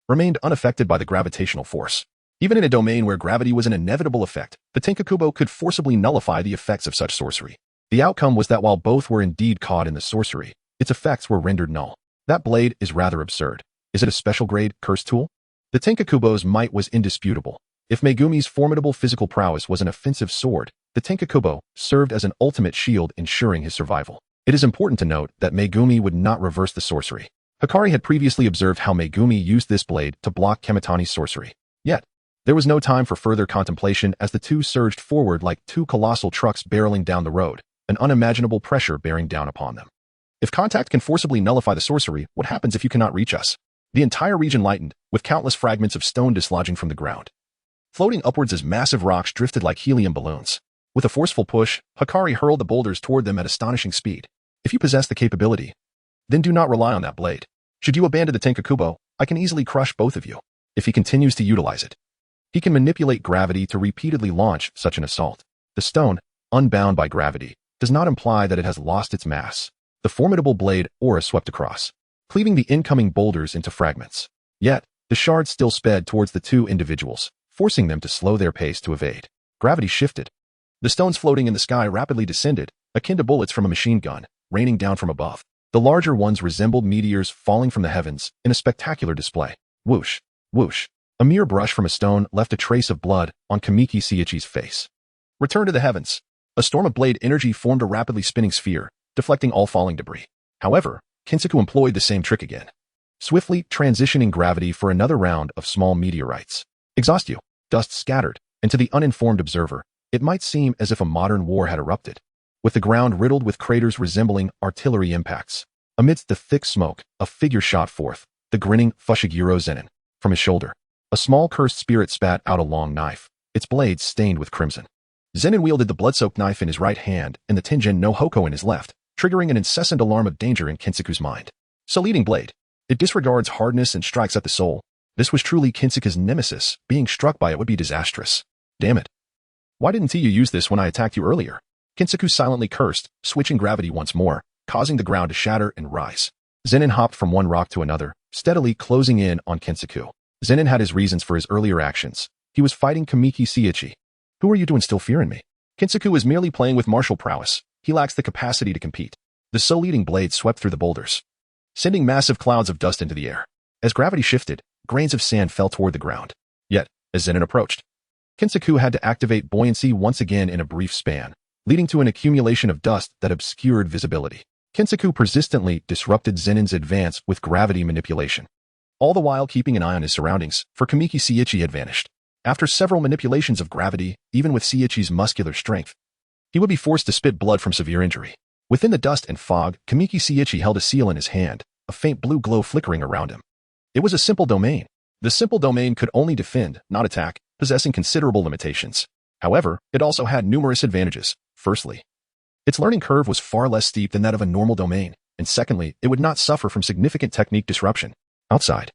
remained unaffected by the gravitational force. Even in a domain where gravity was an inevitable effect, the Tenkakubo could forcibly nullify the effects of such sorcery. The outcome was that while both were indeed caught in the sorcery, its effects were rendered null. That blade is rather absurd. Is it a special grade curse tool? The Tenkakubo's might was indisputable. If Megumi's formidable physical prowess was an offensive sword, the Tenkakubo served as an ultimate shield ensuring his survival. It is important to note that Megumi would not reverse the sorcery. Hikari had previously observed how Megumi used this blade to block Kamitani's sorcery. Yet, there was no time for further contemplation as the two surged forward like two colossal trucks barreling down the road, an unimaginable pressure bearing down upon them. If contact can forcibly nullify the sorcery, what happens if you cannot reach us? The entire region lightened, with countless fragments of stone dislodging from the ground, floating upwards as massive rocks drifted like helium balloons. With a forceful push, Hikari hurled the boulders toward them at astonishing speed. If you possess the capability, then do not rely on that blade. Should you abandon the Tenkakubo, I can easily crush both of you. If he continues to utilize it, he can manipulate gravity to repeatedly launch such an assault. The stone, unbound by gravity, does not imply that it has lost its mass. The formidable blade aura swept across, cleaving the incoming boulders into fragments. Yet, the shards still sped towards the two individuals, forcing them to slow their pace to evade. Gravity shifted. The stones floating in the sky rapidly descended, akin to bullets from a machine gun, raining down from above. The larger ones resembled meteors falling from the heavens in a spectacular display. Whoosh, whoosh. A mere brush from a stone left a trace of blood on Kamiki Seiichi's face. Return to the heavens. A storm of blade energy formed a rapidly spinning sphere, deflecting all falling debris. However, Kinsaku employed the same trick again, swiftly transitioning gravity for another round of small meteorites. Exhaust you. Dust scattered, and to the uninformed observer, it might seem as if a modern war had erupted, with the ground riddled with craters resembling artillery impacts. Amidst the thick smoke, a figure shot forth, the grinning Fushiguro Zenin. From his shoulder, a small cursed spirit spat out a long knife, its blade stained with crimson. Zenin wielded the blood-soaked knife in his right hand and the Tenjin no Hoko in his left, triggering an incessant alarm of danger in Kinsaku's mind. Sleeting blade. It disregards hardness and strikes at the soul. This was truly Kinsaku's nemesis. Being struck by it would be disastrous. Damn it. Why didn't you use this when I attacked you earlier? Kinsaku silently cursed, switching gravity once more, causing the ground to shatter and rise. Zenin hopped from one rock to another, steadily closing in on Kinsaku. Zenin had his reasons for his earlier actions. He was fighting Kamiki Seiichi. Who are you to instill fear in me? Kinsaku is merely playing with martial prowess. He lacks the capacity to compete. The soul-eating blade swept through the boulders, sending massive clouds of dust into the air. As gravity shifted, grains of sand fell toward the ground. Yet, as Zenin approached, Kinsaku had to activate buoyancy once again in a brief span, leading to an accumulation of dust that obscured visibility. Kinsaku persistently disrupted Zenin's advance with gravity manipulation, all the while keeping an eye on his surroundings, for Kamiki Seiichi had vanished. After several manipulations of gravity, even with Seiichi's muscular strength, he would be forced to spit blood from severe injury. Within the dust and fog, Kamiki Seiichi held a seal in his hand, a faint blue glow flickering around him. It was a simple domain. The simple domain could only defend, not attack, possessing considerable limitations. However, it also had numerous advantages. Firstly, its learning curve was far less steep than that of a normal domain, and secondly, it would not suffer from significant technique disruption. Outside,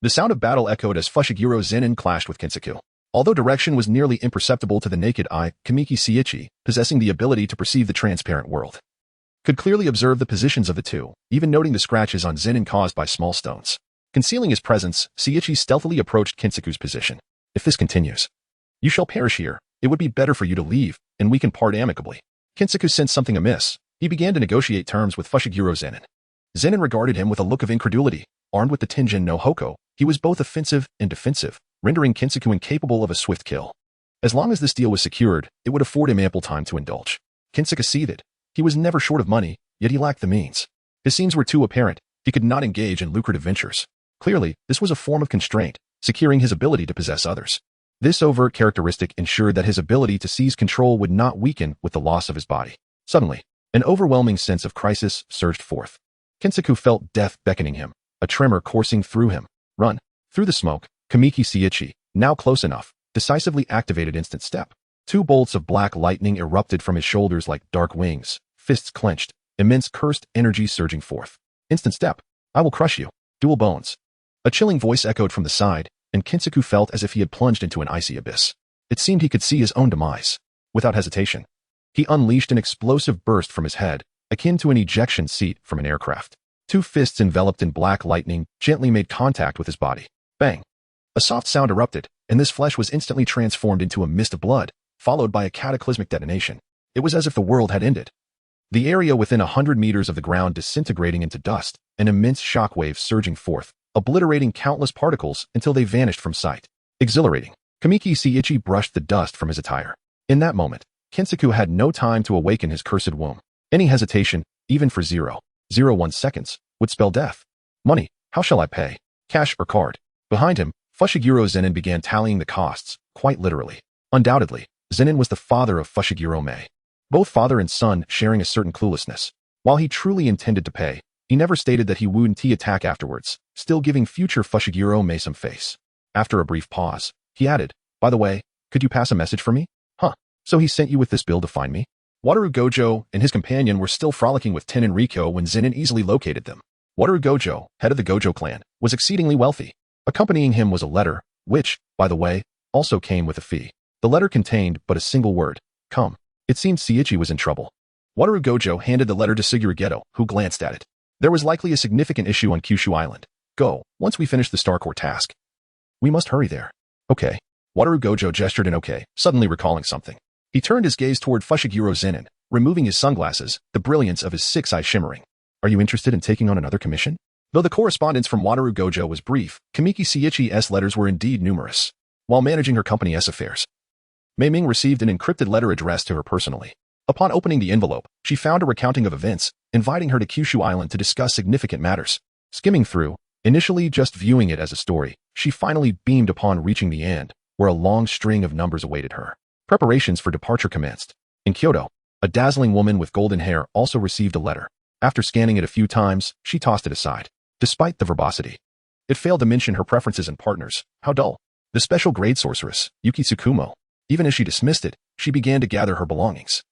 the sound of battle echoed as Fushiguro Zenin clashed with Kinsaku. Although direction was nearly imperceptible to the naked eye, Kamiki Seiichi, possessing the ability to perceive the transparent world, could clearly observe the positions of the two, even noting the scratches on Zenin caused by small stones. Concealing his presence, Seiichi stealthily approached Kinsaku's position. If this continues, you shall perish here. It would be better for you to leave, and we can part amicably. Kinsaku sensed something amiss. He began to negotiate terms with Fushiguro Zenin. Zenin regarded him with a look of incredulity. Armed with the Tenjin no Hoko, he was both offensive and defensive, rendering Kinsaku incapable of a swift kill. As long as this deal was secured, it would afford him ample time to indulge. Kinsaku seethed. He was never short of money, yet he lacked the means. His scenes were too apparent. He could not engage in lucrative ventures. Clearly, this was a form of constraint, securing his ability to possess others. This overt characteristic ensured that his ability to seize control would not weaken with the loss of his body. Suddenly, An overwhelming sense of crisis surged forth. Kinsaku felt death beckoning him, a tremor coursing through him. Run. Through the smoke, Kamiki Seiichi, now close enough, decisively activated instant step. 2 bolts of black lightning erupted from his shoulders like dark wings, fists clenched, immense cursed energy surging forth. Instant step. I will crush you. Dual bones. A chilling voice echoed from the side, and Kinsaku felt as if he had plunged into an icy abyss. It seemed he could see his own demise. Without hesitation, he unleashed an explosive burst from his head, akin to an ejection seat from an aircraft. 2 fists enveloped in black lightning gently made contact with his body. Bang! A soft sound erupted, and this flesh was instantly transformed into a mist of blood, followed by a cataclysmic detonation. It was as if the world had ended. The area within 100 meters of the ground disintegrating into dust, an immense shockwave surging forth, obliterating countless particles until they vanished from sight. Exhilarating. Kamiki Seiichi brushed the dust from his attire. In that moment, Kinsaku had no time to awaken his cursed womb. Any hesitation, even for 0.01 seconds, would spell death. Money, how shall I pay? Cash or card? Behind him, Fushiguro Zenin began tallying the costs, quite literally. Undoubtedly, Zenin was the father of Fushiguro Mei. Both father and son sharing a certain cluelessness. While he truly intended to pay, he never stated that he wouldn't attack afterwards, still giving future Fushiguro Mei some face. After a brief pause, he added, by the way, could you pass a message for me? Huh, so he sent you with this bill to find me? Wataru Gojo and his companion were still frolicking with Ten and Riko when Zenin easily located them. Wataru Gojo, head of the Gojo clan, was exceedingly wealthy. Accompanying him was a letter, which, by the way, also came with a fee. The letter contained but a single word, come. It seemed Seiichi was in trouble. Wataru Gojo handed the letter to Suguru Geto, who glanced at it. There was likely a significant issue on Kyushu Island. Go, once we finish the Starcore task. We must hurry there. Okay. Wataru Gojo gestured in okay, suddenly recalling something. He turned his gaze toward Fushiguro Zenin, removing his sunglasses, the brilliance of his 6 eyes shimmering. Are you interested in taking on another commission? Though the correspondence from Wataru Gojo was brief, Kamiki Seiichi's letters were indeed numerous. While managing her company's affairs, Mei Ming received an encrypted letter addressed to her personally. Upon opening the envelope, she found a recounting of events, inviting her to Kyushu Island to discuss significant matters. Skimming through, initially just viewing it as a story, she finally beamed upon reaching the end, where a long string of numbers awaited her. Preparations for departure commenced. In Kyoto, a dazzling woman with golden hair also received a letter. After scanning it a few times, she tossed it aside. Despite the verbosity, it failed to mention her preferences and partners. How dull. The special grade sorceress, Yuki Tsukumo. Even as she dismissed it, she began to gather her belongings.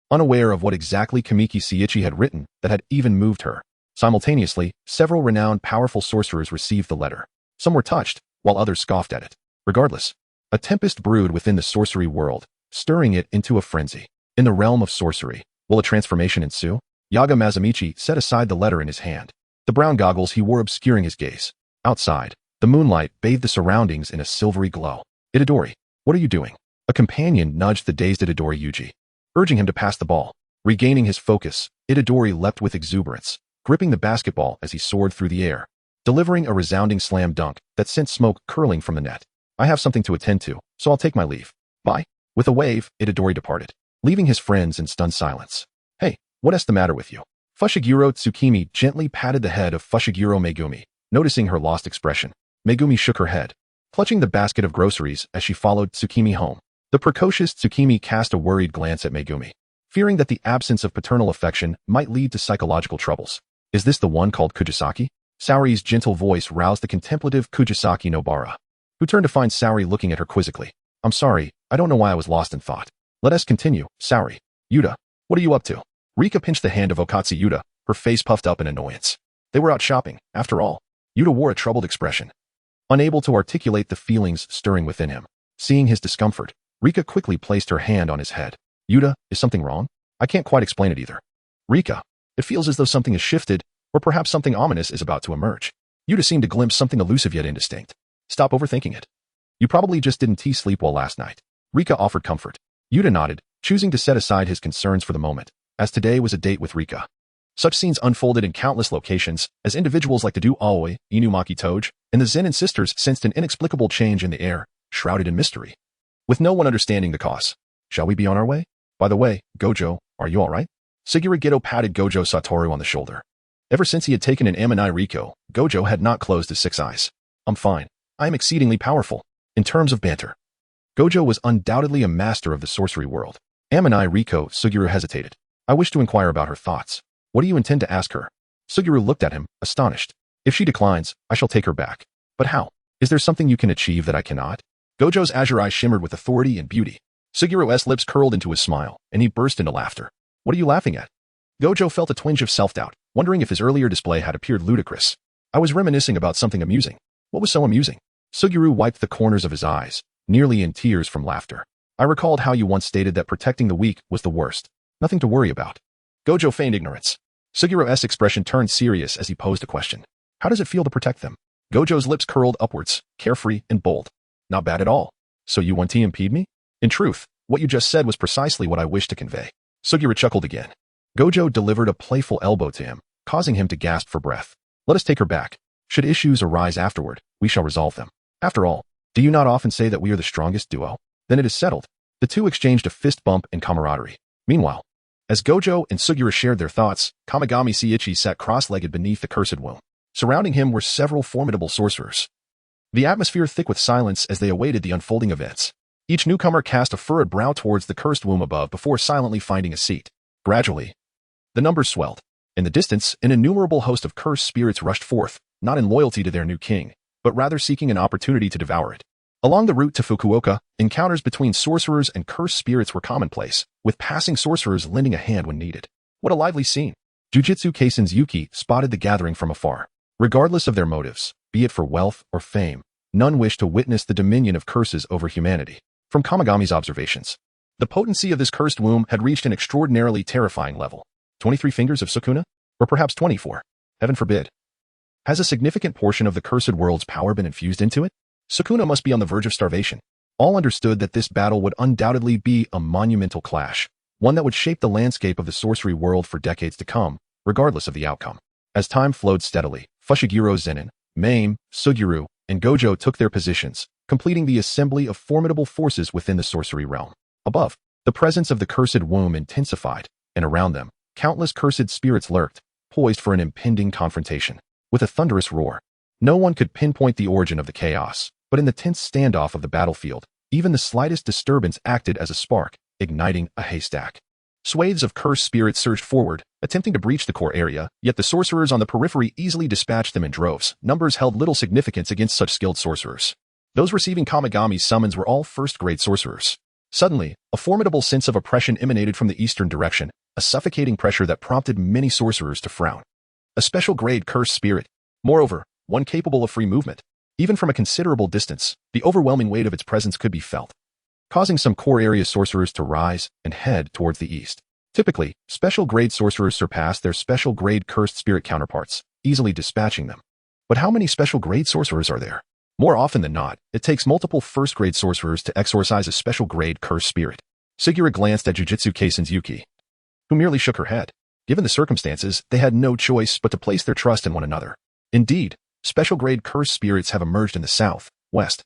Unaware of what exactly Kamiki Seiichi had written that had even moved her. Simultaneously, several renowned powerful sorcerers received the letter. Some were touched, while others scoffed at it. Regardless, a tempest brewed within the sorcery world, stirring it into a frenzy. In the realm of sorcery, will a transformation ensue? Yaga Mazamichi set aside the letter in his hand. The brown goggles he wore obscuring his gaze. Outside, the moonlight bathed the surroundings in a silvery glow. Itadori, what are you doing? A companion nudged the dazed Itadori Yuji, urging him to pass the ball. Regaining his focus, Itadori leapt with exuberance, gripping the basketball as he soared through the air, delivering a resounding slam dunk that sent smoke curling from the net. I have something to attend to, so I'll take my leave. Bye. With a wave, Itadori departed, leaving his friends in stunned silence. Hey, what's the matter with you? Fushiguro Tsukimi gently patted the head of Fushiguro Megumi, noticing her lost expression. Megumi shook her head, clutching the basket of groceries as she followed Tsukimi home. The precocious Tsukimi cast a worried glance at Megumi, fearing that the absence of paternal affection might lead to psychological troubles. Is this the one called Kujisaki? Saori's gentle voice roused the contemplative Kujisaki Nobara, who turned to find Saori looking at her quizzically. I'm sorry, I don't know why I was lost in thought. Let us continue, Saori. Yuta, what are you up to? Rika pinched the hand of Okatsu Yuta, her face puffed up in annoyance. They were out shopping, after all. Yuta wore a troubled expression, unable to articulate the feelings stirring within him. Seeing his discomfort, Rika quickly placed her hand on his head. Yuta, is something wrong? I can't quite explain it either. Rika, it feels as though something has shifted, or perhaps something ominous is about to emerge. Yuta seemed to glimpse something elusive yet indistinct. Stop overthinking it. You probably just didn't sleep well last night. Rika offered comfort. Yuta nodded, choosing to set aside his concerns for the moment, as today was a date with Rika. Such scenes unfolded in countless locations, as individuals like to do Aoi, Inumaki Toge, and the Zenin sisters sensed an inexplicable change in the air, shrouded in mystery. With no one understanding the cause. Shall we be on our way? By the way, Gojo, are you alright? Suguru Geto patted Gojo Satoru on the shoulder. Ever since he had taken an Aminai Riko, Gojo had not closed his 6 eyes. I'm fine. I am exceedingly powerful. In terms of banter, Gojo was undoubtedly a master of the sorcery world. Aminai Riko, Suguru hesitated. I wish to inquire about her thoughts. What do you intend to ask her? Suguru looked at him, astonished. If she declines, I shall take her back. But how? Is there something you can achieve that I cannot? Gojo's azure eyes shimmered with authority and beauty. Suguru's lips curled into a smile, and he burst into laughter. What are you laughing at? Gojo felt a twinge of self-doubt, wondering if his earlier display had appeared ludicrous. I was reminiscing about something amusing. What was so amusing? Suguru wiped the corners of his eyes, nearly in tears from laughter. I recalled how you once stated that protecting the weak was the worst. Nothing to worry about. Gojo feigned ignorance. Suguru's expression turned serious as he posed a question. How does it feel to protect them? Gojo's lips curled upwards, carefree and bold. Not bad at all. So you want to impede me? In truth, what you just said was precisely what I wished to convey. Suguru chuckled again. Gojo delivered a playful elbow to him, causing him to gasp for breath. Let us take her back. Should issues arise afterward, we shall resolve them. After all, do you not often say that we are the strongest duo? Then it is settled. The two exchanged a fist bump in camaraderie. Meanwhile, as Gojo and Suguru shared their thoughts, Kamigami Seiichi sat cross-legged beneath the cursed womb. Surrounding him were several formidable sorcerers. The atmosphere thick with silence as they awaited the unfolding events. Each newcomer cast a furrowed brow towards the cursed womb above before silently finding a seat. Gradually, the numbers swelled. In the distance, an innumerable host of cursed spirits rushed forth, not in loyalty to their new king, but rather seeking an opportunity to devour it. Along the route to Fukuoka, encounters between sorcerers and cursed spirits were commonplace, with passing sorcerers lending a hand when needed. What a lively scene! Jujutsu Kaisen's Yuki spotted the gathering from afar. Regardless of their motives, be it for wealth or fame, none wished to witness the dominion of curses over humanity. From Kamigami's observations, the potency of this cursed womb had reached an extraordinarily terrifying level. 23 fingers of Sukuna? Or perhaps 24? Heaven forbid. Has a significant portion of the cursed world's power been infused into it? Sukuna must be on the verge of starvation. All understood that this battle would undoubtedly be a monumental clash, one that would shape the landscape of the sorcery world for decades to come, regardless of the outcome. As time flowed steadily, Fushiguro Zenin, Mame, Suguru, and Gojo took their positions, completing the assembly of formidable forces within the sorcery realm. Above, the presence of the cursed womb intensified, and around them, countless cursed spirits lurked, poised for an impending confrontation. With a thunderous roar, no one could pinpoint the origin of the chaos, but in the tense standoff of the battlefield, even the slightest disturbance acted as a spark, igniting a haystack. Swathes of cursed spirits surged forward, attempting to breach the core area, yet the sorcerers on the periphery easily dispatched them in droves. Numbers held little significance against such skilled sorcerers. Those receiving Kamigami's summons were all first-grade sorcerers. Suddenly, a formidable sense of oppression emanated from the eastern direction, a suffocating pressure that prompted many sorcerers to frown. A special-grade cursed spirit. Moreover, one capable of free movement. Even from a considerable distance, the overwhelming weight of its presence could be felt, causing some core area sorcerers to rise and head towards the east. Typically, special-grade sorcerers surpass their special-grade cursed spirit counterparts, easily dispatching them. But how many special-grade sorcerers are there? More often than not, it takes multiple first-grade sorcerers to exorcise a special-grade cursed spirit. Suguru glanced at Jujutsu Kaisen's Yuki, who merely shook her head. Given the circumstances, they had no choice but to place their trust in one another. Indeed, special-grade cursed spirits have emerged in the south, west,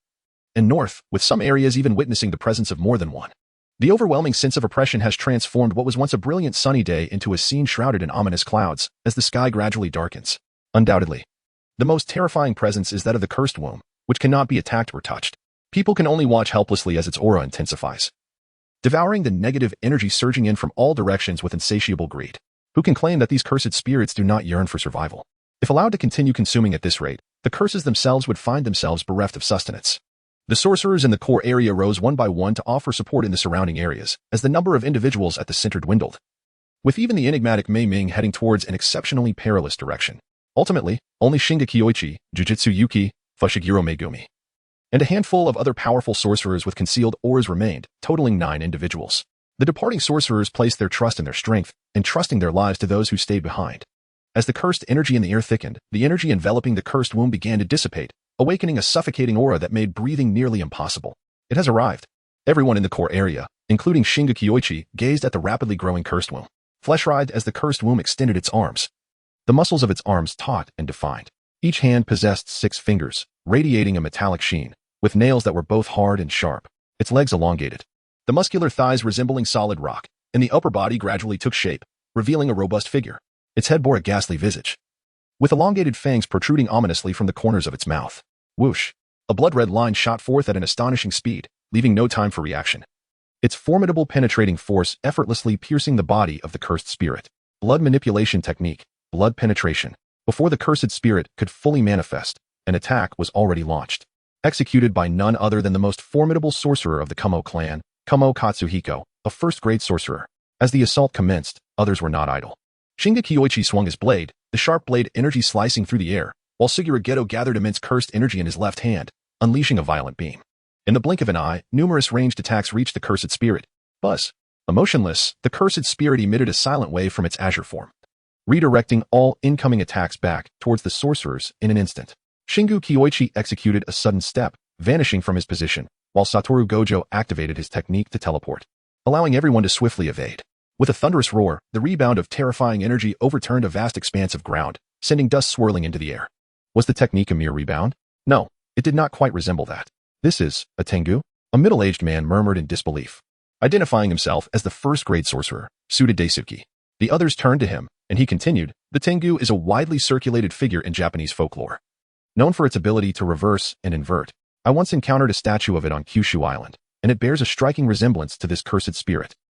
and north, with some areas even witnessing the presence of more than one. The overwhelming sense of oppression has transformed what was once a brilliant sunny day into a scene shrouded in ominous clouds as the sky gradually darkens. Undoubtedly, the most terrifying presence is that of the cursed womb, which cannot be attacked or touched. People can only watch helplessly as its aura intensifies, devouring the negative energy surging in from all directions with insatiable greed. Who can claim that these cursed spirits do not yearn for survival? If allowed to continue consuming at this rate, the curses themselves would find themselves bereft of sustenance. The sorcerers in the core area rose one by one to offer support in the surrounding areas, as the number of individuals at the center dwindled, with even the enigmatic Mei Ming heading towards an exceptionally perilous direction. Ultimately, only Shinga Kyoichi, Jujutsu Yuki, Fushiguro Megumi, and a handful of other powerful sorcerers with concealed auras remained, totaling 9 individuals. The departing sorcerers placed their trust in their strength, entrusting their lives to those who stayed behind. As the cursed energy in the air thickened, the energy enveloping the cursed womb began to dissipate, awakening a suffocating aura that made breathing nearly impossible. It has arrived. Everyone in the core area, including Shinga Kyoichi, gazed at the rapidly growing cursed womb, flesh-writhed as the cursed womb extended its arms. The muscles of its arms taut and defined. Each hand possessed 6 fingers, radiating a metallic sheen, with nails that were both hard and sharp. Its legs elongated, the muscular thighs resembling solid rock, and the upper body gradually took shape, revealing a robust figure. Its head bore a ghastly visage, with elongated fangs protruding ominously from the corners of its mouth. Whoosh! A blood-red line shot forth at an astonishing speed, leaving no time for reaction. its formidable penetrating force effortlessly piercing the body of the cursed spirit. Blood manipulation technique, blood penetration. Before the cursed spirit could fully manifest, an attack was already launched, executed by none other than the most formidable sorcerer of the Kumo clan, Kumo Katsuhiko, a first-grade sorcerer. As the assault commenced, others were not idle. Shinga Kyoichi swung his blade, the sharp blade energy slicing through the air, while Suguru Geto gathered immense cursed energy in his left hand, unleashing a violent beam. In the blink of an eye, numerous ranged attacks reached the cursed spirit. Buzz. Emotionless, the cursed spirit emitted a silent wave from its azure form, redirecting all incoming attacks back towards the sorcerers in an instant. Shingu Kyoichi executed a sudden step, vanishing from his position, while Satoru Gojo activated his technique to teleport, allowing everyone to swiftly evade. With a thunderous roar, the rebound of terrifying energy overturned a vast expanse of ground, sending dust swirling into the air. Was the technique a mere rebound? No, it did not quite resemble that. This is a Tengu? A middle-aged man murmured in disbelief, identifying himself as the first-grade sorcerer, Suda Daisuke. The others turned to him, and he continued, the Tengu is a widely circulated figure in Japanese folklore, known for its ability to reverse and invert. I once encountered a statue of it on Kyushu Island, and it bears a striking resemblance to this cursed spirit.